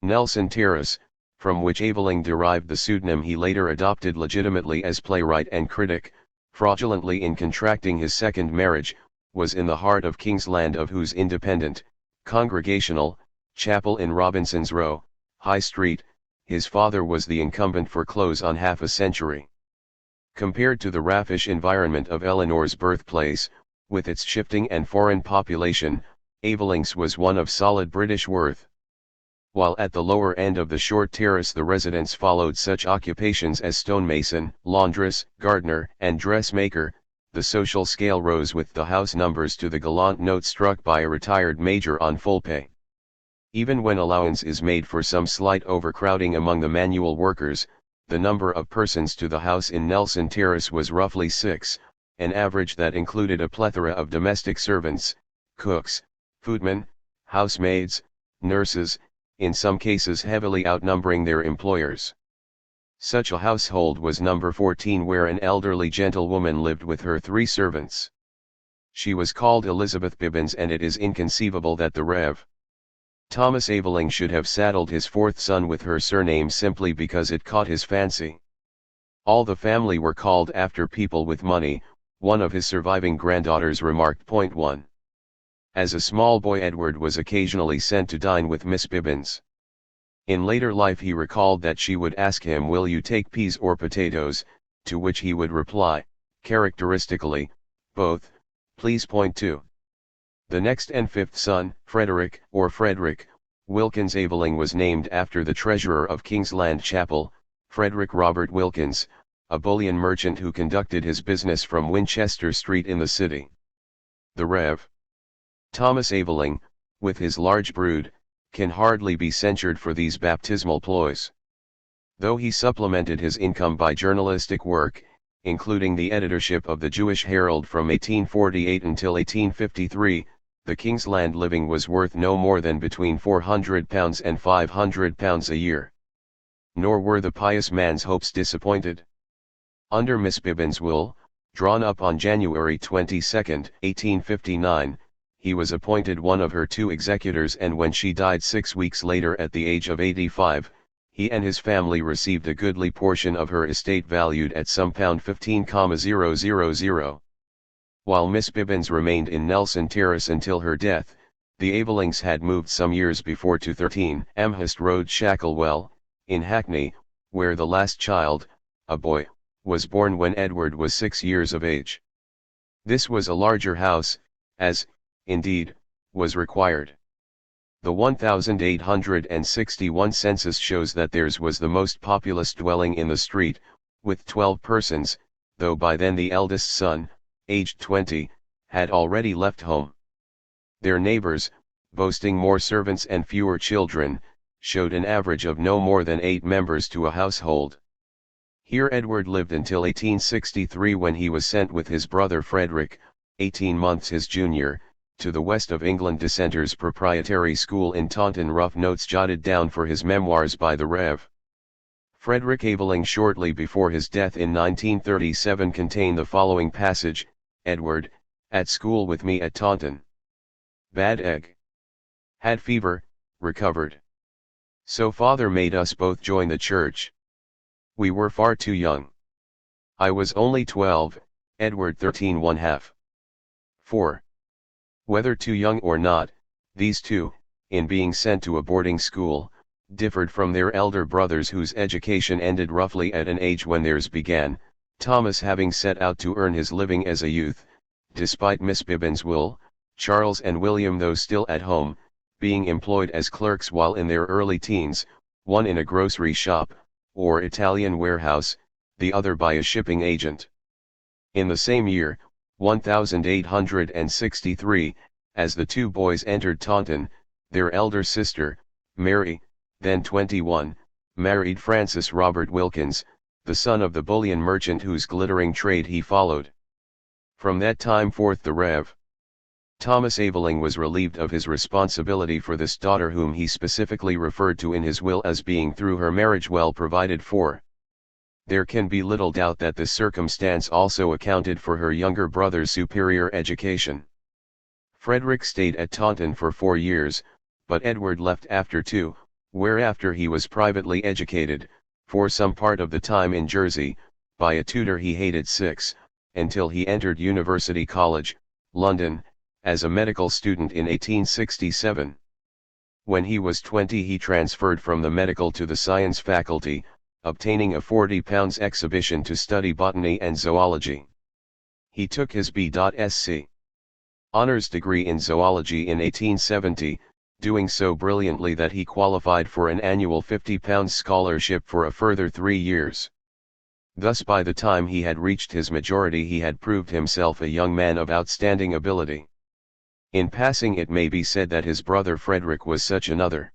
Nelson Terrace, from which Aveling derived the pseudonym he later adopted legitimately as playwright and critic, fraudulently in contracting his second marriage, was in the heart of Kingsland, of whose independent, congregational, chapel in Robinson's Row, High Street, his father was the incumbent for close on half a century. Compared to the raffish environment of Eleanor's birthplace, with its shifting and foreign population, Aveling's was one of solid British worth. While at the lower end of the short terrace the residents followed such occupations as stonemason, laundress, gardener, and dressmaker, the social scale rose with the house numbers to the gallant note struck by a retired major on full pay. Even when allowance is made for some slight overcrowding among the manual workers, the number of persons to the house in Nelson Terrace was roughly 6, an average that included a plethora of domestic servants, cooks, footmen, housemaids, nurses, in some cases heavily outnumbering their employers. Such a household was number 14, where an elderly gentlewoman lived with her 3 servants. She was called Elizabeth Bibbins, and it is inconceivable that the Rev. Thomas Aveling should have saddled his 4th son with her surname simply because it caught his fancy. All the family were called after people with money, one of his surviving granddaughters remarked. 1. As a small boy, Edward was occasionally sent to dine with Miss Bibbins. In later life he recalled that she would ask him, "Will you take peas or potatoes?" to which he would reply, characteristically, "Both, please." 2. The next and 5th son, Frederick Wilkins Aveling, was named after the treasurer of Kingsland Chapel, Frederick Robert Wilkins, a bullion merchant who conducted his business from Winchester Street in the city. The Rev. Thomas Aveling, with his large brood, can hardly be censured for these baptismal ploys. Though he supplemented his income by journalistic work, including the editorship of the Jewish Herald from 1848 until 1853, the Kingsland living was worth no more than between £400 and £500 a year. Nor were the pious man's hopes disappointed. Under Miss Bibbins' will, drawn up on January 22, 1859, he was appointed one of her 2 executors, and when she died 6 weeks later at the age of 85, he and his family received a goodly portion of her estate valued at some £15,000. While Miss Bibbins remained in Nelson Terrace until her death, the Avelings had moved some years before to 13 Amherst Road, Shacklewell, in Hackney, where the last child, a boy, was born when Edward was 6 years of age. This was a larger house, as, indeed, was required. The 1861 census shows that theirs was the most populous dwelling in the street, with 12 persons, though by then the eldest son, aged 20, had already left home. Their neighbors, boasting more servants and fewer children, showed an average of no more than 8 members to a household. Here Edward lived until 1863, when he was sent with his brother Frederick, 18 months his junior, to the West of England Dissenters Proprietary School in Taunton. Rough notes jotted down for his memoirs by the Rev. Frederick Aveling shortly before his death in 1937 contain the following passage: Edward, at school with me at Taunton. Bad egg. Had fever, recovered. So father made us both join the church. We were far too young. I was only 12, Edward 13 1/2. 4. Whether too young or not, these two, in being sent to a boarding school, differed from their elder brothers whose education ended roughly at an age when theirs began, Thomas having set out to earn his living as a youth, despite Miss Bibbins' will, Charles and William, though still at home, being employed as clerks while in their early teens, one in a grocery shop, or Italian warehouse, the other by a shipping agent. In the same year, 1863, as the two boys entered Taunton, their elder sister, Mary, then 21, married Francis Robert Wilkins, the son of the bullion merchant whose glittering trade he followed. From that time forth the Rev. Thomas Aveling was relieved of his responsibility for this daughter, whom he specifically referred to in his will as being through her marriage well provided for. There can be little doubt that this circumstance also accounted for her younger brother's superior education. Frederick stayed at Taunton for 4 years, but Edward left after 2, whereafter he was privately educated, for some part of the time in Jersey, by a tutor he hated 6, until he entered University College, London, as a medical student in 1867. When he was 20 he transferred from the medical to the science faculty, obtaining a £40 exhibition to study botany and zoology. He took his B.Sc. honors degree in zoology in 1870, doing so brilliantly that he qualified for an annual £50 scholarship for a further 3 years. Thus by the time he had reached his majority he had proved himself a young man of outstanding ability. In passing, it may be said that his brother Frederick was such another.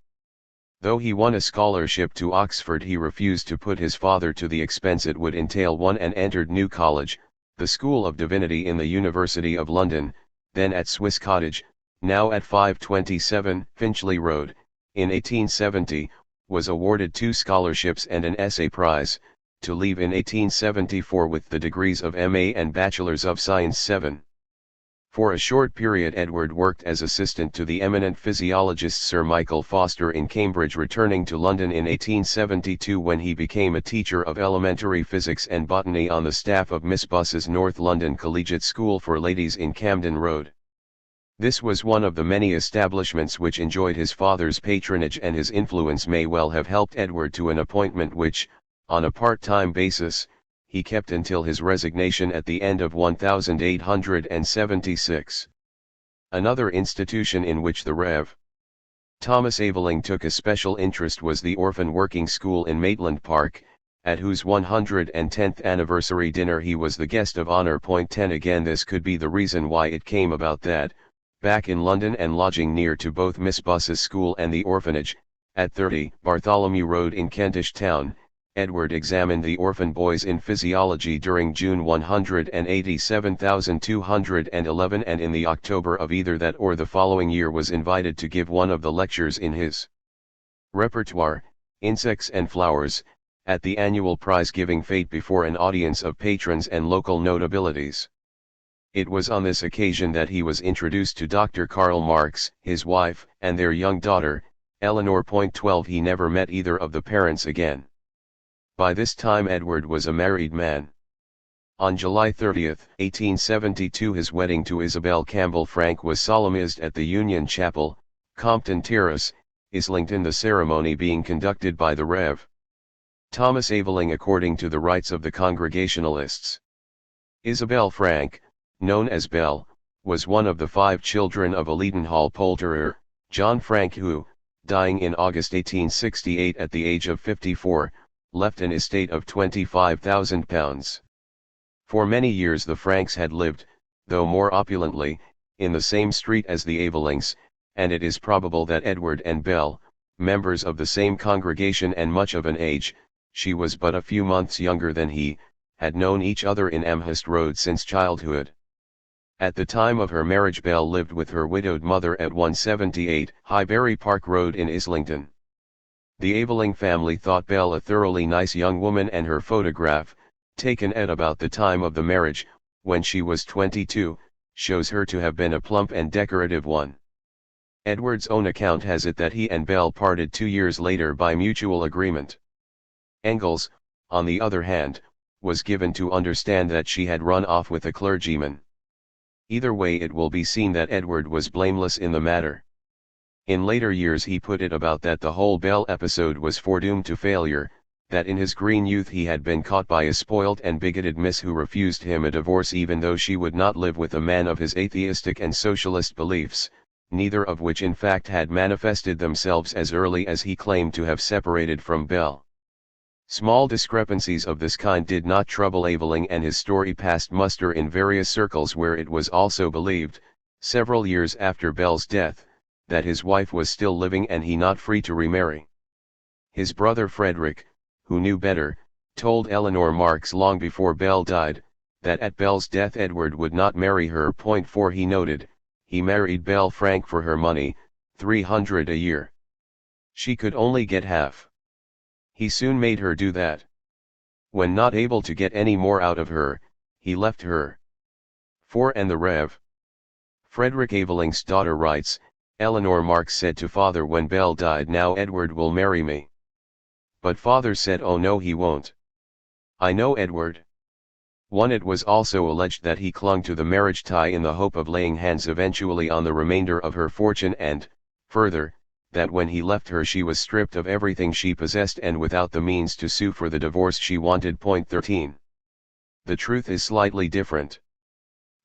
Though he won a scholarship to Oxford, he refused to put his father to the expense it would entail one, and entered New College, the School of Divinity in the University of London, then at Swiss Cottage, now at 527 Finchley Road, in 1870, was awarded 2 scholarships and an essay prize, to leave in 1874 with the degrees of M.A. and Bachelors of Science 7. For a short period Edward worked as assistant to the eminent physiologist Sir Michael Foster in Cambridge, returning to London in 1872 when he became a teacher of elementary physics and botany on the staff of Miss Buss's North London Collegiate School for Ladies in Camden Road. This was one of the many establishments which enjoyed his father's patronage, and his influence may well have helped Edward to an appointment which, on a part-time basis, he kept until his resignation at the end of 1876. Another institution in which the Rev. Thomas Aveling took a special interest was the Orphan Working School in Maitland Park, at whose 110th anniversary dinner he was the guest of honor. 10 Again, this could be the reason why it came about that, back in London and lodging near to both Miss Buss's school and the orphanage, at 30 Bartholomew Road in Kentish Town, Edward examined the orphan boys in physiology during June 187,211, and in the October of either that or the following year was invited to give one of the lectures in his repertoire, Insects and Flowers, at the annual prize-giving fete before an audience of patrons and local notabilities. It was on this occasion that he was introduced to Dr. Karl Marx, his wife, and their young daughter, Eleanor. 12 He never met either of the parents again. By this time Edward was a married man. On July 30, 1872 his wedding to Isabel Campbell Frank was solemnized at the Union Chapel, Compton Terrace, Islington, the ceremony being conducted by the Rev. Thomas Aveling according to the rites of the Congregationalists. Isabel Frank, known as Belle, was one of the 5 children of a Leadenhall poulterer, John Frank, who, dying in August 1868 at the age of 54, left an estate of £25,000. For many years the Franks had lived, though more opulently, in the same street as the Avelings, and it is probable that Edward and Belle, members of the same congregation and much of an age, she was but a few months younger than he, had known each other in Amherst Road since childhood. At the time of her marriage Belle lived with her widowed mother at 178 Highbury Park Road in Islington. The Aveling family thought Belle a thoroughly nice young woman, and her photograph, taken at about the time of the marriage, when she was 22, shows her to have been a plump and decorative one. Edward's own account has it that he and Belle parted 2 years later by mutual agreement. Engels, on the other hand, was given to understand that she had run off with a clergyman. Either way it will be seen that Edward was blameless in the matter. In later years he put it about that the whole Belle episode was foredoomed to failure, that in his green youth he had been caught by a spoilt and bigoted miss who refused him a divorce even though she would not live with a man of his atheistic and socialist beliefs, neither of which in fact had manifested themselves as early as he claimed to have separated from Belle. Small discrepancies of this kind did not trouble Aveling, and his story passed muster in various circles where it was also believed, several years after Belle's death, that his wife was still living and he not free to remarry. His brother Frederick, who knew better, told Eleanor Marx long before Belle died, that at Belle's death Edward would not marry her. 4 He noted, he married Belle Frank for her money, £300 a year. She could only get half. He soon made her do that. When not able to get any more out of her, he left her. 4 And the Rev. Frederick Aveling's daughter writes, Eleanor Marx said to father when Belle died, now Edward will marry me. But father said, oh no he won't. I know Edward. 1 It was also alleged that he clung to the marriage tie in the hope of laying hands eventually on the remainder of her fortune, and, further, that when he left her she was stripped of everything she possessed and without the means to sue for the divorce she wanted. 13 The truth is slightly different.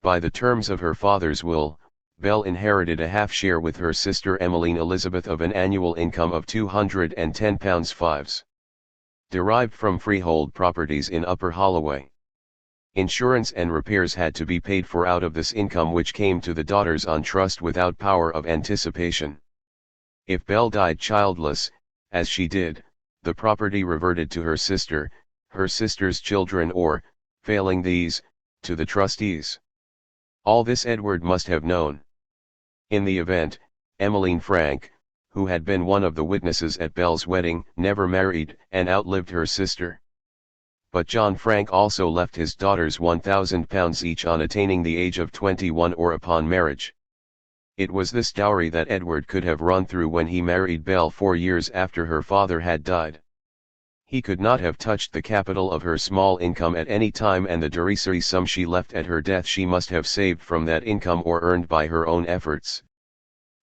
By the terms of her father's will, Belle inherited a half share with her sister Emmeline Elizabeth of an annual income of £210 derived from freehold properties in Upper Holloway. Insurance and repairs had to be paid for out of this income, which came to the daughters on trust without power of anticipation. If Belle died childless, as she did, the property reverted to her sister's children, or, failing these, to the trustees. All this Edward must have known. In the event, Emmeline Frank, who had been one of the witnesses at Belle's wedding, never married and outlived her sister. But John Frank also left his daughters £1,000 each on attaining the age of 21 or upon marriage. It was this dowry that Edward could have run through when he married Belle 4 years after her father had died. He could not have touched the capital of her small income at any time, and the derisory sum she left at her death she must have saved from that income or earned by her own efforts.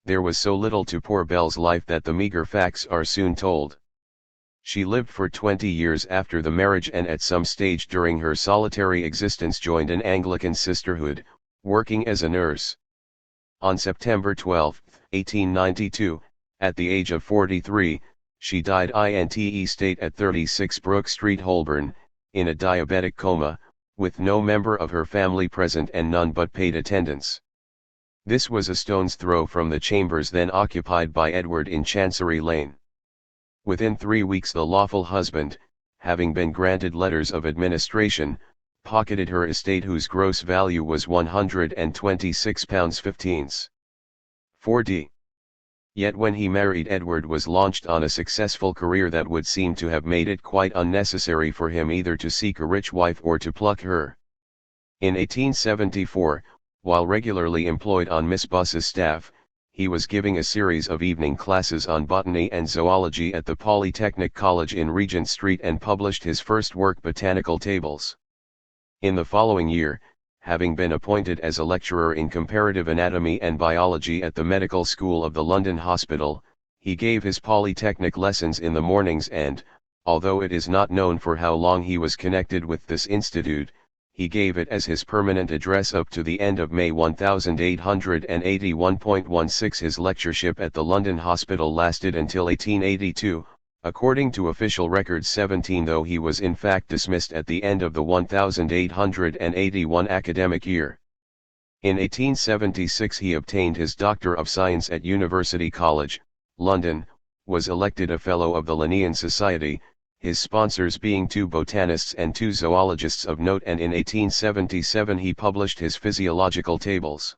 There was so little to poor Belle's life that the meager facts are soon told. She lived for 20 years after the marriage, and at some stage during her solitary existence joined an Anglican sisterhood, working as a nurse. On September 12, 1892, at the age of 43, she died in state at 36 Brook Street, Holborn, in a diabetic coma, with no member of her family present and none but paid attendance. This was a stone's throw from the chambers then occupied by Edward in Chancery Lane. Within 3 weeks the lawful husband, having been granted letters of administration, pocketed her estate, whose gross value was £126.15. 4d. Yet when he married, Edward was launched on a successful career that would seem to have made it quite unnecessary for him either to seek a rich wife or to pluck her. In 1874, while regularly employed on Miss Buss's staff, he was giving a series of evening classes on botany and zoology at the Polytechnic College in Regent Street and published his first work, Botanical Tables. In the following year, having been appointed as a lecturer in comparative anatomy and biology at the Medical School of the London Hospital, he gave his Polytechnic lessons in the mornings and, although it is not known for how long he was connected with this institute, he gave it as his permanent address up to the end of May 1881.16. His lectureship at the London Hospital lasted until 1882, according to official records 17, though he was in fact dismissed at the end of the 1881 academic year. In 1876 he obtained his Doctor of Science at University College, London, was elected a Fellow of the Linnean Society, his sponsors being 2 botanists and 2 zoologists of note, and in 1877 he published his Physiological Tables.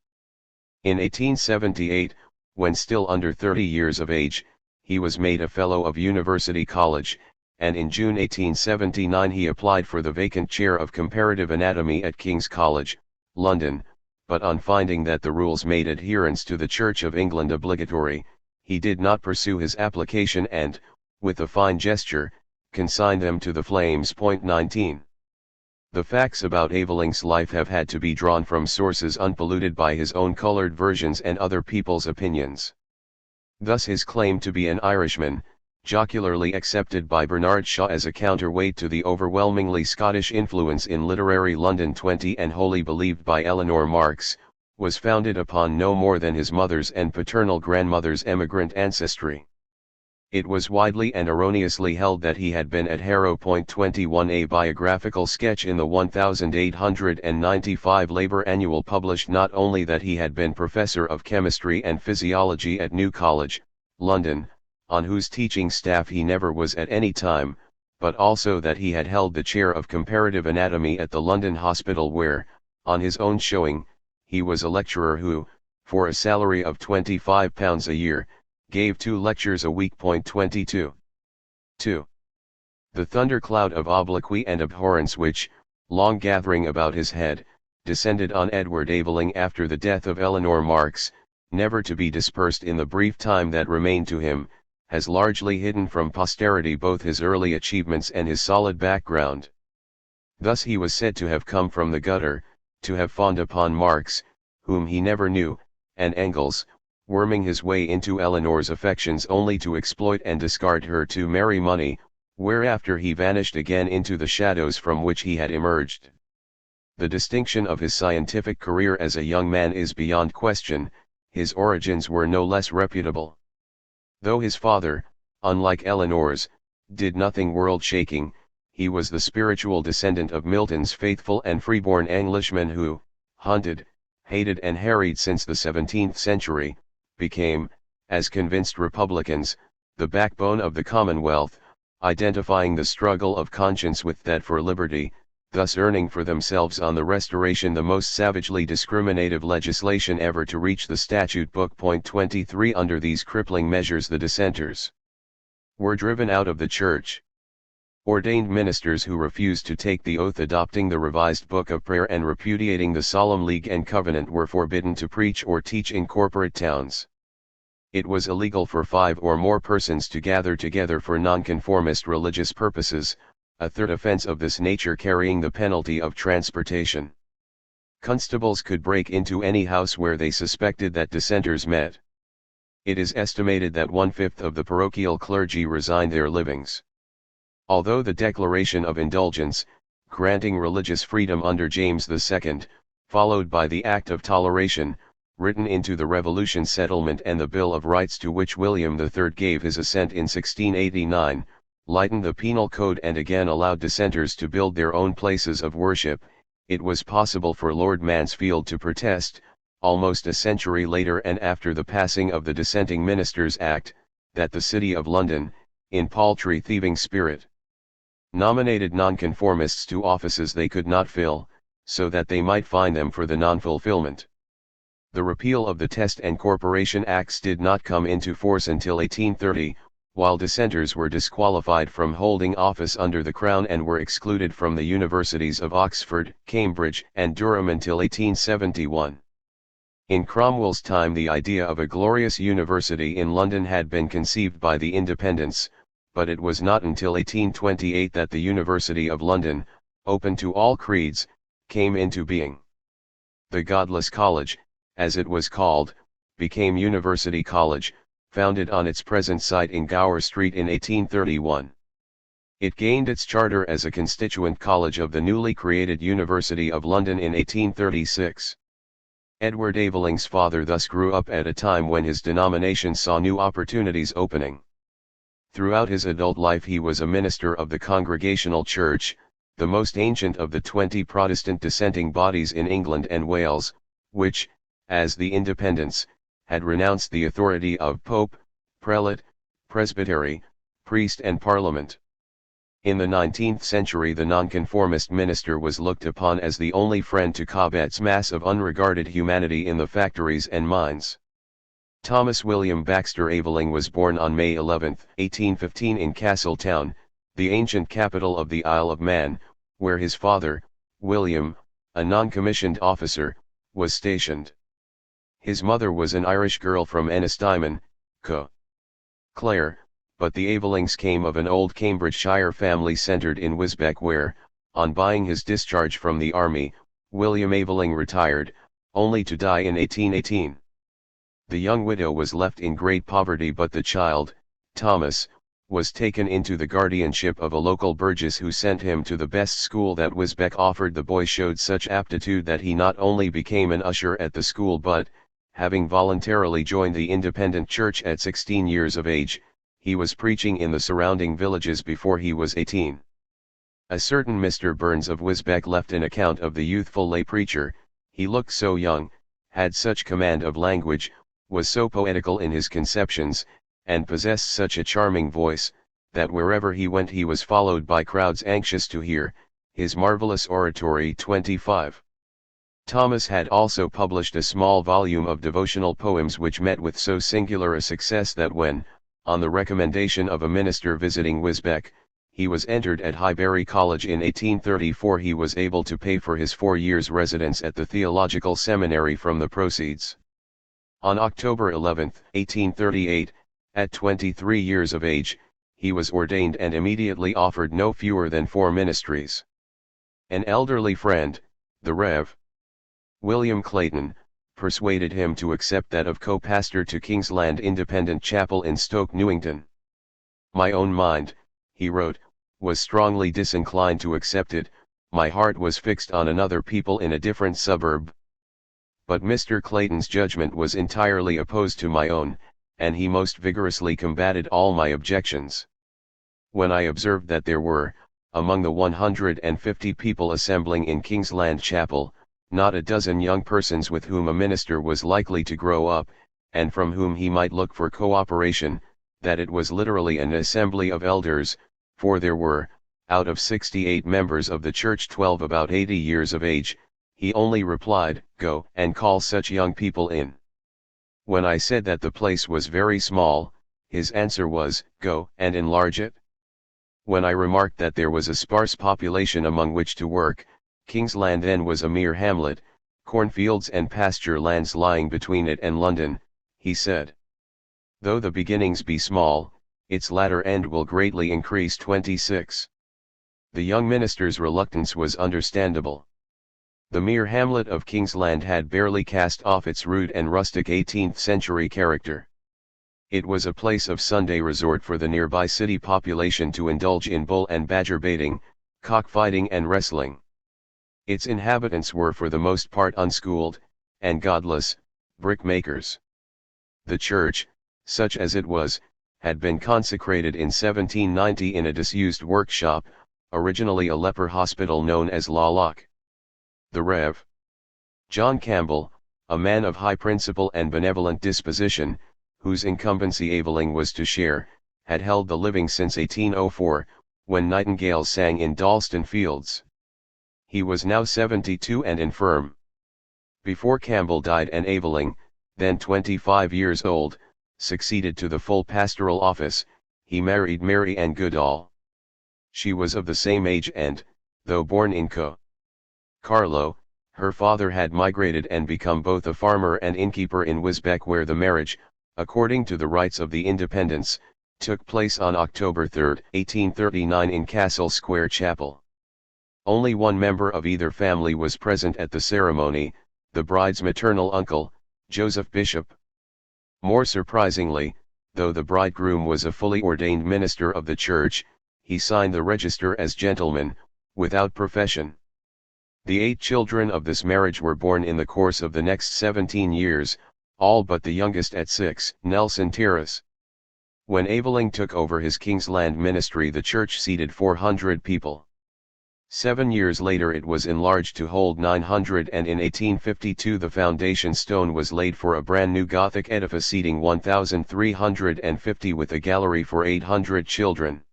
In 1878, when still under 30 years of age, he was made a Fellow of University College, and in June 1879 he applied for the vacant chair of Comparative Anatomy at King's College, London, but on finding that the rules made adherence to the Church of England obligatory, he did not pursue his application and, with a fine gesture, consigned them to the flames. 19. The facts about Avelink's life have had to be drawn from sources unpolluted by his own colored versions and other people's opinions. Thus his claim to be an Irishman, jocularly accepted by Bernard Shaw as a counterweight to the overwhelmingly Scottish influence in literary London 20 and wholly believed by Eleanor Marx, was founded upon no more than his mother's and paternal grandmother's emigrant ancestry. It was widely and erroneously held that he had been at Harrow. 21. A biographical sketch in the 1895 Labour Annual published not only that he had been Professor of Chemistry and Physiology at New College, London, on whose teaching staff he never was at any time, but also that he had held the chair of Comparative Anatomy at the London Hospital where, on his own showing, he was a lecturer who, for a salary of £25 a year, gave 2 lectures a week. 22. 2. The thundercloud of obloquy and abhorrence which, long gathering about his head, descended on Edward Aveling after the death of Eleanor Marx, never to be dispersed in the brief time that remained to him, has largely hidden from posterity both his early achievements and his solid background. Thus he was said to have come from the gutter, to have fawned upon Marx, whom he never knew, and Engels, worming his way into Eleanor's affections only to exploit and discard her to marry money, whereafter he vanished again into the shadows from which he had emerged. The distinction of his scientific career as a young man is beyond question, his origins were no less reputable. Though his father, unlike Eleanor's, did nothing world-shaking, he was the spiritual descendant of Milton's faithful and freeborn Englishmen who, hunted, hated and harried since the 17th century, became, as convinced Republicans, the backbone of the Commonwealth, identifying the struggle of conscience with that for liberty, thus earning for themselves on the Restoration the most savagely discriminative legislation ever to reach the statute book. 23. Under these crippling measures the dissenters were driven out of the church. Ordained ministers who refused to take the oath adopting the revised Book of Prayer and repudiating the Solemn League and Covenant were forbidden to preach or teach in corporate towns. It was illegal for 5 or more persons to gather together for nonconformist religious purposes, a third offense of this nature carrying the penalty of transportation. Constables could break into any house where they suspected that dissenters met. It is estimated that 1/5 of the parochial clergy resigned their livings. Although the Declaration of Indulgence, granting religious freedom under James II, followed by the Act of Toleration, written into the Revolution Settlement and the Bill of Rights to which William III gave his assent in 1689, lightened the penal code and again allowed dissenters to build their own places of worship, it was possible for Lord Mansfield to protest, almost a century later and after the passing of the Dissenting Ministers Act, that the City of London, in paltry thieving spirit, nominated nonconformists to offices they could not fill, so that they might fine them for the non-fulfillment. The repeal of the Test and Corporation Acts did not come into force until 1830, while dissenters were disqualified from holding office under the Crown and were excluded from the universities of Oxford, Cambridge and Durham until 1871. In Cromwell's time the idea of a glorious university in London had been conceived by the Independents, but it was not until 1828 that the University of London, open to all creeds, came into being. The Godless College, as it was called, became University College, founded on its present site in Gower Street in 1831. It gained its charter as a constituent college of the newly created University of London in 1836. Edward Aveling's father thus grew up at a time when his denomination saw new opportunities opening. Throughout his adult life he was a minister of the Congregational Church, the most ancient of the 20 Protestant dissenting bodies in England and Wales, which, as the Independents, had renounced the authority of Pope, Prelate, Presbytery, Priest and Parliament. In the 19th century the nonconformist minister was looked upon as the only friend to Cobbet's mass of unregarded humanity in the factories and mines. Thomas William Baxter Aveling was born on May 11, 1815 in Castletown, the ancient capital of the Isle of Man, where his father, William, a non-commissioned officer, was stationed. His mother was an Irish girl from Ennistimon, Co. Clare, but the Avelings came of an old Cambridgeshire family centred in Wisbech where, on buying his discharge from the army, William Aveling retired, only to die in 1818. The young widow was left in great poverty but the child, Thomas, was taken into the guardianship of a local burgess who sent him to the best school that Wisbech offered. The boy showed such aptitude that he not only became an usher at the school but, having voluntarily joined the Independent Church at 16 years of age, he was preaching in the surrounding villages before he was 18. A certain Mr. Burns of Wisbech left an account of the youthful lay preacher. He looked so young, had such command of language, was so poetical in his conceptions, and possessed such a charming voice, that wherever he went he was followed by crowds anxious to hear his marvelous oratory. 25. Thomas had also published a small volume of devotional poems which met with so singular a success that when, on the recommendation of a minister visiting Wisbech, he was entered at Highbury College in 1834 he was able to pay for his 4 years' residence at the Theological Seminary from the proceeds. On October 11, 1838, at 23 years of age, he was ordained and immediately offered no fewer than 4 ministries. An elderly friend, the Rev. William Clayton, persuaded him to accept that of co-pastor to Kingsland Independent Chapel in Stoke Newington. My own mind, he wrote, was strongly disinclined to accept it, my heart was fixed on another people in a different suburb. But Mr. Clayton's judgment was entirely opposed to my own, and he most vigorously combated all my objections. When I observed that there were, among the 150 people assembling in Kingsland Chapel, not a dozen young persons with whom a minister was likely to grow up, and from whom he might look for cooperation, that it was literally an assembly of elders, for there were, out of 68 members of the church 12 about 80 years of age, he only replied, "Go and call such young people in." When I said that the place was very small, his answer was, "Go and enlarge it." When I remarked that there was a sparse population among which to work, Kingsland then was a mere hamlet, cornfields and pasture lands lying between it and London, he said. Though the beginnings be small, its latter end will greatly increase. 26. The young minister's reluctance was understandable. The mere hamlet of Kingsland had barely cast off its rude and rustic 18th-century character. It was a place of Sunday resort for the nearby city population to indulge in bull and badger baiting, cockfighting and wrestling. Its inhabitants were for the most part unschooled, and godless, brickmakers. The church, such as it was, had been consecrated in 1790 in a disused workshop, originally a leper hospital known as La Lock. The Rev. John Campbell, a man of high principle and benevolent disposition, whose incumbency Aveling was to share, had held the living since 1804, when nightingales sang in Dalston Fields. He was now 72 and infirm. Before Campbell died and Aveling, then 25 years old, succeeded to the full pastoral office, he married Mary Ann Goodall. She was of the same age and, though born in Co. Carlo, Her father had migrated and become both a farmer and innkeeper in Wisbech, where the marriage, according to the rites of the independents, took place on October 3, 1839 in Castle Square Chapel. Only one member of either family was present at the ceremony, the bride's maternal uncle, Joseph Bishop. More surprisingly, though the bridegroom was a fully ordained minister of the church, he signed the register as gentleman, without profession. The 8 children of this marriage were born in the course of the next 17 years, all but the youngest at 6, Nelson Terrace. When Aveling took over his Kingsland ministry, the church seated 400 people. 7 years later it was enlarged to hold 900, and in 1852 the foundation stone was laid for a brand new Gothic edifice seating 1,350 with a gallery for 800 children.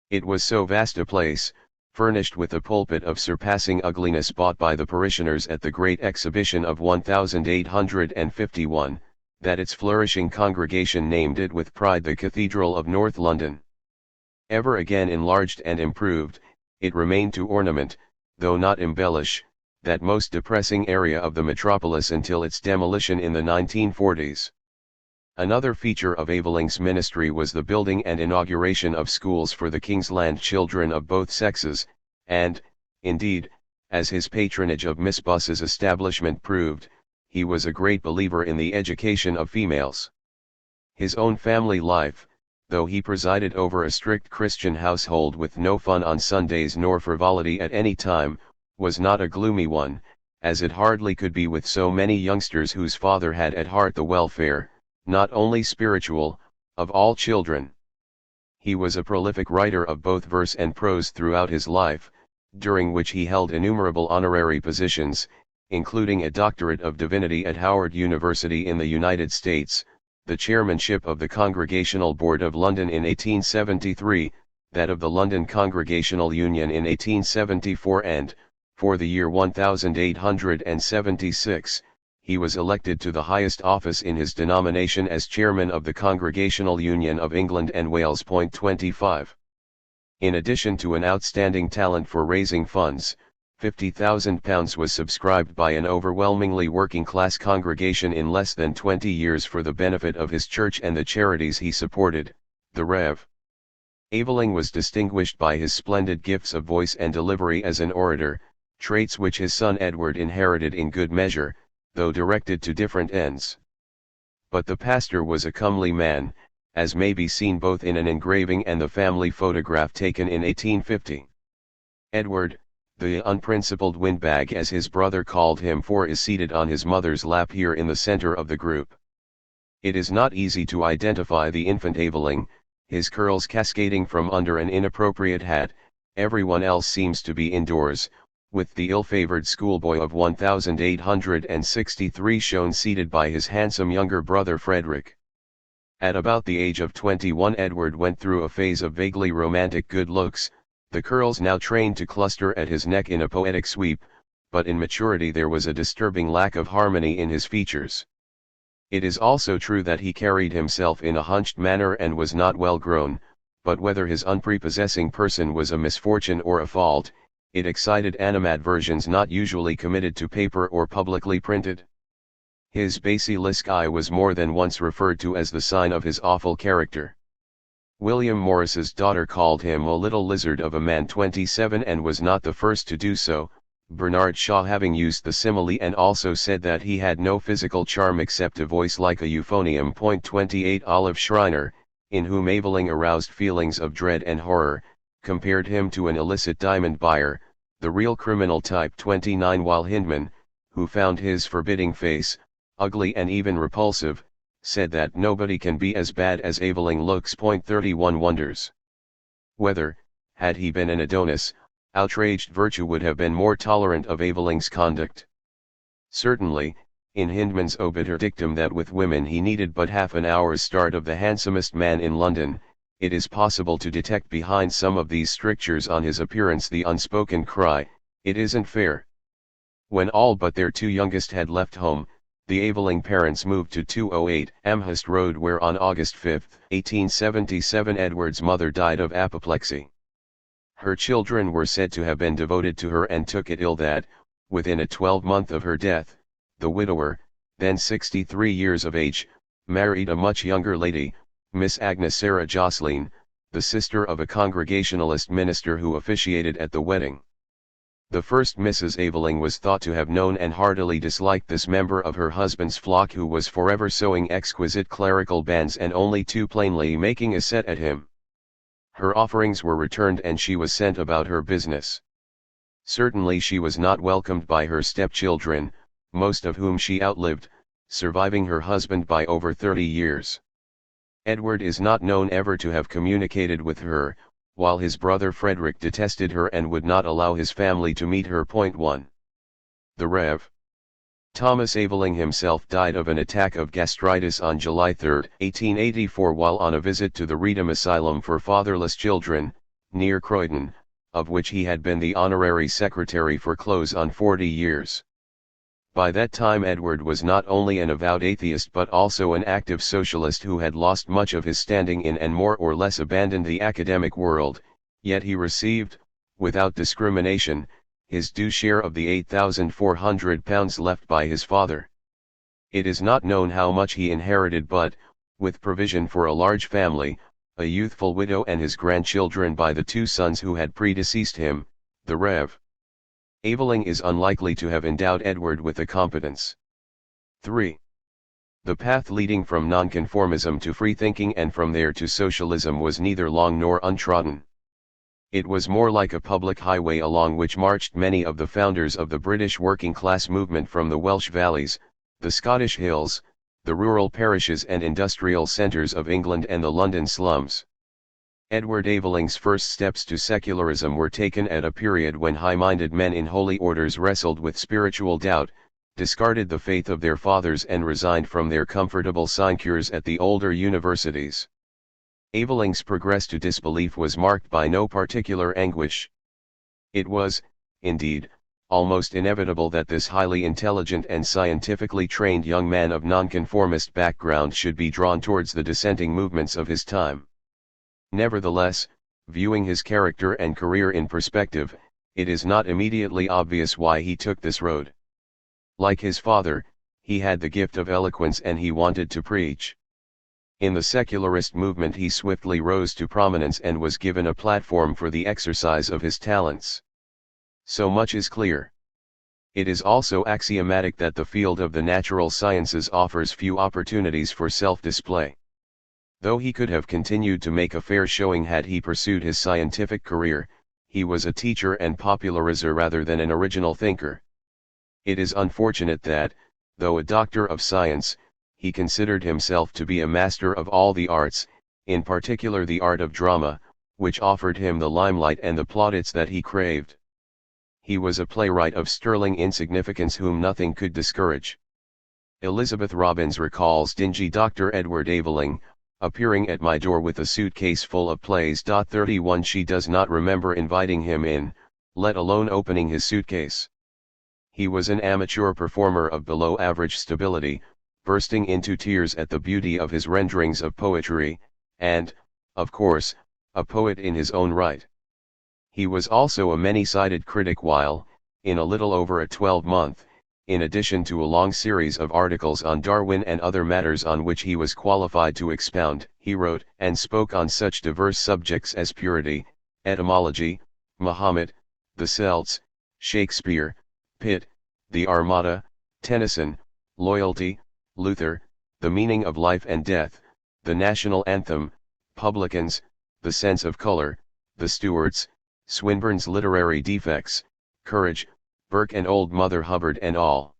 It was so vast a place, furnished with a pulpit of surpassing ugliness bought by the parishioners at the Great Exhibition of 1851, that its flourishing congregation named it with pride the Cathedral of North London. Ever again enlarged and improved, it remained to ornament, though not embellish, that most depressing area of the metropolis until its demolition in the 1940s. Another feature of Aveling's ministry was the building and inauguration of schools for the Kingsland children of both sexes, and, indeed, as his patronage of Miss Buss's establishment proved, he was a great believer in the education of females. His own family life, though he presided over a strict Christian household with no fun on Sundays nor frivolity at any time, was not a gloomy one, as it hardly could be with so many youngsters whose father had at heart the welfare, not only spiritual, of all children. He was a prolific writer of both verse and prose throughout his life, during which he held innumerable honorary positions, including a doctorate of divinity at Howard University in the United States, the chairmanship of the Congregational Board of London in 1873, that of the London Congregational Union in 1874, and, for the year 1876, he was elected to the highest office in his denomination as chairman of the Congregational Union of England and Wales. 25. In addition to an outstanding talent for raising funds, £50,000 was subscribed by an overwhelmingly working-class congregation in less than 20 years for the benefit of his church and the charities he supported. The Rev. Aveling was distinguished by his splendid gifts of voice and delivery as an orator, traits which his son Edward inherited in good measure, though directed to different ends. But the pastor was a comely man, as may be seen both in an engraving and the family photograph taken in 1850. Edward, the unprincipled windbag as his brother called him, for is seated on his mother's lap here in the center of the group. It is not easy to identify the infant Aveling, his curls cascading from under an inappropriate hat. Everyone else seems to be indoors, with the ill-favored schoolboy of 1863 shown seated by his handsome younger brother Frederick. At about the age of 21 Edward went through a phase of vaguely romantic good looks, the curls now trained to cluster at his neck in a poetic sweep, but in maturity there was a disturbing lack of harmony in his features. It is also true that he carried himself in a hunched manner and was not well grown, but whether his unprepossessing person was a misfortune or a fault, it excited animadversions not usually committed to paper or publicly printed. His basilisk eye was more than once referred to as the sign of his awful character. William Morris's daughter called him a little lizard of a man 27 and was not the first to do so, Bernard Shaw having used the simile and also said that he had no physical charm except a voice like a euphonium. 28 Olive Schreiner, in whom Aveling aroused feelings of dread and horror, compared him to an illicit diamond buyer, the real criminal type. 29 While Hindman, who found his forbidding face, ugly and even repulsive, said that nobody can be as bad as Aveling looks. 31 Wonders whether, had he been an Adonis, outraged virtue would have been more tolerant of Aveling's conduct. Certainly, in Hindman's obiter dictum that with women he needed but half an hour's start of the handsomest man in London, it is possible to detect behind some of these strictures on his appearance the unspoken cry, "It isn't fair." When all but their 2 youngest had left home, the Aveling parents moved to 208 Amherst Road, where on August 5, 1877 Edward's mother died of apoplexy. Her children were said to have been devoted to her and took it ill that, within a 12-month of her death, the widower, then 63 years of age, married a much younger lady, Miss Agnes Sarah Jocelyn, the sister of a Congregationalist minister who officiated at the wedding. The first Mrs. Aveling was thought to have known and heartily disliked this member of her husband's flock who was forever sewing exquisite clerical bands and only too plainly making a set at him. Her offerings were returned and she was sent about her business. Certainly she was not welcomed by her stepchildren, most of whom she outlived, surviving her husband by over 30 years. Edward is not known ever to have communicated with her, while his brother Frederick detested her and would not allow his family to meet her. 1. The Rev. Thomas Aveling himself died of an attack of gastritis on July 3, 1884 while on a visit to the Reedham Asylum for Fatherless Children, near Croydon, of which he had been the honorary secretary for close on 40 years. By that time Edward was not only an avowed atheist but also an active socialist who had lost much of his standing in and more or less abandoned the academic world, yet he received, without discrimination, his due share of the £8,400 left by his father. It is not known how much he inherited but, with provision for a large family, a youthful widow and his grandchildren by the two sons who had predeceased him, the Rev. Aveling is unlikely to have endowed Edward with a competence. 3. The path leading from nonconformism to freethinking and from there to socialism was neither long nor untrodden. It was more like a public highway along which marched many of the founders of the British working class movement from the Welsh valleys, the Scottish hills, the rural parishes and industrial centres of England and the London slums. Edward Aveling's first steps to secularism were taken at a period when high-minded men in holy orders wrestled with spiritual doubt, discarded the faith of their fathers and resigned from their comfortable sinecures at the older universities. Aveling's progress to disbelief was marked by no particular anguish. It was, indeed, almost inevitable that this highly intelligent and scientifically trained young man of nonconformist background should be drawn towards the dissenting movements of his time. Nevertheless, viewing his character and career in perspective, it is not immediately obvious why he took this road. Like his father, he had the gift of eloquence and he wanted to preach. In the secularist movement he swiftly rose to prominence and was given a platform for the exercise of his talents. So much is clear. It is also axiomatic that the field of the natural sciences offers few opportunities for self-display. Though he could have continued to make a fair showing had he pursued his scientific career, he was a teacher and popularizer rather than an original thinker. It is unfortunate that, though a doctor of science, he considered himself to be a master of all the arts, in particular the art of drama, which offered him the limelight and the plaudits that he craved. He was a playwright of sterling insignificance whom nothing could discourage. Elizabeth Robbins recalls dingy Dr. Edward Aveling, appearing at my door with a suitcase full of plays. 31 She does not remember inviting him in, let alone opening his suitcase. He was an amateur performer of below average stability, bursting into tears at the beauty of his renderings of poetry, and, of course, a poet in his own right. He was also a many-sided critic while, in a little over a 12-month, in addition to a long series of articles on Darwin and other matters on which he was qualified to expound, he wrote and spoke on such diverse subjects as purity, etymology, Muhammad, the Celts, Shakespeare, Pitt, the Armada, Tennyson, loyalty, Luther, the meaning of life and death, the national anthem, publicans, the sense of color, the Stuarts, Swinburne's literary defects, courage, Burke and Old Mother Hubbard and all.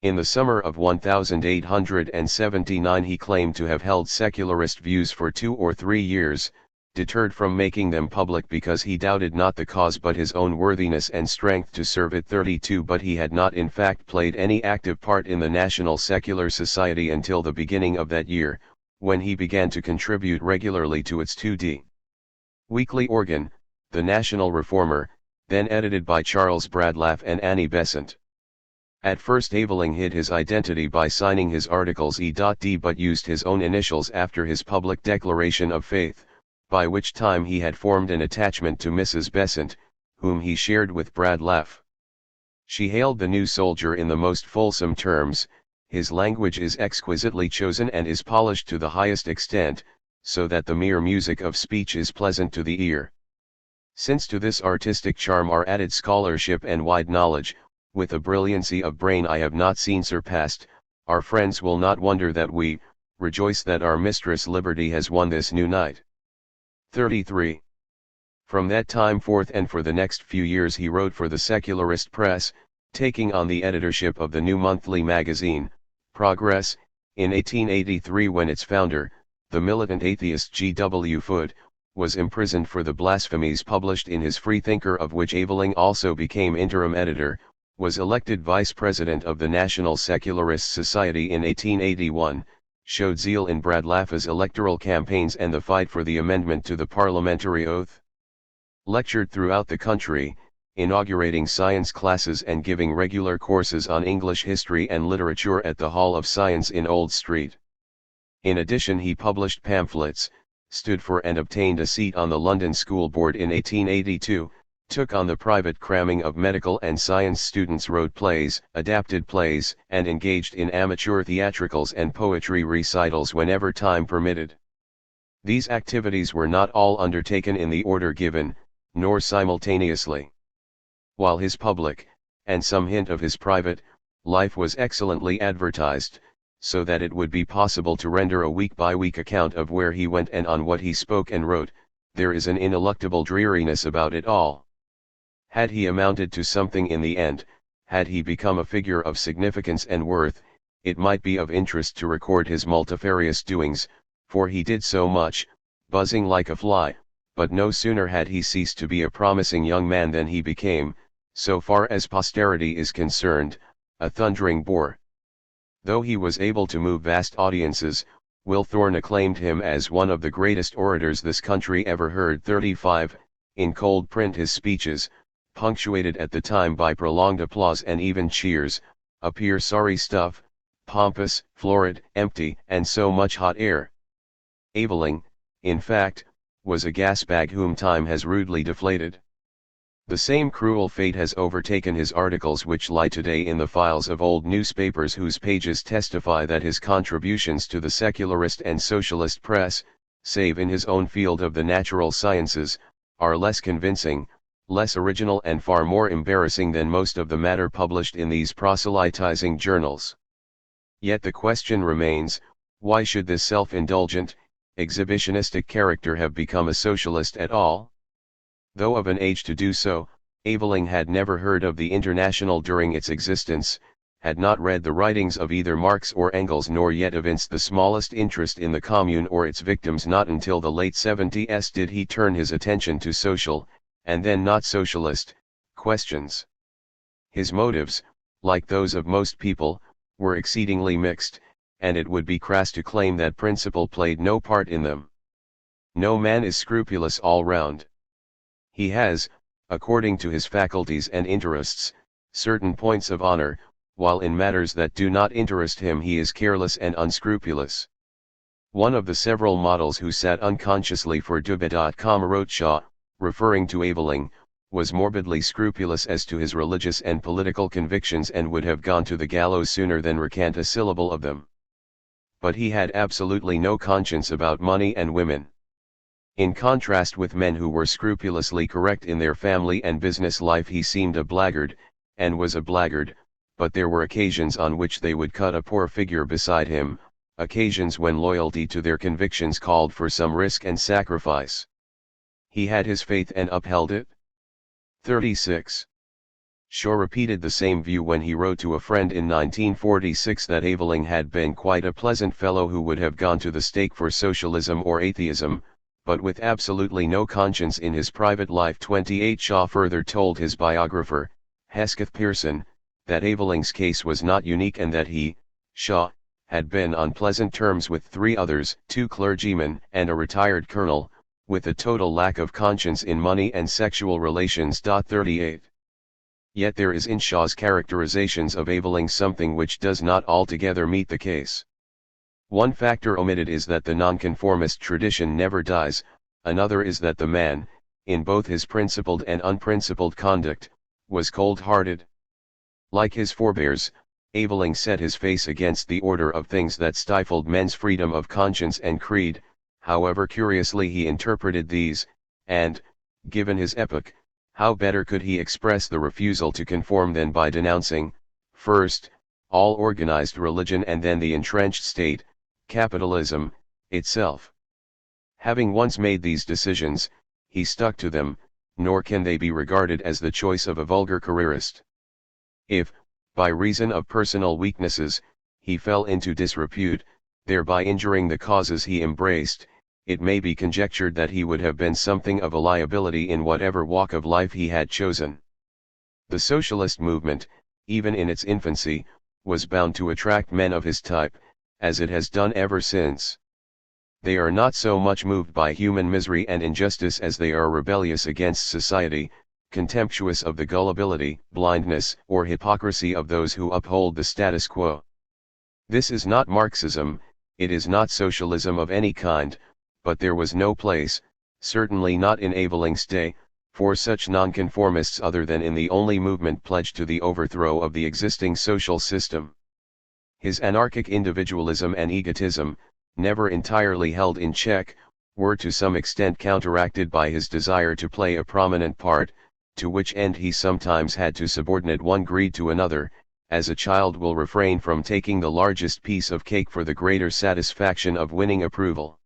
In the summer of 1879 he claimed to have held secularist views for 2 or 3 years, deterred from making them public because he doubted not the cause but his own worthiness and strength to serve it. 32 But he had not in fact played any active part in the National Secular Society until the beginning of that year, when he began to contribute regularly to its 2d weekly organ, the National Reformer, then edited by Charles Bradlaugh and Annie Besant. At first Aveling hid his identity by signing his articles E.D. but used his own initials after his public declaration of faith, by which time he had formed an attachment to Mrs. Besant, whom he shared with Bradlaugh. She hailed the new soldier in the most fulsome terms. His language is exquisitely chosen and is polished to the highest extent, so that the mere music of speech is pleasant to the ear. Since to this artistic charm are added scholarship and wide knowledge, with a brilliancy of brain I have not seen surpassed, our friends will not wonder that we rejoice that our mistress Liberty has won this new knight. 33. From that time forth and for the next few years he wrote for the secularist press, taking on the editorship of the new monthly magazine, Progress. In 1883, when its founder, the militant atheist G.W. Foote, was imprisoned for the blasphemies published in his Freethinker, of which Aveling also became interim editor, was elected vice president of the National Secularist Society in 1881, showed zeal in Bradlaugha's electoral campaigns and the fight for the amendment to the parliamentary oath. Lectured throughout the country, inaugurating science classes and giving regular courses on English history and literature at the Hall of Science in Old Street. In addition, he published pamphlets, stood for and obtained a seat on the London School Board in 1882, took on the private cramming of medical and science students, wrote plays, adapted plays, and engaged in amateur theatricals and poetry recitals whenever time permitted. These activities were not all undertaken in the order given, nor simultaneously. While his public, and some hint of his private, life was excellently advertised, so that it would be possible to render a week-by-week account of where he went and on what he spoke and wrote, there is an ineluctable dreariness about it all. Had he amounted to something in the end, had he become a figure of significance and worth, it might be of interest to record his multifarious doings, for he did so much, buzzing like a fly, but no sooner had he ceased to be a promising young man than he became, so far as posterity is concerned, a thundering bore. Though he was able to move vast audiences, Will Thorne acclaimed him as one of the greatest orators this country ever heard. 35. In cold print his speeches, punctuated at the time by prolonged applause and even cheers, appear sorry stuff, pompous, florid, empty, and so much hot air. Aveling, in fact, was a gas-bag whom time has rudely deflated. The same cruel fate has overtaken his articles, which lie today in the files of old newspapers whose pages testify that his contributions to the secularist and socialist press, save in his own field of the natural sciences, are less convincing, less original and far more embarrassing than most of the matter published in these proselytizing journals. Yet the question remains, why should this self-indulgent, exhibitionistic character have become a socialist at all? Though of an age to do so, Aveling had never heard of the International during its existence, had not read the writings of either Marx or Engels, nor yet evinced the smallest interest in the Commune or its victims. Not until the late 70s did he turn his attention to social, and then not socialist, questions. His motives, like those of most people, were exceedingly mixed, and it would be crass to claim that principle played no part in them. No man is scrupulous all round. He has, according to his faculties and interests, certain points of honor, while in matters that do not interest him he is careless and unscrupulous. One of the several models who sat unconsciously for Dubé.com, wrote Shaw, referring to Aveling, was morbidly scrupulous as to his religious and political convictions and would have gone to the gallows sooner than recant a syllable of them. But he had absolutely no conscience about money and women. In contrast with men who were scrupulously correct in their family and business life, he seemed a blackguard, and was a blackguard, but there were occasions on which they would cut a poor figure beside him, occasions when loyalty to their convictions called for some risk and sacrifice. He had his faith and upheld it. 36. Shaw repeated the same view when he wrote to a friend in 1946 that Aveling had been quite a pleasant fellow who would have gone to the stake for socialism or atheism, but with absolutely no conscience in his private life. 28. Shaw further told his biographer, Hesketh Pearson, that Aveling's case was not unique and that he, Shaw, had been on pleasant terms with 3 others, 2 clergymen and a retired colonel, with a total lack of conscience in money and sexual relations. 38. Yet there is in Shaw's characterizations of Aveling something which does not altogether meet the case. One factor omitted is that the nonconformist tradition never dies, another is that the man, in both his principled and unprincipled conduct, was cold-hearted. Like his forebears, Aveling set his face against the order of things that stifled men's freedom of conscience and creed, however curiously he interpreted these, and, given his epoch, how better could he express the refusal to conform than by denouncing, first, all organized religion and then the entrenched state, capitalism, itself. Having once made these decisions, he stuck to them, nor can they be regarded as the choice of a vulgar careerist. If, by reason of personal weaknesses, he fell into disrepute, thereby injuring the causes he embraced, it may be conjectured that he would have been something of a liability in whatever walk of life he had chosen. The socialist movement, even in its infancy, was bound to attract men of his type, as it has done ever since. They are not so much moved by human misery and injustice as they are rebellious against society, contemptuous of the gullibility, blindness, or hypocrisy of those who uphold the status quo. This is not Marxism, it is not socialism of any kind, but there was no place, certainly not in Aveling's day, for such nonconformists other than in the only movement pledged to the overthrow of the existing social system. His anarchic individualism and egotism, never entirely held in check, were to some extent counteracted by his desire to play a prominent part, to which end he sometimes had to subordinate one greed to another, as a child will refrain from taking the largest piece of cake for the greater satisfaction of winning approval.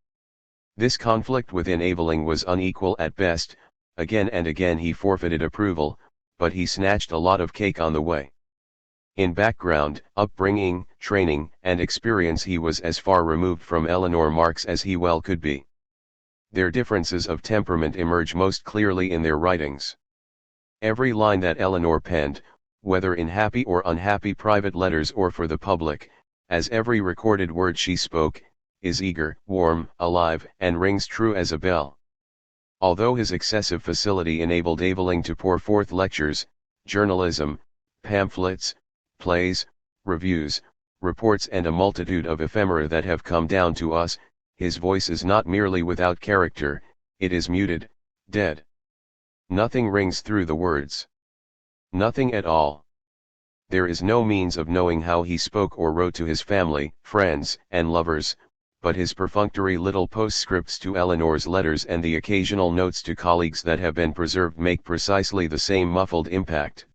This conflict within Aveling was unequal at best. Again and again he forfeited approval, but he snatched a lot of cake on the way. In background, upbringing, training, and experience he was as far removed from Eleanor Marx as he well could be. Their differences of temperament emerge most clearly in their writings. Every line that Eleanor penned, whether in happy or unhappy private letters or for the public, as every recorded word she spoke, is eager, warm, alive, and rings true as a bell. Although his excessive facility enabled Aveling to pour forth lectures, journalism, pamphlets, plays, reviews, reports and a multitude of ephemera that have come down to us, his voice is not merely without character, it is muted, dead. Nothing rings through the words. Nothing at all. There is no means of knowing how he spoke or wrote to his family, friends, and lovers, but his perfunctory little postscripts to Eleanor's letters and the occasional notes to colleagues that have been preserved make precisely the same muffled impact.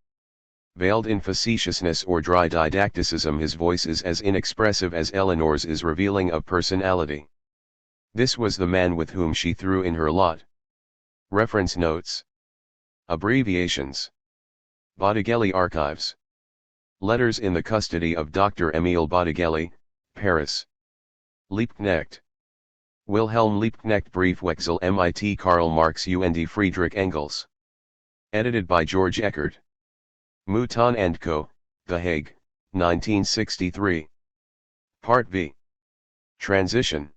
Veiled in facetiousness or dry didacticism, his voice is as inexpressive as Eleanor's is revealing of personality. This was the man with whom she threw in her lot. Reference notes. Abbreviations. Bottigelli Archives. Letters in the custody of Dr. Émile Bottigelli, Paris. Liebknecht. Wilhelm Liebknecht Briefwechsel mit Karl Marx und Friedrich Engels. Edited by George Eckert. Mouton & Co., The Hague, 1963. Part V. Transition.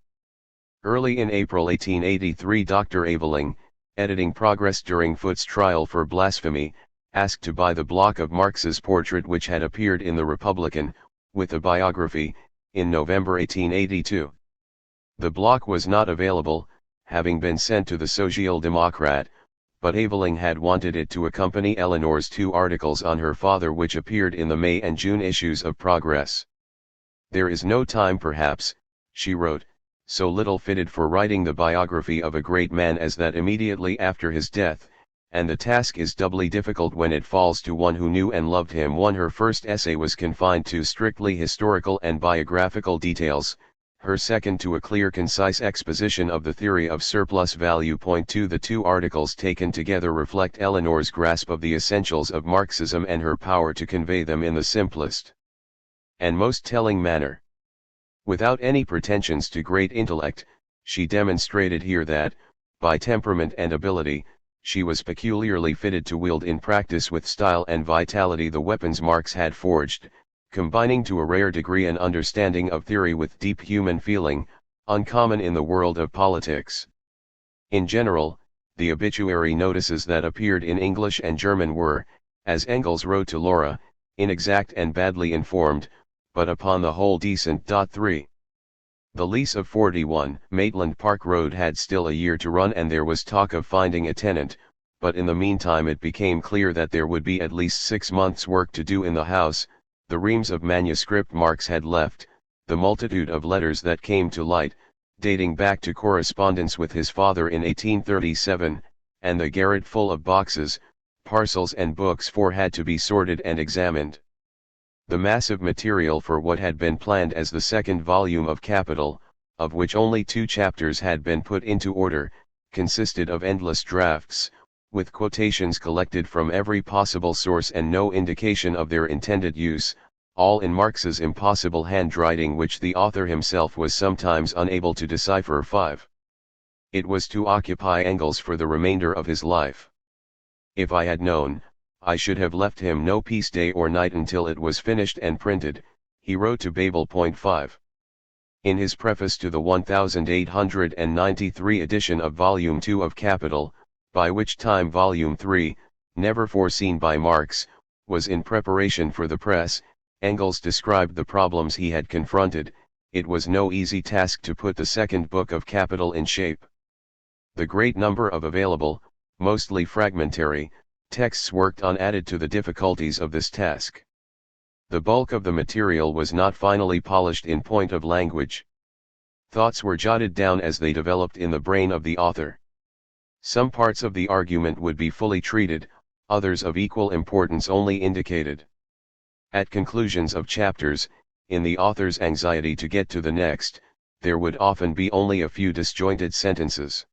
Early in April 1883, Dr. Aveling, editing Progress during Foote's trial for blasphemy, asked to buy the block of Marx's portrait which had appeared in The Republican, with a biography, in November 1882. The block was not available, having been sent to the Social Democrat, but Aveling had wanted it to accompany Eleanor's 2 articles on her father which appeared in the May and June issues of Progress. "There is no time perhaps," she wrote, "so little fitted for writing the biography of a great man as that immediately after his death, and the task is doubly difficult when it falls to one who knew and loved him." Her first essay was confined to strictly historical and biographical details, her second to a clear concise exposition of the theory of surplus value. 2 The 2 articles taken together reflect Eleanor's grasp of the essentials of Marxism and her power to convey them in the simplest and most telling manner. Without any pretensions to great intellect, she demonstrated here that, by temperament and ability, she was peculiarly fitted to wield in practice with style and vitality the weapons Marx had forged, combining to a rare degree an understanding of theory with deep human feeling, uncommon in the world of politics. In general, the obituary notices that appeared in English and German were, as Engels wrote to Laura, inexact and badly informed, but upon the whole decent. 3. The lease of 41 Maitland Park Road had still a year to run and there was talk of finding a tenant, but in the meantime it became clear that there would be at least 6 months' work to do in the house, the reams of manuscript Marx had left, the multitude of letters that came to light, dating back to correspondence with his father in 1837, and the garret full of boxes, parcels and books had to be sorted and examined. The massive material for what had been planned as the second volume of Capital, of which only 2 chapters had been put into order, consisted of endless drafts, with quotations collected from every possible source and no indication of their intended use, all in Marx's impossible handwriting which the author himself was sometimes unable to decipher. 5. It was to occupy Engels for the remainder of his life. If I had known, I should have left him no peace day or night until it was finished and printed, he wrote to Babel. 5. In his preface to the 1893 edition of Volume 2 of Capital, by which time Volume 3, never foreseen by Marx, was in preparation for the press, Engels described the problems he had confronted. It was no easy task to put the second book of Capital in shape. The great number of available, mostly fragmentary, texts worked on added to the difficulties of this task. The bulk of the material was not finally polished in point of language. Thoughts were jotted down as they developed in the brain of the author. Some parts of the argument would be fully treated, others of equal importance only indicated. At conclusions of chapters, in the author's anxiety to get to the next, there would often be only a few disjointed sentences.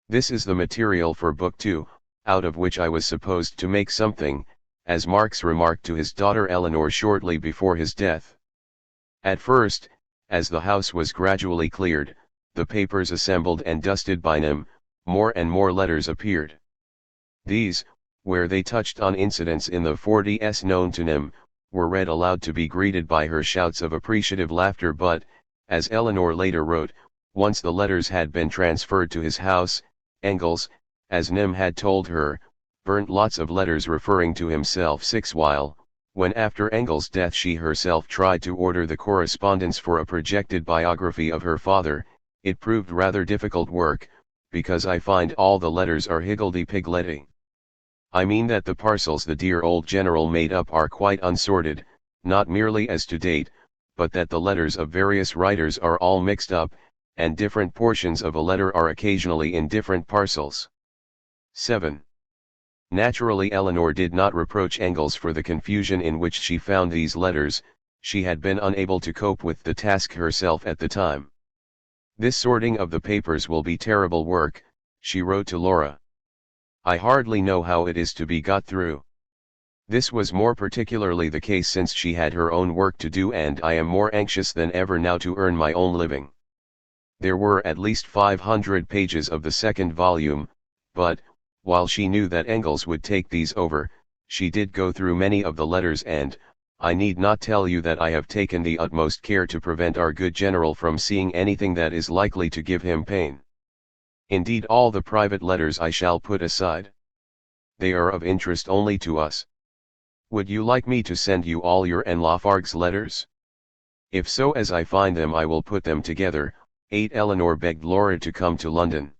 This is the material for Book 2, out of which I was supposed to make something, as Marx remarked to his daughter Eleanor shortly before his death. At first, as the house was gradually cleared, the papers assembled and dusted by Nim, more and more letters appeared. These, where they touched on incidents in the 40s known to Nim, were read aloud to be greeted by her shouts of appreciative laughter. But, as Eleanor later wrote, once the letters had been transferred to his house, Engels, as Nim had told her, burnt lots of letters referring to himself. 6. While, when after Engels' death she herself tried to order the correspondence for a projected biography of her father, it proved rather difficult work, because I find all the letters are higgledy-piggledy. I mean that the parcels the dear old general made up are quite unsorted, not merely as to date, but that the letters of various writers are all mixed up, and different portions of a letter are occasionally in different parcels. 7. Naturally Eleanor did not reproach Engels for the confusion in which she found these letters, she had been unable to cope with the task herself at the time. This sorting of the papers will be terrible work, she wrote to Laura. I hardly know how it is to be got through. This was more particularly the case since she had her own work to do, and I am more anxious than ever now to earn my own living. There were at least 500 pages of the second volume, but, while she knew that Engels would take these over, she did go through many of the letters, and, I need not tell you that I have taken the utmost care to prevent our good general from seeing anything that is likely to give him pain. Indeed, all the private letters I shall put aside. They are of interest only to us. Would you like me to send you all your and Lafargue's letters? If so, as I find them I will put them together. 8. Eleanor begged Laura to come to London.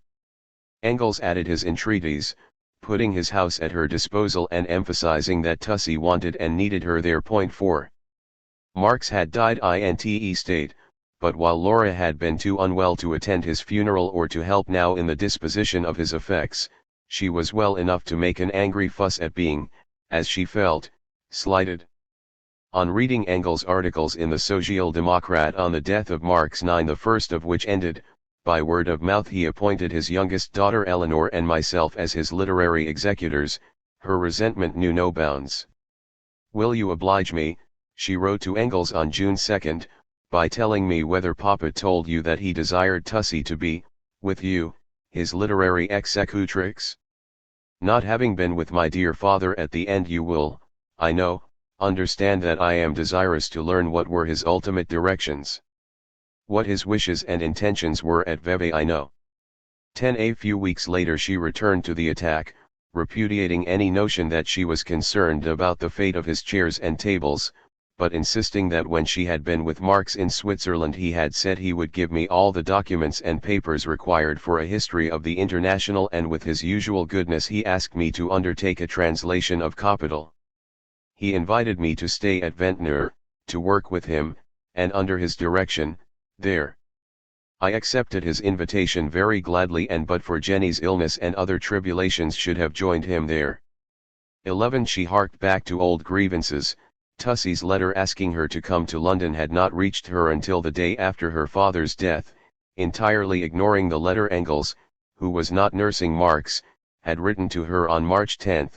Engels added his entreaties, putting his house at her disposal and emphasizing that Tussie wanted and needed her there. 4. Marx had died in state, but while Laura had been too unwell to attend his funeral or to help now in the disposition of his effects, she was well enough to make an angry fuss at being, as she felt, slighted. On reading Engels' articles in the Social-Democrat on the death of Marx, the first of which ended, by word of mouth he appointed his youngest daughter Eleanor and myself as his literary executors, her resentment knew no bounds. Will you oblige me, she wrote to Engels on June 2, by telling me whether Papa told you that he desired Tussie to be, with you, his literary executrix? Not having been with my dear father at the end, you will, I know, understand that I am desirous to learn what were his ultimate directions. What his wishes and intentions were at Vevey I know. 10. A few weeks later she returned to the attack, repudiating any notion that she was concerned about the fate of his chairs and tables, but insisting that when she had been with Marx in Switzerland he had said he would give me all the documents and papers required for a history of the International, and with his usual goodness he asked me to undertake a translation of Capital. He invited me to stay at Ventnor, to work with him, and under his direction, there. I accepted his invitation very gladly, and but for Jenny's illness and other tribulations should have joined him there. 11. She harked back to old grievances. Tussie's letter asking her to come to London had not reached her until the day after her father's death, entirely ignoring the letter Engels, who was not nursing Marx, had written to her on March 10,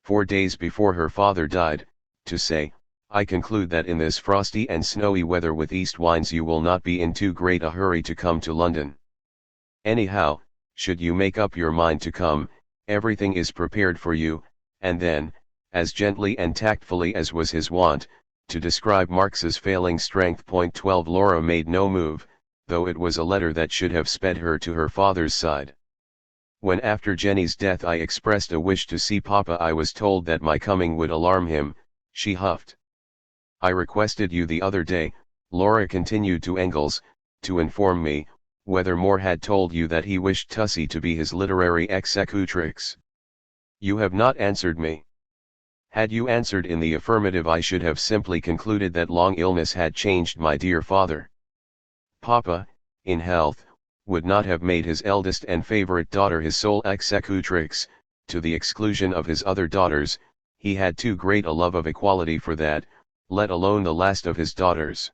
4 days before her father died, to say, "I conclude that in this frosty and snowy weather with east winds you will not be in too great a hurry to come to London. Anyhow, should you make up your mind to come, everything is prepared for you," and then, as gently and tactfully as was his wont, to describe Marx's failing strength. 12. Laura made no move, though it was a letter that should have sped her to her father's side. When after Jenny's death I expressed a wish to see Papa, I was told that my coming would alarm him, she huffed. I requested you the other day, Laura continued to Engels, to inform me, whether Moore had told you that he wished Tussie to be his literary executrix. You have not answered me. Had you answered in the affirmative I should have simply concluded that long illness had changed my dear father. Papa, in health, would not have made his eldest and favorite daughter his sole executrix, to the exclusion of his other daughters. He had too great a love of equality for that, let alone the last of his daughters.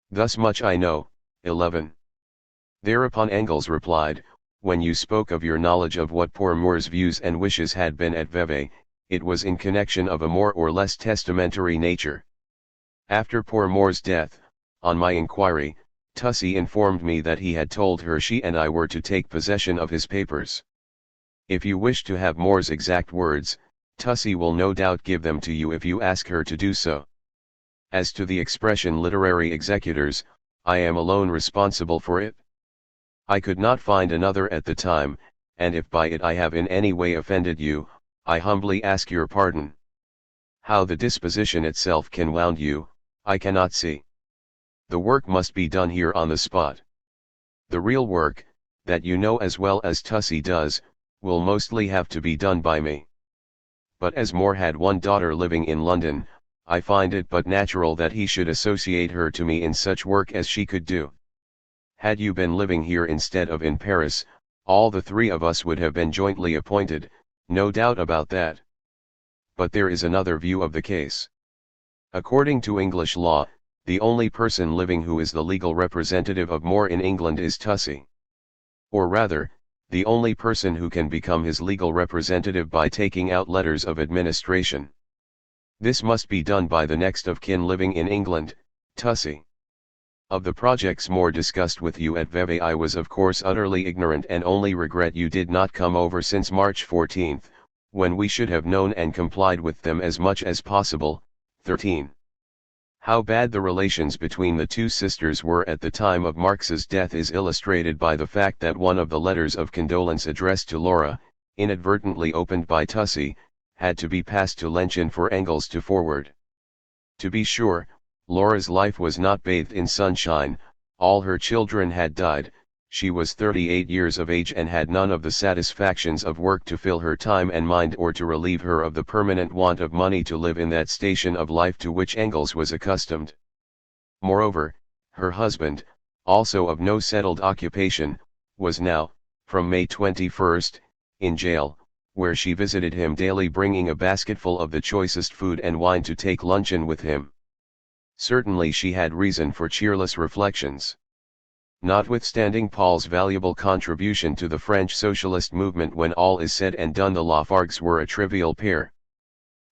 Thus much I know. 11. Thereupon Engels replied, "When you spoke of your knowledge of what poor Moore's views and wishes had been at Vevey, it was in connection of a more or less testamentary nature. After poor Moore's death, on my inquiry, Tussie informed me that he had told her she and I were to take possession of his papers. If you wish to have Moore's exact words, Tussie will no doubt give them to you if you ask her to do so. As to the expression literary executors, I am alone responsible for it. I could not find another at the time, and if by it I have in any way offended you, I humbly ask your pardon. How the disposition itself can wound you, I cannot see. The work must be done here on the spot. The real work, that you know as well as Tussie does, will mostly have to be done by me. But as Moore had one daughter living in London, I find it but natural that he should associate her to me in such work as she could do. Had you been living here instead of in Paris, all the three of us would have been jointly appointed, no doubt about that. But there is another view of the case. According to English law, the only person living who is the legal representative of Moore in England is Tussie. Or rather, the only person who can become his legal representative by taking out letters of administration. This must be done by the next of kin living in England, Tussie. Of the projects Moore discussed with you at Vevey I was of course utterly ignorant, and only regret you did not come over since March 14, when we should have known and complied with them as much as possible. 13. How bad the relations between the two sisters were at the time of Marx's death is illustrated by the fact that one of the letters of condolence addressed to Laura, inadvertently opened by Tussie, had to be passed to Lenchen for Engels to forward. To be sure, Laura's life was not bathed in sunshine. All her children had died, she was 38 years of age and had none of the satisfactions of work to fill her time and mind or to relieve her of the permanent want of money to live in that station of life to which Engels was accustomed. Moreover, her husband, also of no settled occupation, was now, from May 21, in jail, where she visited him daily, bringing a basketful of the choicest food and wine to take luncheon with him. Certainly she had reason for cheerless reflections. Notwithstanding Paul's valuable contribution to the French socialist movement, when all is said and done the Lafargues were a trivial pair.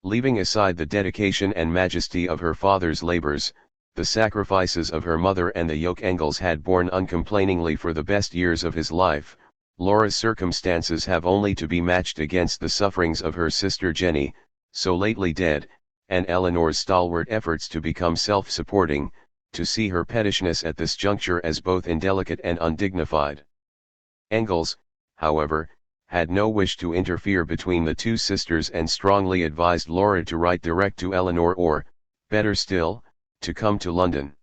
Leaving aside the dedication and majesty of her father's labors, the sacrifices of her mother and the yoke Engels had borne uncomplainingly for the best years of his life, Laura's circumstances have only to be matched against the sufferings of her sister Jenny, so lately dead, and Eleanor's stalwart efforts to become self-supporting, to see her pettishness at this juncture as both indelicate and undignified. Engels, however, had no wish to interfere between the two sisters and strongly advised Laura to write direct to Eleanor or, better still, to come to London.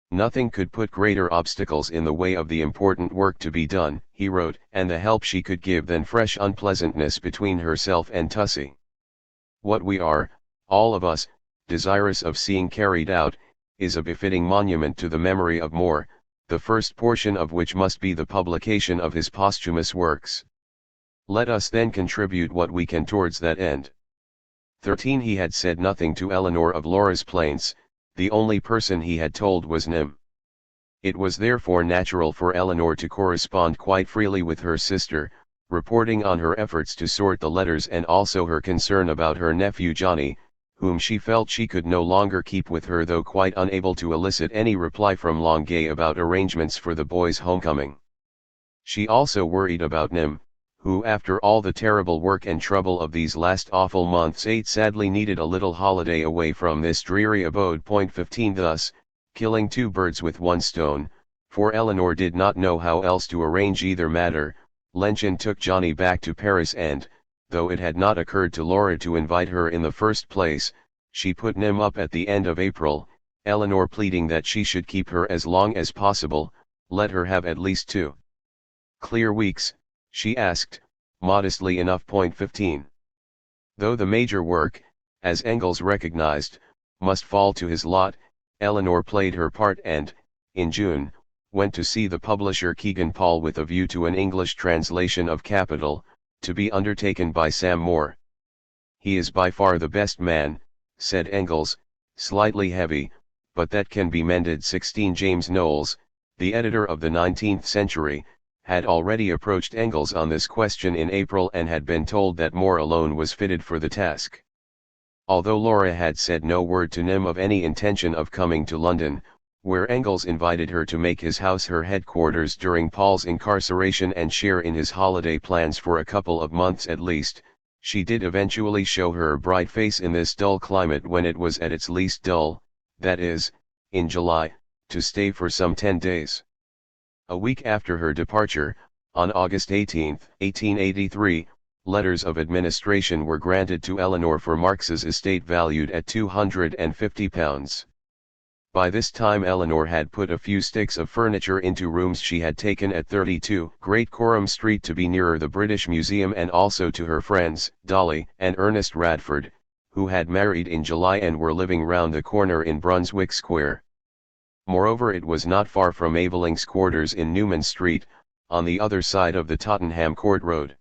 Nothing could put greater obstacles in the way of the important work to be done, he wrote, and the help she could give than fresh unpleasantness between herself and Tussie. What we are, all of us, desirous of seeing carried out, is a befitting monument to the memory of More, the first portion of which must be the publication of his posthumous works. Let us then contribute what we can towards that end. 13. He had said nothing to Eleanor of Laura's plaints, the only person he had told was Nim. It was therefore natural for Eleanor to correspond quite freely with her sister, reporting on her efforts to sort the letters and also her concern about her nephew Johnny, whom she felt she could no longer keep with her, though quite unable to elicit any reply from Longuet about arrangements for the boy's homecoming. She also worried about Nim, who after all the terrible work and trouble of these last awful months sadly needed a little holiday away from this dreary abode. 15. Thus, killing two birds with one stone, for Eleanor did not know how else to arrange either matter, Lenchen took Johnny back to Paris and, though it had not occurred to Laura to invite her in the first place, she put Nim up at the end of April, Eleanor pleading that she should keep her as long as possible, let her have at least 2 clear weeks, she asked, modestly enough. 15. Though the major work, as Engels recognized, must fall to his lot, Eleanor played her part and, in June, went to see the publisher Kegan Paul with a view to an English translation of Capital, to be undertaken by Sam Moore. He is by far the best man, said Engels, slightly heavy, but that can be mended. 16. James Knowles, the editor of the 19th Century, had already approached Engels on this question in April and had been told that Moore alone was fitted for the task. Although Laura had said no word to Nim of any intention of coming to London, where Engels invited her to make his house her headquarters during Paul's incarceration and share in his holiday plans for a couple of months at least, she did eventually show her bright face in this dull climate when it was at its least dull, that is, in July, to stay for some 10 days. A week after her departure, on August 18, 1883, letters of administration were granted to Eleanor for Marx's estate valued at £250. By this time Eleanor had put a few sticks of furniture into rooms she had taken at 32 Great Coram Street to be nearer the British Museum, and also to her friends, Dolly and Ernest Radford, who had married in July and were living round the corner in Brunswick Square. Moreover, it was not far from Aveling's quarters in Newman Street, on the other side of the Tottenham Court Road.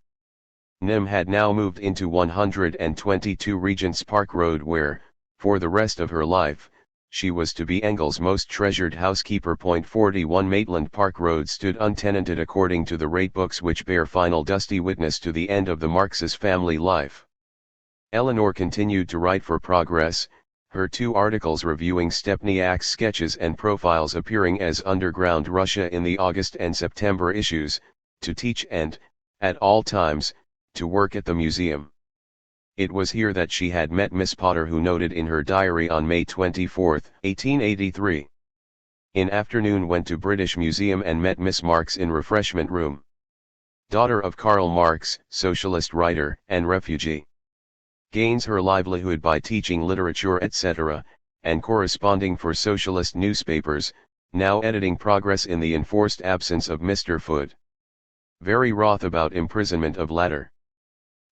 Nim had now moved into 122 Regent's Park Road, where, for the rest of her life, she was to be Engels' most treasured housekeeper. 41 Maitland Park Road stood untenanted according to the rate books which bear final dusty witness to the end of the Marx's family life. Eleanor continued to write for Progress, her 2 articles reviewing Stepniak's sketches and profiles appearing as Underground Russia in the August and September issues, to teach and, at all times, to work at the museum. It was here that she had met Miss Potter, who noted in her diary on May 24, 1883. In afternoon went to British Museum and met Miss Marx in refreshment room. Daughter of Karl Marx, socialist writer and refugee. Gains her livelihood by teaching literature etc., and corresponding for socialist newspapers, now editing Progress in the enforced absence of Mr. Foote. Very wroth about imprisonment of latter.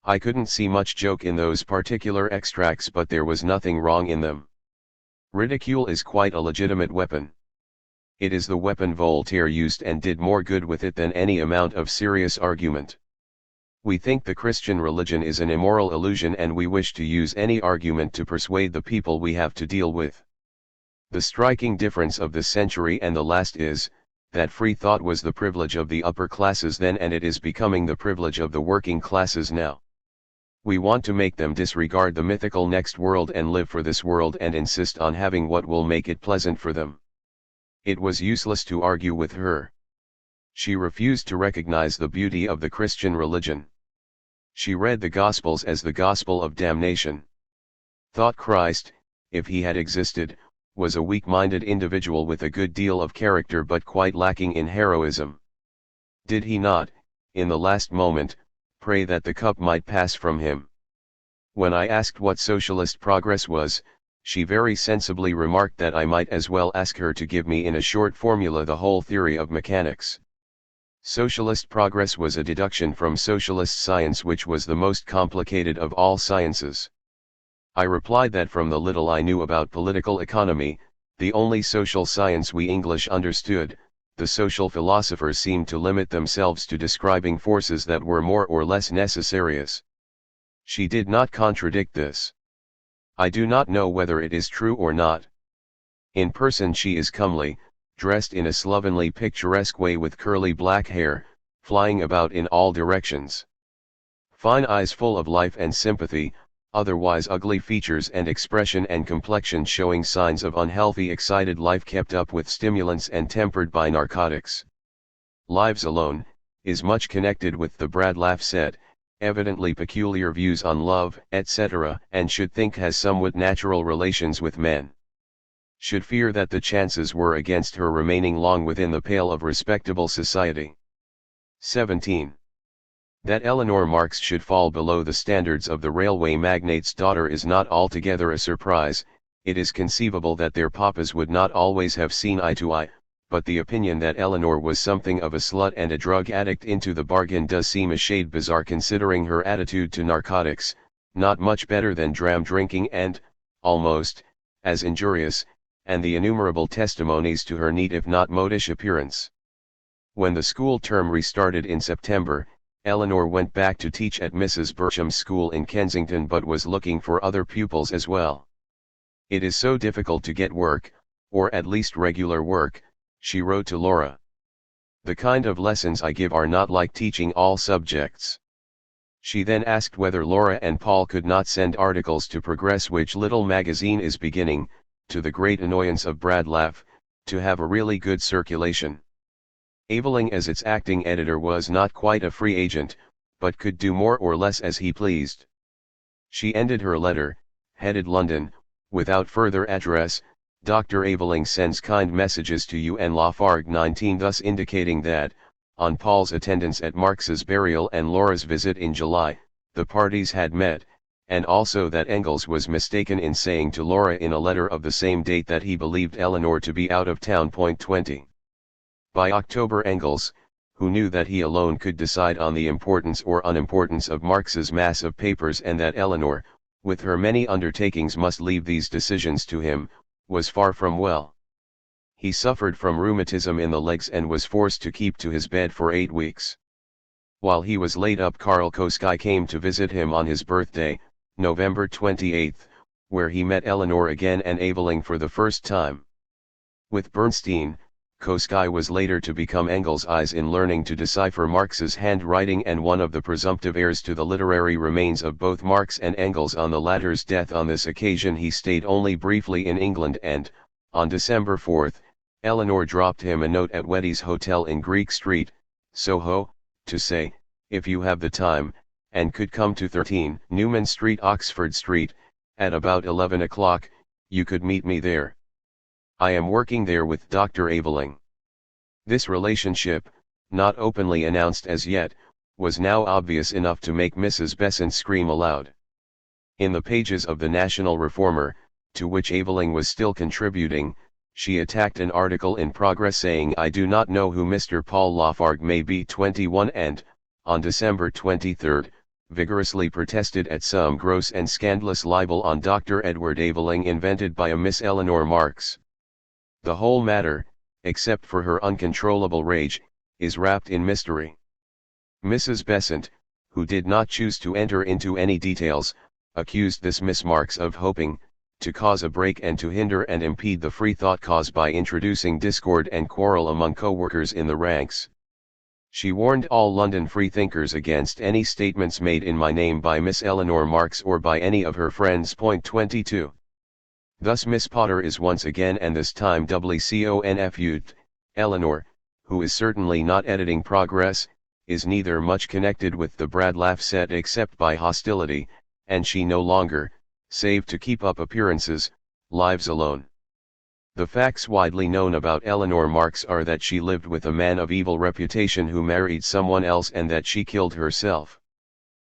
I couldn't see much joke in those particular extracts, but there was nothing wrong in them. Ridicule is quite a legitimate weapon. It is the weapon Voltaire used and did more good with it than any amount of serious argument. We think the Christian religion is an immoral illusion, and we wish to use any argument to persuade the people we have to deal with. The striking difference of this century and the last is, that free thought was the privilege of the upper classes then, and it is becoming the privilege of the working classes now. We want to make them disregard the mythical next world and live for this world, and insist on having what will make it pleasant for them. It was useless to argue with her. She refused to recognize the beauty of the Christian religion. She read the Gospels as the gospel of damnation. Thought Christ, if he had existed, was a weak-minded individual with a good deal of character but quite lacking in heroism. Did he not, in the last moment, pray that the cup might pass from him? When I asked what socialist progress was, She very sensibly remarked that I might as well ask her to give me in a short formula the whole theory of mechanics. Socialist progress was a deduction from socialist science, which was the most complicated of all sciences. I replied that from the little I knew about political economy, the only social science we English understood, the social philosophers seemed to limit themselves to describing forces that were more or less necessarious. She did not contradict this. I do not know whether it is true or not. In person she is comely, dressed in a slovenly picturesque way with curly black hair, flying about in all directions. Fine eyes full of life and sympathy, otherwise ugly features and expression and complexion showing signs of unhealthy excited life kept up with stimulants and tempered by narcotics. Lives alone, is much connected with the Bradlaugh set, evidently peculiar views on love, etc., and should think has somewhat natural relations with men. Should fear that the chances were against her remaining long within the pale of respectable society. 17. That Eleanor Marx should fall below the standards of the railway magnate's daughter is not altogether a surprise. It is conceivable that their papas would not always have seen eye to eye, but the opinion that Eleanor was something of a slut and a drug addict into the bargain does seem a shade bizarre considering her attitude to narcotics, not much better than dram drinking and, almost, as injurious, and the innumerable testimonies to her neat if not modish appearance. When the school term restarted in September, Eleanor went back to teach at Mrs. Bertram's school in Kensington but was looking for other pupils as well. It is so difficult to get work, or at least regular work, she wrote to Laura. The kind of lessons I give are not like teaching all subjects. She then asked whether Laura and Paul could not send articles to Progress, which little magazine is beginning, to the great annoyance of Bradlaugh, to have a really good circulation. Aveling as its acting editor was not quite a free agent, but could do more or less as he pleased. She ended her letter, headed London, without further address. Dr. Aveling sends kind messages to you and Lafargue 19, thus indicating that, on Paul's attendance at Marx's burial and Laura's visit in July, the parties had met, and also that Engels was mistaken in saying to Laura in a letter of the same date that he believed Eleanor to be out of town. 20. By October Engels, who knew that he alone could decide on the importance or unimportance of Marx's mass of papers and that Eleanor, with her many undertakings, must leave these decisions to him, was far from well. He suffered from rheumatism in the legs and was forced to keep to his bed for 8 weeks. While he was laid up, Karl Koski came to visit him on his birthday, November 28, where he met Eleanor again and Aveling for the first time. With Bernstein, Koski was later to become Engels' eyes in learning to decipher Marx's handwriting and one of the presumptive heirs to the literary remains of both Marx and Engels. On the latter's death on this occasion he stayed only briefly in England and, on December 4, Eleanor dropped him a note at Weddy's Hotel in Greek Street, Soho, to say, if you have the time, and could come to 13 Newman Street, Oxford Street, at about 11 o'clock, you could meet me there. I am working there with Dr. Aveling. This relationship, not openly announced as yet, was now obvious enough to make Mrs. Besant scream aloud. In the pages of the National Reformer, to which Aveling was still contributing, she attacked an article in Progress saying, I do not know who Mr. Paul Lafargue may be. 21 and, on December 23, vigorously protested at some gross and scandalous libel on Dr. Edward Aveling invented by a Miss Eleanor Marx. The whole matter, except for her uncontrollable rage, is wrapped in mystery. Mrs. Besant, who did not choose to enter into any details, accused this Miss Marx of hoping to cause a break and to hinder and impede the free thought cause by introducing discord and quarrel among co-workers in the ranks. She warned all London freethinkers against any statements made in my name by Miss Eleanor Marx or by any of her friends. 22. Thus Miss Potter is once again, and this time doubly, confused. Eleanor, who is certainly not editing Progress, is neither much connected with the Bradlaugh set except by hostility, and she no longer, save to keep up appearances, lives alone. The facts widely known about Eleanor Marx are that she lived with a man of evil reputation who married someone else and that she killed herself.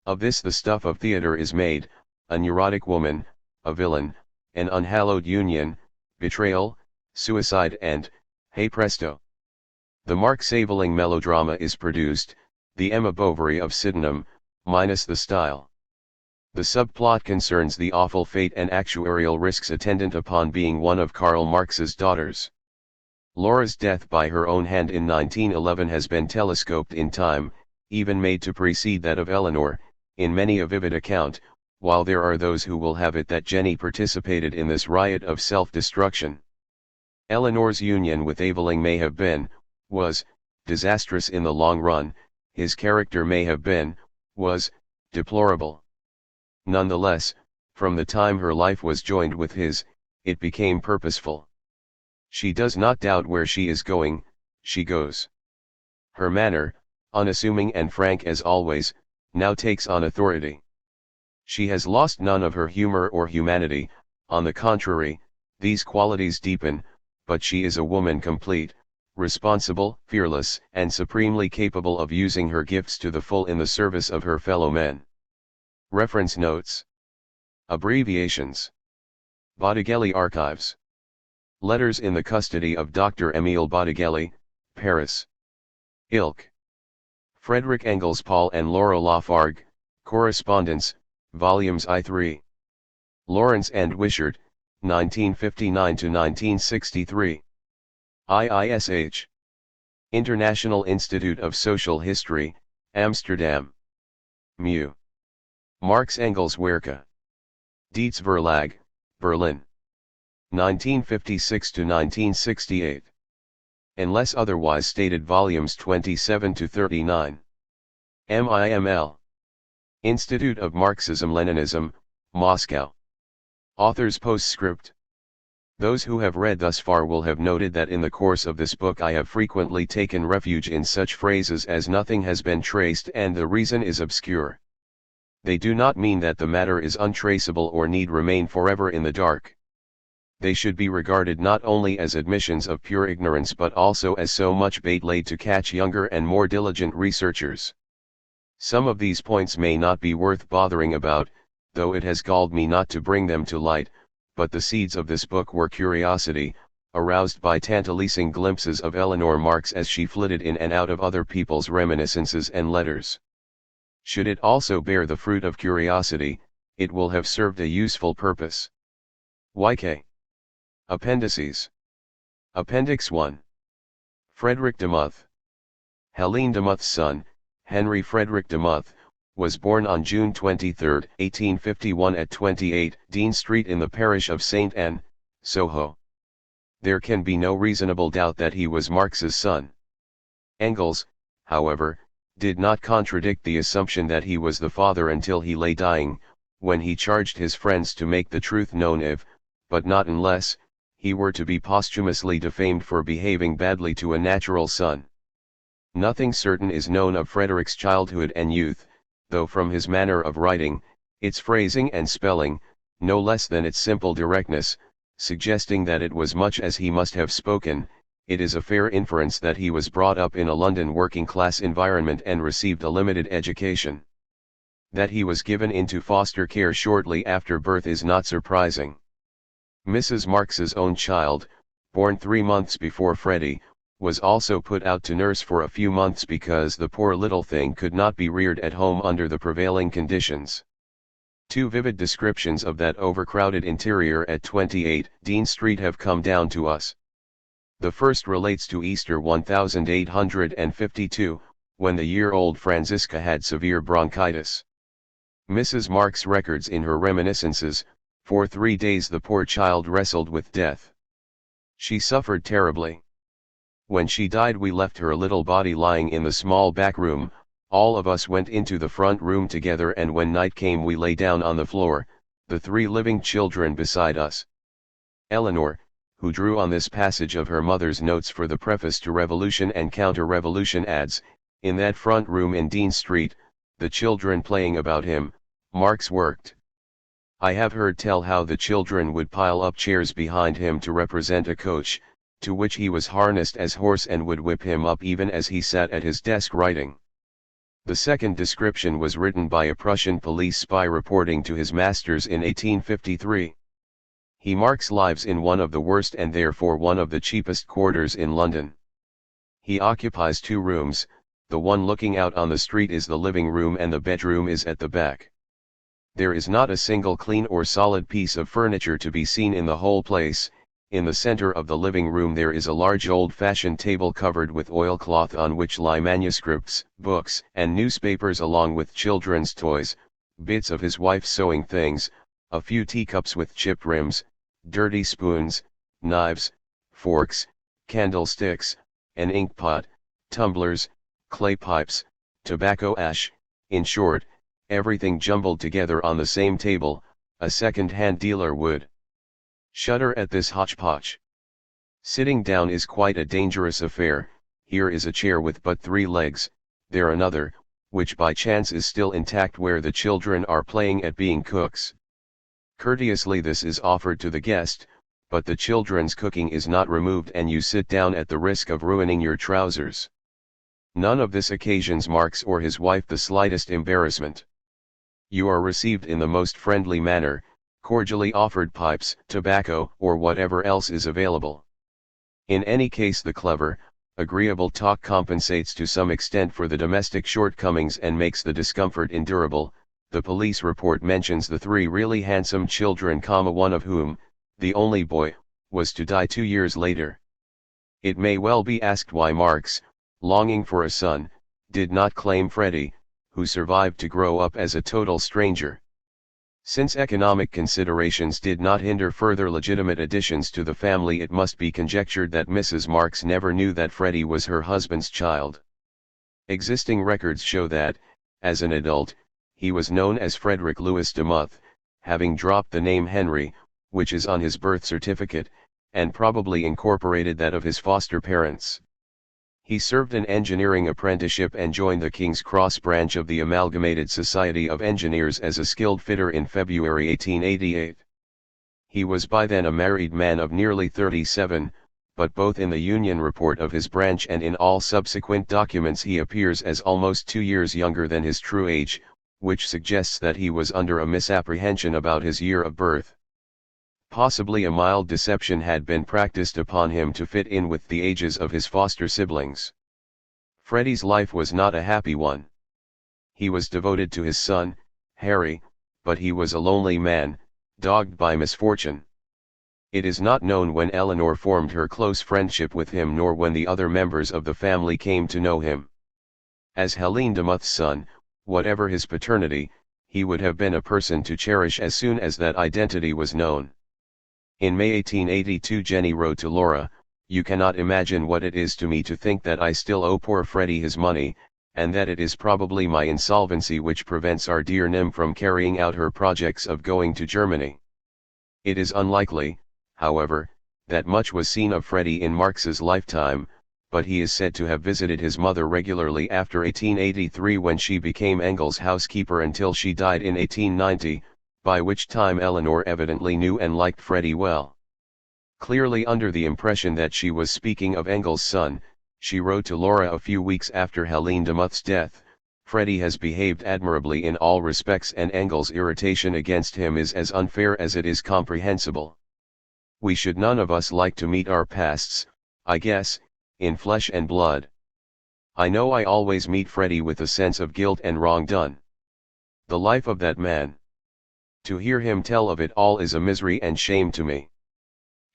Of this the stuff of theatre is made, a neurotic woman, a villain, an unhallowed union, betrayal, suicide and, hey presto. The Mark Saveling melodrama is produced, the Emma Bovary of Sydenham, minus the style. The subplot concerns the awful fate and actuarial risks attendant upon being one of Karl Marx's daughters. Laura's death by her own hand in 1911 has been telescoped in time, even made to precede that of Eleanor, in many a vivid account, while there are those who will have it that Jenny participated in this riot of self-destruction. Eleanor's union with Aveling may have been, was, disastrous in the long run, his character may have been, was, deplorable. Nonetheless, from the time her life was joined with his, it became purposeful. She does not doubt where she is going, she goes. Her manner, unassuming and frank as always, now takes on authority. She has lost none of her humor or humanity, on the contrary, these qualities deepen, but she is a woman complete, responsible, fearless, and supremely capable of using her gifts to the full in the service of her fellow men. Reference notes. Abbreviations. Bottigelli Archives. Letters in the custody of Dr. Émile Bottigelli, Paris. Ilk. Frederick Engels, Paul and Laura Lafargue, Correspondence, Volumes I-3. Lawrence and Wishart, 1959–1963. IISH. International Institute of Social History, Amsterdam. Mu. Marx Engels Werke. Dietz Verlag, Berlin. 1956–1968. Unless otherwise stated, volumes 27–39. MIML. Institute of Marxism-Leninism, Moscow. Author's postscript. Those who have read thus far will have noted that in the course of this book I have frequently taken refuge in such phrases as "nothing has been traced" and "the reason is obscure." They do not mean that the matter is untraceable or need remain forever in the dark. They should be regarded not only as admissions of pure ignorance but also as so much bait laid to catch younger and more diligent researchers. Some of these points may not be worth bothering about, though it has galled me not to bring them to light, but the seeds of this book were curiosity, aroused by tantalizing glimpses of Eleanor Marx as she flitted in and out of other people's reminiscences and letters. Should it also bear the fruit of curiosity, it will have served a useful purpose. YK. Appendices. Appendix 1. Frederick Demuth. Helene Demuth's son, Henry Frederick Demuth, was born on June 23, 1851 at 28 Dean Street in the parish of St. Anne, Soho. There can be no reasonable doubt that he was Marx's son. Engels, however, did not contradict the assumption that he was the father until he lay dying, when he charged his friends to make the truth known if, but not unless, he were to be posthumously defamed for behaving badly to a natural son. Nothing certain is known of Frederick's childhood and youth, though from his manner of writing, its phrasing and spelling, no less than its simple directness, suggesting that it was much as he must have spoken, it is a fair inference that he was brought up in a London working-class environment and received a limited education. That he was given into foster care shortly after birth is not surprising. Mrs. Marx's own child, born 3 months before Freddie, was also put out to nurse for a few months because the poor little thing could not be reared at home under the prevailing conditions. Two vivid descriptions of that overcrowded interior at 28 Dean Street have come down to us. The first relates to Easter 1852, when the year-old Franziska had severe bronchitis. Mrs. Marx records in her reminiscences, for 3 days the poor child wrestled with death. She suffered terribly. When she died we left her little body lying in the small back room, all of us went into the front room together and when night came we lay down on the floor, the 3 living children beside us. Eleanor, who drew on this passage of her mother's notes for the preface to Revolution and Counter-Revolution adds, in that front room in Dean Street, the children playing about him, Marx worked. I have heard tell how the children would pile up chairs behind him to represent a coach, to which he was harnessed as horse and would whip him up even as he sat at his desk writing. The second description was written by a Prussian police spy reporting to his masters in 1853. Marx lives in one of the worst and therefore one of the cheapest quarters in London. He occupies 2 rooms, the one looking out on the street is the living room and the bedroom is at the back. There is not a single clean or solid piece of furniture to be seen in the whole place. In the center of the living room there is a large old-fashioned table covered with oilcloth on which lie manuscripts, books, and newspapers along with children's toys, bits of his wife's sewing things, a few teacups with chipped rims, dirty spoons, knives, forks, candlesticks, an ink pot, tumblers, clay pipes, tobacco ash, in short, everything jumbled together on the same table, a second-hand dealer would shudder at this hodgepodge. Sitting down is quite a dangerous affair. Here is a chair with but 3 legs, there another, which by chance is still intact where the children are playing at being cooks. Courteously this is offered to the guest, but the children's cooking is not removed and you sit down at the risk of ruining your trousers. None of this occasions Marx or his wife the slightest embarrassment. You are received in the most friendly manner, cordially offered pipes, tobacco, or whatever else is available. In any case the clever, agreeable talk compensates to some extent for the domestic shortcomings and makes the discomfort endurable. The police report mentions the 3 really handsome children, one of whom, the only boy, was to die 2 years later. It may well be asked why Marx, longing for a son, did not claim Freddie, who survived to grow up as a total stranger. Since economic considerations did not hinder further legitimate additions to the family, it must be conjectured that Mrs. Marx never knew that Freddie was her husband's child. Existing records show that, as an adult, he was known as Frederick Louis de Muth, having dropped the name Henry, which is on his birth certificate, and probably incorporated that of his foster parents. He served an engineering apprenticeship and joined the King's Cross branch of the Amalgamated Society of Engineers as a skilled fitter in February 1888. He was by then a married man of nearly 37, but both in the Union report of his branch and in all subsequent documents he appears as almost 2 years younger than his true age, which suggests that he was under a misapprehension about his year of birth. Possibly a mild deception had been practiced upon him to fit in with the ages of his foster siblings. Freddie's life was not a happy one. He was devoted to his son, Harry, but he was a lonely man, dogged by misfortune. It is not known when Eleanor formed her close friendship with him nor when the other members of the family came to know him. As Helene de Muth's son, whatever his paternity, he would have been a person to cherish as soon as that identity was known. In May 1882 Jenny wrote to Laura, "You cannot imagine what it is to me to think that I still owe poor Freddie his money, and that it is probably my insolvency which prevents our dear Nim from carrying out her projects of going to Germany." It is unlikely, however, that much was seen of Freddie in Marx's lifetime, but he is said to have visited his mother regularly after 1883 when she became Engels' housekeeper until she died in 1890, by which time Eleanor evidently knew and liked Freddie well. Clearly under the impression that she was speaking of Engels' son, she wrote to Laura a few weeks after Helene de Muth's death, "Freddie has behaved admirably in all respects and Engels' irritation against him is as unfair as it is comprehensible. We should none of us like to meet our pasts, I guess, in flesh and blood. I know I always meet Freddie with a sense of guilt and wrong done. The life of that man. To hear him tell of it all is a misery and shame to me."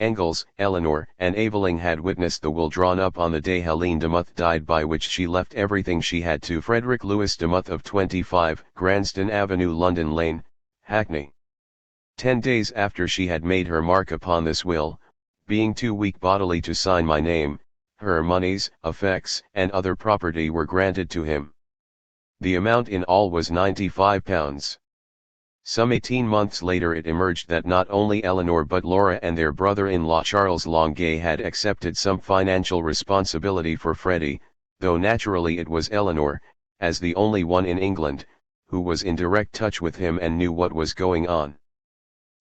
Engels, Eleanor, and Aveling had witnessed the will drawn up on the day Helene de Muth died, by which she left everything she had to Frederick Louis de Muth of 25 Granston Avenue, London Lane, Hackney. 10 days after she had made her mark upon this will, being too weak bodily to sign my name, her moneys, effects, and other property were granted to him. The amount in all was £95. Some 18 months later it emerged that not only Eleanor but Laura and their brother-in-law Charles Longuet had accepted some financial responsibility for Freddie, though naturally it was Eleanor, as the only one in England, who was in direct touch with him and knew what was going on.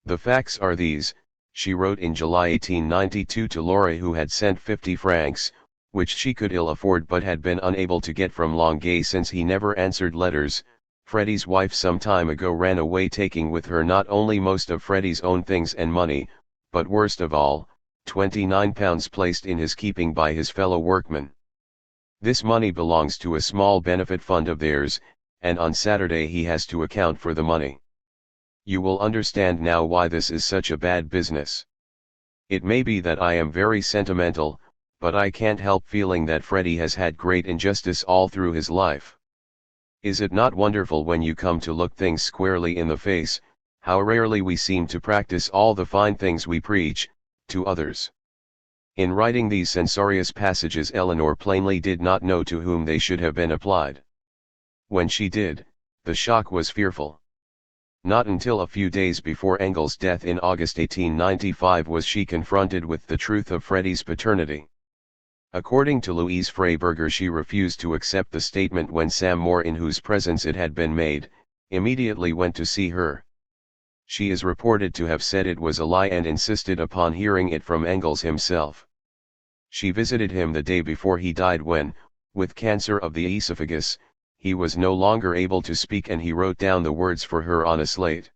"The facts are these," she wrote in July 1892 to Laura, who had sent 50 francs, which she could ill afford but had been unable to get from Longuet since he never answered letters. "Freddie's wife some time ago ran away, taking with her not only most of Freddie's own things and money, but worst of all, £29 placed in his keeping by his fellow workmen. This money belongs to a small benefit fund of theirs, and on Saturday he has to account for the money. You will understand now why this is such a bad business. It may be that I am very sentimental, but I can't help feeling that Freddie has had great injustice all through his life. Is it not wonderful when you come to look things squarely in the face, how rarely we seem to practice all the fine things we preach to others? In writing these censorious passages, Eleanor plainly did not know to whom they should have been applied. When she did, the shock was fearful. Not until a few days before Engel's death in August 1895 was she confronted with the truth of Freddie's paternity. According to Louise Freiberger, she refused to accept the statement when Sam Moore, in whose presence it had been made, immediately went to see her. She is reported to have said it was a lie and insisted upon hearing it from Engels himself. She visited him the day before he died when, with cancer of the esophagus, he was no longer able to speak, and he wrote down the words for her on a slate.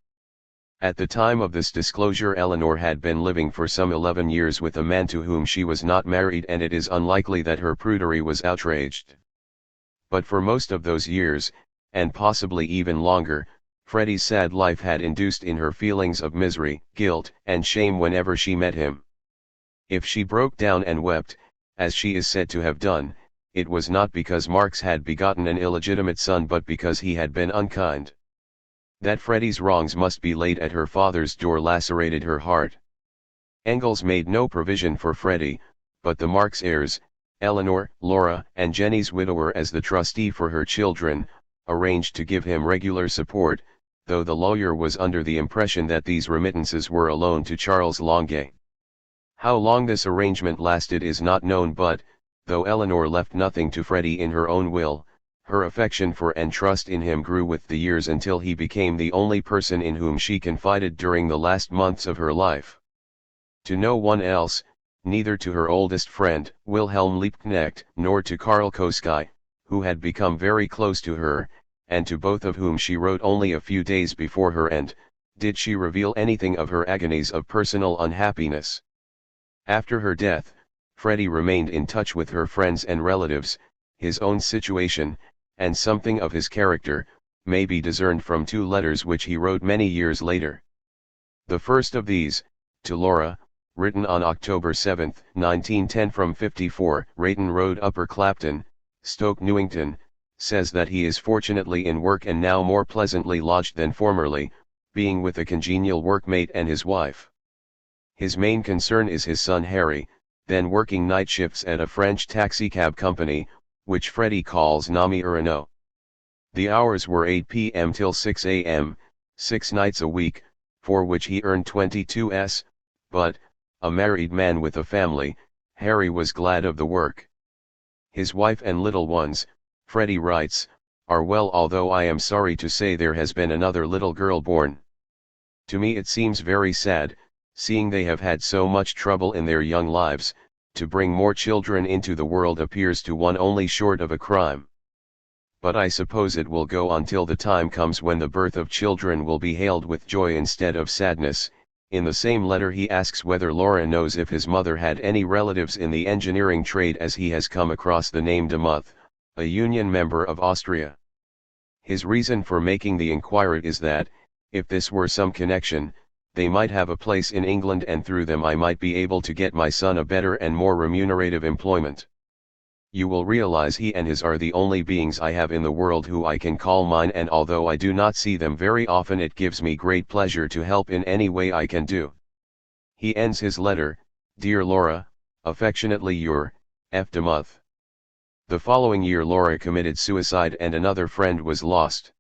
At the time of this disclosure, Eleanor had been living for some 11 years with a man to whom she was not married, and it is unlikely that her prudery was outraged. But for most of those years, and possibly even longer, Freddie's sad life had induced in her feelings of misery, guilt, and shame whenever she met him. If she broke down and wept, as she is said to have done, it was not because Marx had begotten an illegitimate son, but because he had been unkind. That Freddie's wrongs must be laid at her father's door lacerated her heart. Engels made no provision for Freddie, but the Marx heirs, Eleanor, Laura, and Jenny's widower as the trustee for her children, arranged to give him regular support, though the lawyer was under the impression that these remittances were a loan to Charles Longuet. How long this arrangement lasted is not known, but, though Eleanor left nothing to Freddie in her own will, her affection for and trust in him grew with the years until he became the only person in whom she confided during the last months of her life. To no one else, neither to her oldest friend, Wilhelm Liebknecht, nor to Karl Kosky, who had become very close to her, and to both of whom she wrote only a few days before her end, did she reveal anything of her agonies of personal unhappiness. After her death, Freddie remained in touch with her friends and relatives. His own situation, and something of his character, may be discerned from two letters which he wrote many years later. The first of these, to Laura, written on October 7, 1910 from 54 Rayton Road, Upper Clapton, Stoke Newington, says that he is fortunately in work and now more pleasantly lodged than formerly, being with a congenial workmate and his wife. His main concern is his son Harry, then working night shifts at a French taxicab company, which Freddie calls Nami Urano. The hours were 8 p.m. till 6 a.m., 6 nights a week, for which he earned 22s, but, a married man with a family, Harry was glad of the work. His wife and little ones, Freddie writes, are well, although I am sorry to say there has been another little girl born. To me it seems very sad, seeing they have had so much trouble in their young lives. To bring more children into the world appears to one only short of a crime. But I suppose it will go on till the time comes when the birth of children will be hailed with joy instead of sadness. In the same letter he asks whether Laura knows if his mother had any relatives in the engineering trade, as he has come across the name de Muth, a union member of Austria. His reason for making the inquiry is that, if this were some connection, they might have a place in England, and through them I might be able to get my son a better and more remunerative employment. You will realize he and his are the only beings I have in the world who I can call mine, and although I do not see them very often, it gives me great pleasure to help in any way I can do. He ends his letter, Dear Laura, affectionately your, F. de Muth. The following year Laura committed suicide and another friend was lost.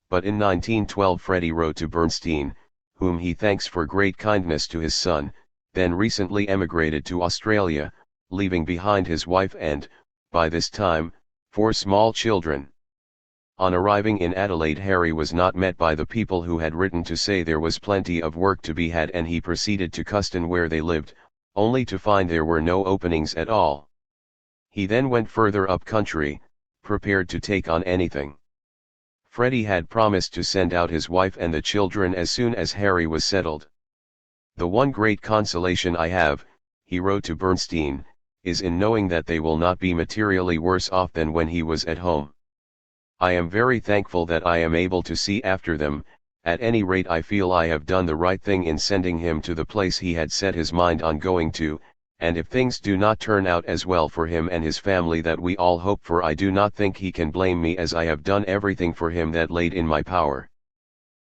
But in 1912 Freddie wrote to Bernstein, whom he thanks for great kindness to his son, then recently emigrated to Australia, leaving behind his wife and, by this time, 4 small children. On arriving in Adelaide, Harry was not met by the people who had written to say there was plenty of work to be had, and he proceeded to Custon where they lived, only to find there were no openings at all. He then went further up country, prepared to take on anything. Freddie had promised to send out his wife and the children as soon as Harry was settled. The one great consolation I have, he wrote to Bernstein, is in knowing that they will not be materially worse off than when he was at home. I am very thankful that I am able to see after them. At any rate I feel I have done the right thing in sending him to the place he had set his mind on going to, and if things do not turn out as well for him and his family that we all hope for, I do not think he can blame me, as I have done everything for him that laid in my power.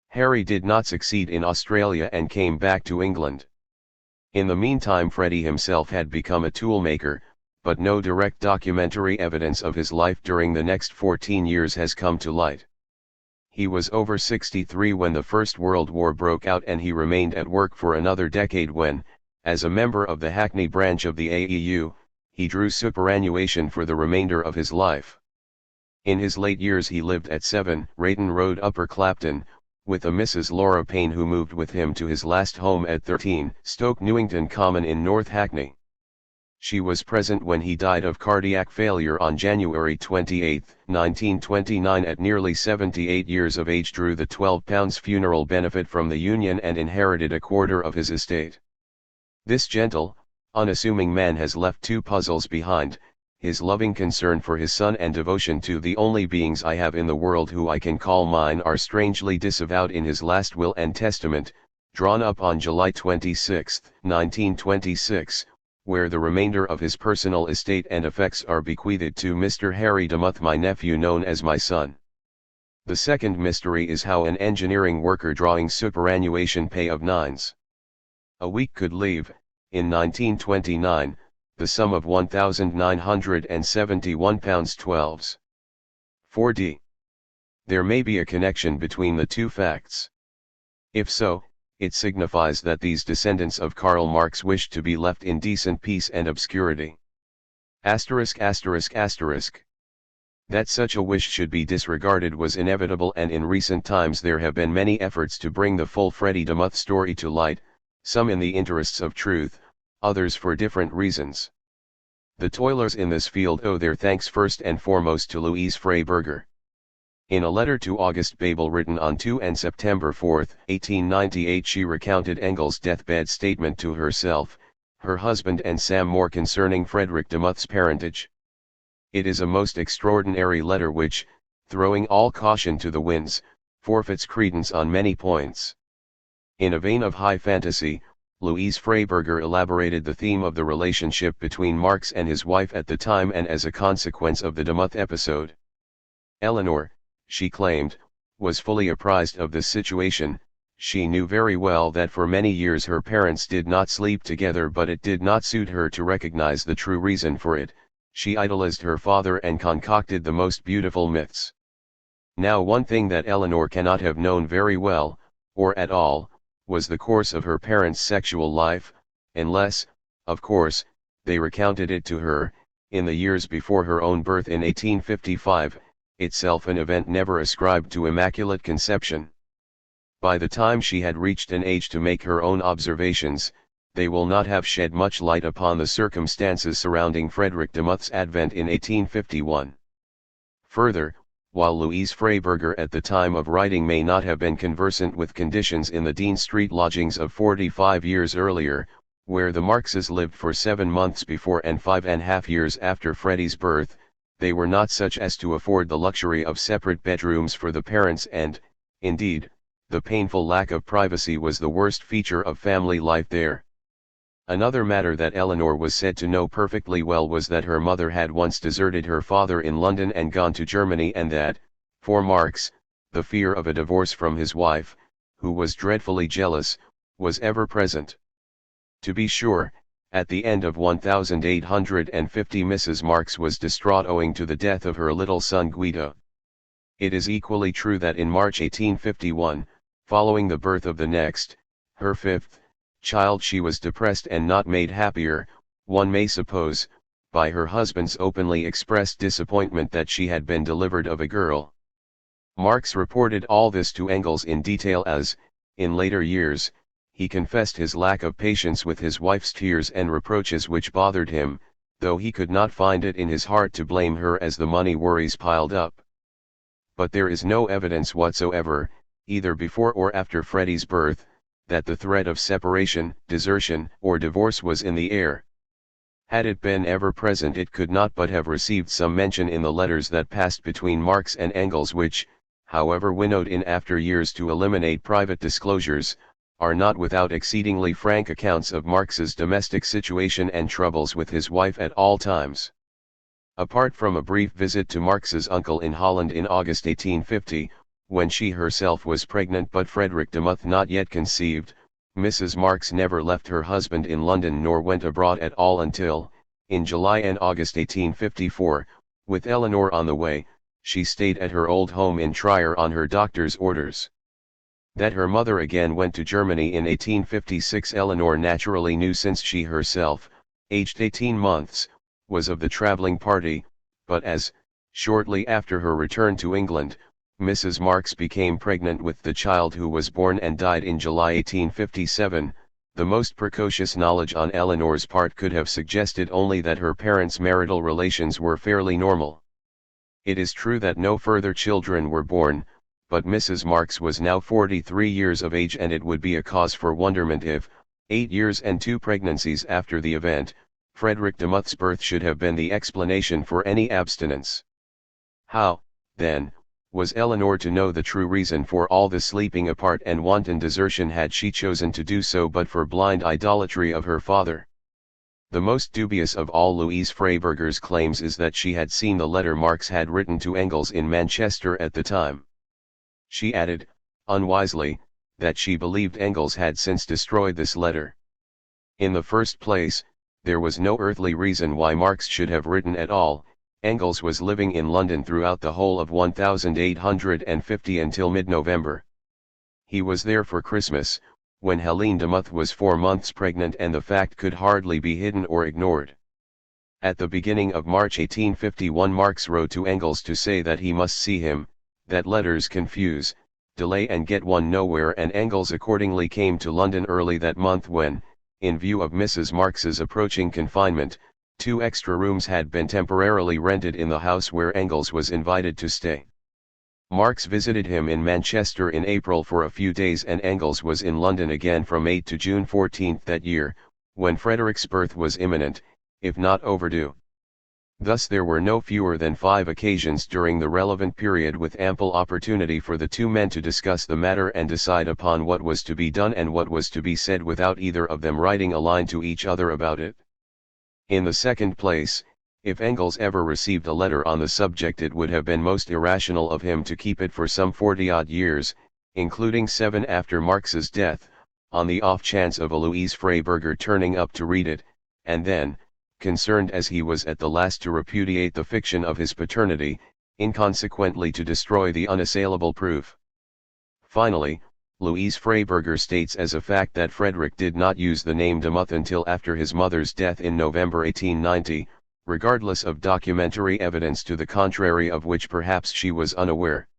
Harry did not succeed in Australia and came back to England. In the meantime Freddie himself had become a toolmaker, but no direct documentary evidence of his life during the next 14 years has come to light. He was over 63 when the First World War broke out, and he remained at work for another decade when, as a member of the Hackney branch of the AEU, he drew superannuation for the remainder of his life. In his late years he lived at 7 Rayton Road, Upper Clapton, with a Mrs. Laura Payne who moved with him to his last home at 13 Stoke Newington Common in North Hackney. She was present when he died of cardiac failure on January 28, 1929 at nearly 78 years of age, drew the £12 funeral benefit from the Union and inherited a quarter of his estate. This gentle, unassuming man has left two puzzles behind: his loving concern for his son and devotion to the only beings I have in the world who I can call mine are strangely disavowed in his last will and testament, drawn up on July 26, 1926, where the remainder of his personal estate and effects are bequeathed to Mr. Harry Demuth, my nephew known as my son. The second mystery is how an engineering worker drawing superannuation pay of 9s a week could leave, in 1929, the sum of £1,971.12. 4d. There may be a connection between the two facts. If so, it signifies that these descendants of Karl Marx wished to be left in decent peace and obscurity. That such a wish should be disregarded was inevitable, and in recent times there have been many efforts to bring the full Freddie Demuth story to light, some in the interests of truth, others for different reasons. The toilers in this field owe their thanks first and foremost to Louise Freiberger. In a letter to August Babel written on 2 and September 4, 1898, she recounted Engels' deathbed statement to herself, her husband and Sam Moore concerning Frederick Demuth's parentage. It is a most extraordinary letter which, throwing all caution to the winds, forfeits credence on many points. In a vein of high fantasy, Louise Freiberger elaborated the theme of the relationship between Marx and his wife at the time and as a consequence of the Demuth episode. Eleanor, she claimed, was fully apprised of this situation. She knew very well that for many years her parents did not sleep together, but it did not suit her to recognize the true reason for it. She idolized her father and concocted the most beautiful myths. Now one thing that Eleanor cannot have known very well, or at all, was the course of her parents' sexual life, unless, of course, they recounted it to her, in the years before her own birth in 1855, itself an event never ascribed to Immaculate Conception. By the time she had reached an age to make her own observations, they will not have shed much light upon the circumstances surrounding Frederick Demuth's advent in 1851. Further, while Louise Freiberger at the time of writing may not have been conversant with conditions in the Dean Street lodgings of 45 years earlier, where the Marxes lived for 7 months before and 5½ years after Freddie's birth, they were not such as to afford the luxury of separate bedrooms for the parents, and, indeed, the painful lack of privacy was the worst feature of family life there. Another matter that Eleanor was said to know perfectly well was that her mother had once deserted her father in London and gone to Germany, and that, for Marx, the fear of a divorce from his wife, who was dreadfully jealous, was ever present. To be sure, at the end of 1850 Mrs. Marx was distraught owing to the death of her little son Guido. It is equally true that in March 1851, following the birth of the next, her fifth, child, she was depressed and not made happier, one may suppose, by her husband's openly expressed disappointment that she had been delivered of a girl. Marx reported all this to Engels in detail as, in later years, he confessed his lack of patience with his wife's tears and reproaches which bothered him, though he could not find it in his heart to blame her as the money worries piled up. But there is no evidence whatsoever, either before or after Freddie's birth, that the threat of separation, desertion, or divorce was in the air. Had it been ever present, it could not but have received some mention in the letters that passed between Marx and Engels, which, however winnowed in after years to eliminate private disclosures, are not without exceedingly frank accounts of Marx's domestic situation and troubles with his wife at all times. Apart from a brief visit to Marx's uncle in Holland in August 1850, when she herself was pregnant but Frederick Demuth not yet conceived, Mrs. Marx never left her husband in London nor went abroad at all until, in July and August 1854, with Eleanor on the way, she stayed at her old home in Trier on her doctor's orders. That her mother again went to Germany in 1856 Eleanor naturally knew, since she herself, aged 18 months, was of the travelling party, but as, shortly after her return to England, Mrs. Marx became pregnant with the child who was born and died in July 1857, the most precocious knowledge on Eleanor's part could have suggested only that her parents' marital relations were fairly normal. It is true that no further children were born, but Mrs. Marx was now 43 years of age, and it would be a cause for wonderment if, 8 years and 2 pregnancies after the event, Frederick Demuth's birth should have been the explanation for any abstinence. How, then, was Eleanor to know the true reason for all the sleeping apart and wanton desertion had she chosen to do so but for blind idolatry of her father? The most dubious of all Louise Freiberger's claims is that she had seen the letter Marx had written to Engels in Manchester at the time. She added, unwisely, that she believed Engels had since destroyed this letter. In the first place, there was no earthly reason why Marx should have written at all. Engels was living in London throughout the whole of 1850 until mid-November. He was there for Christmas, when Helene Demuth was 4 months pregnant, and the fact could hardly be hidden or ignored. At the beginning of March 1851 Marx wrote to Engels to say that he must see him, that letters confuse, delay and get one nowhere, and Engels accordingly came to London early that month when, in view of Mrs. Marx's approaching confinement, 2 extra rooms had been temporarily rented in the house where Engels was invited to stay. Marx visited him in Manchester in April for a few days, and Engels was in London again from 8 to June 14 that year, when Frederick's birth was imminent, if not overdue. Thus there were no fewer than 5 occasions during the relevant period with ample opportunity for the 2 men to discuss the matter and decide upon what was to be done and what was to be said without either of them writing a line to each other about it. In the second place, if Engels ever received a letter on the subject, it would have been most irrational of him to keep it for some 40-odd years, including 7 after Marx's death, on the off chance of a Louise Freiberger turning up to read it, and then, concerned as he was at the last to repudiate the fiction of his paternity, inconsequently to destroy the unassailable proof. Finally, Louise Freiberger states as a fact that Frederick did not use the name Demuth until after his mother's death in November 1890, regardless of documentary evidence to the contrary, of which perhaps she was unaware.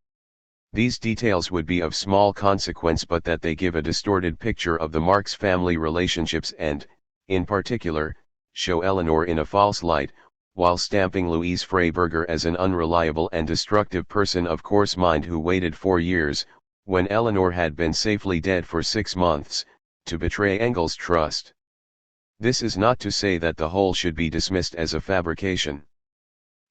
These details would be of small consequence, but that they give a distorted picture of the Marx family relationships and, in particular, show Eleanor in a false light, while stamping Louise Freiberger as an unreliable and destructive person of coarse mind who waited 4 years, when Eleanor had been safely dead for 6 months, to betray Engels' trust. This is not to say that the whole should be dismissed as a fabrication.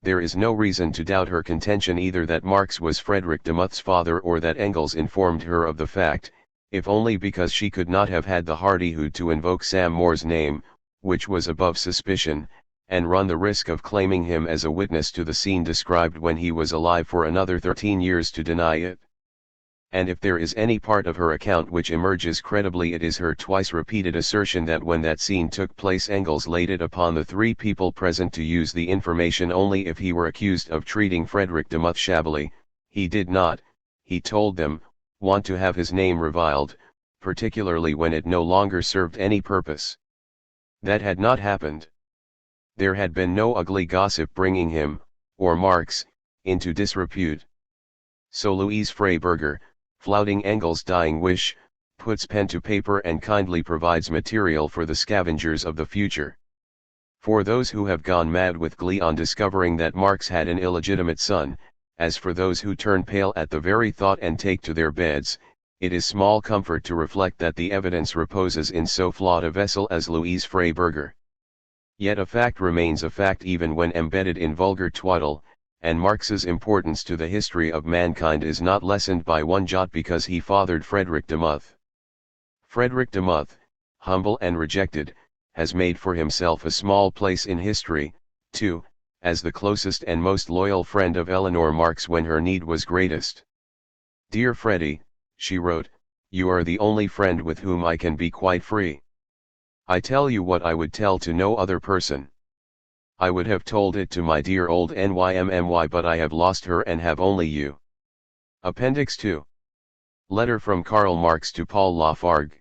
There is no reason to doubt her contention either that Marx was Frederick Demuth's father or that Engels informed her of the fact, if only because she could not have had the hardihood to invoke Sam Moore's name, which was above suspicion, and run the risk of claiming him as a witness to the scene described when he was alive for another 13 years to deny it. And if there is any part of her account which emerges credibly, it is her twice repeated assertion that when that scene took place Engels laid it upon the 3 people present to use the information only if he were accused of treating Frederick Demuth shabbily. He did not, he told them, want to have his name reviled, particularly when it no longer served any purpose. That had not happened. There had been no ugly gossip bringing him, or Marx, into disrepute. So Louise Freiberger, flouting Engels' dying wish, puts pen to paper and kindly provides material for the scavengers of the future. For those who have gone mad with glee on discovering that Marx had an illegitimate son, as for those who turn pale at the very thought and take to their beds, it is small comfort to reflect that the evidence reposes in so flawed a vessel as Louise Freiberger. Yet a fact remains a fact even when embedded in vulgar twaddle, and Marx's importance to the history of mankind is not lessened by one jot because he fathered Frederick Demuth. Frederick Demuth, humble and rejected, has made for himself a small place in history, too, as the closest and most loyal friend of Eleanor Marx when her need was greatest. "Dear Freddie," she wrote, "you are the only friend with whom I can be quite free. I tell you what I would tell to no other person. I would have told it to my dear old Nymmy, but I have lost her and have only you." Appendix 2. Letter from Karl Marx to Paul Lafargue.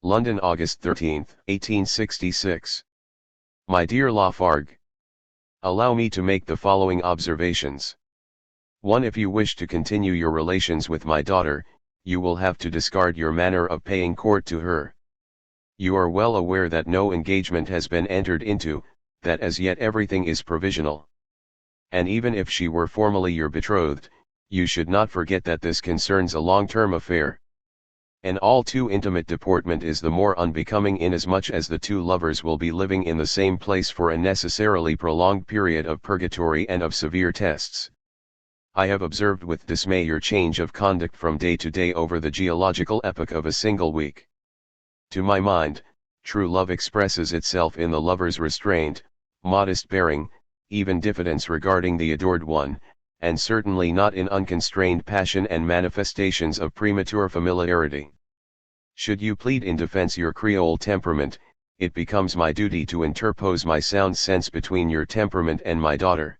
London, August 13, 1866. My dear Lafargue, allow me to make the following observations. 1. If you wish to continue your relations with my daughter, you will have to discard your manner of paying court to her. You are well aware that no engagement has been entered into, that as yet everything is provisional. And even if she were formally your betrothed, you should not forget that this concerns a long-term affair. An all too intimate deportment is the more unbecoming inasmuch as the two lovers will be living in the same place for a necessarily prolonged period of purgatory and of severe tests. I have observed with dismay your change of conduct from day to day over the geological epoch of a single week. To my mind, true love expresses itself in the lover's restraint, modest bearing, even diffidence regarding the adored one, and certainly not in unconstrained passion and manifestations of premature familiarity. Should you plead in defense your Creole temperament, it becomes my duty to interpose my sound sense between your temperament and my daughter.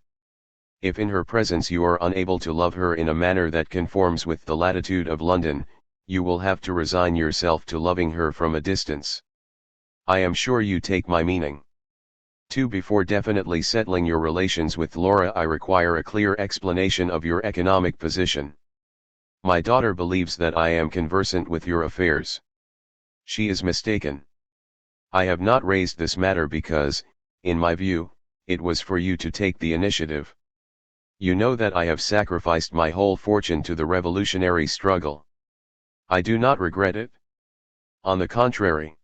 If in her presence you are unable to love her in a manner that conforms with the latitude of London, you will have to resign yourself to loving her from a distance. I am sure you take my meaning. 2. Before definitely settling your relations with Laura, I require a clear explanation of your economic position. My daughter believes that I am conversant with your affairs. She is mistaken. I have not raised this matter because, in my view, it was for you to take the initiative. You know that I have sacrificed my whole fortune to the revolutionary struggle. I do not regret it. On the contrary.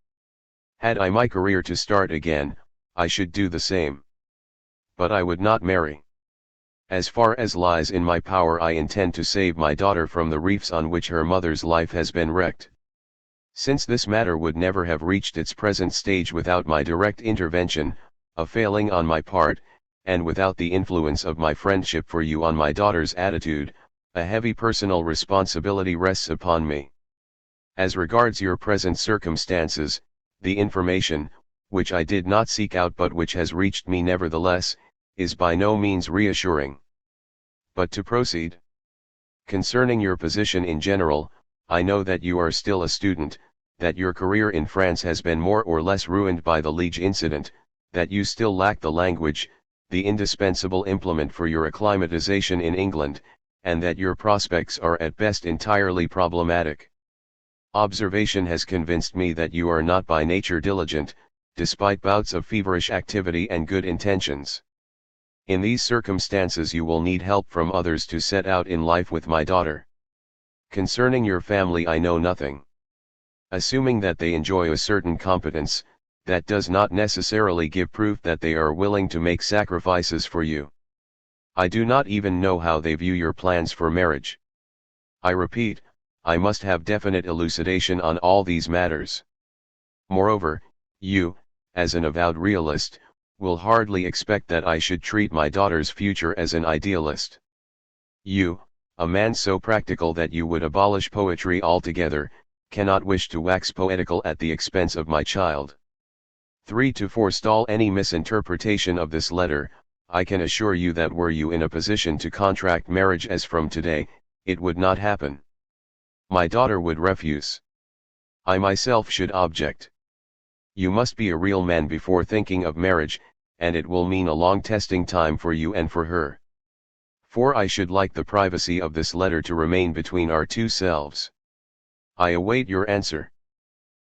Had I my career to start again, I should do the same. But I would not marry. As far as lies in my power, I intend to save my daughter from the reefs on which her mother's life has been wrecked. Since this matter would never have reached its present stage without my direct intervention, a failing on my part, and without the influence of my friendship for you on my daughter's attitude, a heavy personal responsibility rests upon me. As regards your present circumstances, the information, which I did not seek out but which has reached me nevertheless, is by no means reassuring. But to proceed. Concerning your position in general, I know that you are still a student, that your career in France has been more or less ruined by the Liege incident, that you still lack the language, the indispensable implement for your acclimatization in England, and that your prospects are at best entirely problematic. Observation has convinced me that you are not by nature diligent, despite bouts of feverish activity and good intentions. In these circumstances you will need help from others to set out in life with my daughter. Concerning your family I know nothing. Assuming that they enjoy a certain competence, that does not necessarily give proof that they are willing to make sacrifices for you. I do not even know how they view your plans for marriage. I repeat, I must have definite elucidation on all these matters. Moreover, you, as an avowed realist, will hardly expect that I should treat my daughter's future as an idealist. You, a man so practical that you would abolish poetry altogether, cannot wish to wax poetical at the expense of my child. 3. To forestall any misinterpretation of this letter, I can assure you that were you in a position to contract marriage as from today, it would not happen. My daughter would refuse. I myself should object. You must be a real man before thinking of marriage, and it will mean a long testing time for you and for her. 4. I should like the privacy of this letter to remain between our two selves. I await your answer.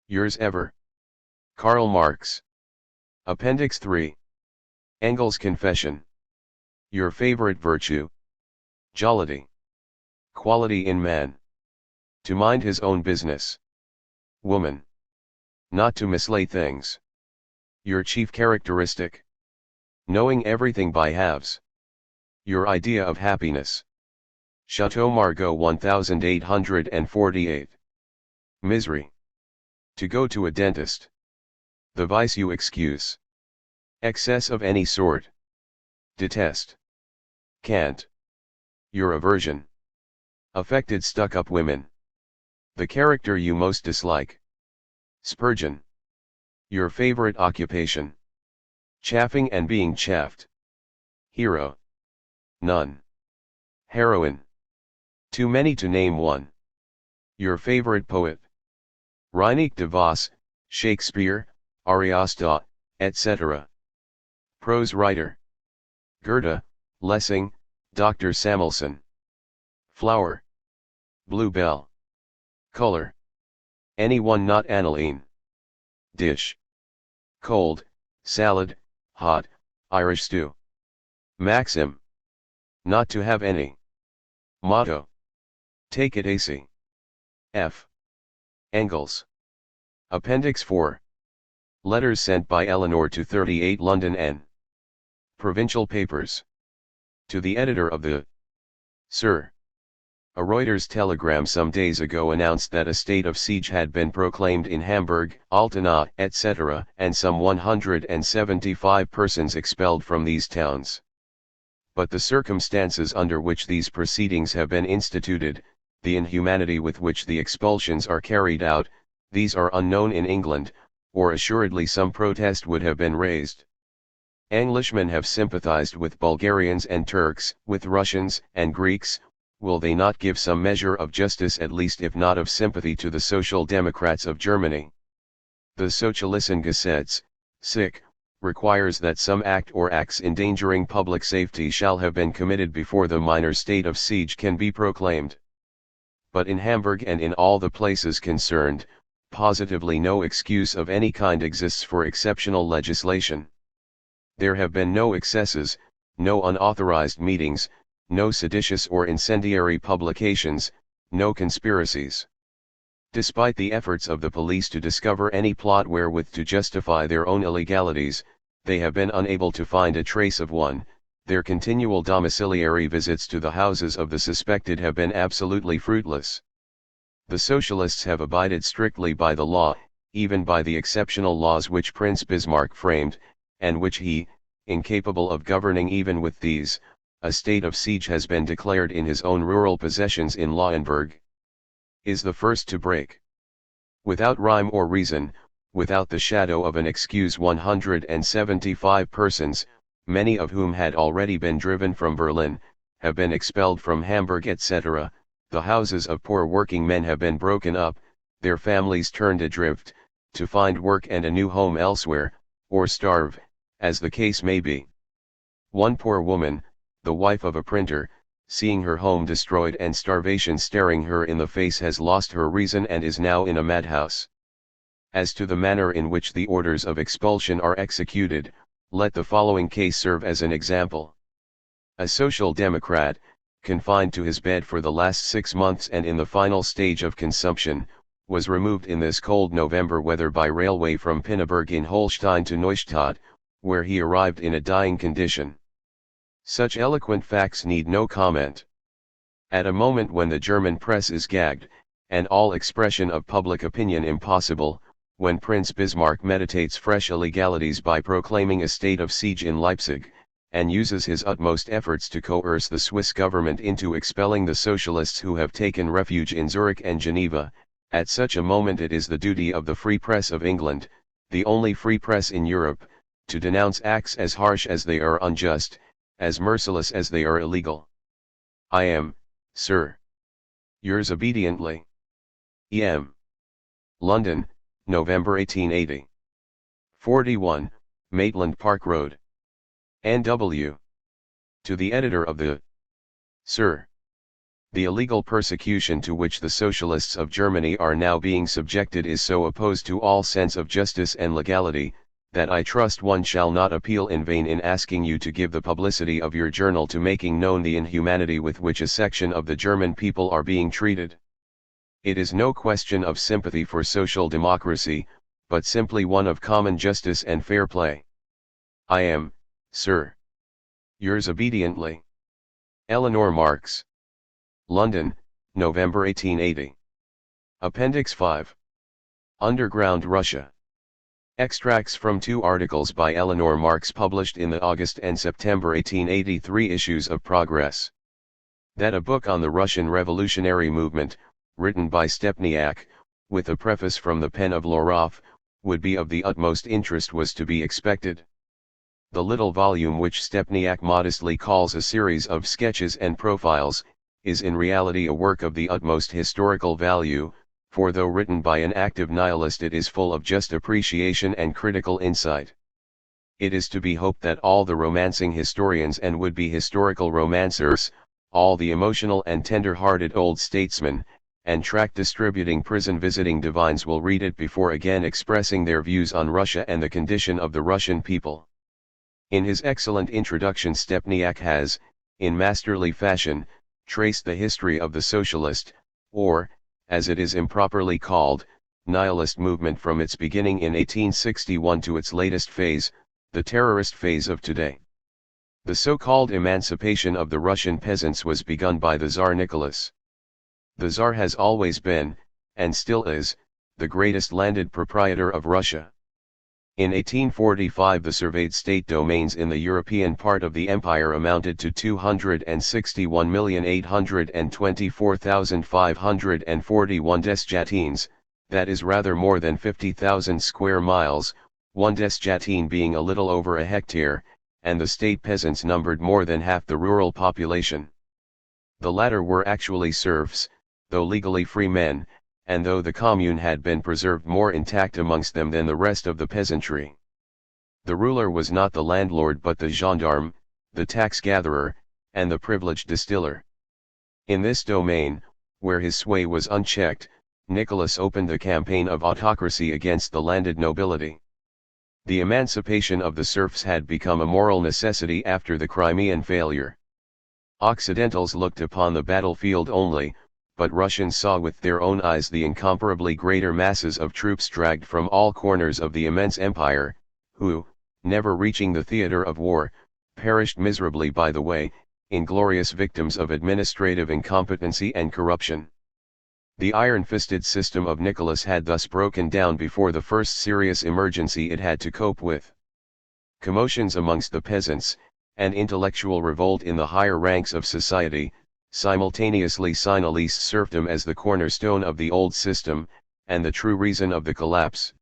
Yours ever, Karl Marx. Appendix 3. Engel's Confession. Your favorite virtue. Jollity. Quality in man. To mind his own business. Woman. Not to mislay things. Your chief characteristic. Knowing everything by halves. Your idea of happiness. Chateau Margaux 1848. Misery. To go to a dentist. The vice you excuse. Excess of any sort. Detest. Can't. Your aversion. Affected stuck-up women. The character you most dislike. Spurgeon. Your favorite occupation. Chaffing and being chaffed. Hero. None. Heroine. Too many to name one. Your favorite poet. Reineke de Vos, Shakespeare, Ariosto, etc. Prose writer. Goethe, Lessing, Dr. Samuelson. Flower. Bluebell. Color. Anyone not aniline. Dish. Cold, salad, hot, Irish stew. Maxim. Not to have any. Motto. Take it AC. F. Engels. Appendix 4. Letters sent by Eleanor to 38 London N. Provincial Papers. To the editor of the Sir. A Reuters telegram some days ago announced that a state of siege had been proclaimed in Hamburg, Altena, etc., and some 175 persons expelled from these towns. But the circumstances under which these proceedings have been instituted, the inhumanity with which the expulsions are carried out, these are unknown in England, or assuredly some protest would have been raised. Englishmen have sympathized with Bulgarians and Turks, with Russians and Greeks. Will they not give some measure of justice, at least if not of sympathy, to the Social Democrats of Germany? The Sozialistengesetz, requires that some act or acts endangering public safety shall have been committed before the minor state of siege can be proclaimed. But in Hamburg and in all the places concerned, positively no excuse of any kind exists for exceptional legislation. There have been no excesses, no unauthorized meetings, no seditious or incendiary publications, no conspiracies. Despite the efforts of the police to discover any plot wherewith to justify their own illegalities, they have been unable to find a trace of one. Their continual domiciliary visits to the houses of the suspected have been absolutely fruitless. The Socialists have abided strictly by the law, even by the exceptional laws which Prince Bismarck framed, and which he, incapable of governing even with these, a state of siege has been declared in his own rural possessions in Lauenburg, is the first to break. Without rhyme or reason, without the shadow of an excuse, 175 persons, many of whom had already been driven from Berlin, have been expelled from Hamburg, etc. The houses of poor working men have been broken up, their families turned adrift, to find work and a new home elsewhere, or starve, as the case may be. One poor woman, the wife of a printer, seeing her home destroyed and starvation staring her in the face, has lost her reason and is now in a madhouse. As to the manner in which the orders of expulsion are executed, let the following case serve as an example. A Social Democrat, confined to his bed for the last 6 months and in the final stage of consumption, was removed in this cold November weather by railway from Pinneberg in Holstein to Neustadt, where he arrived in a dying condition. Such eloquent facts need no comment. At a moment when the German press is gagged, and all expression of public opinion impossible, when Prince Bismarck meditates fresh illegalities by proclaiming a state of siege in Leipzig, and uses his utmost efforts to coerce the Swiss government into expelling the socialists who have taken refuge in Zurich and Geneva, at such a moment it is the duty of the Free Press of England, the only free press in Europe, to denounce acts as harsh as they are unjust, as merciless as they are illegal. I am, sir, yours obediently, E.M. London, November 1880. 41, Maitland Park Road. N.W. To the editor of the Sir. The illegal persecution to which the Socialists of Germany are now being subjected is so opposed to all sense of justice and legality, that I trust one shall not appeal in vain in asking you to give the publicity of your journal to making known the inhumanity with which a section of the German people are being treated. It is no question of sympathy for social democracy, but simply one of common justice and fair play. I am, sir, yours obediently, Eleanor Marx. London, November 1880. Appendix 5. Underground Russia. Extracts from 2 articles by Eleanor Marx published in the August and September 1883 issues of Progress. That a book on the Russian revolutionary movement, written by Stepniak, with a preface from the pen of Lavrov, would be of the utmost interest was to be expected. The little volume which Stepniak modestly calls a series of sketches and profiles, is in reality a work of the utmost historical value, for though written by an active nihilist it is full of just appreciation and critical insight. It is to be hoped that all the romancing historians and would-be historical romancers, all the emotional and tender-hearted old statesmen, and tract-distributing prison-visiting divines will read it before again expressing their views on Russia and the condition of the Russian people. In his excellent introduction Stepniak has, in masterly fashion, traced the history of the socialist, or, as it is improperly called, nihilist movement from its beginning in 1861 to its latest phase, the terrorist phase of today. The so-called emancipation of the Russian peasants was begun by the Tsar Nicholas. The Tsar has always been, and still is, the greatest landed proprietor of Russia. In 1845 the surveyed state domains in the European part of the empire amounted to 261,824,541 desjatines, that is rather more than 50,000 square miles, one desjatine being a little over a hectare, and the state peasants numbered more than half the rural population. The latter were actually serfs, though legally free men, and though the commune had been preserved more intact amongst them than the rest of the peasantry. The ruler was not the landlord but the gendarme, the tax-gatherer, and the privileged distiller. In this domain, where his sway was unchecked, Nicholas opened a campaign of autocracy against the landed nobility. The emancipation of the serfs had become a moral necessity after the Crimean failure. Occidentals looked upon the battlefield only, but Russians saw with their own eyes the incomparably greater masses of troops dragged from all corners of the immense empire, who, never reaching the theater of war, perished miserably by the way, inglorious victims of administrative incompetency and corruption. The iron-fisted system of Nicholas had thus broken down before the first serious emergency it had to cope with. Commotions amongst the peasants, and intellectual revolt in the higher ranks of society, simultaneously signalise serfdom as the cornerstone of the old system, and the true reason of the collapse.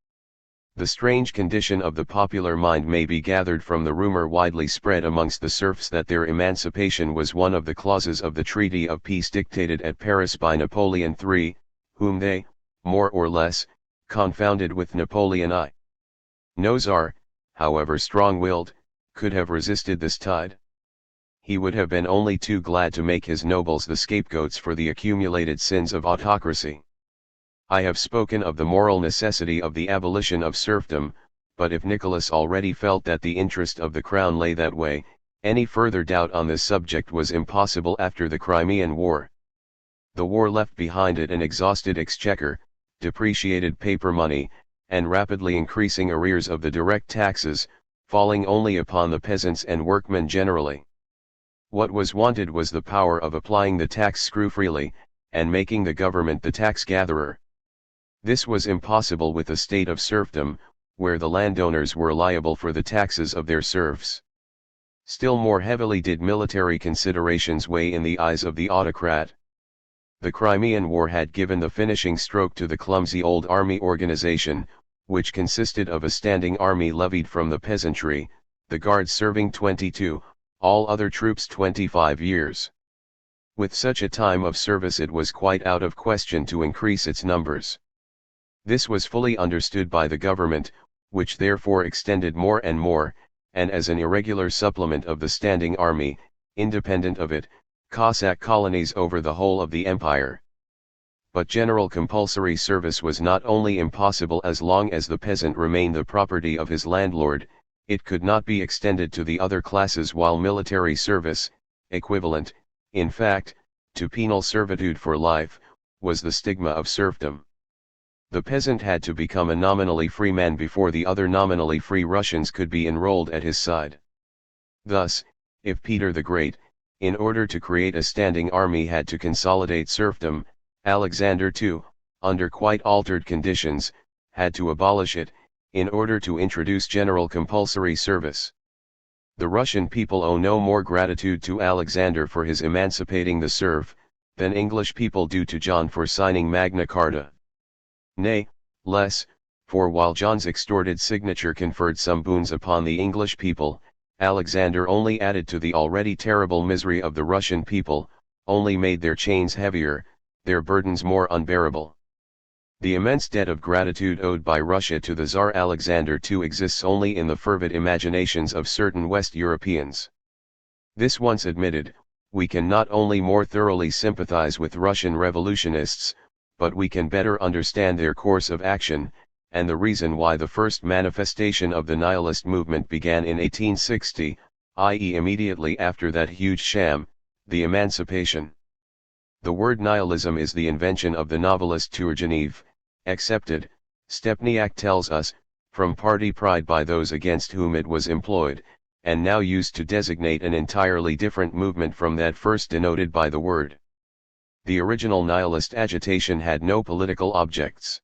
The strange condition of the popular mind may be gathered from the rumor widely spread amongst the serfs that their emancipation was one of the clauses of the Treaty of Peace dictated at Paris by Napoleon III, whom they, more or less, confounded with Napoleon I. No Tsar, however strong-willed, could have resisted this tide. He would have been only too glad to make his nobles the scapegoats for the accumulated sins of autocracy. I have spoken of the moral necessity of the abolition of serfdom, but if Nicholas already felt that the interest of the crown lay that way, any further doubt on this subject was impossible after the Crimean War. The war left behind it an exhausted exchequer, depreciated paper money, and rapidly increasing arrears of the direct taxes, falling only upon the peasants and workmen generally. What was wanted was the power of applying the tax screw-freely, and making the government the tax-gatherer. This was impossible with a state of serfdom, where the landowners were liable for the taxes of their serfs. Still more heavily did military considerations weigh in the eyes of the autocrat. The Crimean War had given the finishing stroke to the clumsy old army organization, which consisted of a standing army levied from the peasantry, the guards serving 22, all other troops 25 years. With such a time of service it was quite out of question to increase its numbers. This was fully understood by the government, which therefore extended more and more, and as an irregular supplement of the standing army, independent of it, Cossack colonies over the whole of the empire. But general compulsory service was not only impossible as long as the peasant remained the property of his landlord, it could not be extended to the other classes while military service, equivalent, in fact, to penal servitude for life, was the stigma of serfdom. The peasant had to become a nominally free man before the other nominally free Russians could be enrolled at his side. Thus, if Peter the Great, in order to create a standing army, had to consolidate serfdom, Alexander too, under quite altered conditions, had to abolish it, in order to introduce general compulsory service. The Russian people owe no more gratitude to Alexander for his emancipating the serf, than English people do to John for signing Magna Carta. Nay, less, for while John's extorted signature conferred some boons upon the English people, Alexander only added to the already terrible misery of the Russian people, only made their chains heavier, their burdens more unbearable. The immense debt of gratitude owed by Russia to the Tsar Alexander II exists only in the fervid imaginations of certain West Europeans. This once admitted, we can not only more thoroughly sympathize with Russian revolutionists, but we can better understand their course of action, and the reason why the first manifestation of the nihilist movement began in 1860, i.e. immediately after that huge sham, the Emancipation. The word nihilism is the invention of the novelist Turgenev, accepted, Stepniak tells us, from party pride by those against whom it was employed, and now used to designate an entirely different movement from that first denoted by the word. The original nihilist agitation had no political objects.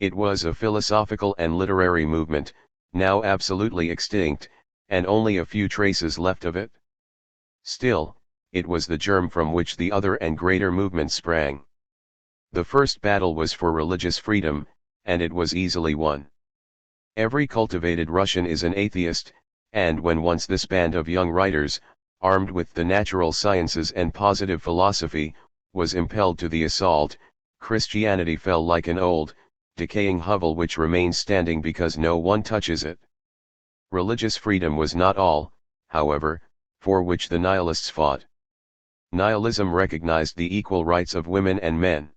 It was a philosophical and literary movement, now absolutely extinct, and only a few traces left of it. Still, it was the germ from which the other and greater movements sprang. The first battle was for religious freedom, and it was easily won. Every cultivated Russian is an atheist, and when once this band of young writers, armed with the natural sciences and positive philosophy, was impelled to the assault, Christianity fell like an old, decaying hovel which remains standing because no one touches it. Religious freedom was not all, however, for which the nihilists fought. Nihilism recognized the equal rights of women and men.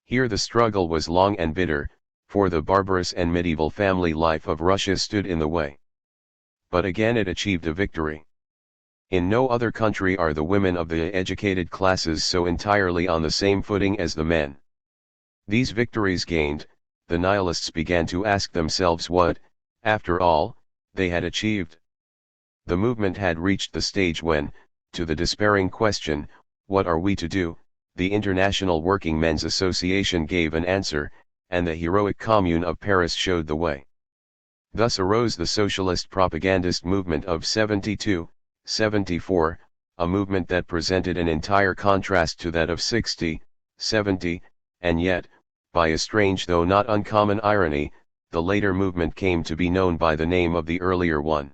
Here the struggle was long and bitter, for the barbarous and medieval family life of Russia stood in the way. But again it achieved a victory. In no other country are the women of the educated classes so entirely on the same footing as the men. These victories gained, the nihilists began to ask themselves what, after all, they had achieved. The movement had reached the stage when, to the despairing question, "What are we to do?" the International Working Men's Association gave an answer, and the heroic Commune of Paris showed the way. Thus arose the socialist propagandist movement of 72, 74, a movement that presented an entire contrast to that of 60, 70, and yet, by a strange though not uncommon irony, the later movement came to be known by the name of the earlier one.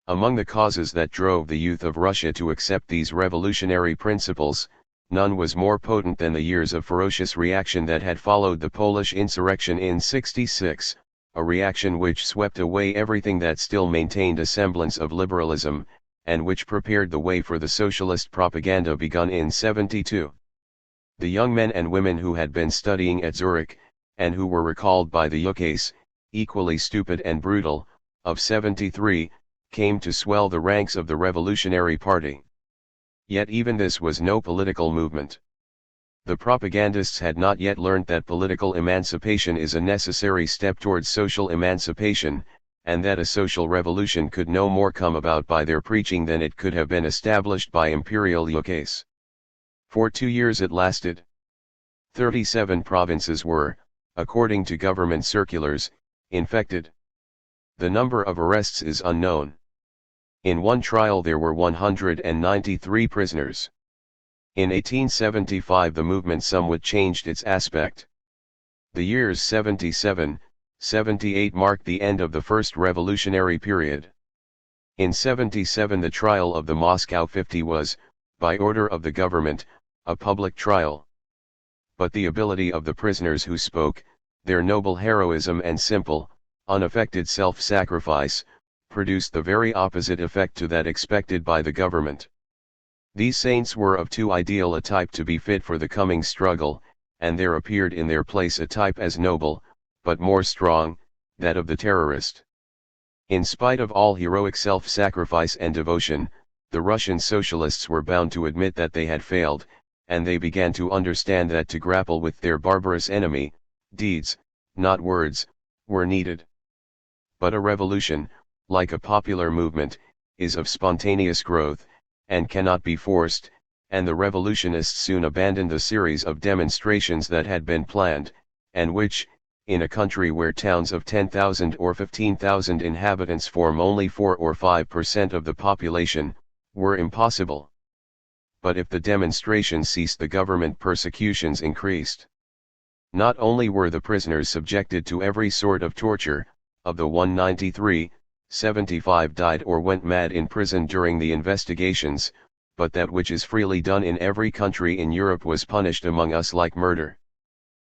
Among the causes that drove the youth of Russia to accept these revolutionary principles, none was more potent than the years of ferocious reaction that had followed the Polish insurrection in '66, a reaction which swept away everything that still maintained a semblance of liberalism, and which prepared the way for the socialist propaganda begun in '72. The young men and women who had been studying at Zurich, and who were recalled by the ukase, equally stupid and brutal, of '73, came to swell the ranks of the Revolutionary Party. Yet even this was no political movement. The propagandists had not yet learnt that political emancipation is a necessary step towards social emancipation, and that a social revolution could no more come about by their preaching than it could have been established by imperial ukase. For 2 years it lasted. 37 provinces were, according to government circulars, infected. The number of arrests is unknown. In one trial there were 193 prisoners. In 1875 the movement somewhat changed its aspect. The years 77, 78 marked the end of the first revolutionary period. In 77 the trial of the Moscow 50 was, by order of the government, a public trial. But the ability of the prisoners who spoke, their noble heroism and simple, unaffected self-sacrifice, produced the very opposite effect to that expected by the government. These saints were of too ideal a type to be fit for the coming struggle, and there appeared in their place a type as noble, but more strong, that of the terrorist. In spite of all heroic self-sacrifice and devotion, the Russian socialists were bound to admit that they had failed, and they began to understand that to grapple with their barbarous enemy, deeds, not words, were needed. But a revolution, like a popular movement, is of spontaneous growth, and cannot be forced, and the revolutionists soon abandoned the series of demonstrations that had been planned, and which, in a country where towns of 10,000 or 15,000 inhabitants form only 4 or 5% of the population, were impossible. But if the demonstrations ceased, the government persecutions increased. Not only were the prisoners subjected to every sort of torture, of the 193, 75 died or went mad in prison during the investigations, but that which is freely done in every country in Europe was punished among us like murder.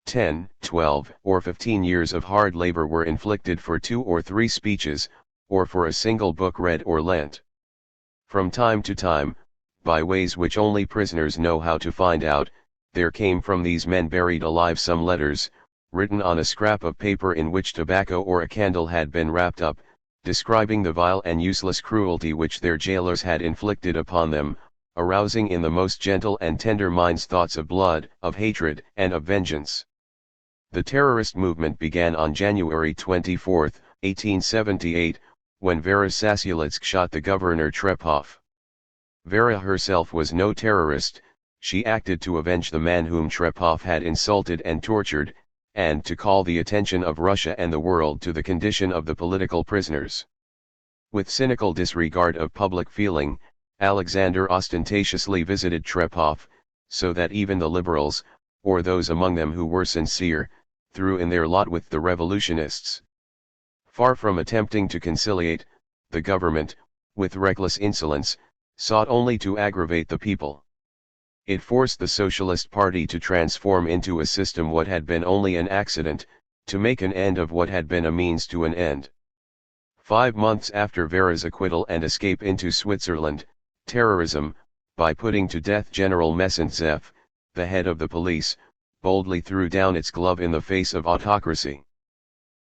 10, 12, or 15 years of hard labor were inflicted for 2 or 3 speeches, or for a single book read or lent. From time to time, by ways which only prisoners know how to find out, there came from these men buried alive some letters, written on a scrap of paper in which tobacco or a candle had been wrapped up, describing the vile and useless cruelty which their jailers had inflicted upon them, arousing in the most gentle and tender minds thoughts of blood, of hatred, and of vengeance. The terrorist movement began on January 24, 1878, when Vera Sasulitsk shot the governor Trepov. Vera herself was no terrorist. She acted to avenge the man whom Trepov had insulted and tortured, and to call the attention of Russia and the world to the condition of the political prisoners. With cynical disregard of public feeling, Alexander ostentatiously visited Trepov, so that even the liberals, or those among them who were sincere, threw in their lot with the revolutionists. Far from attempting to conciliate, the government, with reckless insolence, sought only to aggravate the people. It forced the Socialist Party to transform into a system what had been only an accident, to make an end of what had been a means to an end. 5 months after Vera's acquittal and escape into Switzerland, terrorism, by putting to death General Messentsev, the head of the police, boldly threw down its glove in the face of autocracy.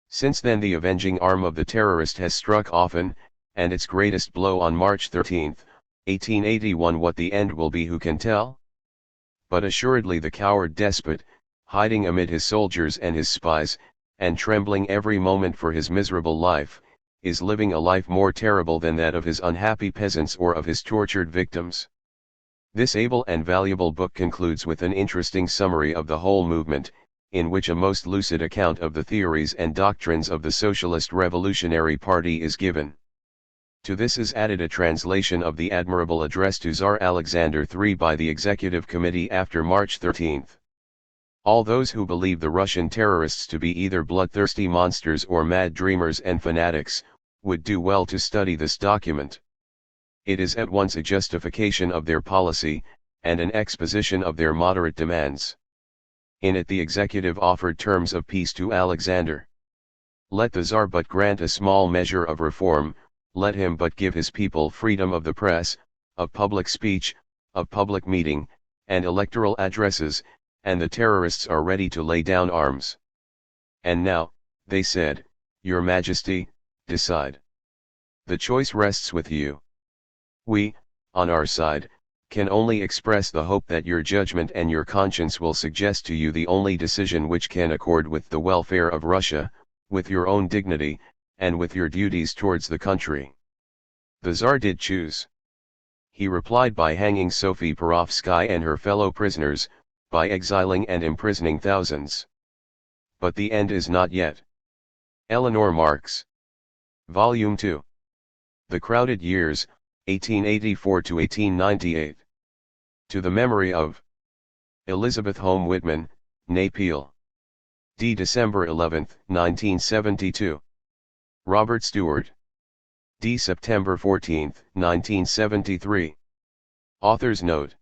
Since then the avenging arm of the terrorist has struck often, and its greatest blow on March 13, 1881. What the end will be, who can tell? But assuredly the coward despot, hiding amid his soldiers and his spies, and trembling every moment for his miserable life, is living a life more terrible than that of his unhappy peasants or of his tortured victims. This able and valuable book concludes with an interesting summary of the whole movement, in which a most lucid account of the theories and doctrines of the Socialist Revolutionary Party is given. To this is added a translation of the admirable address to Tsar Alexander III by the Executive Committee after March 13. All those who believe the Russian terrorists to be either bloodthirsty monsters or mad dreamers and fanatics, would do well to study this document. It is at once a justification of their policy, and an exposition of their moderate demands. In it the executive offered terms of peace to Alexander. Let the Tsar but grant a small measure of reform, let him but give his people freedom of the press, of public speech, of public meeting, and electoral addresses, and the terrorists are ready to lay down arms. And now, they said, Your Majesty, decide. The choice rests with you. We, on our side, can only express the hope that your judgment and your conscience will suggest to you the only decision which can accord with the welfare of Russia, with your own dignity, and with your duties towards the country. The Tsar did choose. He replied by hanging Sophie Perovskaya and her fellow prisoners, by exiling and imprisoning thousands. But the end is not yet. Eleanor Marx. Volume 2. The Crowded Years, 1884 to 1898. To the memory of Elizabeth Home Whitman, née Peel. D. December 11, 1972. Robert Stewart. D. September 14, 1973. Author's note.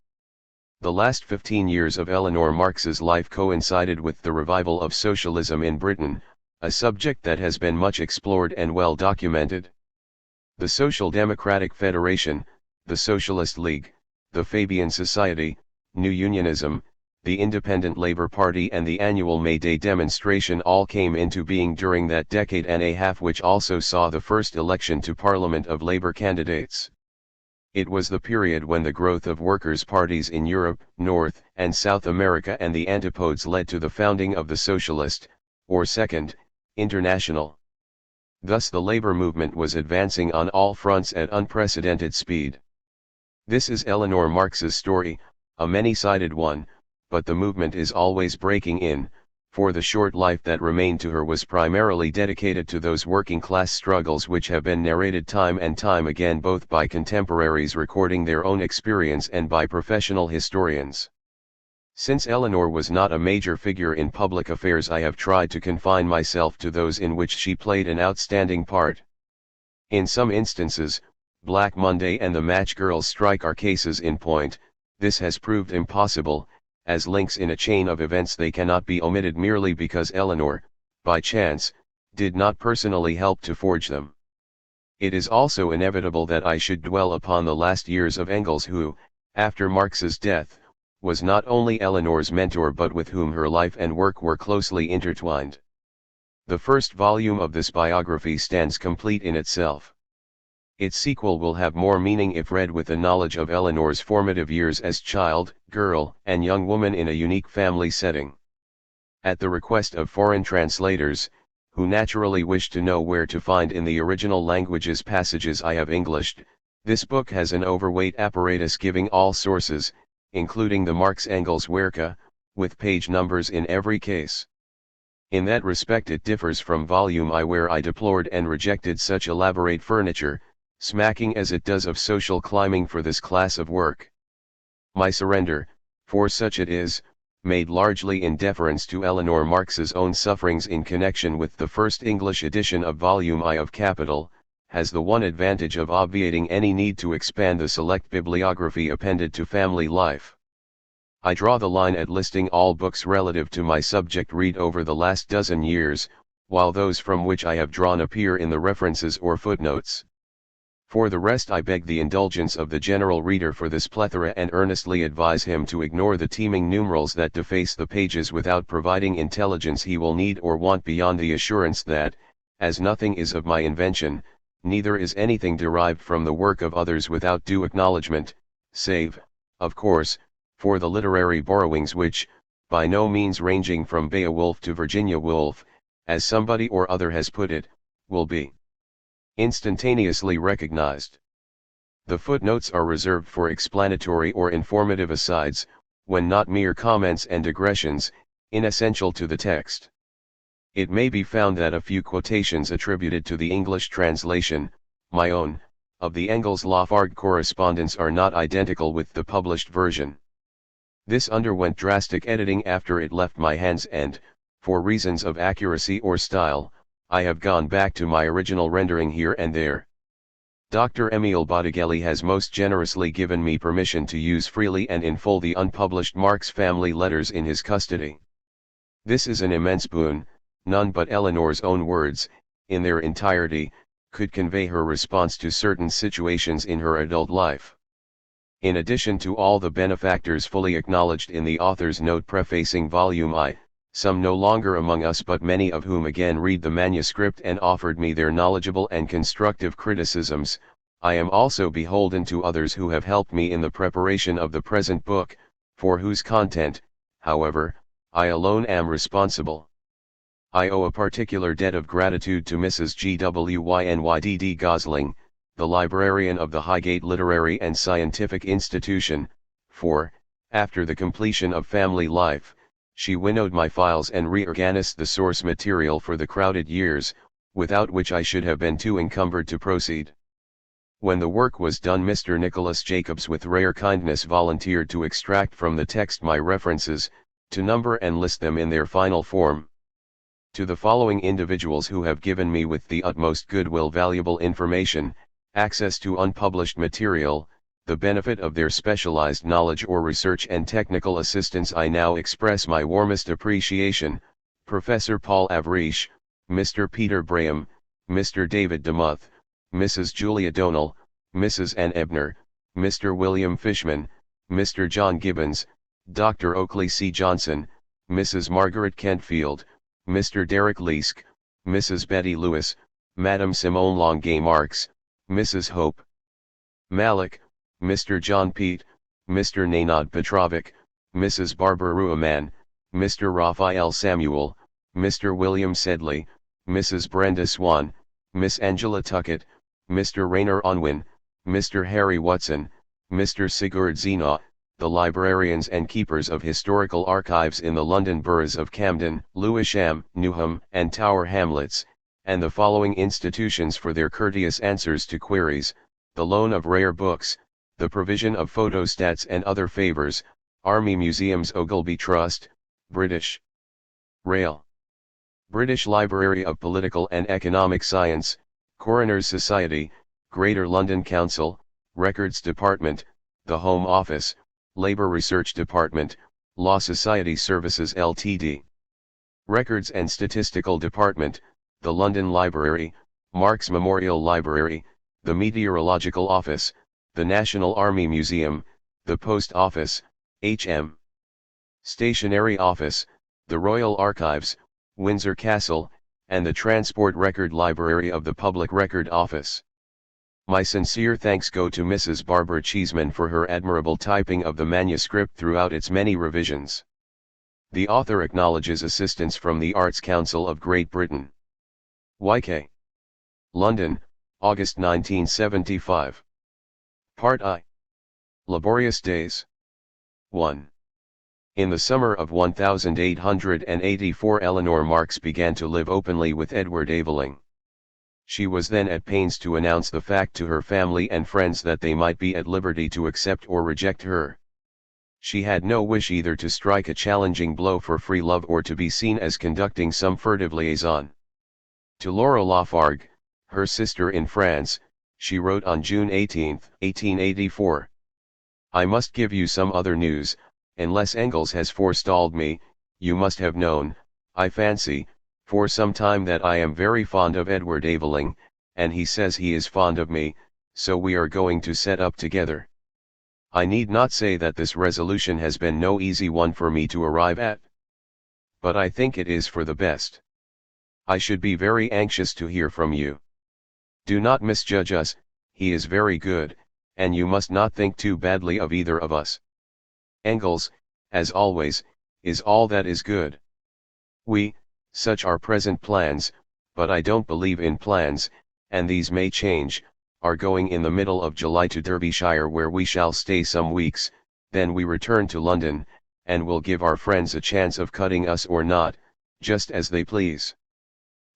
The last 15 years of Eleanor Marx's life coincided with the revival of socialism in Britain, a subject that has been much explored and well documented. The Social Democratic Federation, the Socialist League, the Fabian Society, New Unionism, the Independent Labour Party and the annual May Day demonstration all came into being during that decade and a half, which also saw the first election to Parliament of Labour candidates. It was the period when the growth of workers' parties in Europe, North and South America and the antipodes led to the founding of the Socialist, or Second, International. Thus the labor movement was advancing on all fronts at unprecedented speed. This is Eleanor Marx's story, a many-sided one, but the movement is always breaking in, for the short life that remained to her was primarily dedicated to those working-class struggles which have been narrated time and time again both by contemporaries recording their own experience and by professional historians. Since Eleanor was not a major figure in public affairs, I have tried to confine myself to those in which she played an outstanding part. In some instances, Black Monday and the Match Girls strike are cases in point. This has proved impossible, as links in a chain of events they cannot be omitted merely because Eleanor, by chance, did not personally help to forge them. It is also inevitable that I should dwell upon the last years of Engels, who, after Marx's death, was not only Eleanor's mentor but with whom her life and work were closely intertwined. The first volume of this biography stands complete in itself. Its sequel will have more meaning if read with a knowledge of Eleanor's formative years as child, girl, and young woman in a unique family setting. At the request of foreign translators, who naturally wish to know where to find in the original languages passages I have Englished, this book has an overweight apparatus giving all sources, including the Marx-Engels Werke, with page numbers in every case. In that respect it differs from Volume I, where I deplored and rejected such elaborate furniture, smacking as it does of social climbing for this class of work. My surrender, for such it is, made largely in deference to Eleanor Marx's own sufferings in connection with the first English edition of Volume I of Capital, has the one advantage of obviating any need to expand the select bibliography appended to Family Life. I draw the line at listing all books relative to my subject read over the last dozen years, while those from which I have drawn appear in the references or footnotes. For the rest, I beg the indulgence of the general reader for this plethora and earnestly advise him to ignore the teeming numerals that deface the pages without providing intelligence he will need or want beyond the assurance that, as nothing is of my invention, neither is anything derived from the work of others without due acknowledgement, save, of course, for the literary borrowings which, by no means ranging from Beowulf to Virginia Woolf, as somebody or other has put it, will be instantaneously recognized. The footnotes are reserved for explanatory or informative asides, when not mere comments and digressions, inessential to the text. It may be found that a few quotations attributed to the English translation, my own, of the Engels Lafargue correspondence are not identical with the published version. This underwent drastic editing after it left my hands and, for reasons of accuracy or style, I have gone back to my original rendering here and there. Dr. Emile Bottigelli has most generously given me permission to use freely and in full the unpublished Marx family letters in his custody. This is an immense boon. None but Eleanor's own words, in their entirety, could convey her response to certain situations in her adult life. In addition to all the benefactors fully acknowledged in the author's note prefacing Volume I, some no longer among us but many of whom again read the manuscript and offered me their knowledgeable and constructive criticisms, I am also beholden to others who have helped me in the preparation of the present book, for whose content, however, I alone am responsible. I owe a particular debt of gratitude to Mrs. Gwynyd Gosling, the librarian of the Highgate Literary and Scientific Institution, for, after the completion of Family Life, she winnowed my files and reorganized the source material for the crowded years, without which I should have been too encumbered to proceed. When the work was done, Mr. Nicholas Jacobs with rare kindness volunteered to extract from the text my references, to number and list them in their final form. To the following individuals who have given me with the utmost goodwill valuable information, access to unpublished material, the benefit of their specialized knowledge or research and technical assistance, I now express my warmest appreciation: Professor Paul Avriche, Mr. Peter Braham, Mr. David Demuth, Mrs. Julia Donal, Mrs. Ann Ebner, Mr. William Fishman, Mr. John Gibbons, Dr. Oakley C. Johnson, Mrs. Margaret Kentfield, Mr. Derek Leask, Mrs. Betty Lewis, Madame Simone Longuet Marx, Mrs. Hope Malik, Mr. John Pete, Mr. Nenad Petrovic, Mrs. Barbara Rueman, Mr. Raphael Samuel, Mr. William Sedley, Mrs. Brenda Swan, Miss Angela Tuckett, Mr. Rainer Unwin, Mr. Harry Watson, Mr. Sigurd Zena, the librarians and keepers of historical archives in the London boroughs of Camden, Lewisham, Newham, and Tower Hamlets, and the following institutions for their courteous answers to queries: the loan of rare books, the provision of photostats and other favors, Army Museums Ogilvy Trust, British Rail, British Library of Political and Economic Science, Coroners Society, Greater London Council, Records Department, the Home Office, Labour Research Department, Law Society Services Ltd. Records and Statistical Department, the London Library, Marx Memorial Library, the Meteorological Office, the National Army Museum, the Post Office, H.M. Stationery Office, the Royal Archives, Windsor Castle, and the Transport Record Library of the Public Record Office. My sincere thanks go to Mrs. Barbara Cheeseman for her admirable typing of the manuscript throughout its many revisions. The author acknowledges assistance from the Arts Council of Great Britain. YK. London, August 1975. Part I. Laborious Days. 1. In the summer of 1884 Eleanor Marx began to live openly with Edward Aveling. She was then at pains to announce the fact to her family and friends that they might be at liberty to accept or reject her. She had no wish either to strike a challenging blow for free love or to be seen as conducting some furtive liaison. To Laura Lafargue, her sister in France, she wrote on June 18, 1884. I must give you some other news, unless Engels has forestalled me. You must have known, I fancy, for some time that I am very fond of Edward Aveling, and he says he is fond of me, so we are going to set up together. I need not say that this resolution has been no easy one for me to arrive at. But I think it is for the best. I should be very anxious to hear from you. Do not misjudge us, he is very good, and you must not think too badly of either of us. Engels, as always, is all that is good. Such are present plans, but I don't believe in plans, and these may change, are going in the middle of July to Derbyshire where we shall stay some weeks, then we return to London, and will give our friends a chance of cutting us or not, just as they please.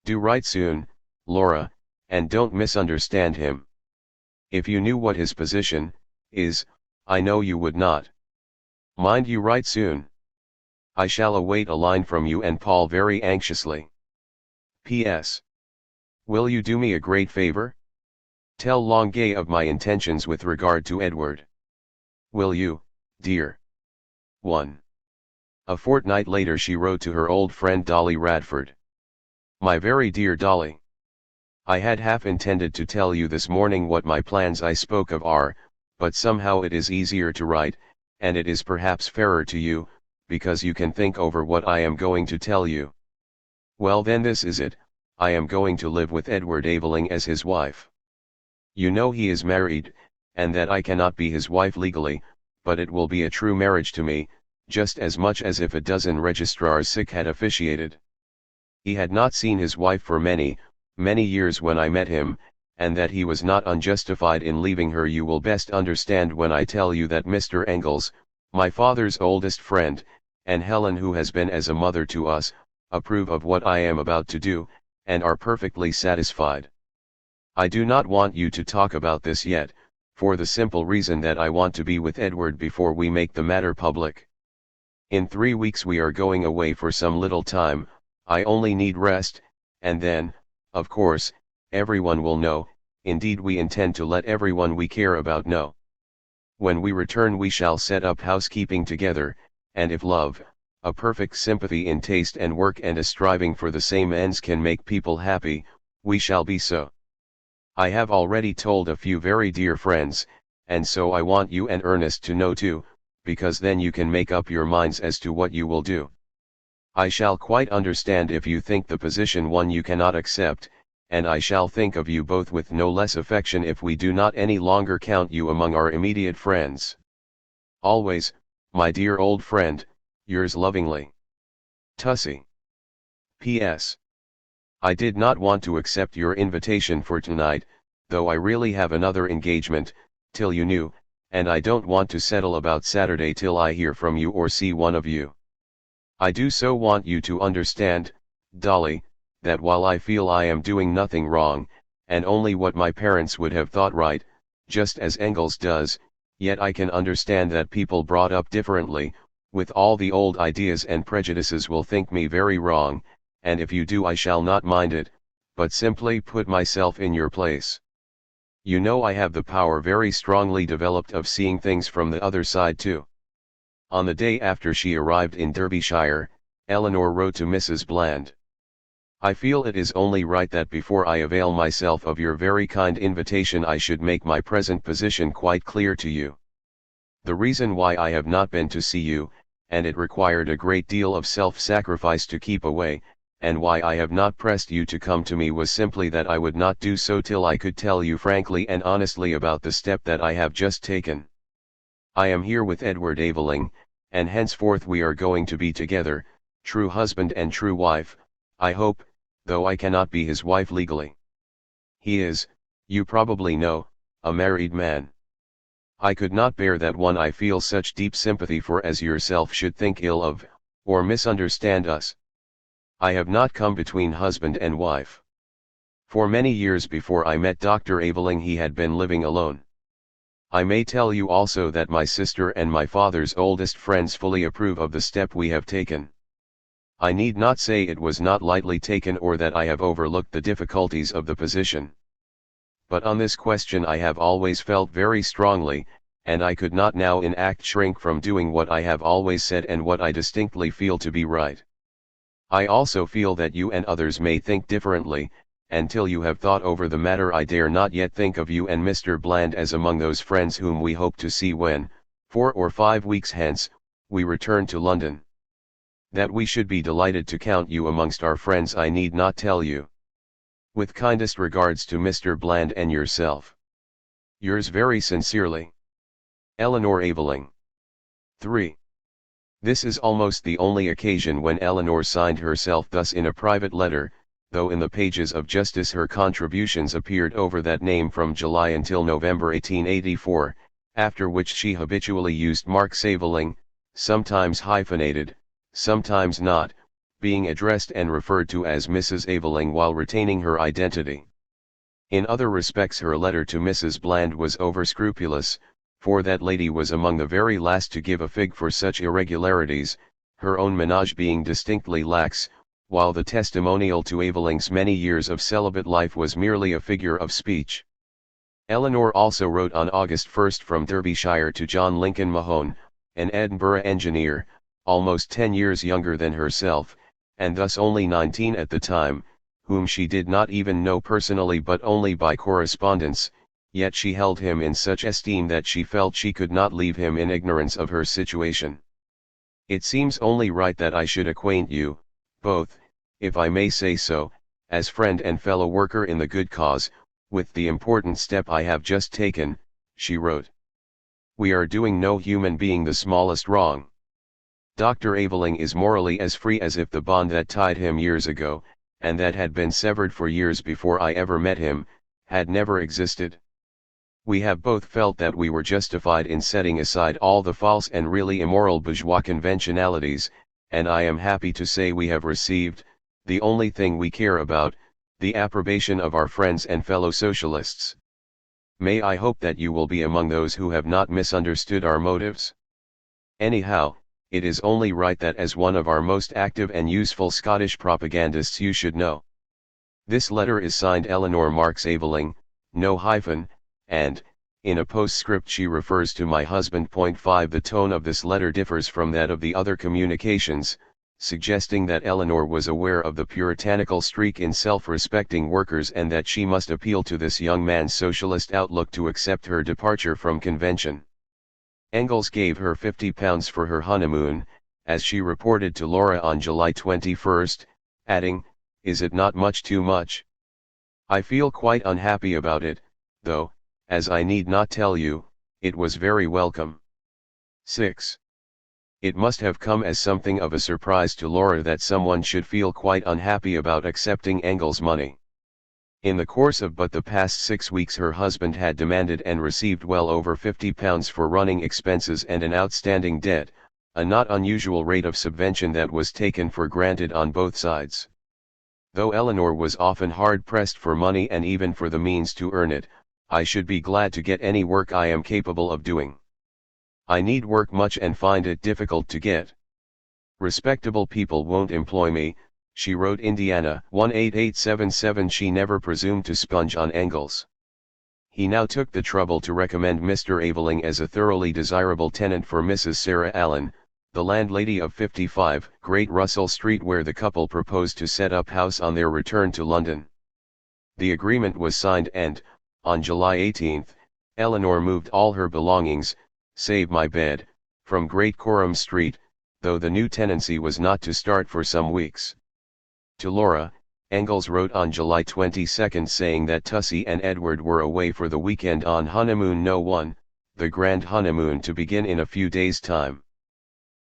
Do write soon, Laura, and don't misunderstand him. If you knew what his position is, I know you would not. Mind you write soon. I shall await a line from you and Paul very anxiously. P.S. Will you do me a great favor? Tell Longuet of my intentions with regard to Edward. Will you, dear? 1. A fortnight later she wrote to her old friend Dolly Radford. My very dear Dolly. I had half intended to tell you this morning what my plans I spoke of are, but somehow it is easier to write, and it is perhaps fairer to you, because you can think over what I am going to tell you. Well then, this is it. I am going to live with Edward Aveling as his wife. You know he is married, and that I cannot be his wife legally, but it will be a true marriage to me, just as much as if a dozen registrars sick had officiated. He had not seen his wife for many, many years when I met him, and that he was not unjustified in leaving her you will best understand when I tell you that Mr. Engels, my father's oldest friend, and Helen, who has been as a mother to us, approve of what I am about to do, and are perfectly satisfied. I do not want you to talk about this yet, for the simple reason that I want to be with Edward before we make the matter public. In 3 weeks we are going away for some little time. I only need rest, and then, of course, everyone will know. Indeed, we intend to let everyone we care about know. When we return we shall set up housekeeping together, and if love, a perfect sympathy in taste and work and a striving for the same ends can make people happy, we shall be so. I have already told a few very dear friends, and so I want you and Ernest to know too, because then you can make up your minds as to what you will do. I shall quite understand if you think the position one you cannot accept, and I shall think of you both with no less affection if we do not any longer count you among our immediate friends. Always, my dear old friend, yours lovingly, Tussie. P.S. I did not want to accept your invitation for tonight, though I really have another engagement, till you knew, and I don't want to settle about Saturday till I hear from you or see one of you. I do so want you to understand, Dolly, that while I feel I am doing nothing wrong, and only what my parents would have thought right, just as Engels does, yet I can understand that people brought up differently, with all the old ideas and prejudices will think me very wrong, and if you do I shall not mind it, but simply put myself in your place. You know I have the power very strongly developed of seeing things from the other side too. On the day after she arrived in Derbyshire, Eleanor wrote to Mrs. Bland. I feel it is only right that before I avail myself of your very kind invitation I should make my present position quite clear to you. The reason why I have not been to see you, and it required a great deal of self-sacrifice to keep away, and why I have not pressed you to come to me was simply that I would not do so till I could tell you frankly and honestly about the step that I have just taken. I am here with Edward Aveling, and henceforth we are going to be together, true husband and true wife, I hope, though I cannot be his wife legally. He is, you probably know, a married man. I could not bear that one I feel such deep sympathy for as yourself should think ill of, or misunderstand us. I have not come between husband and wife. For many years before I met Dr. Aveling he had been living alone. I may tell you also that my sister and my father's oldest friends fully approve of the step we have taken. I need not say it was not lightly taken or that I have overlooked the difficulties of the position. But on this question I have always felt very strongly, and I could not now in act shrink from doing what I have always said and what I distinctly feel to be right. I also feel that you and others may think differently, and till you have thought over the matter I dare not yet think of you and Mr. Bland as among those friends whom we hope to see when, 4 or 5 weeks hence, we return to London. That we should be delighted to count you amongst our friends I need not tell you. With kindest regards to Mr. Bland and yourself. Yours very sincerely, Eleanor Aveling. 3. This is almost the only occasion when Eleanor signed herself thus in a private letter, though in the pages of Justice her contributions appeared over that name from July until November 1884, after which she habitually used Marx Aveling, sometimes hyphenated, sometimes not, being addressed and referred to as Mrs. Aveling while retaining her identity. In other respects her letter to Mrs. Bland was over-scrupulous, for that lady was among the very last to give a fig for such irregularities, her own menage being distinctly lax, while the testimonial to Aveling's many years of celibate life was merely a figure of speech. Eleanor also wrote on August 1 from Derbyshire to John Lincoln Mahone, an Edinburgh engineer, almost 10 years younger than herself, and thus only 19 at the time, whom she did not even know personally but only by correspondence, yet she held him in such esteem that she felt she could not leave him in ignorance of her situation. It seems only right that I should acquaint you, both, if I may say so, as friend and fellow worker in the good cause, with the important step I have just taken, she wrote. We are doing no human being the smallest wrong. Dr. Aveling is morally as free as if the bond that tied him years ago, and that had been severed for years before I ever met him, had never existed. We have both felt that we were justified in setting aside all the false and really immoral bourgeois conventionalities, and I am happy to say we have received, the only thing we care about, the approbation of our friends and fellow socialists. May I hope that you will be among those who have not misunderstood our motives? Anyhow, it is only right that as one of our most active and useful Scottish propagandists you should know. This letter is signed Eleanor Marx Aveling, no hyphen, and, in a postscript she refers to my husband. 5 The tone of this letter differs from that of the other communications, suggesting that Eleanor was aware of the puritanical streak in self-respecting workers and that she must appeal to this young man's socialist outlook to accept her departure from convention. Engels gave her £50 for her honeymoon, as she reported to Laura on July 21, adding, "Is it not much too much?" I feel quite unhappy about it, though, as I need not tell you, it was very welcome. 6. It must have come as something of a surprise to Laura that someone should feel quite unhappy about accepting Engel's money. In the course of but the past 6 weeks her husband had demanded and received well over £50 for running expenses and an outstanding debt, a not unusual rate of subvention that was taken for granted on both sides. Though Eleanor was often hard-pressed for money and even for the means to earn it, I should be glad to get any work I am capable of doing. I need work much and find it difficult to get. Respectable people won't employ me, she wrote Indiana 18877. She never presumed to sponge on Engels. He now took the trouble to recommend Mr. Aveling as a thoroughly desirable tenant for Mrs. Sarah Allen, the landlady of 55 Great Russell Street, where the couple proposed to set up house on their return to London. The agreement was signed and, on July 18, Eleanor moved all her belongings, save my bed, from Great Coram Street, though the new tenancy was not to start for some weeks. To Laura, Engels wrote on July 22 saying that Tussie and Edward were away for the weekend on honeymoon no. 1, the grand honeymoon to begin in a few days' time.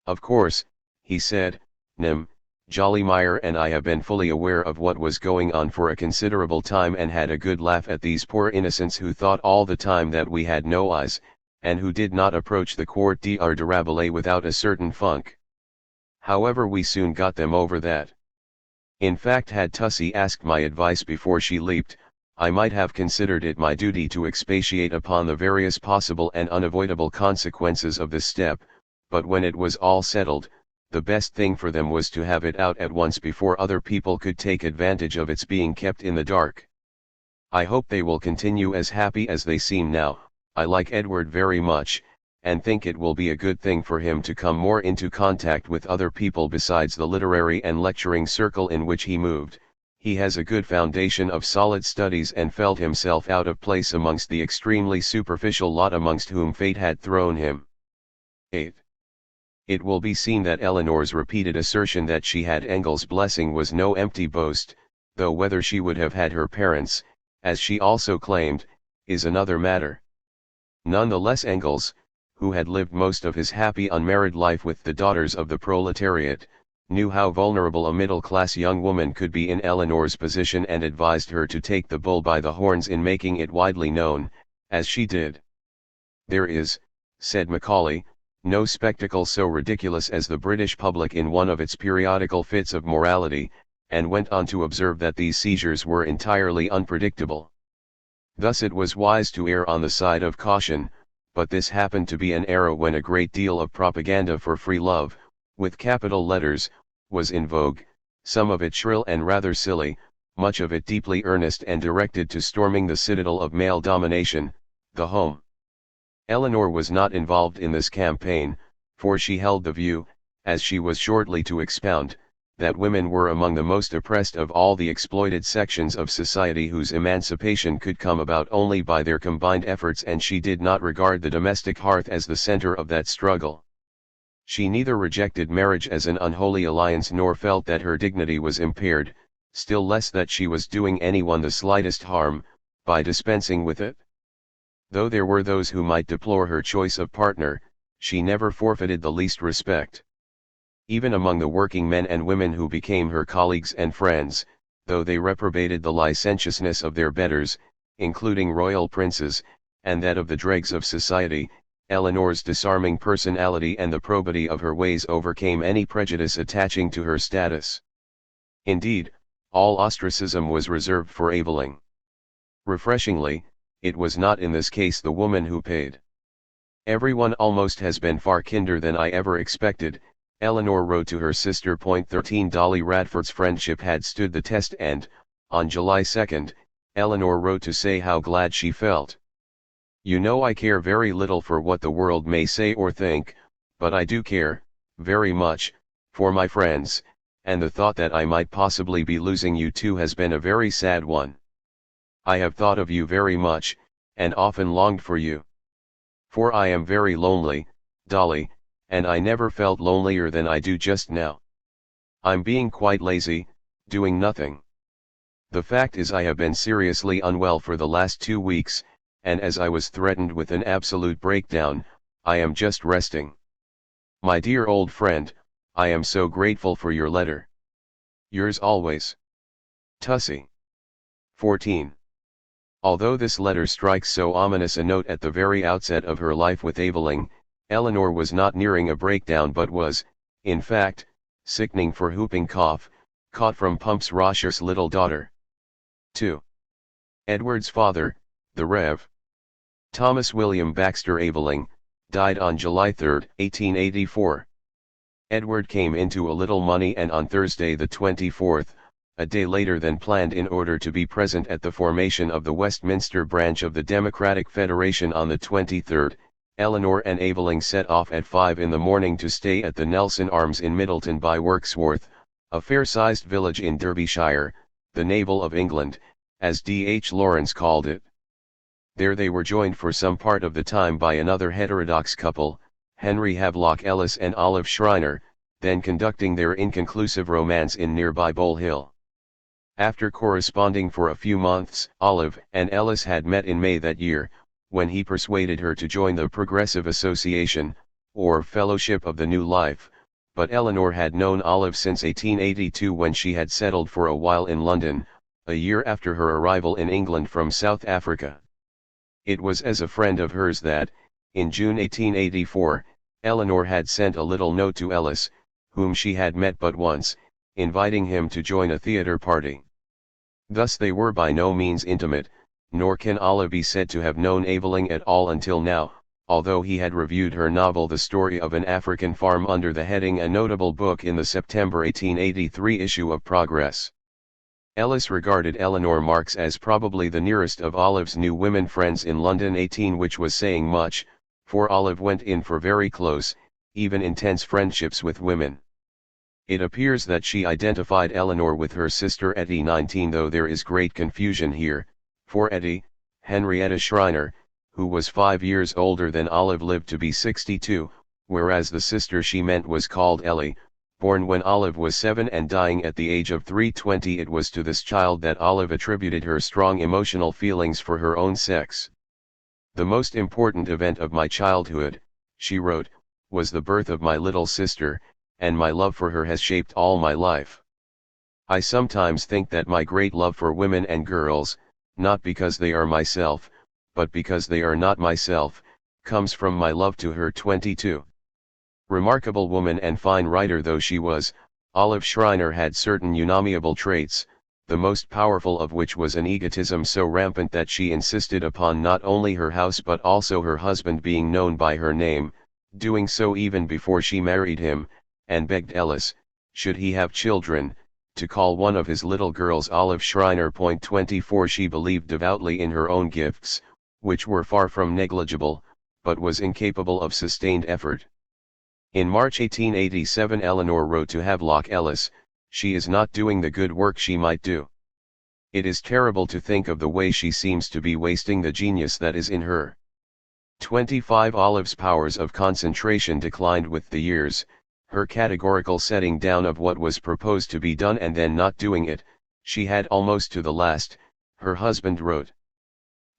Of course, he said, Nim, Jollymeyer and I have been fully aware of what was going on for a considerable time and had a good laugh at these poor innocents who thought all the time that we had no eyes, and who did not approach the Court d'Art de Rabelais without a certain funk. However, we soon got them over that. In fact, had Tussie asked my advice before she leaped, I might have considered it my duty to expatiate upon the various possible and unavoidable consequences of this step, but when it was all settled, the best thing for them was to have it out at once before other people could take advantage of its being kept in the dark. I hope they will continue as happy as they seem now. I like Edward very much, and think it will be a good thing for him to come more into contact with other people besides the literary and lecturing circle in which he moved. He has a good foundation of solid studies and felt himself out of place amongst the extremely superficial lot amongst whom fate had thrown him. 8. It will be seen that Eleanor's repeated assertion that she had Engel's blessing was no empty boast, though whether she would have had her parents, as she also claimed, is another matter. None the less Engels, who had lived most of his happy unmarried life with the daughters of the proletariat, knew how vulnerable a middle-class young woman could be in Eleanor's position and advised her to take the bull by the horns in making it widely known, as she did. There is, said Macaulay, no spectacle so ridiculous as the British public in one of its periodical fits of morality, and went on to observe that these seizures were entirely unpredictable. Thus it was wise to err on the side of caution, but this happened to be an era when a great deal of propaganda for free love, with capital letters, was in vogue, some of it shrill and rather silly, much of it deeply earnest and directed to storming the citadel of male domination, the home. Eleanor was not involved in this campaign, for she held the view, as she was shortly to expound, that women were among the most oppressed of all the exploited sections of society whose emancipation could come about only by their combined efforts, and she did not regard the domestic hearth as the center of that struggle. She neither rejected marriage as an unholy alliance nor felt that her dignity was impaired, still less that she was doing anyone the slightest harm, by dispensing with it. Though there were those who might deplore her choice of partner, she never forfeited the least respect. Even among the working men and women who became her colleagues and friends, though they reprobated the licentiousness of their betters, including royal princes, and that of the dregs of society, Eleanor's disarming personality and the probity of her ways overcame any prejudice attaching to her status. Indeed, all ostracism was reserved for Aveling. Refreshingly, it was not in this case the woman who paid. Everyone almost has been far kinder than I ever expected, Eleanor wrote to her sister. 13 Dolly Radford's friendship had stood the test, and, on July 2, Eleanor wrote to say how glad she felt. You know I care very little for what the world may say or think, but I do care, very much, for my friends, and the thought that I might possibly be losing you too has been a very sad one. I have thought of you very much, and often longed for you. For I am very lonely, Dolly, and I never felt lonelier than I do just now. I'm being quite lazy, doing nothing. The fact is I have been seriously unwell for the last 2 weeks, and as I was threatened with an absolute breakdown, I am just resting. My dear old friend, I am so grateful for your letter. Yours always. Tussie. 14. Although this letter strikes so ominous a note at the very outset of her life with Aveling, Eleanor was not nearing a breakdown but was, in fact, sickening for whooping cough, caught from Pumps Rosher's little daughter. 2. Edward's father, the Rev. Thomas William Baxter Aveling, died on July 3, 1884. Edward came into a little money and on Thursday the 24th, a day later than planned in order to be present at the formation of the Westminster branch of the Democratic Federation on the 23rd, Eleanor and Aveling set off at 5 in the morning to stay at the Nelson Arms in Middleton by Wirksworth, a fair-sized village in Derbyshire, the navel of England, as D.H. Lawrence called it. There they were joined for some part of the time by another heterodox couple, Henry Havelock Ellis and Olive Schreiner, then conducting their inconclusive romance in nearby Bole Hill. After corresponding for a few months, Olive and Ellis had met in May that year, when he persuaded her to join the Progressive Association, or Fellowship of the New Life, but Eleanor had known Olive since 1882 when she had settled for a while in London, a year after her arrival in England from South Africa. It was as a friend of hers that, in June 1884, Eleanor had sent a little note to Ellis, whom she had met but once, inviting him to join a theatre party. Thus they were by no means intimate, nor can Olive be said to have known Aveling at all until now, although he had reviewed her novel The Story of an African Farm under the heading A Notable Book in the September 1883 issue of Progress. Ellis regarded Eleanor Marx as probably the nearest of Olive's new women friends in London 18, which was saying much, for Olive went in for very close, even intense friendships with women. It appears that she identified Eleanor with her sister Etty 19, though there is great confusion here, for Etty, Henrietta Schreiner, who was 5 years older than Olive, lived to be 62, whereas the sister she meant was called Ellie, born when Olive was 7 and dying at the age of 320. It was to this child that Olive attributed her strong emotional feelings for her own sex. The most important event of my childhood, she wrote, was the birth of my little sister, and my love for her has shaped all my life. I sometimes think that my great love for women and girls, not because they are myself, but because they are not myself, comes from my love to her. 22. Remarkable woman and fine writer though she was, Olive Schreiner had certain unamiable traits, the most powerful of which was an egotism so rampant that she insisted upon not only her house but also her husband being known by her name, doing so even before she married him, and begged Ellis, should he have children, to call one of his little girls Olive Schreiner. 24. She believed devoutly in her own gifts, which were far from negligible, but was incapable of sustained effort. In March 1887 Eleanor wrote to Havelock Ellis, "She is not doing the good work she might do. It is terrible to think of the way she seems to be wasting the genius that is in her." 25. Olive's powers of concentration declined with the years, her categorical setting down of what was proposed to be done and then not doing it, she had almost to the last, her husband wrote.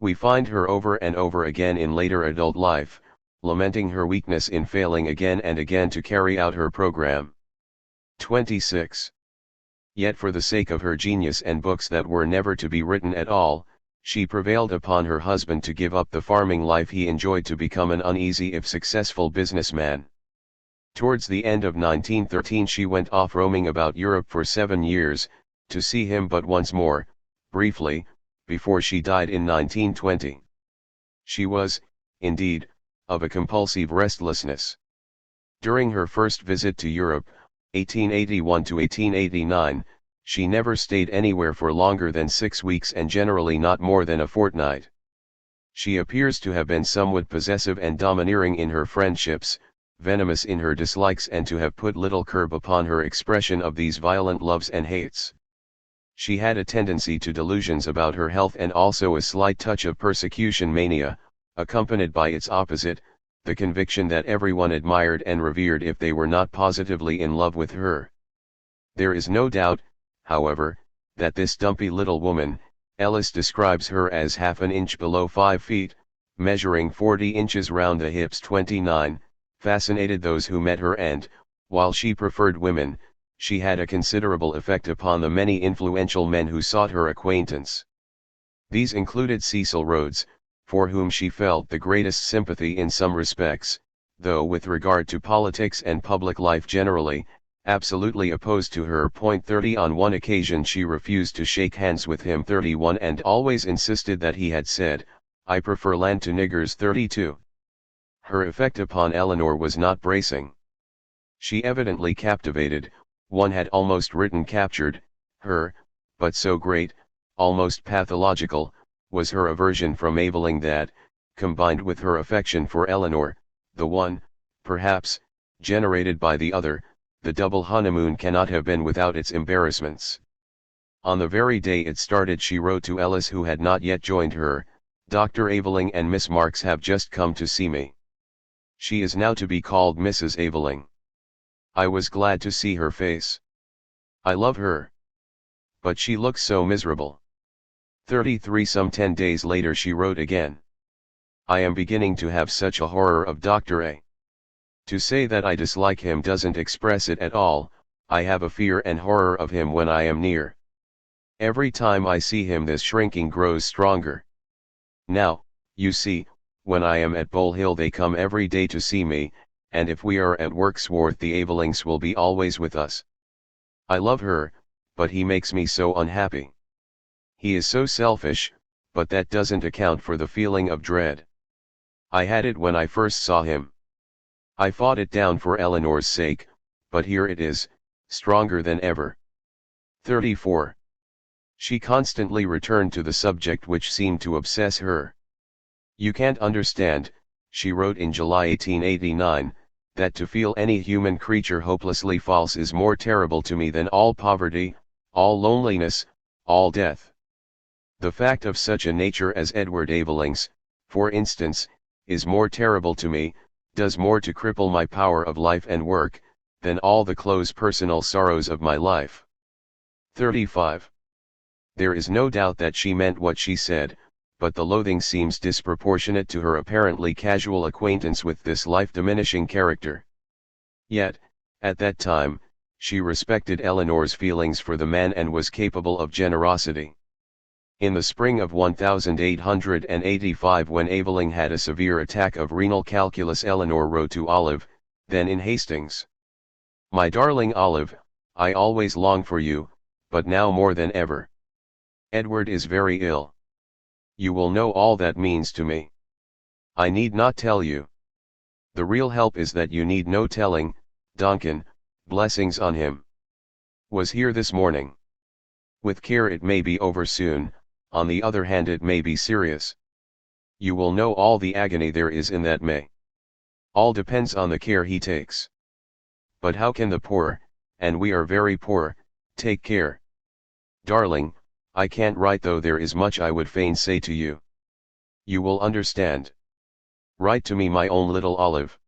We find her over and over again in later adult life, lamenting her weakness in failing again and again to carry out her program. 26. Yet for the sake of her genius and books that were never to be written at all, she prevailed upon her husband to give up the farming life he enjoyed to become an uneasy if successful businessman. Towards the end of 1913 she went off roaming about Europe for 7 years, to see him but once more, briefly, before she died in 1920. She was, indeed, of a compulsive restlessness. During her first visit to Europe, 1881 to 1889, she never stayed anywhere for longer than 6 weeks and generally not more than a fortnight. She appears to have been somewhat possessive and domineering in her friendships, venomous in her dislikes, and to have put little curb upon her expression of these violent loves and hates. She had a tendency to delusions about her health and also a slight touch of persecution mania, accompanied by its opposite, the conviction that everyone admired and revered if they were not positively in love with her. There is no doubt, however, that this dumpy little woman, Ellis describes her as half an inch below 5 feet, measuring 40 inches round the hips 29, fascinated those who met her and, while she preferred women, she had a considerable effect upon the many influential men who sought her acquaintance. These included Cecil Rhodes, for whom she felt the greatest sympathy in some respects, though with regard to politics and public life generally, absolutely opposed to her. 30 On one occasion she refused to shake hands with him. 31 And always insisted that he had said, "I prefer land to niggers." 32. Her effect upon Eleanor was not bracing. She evidently captivated, one had almost written captured, her, but so great, almost pathological, was her aversion from Aveling that, combined with her affection for Eleanor, the one, perhaps, generated by the other, the double honeymoon cannot have been without its embarrassments. On the very day it started she wrote to Ellis, who had not yet joined her, "Dr. Aveling and Miss Marx have just come to see me. She is now to be called Mrs. Aveling. I was glad to see her face. I love her. But she looks so miserable." 33 Some 10 days later she wrote again. "I am beginning to have such a horror of Dr. A. To say that I dislike him doesn't express it at all. I have a fear and horror of him when I am near. Every time I see him this shrinking grows stronger. Now, you see, when I am at Bull Hill they come every day to see me, and if we are at Wirksworth the Avelings will be always with us. I love her, but he makes me so unhappy. He is so selfish, but that doesn't account for the feeling of dread. I had it when I first saw him. I fought it down for Eleanor's sake, but here it is, stronger than ever." 34. She constantly returned to the subject which seemed to obsess her. "You can't understand," she wrote in July 1889, "that to feel any human creature hopelessly false is more terrible to me than all poverty, all loneliness, all death. The fact of such a nature as Edward Aveling's, for instance, is more terrible to me, does more to cripple my power of life and work, than all the close personal sorrows of my life." 35. There is no doubt that she meant what she said, but the loathing seems disproportionate to her apparently casual acquaintance with this life-diminishing character. Yet, at that time, she respected Eleanor's feelings for the man and was capable of generosity. In the spring of 1885, when Aveling had a severe attack of renal calculus, Eleanor wrote to Olive, then in Hastings, "My darling Olive, I always long for you, but now more than ever. Edward is very ill. You will know all that means to me. I need not tell you. The real help is that you need no telling. Donkin, blessings on him, was here this morning. With care it may be over soon, on the other hand it may be serious. You will know all the agony there is in that may. All depends on the care he takes. But how can the poor, and we are very poor, take care? Darling, I can't write, though there is much I would fain say to you. You will understand. Write to me, my own little Olive.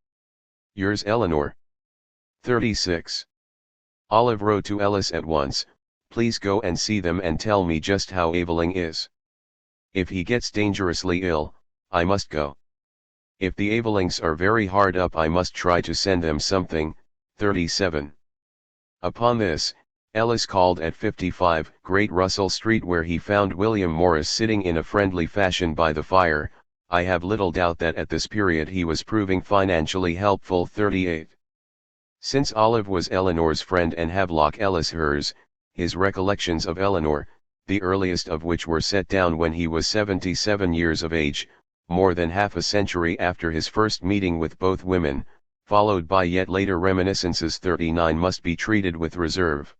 Yours, Eleanor." 36. Olive wrote to Ellis at once, "Please go and see them and tell me just how Aveling is. If he gets dangerously ill, I must go. If the Avelings are very hard up I must try to send them something." 37. Upon this, Ellis called at 55 Great Russell Street, where he found William Morris sitting in a friendly fashion by the fire. I have little doubt that at this period he was proving financially helpful. 38. Since Olive was Eleanor's friend and Havelock Ellis hers, his recollections of Eleanor, the earliest of which were set down when he was 77 years of age, more than half a century after his first meeting with both women, followed by yet later reminiscences. 39 must be treated with reserve.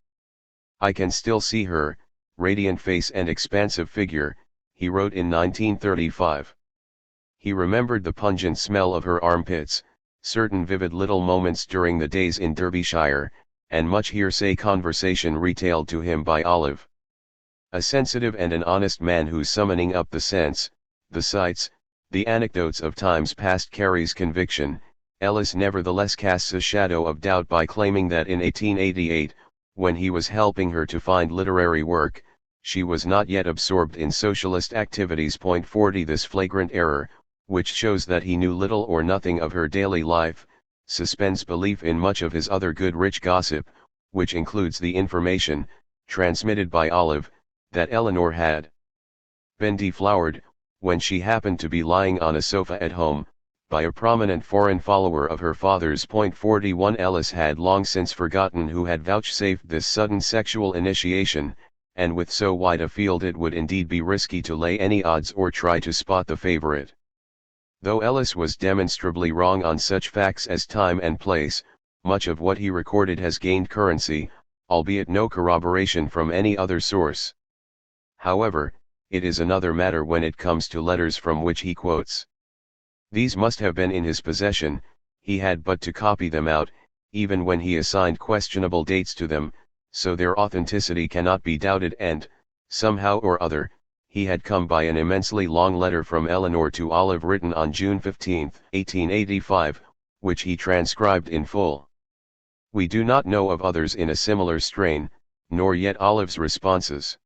"I can still see her, radiant face and expansive figure," he wrote in 1935. He remembered the pungent smell of her armpits, certain vivid little moments during the days in Derbyshire, and much hearsay conversation retailed to him by Olive. A sensitive and an honest man who, summoning up the sense, the sights, the anecdotes of times past, carries conviction, Ellis nevertheless casts a shadow of doubt by claiming that in 1888, when he was helping her to find literary work, she was not yet absorbed in socialist activities. Point 40 This flagrant error, which shows that he knew little or nothing of her daily life, suspends belief in much of his other good rich gossip, which includes the information, transmitted by Olive, that Eleanor had been deflowered, when she happened to be lying on a sofa at home, by a prominent foreign follower of her father's. Point 41 Ellis had long since forgotten who had vouchsafed this sudden sexual initiation, and with so wide a field it would indeed be risky to lay any odds or try to spot the favorite. Though Ellis was demonstrably wrong on such facts as time and place, much of what he recorded has gained currency, albeit no corroboration from any other source. However, it is another matter when it comes to letters from which he quotes. These must have been in his possession, he had but to copy them out, even when he assigned questionable dates to them, so their authenticity cannot be doubted, and, somehow or other, he had come by an immensely long letter from Eleanor to Olive written on June 15, 1885, which he transcribed in full. We do not know of others in a similar strain, nor yet Olive's responses.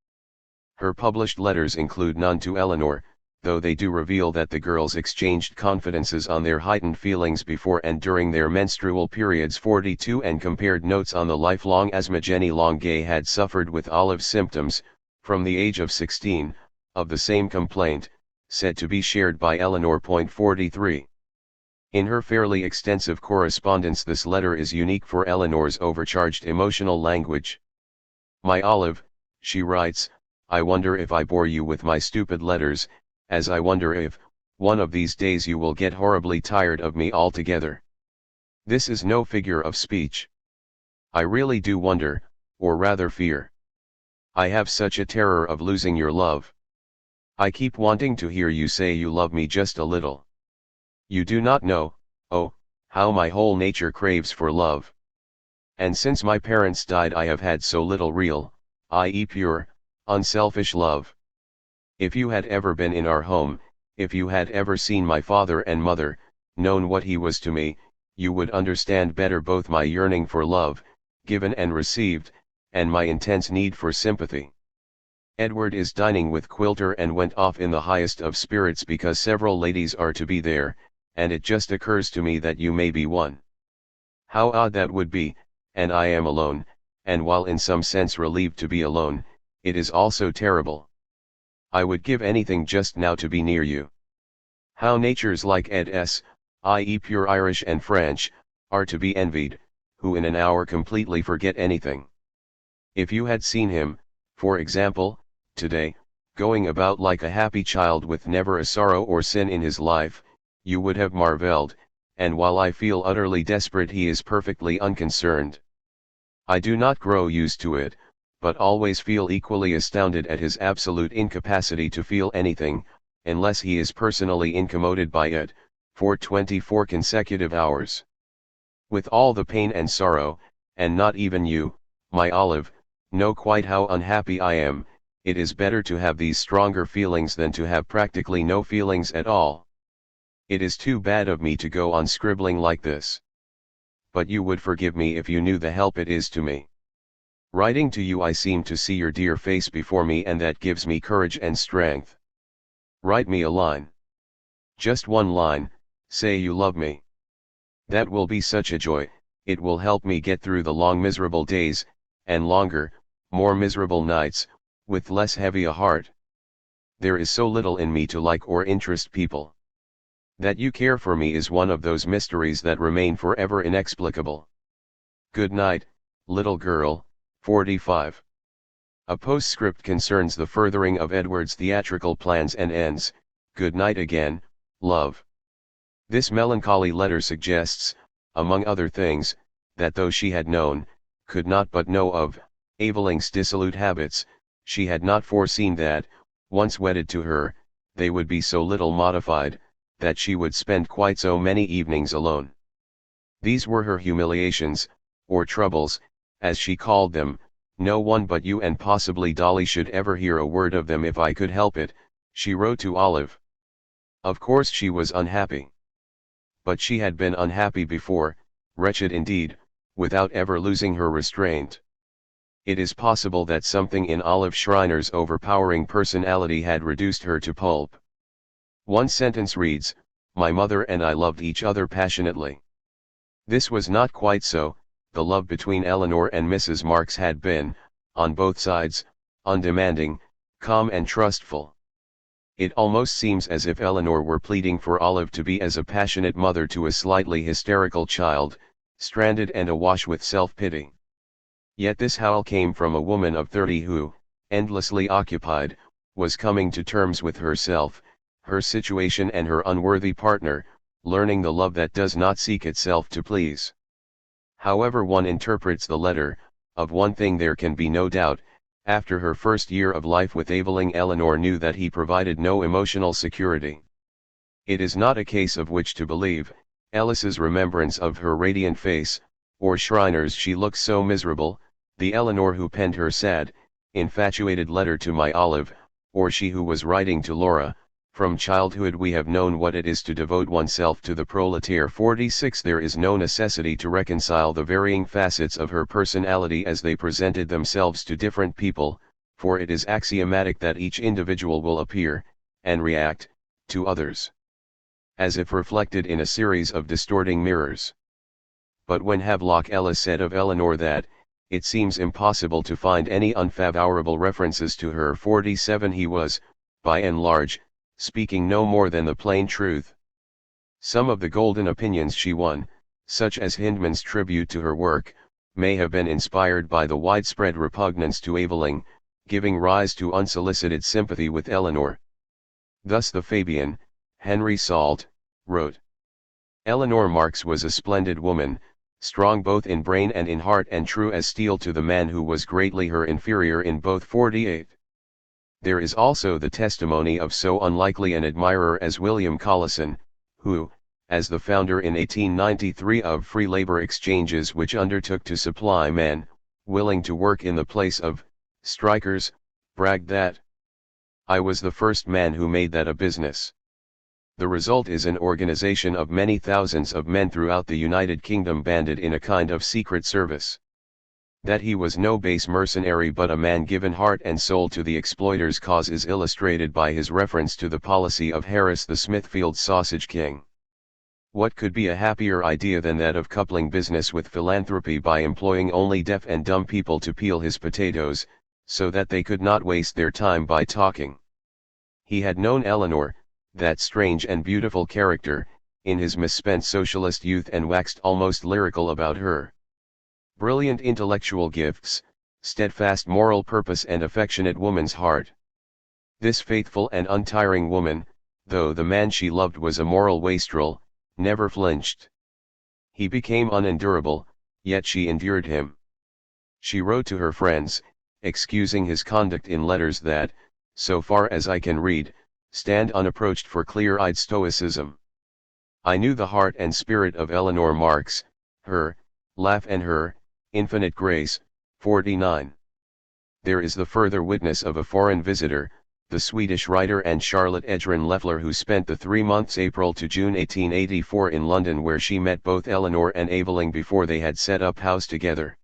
Her published letters include none to Eleanor, though they do reveal that the girls exchanged confidences on their heightened feelings before and during their menstrual periods. 42 And compared notes on the lifelong asthma Jenny Longuet had suffered with Olive's symptoms, from the age of 16, of the same complaint, said to be shared by Eleanor. Point 43. In her fairly extensive correspondence this letter is unique for Eleanor's overcharged emotional language. My Olive, she writes, I wonder if I bore you with my stupid letters, as I wonder if, one of these days you will get horribly tired of me altogether. This is no figure of speech. I really do wonder, or rather fear. I have such a terror of losing your love. I keep wanting to hear you say you love me just a little. You do not know, oh, how my whole nature craves for love. And since my parents died I have had so little real, i.e. pure, unselfish love. If you had ever been in our home, if you had ever seen my father and mother, known what he was to me, you would understand better both my yearning for love, given and received, and my intense need for sympathy. Edward is dining with Quilter and went off in the highest of spirits because several ladies are to be there, and it just occurs to me that you may be one. How odd that would be, and I am alone, and while in some sense relieved to be alone, it is also terrible. I would give anything just now to be near you. How natures like Ed's, i.e. pure Irish and French, are to be envied, who in an hour completely forget anything. If you had seen him, for example, today, going about like a happy child with never a sorrow or sin in his life, you would have marveled, and while I feel utterly desperate he is perfectly unconcerned. I do not grow used to it, but always feel equally astounded at his absolute incapacity to feel anything, unless he is personally incommoded by it, for 24 consecutive hours. With all the pain and sorrow, and not even you, my Olive, know quite how unhappy I am, it is better to have these stronger feelings than to have practically no feelings at all. It is too bad of me to go on scribbling like this. But you would forgive me if you knew the help it is to me. Writing to you I seem to see your dear face before me and that gives me courage and strength. Write me a line. Just one line, say you love me. That will be such a joy, it will help me get through the long miserable days, and longer, more miserable nights, with less heavy a heart. There is so little in me to like or interest people. That you care for me is one of those mysteries that remain forever inexplicable. Good night, little girl. 45. A postscript concerns the furthering of Edward's theatrical plans and ends. Good night again, love. This melancholy letter suggests, among other things, that though she had known, could not but know of, Evelyn's dissolute habits, she had not foreseen that, once wedded to her, they would be so little modified, that she would spend quite so many evenings alone. These were her humiliations, or troubles, as she called them. No one but you and possibly Dolly should ever hear a word of them if I could help it, she wrote to Olive. Of course she was unhappy. But she had been unhappy before, wretched indeed, without ever losing her restraint. It is possible that something in Olive Schreiner's overpowering personality had reduced her to pulp. One sentence reads, "My mother and I loved each other passionately." This was not quite so. The love between Eleanor and Mrs. Marx had been, on both sides, undemanding, calm and trustful. It almost seems as if Eleanor were pleading for Olive to be as a passionate mother to a slightly hysterical child, stranded and awash with self-pity. Yet this howl came from a woman of 30 who, endlessly occupied, was coming to terms with herself, her situation and her unworthy partner, learning the love that does not seek itself to please. However one interprets the letter, of one thing there can be no doubt: after her first year of life with Aveling, Eleanor knew that he provided no emotional security. It is not a case of which to believe, Ellis's remembrance of her radiant face, or Schreiner's "she looks so miserable," the Eleanor who penned her sad, infatuated letter to my Olive, or she who was writing to Laura. From childhood we have known what it is to devote oneself to the proletaire. 46 There is no necessity to reconcile the varying facets of her personality as they presented themselves to different people, for it is axiomatic that each individual will appear, and react, to others, as if reflected in a series of distorting mirrors. But when Havelock Ellis said of Eleanor that, "It seems impossible to find any unfavorable references to her," 47 he was, by and large, speaking no more than the plain truth. Some of the golden opinions she won, such as Hyndman's tribute to her work, may have been inspired by the widespread repugnance to Aveling, giving rise to unsolicited sympathy with Eleanor. Thus the Fabian, Henry Salt, wrote, "Eleanor Marx was a splendid woman, strong both in brain and in heart and true as steel to the man who was greatly her inferior in both." 48. There is also the testimony of so unlikely an admirer as William Collison, who, as the founder in 1893 of free labor exchanges which undertook to supply men, willing to work in the place of strikers, bragged that, "I was the first man who made that a business." The result is an organization of many thousands of men throughout the United Kingdom banded in a kind of secret service. That he was no base mercenary but a man given heart and soul to the exploiter's cause is illustrated by his reference to the policy of Harris the Smithfield Sausage King. What could be a happier idea than that of coupling business with philanthropy by employing only deaf and dumb people to peel his potatoes, so that they could not waste their time by talking? He had known Eleanor, that strange and beautiful character, in his misspent socialist youth and waxed almost lyrical about her. Brilliant intellectual gifts, steadfast moral purpose and affectionate woman's heart. This faithful and untiring woman, though the man she loved was a moral wastrel, never flinched. He became unendurable, yet she endured him. She wrote to her friends, excusing his conduct in letters that, so far as I can read, stand unapproached for clear-eyed stoicism. "I knew the heart and spirit of Eleanor Marx, her laugh and her infinite grace." 49. There is the further witness of a foreign visitor, the Swedish writer and Charlotte Edgren Leffler, who spent the 3 months April to June 1884 in London, where she met both Eleanor and Aveling before they had set up house together.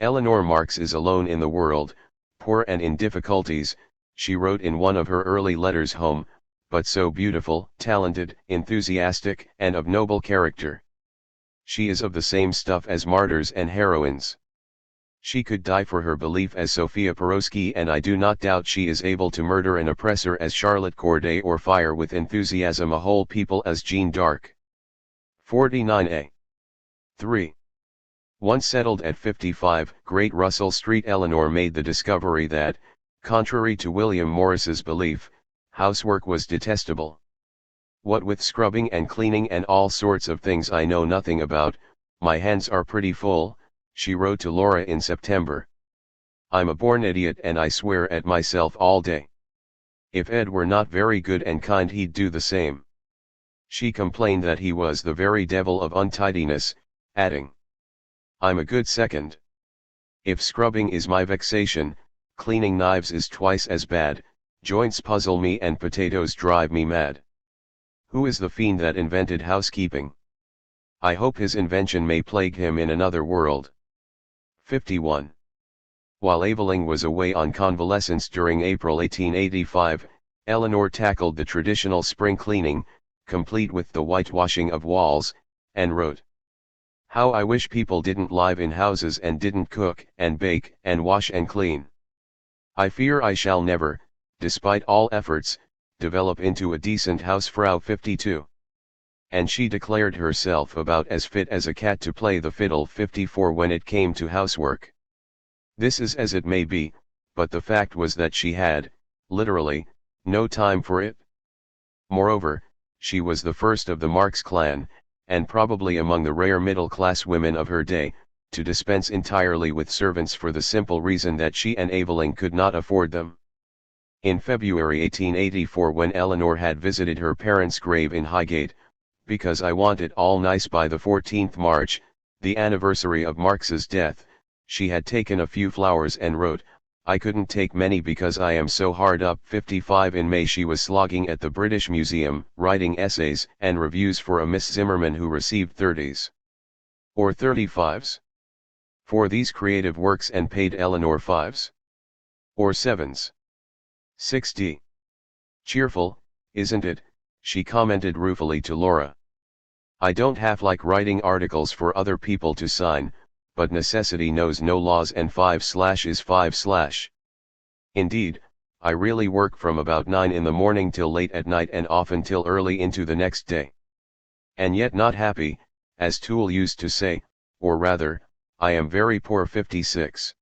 "Eleanor Marx is alone in the world, poor and in difficulties," she wrote in one of her early letters home, "but so beautiful, talented, enthusiastic, and of noble character. She is of the same stuff as martyrs and heroines. She could die for her belief as Sophia Perovsky, and I do not doubt she is able to murder an oppressor as Charlotte Corday, or fire with enthusiasm a whole people as Jeanne d'Arc." 49a. 3. Once settled at 55 Great Russell Street, Eleanor made the discovery that, contrary to William Morris's belief, housework was detestable. "What with scrubbing and cleaning and all sorts of things I know nothing about, my hands are pretty full," she wrote to Laura in September. "I'm a born idiot and I swear at myself all day. If Ed were not very good and kind he'd do the same." She complained that he was the very devil of untidiness, adding, "I'm a good second. If scrubbing is my vexation, cleaning knives is twice as bad, joints puzzle me and potatoes drive me mad. Who is the fiend that invented housekeeping? I hope his invention may plague him in another world." 51. While Aveling was away on convalescence during April 1885, Eleanor tackled the traditional spring cleaning, complete with the whitewashing of walls, and wrote, "How I wish people didn't live in houses and didn't cook and bake and wash and clean. I fear I shall never, despite all efforts, develop into a decent hausfrau 52. And she declared herself about as fit as a cat to play the fiddle 54 when it came to housework. This is as it may be, but the fact was that she had, literally, no time for it. Moreover, she was the first of the Marx clan, and probably among the rare middle-class women of her day, to dispense entirely with servants for the simple reason that she and Aveling could not afford them. In February 1884, when Eleanor had visited her parents' grave in Highgate, because I want it all nice by the 14th March, the anniversary of Marx's death, she had taken a few flowers and wrote, "I couldn't take many because I am so hard up." 55 In May she was slogging at the British Museum, writing essays and reviews for a Miss Zimmerman who received 30s. Or 35s. For these creative works and paid Eleanor 5s. Or 7s. 60. "Cheerful, isn't it?" she commented ruefully to Laura. "I don't half like writing articles for other people to sign, but necessity knows no laws and 5/ is 5/. Indeed, I really work from about 9 in the morning till late at night and often till early into the next day. And yet not happy, as Toole used to say, or rather, I am very poor." 56.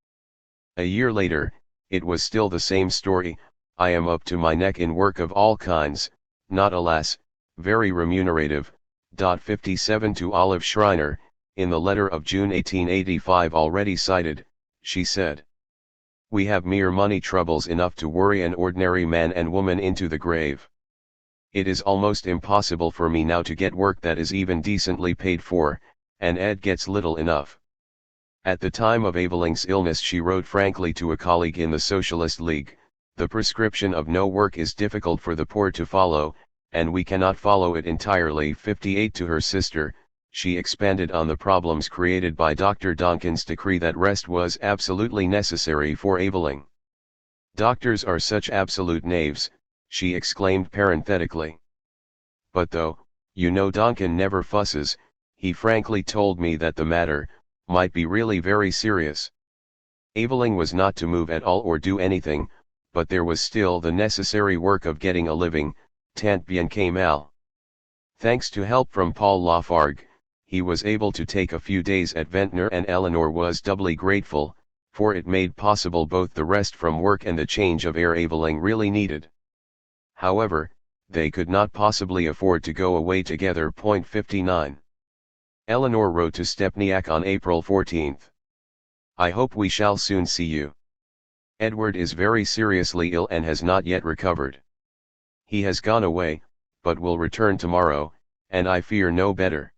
A year later, it was still the same story. "I am up to my neck in work of all kinds, not alas, very remunerative." 57 To Olive Schreiner, in the letter of June 1885 already cited, she said, "We have mere money troubles enough to worry an ordinary man and woman into the grave. It is almost impossible for me now to get work that is even decently paid for, and Ed gets little enough." At the time of Aveling's illness she wrote frankly to a colleague in the Socialist League, "The prescription of no work is difficult for the poor to follow, and we cannot follow it entirely." 58 To her sister, she expanded on the problems created by Dr. Donkin's decree that rest was absolutely necessary for Aveling. "Doctors are such absolute knaves," she exclaimed parenthetically. "But though, you know, Donkin never fusses, he frankly told me that the matter might be really very serious." Aveling was not to move at all or do anything, but there was still the necessary work of getting a living, tant bien que mal. Thanks to help from Paul Lafargue, he was able to take a few days at Ventnor, and Eleanor was doubly grateful, for it made possible both the rest from work and the change of air Aveling really needed. However, they could not possibly afford to go away together. 59. Eleanor wrote to Stepniak on April 14. "I hope we shall soon see you. Edward is very seriously ill and has not yet recovered. He has gone away, but will return tomorrow, and I fear no better.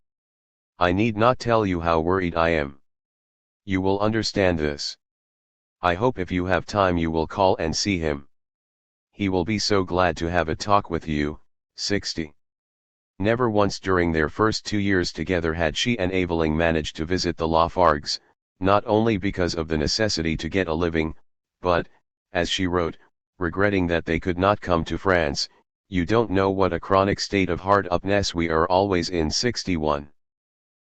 I need not tell you how worried I am. You will understand this. I hope if you have time you will call and see him. He will be so glad to have a talk with you." 60. Never once during their first 2 years together had she and Aveling managed to visit the Lafargues, not only because of the necessity to get a living, but, as she wrote, regretting that they could not come to France, "You don't know what a chronic state of hard-upness we are always in." 61.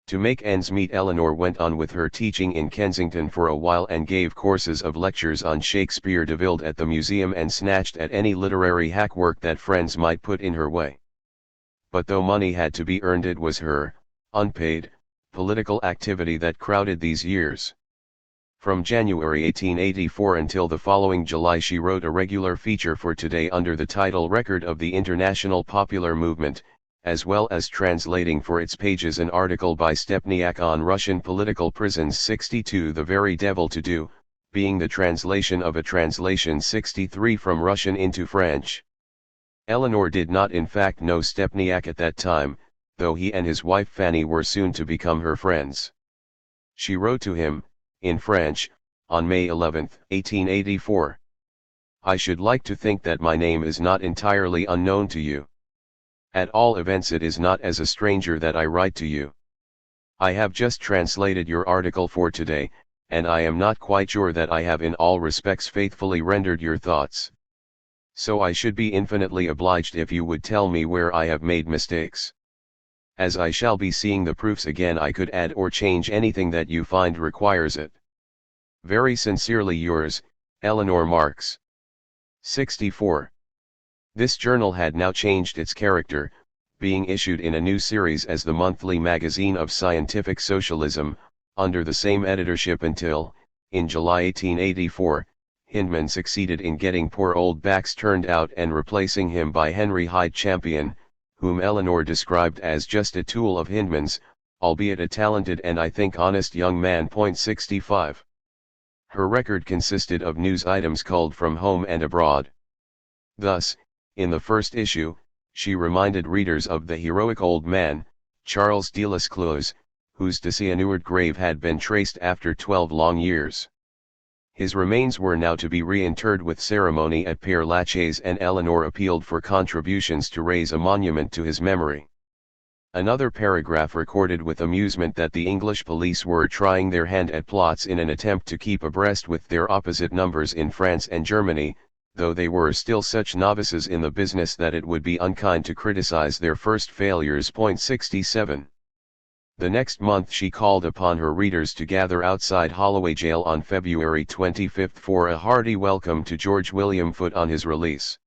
To make ends meet, Eleanor went on with her teaching in Kensington for a while and gave courses of lectures on Shakespeare de Vilde at the museum and snatched at any literary hack work that friends might put in her way. But though money had to be earned, it was her, unpaid, political activity that crowded these years. From January 1884 until the following July she wrote a regular feature for Today under the title Record of the International Popular Movement, as well as translating for its pages an article by Stepniak on Russian political prisons. 62 The very devil to do, being the translation of a translation. 63 From Russian into French. Eleanor did not in fact know Stepniak at that time, though he and his wife Fanny were soon to become her friends. She wrote to him, in French, on May 11, 1884. "I should like to think that my name is not entirely unknown to you. At all events it is not as a stranger that I write to you. I have just translated your article for today, and I am not quite sure that I have in all respects faithfully rendered your thoughts. So I should be infinitely obliged if you would tell me where I have made mistakes. As I shall be seeing the proofs again, I could add or change anything that you find requires it. Very sincerely yours, Eleanor Marx. 64. This journal had now changed its character, being issued in a new series as the monthly magazine of scientific socialism, under the same editorship until, in July 1884, Hyndman succeeded in getting poor old Bax turned out and replacing him by Henry Hyde Champion, whom Eleanor described as just a tool of Hyndman's, albeit a talented and I think honest young man. 65. Her record consisted of news items culled from home and abroad. Thus, in the first issue, she reminded readers of the heroic old man, Charles de Lescluze, whose dishonored grave had been traced after 12 long years. His remains were now to be reinterred with ceremony at Père Lachaise, and Eleanor appealed for contributions to raise a monument to his memory. Another paragraph recorded with amusement that the English police were trying their hand at plots in an attempt to keep abreast with their opposite numbers in France and Germany, though they were still such novices in the business that it would be unkind to criticize their first failures. 67. The next month she called upon her readers to gather outside Holloway Jail on February 25 for a hearty welcome to George William Foote on his release.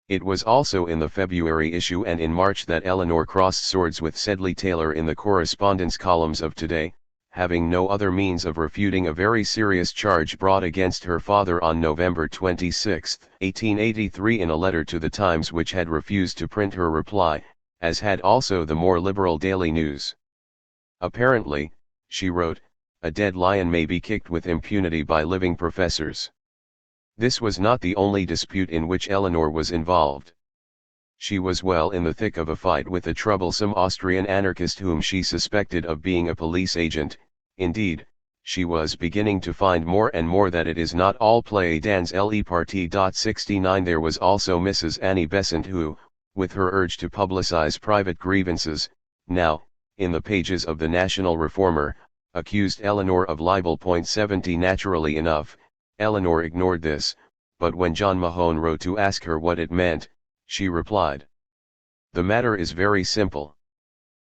It was also in the February issue and in March that Eleanor crossed swords with Sedley Taylor in the correspondence columns of Today, having no other means of refuting a very serious charge brought against her father on November 26, 1883 in a letter to the Times, which had refused to print her reply, as had also the more liberal Daily News. Apparently, she wrote, a dead lion may be kicked with impunity by living professors. This was not the only dispute in which Eleanor was involved. She was well in the thick of a fight with a troublesome Austrian anarchist whom she suspected of being a police agent. Indeed, she was beginning to find more and more that it is not all play dans le parti. 69 There was also Mrs. Annie Besant who, with her urge to publicize private grievances, now, in the pages of the National Reformer, accused Eleanor of libel. 70 Naturally enough, Eleanor ignored this, but when John Mahone wrote to ask her what it meant, she replied, "The matter is very simple.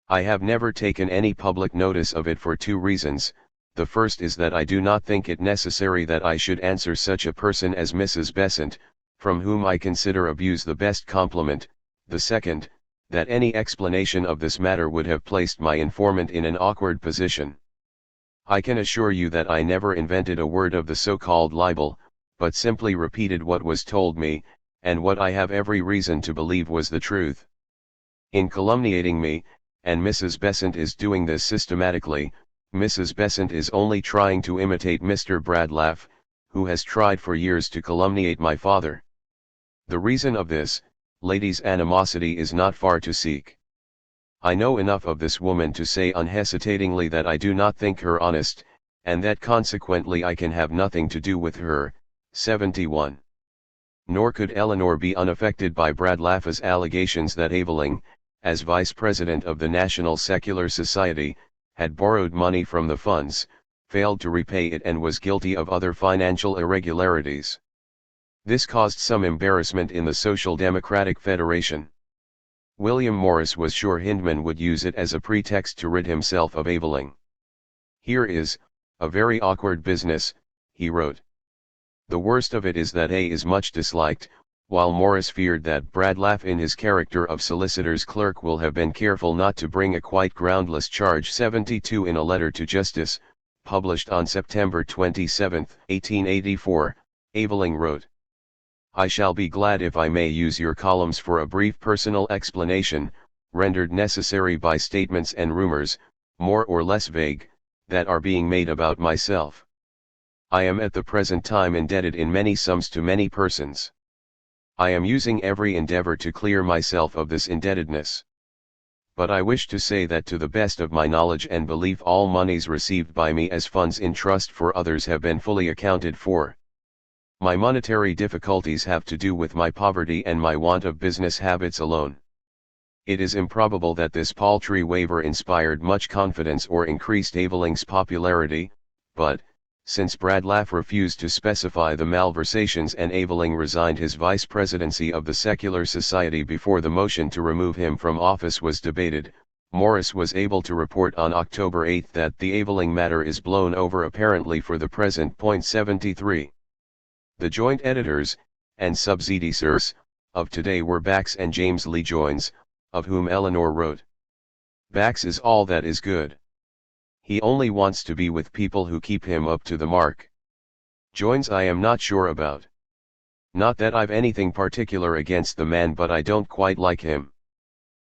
I have never taken any public notice of it for two reasons. The first is that I do not think it necessary that I should answer such a person as Mrs. Besant, from whom I consider abuse the best compliment. The second, that any explanation of this matter would have placed my informant in an awkward position. I can assure you that I never invented a word of the so-called libel, but simply repeated what was told me, and what I have every reason to believe was the truth. In calumniating me, and Mrs. Besant is doing this systematically, Mrs. Besant is only trying to imitate Mr. Bradlaugh, who has tried for years to calumniate my father. The reason of this, ladies' animosity is not far to seek. I know enough of this woman to say unhesitatingly that I do not think her honest, and that consequently I can have nothing to do with her. 71. Nor could Eleanor be unaffected by Bradlaugh's allegations that Aveling, as vice president of the National Secular Society, had borrowed money from the funds, failed to repay it, and was guilty of other financial irregularities. This caused some embarrassment in the Social Democratic Federation. William Morris was sure Hyndman would use it as a pretext to rid himself of Aveling. "Here is a very awkward business," he wrote. "The worst of it is that A is much disliked, while Morris feared that Bradlaugh in his character of solicitor's clerk will have been careful not to bring a quite groundless charge." 72 In a letter to Justice, published on September 27, 1884, Aveling wrote, "I shall be glad if I may use your columns for a brief personal explanation, rendered necessary by statements and rumors, more or less vague, that are being made about myself. I am at the present time indebted in many sums to many persons. I am using every endeavor to clear myself of this indebtedness. But I wish to say that to the best of my knowledge and belief all moneys received by me as funds in trust for others have been fully accounted for. My monetary difficulties have to do with my poverty and my want of business habits alone. It is improbable that this paltry waiver inspired much confidence or increased Aveling's popularity, but, Since Bradlaugh refused to specify the malversations and Aveling resigned his vice presidency of the Secular Society before the motion to remove him from office was debated, Morris was able to report on October 8 that the Aveling matter is blown over apparently for the present. 73. The joint editors, and subseditors, of Today were Bax and James Lee Joines, of whom Eleanor wrote. Bax is all that is good. He only wants to be with people who keep him up to the mark. Joines I am not sure about. Not that I've anything particular against the man, but I don't quite like him.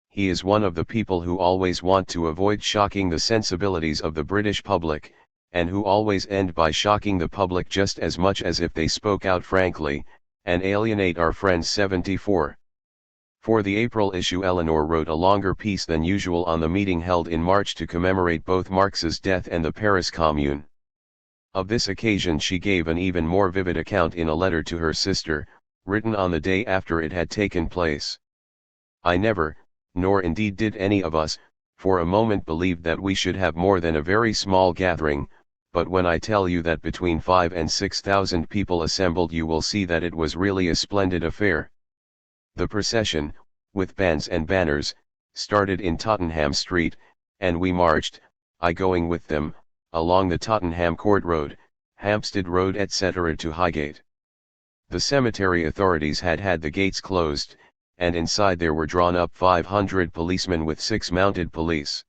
He is one of the people who always want to avoid shocking the sensibilities of the British public, and who always end by shocking the public just as much as if they spoke out frankly, and alienate our friends. 74. For the April issue Eleanor wrote a longer piece than usual on the meeting held in March to commemorate both Marx's death and the Paris Commune. Of this occasion she gave an even more vivid account in a letter to her sister, written on the day after it had taken place. I never, nor indeed did any of us, for a moment believe that we should have more than a very small gathering, but when I tell you that between 5,000 and 6,000 people assembled, you will see that it was really a splendid affair. The procession, with bands and banners, started in Tottenham Street, and we marched, I going with them, along the Tottenham Court Road, Hampstead Road etc. to Highgate. The cemetery authorities had had the gates closed, and inside there were drawn up 500 policemen with 6 mounted police.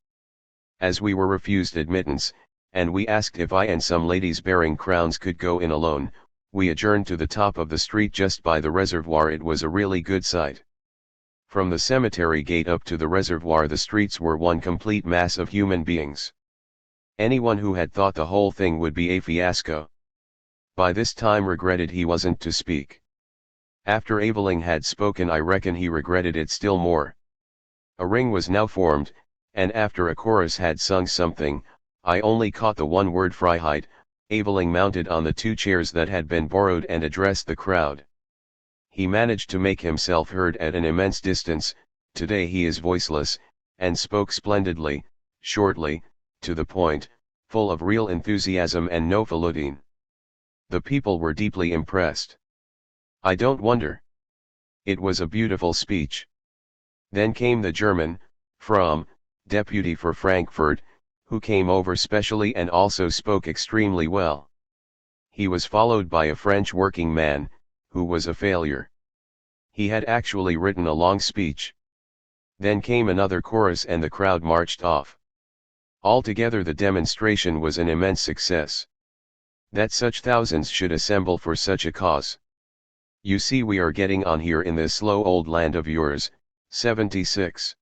As we were refused admittance, and we asked if I and some ladies bearing crowns could go in alone, we adjourned to the top of the street just by the reservoir. It was a really good sight. From the cemetery gate up to the reservoir the streets were one complete mass of human beings. Anyone who had thought the whole thing would be a fiasco, by this time regretted he wasn't to speak. After Aveling had spoken I reckon he regretted it still more. A ring was now formed, and after a chorus had sung something, I only caught the one word Freiheit. Aveling mounted on the 2 chairs that had been borrowed and addressed the crowd. He managed to make himself heard at an immense distance. Today he is voiceless, and spoke splendidly, shortly, to the point, full of real enthusiasm and no falutin. The people were deeply impressed. I don't wonder. It was a beautiful speech. Then came the German, from, deputy for Frankfurt, who came over specially and also spoke extremely well. He was followed by a French working man, who was a failure. He had actually written a long speech. Then came another chorus and the crowd marched off. Altogether the demonstration was an immense success. That such thousands should assemble for such a cause. You see we are getting on here in this slow old land of yours. 76.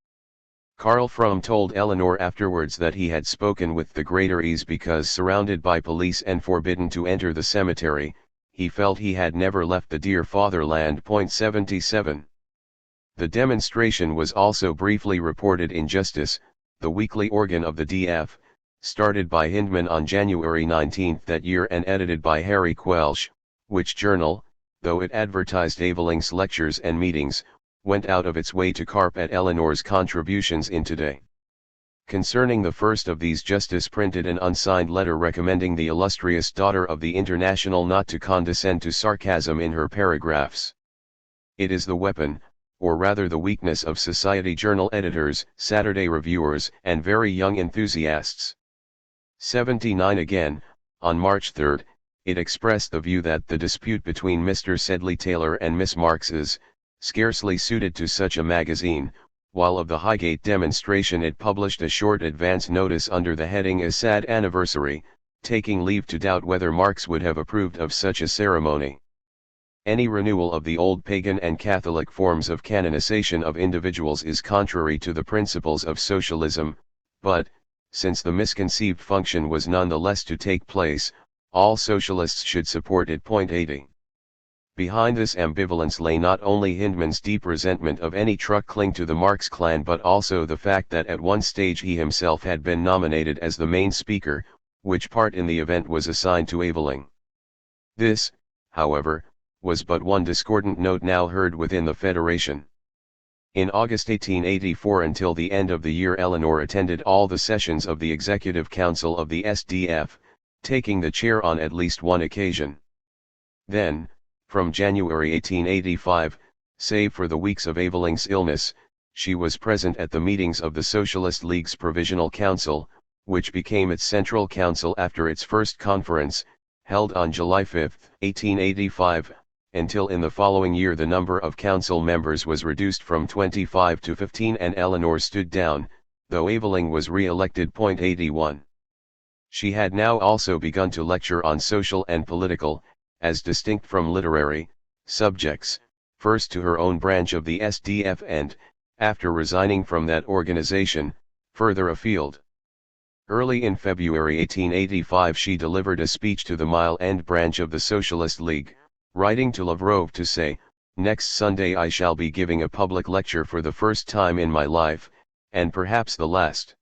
Karl Fromm told Eleanor afterwards that he had spoken with the greater ease because surrounded by police and forbidden to enter the cemetery, he felt he had never left the dear fatherland. 77. The demonstration was also briefly reported in Justice, the weekly organ of the DF, started by Hindman on January 19 that year and edited by Harry Quelch, which journal, though it advertised Aveling's lectures and meetings, went out of its way to carp at Eleanor's contributions in Today. Concerning the first of these Justice printed an unsigned letter recommending the illustrious daughter of the International not to condescend to sarcasm in her paragraphs. It is the weapon, or rather the weakness of society journal editors, Saturday reviewers, and very young enthusiasts. 79 Again, on March 3, it expressed the view that the dispute between Mr. Sedley Taylor and Miss Marx is scarcely suited to such a magazine, while of the Highgate demonstration it published a short advance notice under the heading A Sad Anniversary, taking leave to doubt whether Marx would have approved of such a ceremony. Any renewal of the old pagan and Catholic forms of canonization of individuals is contrary to the principles of socialism, but, since the misconceived function was none the less to take place, all socialists should support it. 80. Behind this ambivalence lay not only Hindman's deep resentment of any truckling to the Marx clan but also the fact that at one stage he himself had been nominated as the main speaker, which part in the event was assigned to Aveling. This, however, was but one discordant note now heard within the Federation. In August 1884 until the end of the year Eleanor attended all the sessions of the Executive Council of the SDF, taking the chair on at least one occasion. Then, from January 1885, save for the weeks of Eveling's illness, she was present at the meetings of the Socialist League's Provisional Council, which became its central council after its first conference, held on July 5, 1885, until in the following year the number of council members was reduced from 25 to 15 and Eleanor stood down, though Eveling was re-elected. 81. She had now also begun to lecture on social and political, as distinct from literary, subjects, first to her own branch of the SDF and, after resigning from that organization, further afield. Early in February 1885 she delivered a speech to the Mile End branch of the Socialist League, writing to Lavrov to say, "Next Sunday I shall be giving a public lecture for the first time in my life, and perhaps the last.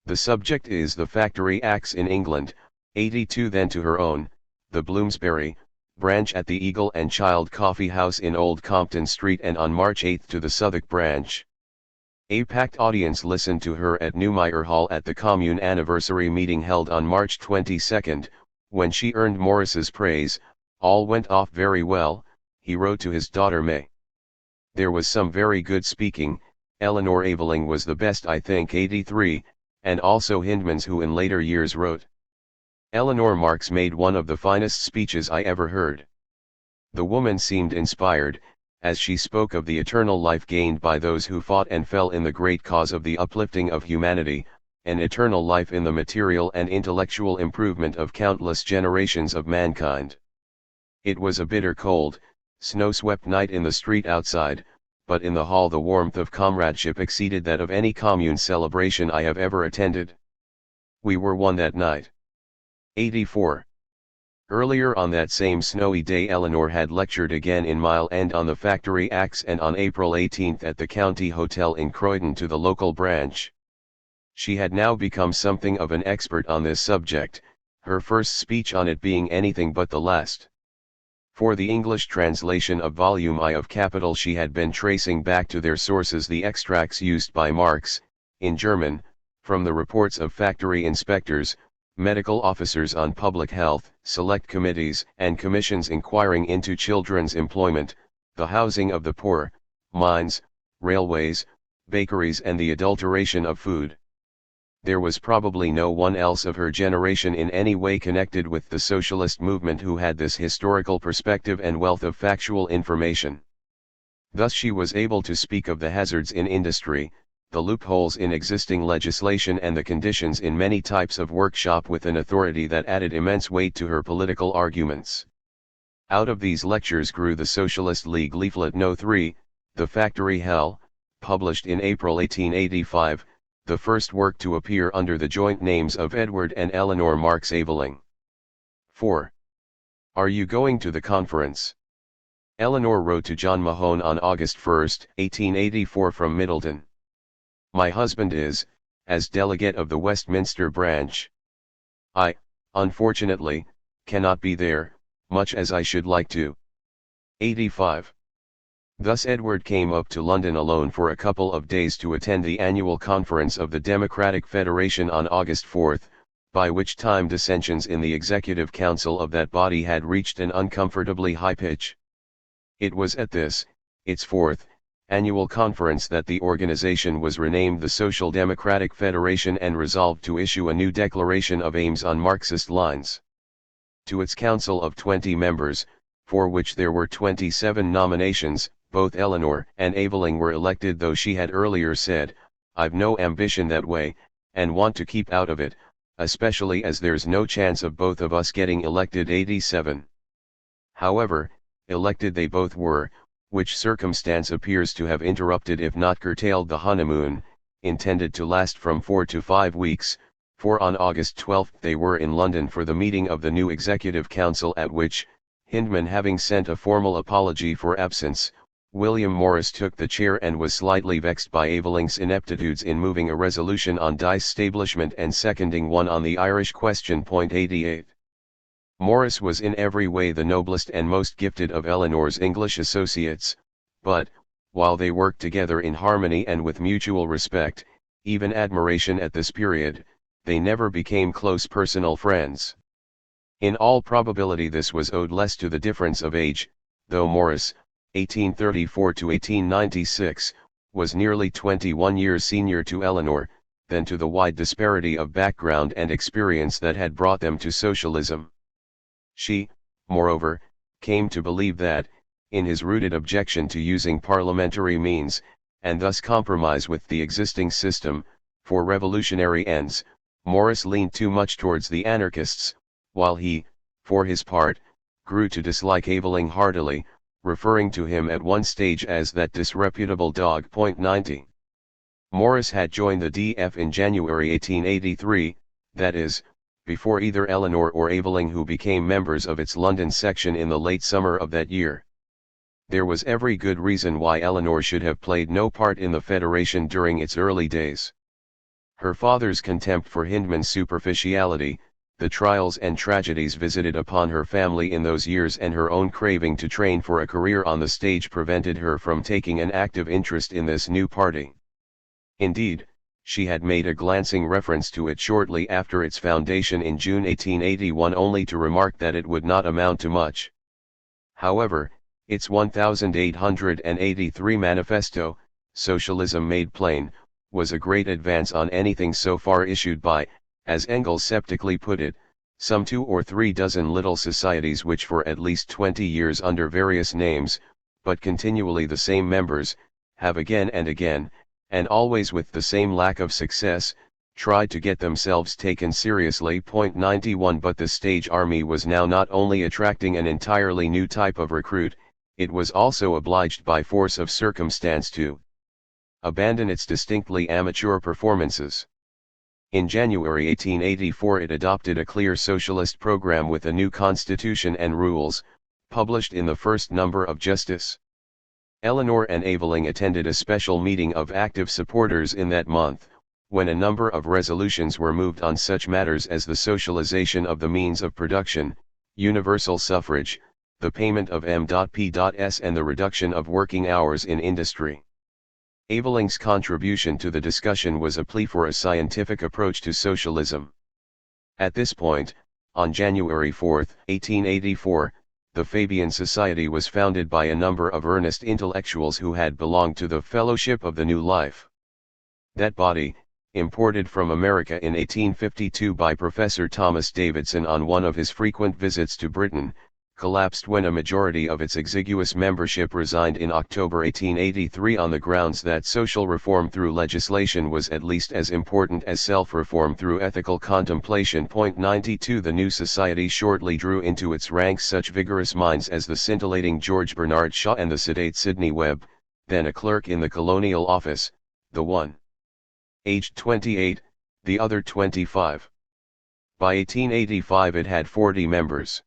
The subject is the Factory Acts in England." 82. Then to her own, the Bloomsbury, branch at the Eagle and Child Coffee House in Old Compton Street, and on March 8 to the Southwark branch. A packed audience listened to her at Newmeyer Hall at the Commune anniversary meeting held on March 22, when she earned Morris's praise. "All went off very well," he wrote to his daughter May. "There was some very good speaking. Eleanor Eveling was the best, I think." 83, and also Hindman's, who in later years wrote, "Eleanor Marx made one of the finest speeches I ever heard. The woman seemed inspired, as she spoke of the eternal life gained by those who fought and fell in the great cause of the uplifting of humanity, an eternal life in the material and intellectual improvement of countless generations of mankind. It was a bitter cold, snow-swept night in the street outside, but in the hall the warmth of comradeship exceeded that of any commune celebration I have ever attended. We were one that night." 84. Earlier on that same snowy day Eleanor had lectured again in Mile End on the Factory Acts, and on April 18 at the County Hotel in Croydon to the local branch. She had now become something of an expert on this subject, her first speech on it being anything but the last. For the English translation of Volume I of Capital she had been tracing back to their sources the extracts used by Marx, in German, from the reports of factory inspectors, medical officers on public health, select committees and commissions inquiring into children's employment, the housing of the poor, mines, railways, bakeries and the adulteration of food. There was probably no one else of her generation in any way connected with the socialist movement who had this historical perspective and wealth of factual information. Thus she was able to speak of the hazards in industry, the loopholes in existing legislation and the conditions in many types of workshop with an authority that added immense weight to her political arguments. Out of these lectures grew the Socialist League leaflet No. 3, The Factory Hell, published in April 1885, the first work to appear under the joint names of Edward and Eleanor Marx Eveling. 4. Are you going to the conference? Eleanor wrote to John Mahone on August 1, 1884 from Middleton. My husband is, as delegate of the Westminster branch. I, unfortunately, cannot be there, much as I should like to. 85. Thus Edward came up to London alone for a couple of days to attend the annual conference of the Democratic Federation on August 4, by which time dissensions in the Executive Council of that body had reached an uncomfortably high pitch. It was at this, its fourth, annual conference that the organization was renamed the Social Democratic Federation and resolved to issue a new declaration of aims on Marxist lines. To its council of 20 members, for which there were 27 nominations, both Eleanor and Eveling were elected, though she had earlier said, "I've no ambition that way, and want to keep out of it, especially as there's no chance of both of us getting elected." 87. However, elected they both were, which circumstance appears to have interrupted if not curtailed the honeymoon, intended to last from 4 to 5 weeks, for on August 12 they were in London for the meeting of the new Executive Council, at which, Hindman having sent a formal apology for absence, William Morris took the chair and was slightly vexed by Eveling's ineptitudes in moving a resolution on disestablishment and seconding one on the Irish question. 88. Morris was in every way the noblest and most gifted of Eleanor's English associates, but, while they worked together in harmony and with mutual respect, even admiration at this period, they never became close personal friends. In all probability this was owed less to the difference of age, though Morris, 1834 to 1896, was nearly 21 years senior to Eleanor, than to the wide disparity of background and experience that had brought them to socialism. She, moreover, came to believe that, in his rooted objection to using parliamentary means, and thus compromise with the existing system, for revolutionary ends, Morris leaned too much towards the anarchists, while he, for his part, grew to dislike Aveling heartily, referring to him at one stage as that disreputable dog. 90. Morris had joined the DF in January 1883, that is, before either Eleanor or Aveling, who became members of its London section in the late summer of that year. There was every good reason why Eleanor should have played no part in the Federation during its early days. Her father's contempt for Hindman's superficiality, the trials and tragedies visited upon her family in those years, and her own craving to train for a career on the stage prevented her from taking an active interest in this new party. Indeed, she had made a glancing reference to it shortly after its foundation in June 1881, only to remark that it would not amount to much. However, its 1883 manifesto, Socialism Made Plain, was a great advance on anything so far issued by, as Engels sceptically put it, some 2 or 3 dozen little societies which for at least 20 years under various names, but continually the same members, have again and again, and always with the same lack of success, tried to get themselves taken seriously. 91 But the stage army was now not only attracting an entirely new type of recruit, it was also obliged by force of circumstance to abandon its distinctly amateur performances. In January 1884 it adopted a clear socialist program with a new constitution and rules, published in the first number of Justice. Eleanor and Aveling attended a special meeting of active supporters in that month, when a number of resolutions were moved on such matters as the socialization of the means of production, universal suffrage, the payment of M.P.S. and the reduction of working hours in industry. Aveling's contribution to the discussion was a plea for a scientific approach to socialism. At this point, on January 4, 1884, the Fabian Society was founded by a number of earnest intellectuals who had belonged to the Fellowship of the New Life. That body, imported from America in 1852 by Professor Thomas Davidson on one of his frequent visits to Britain, collapsed when a majority of its exiguous membership resigned in October 1883 on the grounds that social reform through legislation was at least as important as self-reform through ethical contemplation. 92 The new society shortly drew into its ranks such vigorous minds as the scintillating George Bernard Shaw and the sedate Sidney Webb, then a clerk in the Colonial Office, the one aged 28, the other 25. By 1885 it had 40 members.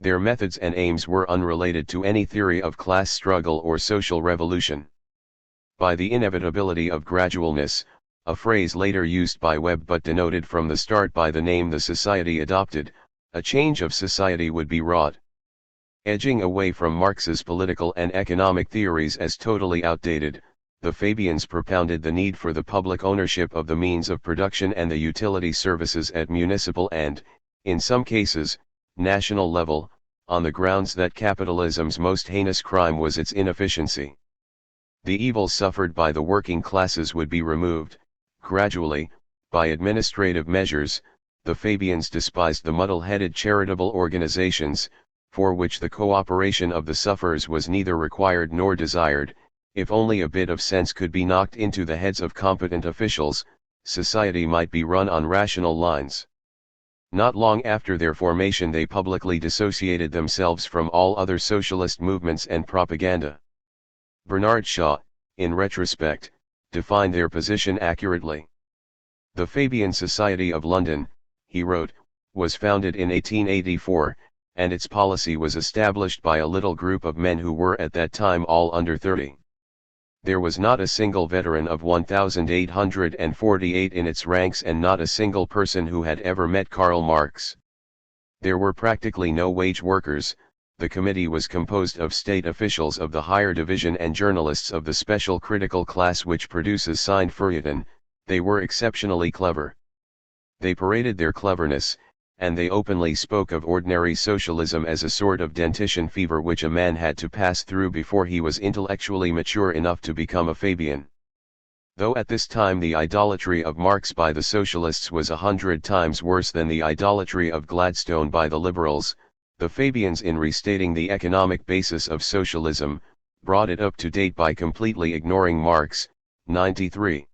Their methods and aims were unrelated to any theory of class struggle or social revolution. By the inevitability of gradualness, a phrase later used by Webb but denoted from the start by the name the society adopted, a change of society would be wrought. Edging away from Marx's political and economic theories as totally outdated, the Fabians propounded the need for the public ownership of the means of production and the utility services at municipal and, in some cases, national level, on the grounds that capitalism's most heinous crime was its inefficiency. The evils suffered by the working classes would be removed, gradually, by administrative measures. The Fabians despised the muddle-headed charitable organizations, for which the cooperation of the sufferers was neither required nor desired. If only a bit of sense could be knocked into the heads of competent officials, society might be run on rational lines. Not long after their formation they publicly dissociated themselves from all other socialist movements and propaganda. Bernard Shaw, in retrospect, defined their position accurately. The Fabian Society of London, he wrote, was founded in 1884, and its policy was established by a little group of men who were at that time all under 30. There was not a single veteran of 1848 in its ranks and not a single person who had ever met Karl Marx. There were practically no wage workers. The committee was composed of state officials of the higher division and journalists of the special critical class which produces signed feuilleton. They were exceptionally clever. They paraded their cleverness, and they openly spoke of ordinary socialism as a sort of dentition fever which a man had to pass through before he was intellectually mature enough to become a Fabian. Though at this time the idolatry of Marx by the socialists was 100 times worse than the idolatry of Gladstone by the liberals, the Fabians, in restating the economic basis of socialism, brought it up to date by completely ignoring Marx. 93.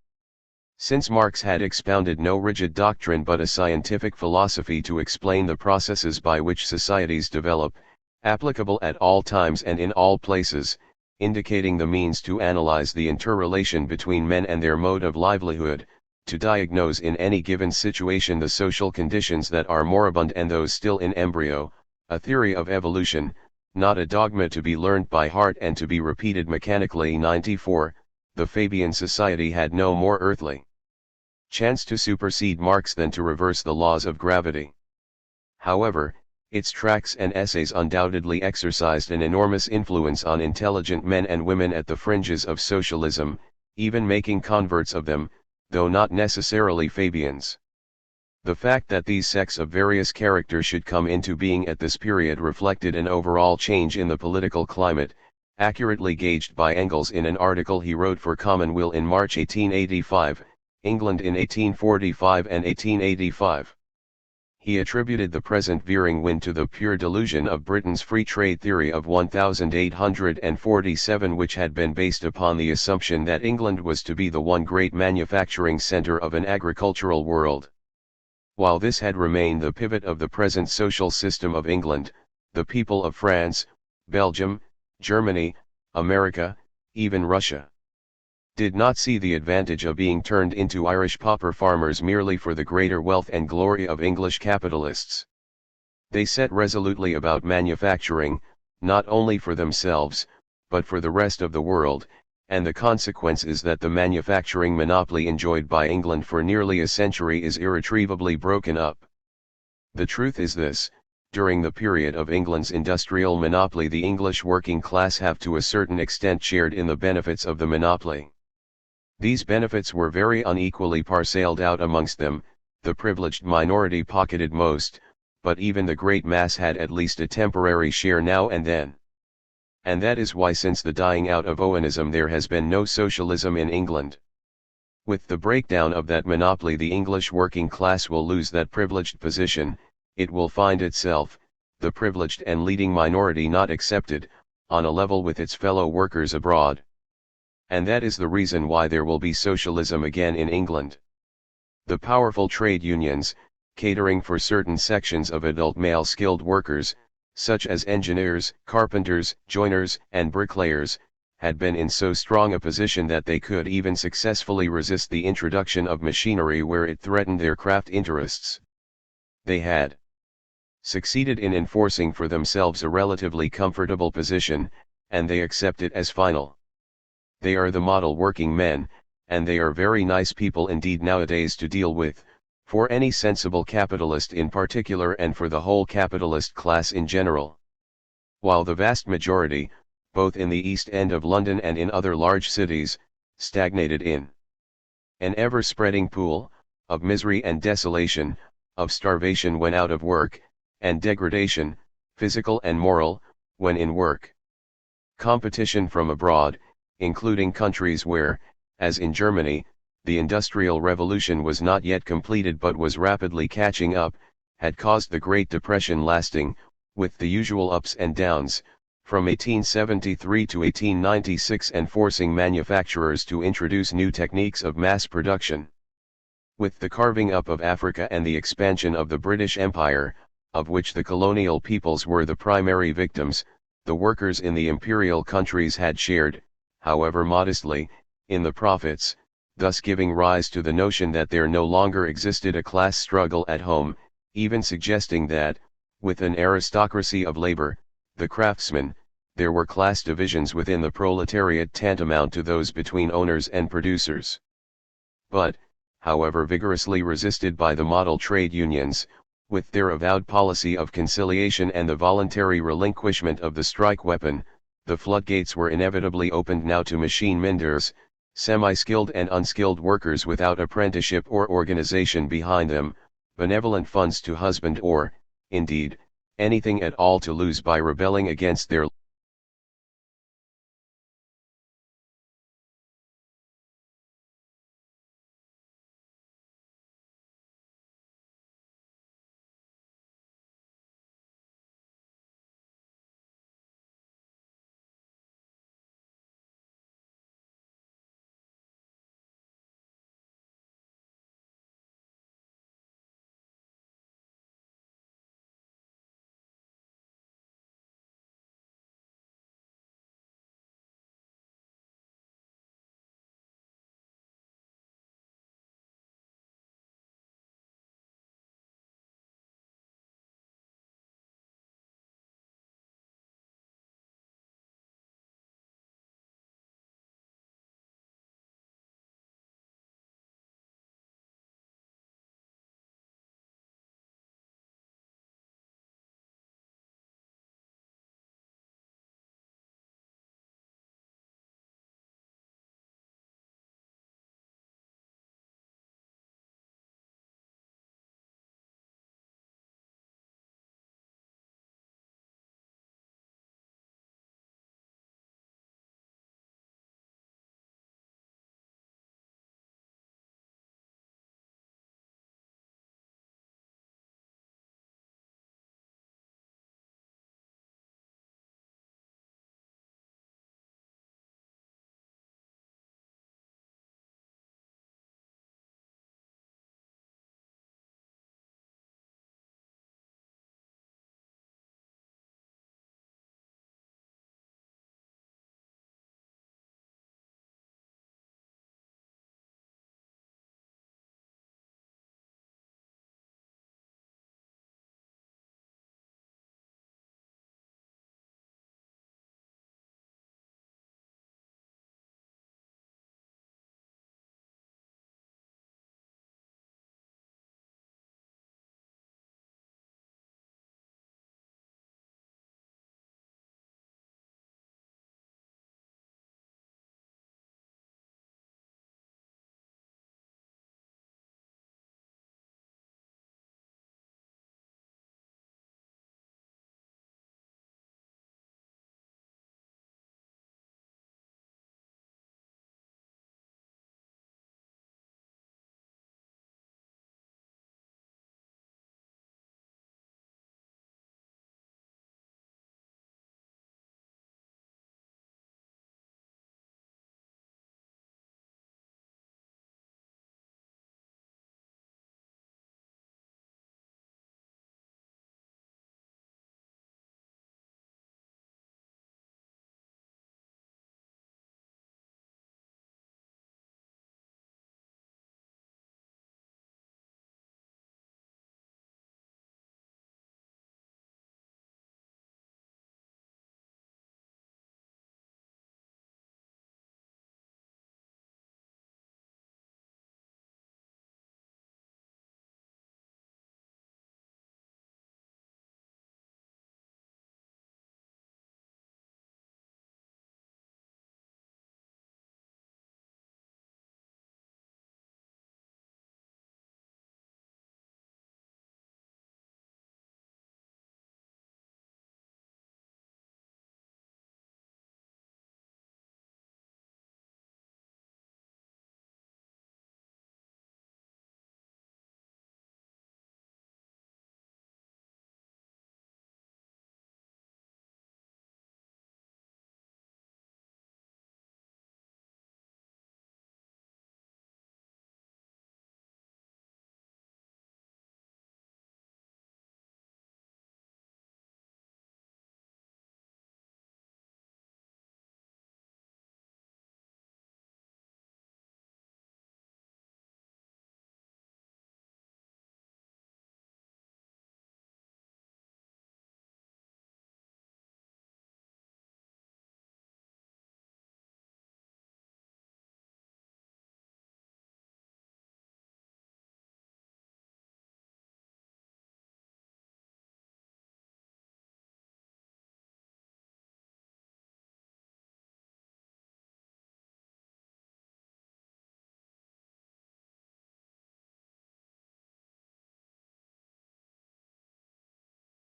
Since Marx had expounded no rigid doctrine but a scientific philosophy to explain the processes by which societies develop, applicable at all times and in all places, indicating the means to analyze the interrelation between men and their mode of livelihood, to diagnose in any given situation the social conditions that are moribund and those still in embryo, a theory of evolution, not a dogma to be learned by heart and to be repeated mechanically. 94. The Fabian society had no more earthly chance to supersede Marx than to reverse the laws of gravity. However, its tracts and essays undoubtedly exercised an enormous influence on intelligent men and women at the fringes of socialism, even making converts of them, though not necessarily Fabians. The fact that these sects of various character should come into being at this period reflected an overall change in the political climate, accurately gauged by Engels in an article he wrote for Commonweal in March 1885, England in 1845 and 1885. He attributed the present veering wind to the pure delusion of Britain's free trade theory of 1847, which had been based upon the assumption that England was to be the one great manufacturing centre of an agricultural world. While this had remained the pivot of the present social system of England, the people of France, Belgium, Germany, America, even Russia, did not see the advantage of being turned into Irish pauper farmers merely for the greater wealth and glory of English capitalists. They set resolutely about manufacturing, not only for themselves, but for the rest of the world, and the consequence is that the manufacturing monopoly enjoyed by England for nearly a century is irretrievably broken up. The truth is this: during the period of England's industrial monopoly the English working class have to a certain extent shared in the benefits of the monopoly. These benefits were very unequally parcelled out amongst them, the privileged minority pocketed most, but even the great mass had at least a temporary share now and then. And that is why since the dying out of Owenism there has been no socialism in England. With the breakdown of that monopoly the English working class will lose that privileged position, it will find itself, the privileged and leading minority not excepted, on a level with its fellow workers abroad. And that is the reason why there will be socialism again in England. The powerful trade unions, catering for certain sections of adult male skilled workers, such as engineers, carpenters, joiners, and bricklayers, had been in so strong a position that they could even successfully resist the introduction of machinery where it threatened their craft interests. They had succeeded in enforcing for themselves a relatively comfortable position, and they accept it as final. They are the model working men, and they are very nice people indeed nowadays to deal with, for any sensible capitalist in particular and for the whole capitalist class in general. While the vast majority, both in the East End of London and in other large cities, stagnated in an ever-spreading pool of misery and desolation, of starvation when out of work, and degradation, physical and moral, when in work. Competition from abroad, including countries where, as in Germany, the Industrial Revolution was not yet completed but was rapidly catching up, had caused the Great Depression lasting, with the usual ups and downs, from 1873 to 1896 and forcing manufacturers to introduce new techniques of mass production. With the carving up of Africa and the expansion of the British Empire, of which the colonial peoples were the primary victims, the workers in the imperial countries had shared, however modestly, in the profits, thus giving rise to the notion that there no longer existed a class struggle at home, even suggesting that, with an aristocracy of labor, the craftsmen, there were class divisions within the proletariat tantamount to those between owners and producers. But, however vigorously resisted by the model trade unions, with their avowed policy of conciliation and the voluntary relinquishment of the strike weapon, the floodgates were inevitably opened now to machine menders, semi-skilled and unskilled workers without apprenticeship or organization behind them, benevolent funds to husband or, indeed, anything at all to lose by rebelling against their